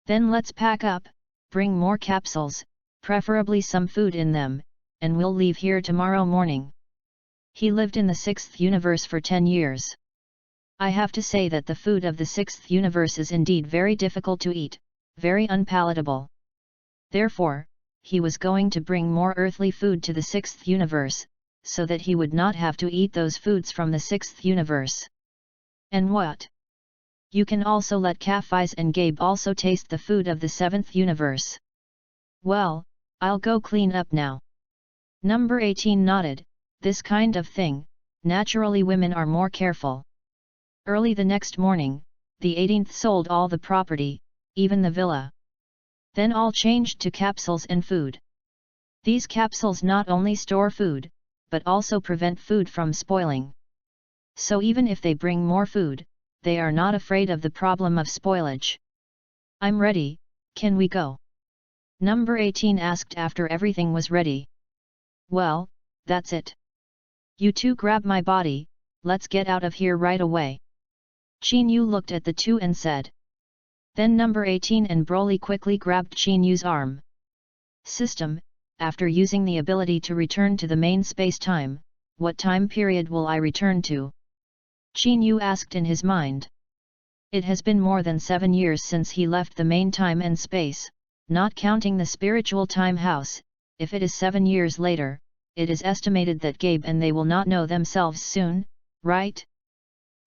Speaker 1: Then let's pack up, bring more capsules, preferably some food in them, and we'll leave here tomorrow morning. He lived in the 6th universe for 10 years. I have to say that the food of the 6th universe is indeed very difficult to eat, very unpalatable. Therefore, he was going to bring more earthly food to the 6th universe, so that he would not have to eat those foods from the 6th universe. And what? You can also let Kaphi's and Gabe also taste the food of the 7th universe. Well, I'll go clean up now. Number 18 nodded. This kind of thing, naturally women are more careful. Early the next morning, the 18th sold all the property, even the villa. Then all changed to capsules and food. These capsules not only store food, but also prevent food from spoiling. So even if they bring more food, they are not afraid of the problem of spoilage. I'm ready, can we go? Number 18 asked after everything was ready. Well, that's it. You two grab my body, let's get out of here right away. Qin Yu looked at the two and said. Then number 18 and Broly quickly grabbed Qin Yu's arm. System, after using the ability to return to the main space-time, what time period will I return to? Qin Yu asked in his mind. It has been more than 7 years since he left the main time and space, not counting the spiritual time house. If it is 7 years later, it is estimated that Gabe and they will not know themselves soon, right?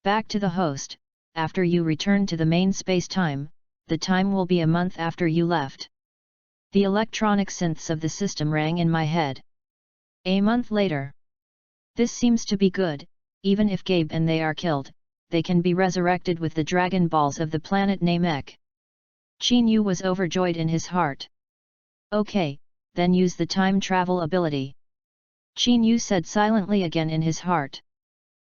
Speaker 1: Back to the host, after you return to the main space-time, the time will be a month after you left. The electronic synths of the system rang in my head. A month later. This seems to be good, even if Gabe and they are killed, they can be resurrected with the Dragon Balls of the planet Namek. Qin Yu was overjoyed in his heart. Okay, then use the time travel ability. Qin Yu said silently again in his heart.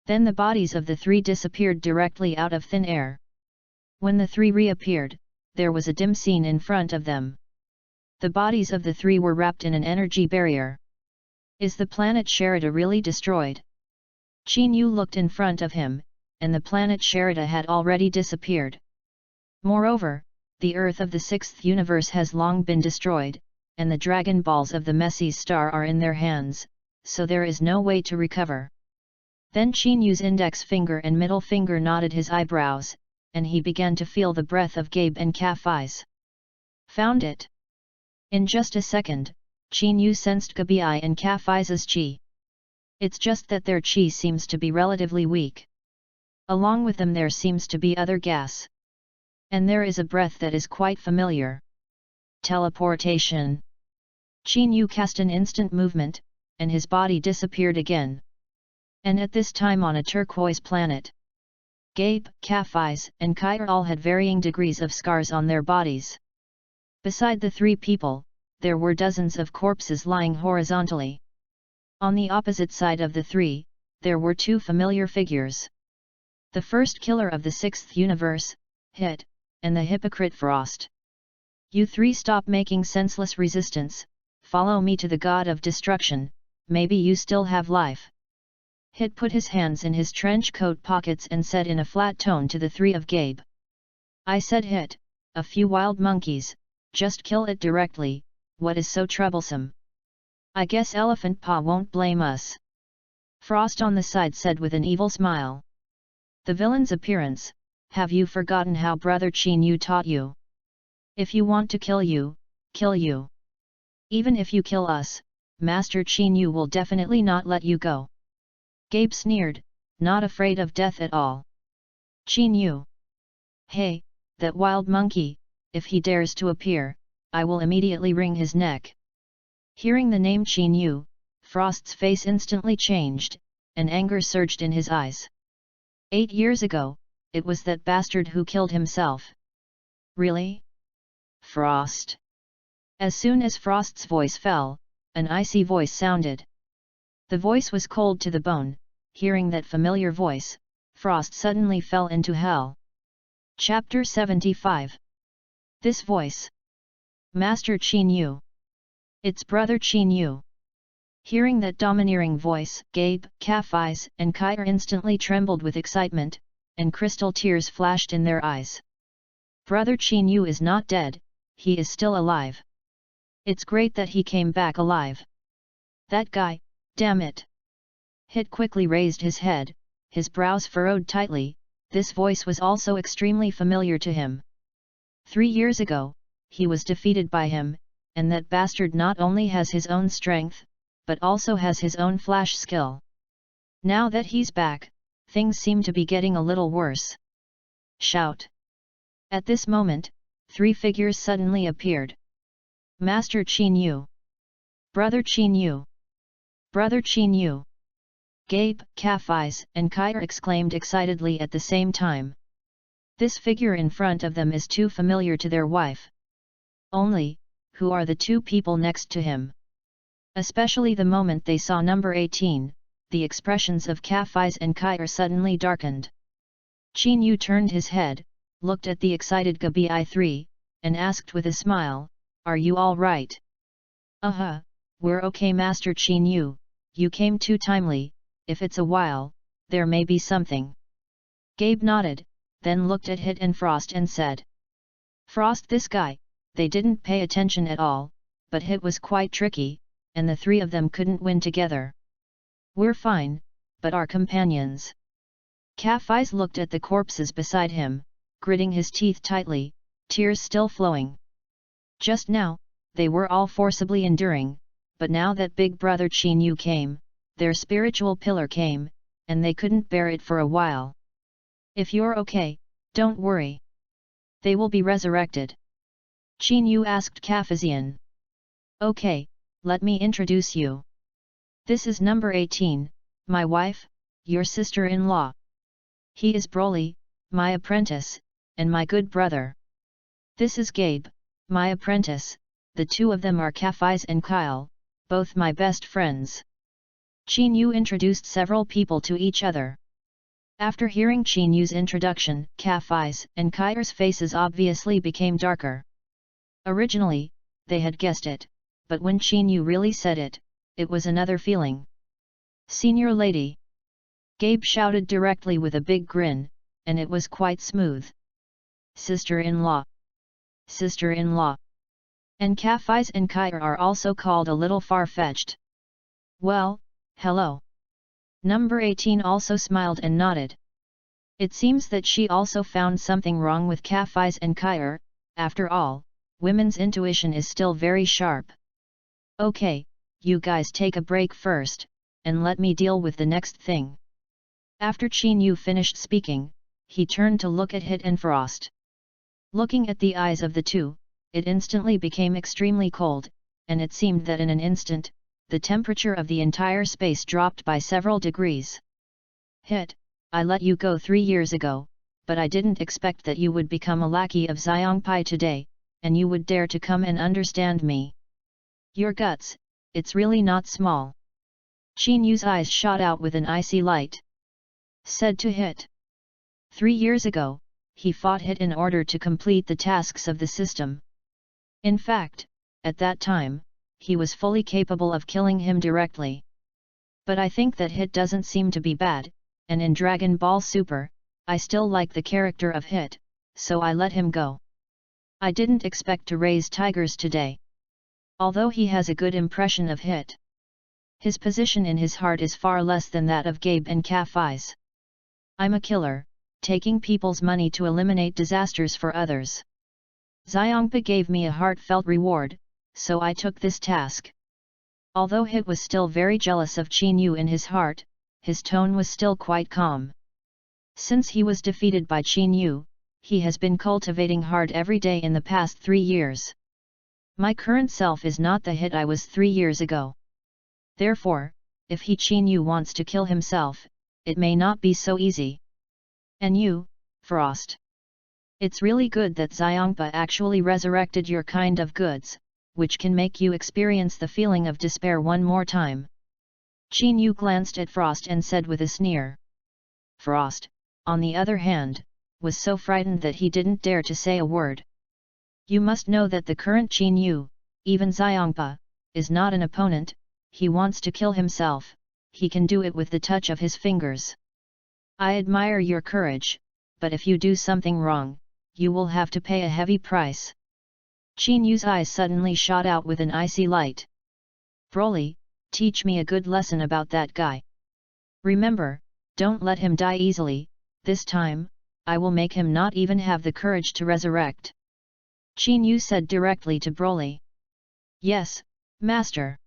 Speaker 1: Then the bodies of the three disappeared directly out of thin air. When the three reappeared, there was a dim scene in front of them. The bodies of the three were wrapped in an energy barrier. Is the planet Sherida really destroyed? Qin Yu looked in front of him, and the planet Sherida had already disappeared. Moreover, the Earth of the sixth universe has long been destroyed, and the Dragon Balls of the Messi's star are in their hands, so there is no way to recover. Then Qin Yu's index finger and middle finger knotted his eyebrows, and he began to feel the breath of Gabe and Kafai's. Found it! In just a second, Qin Yu sensed Gabi and Kafai's qi. It's just that their qi seems to be relatively weak. Along with them there seems to be other gas. And there is a breath that is quite familiar. Teleportation. Qin Yu cast an instant movement, and his body disappeared again. And at this time on a turquoise planet. Gabe, Kafai's, and Kair all had varying degrees of scars on their bodies. Beside the three people, there were dozens of corpses lying horizontally. On the opposite side of the three, there were two familiar figures. The first killer of the sixth universe, Hit, and the hypocrite Frost. You three stop making senseless resistance, follow me to the god of destruction, maybe you still have life. Hit put his hands in his trench coat pockets and said in a flat tone to the three of Gabe. I said Hit, a few wild monkeys, just kill it directly, what is so troublesome? I guess Elephant Pa won't blame us. Frost on the side said with an evil smile. The villain's appearance, have you forgotten how Brother Qin Yu taught you? If you want to kill you, kill you. Even if you kill us, Master Qin Yu will definitely not let you go. Gabe sneered, not afraid of death at all. Qin Yu. Hey, that wild monkey, if he dares to appear, I will immediately wring his neck. Hearing the name Qin Yu, Frost's face instantly changed, and anger surged in his eyes. 8 years ago, it was that bastard who killed himself. Really? Frost. As soon as Frost's voice fell, an icy voice sounded. The voice was cold to the bone. Hearing that familiar voice, Frost suddenly fell into hell. Chapter 75. This voice. Master Qin Yu. It's Brother Qin Yu. Hearing that domineering voice, Gabe, Kafai's, and Kair instantly trembled with excitement, and crystal tears flashed in their eyes. Brother Qin Yu is not dead, he is still alive. It's great that he came back alive. That guy, damn it! Hit quickly raised his head, his brows furrowed tightly. This voice was also extremely familiar to him. 3 years ago, he was defeated by him, and that bastard not only has his own strength, but also has his own flash skill. Now that he's back, things seem to be getting a little worse. Shout! At this moment, 3 figures suddenly appeared. Master Qin Yu. Brother Qin Yu. Brother Qin Yu. Gabe, Kafai's, and Kair exclaimed excitedly at the same time. This figure in front of them is too familiar to their wife. Only, who are the 2 people next to him? Especially the moment they saw number 18, the expressions of Kafai's and Kair suddenly darkened. Qin Yu turned his head, looked at the excited Gabi 3, and asked with a smile, are you all right? We're okay Master Qin Yu, you came too timely. If it's a while, there may be something. Gabe nodded, then looked at Hit and Frost and said. Frost this guy, they didn't pay attention at all, but Hit was quite tricky, and the 3 of them couldn't win together. We're fine, but our companions. Kafai's looked at the corpses beside him, gritting his teeth tightly, tears still flowing. Just now, they were all forcibly enduring, but now that Big Brother Qin Yu came, their spiritual pillar came, and they couldn't bear it for a while. If you're okay, don't worry. They will be resurrected. Qin Yu asked Kafazian. Okay, let me introduce you. This is number 18, my wife, your sister-in-law. He is Broly, my apprentice, and my good brother. This is Gabe, my apprentice, the 2 of them are Kafai's and Kyle, both my best friends. Qin Yu introduced several people to each other. After hearing Qin Yu's introduction, Kafai's and Kair's faces obviously became darker. Originally, they had guessed it, but when Qin Yu really said it, it was another feeling. "Senior lady!" Gabe shouted directly with a big grin, and it was quite smooth. "Sister-in-law! Sister-in-law!" And Kafis and Kair are also called a little far-fetched. "Well, hello." Number 18 also smiled and nodded. It seems that she also found something wrong with Kafis and Kair. After all, women's intuition is still very sharp. "Okay, you guys take a break first, and let me deal with the next thing." After Qin Yu finished speaking, he turned to look at Hit and Frost. Looking at the eyes of the two, it instantly became extremely cold, and it seemed that in an instant, the temperature of the entire space dropped by several degrees. "Hit, I let you go 3 years ago, but I didn't expect that you would become a lackey of Xiangpai today, and you would dare to come and understand me. Your guts, it's really not small." Qin Yu's eyes shot out with an icy light. Said to Hit. 3 years ago, he fought Hit in order to complete the tasks of the system. In fact, at that time, he was fully capable of killing him directly. But I think that Hit doesn't seem to be bad, and in Dragon Ball Super, I still like the character of Hit, so I let him go. I didn't expect to raise tigers today. Although he has a good impression of Hit, his position in his heart is far less than that of Gabe and Kafis. I'm a killer, taking people's money to eliminate disasters for others. Xiangpa gave me a heartfelt reward, so I took this task. Although Hit was still very jealous of Qin Yu in his heart, his tone was still quite calm. Since he was defeated by Qin Yu, he has been cultivating hard every day in the past 3 years. My current self is not the Hit I was 3 years ago. Therefore, if Qin Yu wants to kill himself, it may not be so easy. And you, Frost. It's really good that Xiangpa actually resurrected your kind of goods, which can make you experience the feeling of despair one more time. Qin Yu glanced at Frost and said with a sneer. Frost, on the other hand, was so frightened that he didn't dare to say a word. You must know that the current Qin Yu, even Xiangpa, is not an opponent. He wants to kill himself, he can do it with the touch of his fingers. I admire your courage, but if you do something wrong, you will have to pay a heavy price. Qin Yu's eyes suddenly shot out with an icy light. Broly, teach me a good lesson about that guy. Remember, don't let him die easily. This time, I will make him not even have the courage to resurrect. Qin Yu said directly to Broly. Yes, Master.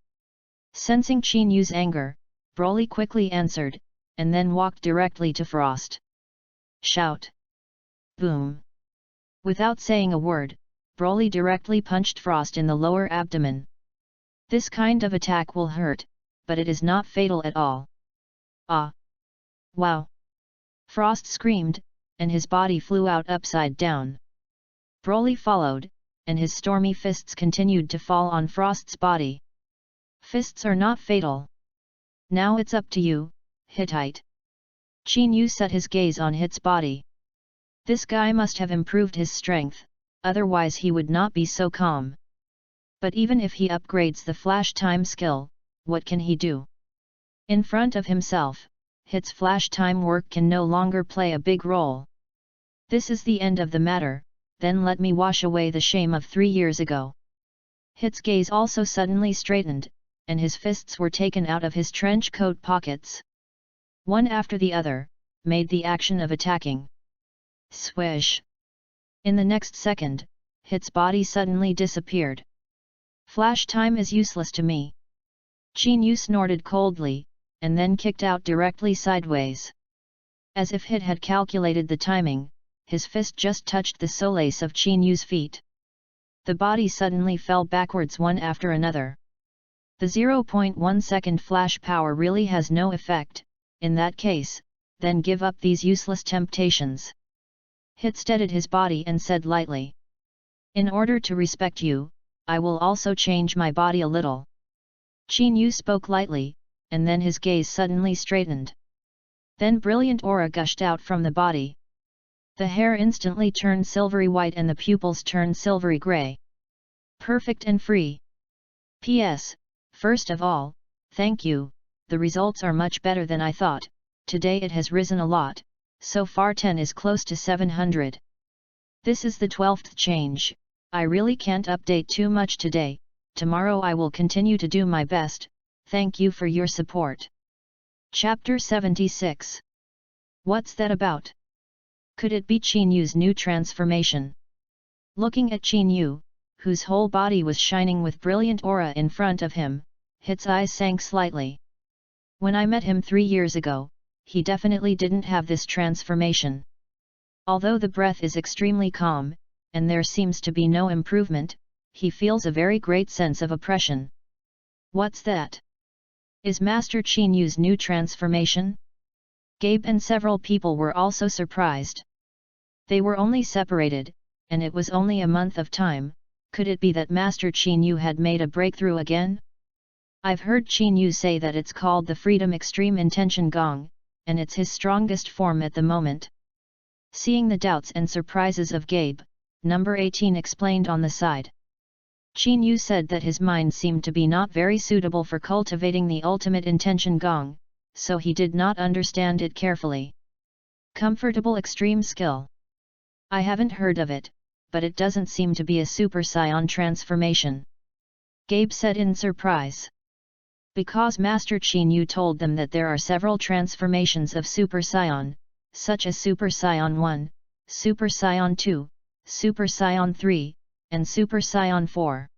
Speaker 1: Sensing Qin Yu's anger, Broly quickly answered, and then walked directly to Frost. Shout! Boom! Without saying a word, Broly directly punched Frost in the lower abdomen. This kind of attack will hurt, but it is not fatal at all. Ah! Wow! Frost screamed, and his body flew out upside down. Broly followed, and his stormy fists continued to fall on Frost's body. Fists are not fatal. Now it's up to you, Hittite. Qin Yu set his gaze on Hit's body. This guy must have improved his strength, otherwise he would not be so calm. But even if he upgrades the flash time skill, what can he do? In front of himself, Hit's flash time work can no longer play a big role. This is the end of the matter, then let me wash away the shame of 3 years ago. Hit's gaze also suddenly straightened, and his fists were taken out of his trench coat pockets. One after the other, made the action of attacking. Swish! In the next second, Hit's body suddenly disappeared. Flash time is useless to me. Qin Yu snorted coldly, and then kicked out directly sideways. As if Hit had calculated the timing, his fist just touched the soles of Qin Yu's feet. The body suddenly fell backwards one after another. The 0.1 second flash power really has no effect. In that case, then give up these useless temptations. Hit steadied his body and said lightly. In order to respect you, I will also change my body a little. Qin Yu spoke lightly, and then his gaze suddenly straightened. Then brilliant aura gushed out from the body. The hair instantly turned silvery white and the pupils turned silvery grey. Perfect and free. P.S. First of all, Thank you, the results are much better than I thought, today it has risen a lot, so far 10 is close to 700. This is the 12th change, I really can't update too much today, tomorrow I will continue to do my best, thank you for your support. Chapter 76. What's that about? Could it be Qin Yu's new transformation? Looking at Qin Yu, whose whole body was shining with brilliant aura in front of him, Hit's eyes sank slightly. When I met him 3 years ago, he definitely didn't have this transformation. Although the breath is extremely calm, and there seems to be no improvement, he feels a very great sense of oppression. What's that? Is Master Qin Yu's new transformation? Gabe and several people were also surprised. They were only separated, and it was only a month of time, could it be that Master Qin Yu had made a breakthrough again? I've heard Qin Yu say that it's called the Freedom Extreme Intention Gong, and it's his strongest form at the moment. Seeing the doubts and surprises of Gabe, number 18 explained on the side. Qin Yu said that his mind seemed to be not very suitable for cultivating the ultimate intention gong, so he did not understand it carefully. Comfortable extreme skill. I haven't heard of it, but it doesn't seem to be a Super Saiyan transformation. Gabe said in surprise. Because Master Qin Yu told them that there are several transformations of Super Saiyan, such as Super Saiyan 1, Super Saiyan 2, Super Saiyan 3, and Super Saiyan 4.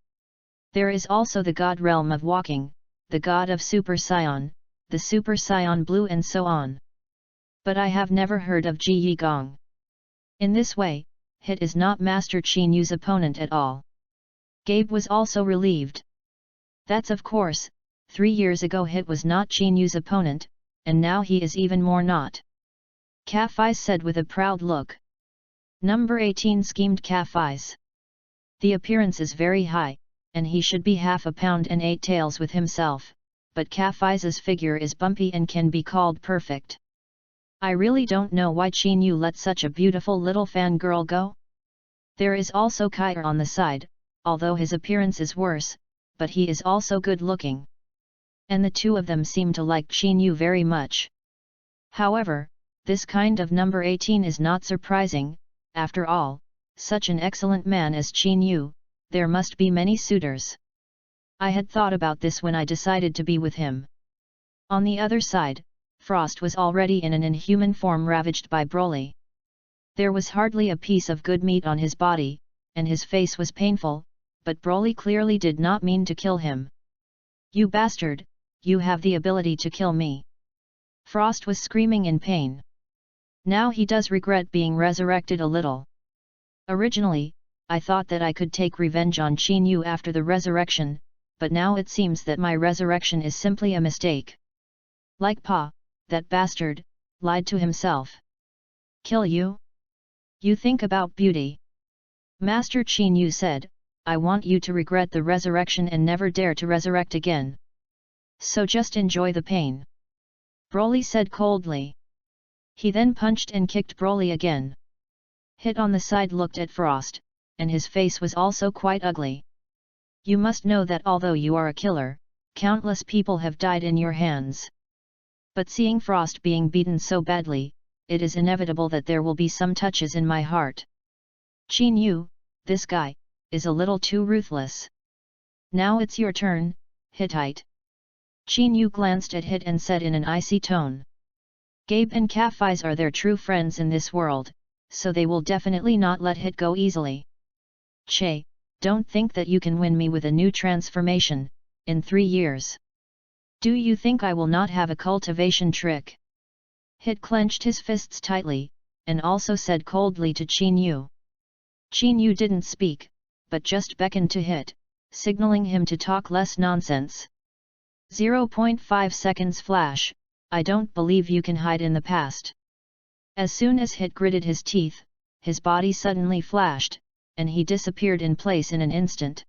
Speaker 1: There is also the God Realm of Walking, the God of Super Saiyan, the Super Saiyan Blue and so on. But I have never heard of Ji Yi Gong. In this way, Hit is not Master Qin Yu's opponent at all. Gabe was also relieved. That's of course, 3 years ago Hit was not Qin Yu's opponent, and now he is even more not. Kafai said with a proud look. Number 18 schemed Kafai's. The appearance is very high, and he should be half a pound and 8 tails with himself, but Kafai's figure is bumpy and can be called perfect. I really don't know why Qin Yu let such a beautiful little fangirl go. There is also Kair on the side, although his appearance is worse, but he is also good looking. And the two of them seem to like Qin Yu very much. However, this kind of number 18 is not surprising, after all, such an excellent man as Qin Yu, there must be many suitors. I had thought about this when I decided to be with him. On the other side, Frost was already in an inhuman form ravaged by Broly. There was hardly a piece of good meat on his body, and his face was painful, but Broly clearly did not mean to kill him. You bastard, you have the ability to kill me. Frost was screaming in pain. Now he does regret being resurrected a little. Originally, I thought that I could take revenge on Qin Yu after the resurrection, but now it seems that my resurrection is simply a mistake. Like Pa, that bastard, lied to himself. Kill you? You think about beauty. Master Qin Yu said, I want you to regret the resurrection and never dare to resurrect again. So just enjoy the pain. Broly said coldly. He then punched and kicked Broly again. Hit on the side looked at Frost, and his face was also quite ugly. You must know that although you are a killer, countless people have died in your hands. But seeing Frost being beaten so badly, it is inevitable that there will be some touches in my heart. Qin Yu, this guy, is a little too ruthless. Now it's your turn, Hittite. Qin Yu glanced at Hit and said in an icy tone. Gabe and Kafai's are their true friends in this world, so they will definitely not let Hit go easily. Che, don't think that you can win me with a new transformation, in 3 years. Do you think I will not have a cultivation trick? Hit clenched his fists tightly, and also said coldly to Qin Yu. Qin Yu didn't speak, but just beckoned to Hit, signaling him to talk less nonsense. 0.5 seconds flash, I don't believe you can hide in the past. As soon as Hit gritted his teeth, his body suddenly flashed, and he disappeared in place in an instant.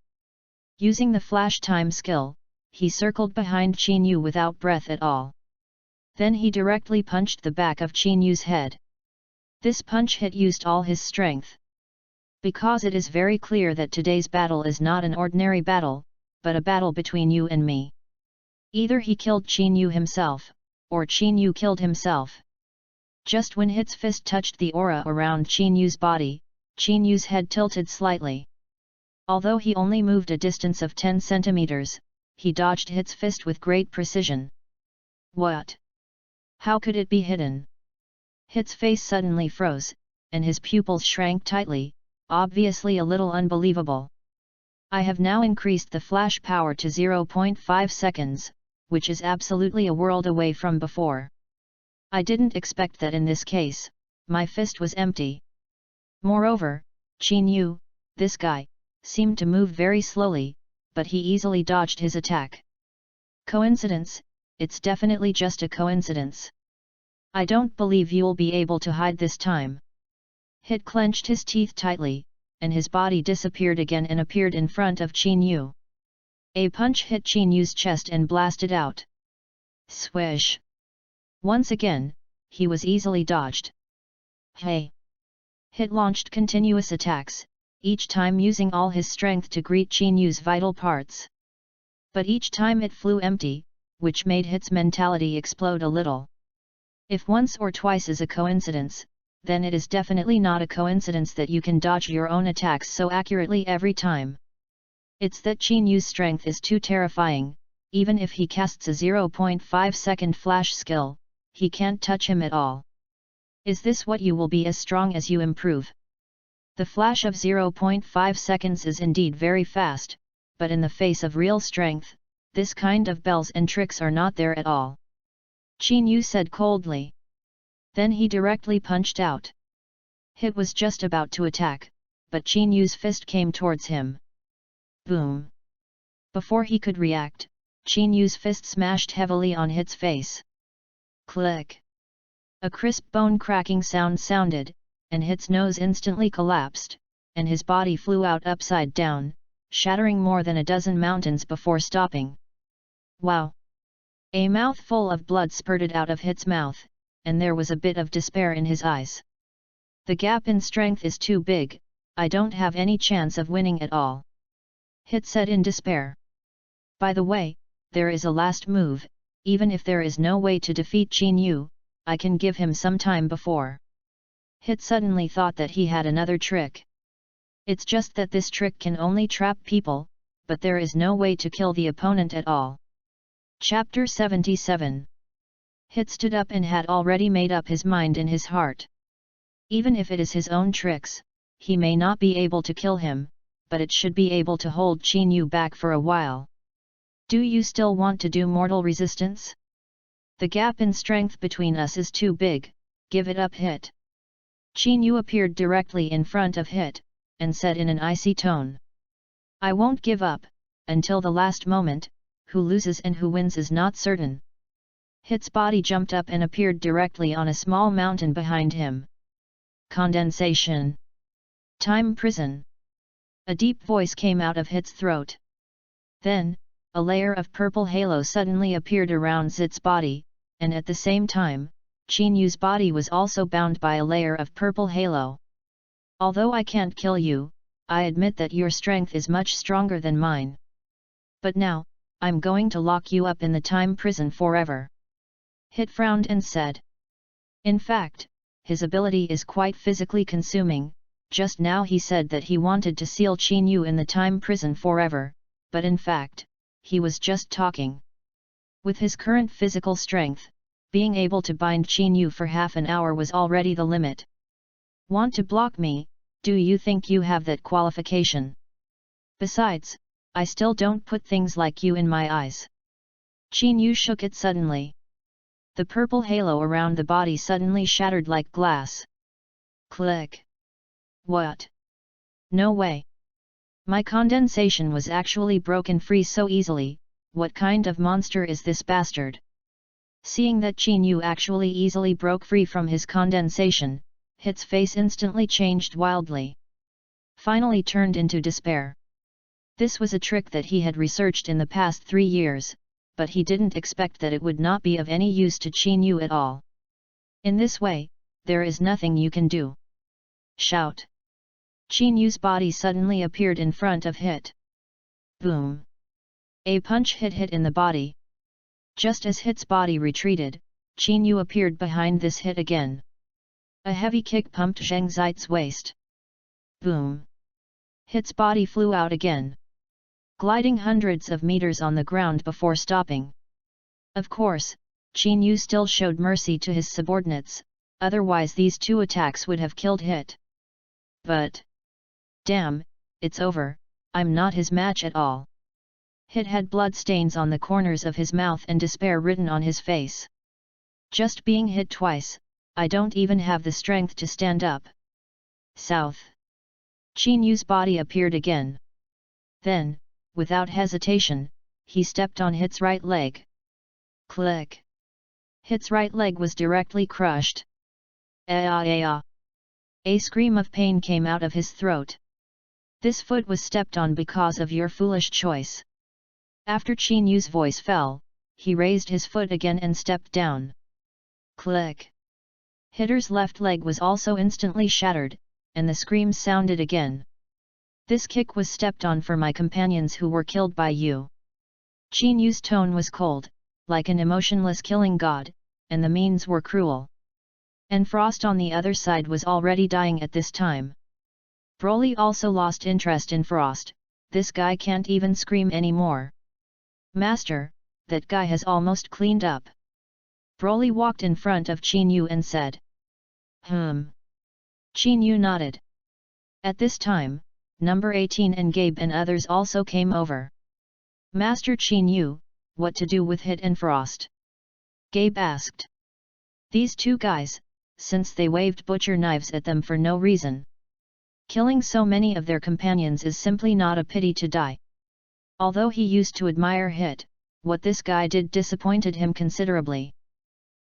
Speaker 1: Using the flash time skill, he circled behind Qin Yu without breath at all. Then he directly punched the back of Qin Yu's head. This punch hit used all his strength. Because it is very clear that today's battle is not an ordinary battle, but a battle between you and me. Either he killed Qin Yu himself, or Qin Yu killed himself. Just when Hit's fist touched the aura around Qin Yu's body, Qin Yu's head tilted slightly. Although he only moved a distance of 10 centimeters, he dodged Hit's fist with great precision. What? How could it be hidden? Hit's face suddenly froze, and his pupils shrank tightly, obviously a little unbelievable. I have now increased the flash power to 0.5 seconds, which is absolutely a world away from before. I didn't expect that in this case, my fist was empty. Moreover, Qin Yu, this guy, seemed to move very slowly, but he easily dodged his attack. Coincidence? It's definitely just a coincidence. I don't believe you'll be able to hide this time. Hit clenched his teeth tightly, and his body disappeared again and appeared in front of Qin Yu. A punch hit Qin Yu's chest and blasted out. Swish! Once again, he was easily dodged. Hey! Hit launched continuous attacks, each time using all his strength to greet Qin Yu's vital parts. But each time it flew empty, which made Hit's mentality explode a little. If once or twice is a coincidence, then it is definitely not a coincidence that you can dodge your own attacks so accurately every time. It's that Qin Yu's strength is too terrifying, even if he casts a 0.5 second flash skill, he can't touch him at all. Is this what you will be as strong as you improve? The flash of 0.5 seconds is indeed very fast, but in the face of real strength, this kind of bells and tricks are not there at all. Qin Yu said coldly. Then he directly punched out. Hit was just about to attack, but Qin Yu's fist came towards him. Boom! Before he could react, Qin Yu's fist smashed heavily on Hit's face. Click! A crisp bone-cracking sound sounded, and Hit's nose instantly collapsed, and his body flew out upside down, shattering more than a dozen mountains before stopping. Wow! A mouthful of blood spurted out of Hit's mouth, and there was a bit of despair in his eyes. The gap in strength is too big, I don't have any chance of winning at all. Hit said in despair. By the way, there is a last move, even if there is no way to defeat Qin Yu, I can give him some time before. Hit suddenly thought that he had another trick. It's just that this trick can only trap people, but there is no way to kill the opponent at all. Chapter 77. Hit stood up and had already made up his mind in his heart. Even if it is his own tricks, he may not be able to kill him, but it should be able to hold Qin Yu back for a while. Do you still want to do mortal resistance? The gap in strength between us is too big, give it up Hit. Qin Yu appeared directly in front of Hit, and said in an icy tone. I won't give up, until the last moment. Who loses and who wins is not certain. Hit's body jumped up and appeared directly on a small mountain behind him. Condensation. Time prison. A deep voice came out of Hit's throat. Then, a layer of purple halo suddenly appeared around Zit's body, and at the same time, Qin Yu's body was also bound by a layer of purple halo. Although I can't kill you, I admit that your strength is much stronger than mine. But now, I'm going to lock you up in the time prison forever. Hit frowned and said. In fact, his ability is quite physically consuming. Just now he said that he wanted to seal Qin Yu in the time prison forever, but in fact, he was just talking. With his current physical strength, being able to bind Qin Yu for half an hour was already the limit. Want to block me? Do you think you have that qualification? Besides, I still don't put things like you in my eyes. Qin Yu shook it suddenly. The purple halo around the body suddenly shattered like glass. Click. What? No way. My condensation was actually broken free so easily, what kind of monster is this bastard? Seeing that Qin Yu actually easily broke free from his condensation, Hit's face instantly changed wildly. Finally turned into despair. This was a trick that he had researched in the past 3 years, but he didn't expect that it would not be of any use to Qin Yu at all. In this way, there is nothing you can do. Shout! Qin Yu's body suddenly appeared in front of Hit. Boom! A punch hit Hit in the body. Just as Hit's body retreated, Qin Yu appeared behind this Hit again. A heavy kick pumped Zheng Zai's waist. Boom! Hit's body flew out again, gliding hundreds of meters on the ground before stopping. Of course, Qin Yu still showed mercy to his subordinates, otherwise these two attacks would have killed Hit. But... damn, it's over, I'm not his match at all. Hit had blood stains on the corners of his mouth and despair written on his face. Just being hit twice, I don't even have the strength to stand up. South. Qin Yu's body appeared again. Then, without hesitation, he stepped on Hit's right leg. Click! Hit's right leg was directly crushed. A scream of pain came out of his throat. This foot was stepped on because of your foolish choice. After Qin Yu's voice fell, he raised his foot again and stepped down. Click! Hitter's left leg was also instantly shattered, and the screams sounded again. This kick was stepped on for my companions who were killed by you. Qin Yu's tone was cold, like an emotionless killing god, and the means were cruel. And Frost on the other side was already dying at this time. Broly also lost interest in Frost. This guy can't even scream anymore. Master, that guy has almost cleaned up. Broly walked in front of Qin Yu and said. Qin Yu nodded. At this time, number 18 and Gabe and others also came over. Master Qin Yu, what to do with Hit and Frost? Gabe asked. These two guys, since they waved butcher knives at them for no reason. Killing so many of their companions is simply not a pity to die. Although he used to admire Hit, what this guy did disappointed him considerably.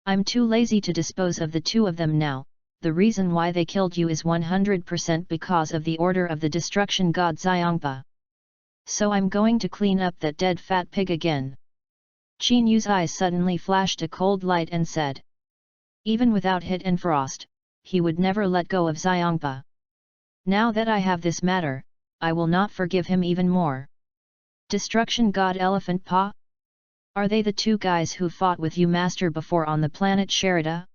Speaker 1: I'm too lazy to dispose of the two of them now. The reason why they killed you is 100% because of the order of the destruction god Xiangpa. So I'm going to clean up that dead fat pig again. Qin Yu's eyes suddenly flashed a cold light and said. Even without Hit and Frost, he would never let go of Xiangpa. Now that I have this matter, I will not forgive him even more. Destruction god Elephant Paw? Are they the two guys who fought with you master before on the planet Sherida?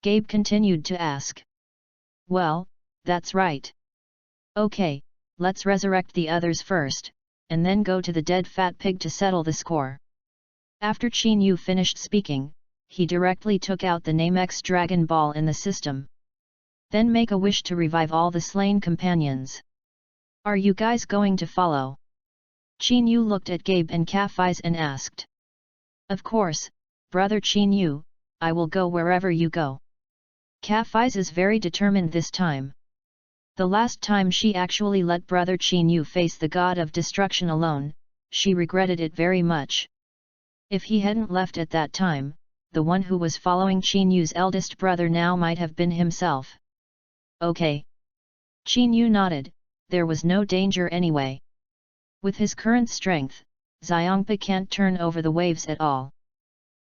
Speaker 1: Gabe continued to ask. Well, that's right. Okay, let's resurrect the others first, and then go to the dead fat pig to settle the score. After Qin Yu finished speaking, he directly took out the Namex Dragon Ball in the system. Then make a wish to revive all the slain companions. Are you guys going to follow? Qin Yu looked at Gabe and Kafis and asked. Of course, brother Qin Yu, I will go wherever you go. Kafis is very determined this time. The last time she actually let brother Qin Yu face the god of destruction alone, she regretted it very much. If he hadn't left at that time, the one who was following Qin Yu's eldest brother now might have been himself. Okay. Qin Yu nodded, there was no danger anyway. With his current strength, Xiangpa can't turn over the waves at all.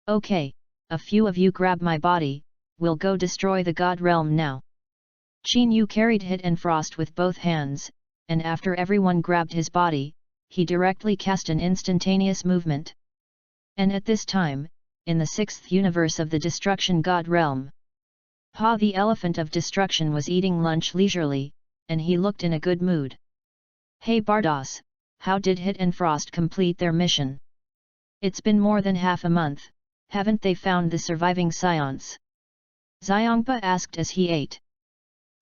Speaker 1: Okay, a few of you grab my body, we'll go destroy the god realm now. Qin Yu carried Hit and Frost with both hands, and after everyone grabbed his body, he directly cast an instantaneous movement. And at this time, in the 6th universe of the destruction god realm, Pa the elephant of destruction was eating lunch leisurely, and he looked in a good mood. Hey Bardos, how did Hit and Frost complete their mission? It's been more than half a month, haven't they found the surviving scions? Xiangpa asked as he ate.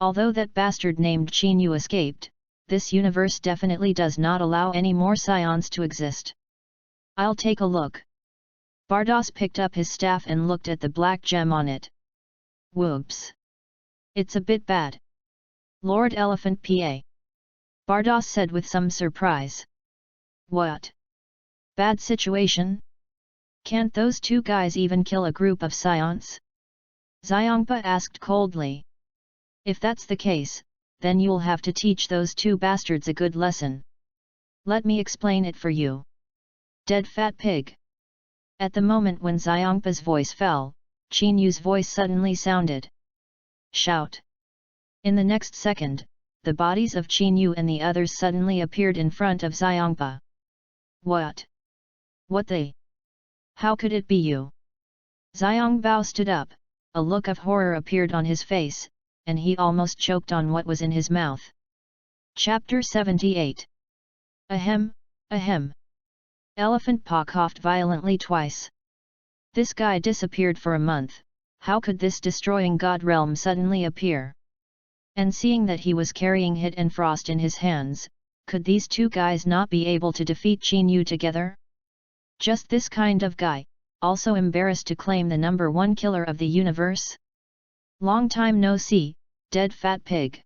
Speaker 1: Although that bastard named Qin Yu escaped, this universe definitely does not allow any more scions to exist. I'll take a look. Bardos picked up his staff and looked at the black gem on it. Whoops! It's a bit bad. Lord Elephant Pa. Bardos said with some surprise. What? Bad situation? Can't those two guys even kill a group of scions? Xiangpa asked coldly. If that's the case, then you'll have to teach those two bastards a good lesson. Let me explain it for you. Dead fat pig. At the moment when Xiangpa's voice fell, Qin Yu's voice suddenly sounded. Shout! In the next second, the bodies of Qin Yu and the others suddenly appeared in front of Xiangpa. What? What they? How could it be you? Xiangbao stood up, a look of horror appeared on his face, and he almost choked on what was in his mouth. Chapter 78. Ahem, ahem. Elephant Pa coughed violently twice. This guy disappeared for a month, how could this destroying god realm suddenly appear? And seeing that he was carrying Hit and Frost in his hands, could these two guys not be able to defeat Qin Yu together? Just this kind of guy, also embarrassed to claim the #1 killer of the universe? Long time no see, dead fat pig.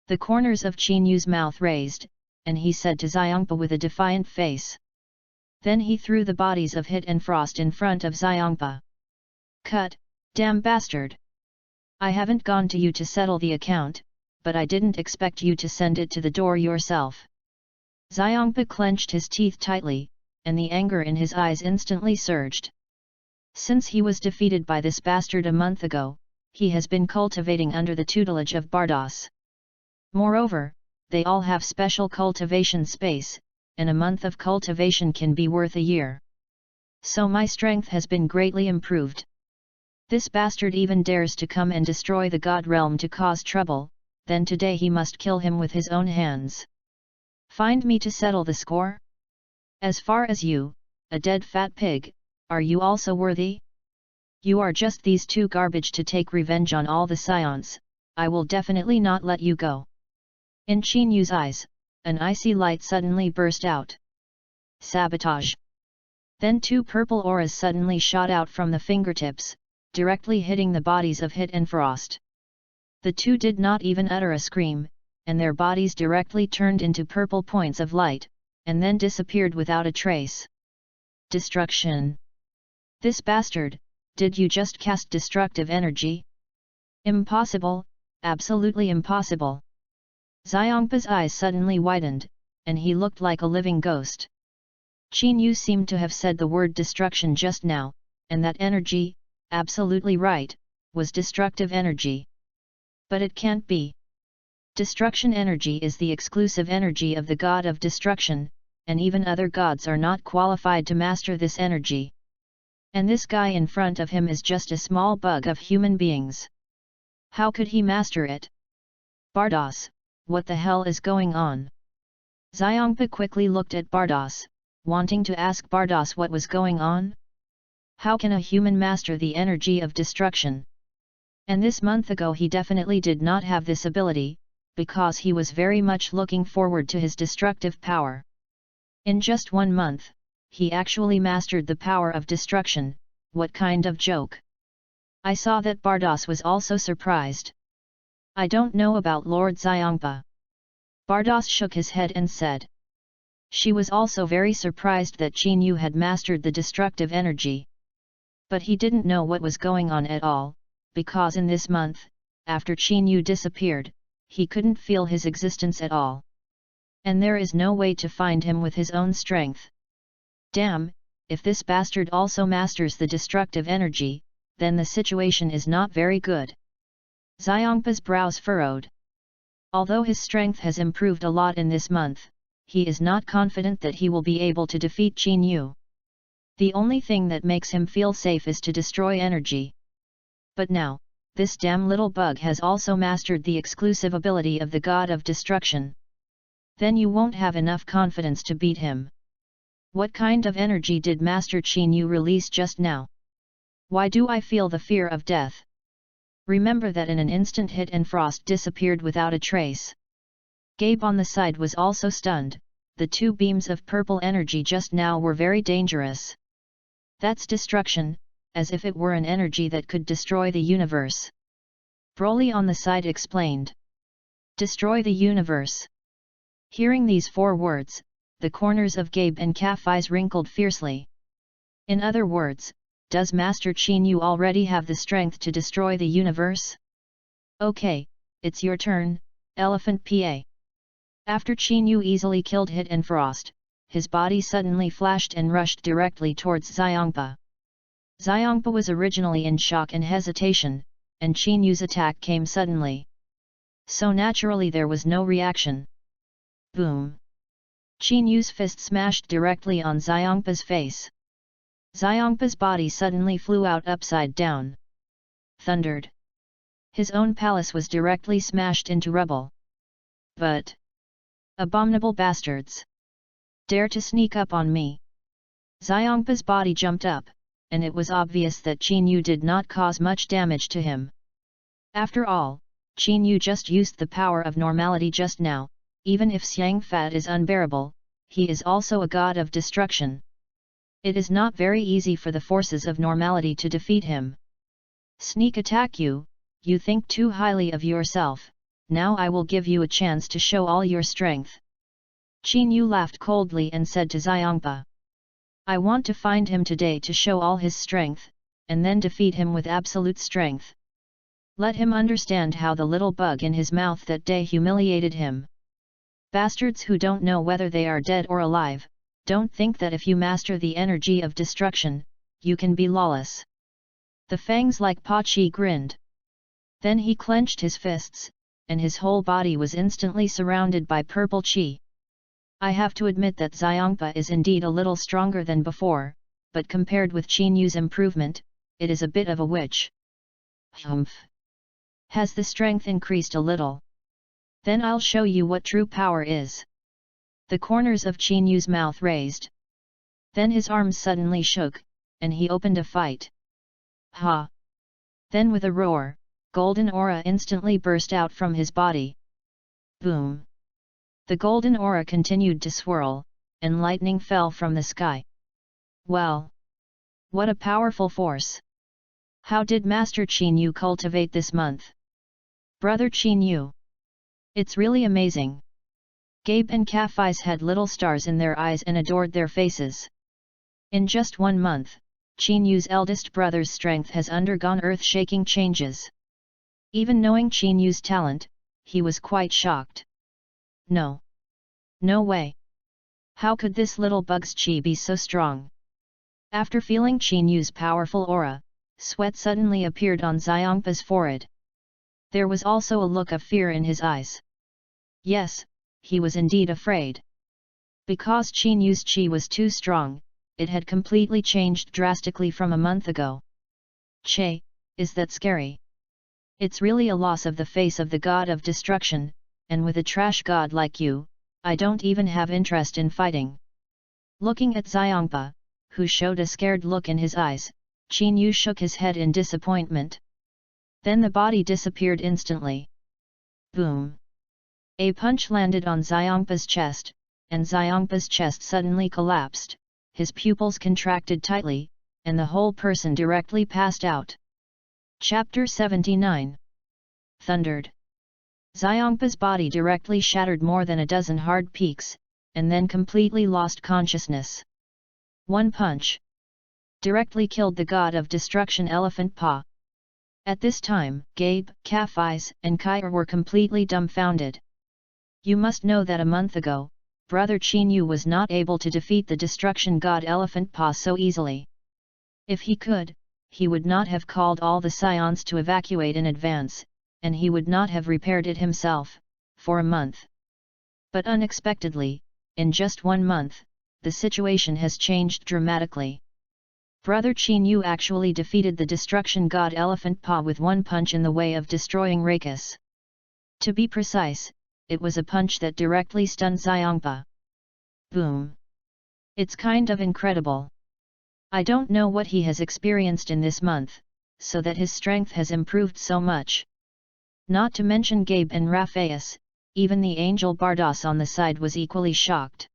Speaker 1: The corners of Qin Yu's mouth raised, and he said to Xiangpa with a defiant face. Then he threw the bodies of Hit and Frost in front of Xiangpa. Cut, damn bastard! I haven't gone to you to settle the account, but I didn't expect you to send it to the door yourself. Xiangpa clenched his teeth tightly, and the anger in his eyes instantly surged. Since he was defeated by this bastard a month ago, he has been cultivating under the tutelage of Bardos. Moreover, they all have special cultivation space, and a month of cultivation can be worth a year. So my strength has been greatly improved. This bastard even dares to come and destroy the god realm to cause trouble, then today he must kill him with his own hands. Find me to settle the score? As far as you, a dead fat pig, are you also worthy? You are just these two garbage to take revenge on all the scions, I will definitely not let you go. In Qin Yu's eyes, an icy light suddenly burst out. Sabotage! Then two purple auras suddenly shot out from the fingertips, directly hitting the bodies of Hit and Frost. The two did not even utter a scream, and their bodies directly turned into purple points of light, and then disappeared without a trace. Destruction! This bastard, did you just cast destructive energy? Impossible, absolutely impossible. Xiangpa's eyes suddenly widened, and he looked like a living ghost. Qin Yu seemed to have said the word destruction just now, and that energy, absolutely right, was destructive energy. But it can't be. Destruction energy is the exclusive energy of the god of destruction, and even other gods are not qualified to master this energy. And this guy in front of him is just a small bug of human beings. How could he master it? Bardos, what the hell is going on? Xiangpa quickly looked at Bardos, wanting to ask Bardos what was going on. How can a human master the energy of destruction? And this month ago he definitely did not have this ability, because he was very much looking forward to his destructive power. In just 1 month, he actually mastered the power of destruction. What kind of joke? I saw that Bardos was also surprised. I don't know about Lord Xiangpa. Bardos shook his head and said. She was also very surprised that Qin Yu had mastered the destructive energy. But he didn't know what was going on at all, because in this month, after Qin Yu disappeared, he couldn't feel his existence at all. And there is no way to find him with his own strength. Damn, if this bastard also masters the destructive energy, then the situation is not very good. Xiangpa's brows furrowed. Although his strength has improved a lot in this month, he is not confident that he will be able to defeat Qin Yu. The only thing that makes him feel safe is to destroy energy. But now, this damn little bug has also mastered the exclusive ability of the god of destruction. Then you won't have enough confidence to beat him. What kind of energy did Master Qin Yu release just now? Why do I feel the fear of death? Remember that in an instant Hit and Frost disappeared without a trace. Gabe on the side was also stunned. The two beams of purple energy just now were very dangerous. That's destruction, as if it were an energy that could destroy the universe. Broly on the side explained. Destroy the universe. Hearing these 4 words, the corners of Gabe and Calf's eyes wrinkled fiercely. In other words, does Master Qin Yu already have the strength to destroy the universe? Okay, it's your turn, Elephant Pa. After Qin Yu easily killed Hit and Frost, his body suddenly flashed and rushed directly towards Xiangpa. Xiangpa was originally in shock and hesitation, and Qin Yu's attack came suddenly. So naturally there was no reaction. Boom! Qin Yu's fist smashed directly on Xiangpa's face. Xiongpa's body suddenly flew out upside down. Thundered. His own palace was directly smashed into rubble. But... abominable bastards! Dare to sneak up on me! Xiongpa's body jumped up, and it was obvious that Qin Yu did not cause much damage to him. After all, Qin Yu just used the power of normality just now. Even if Xiang Fat is unbearable, he is also a god of destruction. It is not very easy for the forces of normality to defeat him. Sneak attack you, you think too highly of yourself, now I will give you a chance to show all your strength. Qin Yu laughed coldly and said to Xiongpa. I want to find him today to show all his strength, and then defeat him with absolute strength. Let him understand how the little bug in his mouth that day humiliated him. Bastards who don't know whether they are dead or alive, don't think that if you master the energy of destruction, you can be lawless. The fangs like Pa Chi grinned. Then he clenched his fists, and his whole body was instantly surrounded by purple chi. I have to admit that Xiongpa is indeed a little stronger than before, but compared with Qin Yu's improvement, it is a bit of a witch. Humph! Has the strength increased a little? Then I'll show you what true power is. The corners of Qin Yu's mouth raised. Then his arms suddenly shook, and he opened a fight. Ha! Then with a roar, golden aura instantly burst out from his body. Boom! The golden aura continued to swirl, and lightning fell from the sky. Well! What a powerful force! How did Master Qin Yu cultivate this month? Brother Qin Yu! It's really amazing! Gabe and Kafai's had little stars in their eyes and adored their faces. In just 1 month, Qin Yu's eldest brother's strength has undergone earth-shaking changes. Even knowing Qin Yu's talent, he was quite shocked. No. No way. How could this little bug's chi be so strong? After feeling Qin Yu's powerful aura, sweat suddenly appeared on Xiongpa's forehead. There was also a look of fear in his eyes. Yes, he was indeed afraid. Because Qin Yu's chi was too strong, it had completely changed drastically from a month ago. Che, is that scary? It's really a loss of the face of the god of destruction, and with a trash god like you, I don't even have interest in fighting. Looking at Xiongpa, who showed a scared look in his eyes, Qin Yu shook his head in disappointment. Then the body disappeared instantly. Boom! A punch landed on Xiongpa's chest, and Xiongpa's chest suddenly collapsed, his pupils contracted tightly, and the whole person directly passed out. Chapter 79. Thundered. Xiongpa's body directly shattered more than a dozen hard peaks, and then completely lost consciousness. One punch directly killed the god of destruction Elephant Pa. At this time, Gabe, Kafais, and Kair were completely dumbfounded. You must know that a month ago, Brother Qin Yu was not able to defeat the destruction god Elephant Pa so easily. If he could, he would not have called all the scions to evacuate in advance, and he would not have repaired it himself, for a month. But unexpectedly, in just 1 month, the situation has changed dramatically. Brother Qin Yu actually defeated the destruction god Elephant Pa with one punch in the way of destroying Rakus. To be precise, it was a punch that directly stunned Xiongpa. Boom! It's kind of incredible. I don't know what he has experienced in this month, so that his strength has improved so much. Not to mention Gabe and Raphaeus, even the angel Bardos on the side was equally shocked.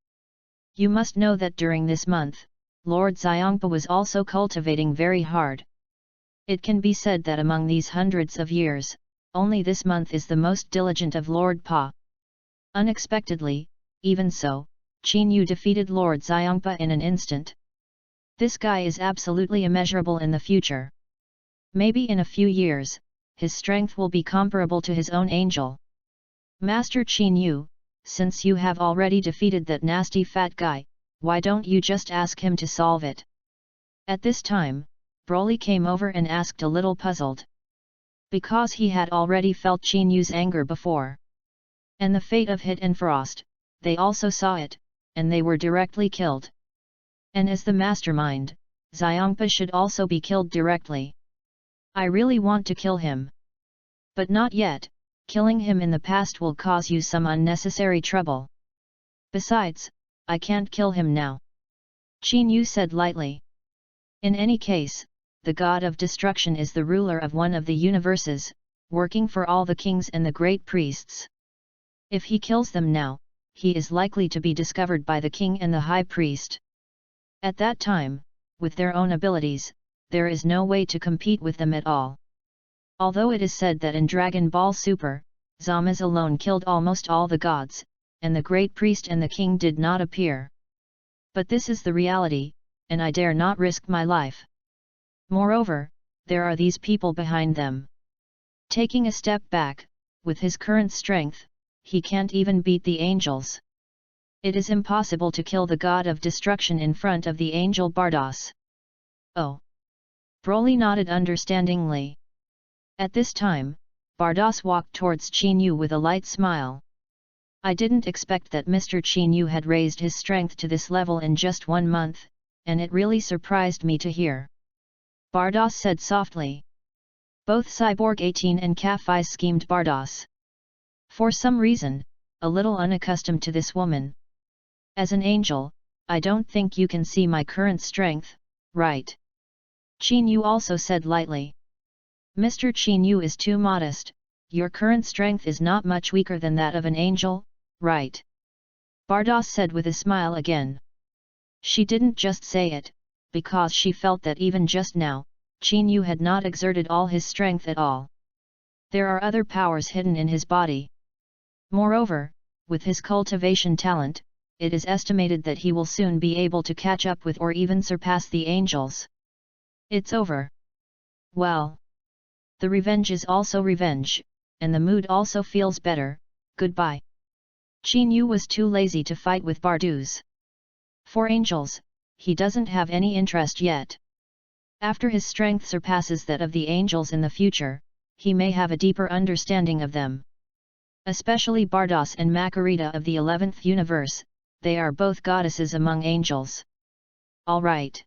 Speaker 1: You must know that during this month, Lord Xiongpa was also cultivating very hard. It can be said that among these hundreds of years, only this month is the most diligent of Lord Pa. Unexpectedly, even so, Qin Yu defeated Lord Xiongpa in an instant. This guy is absolutely immeasurable in the future. Maybe in a few years, his strength will be comparable to his own angel. Master Qin Yu, since you have already defeated that nasty fat guy, why don't you just ask him to solve it? At this time, Broly came over and asked a little puzzled. Because he had already felt Qin Yu's anger before. And the fate of Hit and Frost, they also saw it, and they were directly killed. And as the mastermind, Xiongpa should also be killed directly. I really want to kill him. But not yet, killing him in the past will cause you some unnecessary trouble. Besides, I can't kill him now. Qin Yu said lightly. In any case, the god of destruction is the ruler of one of the universes, working for all the kings and the great priests. If he kills them now, he is likely to be discovered by the king and the high priest. At that time, with their own abilities, there is no way to compete with them at all. Although it is said that in Dragon Ball Super, Zama's alone killed almost all the gods, and the great priest and the king did not appear. But this is the reality, and I dare not risk my life. Moreover, there are these people behind them. Taking a step back, with his current strength, he can't even beat the angels. It is impossible to kill the god of destruction in front of the angel Bardos. Oh! Broly nodded understandingly. At this time, Bardos walked towards Qin Yu with a light smile. I didn't expect that Mr. Qin Yu had raised his strength to this level in just 1 month, and it really surprised me to hear. Bardos said softly. Both Cyborg 18 and Kafis schemed Bardos. For some reason, a little unaccustomed to this woman. As an angel, I don't think you can see my current strength, right? Qin Yu also said lightly. Mr. Qin Yu is too modest, your current strength is not much weaker than that of an angel, right? Bardos said with a smile again. She didn't just say it, because she felt that even just now, Qin Yu had not exerted all his strength at all. There are other powers hidden in his body. Moreover, with his cultivation talent, it is estimated that he will soon be able to catch up with or even surpass the angels. It's over. Well. The revenge is also revenge, and the mood also feels better, goodbye. Qin Yu was too lazy to fight with Bardos. For angels, he doesn't have any interest yet. After his strength surpasses that of the angels in the future, he may have a deeper understanding of them. Especially Bardos and Makarita of the 11th universe, they are both goddesses among angels. Alright.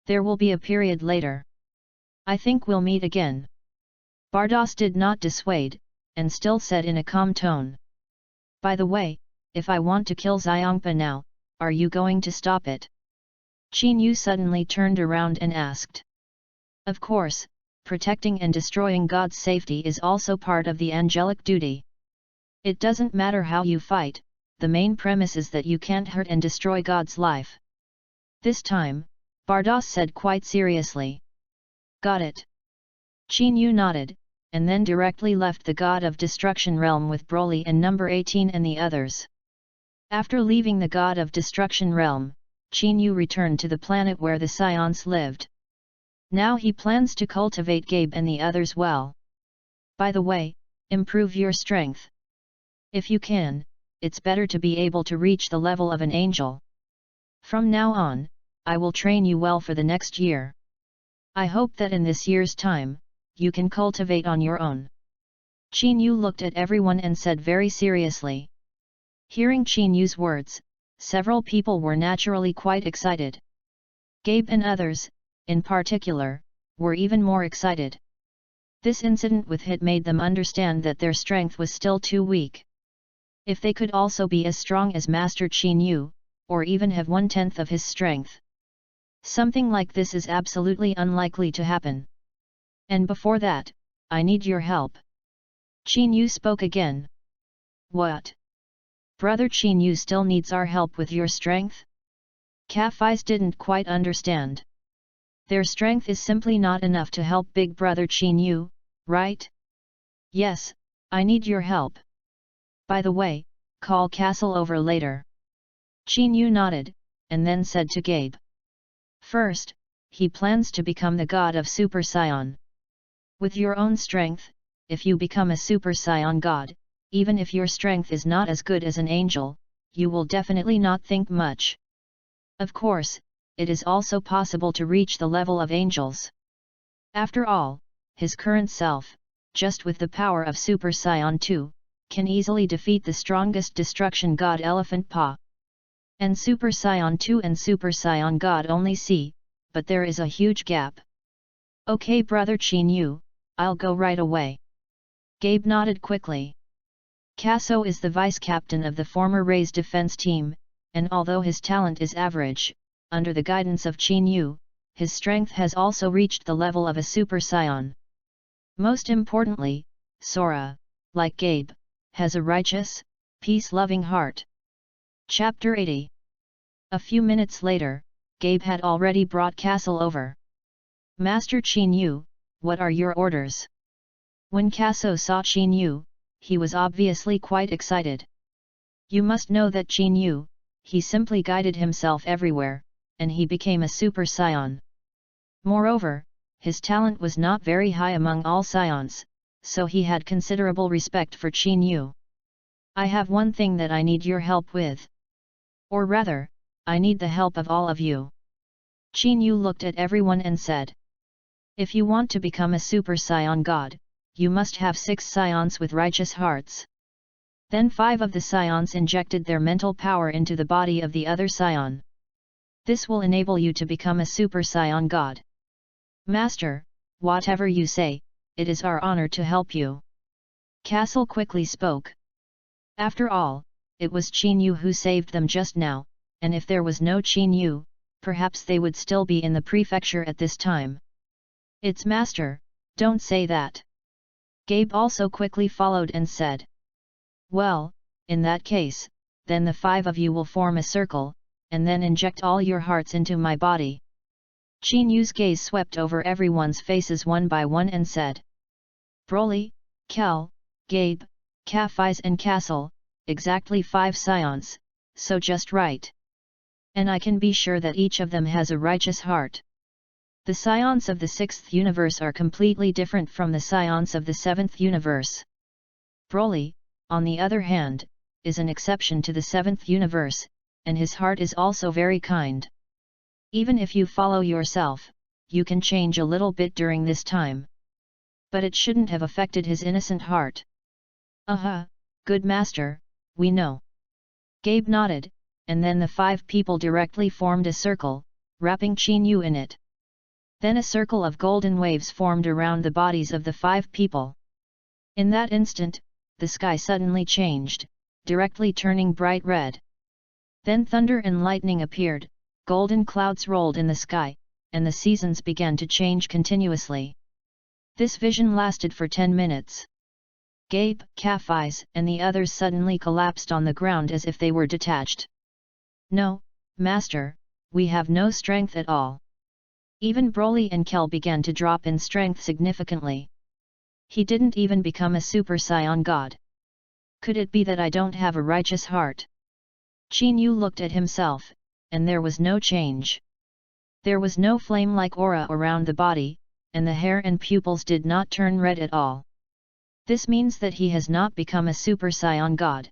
Speaker 1: There will be a period later. I think we'll meet again. Bardos did not dissuade, and still said in a calm tone. By the way, if I want to kill Xiongpa now, are you going to stop it? Qin Yu suddenly turned around and asked. Of course, protecting and destroying God's safety is also part of the angelic duty. It doesn't matter how you fight, the main premise is that you can't hurt and destroy God's life. This time, Bardos said quite seriously. Got it. Qin Yu nodded, and then directly left the God of Destruction realm with Broly and number 18 and the others. After leaving the God of Destruction realm, Qin Yu returned to the planet where the Scions lived. Now he plans to cultivate Gabe and the others well. By the way, improve your strength. If you can, it's better to be able to reach the level of an angel. From now on, I will train you well for the next year. I hope that in this year's time, you can cultivate on your own. Qin Yu looked at everyone and said very seriously. Hearing Qin Yu's words, several people were naturally quite excited. Gabe and others, in particular, were even more excited. This incident with Hit made them understand that their strength was still too weak. If they could also be as strong as Master Qin Yu, or even have 1/10 of his strength. Something like this is absolutely unlikely to happen. And before that, I need your help. Qin Yu spoke again. What? Brother Qin Yu still needs our help with your strength? Kafis didn't quite understand. Their strength is simply not enough to help big brother Qin Yu, right? Yes, I need your help. By the way, call Castle over later. Qin Yu nodded, and then said to Gabe. First, he plans to become the god of Super Saiyan. With your own strength, if you become a Super Saiyan god, even if your strength is not as good as an angel, you will definitely not think much. Of course, it is also possible to reach the level of angels. After all, his current self, just with the power of Super Saiyan 2, can easily defeat the strongest destruction god Elephant Pa. And Super Saiyan 2 and Super Saiyan God only see, but there is a huge gap. Okay brother Chin-yu, I'll go right away. Gabe nodded quickly. Casso is the vice-captain of the former Ray's defense team, and although his talent is average, under the guidance of Chin-yu, his strength has also reached the level of a Super Saiyan. Most importantly, Sora, like Gabe, has a righteous, peace-loving heart. Chapter 80. A few minutes later, Gabe had already brought Castle over. Master Chin-yu, what are your orders? When Casso saw Chin-yu, he was obviously quite excited. You must know that Chin-yu, he simply guided himself everywhere, and he became a Super Saiyan. Moreover, his talent was not very high among all Saiyans, so he had considerable respect for Chin-yu. I have one thing that I need your help with. Or rather, I need the help of all of you. Chin-yu looked at everyone and said. If you want to become a Super Saiyan God, you must have 6 Saiyans with righteous hearts. Then 5 of the Saiyans injected their mental power into the body of the other Saiyan. This will enable you to become a Super Saiyan God. Master, whatever you say, it is our honor to help you. Castle quickly spoke. After all, it was Chin-yu who saved them just now, and if there was no Chin-yu, perhaps they would still be in the prefecture at this time. It's Master, don't say that. Gabe also quickly followed and said. Well, in that case, then the 5 of you will form a circle, and then inject all your hearts into my body. Chin-yu's gaze swept over everyone's faces one by one and said. Broly, Kel, Gabe, Ka-Fize and Castle, exactly 5 Saiyans, so just right. And I can be sure that each of them has a righteous heart. The Saiyans of the 6th universe are completely different from the Saiyans of the 7th universe. Broly, on the other hand, is an exception to the 7th universe, and his heart is also very kind. Even if you follow yourself, you can change a little bit during this time. But it shouldn't have affected his innocent heart. Good master, we know. Gabe nodded, and then the 5 people directly formed a circle, wrapping Chin-yu in it. Then a circle of golden waves formed around the bodies of the 5 people. In that instant, the sky suddenly changed, directly turning bright red. Then thunder and lightning appeared, golden clouds rolled in the sky, and the seasons began to change continuously. This vision lasted for 10 minutes. Gabe, Ka-Fize and the others suddenly collapsed on the ground as if they were detached. No, Master, we have no strength at all. Even Broly and Kel began to drop in strength significantly. He didn't even become a Super Saiyan God. Could it be that I don't have a righteous heart? Chin-yu looked at himself, and there was no change. There was no flame-like aura around the body, and the hair and pupils did not turn red at all. This means that he has not become a Super Saiyan God.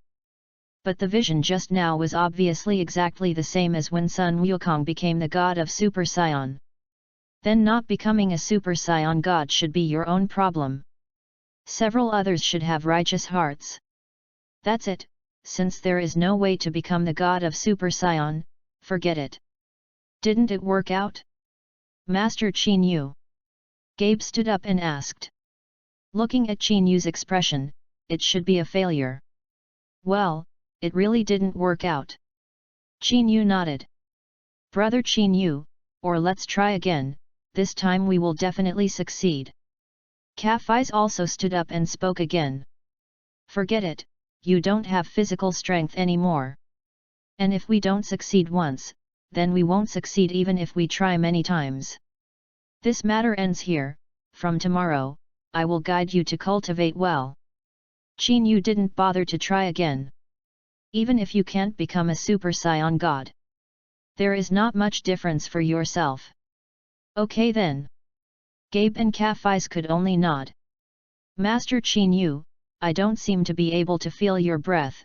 Speaker 1: But the vision just now was obviously exactly the same as when Sun Wukong became the god of Super Saiyan. Then not becoming a Super Saiyan God should be your own problem. Several others should have righteous hearts. That's it, since there is no way to become the god of Super Saiyan, forget it. Didn't it work out? Master Chin-yu. Gabe stood up and asked. Looking at Chin-yu's expression, it should be a failure. Well, it really didn't work out. Chin-yu nodded. Brother Chin-yu, or let's try again, this time we will definitely succeed. Ka-Fize also stood up and spoke again. Forget it, you don't have physical strength anymore. And if we don't succeed once, then we won't succeed even if we try many times. This matter ends here, from tomorrow, I will guide you to cultivate well. Chin-yu didn't bother to try again. Even if you can't become a Super Saiyan God, there is not much difference for yourself. Okay then. Gabe and Ka-Fize could only nod. Master Chin-yu, I don't seem to be able to feel your breath.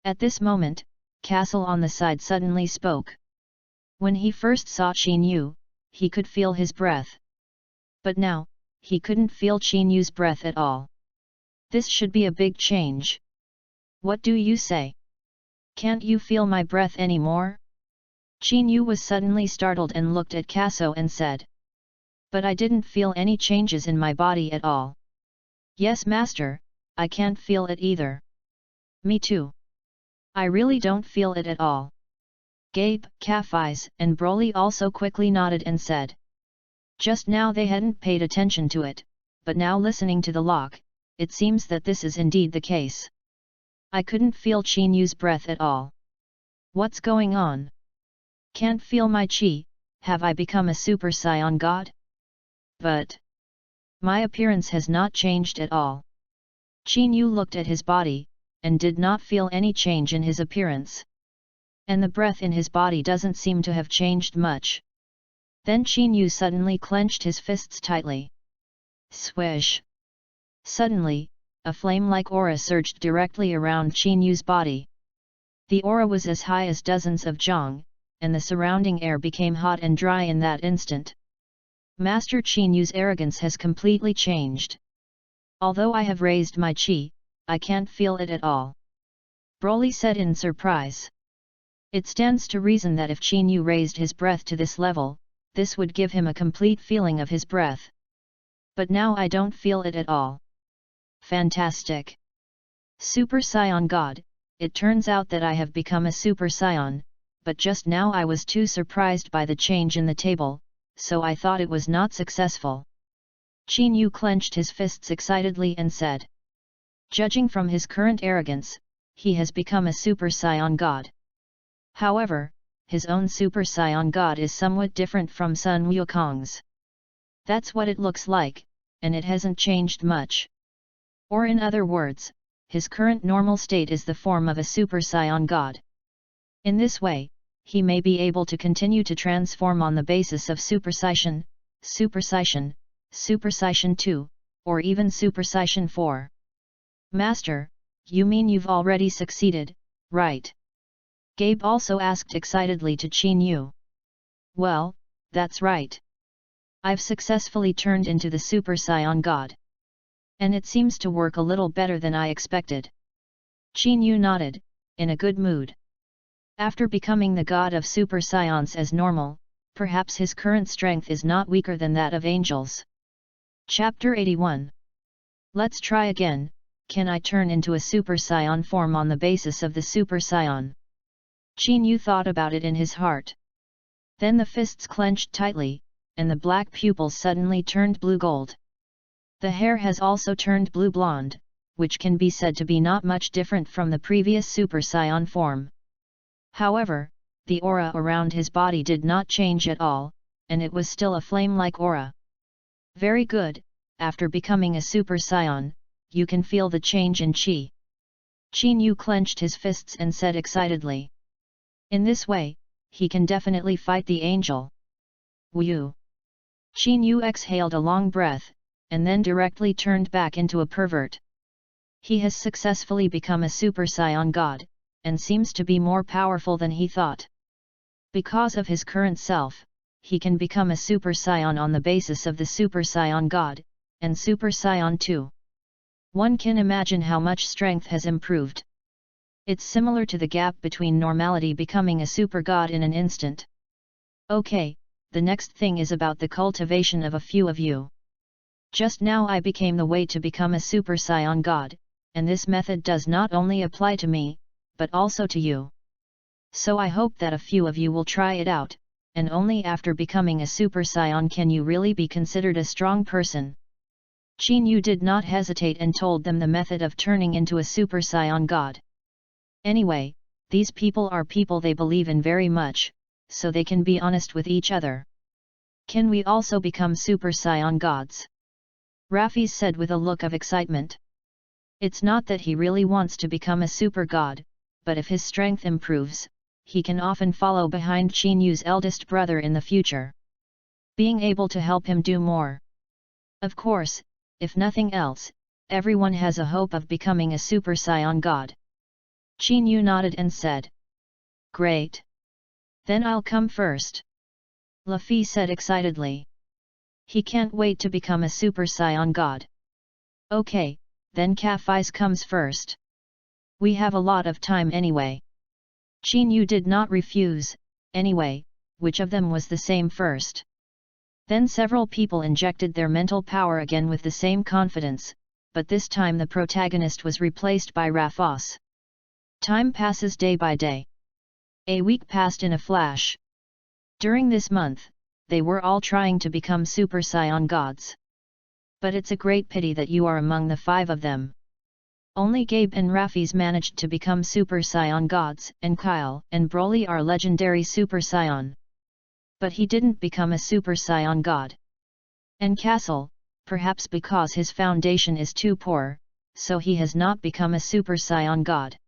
Speaker 1: At this moment, Castle on the side suddenly spoke. When he first saw Chin-yu, he could feel his breath. But now, he couldn't feel Chin-yu's breath at all. This should be a big change. What do you say? Can't you feel my breath anymore? Qin Yu was suddenly startled and looked at Casso and said. But I didn't feel any changes in my body at all. Yes master, I can't feel it either. Me too. I really don't feel it at all. Gabe, Cafis, and Broly also quickly nodded and said. Just now they hadn't paid attention to it, but now listening to the lock, it seems that this is indeed the case. I couldn't feel Qin Yu's breath at all. What's going on? Can't feel my chi, have I become a Super Saiyan God? But my appearance has not changed at all. Qin Yu looked at his body, and did not feel any change in his appearance. And the breath in his body doesn't seem to have changed much. Then Qin Yu suddenly clenched his fists tightly. Swish! Suddenly, a flame-like aura surged directly around Qin Yu's body. The aura was as high as dozens of zhang, and the surrounding air became hot and dry in that instant. Master Qin Yu's arrogance has completely changed. Although I have raised my chi, I can't feel it at all. Broly said in surprise. It stands to reason that if Qin Yu raised his breath to this level, this would give him a complete feeling of his breath. But now I don't feel it at all. Fantastic! Super Saiyan God, it turns out that I have become a Super Saiyan, but just now I was too surprised by the change in the table, so I thought it was not successful. Qin Yu clenched his fists excitedly and said. Judging from his current arrogance, he has become a Super Saiyan God. However, his own Super Saiyan God is somewhat different from Sun Wukong's. That's what it looks like, and it hasn't changed much. Or in other words, his current normal state is the form of a Super Saiyan God. In this way, he may be able to continue to transform on the basis of Super Saiyan, Super Saiyan, Super Saiyan 2, or even Super Saiyan 4. Master, you mean you've already succeeded, right? Gabe also asked excitedly to Qin Yu. Well, that's right. I've successfully turned into the Super Saiyan God. And it seems to work a little better than I expected. Qin Yu nodded, in a good mood. After becoming the god of Super Saiyans as normal, perhaps his current strength is not weaker than that of angels. Chapter 81. Let's try again, can I turn into a Super Saiyan form on the basis of the Super Saiyan? Qin Yu thought about it in his heart. Then the fists clenched tightly, and the black pupils suddenly turned blue-gold. The hair has also turned blue-blonde, which can be said to be not much different from the previous Super Saiyan form. However, the aura around his body did not change at all, and it was still a flame-like aura. Very good, after becoming a Super Saiyan, you can feel the change in chi. Qin Yu clenched his fists and said excitedly. In this way, he can definitely fight the angel. Wu! Qin Yu exhaled a long breath, and then directly turned back into a pervert. He has successfully become a Super Saiyan God, and seems to be more powerful than he thought. Because of his current self, he can become a Super Saiyan on the basis of the Super Saiyan God, and Super Saiyan 2. One can imagine how much strength has improved. It's similar to the gap between normality becoming a super god in an instant. Okay, the next thing is about the cultivation of a few of you. Just now I became the way to become a Super Saiyan God, and this method does not only apply to me, but also to you. So I hope that a few of you will try it out, and only after becoming a Super Saiyan can you really be considered a strong person. Qin Yu did not hesitate and told them the method of turning into a Super Saiyan God. Anyway, these people are people they believe in very much, so they can be honest with each other. Can we also become Super Saiyan gods? Rafis said with a look of excitement. It's not that he really wants to become a super god, but if his strength improves, he can often follow behind Qin Yu's eldest brother in the future, being able to help him do more. Of course, if nothing else, everyone has a hope of becoming a Super Saiyan god. Qin Yu nodded and said. Great! Then I'll come first. Luffy said excitedly. He can't wait to become a Super Saiyan god. Okay, then Cafis comes first. We have a lot of time anyway. Qin Yu did not refuse, Anyway, which of them was the same first? Then several people injected their mental power again with the same confidence, but this time the protagonist was replaced by Rafos. Time passes day by day. A week passed in a flash. During this month, they were all trying to become Super Saiyan gods. But it's a great pity that you are among the 5 of them. Only Gabe and Rafis managed to become Super Saiyan gods, and Kyle and Broly are legendary Super Saiyan. But he didn't become a Super Saiyan god. And Castle, perhaps because his foundation is too poor, so he has not become a Super Saiyan god.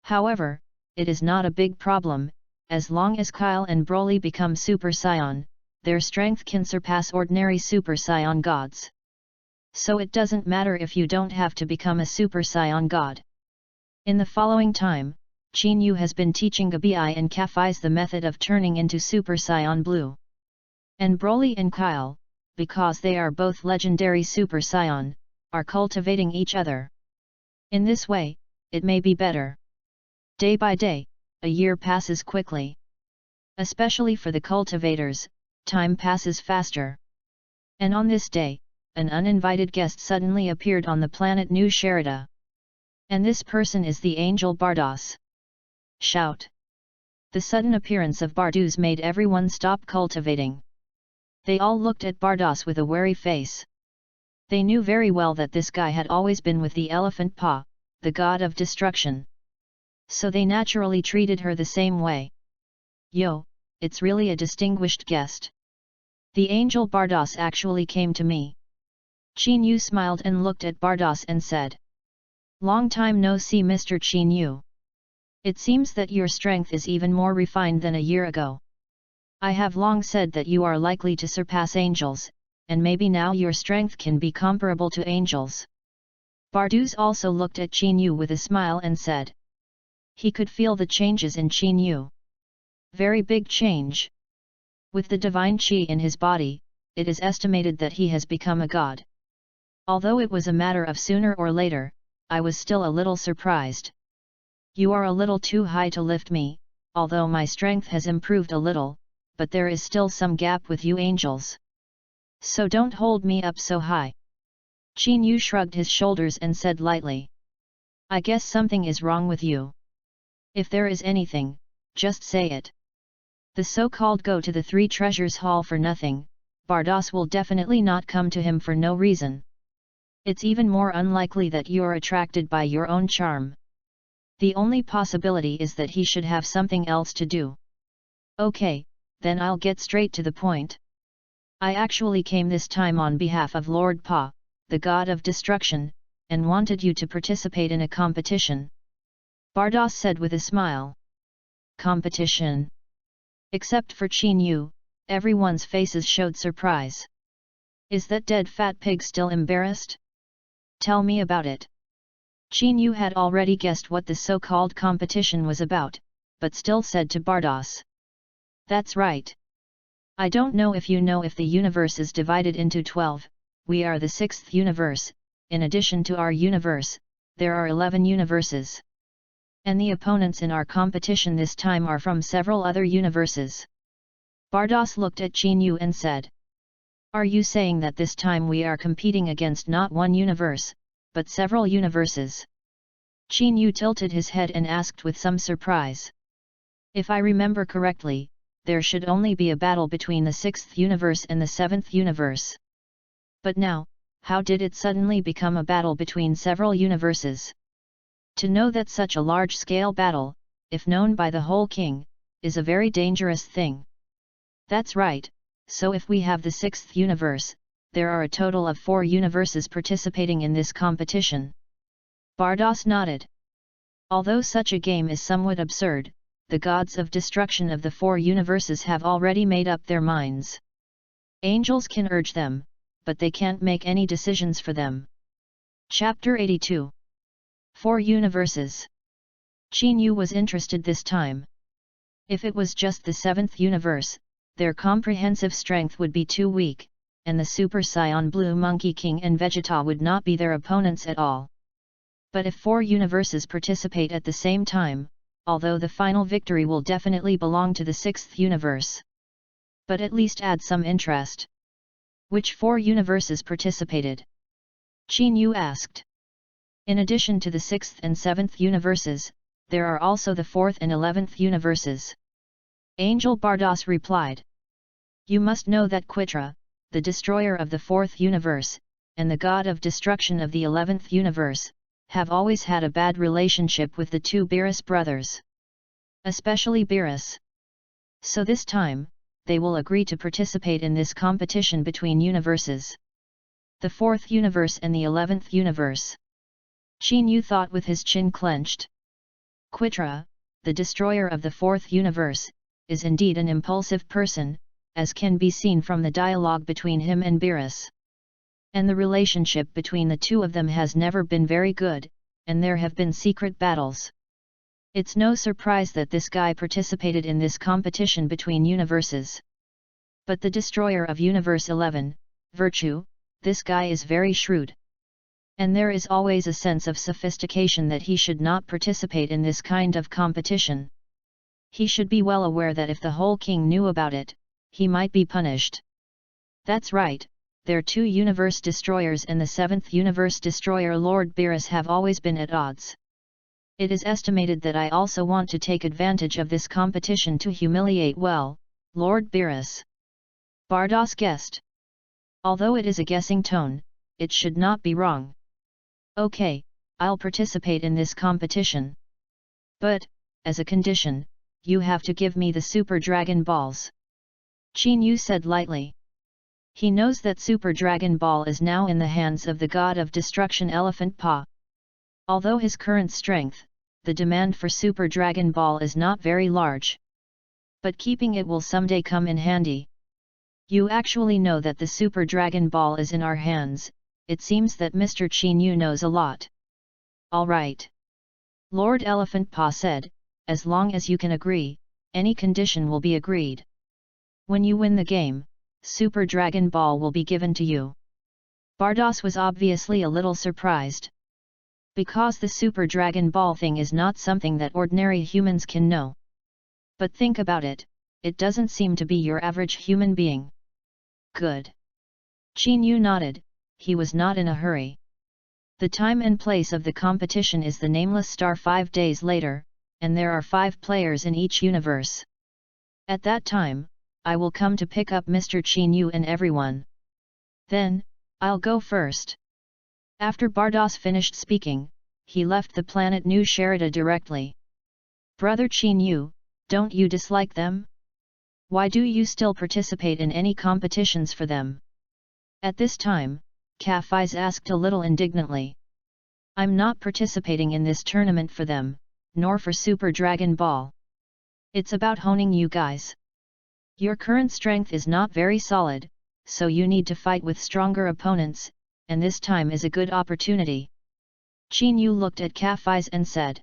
Speaker 1: However, it is not a big problem, as long as Kyle and Broly become Super Saiyan, their strength can surpass ordinary Super Saiyan gods. So it doesn't matter if you don't have to become a Super Saiyan god. In the following time, Qin Yu has been teaching Gabi and Kafis the method of turning into Super Saiyan Blue. And Broly and Kyle, because they are both legendary Super Saiyan, are cultivating each other. In this way, it may be better. Day by day, a year passes quickly. Especially for the cultivators, time passes faster. And on this day, an uninvited guest suddenly appeared on the planet New Sherida. And this person is the angel Bardos. Shout! The sudden appearance of Bardos made everyone stop cultivating. They all looked at Bardos with a wary face. They knew very well that this guy had always been with the elephant Pa, the god of destruction. So they naturally treated her the same way. Yo, it's really a distinguished guest. The angel Bardos actually came to me. Qin Yu smiled and looked at Bardos and said. Long time no see, Mr. Qin Yu. It seems that your strength is even more refined than a year ago. I have long said that you are likely to surpass angels, and maybe now your strength can be comparable to angels. Bardos also looked at Qin Yu with a smile and said. He could feel the changes in Qin Yu. Very big change. With the divine qi in his body, it is estimated that he has become a god. Although it was a matter of sooner or later, I was still a little surprised. You are a little too high to lift me, although my strength has improved a little, but there is still some gap with you angels. So don't hold me up so high. Qin Yu shrugged his shoulders and said lightly. I guess something is wrong with you. If there is anything, just say it. The so-called go to the 3 treasures hall for nothing, Bardos will definitely not come to him for no reason. It's even more unlikely that you're attracted by your own charm. The only possibility is that he should have something else to do. Okay, then I'll get straight to the point. I actually came this time on behalf of Lord Pa, the god of destruction, and wanted you to participate in a competition. Bardos said with a smile. Competition? Except for Qin Yu, everyone's faces showed surprise. Is that dead fat pig still embarrassed? Tell me about it. Qin Yu had already guessed what the so-called competition was about, but still said to Bardos. That's right. I don't know if you know, if the universe is divided into 12, we are the 6th universe. In addition to our universe, there are 11 universes. And the opponents in our competition this time are from several other universes. Bardos looked at Qin Yu and said. Are you saying that this time we are competing against not one universe, but several universes? Qin Yu tilted his head and asked with some surprise. If I remember correctly, there should only be a battle between the 6th universe and the 7th universe. But now, how did it suddenly become a battle between several universes? To know that such a large-scale battle, if known by the whole king, is a very dangerous thing. That's right, so if we have the 6th universe, there are a total of 4 universes participating in this competition. Bardos nodded. Although such a game is somewhat absurd, the gods of destruction of the 4 universes have already made up their minds. Angels can urge them, but they can't make any decisions for them. Chapter 82. 4 universes. Qin Yu was interested this time. If it was just the 7th universe, their comprehensive strength would be too weak, and the Super Saiyan Blue Monkey King and Vegeta would not be their opponents at all. But if 4 universes participate at the same time, although the final victory will definitely belong to the 6th universe. But at least add some interest. Which 4 universes participated? Qin Yu asked. In addition to the 6th and 7th universes, there are also the 4th and 11th universes. Angel Bardos replied. You must know that Quitra, the destroyer of the 4th universe, and the god of destruction of the 11th universe, have always had a bad relationship with the 2 Beerus brothers. Especially Beerus. So this time, they will agree to participate in this competition between universes. The 4th universe and the 11th universe. Qin Yu thought with his chin clenched. Quitra, the destroyer of the 4th universe, is indeed an impulsive person, as can be seen from the dialogue between him and Beerus. And the relationship between the two of them has never been very good, and there have been secret battles. It's no surprise that this guy participated in this competition between universes. But the destroyer of Universe 11, Virtue, this guy is very shrewd. And there is always a sense of sophistication that he should not participate in this kind of competition. He should be well aware that if the whole king knew about it, he might be punished. That's right, their 2 universe destroyers and the 7th universe destroyer Lord Beerus have always been at odds. It is estimated that I also want to take advantage of this competition to humiliate Lord Beerus. Bardos guessed. Although it is a guessing tone, it should not be wrong. Okay, I'll participate in this competition. But, as a condition, you have to give me the Super Dragon Balls. Qin Yu said lightly. He knows that Super Dragon Ball is now in the hands of the god of destruction Elephant Pa. Although his current strength, the demand for Super Dragon Ball is not very large. But keeping it will someday come in handy. You actually know that the Super Dragon Ball is in our hands, it seems that Mr. Qin Yu knows a lot. All right. Lord Elephant Pa said, as long as you can agree, any condition will be agreed. When you win the game, Super Dragon Ball will be given to you. Bardos was obviously a little surprised. Because the Super Dragon Ball thing is not something that ordinary humans can know. But think about it, it doesn't seem to be your average human being. Good. Qin Yu nodded, he was not in a hurry. The time and place of the competition is the nameless star 5 days later, and there are 5 players in each universe. At that time, I will come to pick up Mr. Qin Yu and everyone. Then, I'll go first. After Bardos finished speaking, he left the planet New Sherida directly. Brother Qin Yu, don't you dislike them? Why do you still participate in any competitions for them? At this time, Cafies asked a little indignantly. I'm not participating in this tournament for them, nor for Super Dragon Ball. It's about honing you guys. Your current strength is not very solid, so you need to fight with stronger opponents, and this time is a good opportunity. Qin Yu looked at Cafies and said.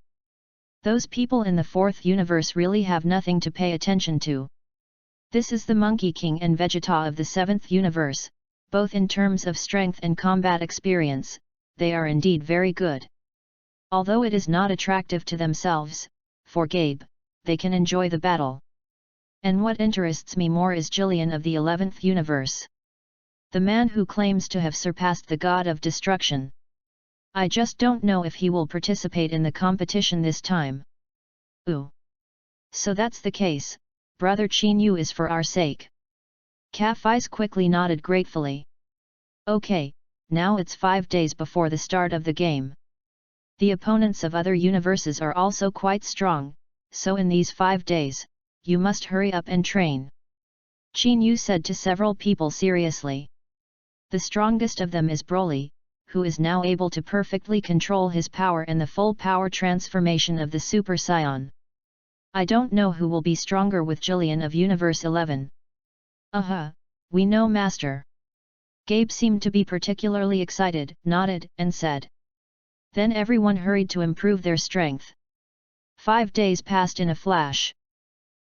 Speaker 1: Those people in the 4th universe really have nothing to pay attention to. This is the Monkey King and Vegeta of the 7th universe, both in terms of strength and combat experience, they are indeed very good. Although it is not attractive to themselves, for Gabe, they can enjoy the battle. And what interests me more is Jillian of the 11th universe. The man who claims to have surpassed the god of destruction. I just don't know if he will participate in the competition this time. Ooh. So that's the case, Brother Qin Yu is for our sake. Cafies quickly nodded gratefully. Okay, now it's 5 days before the start of the game. The opponents of other universes are also quite strong, so in these 5 days, you must hurry up and train. Qin Yu said to several people seriously. The strongest of them is Broly, who is now able to perfectly control his power and the full power transformation of the Super Saiyan. I don't know who will be stronger with Jillian of Universe 11. We know Master. Gabe seemed to be particularly excited, nodded, and said. Then everyone hurried to improve their strength. 5 days passed in a flash.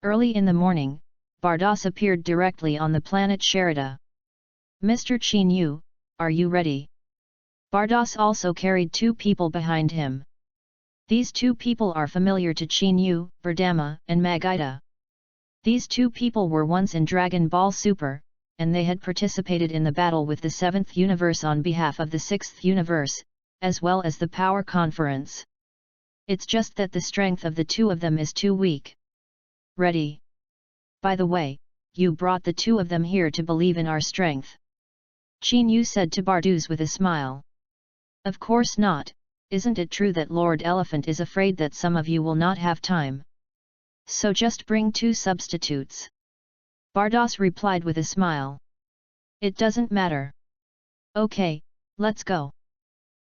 Speaker 1: Early in the morning, Bardos appeared directly on the planet Sherida. Mr. Qin Yu, are you ready? Bardos also carried 2 people behind him. These two people are familiar to Chinyu, Verdama, and Magida. These two people were once in Dragon Ball Super, and they had participated in the battle with the 7th universe on behalf of the 6th universe, as well as the Power Conference. It's just that the strength of the two of them is too weak. Ready? By the way, you brought the two of them here to believe in our strength. Chinyu said to Barduz with a smile. Of course not. Isn't it true that Lord Elephant is afraid that some of you will not have time? So just bring 2 substitutes. Bardos replied with a smile. It doesn't matter. Okay, let's go.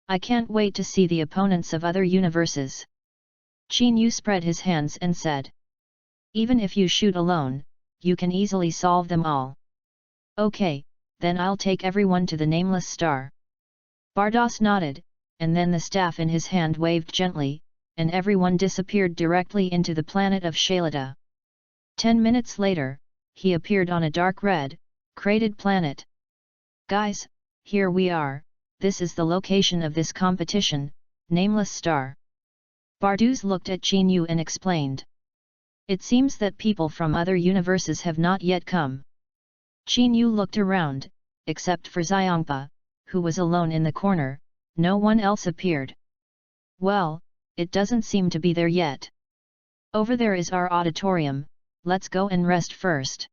Speaker 1: I can't wait to see the opponents of other universes. Chinyu spread his hands and said. Even if you shoot alone, you can easily solve them all. Okay, then I'll take everyone to the nameless star. Bardos nodded, and then the staff in his hand waved gently, and everyone disappeared directly into the planet of Shalita. 10 minutes later, he appeared on a dark red, cratered planet. Guys, here we are, this is the location of this competition, Nameless Star. Barduz looked at Chinyu and explained. It seems that people from other universes have not yet come. Chinyu looked around, except for Xiangpa, who was alone in the corner, no one else appeared. Well, it doesn't seem to be there yet. Over there is our auditorium, let's go and rest first.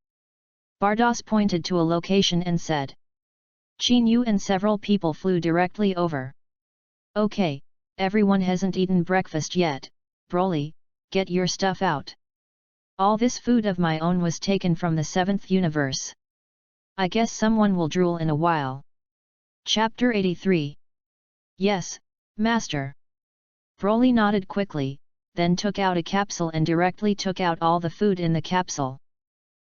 Speaker 1: Bardos pointed to a location and said. Chinyu and several people flew directly over. Okay, everyone hasn't eaten breakfast yet, Broly, get your stuff out. All this food of my own was taken from the 7th universe. I guess someone will drool in a while. Chapter 83. Yes, Master. Broly nodded quickly, then took out a capsule and directly took out all the food in the capsule.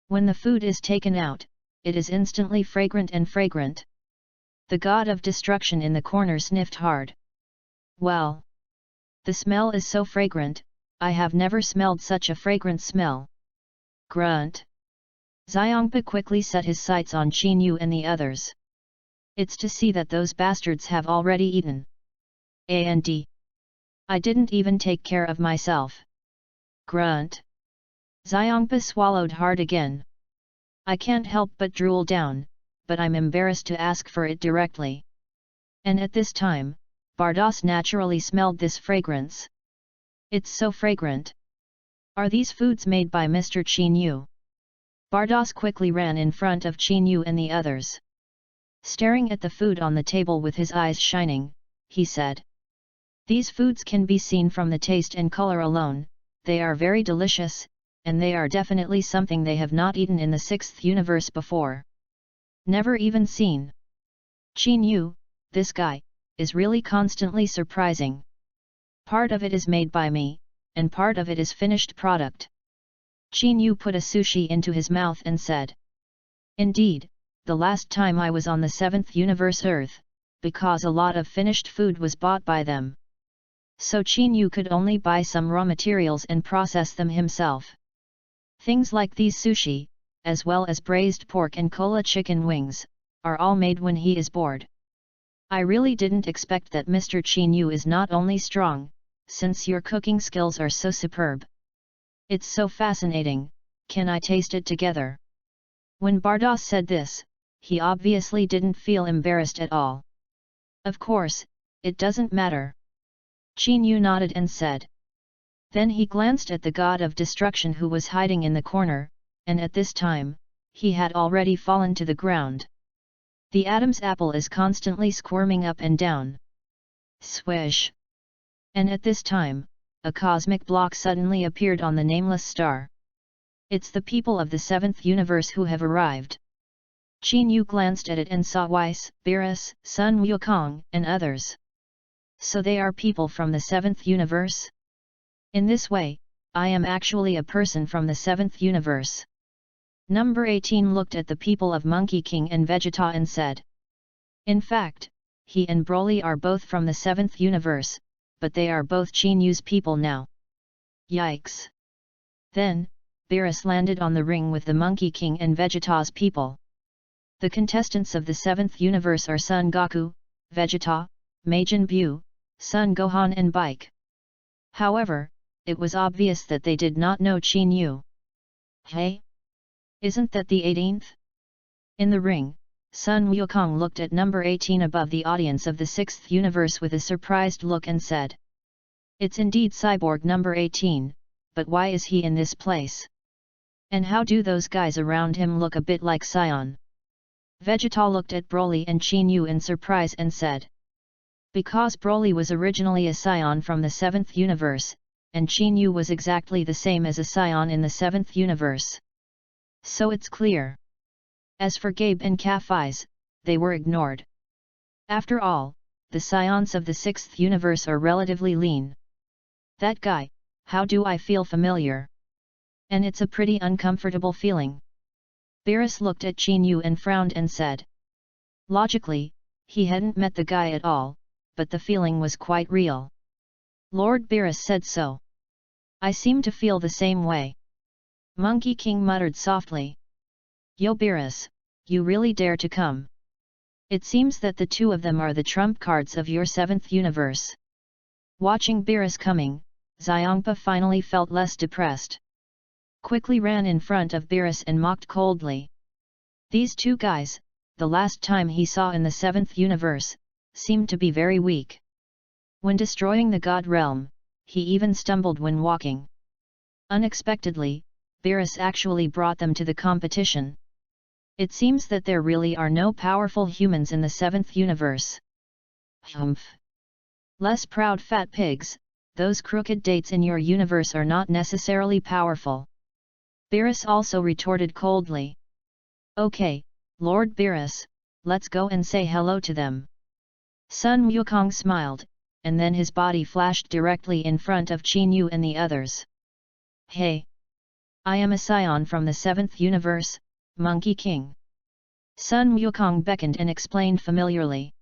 Speaker 1: When the food is taken out, it is instantly fragrant and fragrant. The god of destruction in the corner sniffed hard. Well, the smell is so fragrant, I have never smelled such a fragrant smell. Grunt. Xiangpa quickly set his sights on Chinyu and the others. It's to see that those bastards have already eaten. And I didn't even take care of myself. Grunt. Xiangpa swallowed hard again. I can't help but drool down, but I'm embarrassed to ask for it directly. And at this time, Bardos naturally smelled this fragrance. It's so fragrant. Are these foods made by Mr. Chinyu? Bardos quickly ran in front of Chinyu and the others. Staring at the food on the table with his eyes shining, he said. These foods can be seen from the taste and color alone, they are very delicious, and they are definitely something they have not eaten in the 6th universe before. Never even seen. Chinyu, this guy, is really constantly surprising. Part of it is made by me, and part of it is finished product. Chinyu put a sushi into his mouth and said. Indeed, the last time I was on the 7th universe Earth, because a lot of finished food was bought by them. So Chinyu could only buy some raw materials and process them himself. Things like these sushi, as well as braised pork and cola chicken wings, are all made when he is bored. I really didn't expect that Mr. Chinyu is not only strong, since your cooking skills are so superb. It's so fascinating, can I taste it together? When Bardos said this, he obviously didn't feel embarrassed at all. Of course, it doesn't matter. Chinyu nodded and said. Then he glanced at the god of destruction who was hiding in the corner, and at this time, he had already fallen to the ground. The Adam's apple is constantly squirming up and down. Swish! And at this time, a cosmic block suddenly appeared on the nameless star. It's the people of the 7th universe who have arrived. Chinyu glanced at it and saw Weiss, Beerus, Sun Wukong, and others. So they are people from the 7th universe? In this way, I am actually a person from the 7th universe. Number 18 looked at the people of Monkey King and Vegeta and said. In fact, he and Broly are both from the 7th universe, but they are both Chinyu's people now. Yikes! Then, Beerus landed on the ring with the Monkey King and Vegeta's people. The contestants of the 7th universe are Son Goku, Vegeta, Majin Buu, Son Gohan and Bike. However, it was obvious that they did not know Qin Yu. Hey? Isn't that the 18th? In the ring, Sun Wukong looked at number 18 above the audience of the 6th universe with a surprised look and said, "It's indeed cyborg number 18, but why is he in this place? And how do those guys around him look a bit like Scion?" Vegetal looked at Broly and Qin Yu in surprise and said, "Because Broly was originally a Scion from the 7th universe, and Qin Yu was exactly the same as a Scion in the 7th universe. So it's clear." As for Gabe and Kafai's, they were ignored. After all, the Scions of the 6th universe are relatively lean. That guy, how do I feel familiar? And it's a pretty uncomfortable feeling. Beerus looked at Qin Yu and frowned and said. Logically, he hadn't met the guy at all, but the feeling was quite real. Lord Beerus said so. "I seem to feel the same way." Monkey King muttered softly. "Yo Beerus, you really dare to come? It seems that the two of them are the trump cards of your 7th universe." Watching Beerus coming, Xiongpa finally felt less depressed. Quickly ran in front of Beerus and mocked coldly. These two guys, the last time he saw in the 7th universe, seemed to be very weak. When destroying the God Realm, he even stumbled when walking. Unexpectedly, Beerus actually brought them to the competition. It seems that there really are no powerful humans in the 7th universe. Humph! Less proud fat pigs, those crooked dates in your universe are not necessarily powerful. Beerus also retorted coldly. "Okay, Lord Beerus, let's go and say hello to them." Sun Wukong smiled, and then his body flashed directly in front of Qin Yu and the others. "Hey! I am a Scion from the 7th universe, Monkey King." Sun Wukong beckoned and explained familiarly.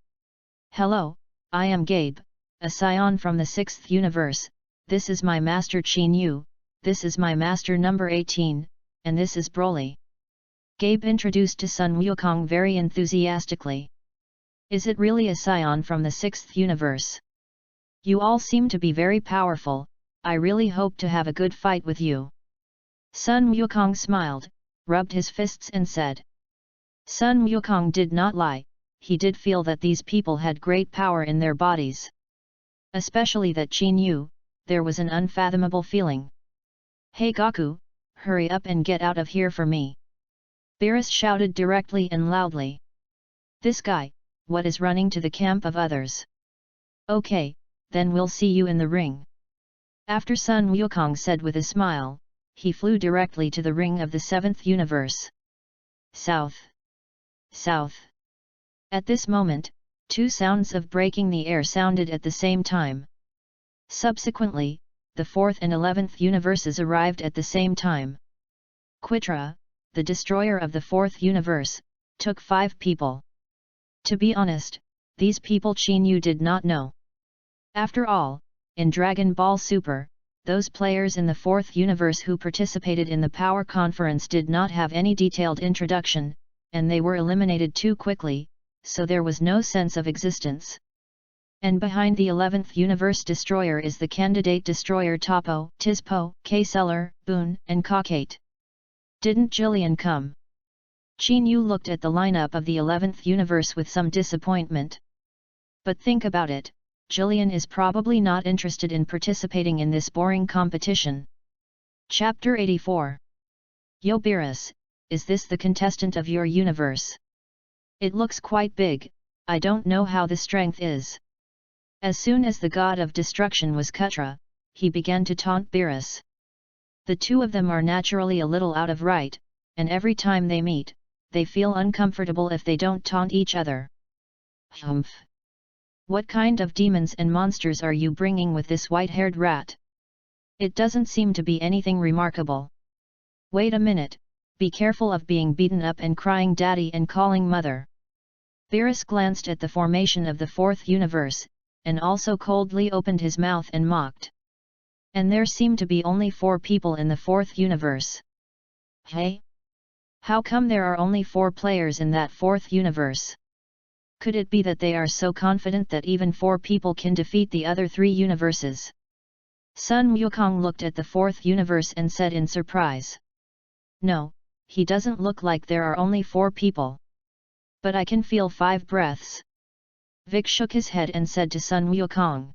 Speaker 1: "Hello, I am Gabe, a Scion from the 6th universe, this is my master Qin Yu, this is my master number 18, and this is Broly." Gabe introduced to Sun Wukong very enthusiastically. "Is it really a Scion from the 6th universe? You all seem to be very powerful, I really hope to have a good fight with you." Sun Wukong smiled, rubbed his fists and said. Sun Wukong did not lie, he did feel that these people had great power in their bodies. Especially that Qin Yu, there was an unfathomable feeling. "Hey Goku, hurry up and get out of here for me!" Beerus shouted directly and loudly. "This guy, what is running to the camp of others? Okay, then we'll see you in the ring." After Sun Wukong said with a smile, he flew directly to the ring of the 7th universe. South. South. At this moment, two sounds of breaking the air sounded at the same time. Subsequently, the 4th and 11th universes arrived at the same time. Quitra, the destroyer of the 4th universe, took 5 people. To be honest, these people Qin Yu did not know. After all, in Dragon Ball Super, those players in the 4th universe who participated in the Power Conference did not have any detailed introduction, and they were eliminated too quickly, so there was no sense of existence. And behind the 11th universe destroyer is the candidate destroyer Toppo, Tizpo, K-Seller, Boone, and Cockate. Didn't Jillian come? Qin Yu looked at the lineup of the 11th universe with some disappointment. But think about it, Jillian is probably not interested in participating in this boring competition. Chapter 84. Yo Beerus, is this the contestant of your universe? It looks quite big, I don't know how the strength is. As soon as the god of destruction was Quitra, he began to taunt Beerus. The two of them are naturally a little out of right, and every time they meet, they feel uncomfortable if they don't taunt each other. Humph! What kind of demons and monsters are you bringing with this white-haired rat? It doesn't seem to be anything remarkable. Wait a minute, be careful of being beaten up and crying daddy and calling mother. Beerus glanced at the formation of the 4th universe, and also coldly opened his mouth and mocked. And there seemed to be only 4 people in the 4th universe. Hey? How come there are only 4 players in that 4th universe? Could it be that they are so confident that even 4 people can defeat the other 3 universes? Sun Wukong looked at the fourth universe and said in surprise. No, he doesn't look like there are only 4 people. But I can feel 5 breaths. Vic shook his head and said to Sun Wukong.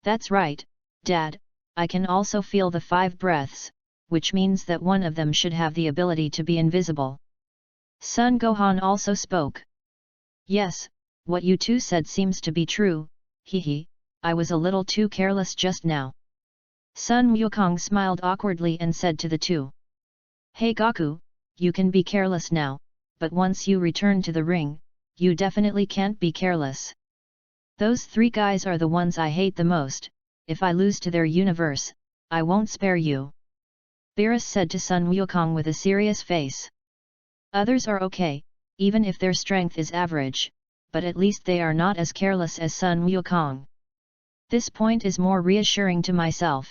Speaker 1: That's right, Dad, I can also feel the 5 breaths, which means that one of them should have the ability to be invisible. Sun Gohan also spoke. Yes, what you two said seems to be true, hehe, I was a little too careless just now. Sun Wukong smiled awkwardly and said to the two. Hey Goku, you can be careless now, but once you return to the ring, you definitely can't be careless. Those 3 guys are the ones I hate the most. If I lose to their universe, I won't spare you. Beerus said to Sun Wukong with a serious face. Others are okay, even if their strength is average, but at least they are not as careless as Sun Wukong. This point is more reassuring to myself.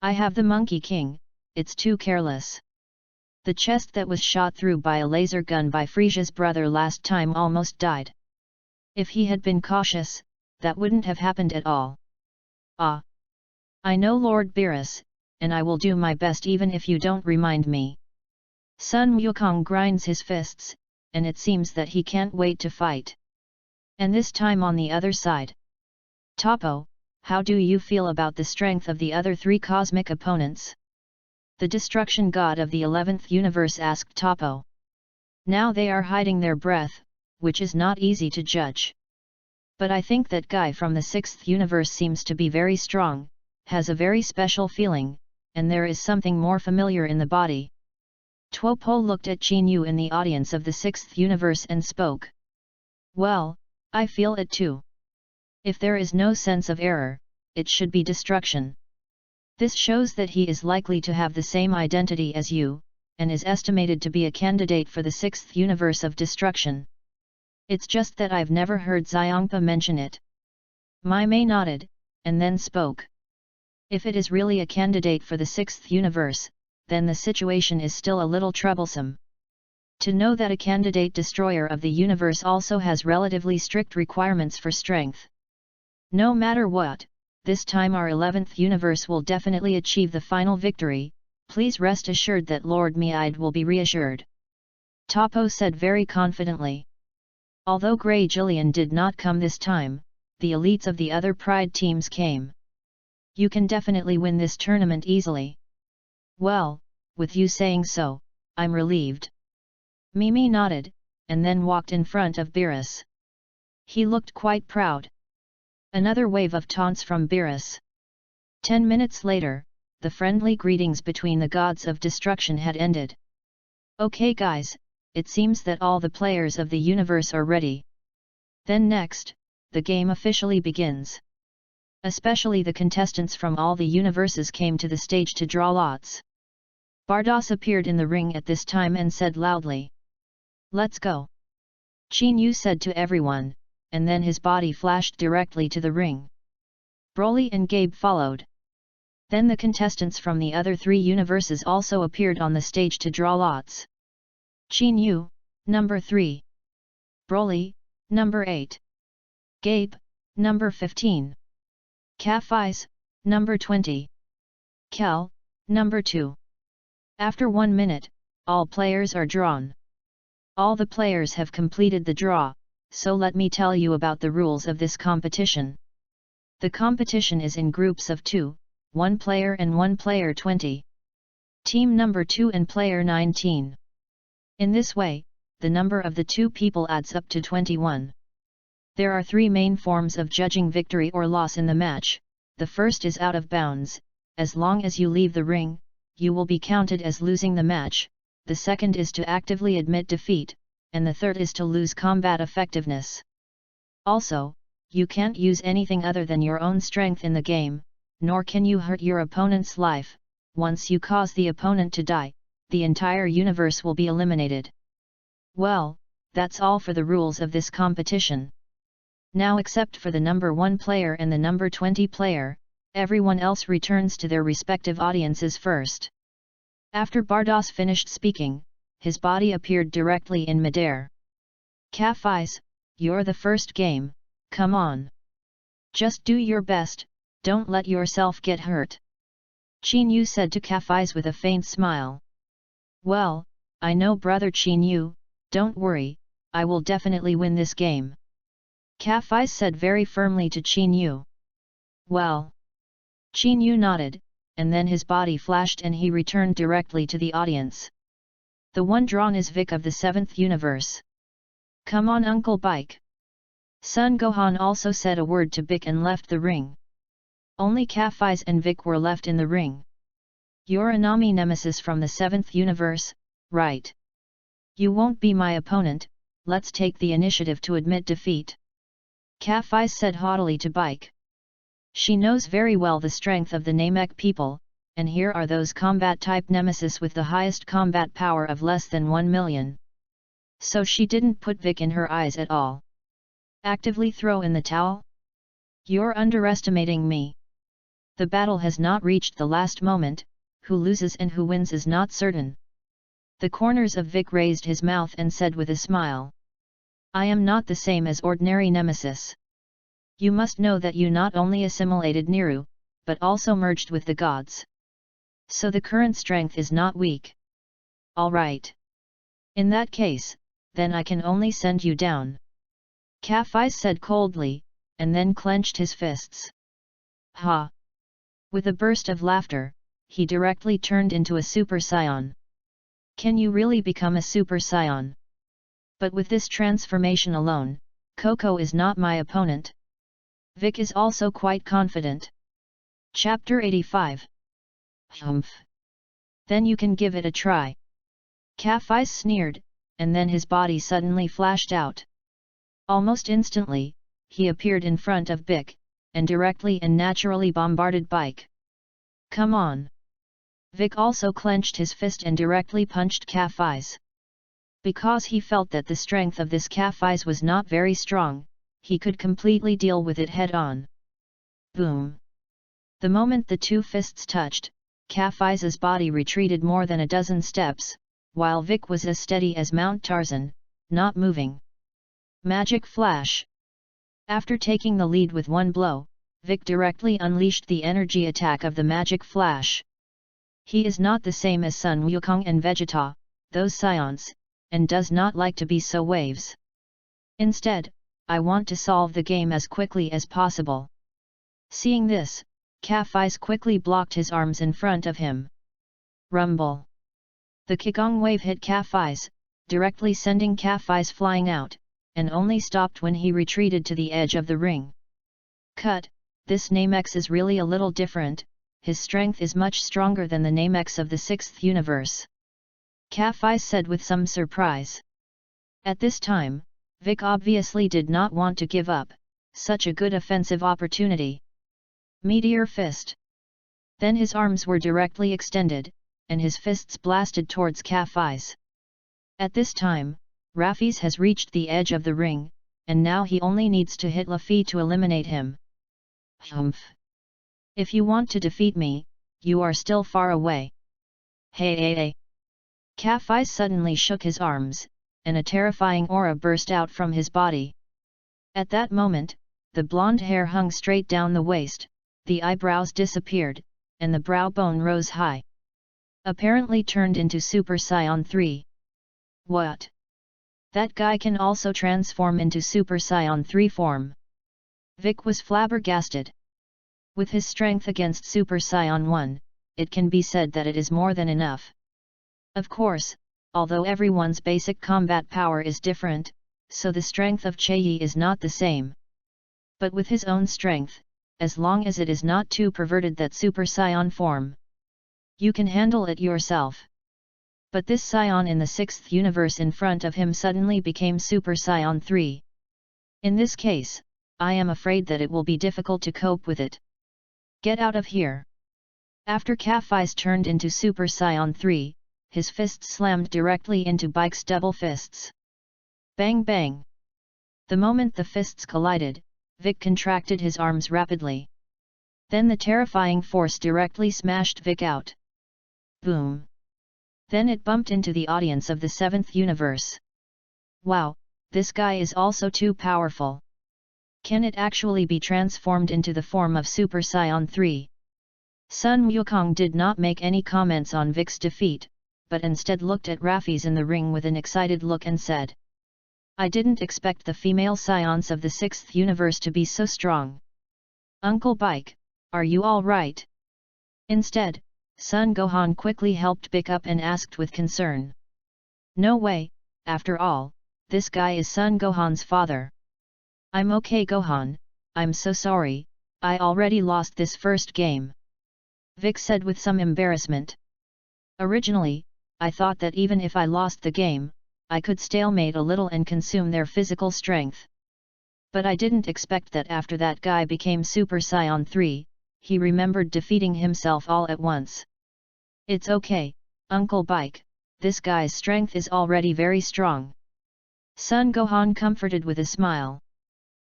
Speaker 1: I have the Monkey King, it's too careless. The chest that was shot through by a laser gun by Frisia's brother last time almost died. If he had been cautious, that wouldn't have happened at all. Ah! I know Lord Beerus, and I will do my best even if you don't remind me. Sun Wukong grinds his fists, and it seems that he can't wait to fight. And this time on the other side. Toppo, how do you feel about the strength of the other 3 cosmic opponents? The destruction god of the 11th universe asked Toppo. Now they are hiding their breath, which is not easy to judge. But I think that guy from the 6th universe seems to be very strong, has a very special feeling, and there is something more familiar in the body. Toppo looked at Qin Yu in the audience of the 6th universe and spoke. Well, I feel it too. If there is no sense of error, it should be destruction. This shows that he is likely to have the same identity as you, and is estimated to be a candidate for the 6th universe of destruction. It's just that I've never heard Xiongpa mention it. Mai Mei nodded, and then spoke. If it is really a candidate for the 6th universe, then the situation is still a little troublesome. To know that a candidate destroyer of the universe also has relatively strict requirements for strength. No matter what, this time our 11th universe will definitely achieve the final victory, please rest assured that Lord Meide will be reassured. Toppo said very confidently. Although Grey Jillian did not come this time, the elites of the other Pride teams came. You can definitely win this tournament easily. Well, with you saying so, I'm relieved. Mimi nodded, and then walked in front of Beerus. He looked quite proud. Another wave of taunts from Beerus. 10 minutes later, the friendly greetings between the gods of destruction had ended. Okay guys, it seems that all the players of the universe are ready. Then next, the game officially begins. Especially the contestants from all the universes came to the stage to draw lots. Bardos appeared in the ring at this time and said loudly. Let's go. Qin Yu said to everyone, and then his body flashed directly to the ring. Broly and Gabe followed. Then the contestants from the other 3 universes also appeared on the stage to draw lots. Qin Yu, number 3. Broly, number 8. Gabe, number 15. Kafis, number 20. Kel, number 2. After 1 minute, all players are drawn. All the players have completed the draw, so let me tell you about the rules of this competition. The competition is in groups of 2, 1 player and 1 player 20. Team number 2 and player 19. In this way, the number of the 2 people adds up to 21. There are 3 main forms of judging victory or loss in the match. The first is out of bounds. As long as you leave the ring, you will be counted as losing the match. The second is to actively admit defeat, and the third is to lose combat effectiveness. Also, you can't use anything other than your own strength in the game, nor can you hurt your opponent's life. Once you cause the opponent to die, the entire universe will be eliminated. Well, that's all for the rules of this competition. Now except for the number 1 player and the number 20 player, everyone else returns to their respective audiences first. After Bardos finished speaking, his body appeared directly in midair. Kafis, you're the first game, come on. Just do your best, don't let yourself get hurt. Qin Yu said to Kafai's with a faint smile. Well, I know brother Qin Yu, don't worry, I will definitely win this game. Kafai said very firmly to Qin Yu. Well. Qin Yu nodded, and then his body flashed and he returned directly to the audience. The one drawn is Vic of the 7th universe. Come on Uncle Bike. Sun Gohan also said a word to Vic and left the ring. Only Kafai's and Vic were left in the ring. You're Anami nemesis from the 7th universe, right? You won't be my opponent, let's take the initiative to admit defeat. Kafai said haughtily to Bike. She knows very well the strength of the Namek people, and here are those combat-type nemesis with the highest combat power of less than 1 million. So she didn't put Vic in her eyes at all. Actively throw in the towel? You're underestimating me. The battle has not reached the last moment, who loses and who wins is not certain. The corners of Vic raised his mouth and said with a smile. I am not the same as ordinary nemesis. You must know that you not only assimilated Niru, but also merged with the gods. So the current strength is not weak. Alright. In that case, then I can only send you down. Kafai said coldly, and then clenched his fists. Ha! With a burst of laughter, he directly turned into a Super Saiyan. Can you really become a Super Saiyan? But with this transformation alone, Coco is not my opponent. Vic is also quite confident. Chapter 85. Humph. Then you can give it a try. Kafai sneered, and then his body suddenly flashed out. Almost instantly, he appeared in front of Vic, and directly and naturally bombarded Bike. Come on! Vic also clenched his fist and directly punched Kafai's. Because he felt that the strength of this Kafai's was not very strong, he could completely deal with it head-on. Boom! The moment the two fists touched, Kafai's body retreated more than a dozen steps, while Vic was as steady as Mount Tarzan, not moving. Magic Flash! After taking the lead with one blow, Vic directly unleashed the energy attack of the Magic Flash. He is not the same as Sun Wukong and Vegeta, those Scions, and does not like to be so waves. Instead, I want to solve the game as quickly as possible. Seeing this, Kafai's quickly blocked his arms in front of him. Rumble! The Qigong wave hit Kafai's, directly sending Kafai's flying out, and only stopped when he retreated to the edge of the ring. Cut, this Namex is really a little different, his strength is much stronger than the Namex of the 6th universe. Kafai said with some surprise. At this time, Vic obviously did not want to give up, such a good offensive opportunity. Meteor Fist. Then his arms were directly extended, and his fists blasted towards Kafai's. At this time, Rafis has reached the edge of the ring, and now he only needs to hit Luffy to eliminate him. Humph! If you want to defeat me, you are still far away. Hey! Kafai suddenly shook his arms, and a terrifying aura burst out from his body. At that moment, the blonde hair hung straight down the waist, the eyebrows disappeared, and the brow bone rose high. Apparently turned into Super Saiyan 3. What? That guy can also transform into Super Saiyan 3 form. Vic was flabbergasted. With his strength against Super Saiyan 1, it can be said that it is more than enough. Of course, although everyone's basic combat power is different, so the strength of Chei is not the same. But with his own strength, as long as it is not too perverted that Super Saiyan form, you can handle it yourself. But this Saiyan in the 6th universe in front of him suddenly became Super Saiyan 3. In this case, I am afraid that it will be difficult to cope with it. Get out of here! After Kafai's turned into Super Saiyan 3, his fists slammed directly into Bike's double fists. Bang bang! The moment the fists collided, Vic contracted his arms rapidly. Then the terrifying force directly smashed Vic out. Boom! Then it bumped into the audience of the 7th universe. Wow, this guy is also too powerful. Can it actually be transformed into the form of Super Saiyan 3? Sun Wukong did not make any comments on Vic's defeat, but instead looked at Raffi's in the ring with an excited look and said, I didn't expect the female Scions of the 6th universe to be so strong. Uncle Bike, are you all right? Instead, Sun Gohan quickly helped Vic up and asked with concern. No way, after all, this guy is Sun Gohan's father. I'm okay Gohan, I'm so sorry, I already lost this first game. Vic said with some embarrassment. Originally, I thought that even if I lost the game, I could stalemate a little and consume their physical strength. But I didn't expect that after that guy became Super Saiyan 3, he remembered defeating himself all at once. It's okay, Uncle Bike, this guy's strength is already very strong. Sun Gohan comforted with a smile.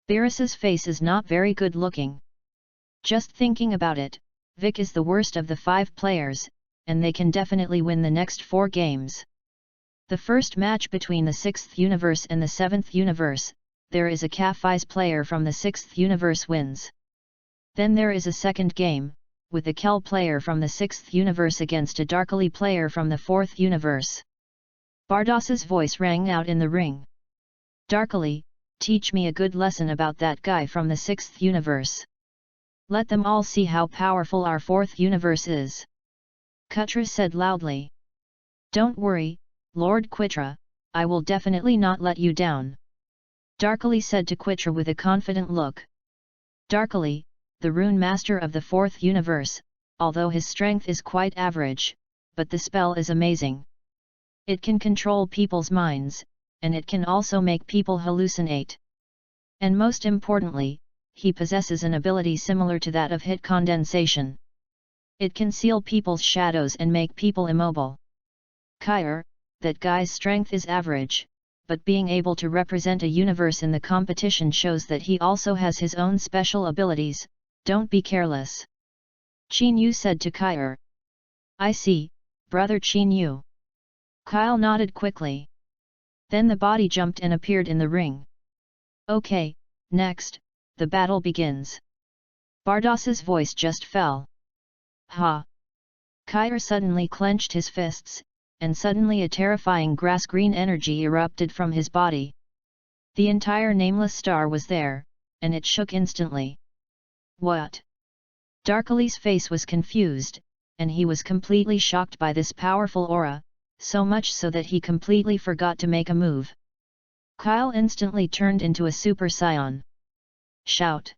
Speaker 1: Beerus's face is not very good looking. Just thinking about it, Vic is the worst of the 5 players, and they can definitely win the next 4 games. The first match between the 6th universe and the 7th universe, there is a Kafai's player from the 6th universe wins. Then there is a second game, with a Kel player from the 6th universe against a Darkly player from the 4th universe. Bardos's voice rang out in the ring. Darkly, teach me a good lesson about that guy from the 6th universe. Let them all see how powerful our 4th universe is. Kutra said loudly. Don't worry, Lord Quitra, I will definitely not let you down. Darkly said to Quitra with a confident look. Darkly, the rune master of the 4th universe, although his strength is quite average, but the spell is amazing. It can control people's minds, and it can also make people hallucinate. And most importantly, he possesses an ability similar to that of heat condensation. It can seal people's shadows and make people immobile. Kyr, that guy's strength is average, but being able to represent a universe in the competition shows that he also has his own special abilities, don't be careless. Qin Yu said to Kyr. I see, brother Qin Yu. Kyle nodded quickly. Then the body jumped and appeared in the ring. Okay, next, the battle begins. Bardos's voice just fell. Ha! Kyr suddenly clenched his fists, and suddenly a terrifying grass-green energy erupted from his body. The entire nameless star was there, and it shook instantly. What? Darkly's face was confused, and he was completely shocked by this powerful aura, so much so that he completely forgot to make a move. Kyle instantly turned into a Super Saiyan. Shout!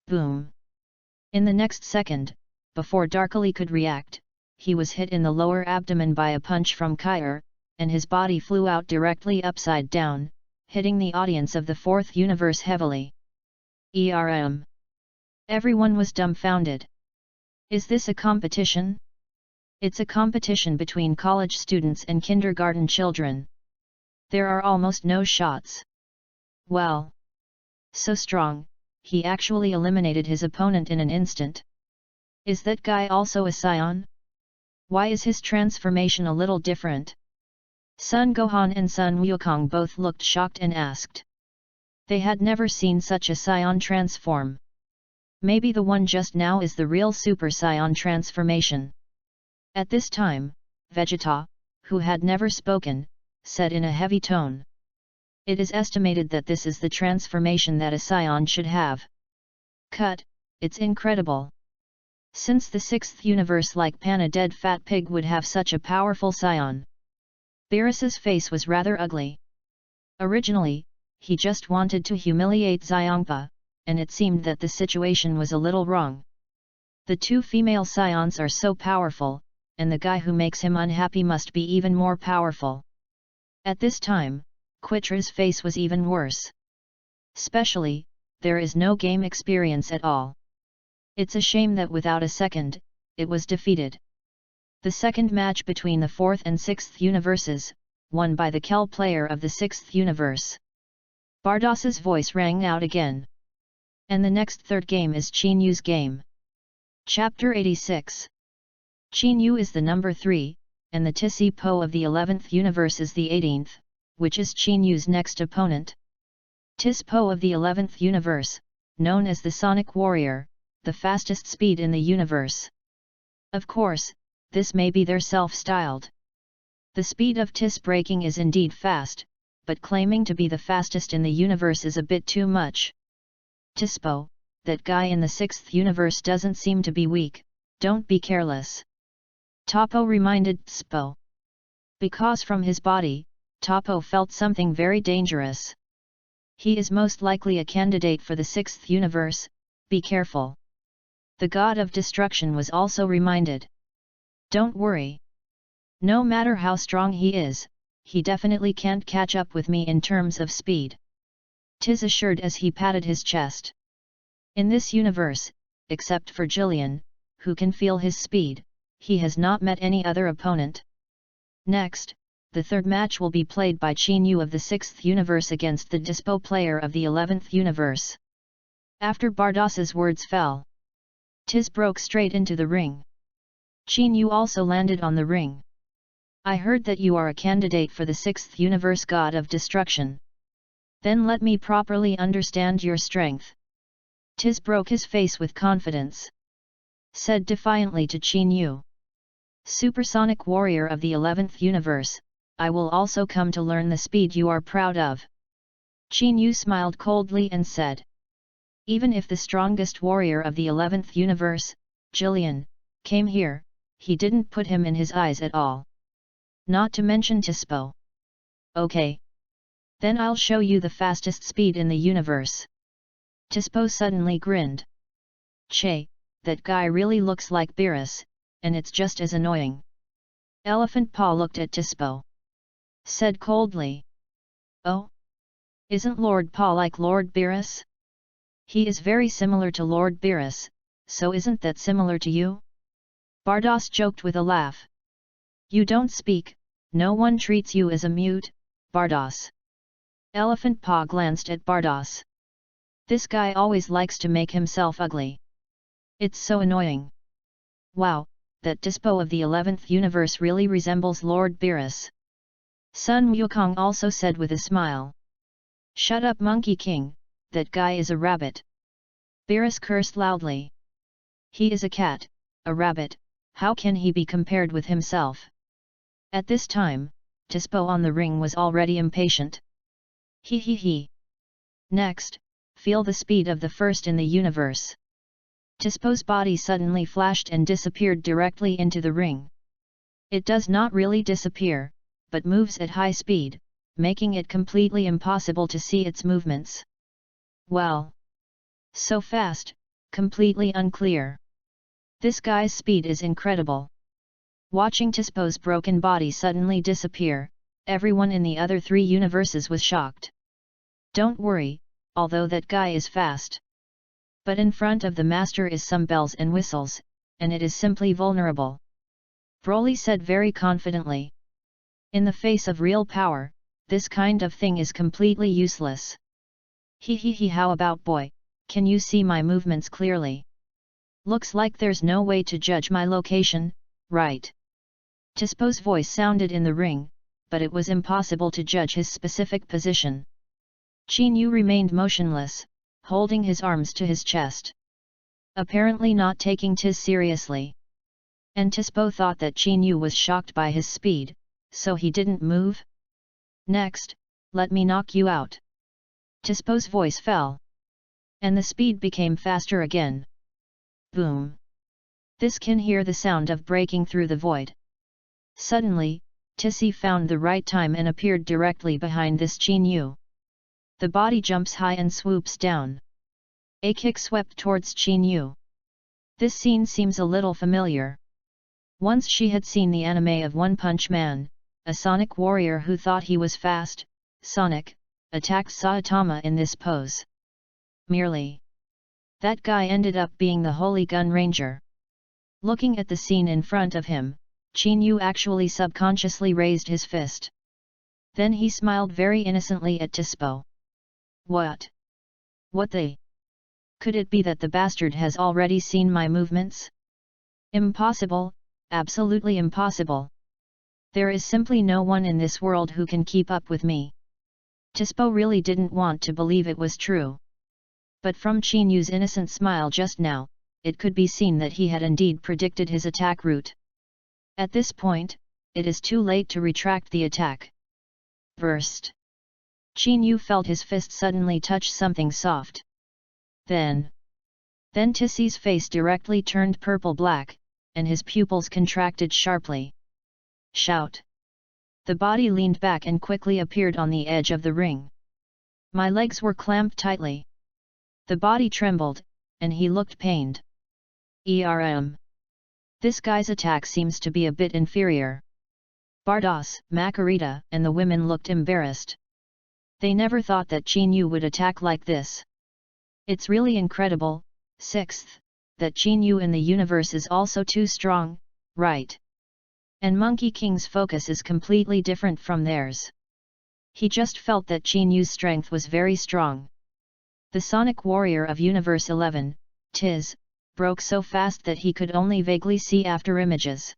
Speaker 1: Boom! In the next second, before Darkly could react, he was hit in the lower abdomen by a punch from Kyr, and his body flew out directly upside down, hitting the audience of the 4th universe heavily. Everyone was dumbfounded. Is this a competition? It's a competition between college students and kindergarten children. There are almost no shots. Well. So strong, he actually eliminated his opponent in an instant. Is that guy also a Saiyan? Why is his transformation a little different? Sun Gohan and Sun Wukong both looked shocked and asked. They had never seen such a Saiyan transform. Maybe the one just now is the real Super Saiyan transformation. At this time, Vegeta, who had never spoken, said in a heavy tone. It is estimated that this is the transformation that a Saiyan should have. Cut, it's incredible. Since the 6th universe like Pan, a dead fat pig, would have such a powerful Saiyan. Beerus's face was rather ugly. Originally, he just wanted to humiliate Xiangpa, and it seemed that the situation was a little wrong. The 2 female Saions are so powerful, and the guy who makes him unhappy must be even more powerful. At this time, Quitra's face was even worse. Especially, there is no game experience at all. It's a shame that without a second, it was defeated. The second match between the 4th and 6th universes, won by the Kel player of the 6th universe. Bardos's voice rang out again. And the next third game is Qin Yu's game. Chapter 86. Qin Yu is the number 3, and the Tissy Po of the 11th universe is the 18th, which is Qin Yu's next opponent. Tispo of the 11th universe, known as the Sonic Warrior, the fastest speed in the universe. Of course, this may be their self-styled. The speed of Tis breaking is indeed fast, but claiming to be the fastest in the universe is a bit too much. Tispo, that guy in the 6th universe doesn't seem to be weak, don't be careless. Topo reminded Tispo. Because from his body, Topo felt something very dangerous. He is most likely a candidate for the 6th universe, be careful. The god of destruction was also reminded. Don't worry. No matter how strong he is, he definitely can't catch up with me in terms of speed. Tis assured as he patted his chest. In this universe, except for Jillian, who can feel his speed, he has not met any other opponent. Next, the third match will be played by Qin Yu of the 6th universe against the Dispo player of the 11th universe. After Bardos's words fell, Tis broke straight into the ring. Qin Yu also landed on the ring. I heard that you are a candidate for the 6th universe god of destruction. Then let me properly understand your strength. Tis broke his face with confidence. Said defiantly to Qin Yu. Supersonic warrior of the 11th universe, I will also come to learn the speed you are proud of. Qin Yu smiled coldly and said. Even if the strongest warrior of the 11th universe, Jillian, came here, he didn't put him in his eyes at all. Not to mention Tispo. Okay. Then I'll show you the fastest speed in the universe. Tispo suddenly grinned. Che, that guy really looks like Beerus, and it's just as annoying. Elephant Paw looked at Tispo. Said coldly. Oh? Isn't Lord Paw like Lord Beerus? He is very similar to Lord Beerus, so isn't that similar to you? Bardos joked with a laugh. You don't speak, no one treats you as a mute, Bardos. Elephant Paw glanced at Bardos. This guy always likes to make himself ugly. It's so annoying. Wow, that Dispo of the 11th universe really resembles Lord Beerus. Sun Wukong also said with a smile. Shut up Monkey King, that guy is a rabbit. Beerus cursed loudly. He is a cat, a rabbit, how can he be compared with himself? At this time, Tispo on the ring was already impatient. He. Next, feel the speed of the first in the universe. Tispo's body suddenly flashed and disappeared directly into the ring. It does not really disappear, but moves at high speed, making it completely impossible to see its movements. Well. So fast, completely unclear. This guy's speed is incredible. Watching Tispo's broken body suddenly disappear, everyone in the other 3 universes was shocked. Don't worry, although that guy is fast. But in front of the master is some bells and whistles, and it is simply vulnerable. Broly said very confidently. In the face of real power, this kind of thing is completely useless. He how about boy, can you see my movements clearly? Looks like there's no way to judge my location, right? Tispo's voice sounded in the ring, but it was impossible to judge his specific position. Qin Yu remained motionless, holding his arms to his chest. Apparently not taking Tis seriously. And Tispo thought that Qin Yu was shocked by his speed, so he didn't move. Next, let me knock you out. Tispo's voice fell. And the speed became faster again. Boom. This can hear the sound of breaking through the void. Suddenly, Tissy found the right time and appeared directly behind this Qin Yu. The body jumps high and swoops down. A kick swept towards Qin Yu. This scene seems a little familiar. Once she had seen the anime of One Punch Man, a Sonic warrior who thought he was fast, Sonic, attacked Saitama in this pose. Merely. That guy ended up being the Holy Gun Ranger. Looking at the scene in front of him, Qin Yu actually subconsciously raised his fist. Then he smiled very innocently at Tispo. What? What the? Could it be that the bastard has already seen my movements? Impossible, absolutely impossible. There is simply no one in this world who can keep up with me. Tispo really didn't want to believe it was true. But from Qinyu's innocent smile just now, it could be seen that he had indeed predicted his attack route. At this point, it is too late to retract the attack. Burst. Qinyu felt his fist suddenly touch something soft. Then Tissie's face directly turned purple-black, and his pupils contracted sharply. Shout! The body leaned back and quickly appeared on the edge of the ring. My legs were clamped tightly. The body trembled, and he looked pained. This guy's attack seems to be a bit inferior. Bardos, Makarita, and the women looked embarrassed. They never thought that Qinyu would attack like this. It's really incredible, sixth, that Qinyu in the universe is also too strong, right? And Monkey King's focus is completely different from theirs. He just felt that Qinyu's strength was very strong. The Sonic Warrior of Universe 11, Tiz, broke so fast that he could only vaguely see after images.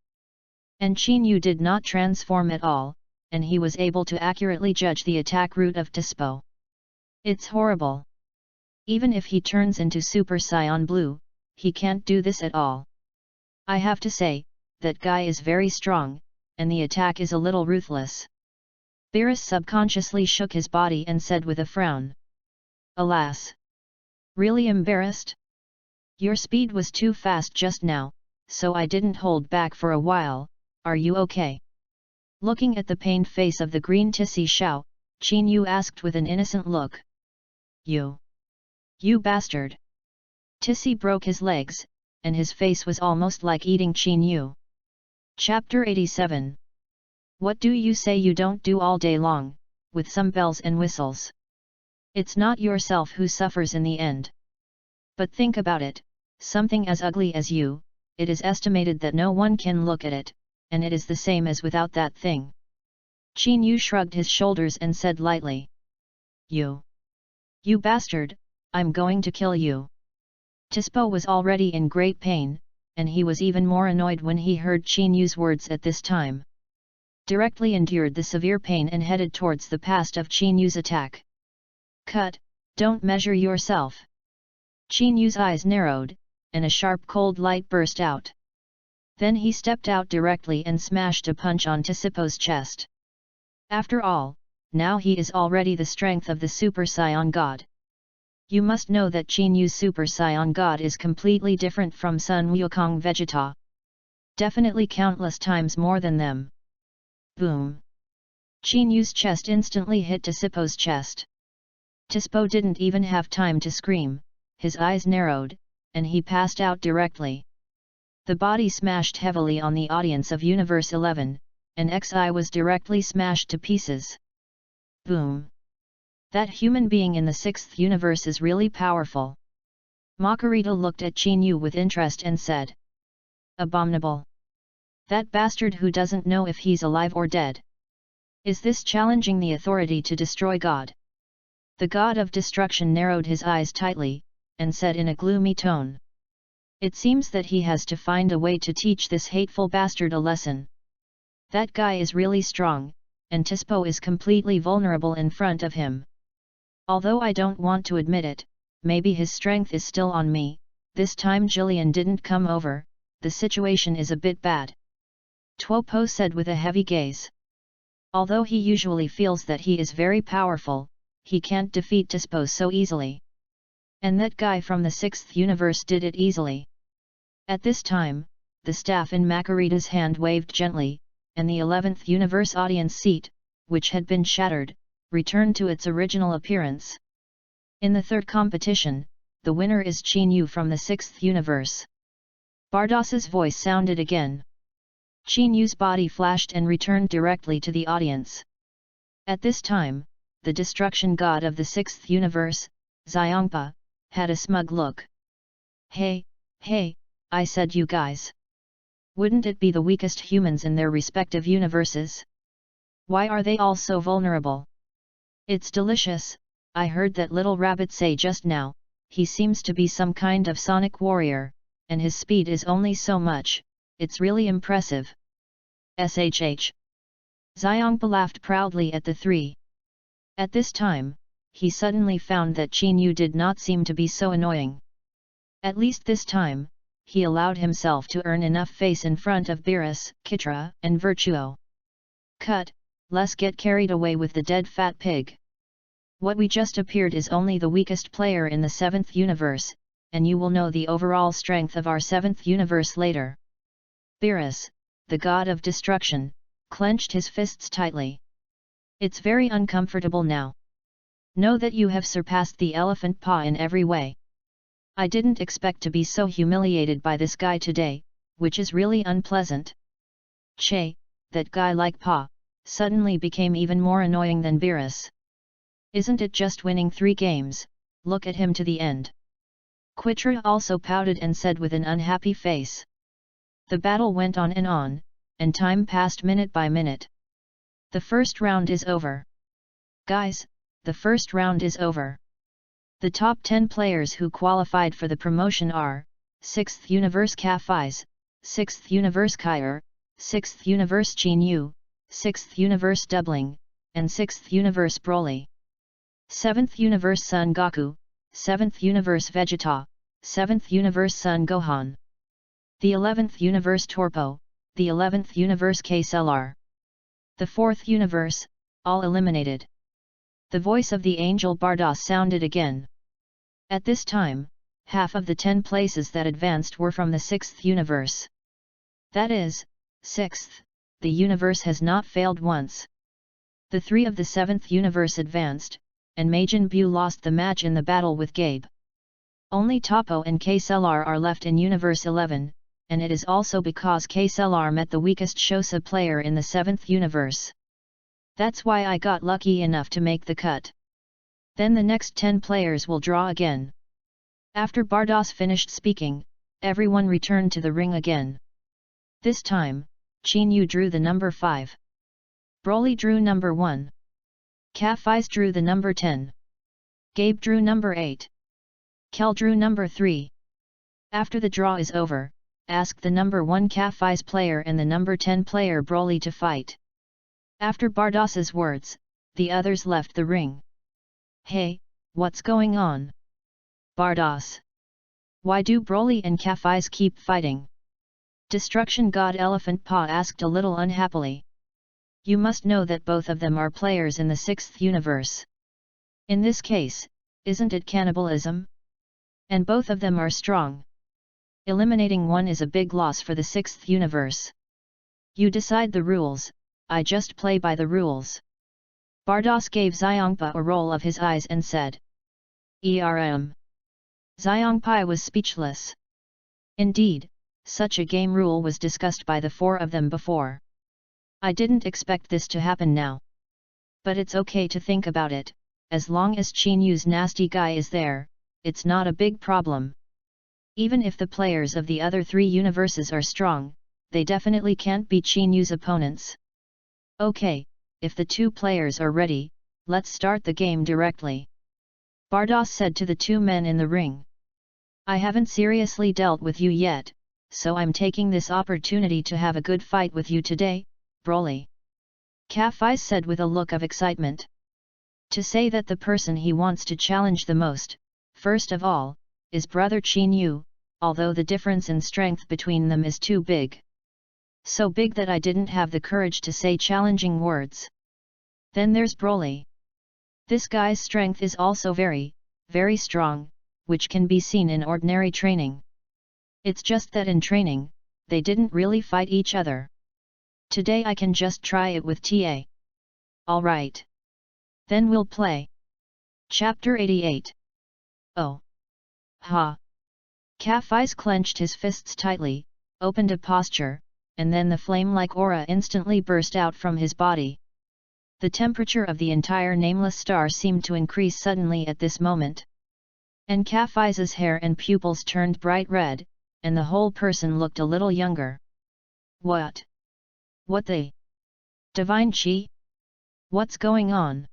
Speaker 1: And Qinyu did not transform at all, and he was able to accurately judge the attack route of Tispo. It's horrible. Even if he turns into Super Saiyan Blue, he can't do this at all. I have to say, that guy is very strong, and the attack is a little ruthless. Beerus subconsciously shook his body and said with a frown. Alas! Really embarrassed? Your speed was too fast just now, so I didn't hold back for a while. Are you okay? Looking at the pained face of the green Tissie Xiao, Qinyu asked with an innocent look. You bastard! Tissie broke his legs, and his face was almost like eating Qinyu. Chapter 87. What do you say you don't do all day long, with some bells and whistles? It's not yourself who suffers in the end. But think about it, something as ugly as you, it is estimated that no one can look at it, and it is the same as without that thing. Qinyu shrugged his shoulders and said lightly. You bastard, I'm going to kill you. Tispo was already in great pain, and he was even more annoyed when he heard Qinyu's words at this time. Directly endured the severe pain and headed towards the path of Qinyu's attack. Cut, don't measure yourself. Qinyu's eyes narrowed, and a sharp cold light burst out. Then he stepped out directly and smashed a punch on Tispo's chest. After all, now he is already the strength of the Super Saiyan God. You must know that Qinyu's Super Saiyan God is completely different from Sun Wukong Vegeta. Definitely countless times more than them. Boom! Qinyu's chest instantly hit Tispo's chest. Tispo didn't even have time to scream, his eyes narrowed, and he passed out directly. The body smashed heavily on the audience of Universe 11, and Xi was directly smashed to pieces. Boom! That human being in the 6th universe is really powerful. Makarita looked at Qinyu with interest and said. Abominable! That bastard who doesn't know if he's alive or dead. Is this challenging the authority to destroy God? The God of Destruction narrowed his eyes tightly, and said in a gloomy tone. It seems that he has to find a way to teach this hateful bastard a lesson. That guy is really strong, and Tispo is completely vulnerable in front of him. Although I don't want to admit it, maybe his strength is still on me. This time Jillian didn't come over, the situation is a bit bad. Tuopo said with a heavy gaze. Although he usually feels that he is very powerful, he can't defeat Tispo so easily. And that guy from the 6th universe did it easily. At this time, the staff in Makarita's hand waved gently, and the 11th universe audience seat, which had been shattered, returned to its original appearance. In the third competition, the winner is Qinyu from the 6th universe. Bardos's voice sounded again. Qinyu's body flashed and returned directly to the audience. At this time, the destruction god of the 6th universe, Xiongpa, had a smug look. Hey, I said you guys. Wouldn't it be the weakest humans in their respective universes? Why are they all so vulnerable? It's delicious, I heard that little rabbit say just now, he seems to be some kind of sonic warrior, and his speed is only so much, it's really impressive. SHH. Xiongpa laughed proudly at the three. At this time, he suddenly found that Qin Yu did not seem to be so annoying. At least this time, he allowed himself to earn enough face in front of Beerus, Kitra, and Virtuo. Cut, let's get carried away with the dead fat pig. What we just appeared is only the weakest player in the 7th universe, and you will know the overall strength of our 7th universe later. Beerus, the god of destruction, clenched his fists tightly. It's very uncomfortable now. Know that you have surpassed the elephant paw in every way. I didn't expect to be so humiliated by this guy today, which is really unpleasant. Che, that guy like paw, suddenly became even more annoying than Beerus. Isn't it just winning 3 games, look at him to the end. Quitra also pouted and said with an unhappy face. The battle went on, and time passed minute by minute. The first round is over. Guys, the first round is over. The top 10 players who qualified for the promotion are, 6th Universe Kafis, 6th Universe Kyer, 6th Universe Qin Yu, 6th Universe Doubling, and 6th Universe Broly. 7th Universe Son Goku, 7th Universe Vegeta, 7th Universe Son Gohan. The 11th Universe Torpo, the 11th Universe KSLR. The 4th Universe, all eliminated. The voice of the angel Bardos sounded again. At this time, half of the 10 places that advanced were from the 6th universe. That is, 6th, the universe has not failed once. The 3 of the 7th universe advanced, and Majin Buu lost the match in the battle with Gabe. Only Topo and KSLR are left in Universe 11, and it is also because KSLR met the weakest Shosa player in the 7th universe. That's why I got lucky enough to make the cut. Then the next 10 players will draw again. After Bardos finished speaking, everyone returned to the ring again. This time, Qin Yu drew the number 5. Broly drew number 1. Kafis drew the number 10. Gabe drew number 8. Kel drew number 3. After the draw is over, ask the number 1 Kafis player and the number 10 player Broly to fight. After Bardos's words, the others left the ring. Hey, what's going on? Bardos. Why do Broly and Kafis keep fighting? Destruction God Elephant Paw asked a little unhappily. You must know that both of them are players in the 6th universe. In this case, isn't it cannibalism? And both of them are strong. Eliminating one is a big loss for the 6th universe. You decide the rules, I just play by the rules. Bardos gave Xiongpa a roll of his eyes and said. Xiongpai was speechless. Indeed, such a game rule was discussed by the 4 of them before. I didn't expect this to happen now. But it's okay to think about it, as long as Qin Yu's nasty guy is there, it's not a big problem. Even if the players of the other 3 universes are strong, they definitely can't be Qin Yu's opponents. Okay, if the 2 players are ready, let's start the game directly. Bardos said to the 2 men in the ring. I haven't seriously dealt with you yet, so I'm taking this opportunity to have a good fight with you today, Broly. Kafis said with a look of excitement. To say that the person he wants to challenge the most, first of all, is brother Qin Yu, although the difference in strength between them is too big. So big that I didn't have the courage to say challenging words. Then there's Broly. This guy's strength is also very, very strong, which can be seen in ordinary training. It's just that in training, they didn't really fight each other. Today I can just try it with TA. Alright. Then we'll play. Chapter 88. Oh. Ha. Kafis clenched his fists tightly, opened a posture, and then the flame-like aura instantly burst out from his body. The temperature of the entire nameless star seemed to increase suddenly at this moment. And Kafis's hair and pupils turned bright red, and the whole person looked a little younger. What? What the? Divine Chi? What's going on?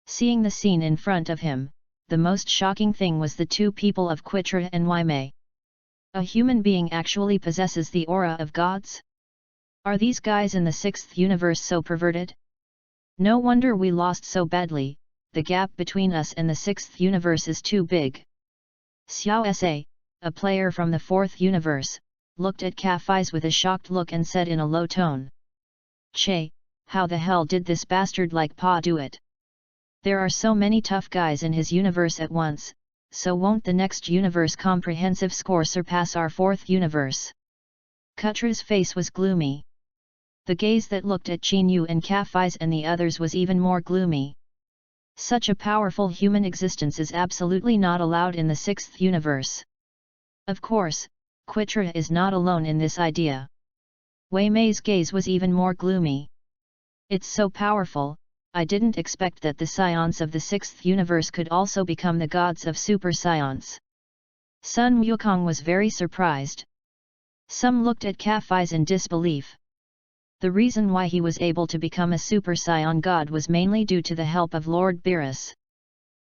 Speaker 1: Seeing the scene in front of him, the most shocking thing was the 2 people of Quitra and Waimei. A human being actually possesses the aura of gods? Are these guys in the 6th universe so perverted? No wonder we lost so badly, the gap between us and the 6th universe is too big. Xiao Sa, a player from the 4th universe, looked at Ka-Fi's with a shocked look and said in a low tone. Che, how the hell did this bastard like Pa do it? There are so many tough guys in his universe at once, so won't the next universe comprehensive score surpass our 4th universe? Kutra's face was gloomy. The gaze that looked at Qin Yu and Ka-Fi's and the others was even more gloomy. Such a powerful human existence is absolutely not allowed in the 6th universe. Of course, Kutra is not alone in this idea. Wei Mei's gaze was even more gloomy. It's so powerful, I didn't expect that the scions of the 6th universe could also become the gods of super scions. Sun Wukong was very surprised. Some looked at Ka-Fi's in disbelief. The reason why he was able to become a super scion god was mainly due to the help of Lord Beerus.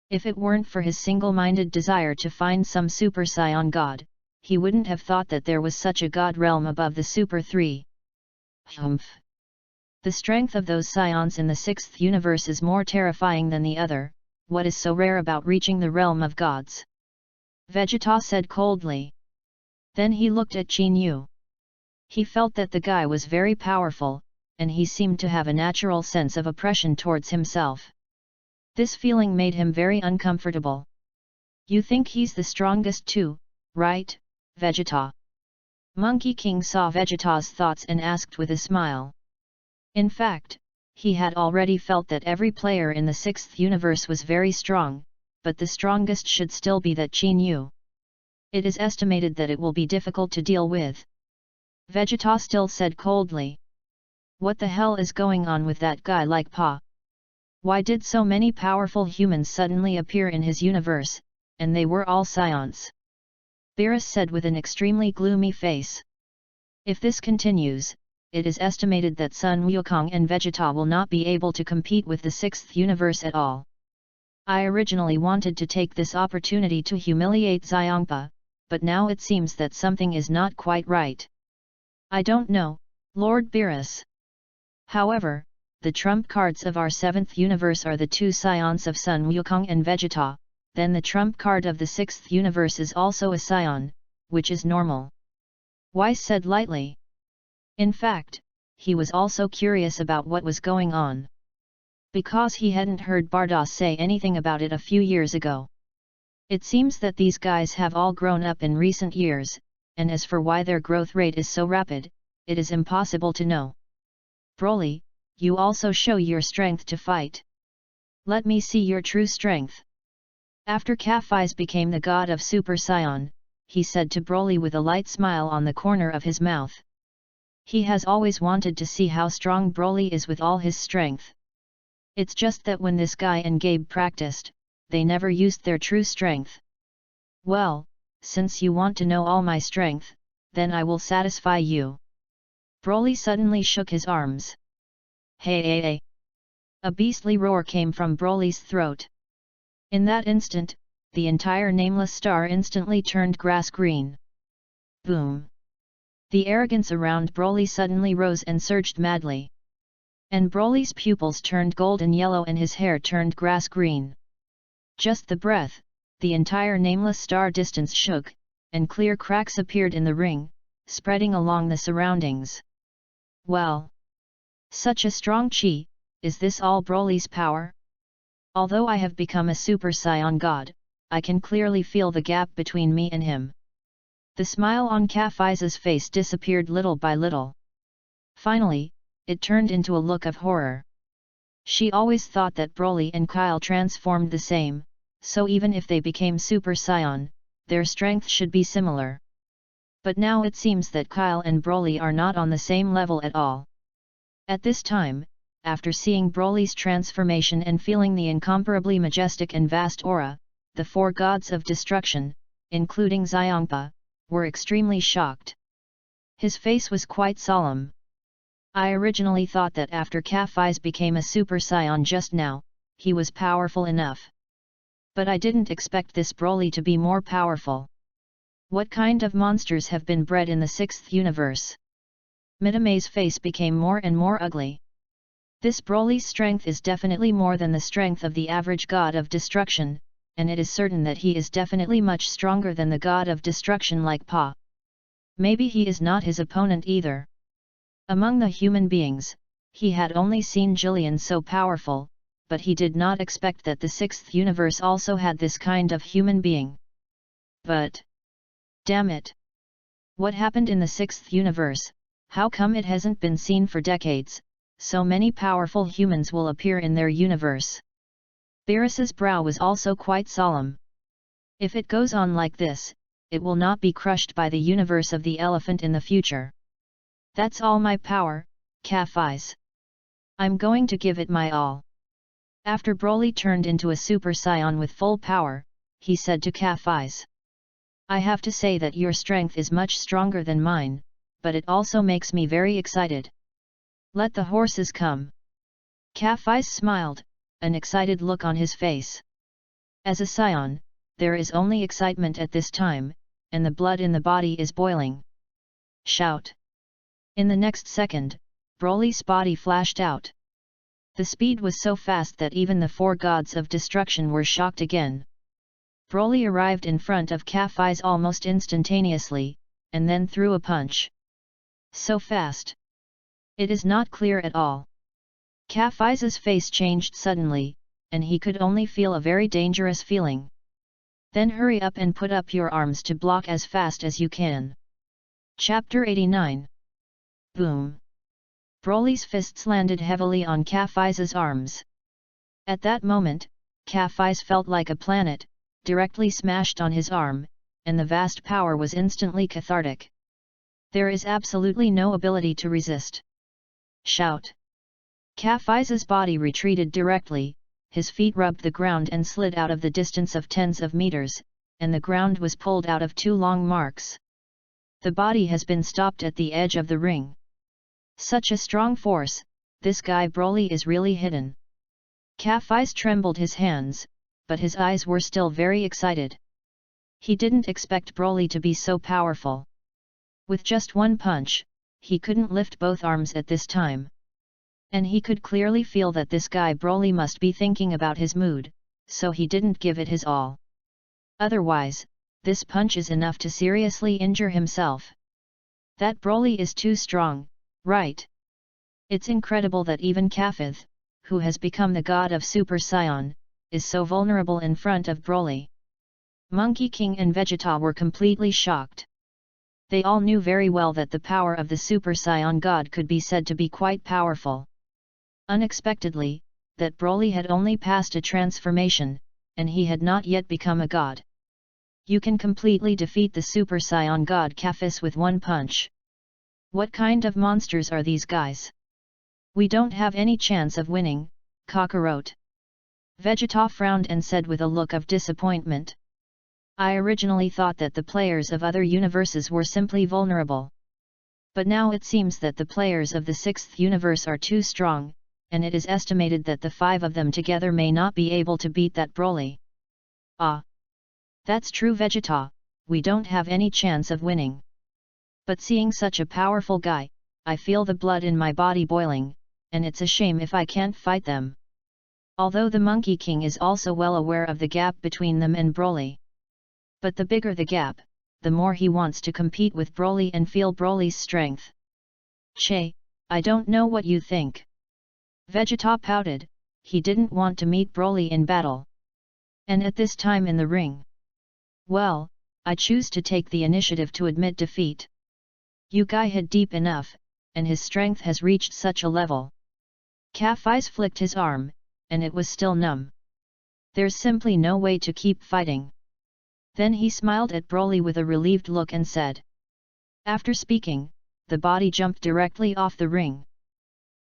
Speaker 1: If it weren't for his single-minded desire to find some super scion god, he wouldn't have thought that there was such a god realm above the Super 3. Humph! The strength of those scions in the 6th universe is more terrifying than the other. What is so rare about reaching the realm of gods? Vegeta said coldly. Then he looked at Qin Yu. He felt that the guy was very powerful, and he seemed to have a natural sense of oppression towards himself. This feeling made him very uncomfortable. You think he's the strongest too, right, Vegeta? Monkey King saw Vegeta's thoughts and asked with a smile. In fact, he had already felt that every player in the 6th universe was very strong, but the strongest should still be that Qin Yu. It is estimated that it will be difficult to deal with. Vegeta still said coldly. What the hell is going on with that guy like Pa? Why did so many powerful humans suddenly appear in his universe, and they were all scions? Beerus said with an extremely gloomy face. If this continues, it is estimated that Sun Wukong and Vegeta will not be able to compete with the 6th universe at all. I originally wanted to take this opportunity to humiliate Xiangpa, but now it seems that something is not quite right. I don't know, Lord Beerus. However, the trump cards of our 7th universe are the 2 scions of Sun Wukong and Vegeta, then the trump card of the 6th universe is also a scion, which is normal. Weiss said lightly. In fact, he was also curious about what was going on. Because he hadn't heard Bardos say anything about it a few years ago. It seems that these guys have all grown up in recent years, and as for why their growth rate is so rapid, it is impossible to know. Broly, you also show your strength to fight. Let me see your true strength. After Ka-Fi's became the god of Super Saiyan, he said to Broly with a light smile on the corner of his mouth. He has always wanted to see how strong Broly is with all his strength. It's just that when this guy and Gabe practiced, they never used their true strength. Well, since you want to know all my strength, then I will satisfy you. Broly suddenly shook his arms. Hey hey hey! A beastly roar came from Broly's throat. In that instant, the entire nameless star instantly turned grass green. Boom! The arrogance around Broly suddenly rose and surged madly. And Broly's pupils turned golden yellow and his hair turned grass green. Just the breath, the entire nameless star distance shook, and clear cracks appeared in the ring, spreading along the surroundings. Well! Such a strong chi, is this all Broly's power? Although I have become a Super Saiyan God, I can clearly feel the gap between me and him. The smile on Ka-Fi's face disappeared little by little. Finally, it turned into a look of horror. She always thought that Broly and Kyle transformed the same, so even if they became Super Saiyan, their strength should be similar. But now it seems that Kyle and Broly are not on the same level at all. At this time, after seeing Broly's transformation and feeling the incomparably majestic and vast aura, the 4 gods of destruction, including Xiangpa, were extremely shocked. His face was quite solemn. I originally thought that after Ka-Fi's became a Super Saiyan just now, he was powerful enough. But I didn't expect this Broly to be more powerful. What kind of monsters have been bred in the 6th universe? Midame's face became more and more ugly. This Broly's strength is definitely more than the strength of the average god of destruction, and it is certain that he is definitely much stronger than the god of destruction like Pa. Maybe he is not his opponent either. Among the human beings, he had only seen Jillian so powerful, but he did not expect that the sixth universe also had this kind of human being. But, damn it! What happened in the sixth universe? How come it hasn't been seen for decades? So many powerful humans will appear in their universe. Beerus's brow was also quite solemn. If it goes on like this, it will not be crushed by the universe of the elephant in the future. That's all my power, Kaphize. I'm going to give it my all. After Broly turned into a Super Saiyan with full power, he said to Kaphize. I have to say that your strength is much stronger than mine, but it also makes me very excited. Let the horses come. Kaphize smiled, an excited look on his face. As a Saiyan, there is only excitement at this time, and the blood in the body is boiling. Shout! In the next second, Broly's body flashed out. The speed was so fast that even the four gods of destruction were shocked again. Broly arrived in front of Kaphize almost instantaneously, and then threw a punch. So fast! It is not clear at all. Kaphize's face changed suddenly, and he could only feel a very dangerous feeling. Then hurry up and put up your arms to block as fast as you can. Chapter 89. Boom! Broly's fists landed heavily on Kaphize's arms. At that moment, Kaphize felt like a planet, directly smashed on his arm, and the vast power was instantly cathartic. There is absolutely no ability to resist. Shout! Kaphize's body retreated directly, his feet rubbed the ground and slid out of the distance of tens of meters, and the ground was pulled out of two long marks. The body has been stopped at the edge of the ring. Such a strong force, this guy Broly is really hidden. Kaphize trembled his hands, but his eyes were still very excited. He didn't expect Broly to be so powerful. With just one punch, he couldn't lift both arms at this time. And he could clearly feel that this guy Broly must be thinking about his mood, so he didn't give it his all. Otherwise, this punch is enough to seriously injure himself. That Broly is too strong, right? It's incredible that even Kaphize, who has become the god of Super Saiyan, is so vulnerable in front of Broly. Monkey King and Vegeta were completely shocked. They all knew very well that the power of the Super Saiyan god could be said to be quite powerful. Unexpectedly, that Broly had only passed a transformation, and he had not yet become a god. You can completely defeat the Super Saiyan god Kaphize with one punch. What kind of monsters are these guys? We don't have any chance of winning, Kakarot. Vegeta frowned and said with a look of disappointment. I originally thought that the players of other universes were simply vulnerable. But now it seems that the players of the sixth universe are too strong, and it is estimated that the five of them together may not be able to beat that Broly. Ah! That's true Vegeta, we don't have any chance of winning. But seeing such a powerful guy, I feel the blood in my body boiling, and it's a shame if I can't fight them. Although the Monkey King is also well aware of the gap between them and Broly. But the bigger the gap, the more he wants to compete with Broly and feel Broly's strength. Che, I don't know what you think. Vegeta pouted, he didn't want to meet Broly in battle. And at this time in the ring. Well, I choose to take the initiative to admit defeat. You guy hid deep enough, and his strength has reached such a level. Kaphize flicked his arm, and it was still numb. There's simply no way to keep fighting. Then he smiled at Broly with a relieved look and said. After speaking, the body jumped directly off the ring.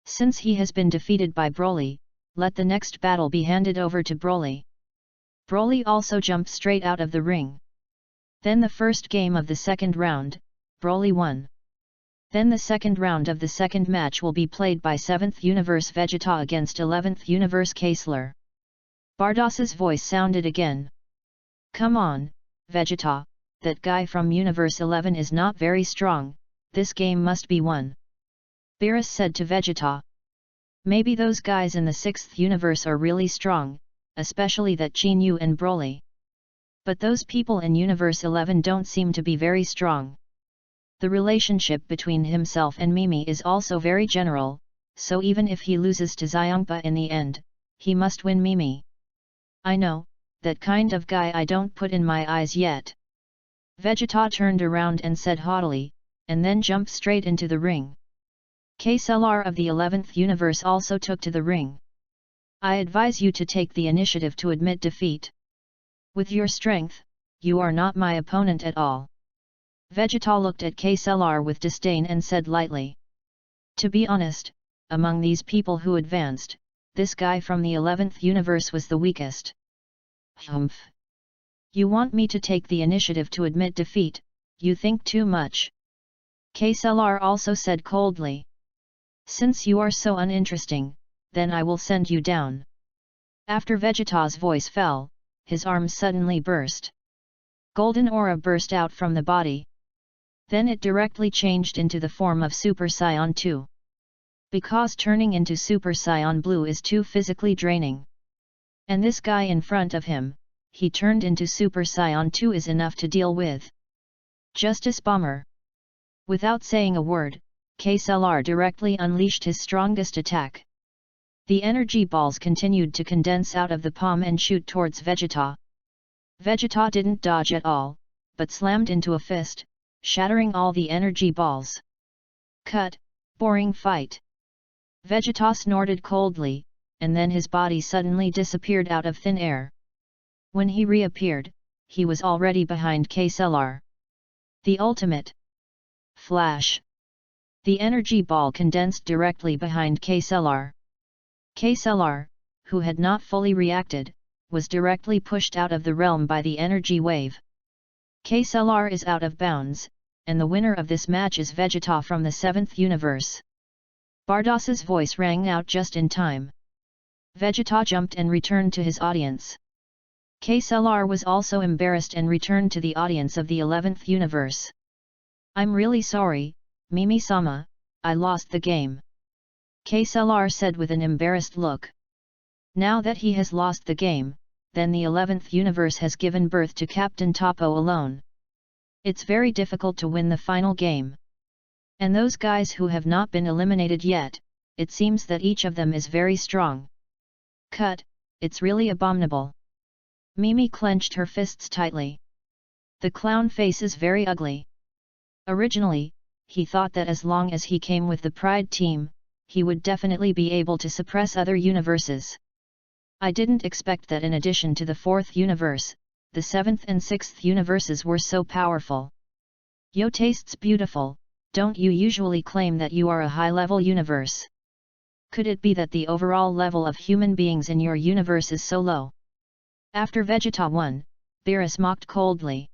Speaker 1: Since he has been defeated by Broly, let the next battle be handed over to Broly. Broly also jumped straight out of the ring. Then the first game of the second round, Broly won. Then the second round of the second match will be played by 7th Universe Vegeta against 11th Universe Kaesler. Bardos's voice sounded again. Come on, Vegeta, that guy from Universe 11 is not very strong, this game must be won. Beerus said to Vegeta. Maybe those guys in the 6th universe are really strong, especially that Chinyu and Broly. But those people in Universe 11 don't seem to be very strong. The relationship between himself and Mimi is also very general, so even if he loses to Xiongpa in the end, he must win Mimi. I know, that kind of guy I don't put in my eyes yet. Vegeta turned around and said haughtily, and then jumped straight into the ring. KSLR of the 11th universe also took to the ring. I advise you to take the initiative to admit defeat. With your strength, you are not my opponent at all. Vegeta looked at KSLR with disdain and said lightly. To be honest, among these people who advanced, this guy from the 11th universe was the weakest. Humph. You want me to take the initiative to admit defeat, you think too much. KSLR also said coldly. Since you are so uninteresting, then I will send you down. After Vegeta's voice fell, his arms suddenly burst. Golden aura burst out from the body. Then it directly changed into the form of Super Saiyan 2. Because turning into Super Saiyan Blue is too physically draining. And this guy in front of him, he turned into Super Saiyan 2 is enough to deal with. Justice Bomber. Without saying a word, KSLR directly unleashed his strongest attack. The energy balls continued to condense out of the palm and shoot towards Vegeta. Vegeta didn't dodge at all, but slammed into a fist, shattering all the energy balls. Cut, boring fight. Vegeta snorted coldly, and then his body suddenly disappeared out of thin air. When he reappeared, he was already behind KSLR. The ultimate. Flash. The energy ball condensed directly behind KSLR. KSLR, who had not fully reacted, was directly pushed out of the realm by the energy wave. KSLR is out of bounds, and the winner of this match is Vegeta from the 7th universe. Bardos's voice rang out just in time. Vegeta jumped and returned to his audience. KSLR was also embarrassed and returned to the audience of the 11th universe. I'm really sorry, Mimi-sama, I lost the game. KSLR said with an embarrassed look. Now that he has lost the game, then the 11th universe has given birth to Captain Toppo alone. It's very difficult to win the final game. And those guys who have not been eliminated yet, it seems that each of them is very strong. Cut, it's really abominable. Mimi clenched her fists tightly. The clown face is very ugly. Originally, he thought that as long as he came with the Pride team, he would definitely be able to suppress other universes. I didn't expect that in addition to the 4th universe, the 7th and 6th universes were so powerful. Yo tastes beautiful, don't you usually claim that you are a high-level universe? Could it be that the overall level of human beings in your universe is so low? After Vegeta won, Beerus mocked coldly.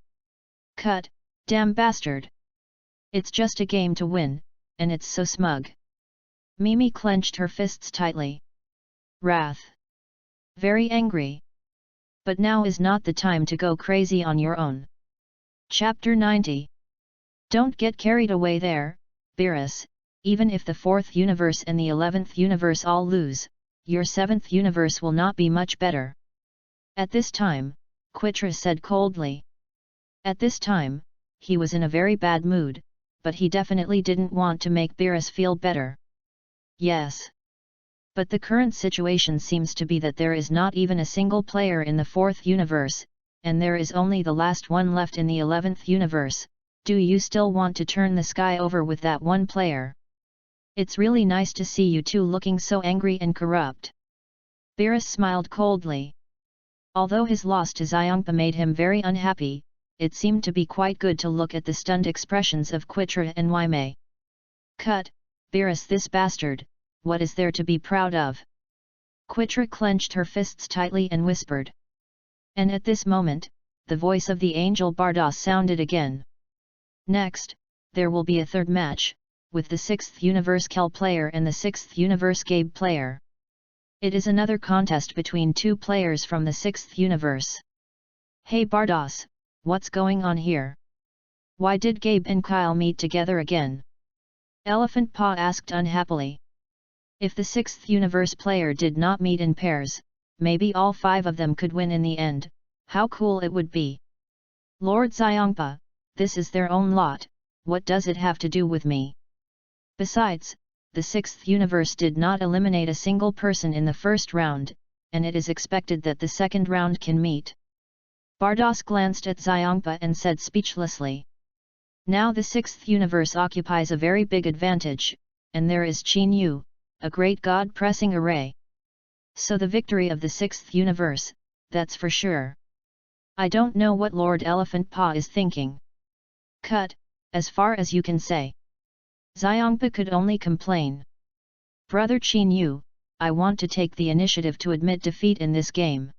Speaker 1: Cut, damn bastard. It's just a game to win, and it's so smug. Mimi clenched her fists tightly. Wrath. Very angry. But now is not the time to go crazy on your own. Chapter 90. Don't get carried away there, Beerus. Even if the 4th universe and the 11th universe all lose, your 7th universe will not be much better. At this time, Quitra said coldly. At this time, he was in a very bad mood, but he definitely didn't want to make Beerus feel better. Yes. But the current situation seems to be that there is not even a single player in the 4th universe, and there is only the last one left in the 11th universe. Do you still want to turn the sky over with that one player? It's really nice to see you two looking so angry and corrupt. Beerus smiled coldly. Although his loss to Xiongpa made him very unhappy, it seemed to be quite good to look at the stunned expressions of Quitra and Waimei. Cut, Beerus this bastard, what is there to be proud of? Quitra clenched her fists tightly and whispered. And at this moment, the voice of the angel Bardos sounded again. Next, there will be a third match, with the 6th universe Kel player and the 6th universe Gabe player. It is another contest between two players from the 6th universe. Hey Bardos, what's going on here? Why did Gabe and Kyle meet together again? Elephant Paw asked unhappily. If the 6th universe player did not meet in pairs, maybe all 5 of them could win in the end. How cool it would be. Lord Xiongpa, this is their own lot, what does it have to do with me? Besides, the 6th universe did not eliminate a single person in the first round, and it is expected that the second round can meet. Bardos glanced at Xiongpa and said speechlessly. Now the 6th universe occupies a very big advantage, and there is Qin Yu, a great god pressing array. So the victory of the 6th universe, that's for sure. I don't know what Lord Elephant Paw is thinking. Cut, as far as you can say. Xiongpa could only complain. Brother Qin Yu, I want to take the initiative to admit defeat in this game.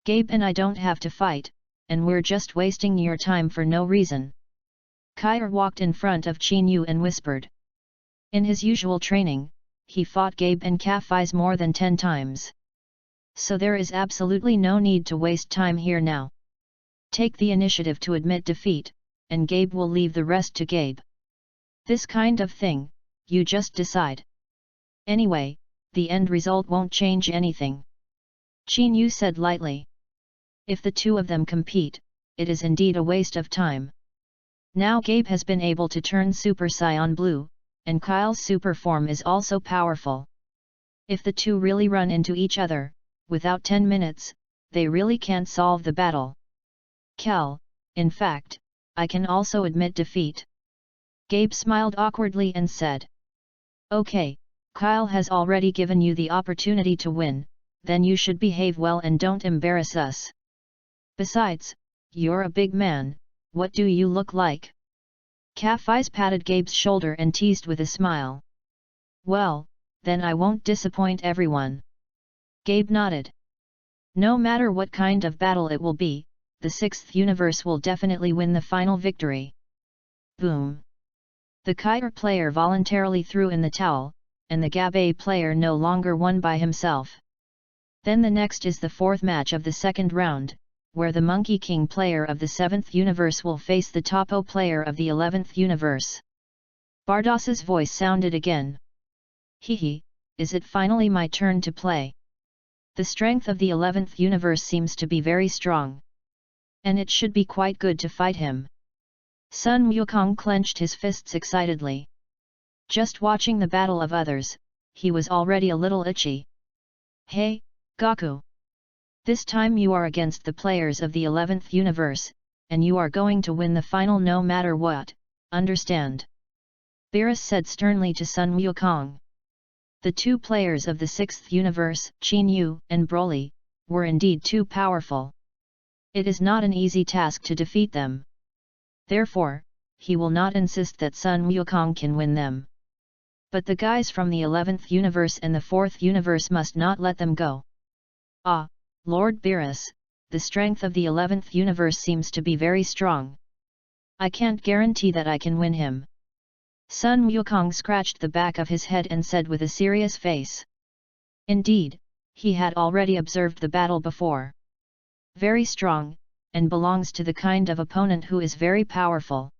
Speaker 1: Gabe and I don't have to fight, and we're just wasting your time for no reason. Kair walked in front of Qin Yu and whispered. In his usual training, he fought Gabe and Kafis more than 10 times. So there is absolutely no need to waste time here now. Take the initiative to admit defeat, and Gabe will leave the rest to Gabe. This kind of thing, you just decide. Anyway, the end result won't change anything. Qin Yu said lightly. If the 2 of them compete, it is indeed a waste of time. Now Gabe has been able to turn Super Saiyan Blue, and Kyle's super form is also powerful. If the 2 really run into each other, without 10 minutes, they really can't solve the battle. Kel, in fact, I can also admit defeat. Gabe smiled awkwardly and said. Okay, Kyle has already given you the opportunity to win, then you should behave well and don't embarrass us. Besides, you're a big man, what do you look like? Kafis patted Gabe's shoulder and teased with a smile. Well, then I won't disappoint everyone. Gabe nodded. No matter what kind of battle it will be, the 6th universe will definitely win the final victory. Boom! The Kair player voluntarily threw in the towel, and the Gabe player no longer won by himself. Then the next is the 4th match of the second round, where the Monkey King player of the 7th universe will face the Topo player of the 11th universe. Bardos's voice sounded again. Hehe, is it finally my turn to play? The strength of the 11th universe seems to be very strong. And it should be quite good to fight him. Sun Wukong clenched his fists excitedly. Just watching the battle of others, he was already a little itchy. Hey, Goku! This time you are against the players of the 11th universe, and you are going to win the final no matter what, understand? Beerus said sternly to Sun Wukong. The 2 players of the 6th universe, Qin Yu and Broly, were indeed too powerful. It is not an easy task to defeat them. Therefore, he will not insist that Sun Wukong can win them. But the guys from the 11th universe and the 4th universe must not let them go. Ah, Lord Beerus, the strength of the 11th universe seems to be very strong. I can't guarantee that I can win him. Sun Wukong scratched the back of his head and said with a serious face. Indeed, he had already observed the battle before. Very strong, and belongs to the kind of opponent who is very powerful.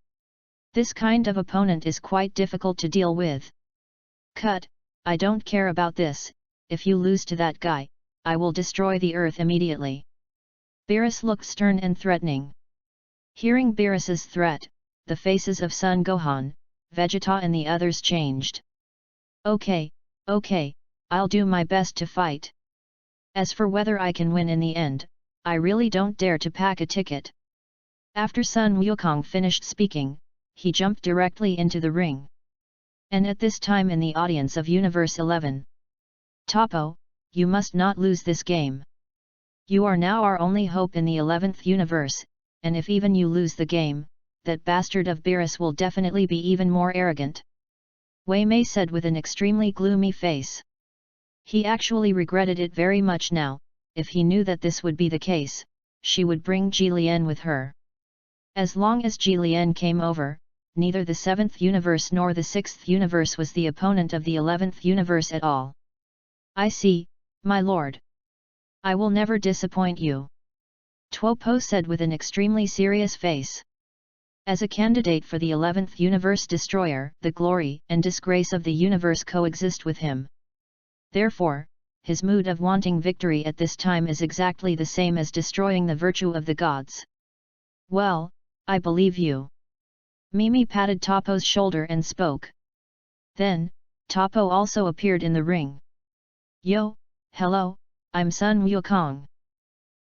Speaker 1: This kind of opponent is quite difficult to deal with. Cut, I don't care about this, if you lose to that guy, I will destroy the earth immediately. Beerus looked stern and threatening. Hearing Beerus's threat, the faces of Sun Gohan, Vegeta and the others changed. Okay, I'll do my best to fight. As for whether I can win in the end, I really don't dare to pack a ticket. After Sun Wukong finished speaking, he jumped directly into the ring. And at this time in the audience of Universe 11. Topo, you must not lose this game. You are now our only hope in the 11th universe, and if even you lose the game, that bastard of Beerus will definitely be even more arrogant. Wei Mei said with an extremely gloomy face. He actually regretted it very much now. If he knew that this would be the case, she would bring Ji Lian with her. As long as Ji Lian came over, neither the 7th universe nor the 6th universe was the opponent of the 11th universe at all. I see, my lord. I will never disappoint you. Tuopo said with an extremely serious face. As a candidate for the 11th universe destroyer, the glory and disgrace of the universe coexist with him. Therefore, his mood of wanting victory at this time is exactly the same as destroying the virtue of the gods. Well, I believe you. Mimi patted Topo's shoulder and spoke. Then, Topo also appeared in the ring. Yo, hello, I'm Sun Wukong.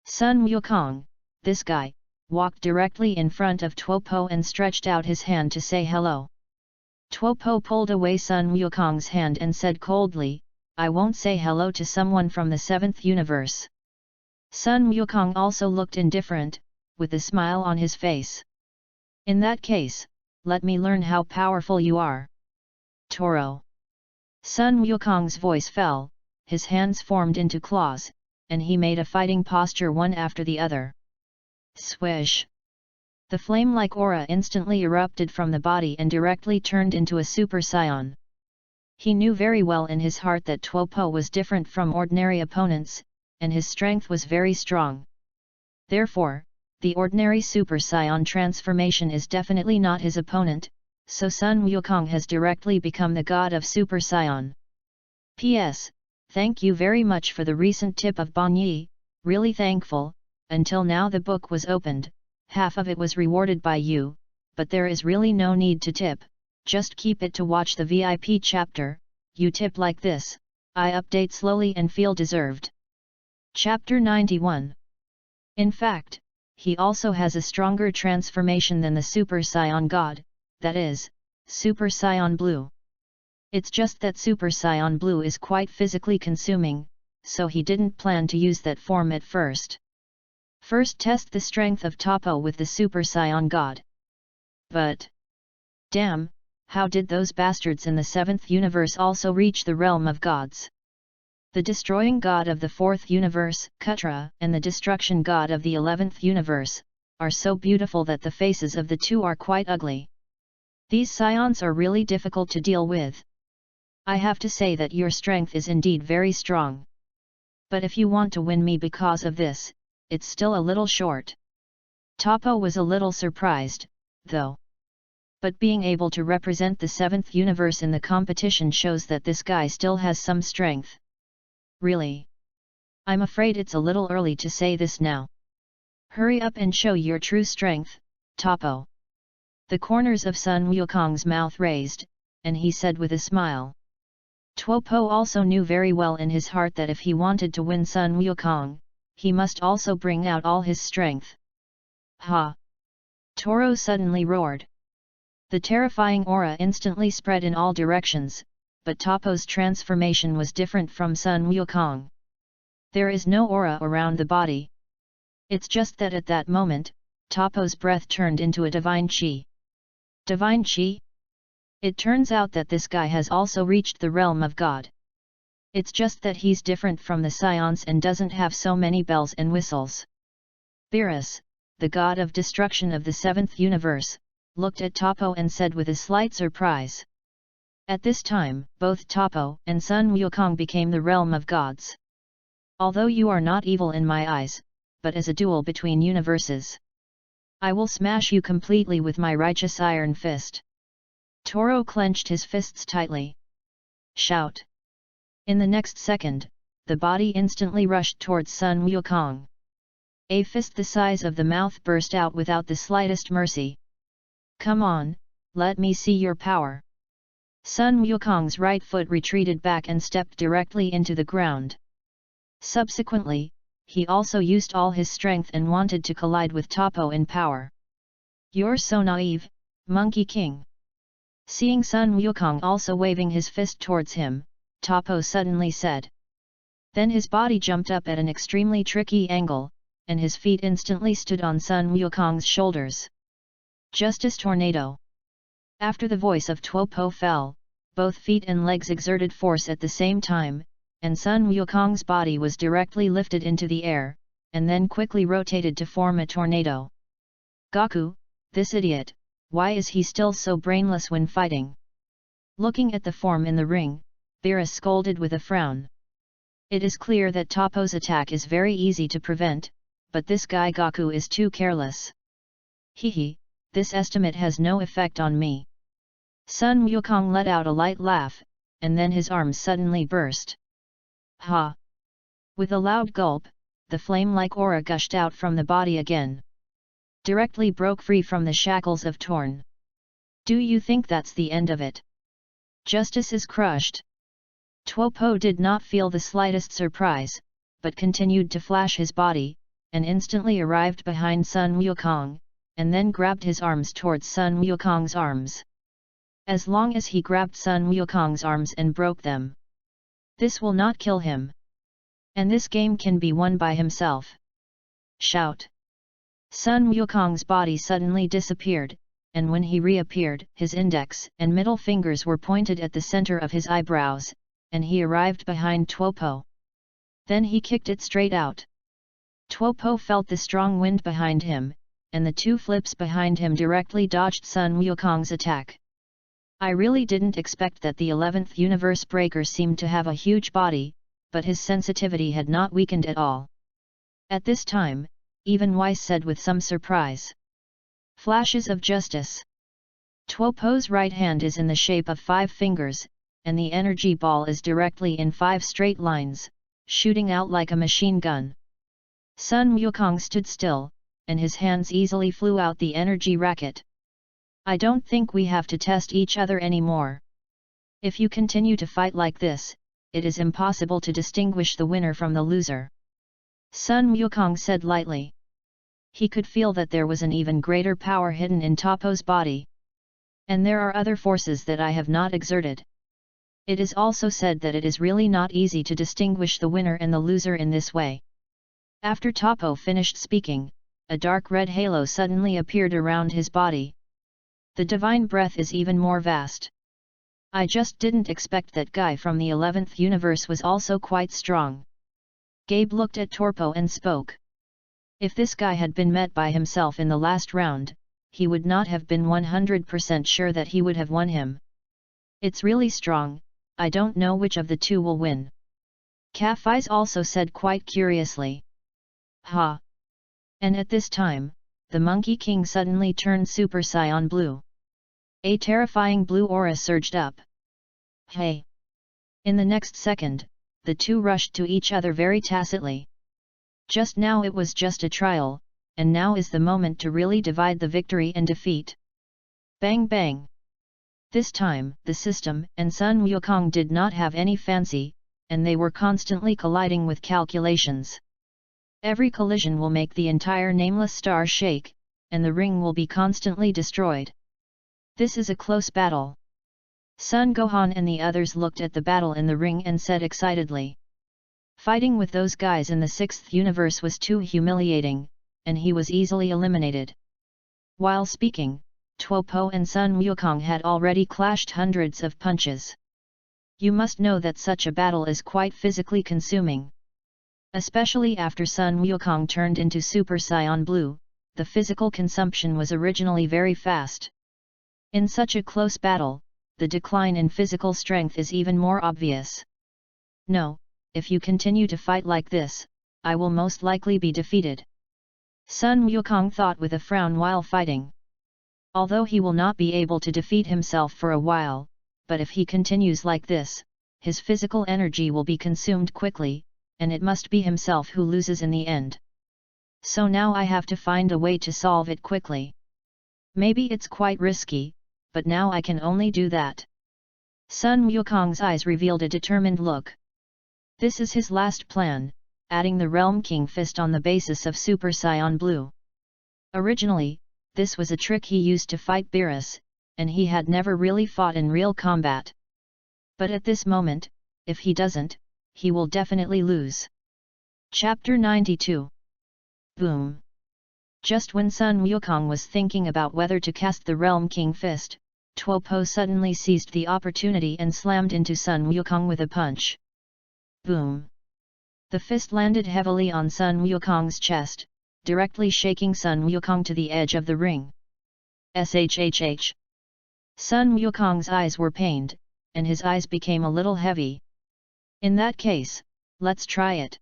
Speaker 1: Sun Wukong, this guy, walked directly in front of Tuopo and stretched out his hand to say hello. Tuopo pulled away Sun Wukong's hand and said coldly, I won't say hello to someone from the 7th universe. Sun Wukong also looked indifferent, with a smile on his face. In that case, let me learn how powerful you are. Toro. Sun Wukong's voice fell, his hands formed into claws, and he made a fighting posture one after the other. Swish! The flame-like aura instantly erupted from the body and directly turned into a Super Saiyan. He knew very well in his heart that Tuopo was different from ordinary opponents, and his strength was very strong. Therefore, the ordinary Super Saiyan transformation is definitely not his opponent, so Sun Wukong has directly become the god of Super Saiyan. P.S. Thank you very much for the recent tip of Banyi, really thankful. Until now the book was opened, half of it was rewarded by you, but there is really no need to tip, just keep it to watch the VIP chapter, you tip like this, I update slowly and feel deserved. Chapter 91. In fact, he also has a stronger transformation than the Super Saiyan God, that is, Super Saiyan Blue. It's just that Super Saiyan Blue is quite physically consuming, so he didn't plan to use that form at first. First test the strength of Topo with the Super Saiyan God. But, damn, how did those bastards in the 7th universe also reach the realm of gods? The destroying god of the 4th universe, Kutra, and the destruction god of the 11th universe, are so beautiful that the faces of the two are quite ugly. These scions are really difficult to deal with. I have to say that your strength is indeed very strong. But if you want to win me because of this, it's still a little short. Topo was a little surprised, though. But being able to represent the 7th universe in the competition shows that this guy still has some strength. Really? I'm afraid it's a little early to say this now. Hurry up and show your true strength, Topo. The corners of Sun Wukong's mouth raised, and he said with a smile. Tuopo also knew very well in his heart that if he wanted to win Sun Wukong, he must also bring out all his strength. Ha! Toro suddenly roared. The terrifying aura instantly spread in all directions, but Topo's transformation was different from Sun Wukong. There is no aura around the body. It's just that at that moment, Topo's breath turned into a divine chi. Divine chi? It turns out that this guy has also reached the realm of God. It's just that he's different from the scions and doesn't have so many bells and whistles. Beerus, the god of destruction of the 7th universe, looked at Topo and said with a slight surprise. At this time, both Topo and Sun Wukong became the realm of gods. Although you are not evil in my eyes, but as a duel between universes, I will smash you completely with my righteous iron fist. Toro clenched his fists tightly. Shout! In the next second, the body instantly rushed towards Sun Wukong. A fist the size of the mouth burst out without the slightest mercy. Come on, let me see your power. Sun Wukong's right foot retreated back and stepped directly into the ground. Subsequently, he also used all his strength and wanted to collide with Topo in power. You're so naive, Monkey King. Seeing Sun Wukong also waving his fist towards him, Topo suddenly said. Then his body jumped up at an extremely tricky angle, and his feet instantly stood on Sun Wukong's shoulders. Justice Tornado. After the voice of Tuopo fell, both feet and legs exerted force at the same time, and Sun Wukong's body was directly lifted into the air, and then quickly rotated to form a tornado. Gaku, this idiot, why is he still so brainless when fighting? Looking at the form in the ring, Beerus scolded with a frown. It is clear that Topo's attack is very easy to prevent, but this guy Gaku is too careless. Hehe, this estimate has no effect on me. Sun Wukong let out a light laugh, and then his arms suddenly burst. Ha! With a loud gulp, the flame-like aura gushed out from the body again. Directly broke free from the shackles of Torn. Do you think that's the end of it? Justice is crushed. Tuopo did not feel the slightest surprise, but continued to flash his body, and instantly arrived behind Sun Wukong, and then grabbed his arms towards Sun Wukong's arms. As long as he grabbed Sun Wukong's arms and broke them, this will not kill him. And this game can be won by himself. Shout! Sun Wukong's body suddenly disappeared, and when he reappeared, his index and middle fingers were pointed at the center of his eyebrows, and he arrived behind Tuopo. Then he kicked it straight out. Tuopo felt the strong wind behind him, and the two flips behind him directly dodged Sun Wukong's attack. I really didn't expect that the 11th universe breaker seemed to have a huge body, but his sensitivity had not weakened at all. At this time, even Weiss said with some surprise. Flashes of justice. Tuopo's right hand is in the shape of 5 fingers, and the energy ball is directly in 5 straight lines, shooting out like a machine gun. Sun Wukong stood still, and his hands easily flew out the energy racket. I don't think we have to test each other anymore. If you continue to fight like this, it is impossible to distinguish the winner from the loser. Sun Wukong said lightly. He could feel that there was an even greater power hidden in Tuopo's body. And there are other forces that I have not exerted. It is also said that it is really not easy to distinguish the winner and the loser in this way. After Tuopo finished speaking, a dark red halo suddenly appeared around his body. The divine breath is even more vast. I just didn't expect that guy from the 11th universe was also quite strong. Gabe looked at Tuopo and spoke. If this guy had been met by himself in the last round, he would not have been 100% sure that he would have won him. It's really strong, I don't know which of the two will win. Kafis also said quite curiously. Ha! And at this time, the Monkey King suddenly turned Super Saiyan Blue. A terrifying blue aura surged up. Hey! In the next second, the two rushed to each other very tacitly. Just now it was just a trial, and now is the moment to really divide the victory and defeat. Bang bang! This time, the system and Sun Wukong did not have any fancy, and they were constantly colliding with calculations. Every collision will make the entire nameless star shake, and the ring will be constantly destroyed. This is a close battle. Sun Gohan and the others looked at the battle in the ring and said excitedly. Fighting with those guys in the 6th universe was too humiliating, and he was easily eliminated. While speaking, Tuopo and Sun Wukong had already clashed hundreds of punches. You must know that such a battle is quite physically consuming. Especially after Sun Wukong turned into Super Saiyan Blue, the physical consumption was originally very fast. In such a close battle, the decline in physical strength is even more obvious. No, if you continue to fight like this, I will most likely be defeated. Sun Wukong thought with a frown while fighting. Although he will not be able to defeat himself for a while, but if he continues like this, his physical energy will be consumed quickly, and it must be himself who loses in the end. So now I have to find a way to solve it quickly. Maybe it's quite risky, but now I can only do that. Sun Wukong's eyes revealed a determined look. This is his last plan, adding the Realm King Fist on the basis of Super Saiyan Blue. Originally, this was a trick he used to fight Beerus, and he had never really fought in real combat. But at this moment, if he doesn't, he will definitely lose. Chapter 92. Boom! Just when Sun Wukong was thinking about whether to cast the Realm King Fist, Tuopo suddenly seized the opportunity and slammed into Sun Wukong with a punch. Boom! The fist landed heavily on Sun Wukong's chest, directly shaking Sun Wukong to the edge of the ring. Shhh! Sun Wukong's eyes were pained, and his eyes became a little heavy. In that case, let's try it.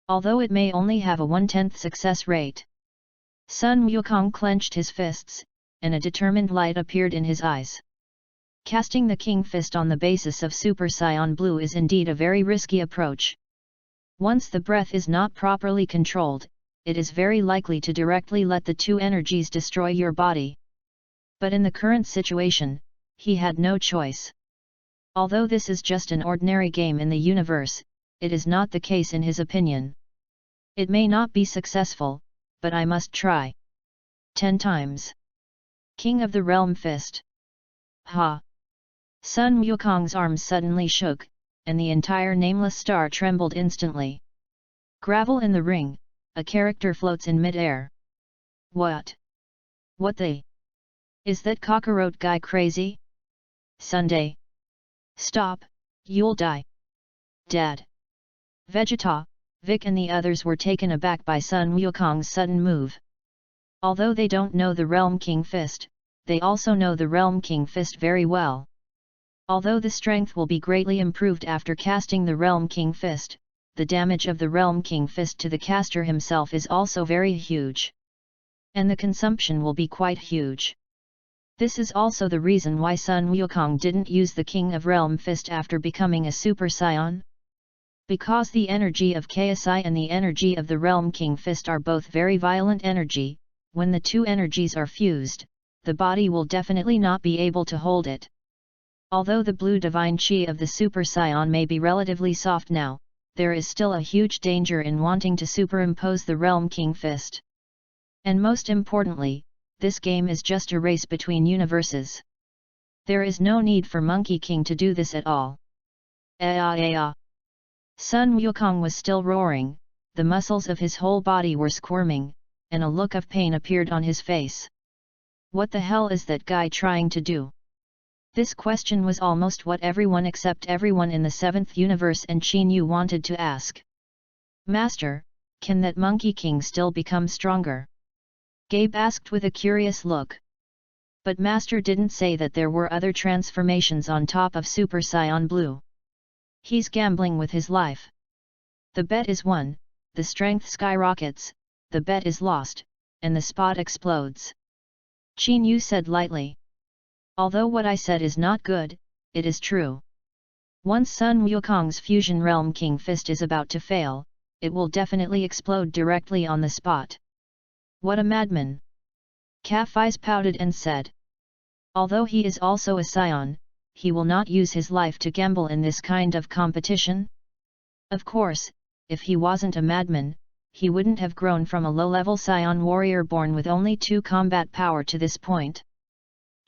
Speaker 1: Although it may only have a 1/10 success rate. Sun Wukong clenched his fists, and a determined light appeared in his eyes. Casting the King Fist on the basis of Super Saiyan Blue is indeed a very risky approach. Once the breath is not properly controlled, it is very likely to directly let the two energies destroy your body. But in the current situation, he had no choice. Although this is just an ordinary game in the universe, it is not the case in his opinion. It may not be successful, but I must try. 10 times. King of the Realm Fist. Ha! Sun Wukong's arms suddenly shook, and the entire nameless star trembled instantly. Gravel in the ring, a character floats in mid-air. What? What the? Is that cockroach guy crazy? Sunday. Stop, you'll die. Dad. Vegeta, Vic and the others were taken aback by Sun Wukong's sudden move. Although they don't know the Realm King Fist, they also know the Realm King Fist very well. Although the strength will be greatly improved after casting the Realm King Fist, the damage of the Realm King Fist to the caster himself is also very huge. And the consumption will be quite huge. This is also the reason why Sun Wukong didn't use the King of Realm Fist after becoming a Super Saiyan. Because the energy of KSI and the energy of the Realm King Fist are both very violent energy, when the two energies are fused, the body will definitely not be able to hold it. Although the blue divine chi of the Super Saiyan may be relatively soft now, there is still a huge danger in wanting to superimpose the Realm King Fist. And most importantly, this game is just a race between universes. There is no need for Monkey King to do this at all. Sun Wukong was still roaring, the muscles of his whole body were squirming, and a look of pain appeared on his face. What the hell is that guy trying to do? This question was almost what everyone except everyone in the 7th universe and Qin Yu wanted to ask. Master, can that Monkey King still become stronger? Gabe asked with a curious look. But Master didn't say that there were other transformations on top of Super Saiyan Blue. He's gambling with his life. The bet is won, the strength skyrockets, the bet is lost, and the spot explodes. Qin Yu said lightly. Although what I said is not good, it is true. Once Sun Wukong's Fusion Realm King Fist is about to fail, it will definitely explode directly on the spot. What a madman! Ka-Fi's pouted and said. Although he is also a Saiyan, he will not use his life to gamble in this kind of competition. Of course, if he wasn't a madman, he wouldn't have grown from a low-level Saiyan warrior born with only 2 combat power to this point.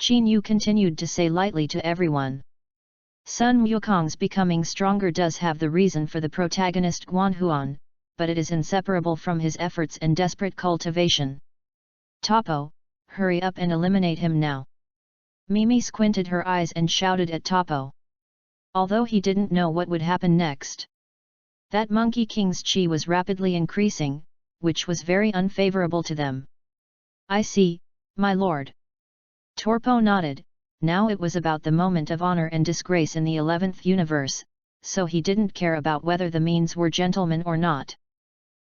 Speaker 1: Qin Yu continued to say lightly to everyone. Sun Wukong's becoming stronger does have the reason for the protagonist Guanhuan, but it is inseparable from his efforts and desperate cultivation. Topo, hurry up and eliminate him now. Mimi squinted her eyes and shouted at Topo. Although he didn't know what would happen next. That Monkey King's chi was rapidly increasing, which was very unfavorable to them. I see, my lord. Torpo nodded. Now it was about the moment of honor and disgrace in the 11th universe, so he didn't care about whether the means were gentlemen or not.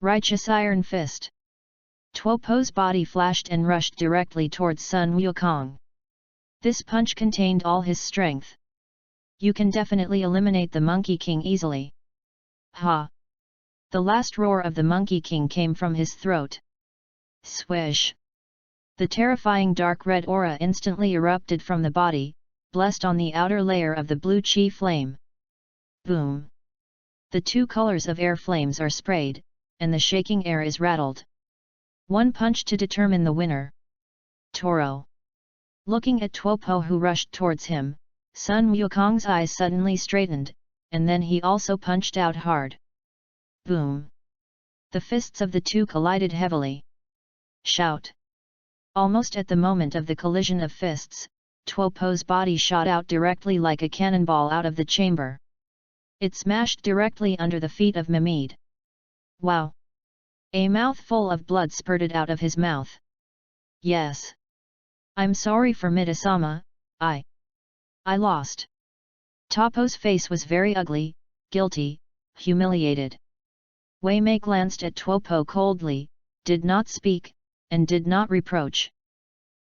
Speaker 1: Righteous Iron Fist. Tuopo's body flashed and rushed directly towards Sun Wukong. This punch contained all his strength. You can definitely eliminate the Monkey King easily. Ha! The last roar of the Monkey King came from his throat. Swish! The terrifying dark red aura instantly erupted from the body, blessed on the outer layer of the blue chi flame. Boom! The 2 colors of air flames are sprayed, and the shaking air is rattled. One punch to determine the winner. Toro. Looking at Tuopo who rushed towards him, Sun Wukong's eyes suddenly straightened, and then he also punched out hard. Boom! The fists of the 2 collided heavily. Shout! Almost at the moment of the collision of fists, Tuopo's body shot out directly like a cannonball out of the chamber. It smashed directly under the feet of Mimid. Wow! A mouthful of blood spurted out of his mouth. Yes. I'm sorry for Midasama, I lost. Topo's face was very ugly, guilty, humiliated. Wei Mei glanced at Tuopo coldly, did not speak, and did not reproach.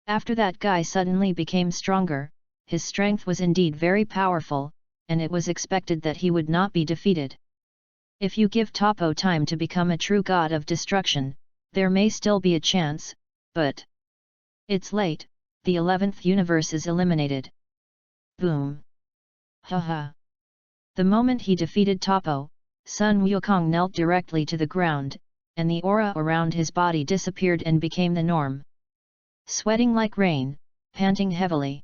Speaker 1: After that guy suddenly became stronger, his strength was indeed very powerful, and it was expected that he would not be defeated. If you give Topo time to become a true god of destruction, there may still be a chance, but it's late, the 11th universe is eliminated. Boom! Haha! The moment he defeated Topo, Sun Wukong knelt directly to the ground, and the aura around his body disappeared and became the norm. Sweating like rain, panting heavily.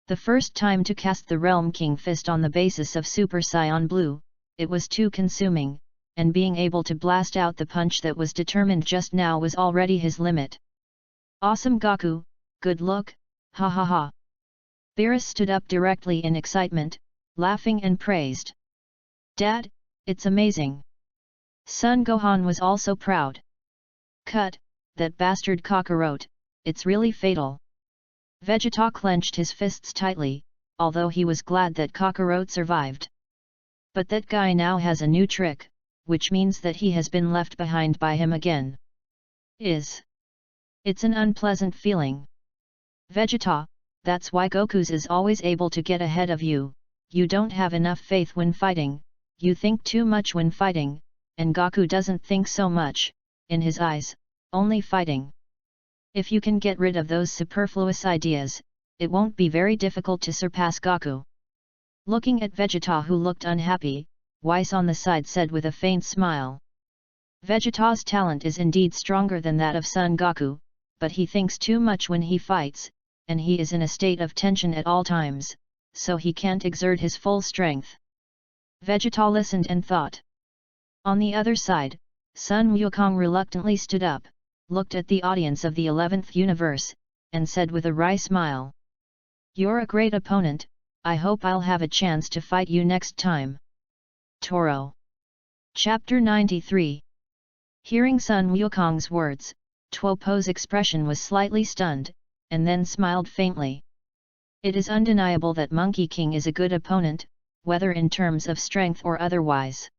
Speaker 1: The first time to cast the Realm King Fist on the basis of Super Saiyan Blue, it was too consuming, and being able to blast out the punch that was determined just now was already his limit. Awesome Goku, good look, ha ha ha. Beerus stood up directly in excitement, laughing and praised. Dad, it's amazing. Son Gohan was also proud. Cut, that bastard Kakarot, it's really fatal. Vegeta clenched his fists tightly, although he was glad that Kakarot survived. But that guy now has a new trick, which means that he has been left behind by him again. It's an unpleasant feeling. Vegeta, that's why Goku's is always able to get ahead of you. You don't have enough faith when fighting, you think too much when fighting, and Goku doesn't think so much, in his eyes, only fighting. If you can get rid of those superfluous ideas, it won't be very difficult to surpass Goku. Looking at Vegeta, who looked unhappy, Whis on the side said with a faint smile. Vegeta's talent is indeed stronger than that of Son Goku, but he thinks too much when he fights, and he is in a state of tension at all times, so he can't exert his full strength. Vegeta listened and thought. On the other side, Sun Wukong reluctantly stood up, looked at the audience of the 11th universe, and said with a wry smile. You're a great opponent, I hope I'll have a chance to fight you next time. Toro. Chapter 93. Hearing Sun Wukong's words, Tuopo's expression was slightly stunned, and then smiled faintly. It is undeniable that Monkey King is a good opponent, whether in terms of strength or otherwise.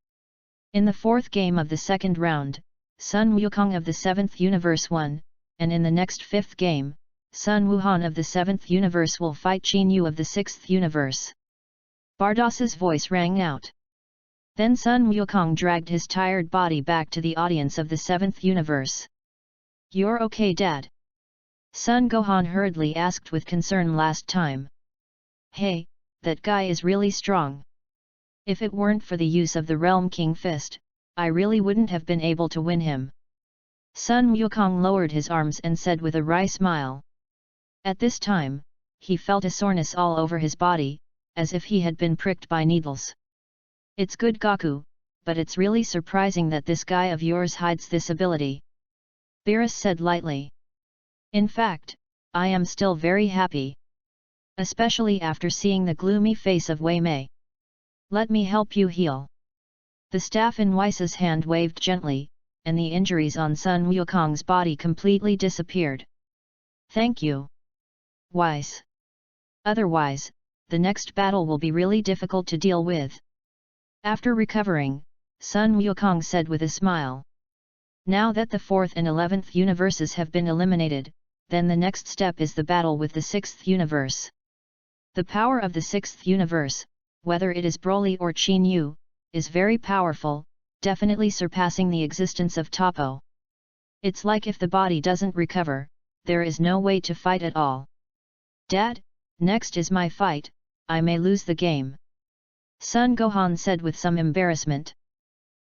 Speaker 1: In the fourth game of the second round, Sun Wukong of the 7th universe won, and in the next fifth game, Sun Wuhan of the 7th universe will fight Qin Yu of the 6th universe. Bardos's voice rang out. Then Sun Wukong dragged his tired body back to the audience of the 7th universe. You're okay, Dad? Sun Gohan hurriedly asked with concern last time. Hey, that guy is really strong. If it weren't for the use of the Realm King Fist, I really wouldn't have been able to win him. Sun Wukong lowered his arms and said with a wry smile. At this time, he felt a soreness all over his body, as if he had been pricked by needles. It's good, Goku, but it's really surprising that this guy of yours hides this ability. Beerus said lightly. In fact, I am still very happy. Especially after seeing the gloomy face of Wei Mei. Let me help you heal. The staff in Whis' hand waved gently, and the injuries on Sun Wukong's body completely disappeared. Thank you, Whis. Otherwise, the next battle will be really difficult to deal with. After recovering, Sun Wukong said with a smile. Now that the 4th and 11th universes have been eliminated, then the next step is the battle with the 6th universe. The power of the 6th universe, whether it is Broly or Qin Yu, is very powerful, definitely surpassing the existence of Topo. It's like if the body doesn't recover, there is no way to fight at all. Dad, next is my fight, I may lose the game. Sun Gohan said with some embarrassment.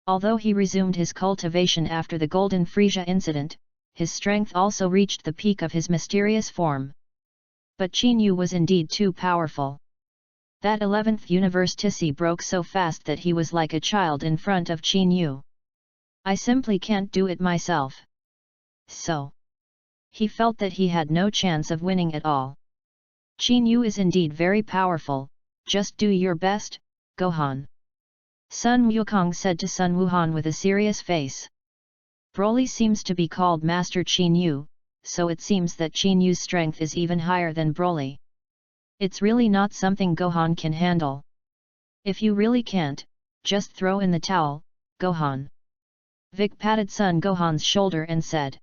Speaker 1: Although he resumed his cultivation after the Golden Frieza incident, his strength also reached the peak of his mysterious form. But Qin Yu was indeed too powerful. That 11th universe Tissy broke so fast that he was like a child in front of Qin Yu. I simply can't do it myself. So, he felt that he had no chance of winning at all. Qin Yu is indeed very powerful, just do your best, Gohan. Sun Wukong said to Sun Wuhan with a serious face. Broly seems to be called Master Qin Yu, so it seems that Qin Yu's strength is even higher than Broly. It's really not something Gohan can handle. If you really can't, just throw in the towel, Gohan. Vic patted Sun Gohan's shoulder and said.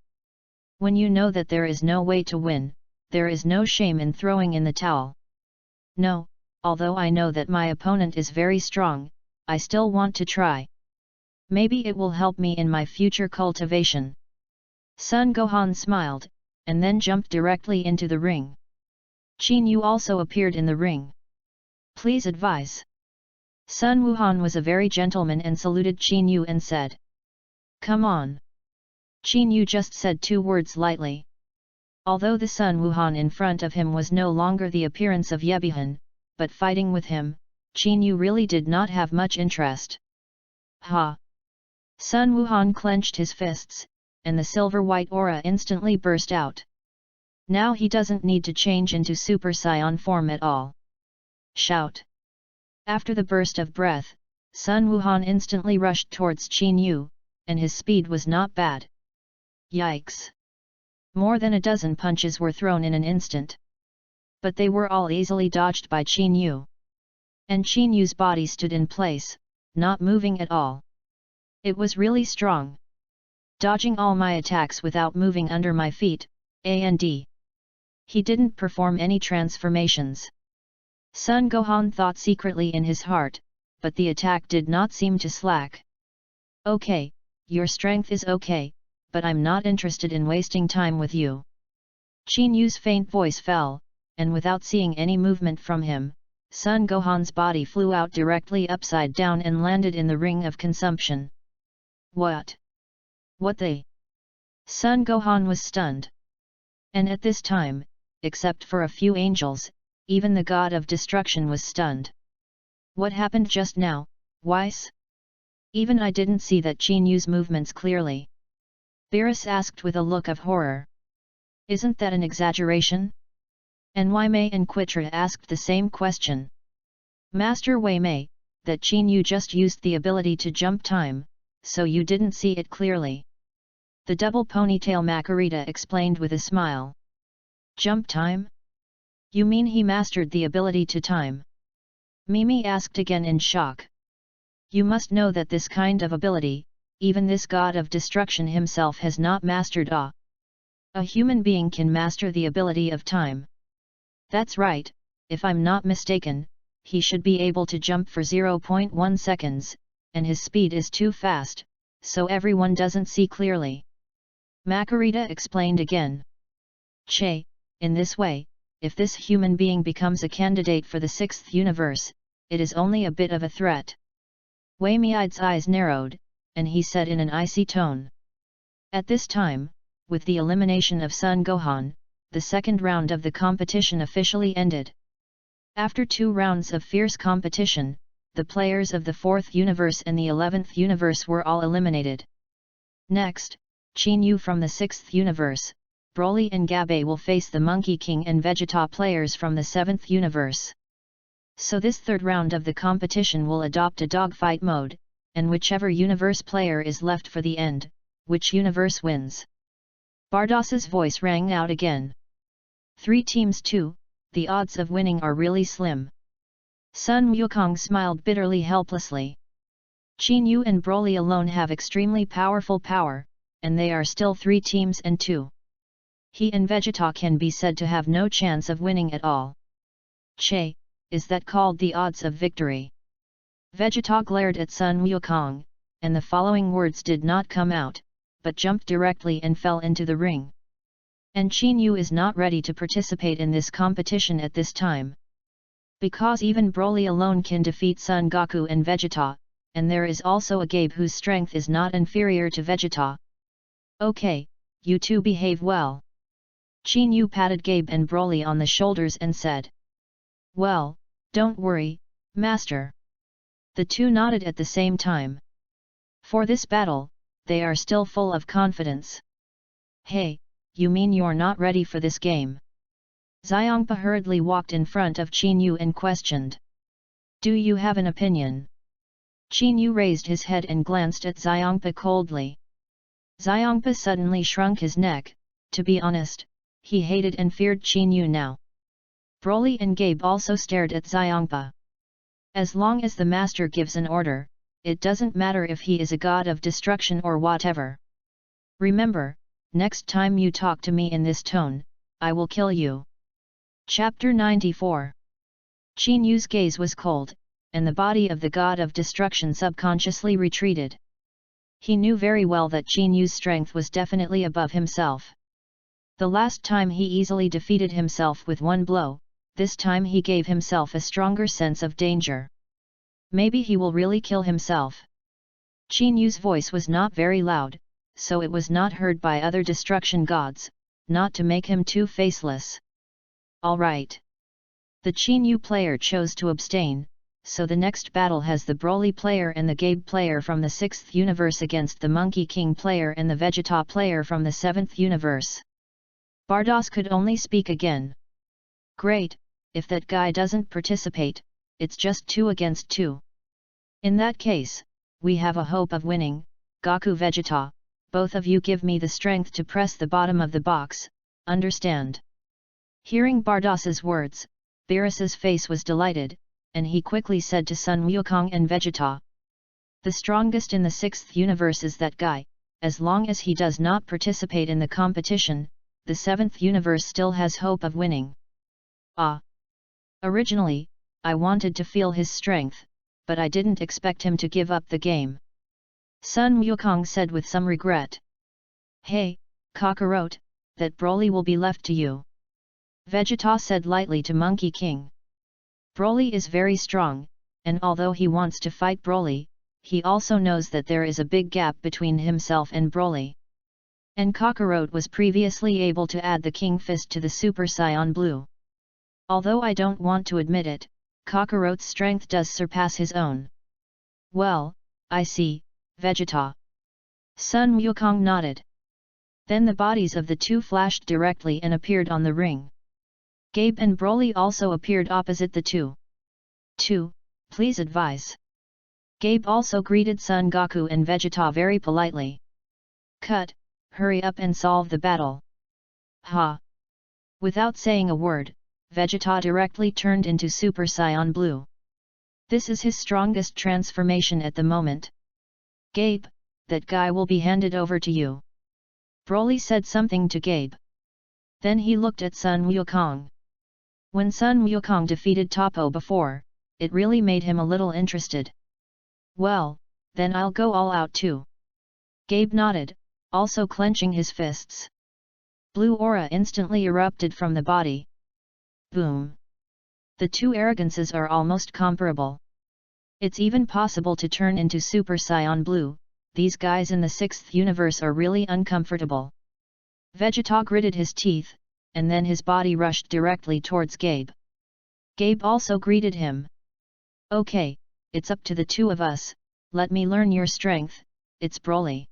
Speaker 1: When you know that there is no way to win, there is no shame in throwing in the towel. No, although I know that my opponent is very strong, I still want to try. Maybe it will help me in my future cultivation. Sun Gohan smiled, and then jumped directly into the ring. Qin Yu also appeared in the ring. Please advise. Sun Wuhan was a very gentleman and saluted Qin Yu and said, Come on. Qin Yu just said 2 words lightly. Although the Sun Wuhan in front of him was no longer the appearance of Yebihan, but fighting with him, Qin Yu really did not have much interest. Ha! Sun Wuhan clenched his fists, and the silver-white aura instantly burst out. Now he doesn't need to change into Super Saiyan form at all. Shout! After the burst of breath, Sun Wuhan instantly rushed towards Qin Yu, and his speed was not bad. Yikes! More than a dozen punches were thrown in an instant. But they were all easily dodged by Qin Yu. And Qin Yu's body stood in place, not moving at all. It was really strong. Dodging all my attacks without moving under my feet, and he didn't perform any transformations. Sun Gohan thought secretly in his heart, but the attack did not seem to slack. Okay, your strength is okay, but I'm not interested in wasting time with you. Qin Yu's faint voice fell, and without seeing any movement from him, Sun Gohan's body flew out directly upside down and landed in the ring of consumption. What? What the? Sun Gohan was stunned. And at this time, except for a few angels, even the god of destruction was stunned. What happened just now, Weiss? Even I didn't see that Qin Yu's movements clearly. Beerus asked with a look of horror. Isn't that an exaggeration? And Wei Mei and Quitra asked the same question. Master Wei Mei, that Qin Yu just used the ability to jump time, so you didn't see it clearly. The double ponytail Makarita explained with a smile. Jump time? You mean he mastered the ability to time? Mimi asked again in shock. You must know that this kind of ability, even this god of destruction himself has not mastered. A human being can master the ability of time. That's right, if I'm not mistaken, he should be able to jump for 0.1 seconds, and his speed is too fast, so everyone doesn't see clearly. Makarita explained again. Che, in this way, if this human being becomes a candidate for the 6th universe, it is only a bit of a threat. Wei Mei's eyes narrowed, and he said in an icy tone. At this time, with the elimination of Sun Gohan, the second round of the competition officially ended. After 2 rounds of fierce competition, the players of the 4th universe and the 11th universe were all eliminated. Next, Qin Yu from the 6th universe, Broly and Gabe will face the Monkey King and Vegeta players from the 7th universe. So this third round of the competition will adopt a dogfight mode, and whichever universe player is left for the end, which universe wins. Bardos's voice rang out again. 3 teams 2, the odds of winning are really slim. Sun Wukong smiled bitterly helplessly. Qin Yu and Broly alone have extremely powerful power, and they are still 3 teams and 2. He and Vegeta can be said to have no chance of winning at all. Che, is that called the odds of victory? Vegeta glared at Sun Wukong, and the following words did not come out, but jumped directly and fell into the ring. And Qin Yu is not ready to participate in this competition at this time. Because even Broly alone can defeat Son Goku and Vegeta, and there is also a Gabe whose strength is not inferior to Vegeta. Okay, you two behave well. Qin Yu patted Gabe and Broly on the shoulders and said. Well, don't worry, Master. The two nodded at the same time. For this battle, they are still full of confidence. Hey, you mean you're not ready for this game? Xiangpa hurriedly walked in front of Qin Yu and questioned. Do you have an opinion? Qin Yu raised his head and glanced at Xiangpa coldly. Xiangpa suddenly shrunk his neck. To be honest, he hated and feared Qin Yu now. Broly and Gabe also stared at Xiangpa. As long as the master gives an order, it doesn't matter if he is a god of destruction or whatever. Remember, next time you talk to me in this tone, I will kill you. Chapter 94 Qin Yu's gaze was cold, and the body of the god of destruction subconsciously retreated. He knew very well that Qin Yu's strength was definitely above himself. The last time he easily defeated himself with one blow, this time he gave himself a stronger sense of danger. Maybe he will really kill himself. Qin Yu's voice was not very loud, so it was not heard by other destruction gods, not to make him too faceless. Alright. The Qin Yu player chose to abstain, so the next battle has the Broly player and the Gabe player from the 6th universe against the Monkey King player and the Vegeta player from the 7th universe. Bardos could only speak again. Great, if that guy doesn't participate, it's just 2 against 2. In that case, we have a hope of winning. Goku Vegeta, both of you give me the strength to press the bottom of the box, understand? Hearing Bardos's words, Beerus's face was delighted, and he quickly said to Sun Wukong and Vegeta. The strongest in the 6th universe is that guy, as long as he does not participate in the competition, the 7th universe still has hope of winning. Originally, I wanted to feel his strength, but I didn't expect him to give up the game. Sun Wukong said with some regret. Hey, Kakarot, that Broly will be left to you. Vegeta said lightly to Monkey King. Broly is very strong, and although he wants to fight Broly, he also knows that there is a big gap between himself and Broly. And Kakarot was previously able to add the King Fist to the Super Saiyan Blue. Although I don't want to admit it, Kakarot's strength does surpass his own. Well, I see, Vegeta. Sun Wukong nodded. Then the bodies of the two flashed directly and appeared on the ring. Gabe and Broly also appeared opposite the two. Please advise. Gabe also greeted Son Goku and Vegeta very politely. Cut, hurry up and solve the battle. Ha! Without saying a word, Vegeta directly turned into Super Saiyan Blue. This is his strongest transformation at the moment. Gabe, that guy will be handed over to you. Broly said something to Gabe. Then he looked at Sun Wukong. When Sun Wukong defeated Toppo before, it really made him a little interested. Well, then I'll go all out too. Gabe nodded, also clenching his fists. Blue aura instantly erupted from the body. Boom! The two arrogances are almost comparable. It's even possible to turn into Super Saiyan Blue. These guys in the 6th universe are really uncomfortable. Vegeta gritted his teeth, and then his body rushed directly towards Gabe. Gabe also greeted him. Okay, it's up to the two of us, let me learn your strength, it's Broly.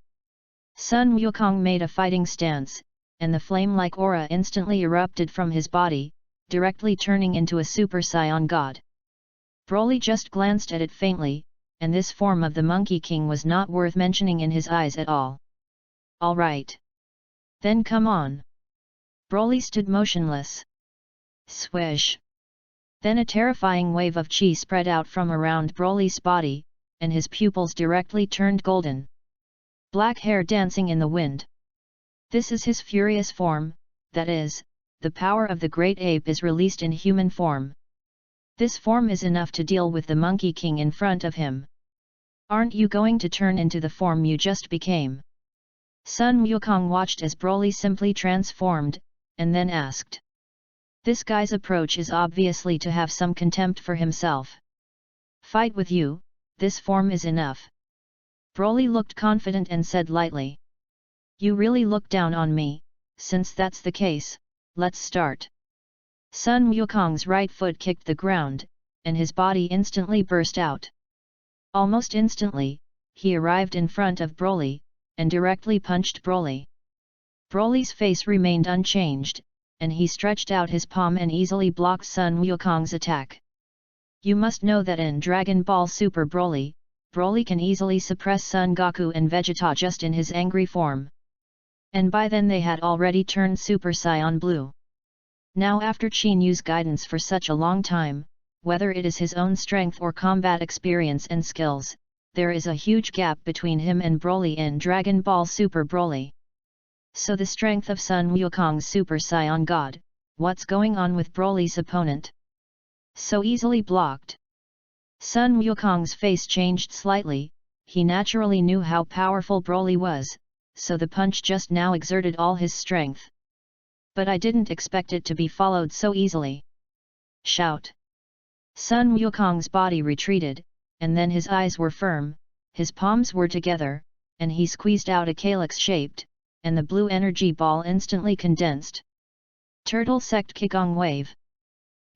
Speaker 1: Sun Wukong made a fighting stance, and the flame-like aura instantly erupted from his body, directly turning into a Super Saiyan God. Broly just glanced at it faintly, and this form of the Monkey King was not worth mentioning in his eyes at all. Alright. Then come on. Broly stood motionless. Swish. Then a terrifying wave of chi spread out from around Broly's body, and his pupils directly turned golden. Black hair dancing in the wind. This is his furious form, that is, the power of the great ape is released in human form. This form is enough to deal with the Monkey King in front of him. Aren't you going to turn into the form you just became? Sun Wukong watched as Broly simply transformed, and then asked. This guy's approach is obviously to have some contempt for himself. Fight with you, this form is enough. Broly looked confident and said lightly. You really look down on me, since that's the case, let's start. Sun Wukong's right foot kicked the ground, and his body instantly burst out. Almost instantly, he arrived in front of Broly, and directly punched Broly. Broly's face remained unchanged, and he stretched out his palm and easily blocked Sun Wukong's attack. You must know that in Dragon Ball Super Broly, Broly can easily suppress Son Goku and Vegeta just in his angry form. And by then they had already turned Super Saiyan Blue. Now after Qin Yu's guidance for such a long time, whether it is his own strength or combat experience and skills, there is a huge gap between him and Broly in Dragon Ball Super Broly. So the strength of Sun Wukong's Super Saiyan God, what's going on with Broly's opponent? So easily blocked. Sun Wukong's face changed slightly. He naturally knew how powerful Broly was, so the punch just now exerted all his strength. But I didn't expect it to be followed so easily. Shout! Sun Wukong's body retreated, and then his eyes were firm, his palms were together, and he squeezed out a calyx-shaped, and the blue energy ball instantly condensed. Turtle Sect Qigong Wave.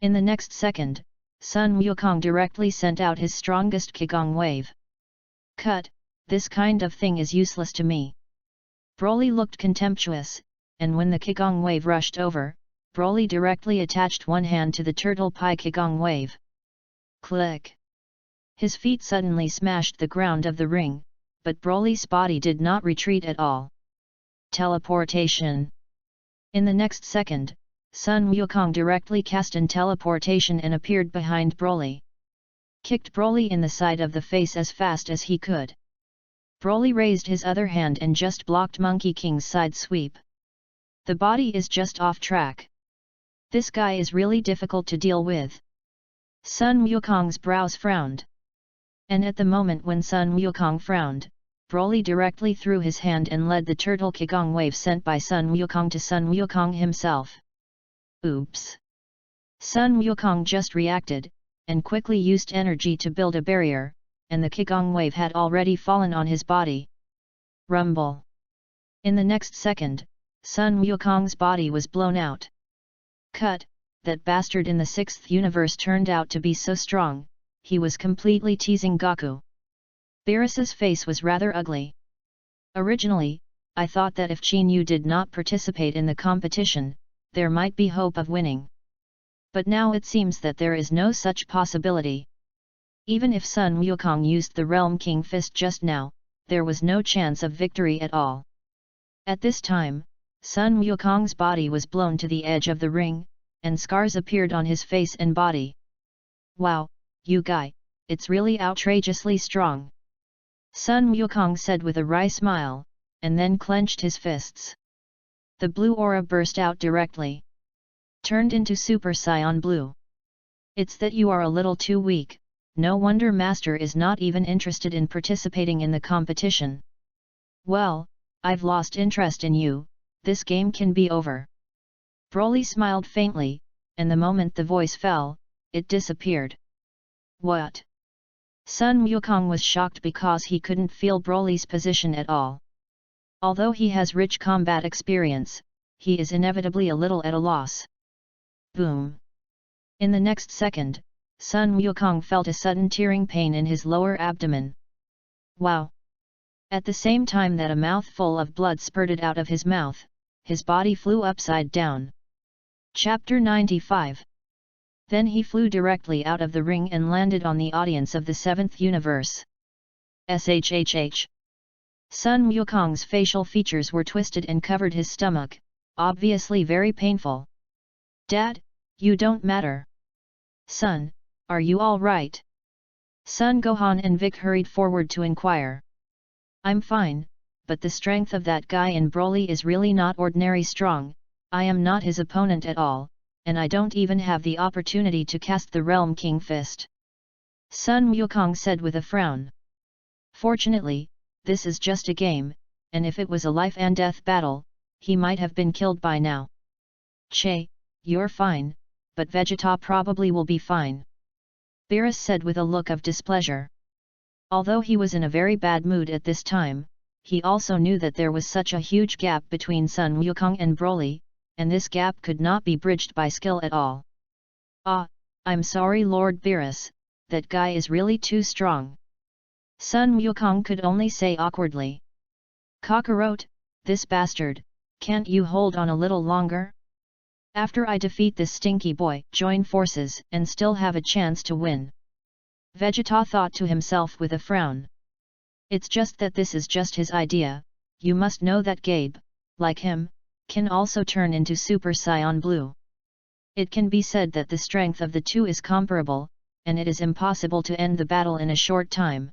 Speaker 1: In the next second, Sun Wukong directly sent out his strongest Qigong Wave. Cut, this kind of thing is useless to me. Broly looked contemptuous, and when the Qigong Wave rushed over, Broly directly attached one hand to the Turtle Pie Qigong Wave. Click! His feet suddenly smashed the ground of the ring, but Broly's body did not retreat at all. Teleportation. In the next second, Sun Wukong directly cast an teleportation and appeared behind Broly. Kicked Broly in the side of the face as fast as he could. Broly raised his other hand and just blocked Monkey King's side sweep. The body is just off track. This guy is really difficult to deal with. Sun Wukong's brows frowned. And at the moment when Sun Wukong frowned, Broly directly threw his hand and led the Turtle Qigong Wave sent by Sun Wukong to Sun Wukong himself. Oops! Sun Wukong just reacted, and quickly used energy to build a barrier, and the Qigong Wave had already fallen on his body. Rumble! In the next second, Sun Wukong's body was blown out. Cut! That bastard in the 6th universe turned out to be so strong, he was completely teasing Goku. Beerus's face was rather ugly. Originally, I thought that if Chinyu did not participate in the competition, there might be hope of winning. But now it seems that there is no such possibility. Even if Sun Wukong used the Realm King Fist just now, there was no chance of victory at all. At this time, Sun Wukong's body was blown to the edge of the ring, and scars appeared on his face and body. Wow, you guy, it's really outrageously strong. Sun Wukong said with a wry smile, and then clenched his fists. The blue aura burst out directly. Turned into Super Saiyan Blue. It's that you are a little too weak, no wonder Master is not even interested in participating in the competition. Well, I've lost interest in you, this game can be over. Broly smiled faintly, and the moment the voice fell, it disappeared. What? Sun Wukong was shocked because he couldn't feel Broly's position at all. Although he has rich combat experience, he is inevitably a little at a loss. Boom! In the next second, Sun Wukong felt a sudden tearing pain in his lower abdomen. Wow! At the same time that a mouthful of blood spurted out of his mouth, his body flew upside down. Chapter 95. Then he flew directly out of the ring and landed on the audience of the 7th universe. SHHH. Sun Wukong's facial features were twisted and covered his stomach, obviously very painful. Dad, you don't matter. Son, are you all right? Son Gohan and Vic hurried forward to inquire. I'm fine, but the strength of that guy in Broly is really not ordinary strong. I am not his opponent at all, and I don't even have the opportunity to cast the Realm King Fist. Sun Wukong said with a frown. Fortunately, this is just a game, and if it was a life and death battle, he might have been killed by now. Che, you're fine, but Vegeta probably will be fine. Beerus said with a look of displeasure. Although he was in a very bad mood at this time, he also knew that there was such a huge gap between Sun Wukong and Broly, and this gap could not be bridged by skill at all. Ah, I'm sorry Lord Beerus, that guy is really too strong. Sun Wukong could only say awkwardly. Kakarot, this bastard, can't you hold on a little longer? After I defeat this stinky boy, join forces and still have a chance to win. Vegeta thought to himself with a frown. It's just that this is just his idea, you must know that Gabe, like him, can also turn into Super Saiyan Blue. It can be said that the strength of the two is comparable, and it is impossible to end the battle in a short time.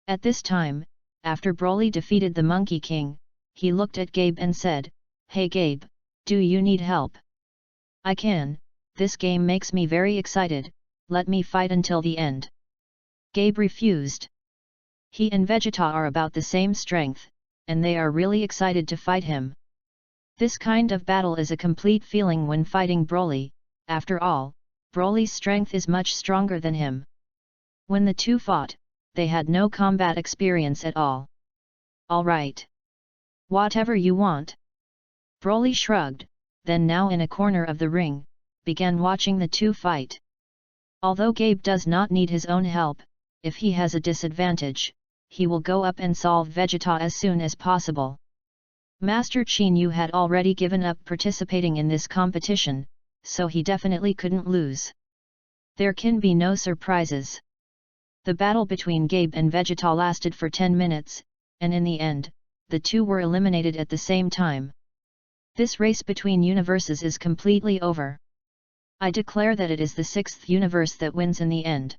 Speaker 1: At this time, after Broly defeated the Monkey King, he looked at Gabe and said, Hey Gabe, do you need help? I can, this game makes me very excited, let me fight until the end. Gabe refused. He and Vegeta are about the same strength, and they are really excited to fight him. This kind of battle is a complete feeling when fighting Broly. After all, Broly's strength is much stronger than him. When the two fought, they had no combat experience at all. Alright. Whatever you want. Broly shrugged, then now in a corner of the ring, began watching the two fight. Although Gabe does not need his own help, if he has a disadvantage, he will go up and solve Vegeta as soon as possible. Master Qin Yu had already given up participating in this competition, so he definitely couldn't lose. There can be no surprises. The battle between Gabe and Vegeta lasted for 10 minutes, and in the end, the two were eliminated at the same time. This race between universes is completely over. I declare that it is the 6th universe that wins in the end.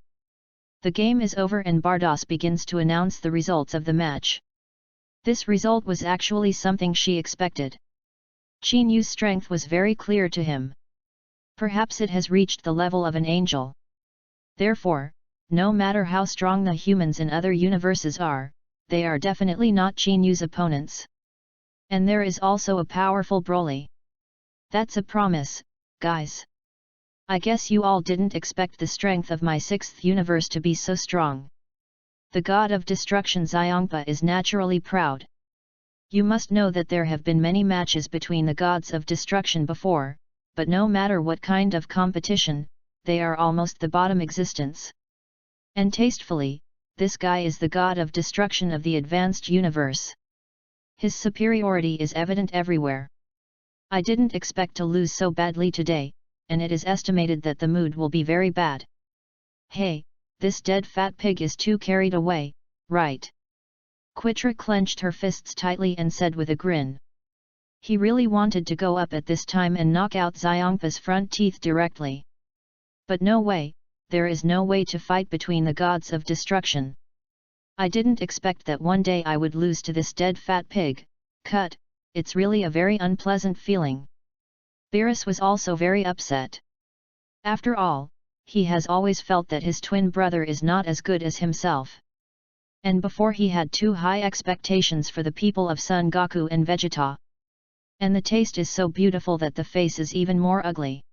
Speaker 1: The game is over and Bardos begins to announce the results of the match. This result was actually something she expected. Qin Yu's strength was very clear to him. Perhaps it has reached the level of an angel. Therefore, no matter how strong the humans in other universes are, they are definitely not Qin Yu's opponents. And there is also a powerful Broly. That's a promise, guys. I guess you all didn't expect the strength of my 6th universe to be so strong. The god of destruction Xiongpa is naturally proud. You must know that there have been many matches between the gods of destruction before, but no matter what kind of competition, they are almost the bottom existence. And tastefully, this guy is the god of destruction of the advanced universe. His superiority is evident everywhere. I didn't expect to lose so badly today, and it is estimated that the mood will be very bad. Hey, this dead fat pig is too carried away, right? Quitra clenched her fists tightly and said with a grin. He really wanted to go up at this time and knock out Xiongpa's front teeth directly. But no way, there is no way to fight between the gods of destruction. I didn't expect that one day I would lose to this dead fat pig. Cut, it's really a very unpleasant feeling. Beerus was also very upset. After all, he has always felt that his twin brother is not as good as himself. And before he had too high expectations for the people of Son Goku and Vegeta. And the taste is so beautiful that the face is even more ugly.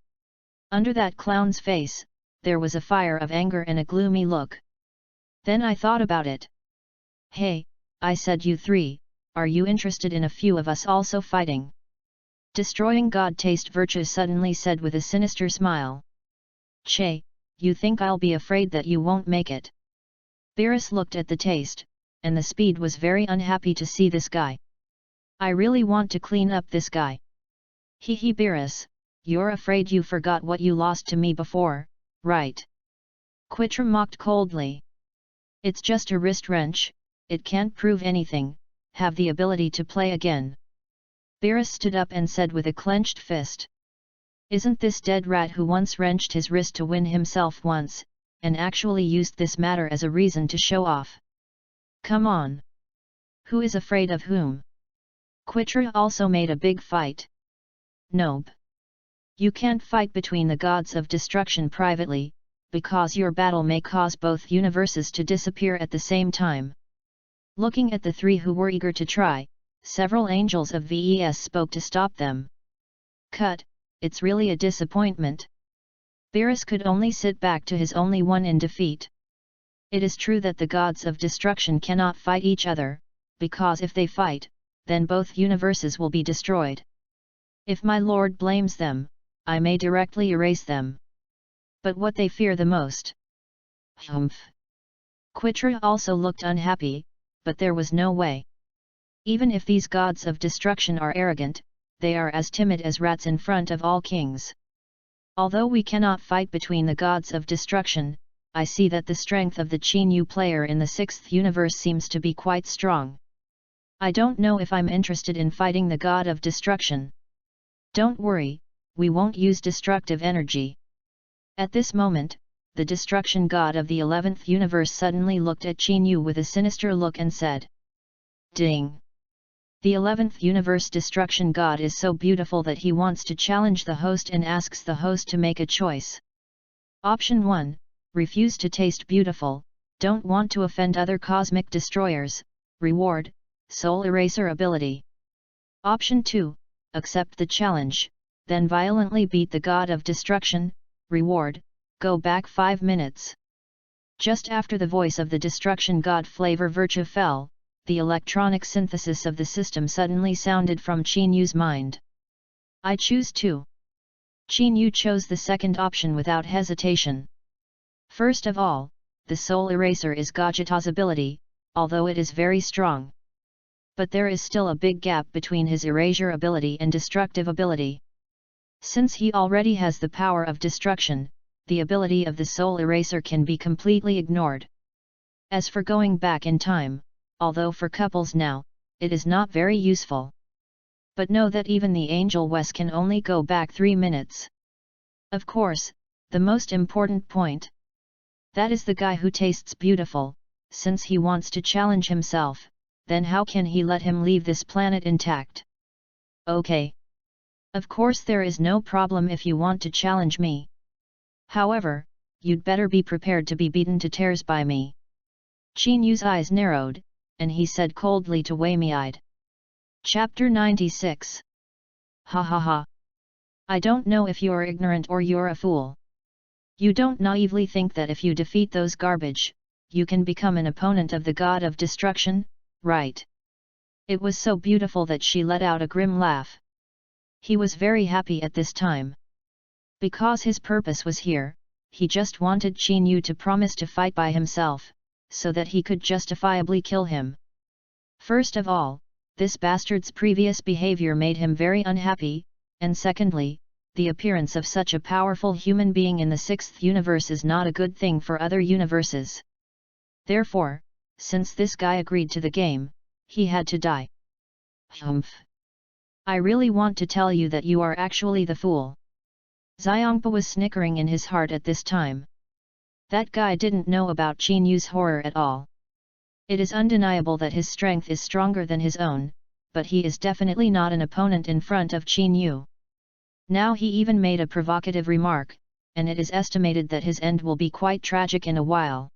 Speaker 1: Under that clown's face, there was a fire of anger and a gloomy look. Then I thought about it. Hey, I said you three, are you interested in a few of us also fighting? Destroying God Taste Virtue suddenly said with a sinister smile. Che, you think I'll be afraid that you won't make it? Beerus looked at the taste, and the speed was very unhappy to see this guy. I really want to clean up this guy. Hee Beerus, you're afraid you forgot what you lost to me before, right? Quitra mocked coldly. It's just a wrist wrench, it can't prove anything, have the ability to play again. Beerus stood up and said with a clenched fist. Isn't this dead rat who once wrenched his wrist to win himself once, and actually used this matter as a reason to show off? Come on! Who is afraid of whom? Quitra also made a big fight. Nope. You can't fight between the gods of destruction privately, because your battle may cause both universes to disappear at the same time. Looking at the three who were eager to try, several angels of VES spoke to stop them. Cut, it's really a disappointment. Beerus could only sit back to his only one in defeat. It is true that the gods of destruction cannot fight each other, because if they fight, then both universes will be destroyed. If my lord blames them, I may directly erase them. But what they fear the most? Humph! Quitra also looked unhappy, but there was no way. Even if these gods of destruction are arrogant, they are as timid as rats in front of all kings. Although we cannot fight between the gods of destruction, I see that the strength of the Qin Yu player in the 6th universe seems to be quite strong. I don't know if I'm interested in fighting the god of destruction. Don't worry, we won't use destructive energy. At this moment, the destruction god of the 11th universe suddenly looked at Qin Yu with a sinister look and said. Ding! The 11th universe destruction god is so beautiful that he wants to challenge the host and asks the host to make a choice. Option 1, refuse to taste beautiful, don't want to offend other cosmic destroyers, reward, soul eraser ability. Option 2, accept the challenge, then violently beat the god of destruction, reward, go back 5 minutes. Just after the voice of the destruction god Flavor Virtue fell, the electronic synthesis of the system suddenly sounded from Qin Yu's mind. I choose 2. Qin Yu chose the second option without hesitation. First of all, the soul eraser is Gogeta's ability, although it is very strong. But there is still a big gap between his erasure ability and destructive ability. Since he already has the power of destruction, the ability of the soul eraser can be completely ignored. As for going back in time, although for couples now, it is not very useful. But know that even the Angel Wes can only go back 3 minutes. Of course, the most important point. That is the guy who tastes beautiful, since he wants to challenge himself, then how can he let him leave this planet intact? Okay. Of course there is no problem if you want to challenge me. However, you'd better be prepared to be beaten to tears by me. Qin Yu's eyes narrowed, and he said coldly to Wei Mi-eyed. Chapter 96. Ha ha ha. I don't know if you're ignorant or you're a fool. You don't naively think that if you defeat those garbage, you can become an opponent of the god of destruction, right? It was so beautiful that she let out a grim laugh. He was very happy at this time. Because his purpose was here, he just wanted Qin Yu to promise to fight by himself, so that he could justifiably kill him. First of all, this bastard's previous behavior made him very unhappy, and secondly, the appearance of such a powerful human being in the 6th universe is not a good thing for other universes. Therefore, since this guy agreed to the game, he had to die. Humph. I really want to tell you that you are actually the fool. Xiangpa was snickering in his heart at this time. That guy didn't know about Qin Yu's horror at all. It is undeniable that his strength is stronger than his own, but he is definitely not an opponent in front of Qin Yu. Now he even made a provocative remark, and it is estimated that his end will be quite tragic in a while.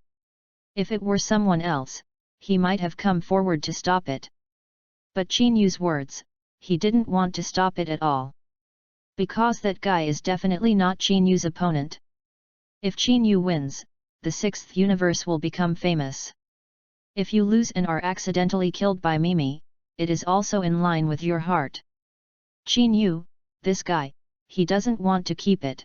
Speaker 1: If it were someone else, he might have come forward to stop it. But Qin Yu's words, he didn't want to stop it at all. Because that guy is definitely not Qin Yu's opponent. If Qin Yu wins, the 6th universe will become famous. If you lose and are accidentally killed by Mimi, it is also in line with your heart. Qin Yu, this guy, he doesn't want to keep it.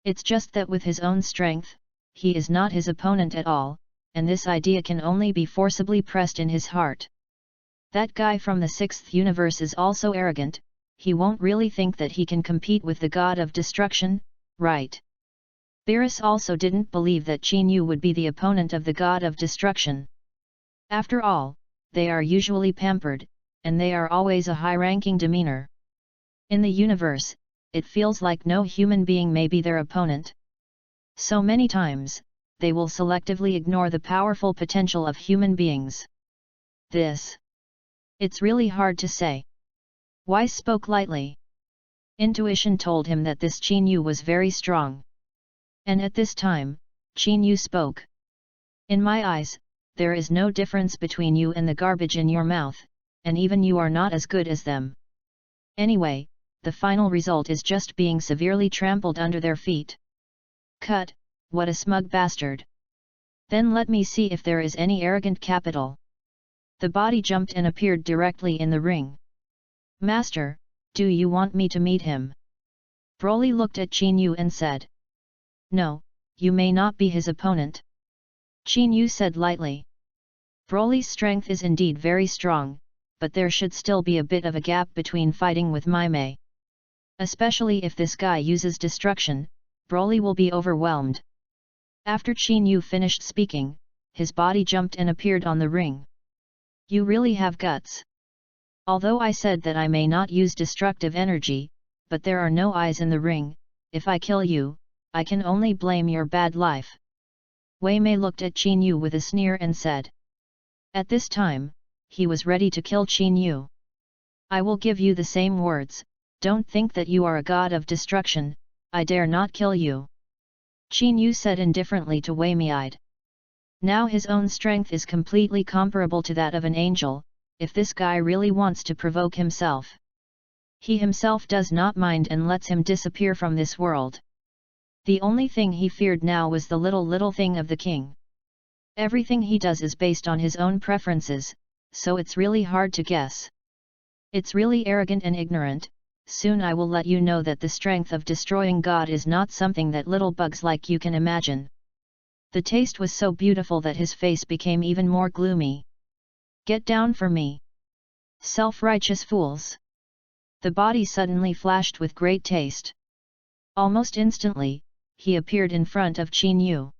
Speaker 1: It's just that with his own strength, he is not his opponent at all, and this idea can only be forcibly pressed in his heart. That guy from the 6th universe is also arrogant, he won't really think that he can compete with the god of destruction, right? Beerus also didn't believe that Qin Yu would be the opponent of the god of destruction. After all, they are usually pampered, and they are always a high-ranking demeanor. In the universe, it feels like no human being may be their opponent. So many times, they will selectively ignore the powerful potential of human beings. It's really hard to say. Weiss spoke lightly. Intuition told him that this Qin Yu was very strong. And at this time, Qin Yu spoke. In my eyes, there is no difference between you and the garbage in your mouth, and even you are not as good as them. Anyway, the final result is just being severely trampled under their feet. Cut, what a smug bastard. Then let me see if there is any arrogant capital. The body jumped and appeared directly in the ring. Master, do you want me to meet him? Broly looked at Qin Yu and said. No, you may not be his opponent. Qin Yu said lightly. Broly's strength is indeed very strong, but there should still be a bit of a gap between fighting with Mei. Especially if this guy uses destruction, Broly will be overwhelmed. After Qin Yu finished speaking, his body jumped and appeared on the ring. You really have guts. Although I said that I may not use destructive energy, but there are no eyes in the ring, if I kill you, I can only blame your bad life. Wei Mei looked at Qin Yu with a sneer and said. At this time, he was ready to kill Qin Yu. I will give you the same words, don't think that you are a god of destruction, I dare not kill you. Qin Yu said indifferently to Wei Miide. Now his own strength is completely comparable to that of an angel, if this guy really wants to provoke himself. He himself does not mind and lets him disappear from this world. The only thing he feared now was the little thing of the king. Everything he does is based on his own preferences, so it's really hard to guess. It's really arrogant and ignorant. Soon I will let you know that the strength of destroying God is not something that little bugs like you can imagine. The taste was so beautiful that his face became even more gloomy. Get down for me! Self-righteous fools! The body suddenly flashed with great taste. Almost instantly, he appeared in front of Qin Yu.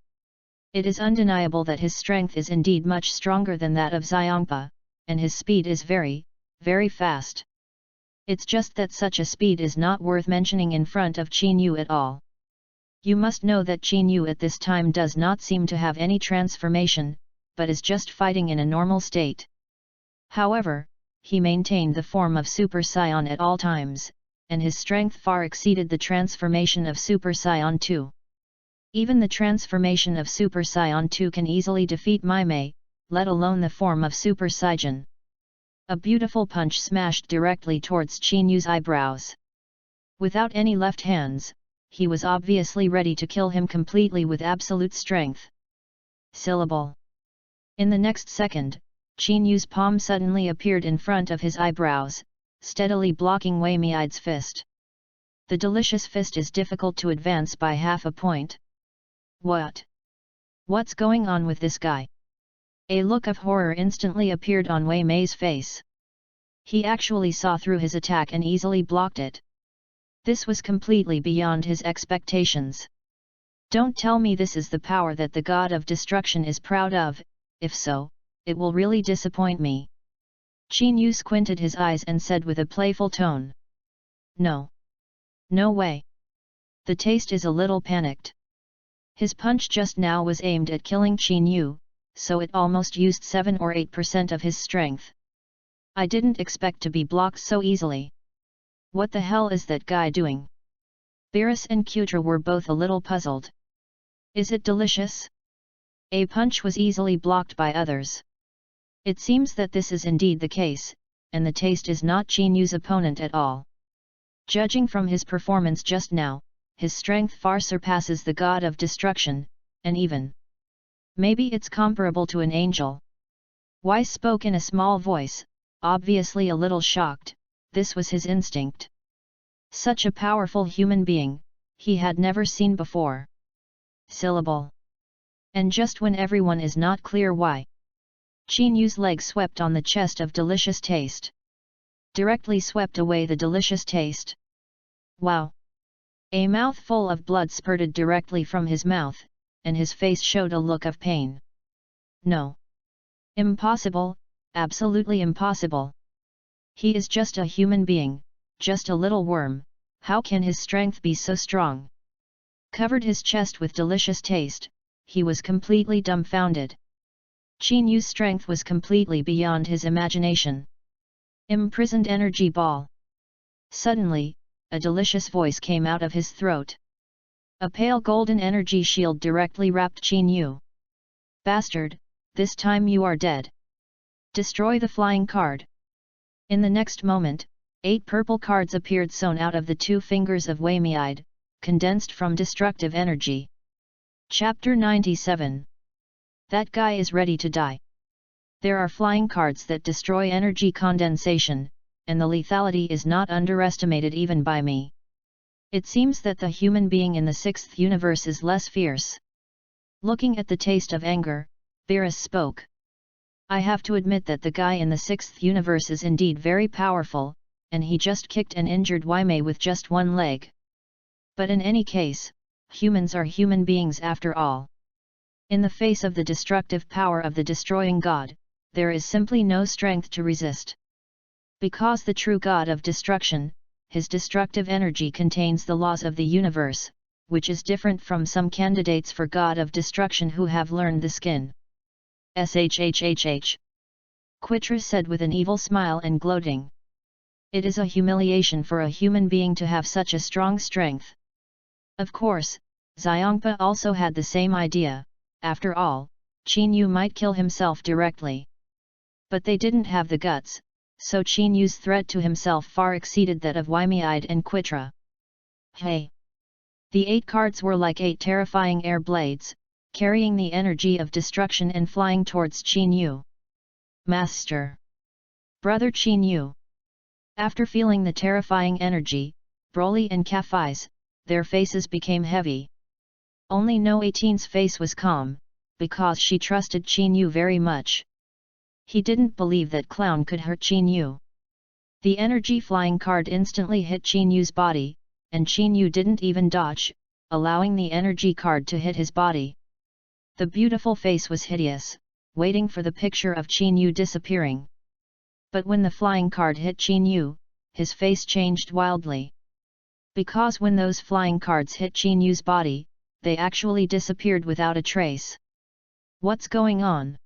Speaker 1: It is undeniable that his strength is indeed much stronger than that of Xiangpa, and his speed is very, very fast. It's just that such a speed is not worth mentioning in front of Qin Yu at all. You must know that Qin Yu at this time does not seem to have any transformation, but is just fighting in a normal state. However, he maintained the form of Super Saiyan at all times, and his strength far exceeded the transformation of Super Saiyan 2. Even the transformation of Super Saiyan 2 can easily defeat Mei, let alone the form of Super Saiyan. A beautiful punch smashed directly towards Qin Yu's eyebrows. Without any left hands, he was obviously ready to kill him completely with absolute strength. Syllable. In the next second, Qin Yu's palm suddenly appeared in front of his eyebrows, steadily blocking Wei Miide's fist. The delicious fist is difficult to advance by half a point. What? What's going on with this guy? A look of horror instantly appeared on Wei Mei's face. He actually saw through his attack and easily blocked it. This was completely beyond his expectations. Don't tell me this is the power that the god of destruction is proud of, if so, it will really disappoint me. Qin Yu squinted his eyes and said with a playful tone. No. No way. The taste is a little panicked. His punch just now was aimed at killing Qin Yu, so it almost used 7 or 8% of his strength. I didn't expect to be blocked so easily. What the hell is that guy doing? Beerus and Kutra were both a little puzzled. Is it delicious? A punch was easily blocked by others. It seems that this is indeed the case, and the taste is not Qin Yu's opponent at all. Judging from his performance just now, his strength far surpasses the god of destruction, and even maybe it's comparable to an angel. Weiss spoke in a small voice, obviously a little shocked. This was his instinct. Such a powerful human being, he had never seen before. Syllable. And just when everyone is not clear why, Qin Yu's leg swept on the chest of delicious taste. Directly swept away the delicious taste. Wow! A mouthful of blood spurted directly from his mouth, and his face showed a look of pain. No. Impossible, absolutely impossible. He is just a human being, just a little worm, how can his strength be so strong? Covered his chest with delicious taste, he was completely dumbfounded. Qin Yu's strength was completely beyond his imagination. Imprisoned energy ball. Suddenly, a delicious voice came out of his throat. A pale golden energy shield directly wrapped Qin Yu. Bastard, this time you are dead. Destroy the flying card. In the next moment, 8 purple cards appeared sewn out of the 2 fingers of Wei Miide, condensed from destructive energy. Chapter 97. That guy is ready to die. There are flying cards that destroy energy condensation, and the lethality is not underestimated even by me. It seems that the human being in the 6th universe is less fierce. Looking at the taste of anger, Beerus spoke. I have to admit that the guy in the 6th universe is indeed very powerful, and he just kicked and injured Waimei with just 1 leg. But in any case, humans are human beings after all. In the face of the destructive power of the destroying god, there is simply no strength to resist. Because the true god of destruction, his destructive energy contains the laws of the universe, which is different from some candidates for god of destruction who have learned the skin. Shhhh. Quitra said with an evil smile and gloating. It is a humiliation for a human being to have such a strong strength. Of course, Xiongpa also had the same idea. After all, Qin Yu might kill himself directly. But they didn't have the guts, so Qin Yu's threat to himself far exceeded that of Wymeide and Quitra. Hey! The 8 cards were like 8 terrifying air blades, carrying the energy of destruction and flying towards Qin Yu. Master! Brother Qin Yu! After feeling the terrifying energy, Broly and Kafei's, their faces became heavy. Only No 18's face was calm, because she trusted Qin Yu very much. He didn't believe that Clown could hurt Qin Yu. The energy flying card instantly hit Qin Yu's body, and Qin Yu didn't even dodge, allowing the energy card to hit his body. The beautiful face was hideous, waiting for the picture of Qin Yu disappearing. But when the flying card hit Qin Yu, his face changed wildly. Because when those flying cards hit Qin Yu's body, they actually disappeared without a trace. What's going on?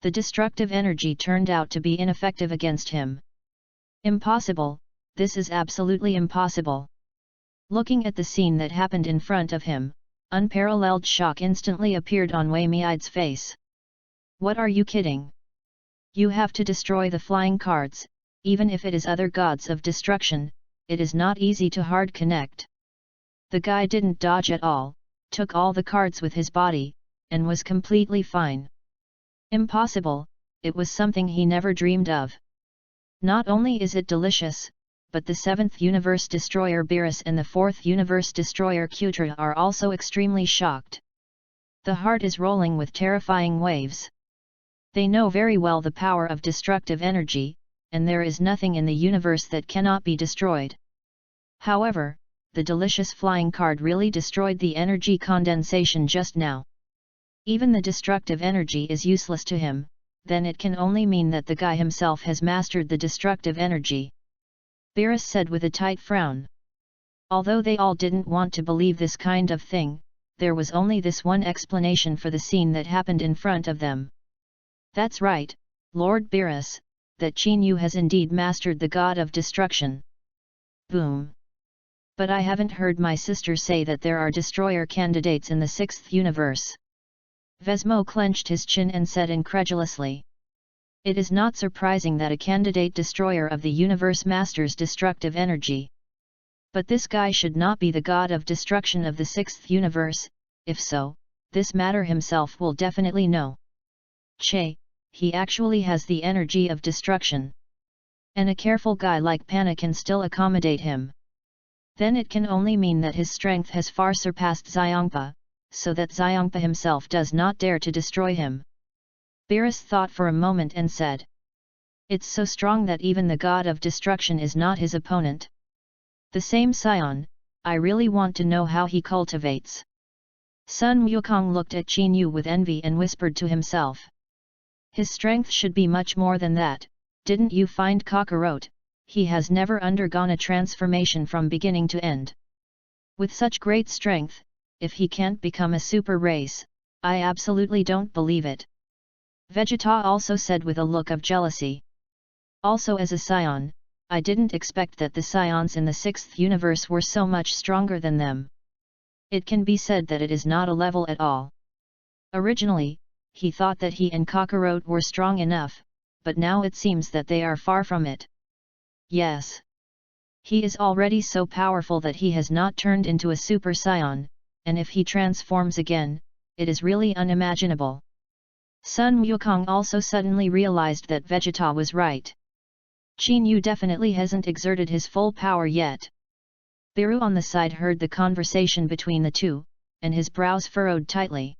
Speaker 1: The destructive energy turned out to be ineffective against him. Impossible, this is absolutely impossible. Looking at the scene that happened in front of him, unparalleled shock instantly appeared on Wei Miai's face. What are you kidding? You have to destroy the flying cards, even if it is other gods of destruction, it is not easy to hard connect. The guy didn't dodge at all, took all the cards with his body, and was completely fine. Impossible, it was something he never dreamed of. Not only is it delicious, but the 7th Universe Destroyer Beerus and the 4th Universe Destroyer Qutra are also extremely shocked. The heart is rolling with terrifying waves. They know very well the power of destructive energy, and there is nothing in the universe that cannot be destroyed. However, the delicious flying card really destroyed the energy condensation just now. Even the destructive energy is useless to him, then it can only mean that the guy himself has mastered the destructive energy. Beerus said with a tight frown. Although they all didn't want to believe this kind of thing, there was only this one explanation for the scene that happened in front of them. That's right, Lord Beerus, that Qin Yu has indeed mastered the god of destruction. Boom! But I haven't heard my sister say that there are destroyer candidates in the 6th universe. Vesmo clenched his chin and said incredulously. It is not surprising that a candidate destroyer of the universe masters destructive energy. But this guy should not be the god of destruction of the 6th universe, if so, this matter himself will definitely know. Che, he actually has the energy of destruction. And a careful guy like Pana can still accommodate him. Then it can only mean that his strength has far surpassed Xiongpa, so that Xiongpa himself does not dare to destroy him. Beerus thought for a moment and said. It's so strong that even the god of destruction is not his opponent. The same Sion, I really want to know how he cultivates. Sun Wukong looked at Qin Yu with envy and whispered to himself. His strength should be much more than that, didn't you find Kakarot? He has never undergone a transformation from beginning to end. With such great strength, if he can't become a super race, I absolutely don't believe it. Vegeta also said with a look of jealousy. Also as a Scion, I didn't expect that the Scions in the 6th universe were so much stronger than them. It can be said that it is not a level at all. Originally, he thought that he and Kakarot were strong enough, but now it seems that they are far from it. Yes. He is already so powerful that he has not turned into a Super Saiyan, and if he transforms again, it is really unimaginable. Sun Wukong also suddenly realized that Vegeta was right. Qin Yu definitely hasn't exerted his full power yet. Beru on the side heard the conversation between the two, and his brows furrowed tightly.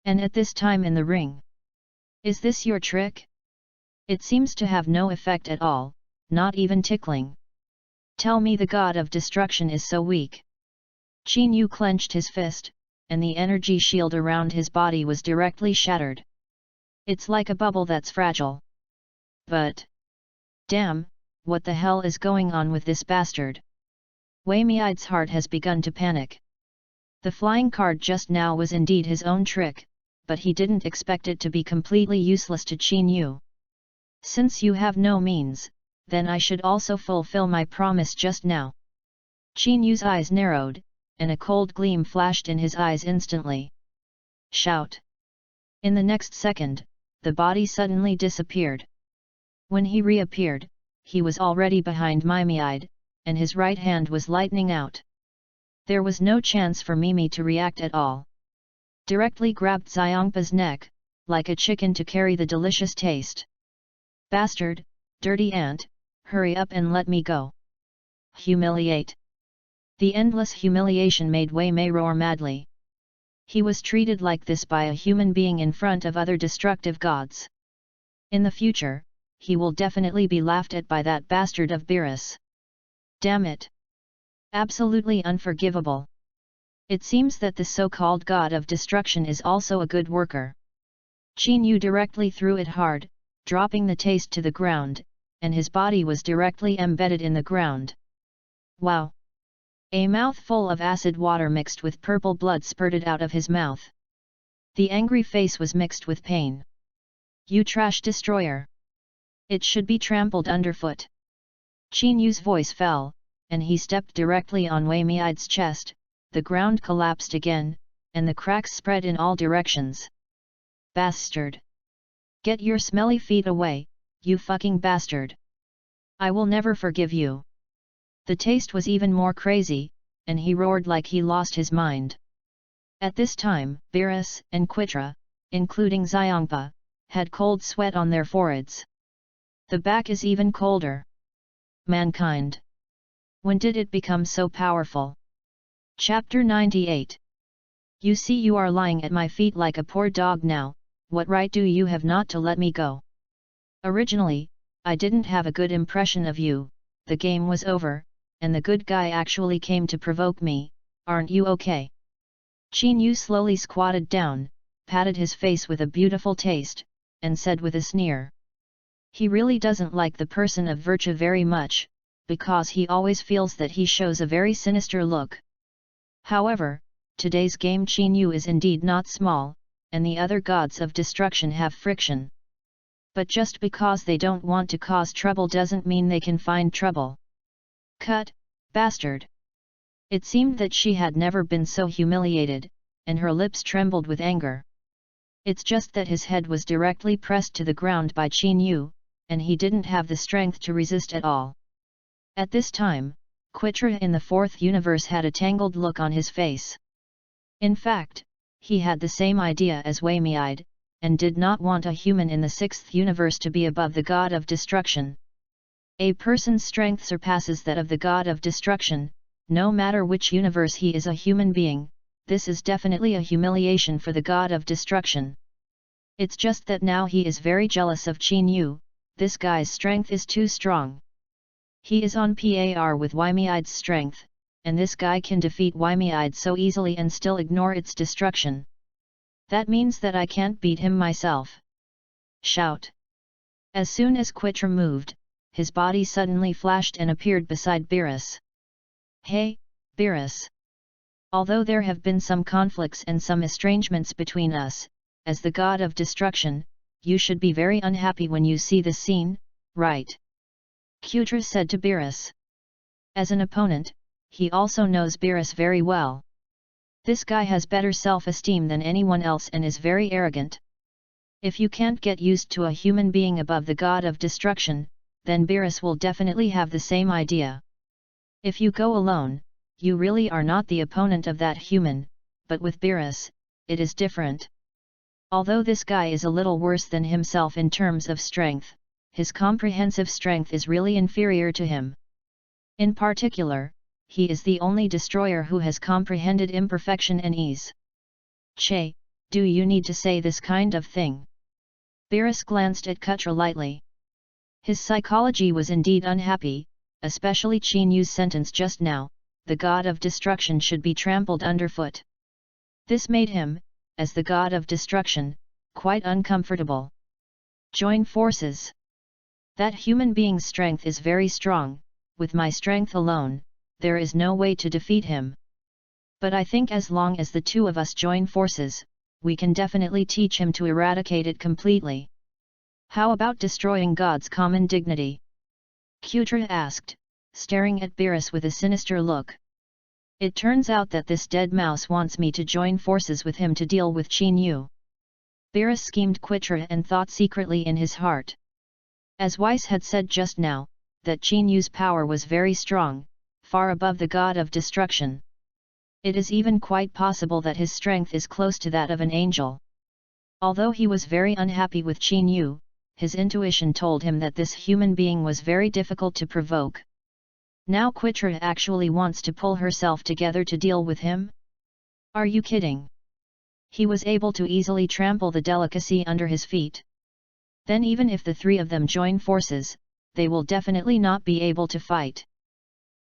Speaker 1: And at this time in the ring. Is this your trick? It seems to have no effect at all, not even tickling. Tell me the god of destruction is so weak. Qin Yu clenched his fist, and the energy shield around his body was directly shattered. It's like a bubble that's fragile. But... damn, what the hell is going on with this bastard? Wei Miai's heart has begun to panic. The flying card just now was indeed his own trick, but he didn't expect it to be completely useless to Qin Yu. Since you have no means, then I should also fulfill my promise just now. Qin Yu's eyes narrowed, and a cold gleam flashed in his eyes instantly. Shout! In the next second, the body suddenly disappeared. When he reappeared, he was already behind Mimiide, and his right hand was lightening out. There was no chance for Mimi to react at all. Directly grabbed Xiangpa's neck, like a chicken to carry the delicious taste. Bastard, dirty ant, hurry up and let me go. Humiliate. The endless humiliation made Wei Mei roar madly. He was treated like this by a human being in front of other destructive gods. In the future, he will definitely be laughed at by that bastard of Beerus. Damn it! Absolutely unforgivable. It seems that the so-called god of destruction is also a good worker. Qin Yu directly threw it hard, dropping the taste to the ground, and his body was directly embedded in the ground. Wow! A mouthful of acid water mixed with purple blood spurted out of his mouth. The angry face was mixed with pain. You trash destroyer! It should be trampled underfoot. Qin Yu's voice fell, and he stepped directly on Wei Mei's chest. The ground collapsed again, and the cracks spread in all directions. Bastard! Get your smelly feet away, you fucking bastard! I will never forgive you! The taste was even more crazy, and he roared like he lost his mind. At this time, Beerus and Quitra, including Xiangpa, had cold sweat on their foreheads. The back is even colder. Mankind! When did it become so powerful? Chapter 98. You see, you are lying at my feet like a poor dog now. What right do you have not to let me go? Originally, I didn't have a good impression of you. The game was over, and the good guy actually came to provoke me. Aren't you okay? Qin Yu slowly squatted down, patted his face with a beautiful taste, and said with a sneer. He really doesn't like the person of virtue very much, because he always feels that he shows a very sinister look. However, today's game Qin Yu is indeed not small, and the other gods of destruction have friction. But just because they don't want to cause trouble doesn't mean they can find trouble. Cut, bastard! It seemed that she had never been so humiliated, and her lips trembled with anger. It's just that his head was directly pressed to the ground by Qin Yu, and he didn't have the strength to resist at all. At this time, Quitra in the fourth universe had a tangled look on his face. In fact, he had the same idea as Wei Mei, and did not want a human in the sixth universe to be above the god of destruction. A person's strength surpasses that of the god of destruction, no matter which universe he is a human being. This is definitely a humiliation for the god of destruction. It's just that now he is very jealous of Qin Yu. This guy's strength is too strong. He is on par with Wei Mei's strength, and this guy can defeat Wei Mei so easily and still ignore its destruction. That means that I can't beat him myself. Shout! As soon as Quitra moved, his body suddenly flashed and appeared beside Beerus. Hey, Beerus! Although there have been some conflicts and some estrangements between us, as the god of destruction, you should be very unhappy when you see this scene, right? Quitra said to Beerus. As an opponent, he also knows Beerus very well. This guy has better self-esteem than anyone else and is very arrogant. If you can't get used to a human being above the god of destruction, then Beerus will definitely have the same idea. If you go alone, you really are not the opponent of that human, but with Beerus, it is different. Although this guy is a little worse than himself in terms of strength, his comprehensive strength is really inferior to him. In particular, he is the only destroyer who has comprehended imperfection and ease. Che, do you need to say this kind of thing? Beerus glanced at Quitra lightly. His psychology was indeed unhappy, especially Qin Yu's sentence just now, the god of destruction should be trampled underfoot. This made him, as the god of destruction, quite uncomfortable. Join forces. That human being's strength is very strong. With my strength alone, there is no way to defeat him. But I think as long as the two of us join forces, we can definitely teach him to eradicate it completely. How about destroying God's common dignity? Quitra asked, staring at Beerus with a sinister look. It turns out that this dead mouse wants me to join forces with him to deal with Qin Yu. Beerus schemed Quitra and thought secretly in his heart. As Weiss had said just now, that Qin Yu's power was very strong, far above the god of destruction. It is even quite possible that his strength is close to that of an angel. Although he was very unhappy with Qin Yu, his intuition told him that this human being was very difficult to provoke. Now Quitra actually wants to pull herself together to deal with him? Are you kidding? He was able to easily trample the delicacy under his feet. Then even if the three of them join forces, they will definitely not be able to fight.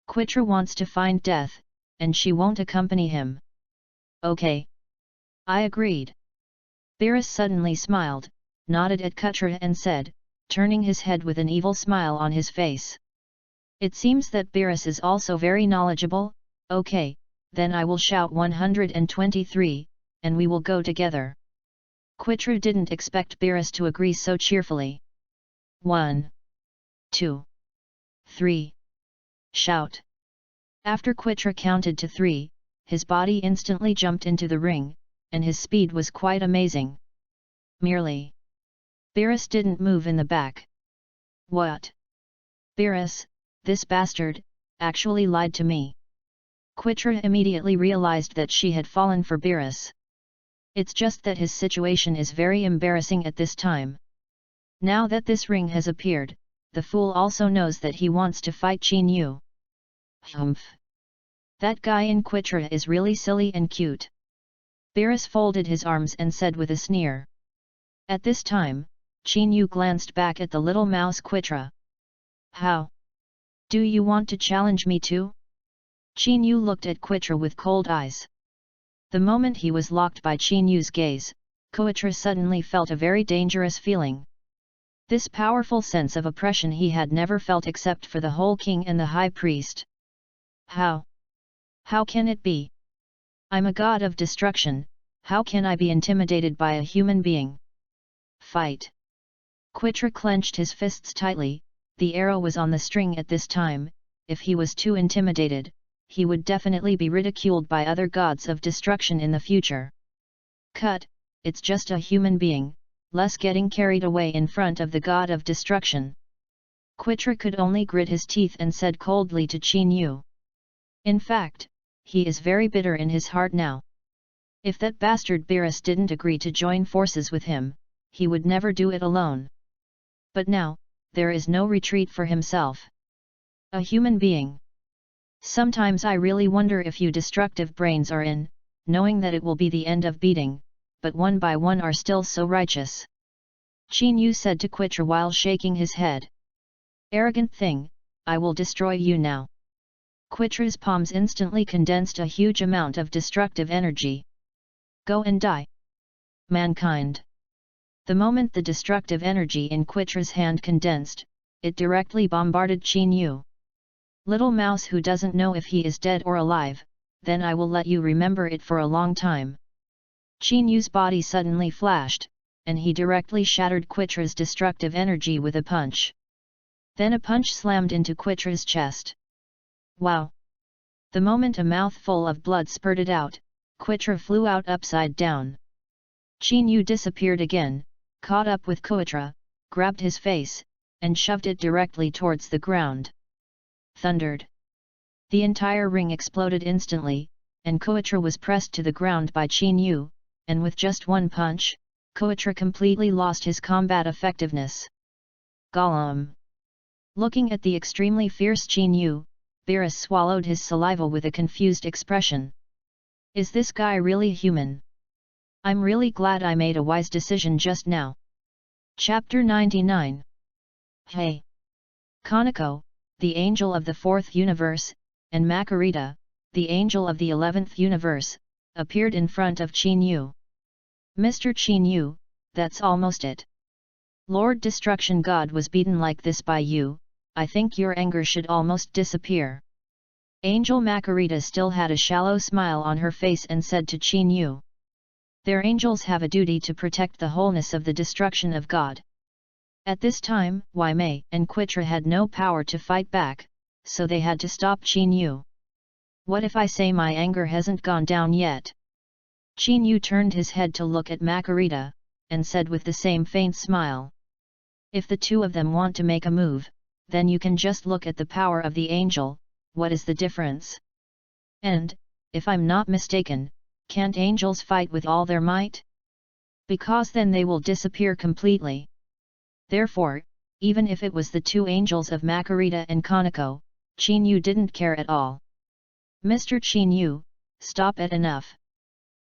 Speaker 1: Quitra wants to find death, and she won't accompany him. Okay. I agreed. Beerus suddenly smiled, nodded at Quitra and said, turning his head with an evil smile on his face. It seems that Beerus is also very knowledgeable. Okay, then I will shout 123, and we will go together. Quitra didn't expect Beerus to agree so cheerfully. 1, 2, 3. Shout. After Quitra counted to 3, his body instantly jumped into the ring, and his speed was quite amazing. Merely. Beerus didn't move in the back. What? Beerus, this bastard, actually lied to me. Quitra immediately realized that she had fallen for Beerus. It's just that his situation is very embarrassing at this time. Now that this ring has appeared, the fool also knows that he wants to fight Qin Yu. Humph. That guy in Quitra is really silly and cute. Beerus folded his arms and said with a sneer. At this time, Qin Yu glanced back at the little mouse Quitra. How? Do you want to challenge me too? Qin Yu looked at Quitra with cold eyes. The moment he was locked by Qin Yu's gaze, Quitra suddenly felt a very dangerous feeling. This powerful sense of oppression he had never felt except for the whole king and the high priest. How? How can it be? I'm a god of destruction, how can I be intimidated by a human being? Fight! Quitra clenched his fists tightly. The arrow was on the string at this time. If he was too intimidated, he would definitely be ridiculed by other gods of destruction in the future. Cut, it's just a human being, less getting carried away in front of the god of destruction. Quitra could only grit his teeth and said coldly to Qin Yu. In fact, he is very bitter in his heart now. If that bastard Beerus didn't agree to join forces with him, he would never do it alone. But now, there is no retreat for himself. A human being. Sometimes I really wonder if you destructive brains are in, knowing that it will be the end of beating, but one by one are still so righteous. Qin Yu said to Quitra while shaking his head. Arrogant thing, I will destroy you now. Quitra's palms instantly condensed a huge amount of destructive energy. Go and die. Mankind. The moment the destructive energy in Quitra's hand condensed, it directly bombarded Qin Yu. Little mouse who doesn't know if he is dead or alive, then I will let you remember it for a long time. Qin Yu's body suddenly flashed, and he directly shattered Quitra's destructive energy with a punch. Then a punch slammed into Quitra's chest. Wow! The moment a mouthful of blood spurted out, Quitra flew out upside down. Qin Yu disappeared again, caught up with Quitra, grabbed his face, and shoved it directly towards the ground. Thundered. The entire ring exploded instantly, and Quitra was pressed to the ground by Qin Yu, and with just one punch, Quitra completely lost his combat effectiveness. Gollum! Looking at the extremely fierce Qin Yu, Beerus swallowed his saliva with a confused expression. Is this guy really human? I'm really glad I made a wise decision just now. Chapter 99. Hey! Kaneko, the angel of the 4th universe, and Makarita, the angel of the 11th universe, appeared in front of Qin Yu. Mr. Qin Yu, that's almost it. Lord Destruction God was beaten like this by you, I think your anger should almost disappear. Angel Makarita still had a shallow smile on her face and said to Qin Yu. Their angels have a duty to protect the wholeness of the destruction of God. At this time, Mei and Quitra had no power to fight back, so they had to stop Qin Yu. What if I say my anger hasn't gone down yet? Qin Yu turned his head to look at Makarita, and said with the same faint smile. If the two of them want to make a move, then you can just look at the power of the angel, what is the difference? And, if I'm not mistaken, can't angels fight with all their might? Because then they will disappear completely. Therefore, even if it was the two angels of Makarita and Kaneko, Qin Yu didn't care at all. Mr. Qin Yu, stop it enough.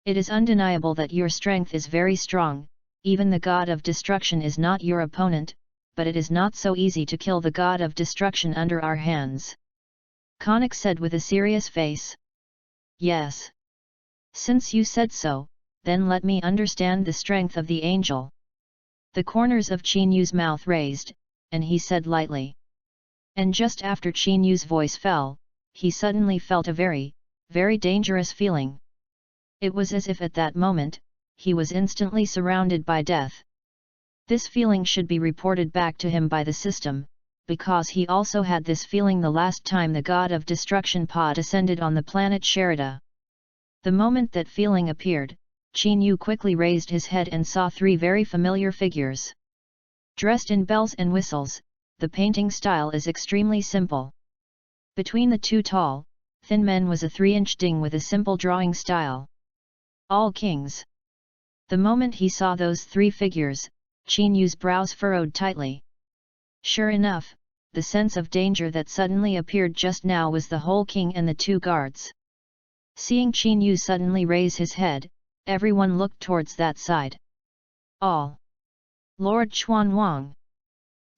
Speaker 1: It is undeniable that your strength is very strong, even the god of destruction is not your opponent, but it is not so easy to kill the god of destruction under our hands. Kanek said with a serious face. Yes. Since you said so, then let me understand the strength of the angel. The corners of Qin Yu's mouth raised, and he said lightly. And just after Qin Yu's voice fell, he suddenly felt a very, very dangerous feeling. It was as if at that moment, he was instantly surrounded by death. This feeling should be reported back to him by the system, because he also had this feeling the last time the god of destruction Pa descended on the planet Sherida. The moment that feeling appeared, Qin Yu quickly raised his head and saw three very familiar figures. Dressed in bells and whistles, the painting style is extremely simple. Between the two tall, thin men was a 3-inch ding with a simple drawing style. All kings. The moment he saw those three figures, Qin Yu's brows furrowed tightly. Sure enough, the sense of danger that suddenly appeared just now was the whole king and the two guards. Seeing Qin Yu suddenly raise his head, everyone looked towards that side. All. Lord Chuanwang.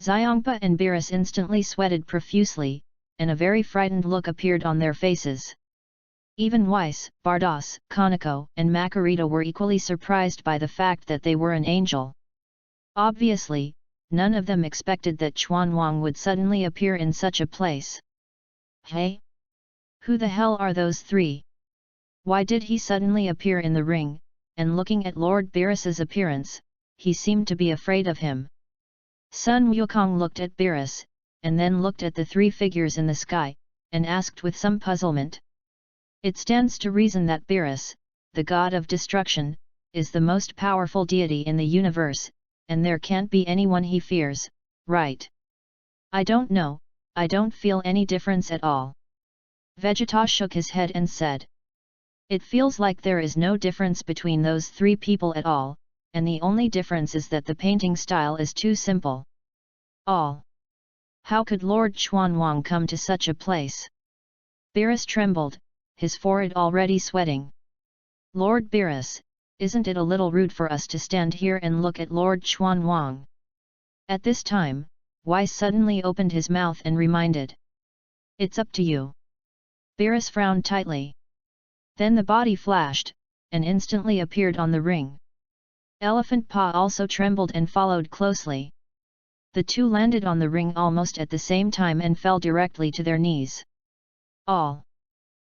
Speaker 1: Xiangpa and Beerus instantly sweated profusely, and a very frightened look appeared on their faces. Even Weiss, Bardos, Kaneko, and Makarita were equally surprised by the fact that they were an angel. Obviously, none of them expected that Chuanwang would suddenly appear in such a place. Hey? Who the hell are those three? Why did he suddenly appear in the ring? And looking at Lord Beerus's appearance, he seemed to be afraid of him. Sun Wukong looked at Beerus, and then looked at the three figures in the sky, and asked with some puzzlement. It stands to reason that Beerus, the god of destruction, is the most powerful deity in the universe, and there can't be anyone he fears, right? I don't know, I don't feel any difference at all. Vegeta shook his head and said. It feels like there is no difference between those three people at all, and the only difference is that the painting style is too simple. All. How could Lord Chuanwang come to such a place? Beerus trembled, his forehead already sweating. Lord Beerus, isn't it a little rude for us to stand here and look at Lord Chuanwang? At this time, Weiss suddenly opened his mouth and reminded. It's up to you. Beerus frowned tightly. Then the body flashed, and instantly appeared on the ring. Elephant Pa also trembled and followed closely. The two landed on the ring almost at the same time and fell directly to their knees. All.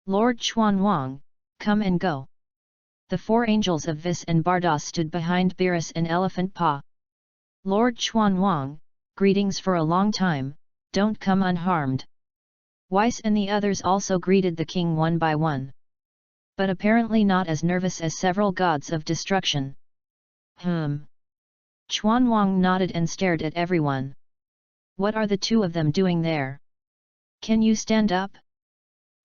Speaker 1: Lord Chuanwang, come and go. The four angels of Vis and Bardos stood behind Beerus and Elephant Pa. Lord Chuanwang, greetings for a long time, don't come unharmed. Weiss and the others also greeted the king one by one. But apparently not as nervous as several gods of destruction. Chuanwang nodded and stared at everyone. What are the two of them doing there? Can you stand up?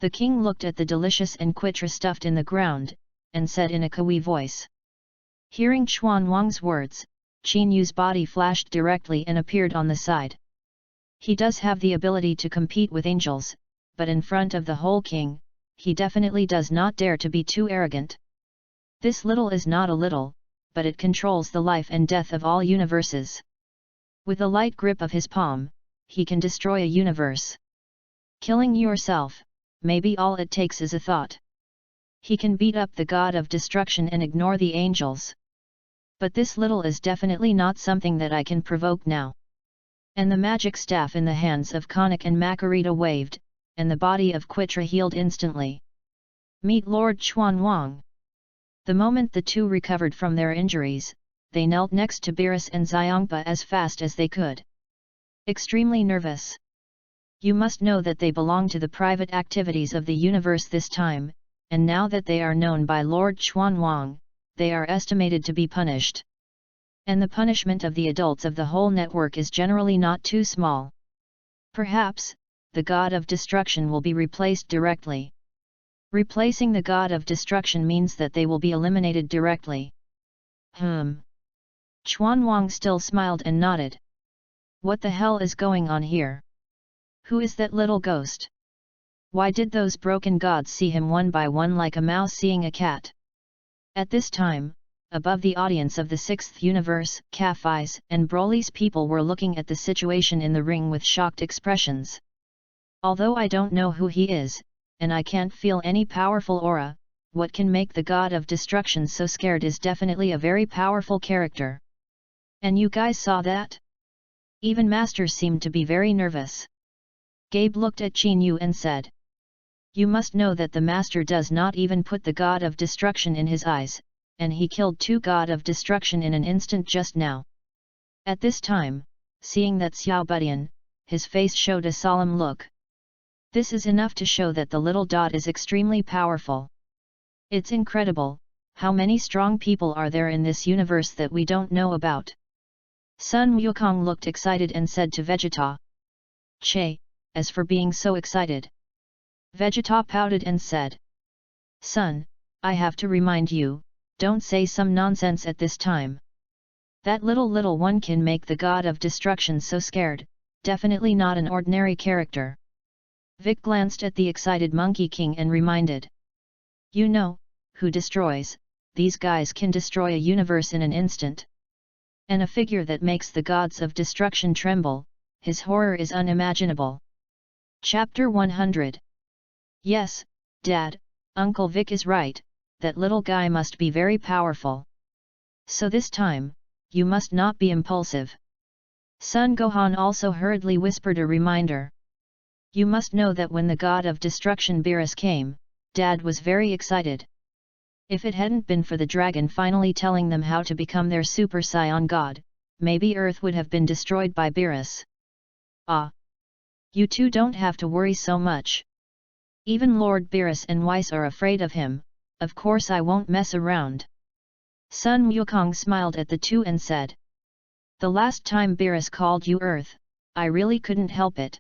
Speaker 1: The king looked at the delicious enquitra stuffed in the ground, and said in a kawi voice. Hearing Chuanwang's words, Qin Yu's body flashed directly and appeared on the side. He does have the ability to compete with angels, but in front of the whole king, he definitely does not dare to be too arrogant. This little is not a little, but it controls the life and death of all universes. With a light grip of his palm, he can destroy a universe. Killing yourself, maybe all it takes is a thought. He can beat up the god of destruction and ignore the angels. But this little is definitely not something that I can provoke now. And the magic staff in the hands of Konik and Makarita waved, and the body of Quitra healed instantly. Meet Lord Chuanwang. The moment the two recovered from their injuries, they knelt next to Beerus and Xiangpa as fast as they could. Extremely nervous. You must know that they belong to the private activities of the universe this time, and now that they are known by Lord Xuanwang, they are estimated to be punished. And the punishment of the adults of the whole network is generally not too small. Perhaps, the god of destruction will be replaced directly. Replacing the god of destruction means that they will be eliminated directly. Xuanwang still smiled and nodded. What the hell is going on here? Who is that little ghost? Why did those broken gods see him one by one like a mouse seeing a cat? At this time, above the audience of the Sixth Universe, Caphis and Broly's people were looking at the situation in the ring with shocked expressions. Although I don't know who he is, and I can't feel any powerful aura, what can make the god of destruction so scared is definitely a very powerful character. And you guys saw that? Even Master seemed to be very nervous. Gabe looked at Qin Yu and said, "You must know that the Master does not even put the god of destruction in his eyes, and he killed 2 god of destruction in an instant just now." At this time, seeing that Xiao Budian, his face showed a solemn look. This is enough to show that the little dot is extremely powerful. It's incredible, how many strong people are there in this universe that we don't know about. Sun Wukong looked excited and said to Vegeta, "Che, as for being so excited." Vegeta pouted and said, "Son, I have to remind you, don't say some nonsense at this time. That little one can make the god of destruction so scared, definitely not an ordinary character." Vic glanced at the excited Monkey King and reminded, "You know, who destroys, these guys can destroy a universe in an instant. And a figure that makes the gods of destruction tremble, his horror is unimaginable." Chapter 100. Yes, Dad, Uncle Vic is right, that little guy must be very powerful. So this time, you must not be impulsive. Son Gohan also hurriedly whispered a reminder. You must know that when the god of destruction Beerus came, Dad was very excited. If it hadn't been for the dragon finally telling them how to become their Super Saiyan god, maybe Earth would have been destroyed by Beerus. Ah! You two don't have to worry so much. Even Lord Beerus and Weiss are afraid of him, of course I won't mess around." Sun Wukong smiled at the two and said, "The last time Beerus called you Earth, I really couldn't help it.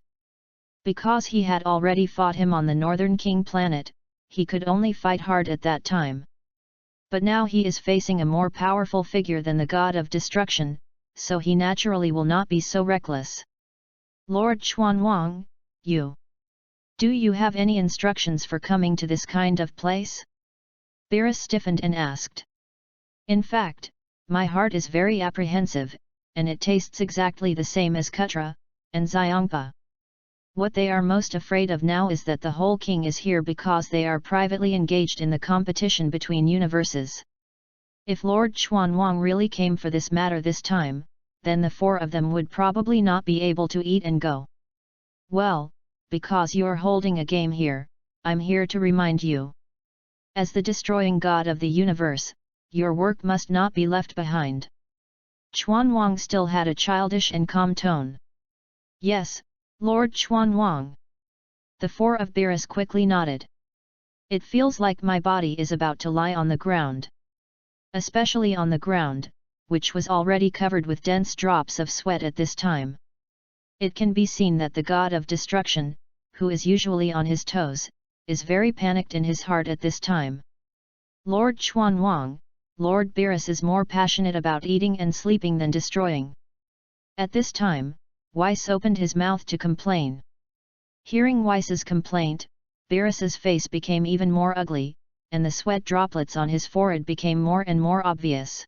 Speaker 1: Because he had already fought him on the Northern King planet, he could only fight hard at that time. But now he is facing a more powerful figure than the god of destruction, so he naturally will not be so reckless. Lord Xuanwang, do you have any instructions for coming to this kind of place?" Beerus stiffened and asked. "In fact, my heart is very apprehensive, and it tastes exactly the same as Kutra and Xiangpa. What they are most afraid of now is that the whole king is here because they are privately engaged in the competition between universes. If Lord Xuanwang really came for this matter this time, then the 4 of them would probably not be able to eat and go. Well, because you're holding a game here, I'm here to remind you. As the destroying god of the universe, your work must not be left behind." Xuanwang still had a childish and calm tone. "Yes, Lord Xuanwang." The 4 of Beerus quickly nodded. "It feels like my body is about to lie on the ground. Especially on the ground, which was already covered with dense drops of sweat at this time. It can be seen that the god of destruction, who is usually on his toes, is very panicked in his heart at this time. Lord Xuanwang, Lord Beerus is more passionate about eating and sleeping than destroying." At this time, Weiss opened his mouth to complain. Hearing Weiss's complaint, Beerus's face became even more ugly, and the sweat droplets on his forehead became more and more obvious.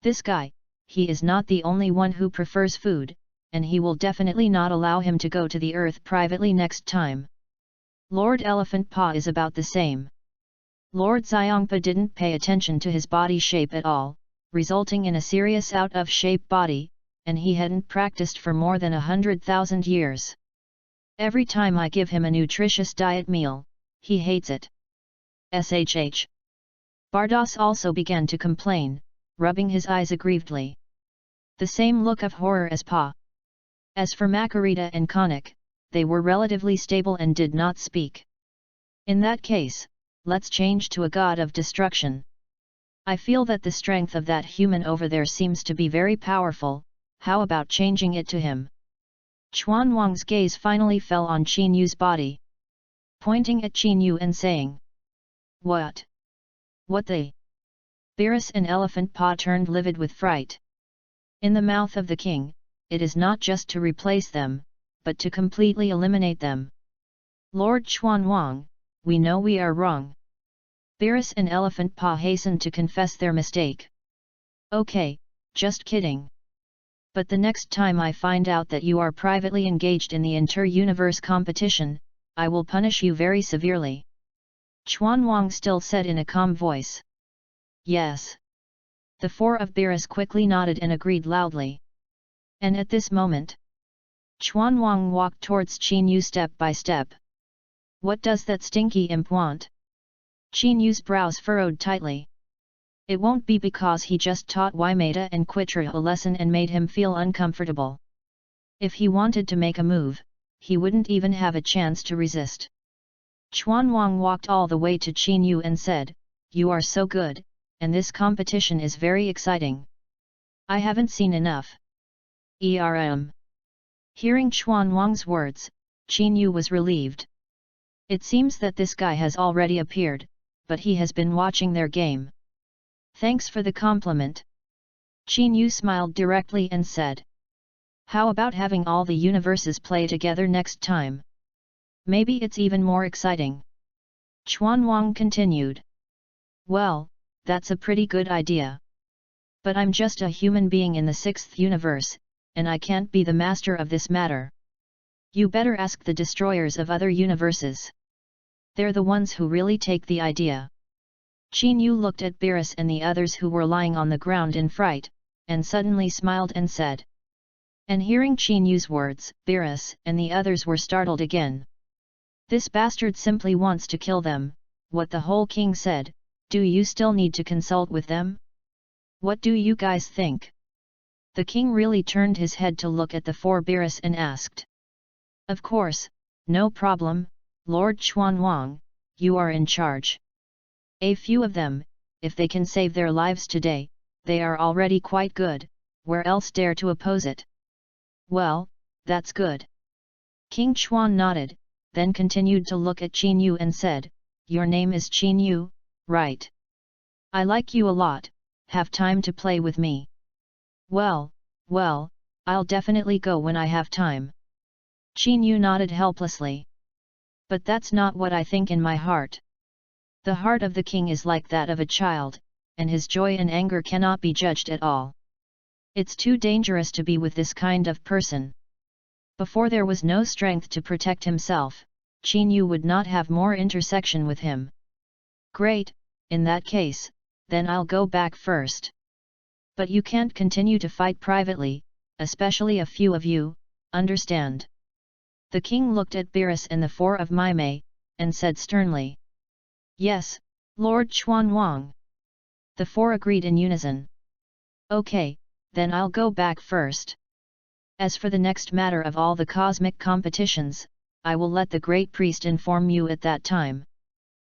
Speaker 1: This guy, he is not the only one who prefers food, and he will definitely not allow him to go to the earth privately next time. Lord Elephant Paw is about the same. Lord Xiangpa didn't pay attention to his body shape at all, resulting in a serious out-of-shape body, and he hadn't practiced for more than 100,000 years. Every time I give him a nutritious diet meal, he hates it. SHH. Bardos also began to complain, rubbing his eyes aggrievedly. The same look of horror as Pa. As for Makarita and Konik, they were relatively stable and did not speak. In that case, let's change to a god of destruction. I feel that the strength of that human over there seems to be very powerful, how about changing it to him? Chuan Wang's gaze finally fell on Qin Yu's body. Pointing at Qin Yu and saying, "What? What they?" Beerus and Elephant Paw turned livid with fright. In the mouth of the king, it is not just to replace them, but to completely eliminate them. Lord Chuan Wang, we know we are wrong. Beerus and Elephant Paw hastened to confess their mistake. Okay, just kidding. But the next time I find out that you are privately engaged in the inter-universe competition, I will punish you very severely. Chuan Wang still said in a calm voice. Yes. The four of Beerus quickly nodded and agreed loudly. And at this moment, Chuan Wang walked towards Qin Yu step by step. What does that stinky imp want? Qin Yu's brows furrowed tightly. It won't be because he just taught Waimata and Quitra a lesson and made him feel uncomfortable. If he wanted to make a move, he wouldn't even have a chance to resist. Chuan Wang walked all the way to Qin Yu and said, "You are so good, and this competition is very exciting. I haven't seen enough." Hearing Chuan Wang's words, Qin Yu was relieved. It seems that this guy has already appeared, but he has been watching their game. Thanks for the compliment. Qin Yu smiled directly and said, "How about having all the universes play together next time? Maybe it's even more exciting." Chuan Wang continued. "Well, that's a pretty good idea. But I'm just a human being in the 6th universe, and I can't be the master of this matter. You better ask the destroyers of other universes. They're the ones who really take the idea." Qin Yu looked at Beerus and the others who were lying on the ground in fright, and suddenly smiled and said. And hearing Qin Yu's words, Beerus and the others were startled again. "This bastard simply wants to kill them," what the whole king said. "Do you still need to consult with them? What do you guys think?" The king really turned his head to look at the four Beerus and asked. "Of course, no problem, Lord Chuan Wang, you are in charge. A few of them, if they can save their lives today, they are already quite good, where else dare to oppose it?" "Well, that's good." King Chuan nodded, then continued to look at Qin Yu and said, "Your name is Qin Yu, right? I like you a lot, have time to play with me?" Well, I'll definitely go when I have time." Qin Yu nodded helplessly. "But that's not what I think in my heart. The heart of the king is like that of a child, and his joy and anger cannot be judged at all. It's too dangerous to be with this kind of person." Before there was no strength to protect himself, Qin Yu would not have more intersection with him. "Great, in that case, then I'll go back first. But you can't continue to fight privately, especially a few of you, understand?" The king looked at Beerus and the four of Maimei, and said sternly. "Yes, Lord Chuan Wang." The four agreed in unison. "Okay, then I'll go back first. As for the next matter of all the cosmic competitions, I will let the great priest inform you at that time."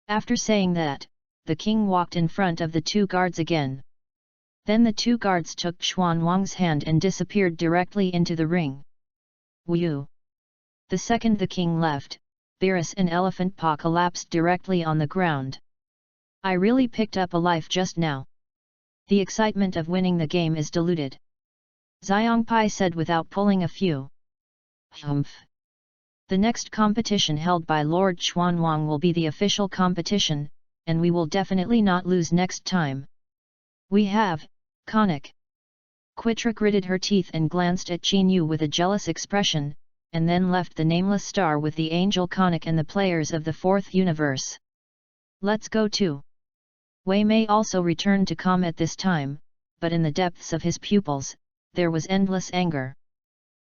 Speaker 1: After saying that, the king walked in front of the two guards again. Then the two guards took Chuan Wang's hand and disappeared directly into the ring. Wu! The second the king left, Beerus and Elephant Paw collapsed directly on the ground. "I really picked up a life just now. The excitement of winning the game is diluted," Xiangpai said without pulling a few. "Humph! The next competition held by Lord Chuan Wang will be the official competition, and we will definitely not lose next time. We have, Conic." Quitra gritted her teeth and glanced at Qin Yu with a jealous expression, and then left the nameless star with the angel Conic and the players of the 4th universe. "Let's go too." Wei Mei also returned to calm at this time, but in the depths of his pupils, there was endless anger.